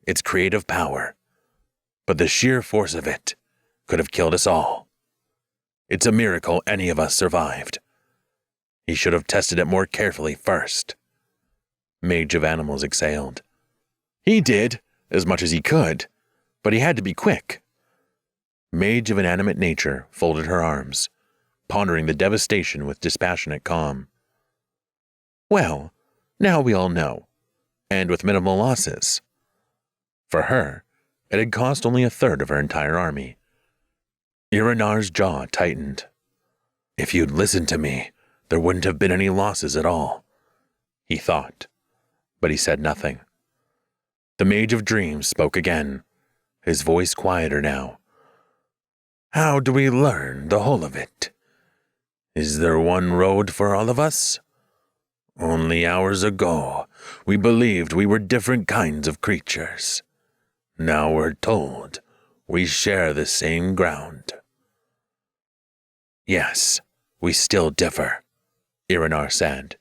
its creative power, but the sheer force of it could have killed us all. It's a miracle any of us survived. He should have tested it more carefully first. Mage of Animals exhaled. He did, as much as he could, but he had to be quick. Mage of Inanimate Nature folded her arms, pondering the devastation with dispassionate calm. Well, now we all know, and with minimal losses. For her, it had cost only a third of her entire army. Irenar's jaw tightened. If you'd listened to me, there wouldn't have been any losses at all, he thought, but he said nothing. The Mage of Dreams spoke again, his voice quieter now. How do we learn the whole of it? Is there one road for all of us? Only hours ago, we believed we were different kinds of creatures. Now we're told we share the same ground. Yes, we still differ, Irenar said.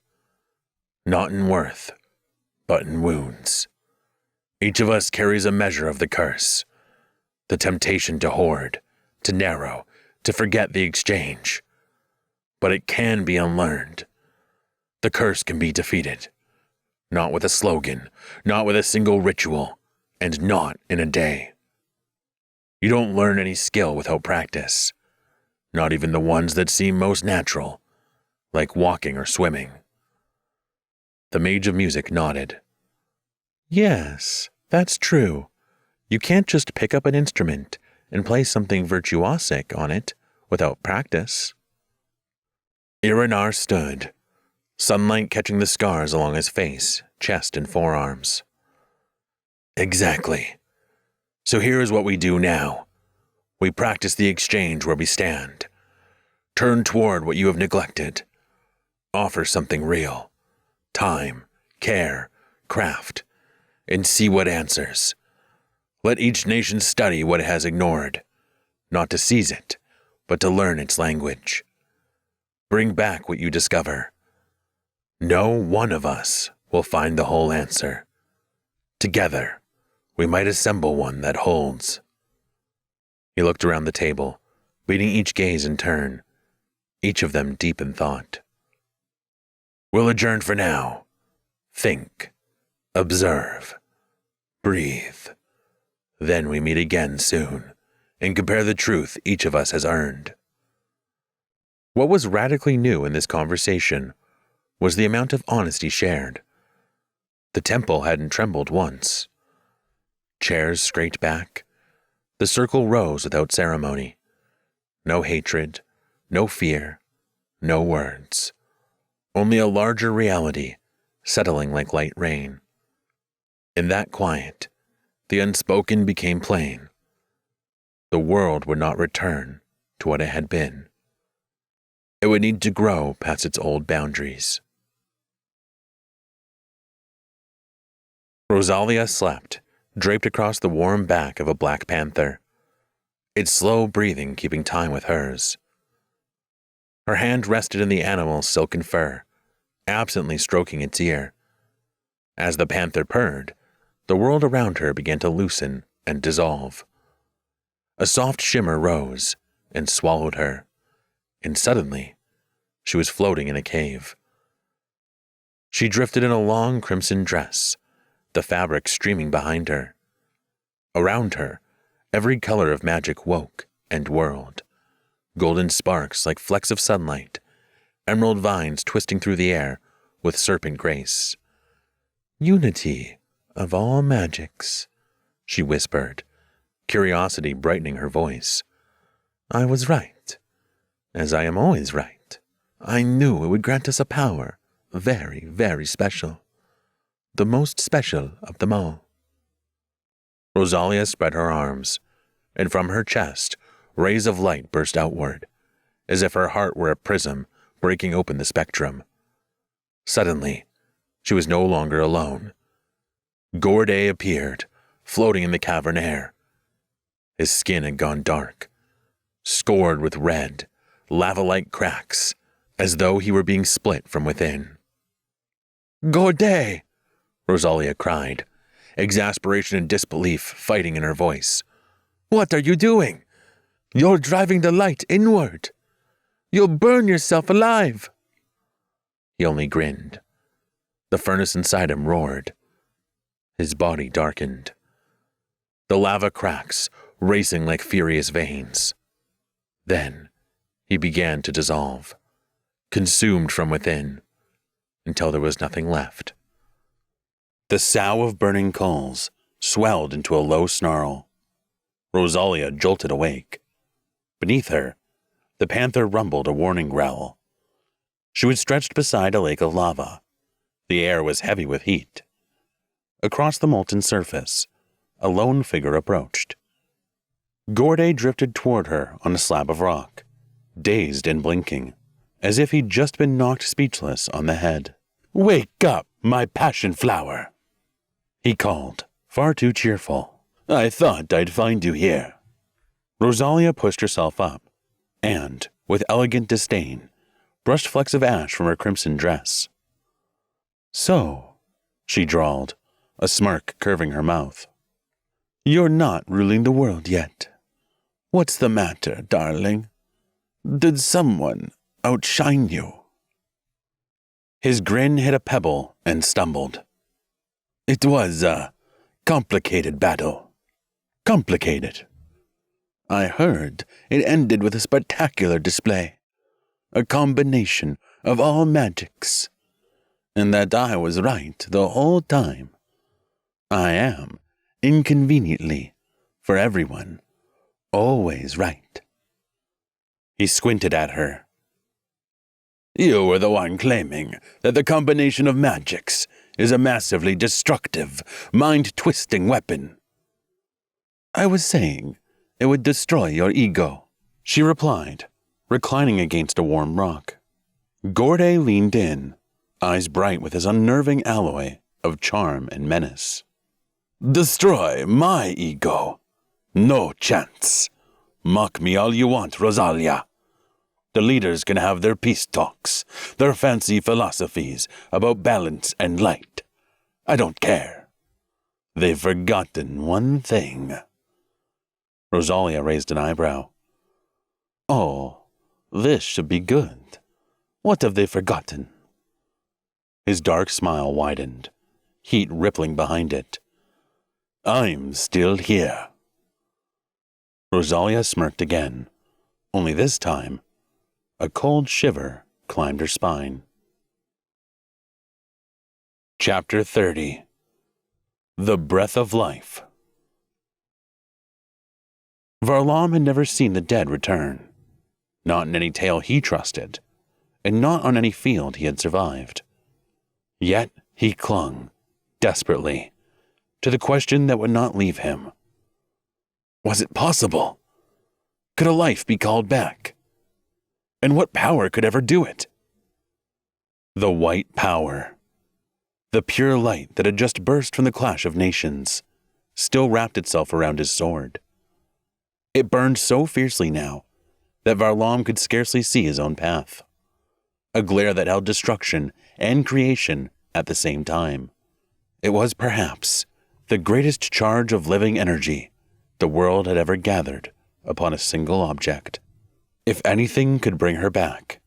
Not in worth, but in wounds. Each of us carries a measure of the curse. The temptation to hoard, to narrow, to forget the exchange. But it can be unlearned. The curse can be defeated. Not with a slogan, not with a single ritual, and not in a day. You don't learn any skill without practice, not even the ones that seem most natural, like walking or swimming. The Mage of Music nodded. Yes, that's true. You can't just pick up an instrument and play something virtuosic on it without practice. Irenar stood, sunlight catching the scars along his face, chest, and forearms. Exactly. So here's what we do now. We practice the exchange where we stand. Turn toward what you have neglected. Offer something real. Time, care, craft, and see what answers. Let each nation study what it has ignored, not to seize it, but to learn its language. Bring back what you discover. No one of us will find the whole answer. Together, we might assemble one that holds. He looked around the table, meeting each gaze in turn, each of them deep in thought. We'll adjourn for now. Think. Observe. Breathe. Then we meet again soon, and compare the truth each of us has earned. What was radically new in this conversation was the amount of honesty shared. The temple hadn't trembled once. Chairs scraped back. The circle rose without ceremony. No hatred, no fear, no words. Only a larger reality, settling like light rain. In that quiet, the unspoken became plain. The world would not return to what it had been. It would need to grow past its old boundaries. Rosalia slept, draped across the warm back of a black panther, its slow breathing keeping time with hers. Her hand rested in the animal's silken fur, absently stroking its ear. As the panther purred, the world around her began to loosen and dissolve. A soft shimmer rose and swallowed her, and suddenly, she was floating in a cave. She drifted in a long crimson dress, the fabric streaming behind her. Around her, every color of magic woke and whirled. Golden sparks like flecks of sunlight, emerald vines twisting through the air with serpent grace. Unity of all magics, she whispered, curiosity brightening her voice. I was right, as I am always right. I knew it would grant us a power very, very special. The most special of them all. Rosalia spread her arms, and from her chest, rays of light burst outward, as if her heart were a prism breaking open the spectrum. Suddenly, she was no longer alone. Gorday appeared, floating in the cavern air. His skin had gone dark, scored with red, lava-like cracks, as though he were being split from within. Gorday! Rosalia cried, exasperation and disbelief fighting in her voice. What are you doing? You're driving the light inward. You'll burn yourself alive. He only grinned. The furnace inside him roared. His body darkened. The lava cracks racing like furious veins. Then he began to dissolve, consumed from within, until there was nothing left. The sough of burning coals swelled into a low snarl. Rosalia jolted awake. Beneath her, the panther rumbled a warning growl. She was stretched beside a lake of lava. The air was heavy with heat. Across the molten surface, a lone figure approached. Gorday drifted toward her on a slab of rock, dazed and blinking, as if he'd just been knocked speechless on the head. "Wake up, my passion flower," he called, far too cheerful. "I thought I'd find you here." Rosalia pushed herself up, and, with elegant disdain, brushed flecks of ash from her crimson dress. "So," she drawled, a smirk curving her mouth, "you're not ruling the world yet. What's the matter, darling? Did someone outshine you?" His grin hit a pebble and stumbled. "It was a complicated battle. Complicated. I heard it ended with a spectacular display, a combination of all magics, and that I was right the whole time. I am, inconveniently, for everyone, always right." He squinted at her. "You were the one claiming that the combination of magics is a massively destructive, mind-twisting weapon." "I was saying it would destroy your ego," she replied, reclining against a warm rock. Gorday leaned in, eyes bright with his unnerving alloy of charm and menace. "Destroy my ego? No chance. Mock me all you want, Rosalia. The leaders can have their peace talks, their fancy philosophies about balance and light. I don't care. They've forgotten one thing." Rosalia raised an eyebrow. "Oh, this should be good. What have they forgotten?" His dark smile widened, heat rippling behind it. "I'm still here." Rosalia smirked again, only this time, a cold shiver climbed her spine. Chapter 30. The Breath of Life. Varlam had never seen the dead return, not in any tale he trusted, and not on any field he had survived. Yet he clung, desperately, to the question that would not leave him. Was it possible? Could a life be called back? And what power could ever do it? The white power. The pure light that had just burst from the clash of nations, still wrapped itself around his sword. It burned so fiercely now that Varlam could scarcely see his own path. A glare that held destruction and creation at the same time. It was perhaps the greatest charge of living energy the world had ever gathered upon a single object. If anything could bring her back,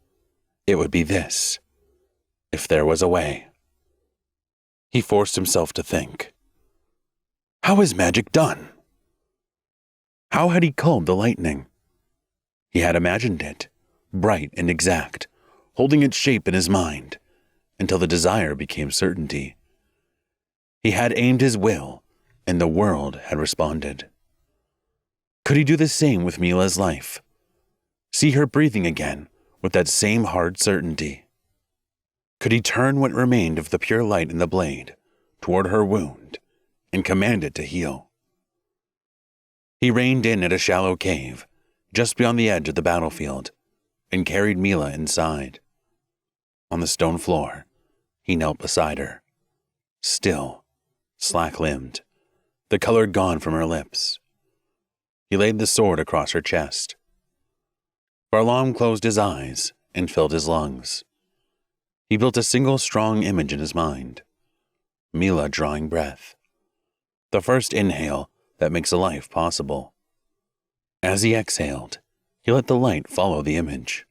it would be this, if there was a way. He forced himself to think. How is magic done? How had he culled the lightning? He had imagined it, bright and exact, holding its shape in his mind, until the desire became certainty. He had aimed his will, and the world had responded. Could he do the same with Mila's life? See her breathing again with that same hard certainty? Could he turn what remained of the pure light in the blade toward her wound and command it to heal? He reined in at a shallow cave just beyond the edge of the battlefield and carried Mila inside. On the stone floor, he knelt beside her, still, slack-limbed, the color gone from her lips. He laid the sword across her chest. Varlam closed his eyes and filled his lungs. He built a single strong image in his mind. Mila drawing breath. The first inhale that makes a life possible. As he exhaled, he let the light follow the image.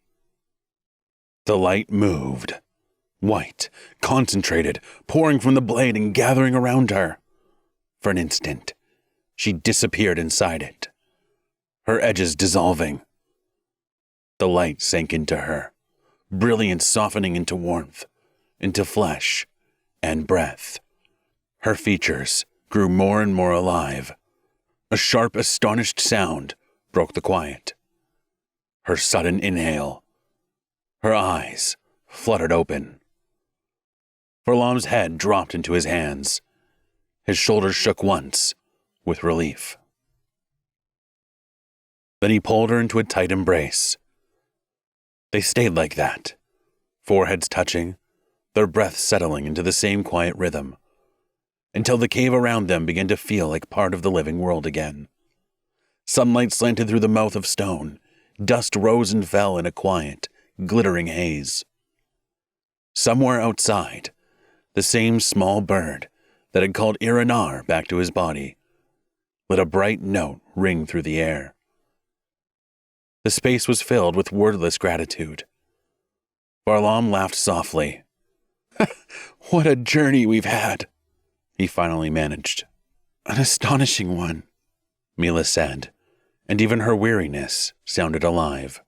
The light moved. White, concentrated, pouring from the blade and gathering around her. For an instant, she disappeared inside it, her edges dissolving. The light sank into her, brilliance softening into warmth, into flesh and breath. Her features grew more and more alive. A sharp, astonished sound broke the quiet. Her sudden inhale. Her eyes fluttered open. Varlam's head dropped into his hands. His shoulders shook once, with relief. Then he pulled her into a tight embrace. They stayed like that, foreheads touching, their breaths settling into the same quiet rhythm, until the cave around them began to feel like part of the living world again. Sunlight slanted through the mouth of stone. Dust rose and fell in a quiet, glittering haze. Somewhere outside, the same small bird that had called Iranar back to his body let a bright note ring through the air. The space was filled with wordless gratitude. Varlam laughed softly. "What a journey we've had," he finally managed. "An astonishing one," Mila said, and even her weariness sounded alive.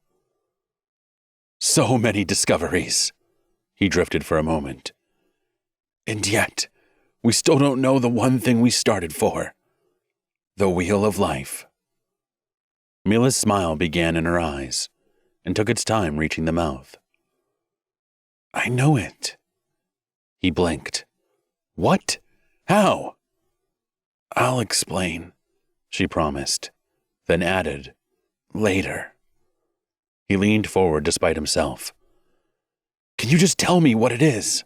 "So many discoveries," he drifted for a moment. "And yet, we still don't know the one thing we started for. The Wheel of Life." Mila's smile began in her eyes and took its time reaching the mouth. "I know it." He blinked. "What? How?" "I'll explain," she promised, then added, "later." He leaned forward despite himself. "Can you just tell me what it is?"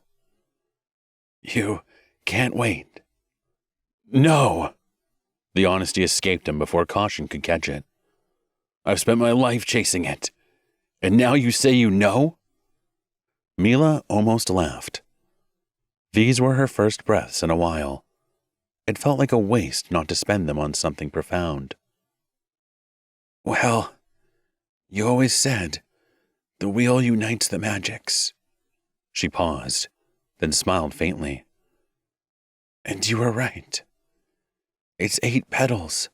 "You can't wait." "No." The honesty escaped him before caution could catch it. "I've spent my life chasing it, and now you say you know?" Mila almost laughed. These were her first breaths in a while. It felt like a waste not to spend them on something profound. "Well, you always said the wheel unites the magics." She paused, then smiled faintly. "And you were right. Its 8 petals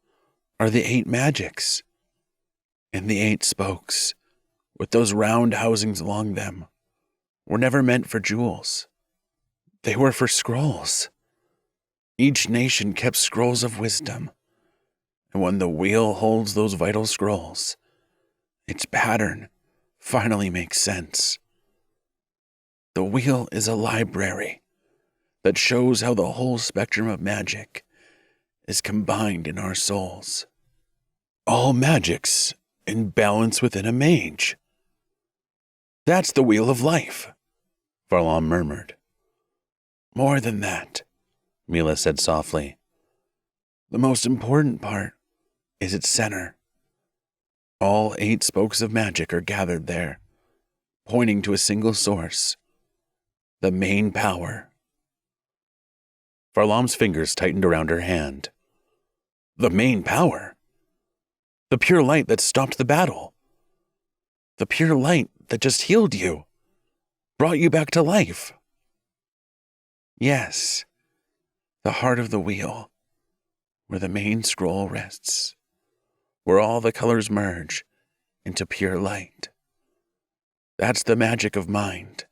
are the 8 magics, and the 8 spokes, with those round housings along them, were never meant for jewels. They were for scrolls. Each nation kept scrolls of wisdom, and when the wheel holds those vital scrolls, its pattern finally makes sense. The wheel is a library that shows how the whole spectrum of magic is combined in our souls. All magics in balance within a mage. That's the Wheel of Life," Varlam murmured. "More than that," Mila said softly. "The most important part is its center. All 8 spokes of magic are gathered there, pointing to a single source, the main power." Varlam's fingers tightened around her hand. "The main power? The pure light that stopped the battle? The pure light that just healed you, brought you back to life?" "Yes, the heart of the wheel, where the main scroll rests, where all the colors merge into pure light. That's the magic of mind.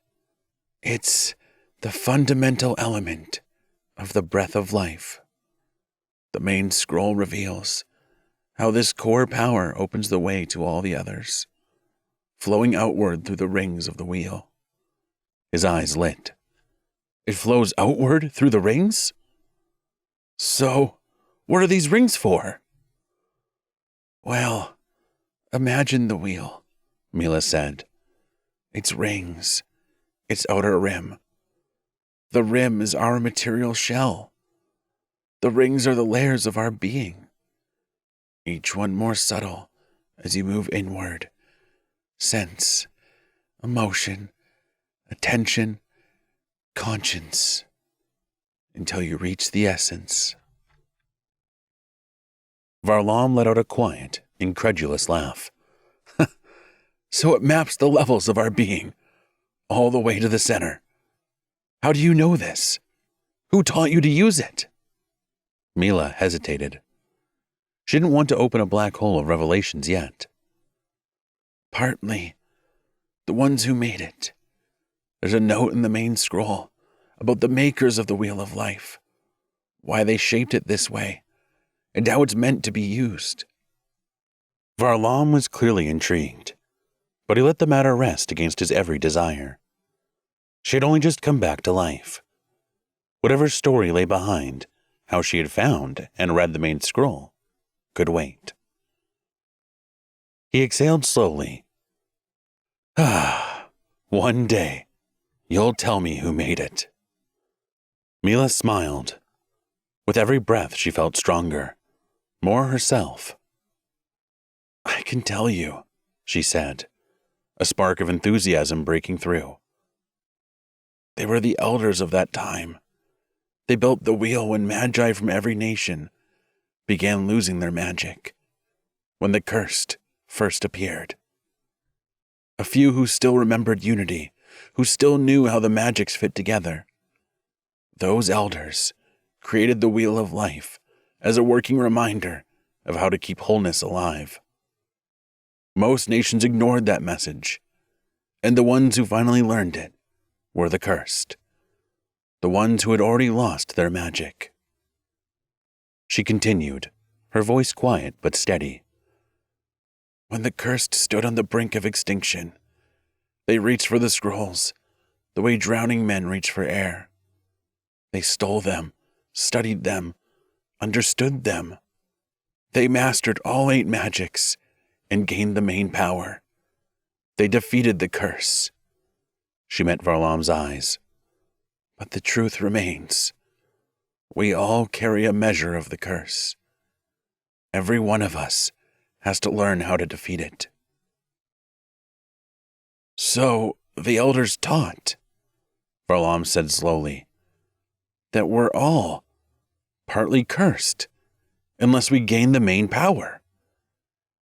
It's the fundamental element of the breath of life. The main scroll reveals how this core power opens the way to all the others, flowing outward through the rings of the wheel." His eyes lit. "It flows outward through the rings? So, what are these rings for?" "Well, imagine the wheel," Mila said. "Its rings, its outer rim. The rim is our material shell. The rings are the layers of our being, each one more subtle as you move inward. Sense, emotion, attention, conscience, until you reach the essence." Varlam let out a quiet, incredulous laugh. So it maps the levels of our being, all the way to the center. How do you know this? Who taught you to use it? Mila hesitated. She didn't want to open a black hole of revelations yet. Partly the ones who made it. There's a note in the main scroll about the makers of the Wheel of Life, why they shaped it this way, and how it's meant to be used. Varlam was clearly intrigued, but he let the matter rest against his every desire. She had only just come back to life. Whatever story lay behind, how she had found and read the main scroll, could wait. He exhaled slowly. One day, you'll tell me who made it. Mila smiled. With every breath, she felt stronger, more herself. I can tell you, she said, a spark of enthusiasm breaking through. They were the elders of that time. They built the wheel when magi from every nation began losing their magic, when the cursed first appeared. A few who still remembered unity, who still knew how the magics fit together. Those elders created the Wheel of Life as a working reminder of how to keep wholeness alive. Most nations ignored that message, and the ones who finally learned it were the cursed, the ones who had already lost their magic. She continued, her voice quiet but steady. When the cursed stood on the brink of extinction, they reached for the scrolls, the way drowning men reach for air. They stole them, studied them, understood them. They mastered all 8 magics and gained the main power. They defeated the curse. She met Varlam's eyes. But the truth remains. We all carry a measure of the curse. Every one of us has to learn how to defeat it. So, the elders taught, Varlam said slowly, that we're all partly cursed unless we gain the main power,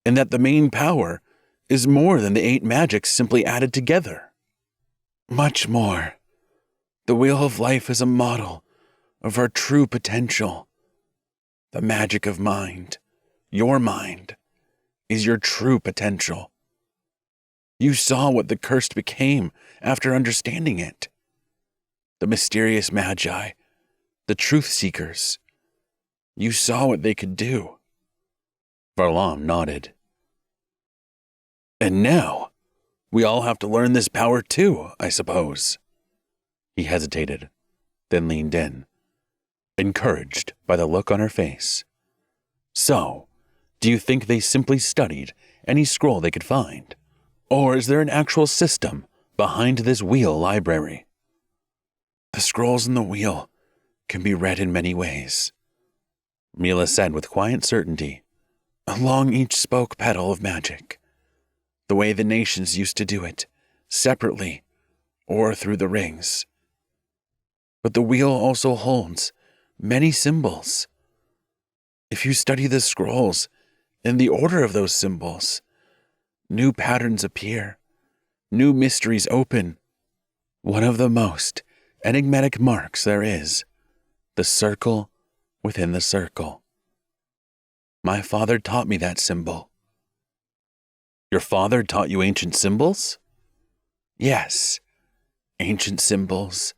and that the main power is more than the 8 magics simply added together. Much more. The Wheel of Life is a model of our true potential. The magic of mind, your mind, is your true potential. You saw what the cursed became after understanding it. The mysterious magi, the truth seekers. You saw what they could do. Varlam nodded. And now, we all have to learn this power too, I suppose. He hesitated, then leaned in, encouraged by the look on her face. So, do you think they simply studied any scroll they could find? Or is there an actual system behind this wheel library? The scrolls in the wheel can be read in many ways, Mila said with quiet certainty, along each spoke petal of magic, the way the nations used to do it, separately or through the rings. But the wheel also holds many symbols. If you study the scrolls in the order of those symbols, new patterns appear, new mysteries open. One of the most enigmatic marks there is, the circle within the circle. My father taught me that symbol. Your father taught you ancient symbols? Yes, ancient symbols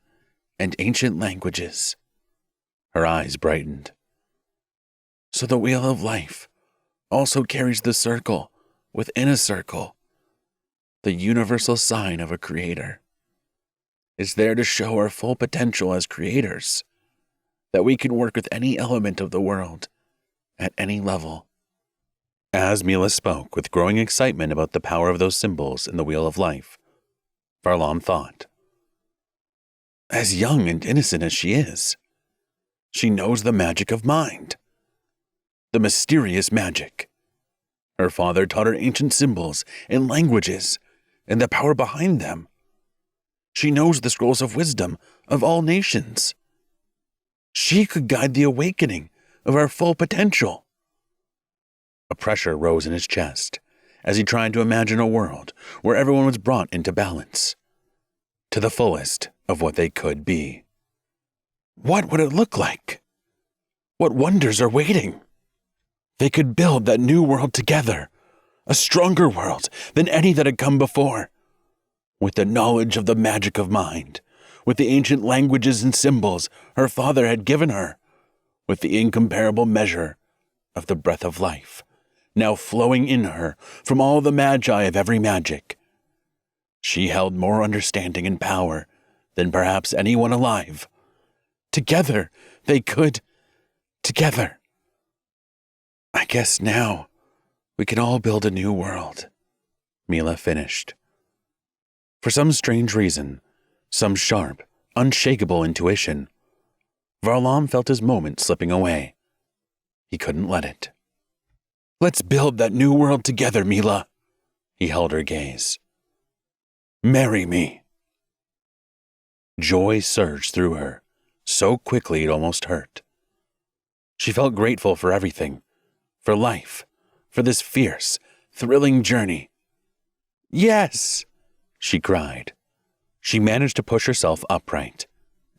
and ancient languages. Her eyes brightened. So the Wheel of Life also carries the circle within a circle, the universal sign of a creator. It's there to show our full potential as creators, that we can work with any element of the world, at any level. As Mila spoke with growing excitement about the power of those symbols in the Wheel of Life, Varlam thought, as young and innocent as she is, she knows the magic of mind, the mysterious magic. Her father taught her ancient symbols and languages and the power behind them. She knows the scrolls of wisdom of all nations. She could guide the awakening of our full potential. A pressure rose in his chest as he tried to imagine a world where everyone was brought into balance, to the fullest of what they could be. What would it look like? What wonders are waiting? They could build that new world together, a stronger world than any that had come before, with the knowledge of the magic of mind, with the ancient languages and symbols her father had given her, with the incomparable measure of the breath of life, now flowing in her from all the magi of every magic. She held more understanding and power than perhaps anyone alive. Together, they could. Together. I guess now we can all build a new world, Mila finished. For some strange reason, some sharp, unshakable intuition, Varlam felt his moment slipping away. He couldn't let it. Let's build that new world together, Mila. He held her gaze. Marry me. Joy surged through her, so quickly it almost hurt. She felt grateful for everything, for life, for this fierce, thrilling journey. Yes, she cried. She managed to push herself upright,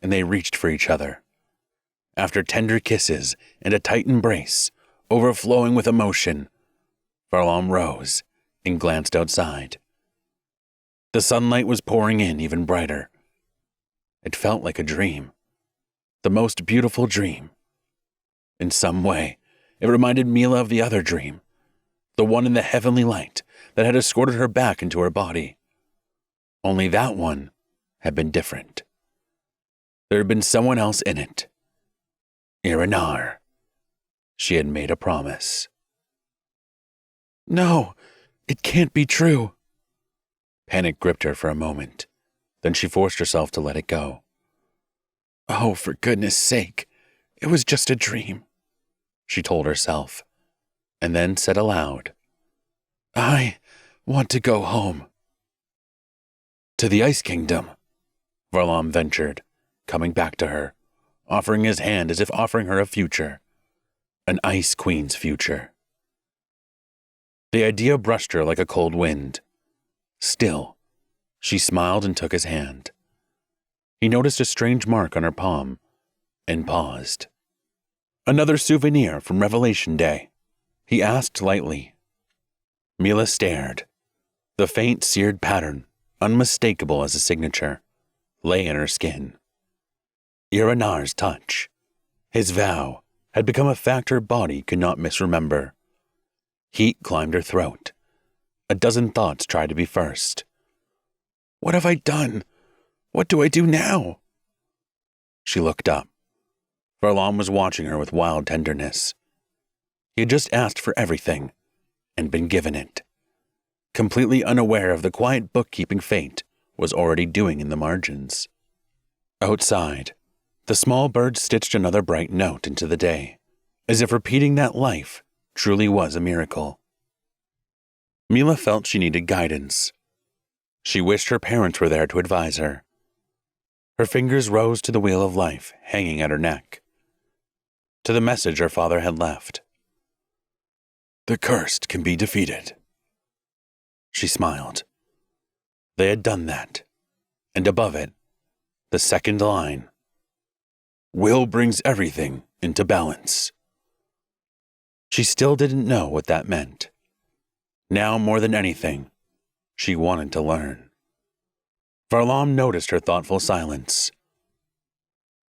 and they reached for each other. After tender kisses and a tight embrace, overflowing with emotion, Varlam rose and glanced outside. The sunlight was pouring in even brighter. It felt like a dream, the most beautiful dream. In some way, it reminded Mila of the other dream, the one in the heavenly light that had escorted her back into her body. Only that one had been different. There had been someone else in it. Iranar. She had made a promise. No, it can't be true. Panic gripped her for a moment. Then she forced herself to let it go. Oh, for goodness sake, it was just a dream, she told herself, and then said aloud, I want to go home. To the Ice Kingdom, Varlam ventured, coming back to her, offering his hand as if offering her a future, an Ice Queen's future. The idea brushed her like a cold wind. Still, she smiled and took his hand. He noticed a strange mark on her palm and paused. Another souvenir from Revelation Day, he asked lightly. Mila stared. The faint seared pattern, unmistakable as a signature, lay in her skin. Iranar's touch, his vow, had become a fact her body could not misremember. Heat climbed her throat. A dozen thoughts tried to be first. What have I done? What do I do now? She looked up. Varlam was watching her with wild tenderness. He had just asked for everything, and been given it, completely unaware of the quiet bookkeeping fate was already doing in the margins. Outside, the small bird stitched another bright note into the day, as if repeating that life truly was a miracle. Mila felt she needed guidance. She wished her parents were there to advise her. Her fingers rose to the wheel of life hanging at her neck, to the message her father had left. The cursed can be defeated. She smiled. They had done that, and above it, the second line. Will brings everything into balance. She still didn't know what that meant. Now more than anything, she wanted to learn. Varlam noticed her thoughtful silence.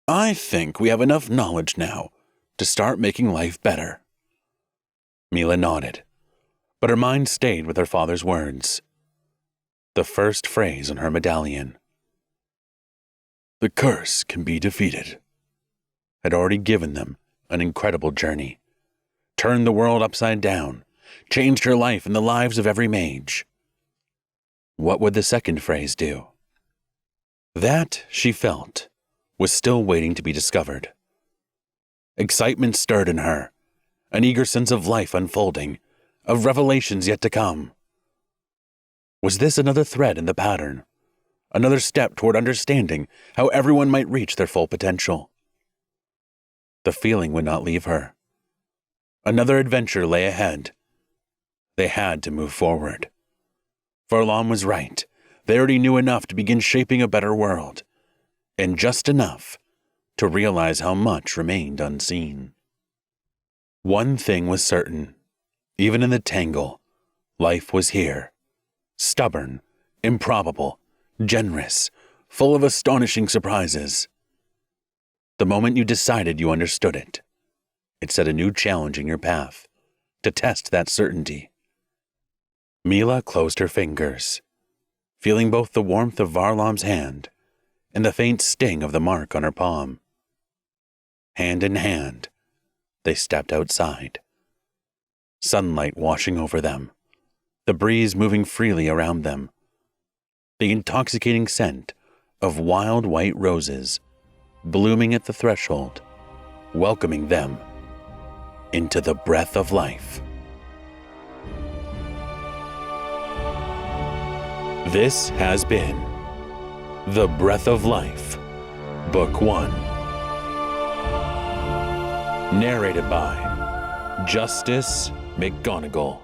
I think we have enough knowledge now to start making life better. Mila nodded, but her mind stayed with her father's words. The first phrase on her medallion. The curse can be defeated. Had already given them an incredible journey, turned the world upside down, changed her life and the lives of every mage. What would the second phrase do? That, she felt, was still waiting to be discovered. Excitement stirred in her, an eager sense of life unfolding, of revelations yet to come. Was this another thread in the pattern? Another step toward understanding how everyone might reach their full potential? The feeling would not leave her. Another adventure lay ahead, They had to move forward. Varlam was right. They already knew enough to begin shaping a better world, and just enough to realize how much remained unseen. One thing was certain. Even in the tangle, life was here. Stubborn, improbable, generous, full of astonishing surprises. The moment you decided you understood it, it set a new challenge in your path to test that certainty. Mila closed her fingers, feeling both the warmth of Varlam's hand and the faint sting of the mark on her palm. Hand in hand, they stepped outside. Sunlight washing over them, the breeze moving freely around them, the intoxicating scent of wild white roses blooming at the threshold, welcoming them into the breath of life. This has been The Breath of Life, Book 1. Narrated by Justus McGonigal.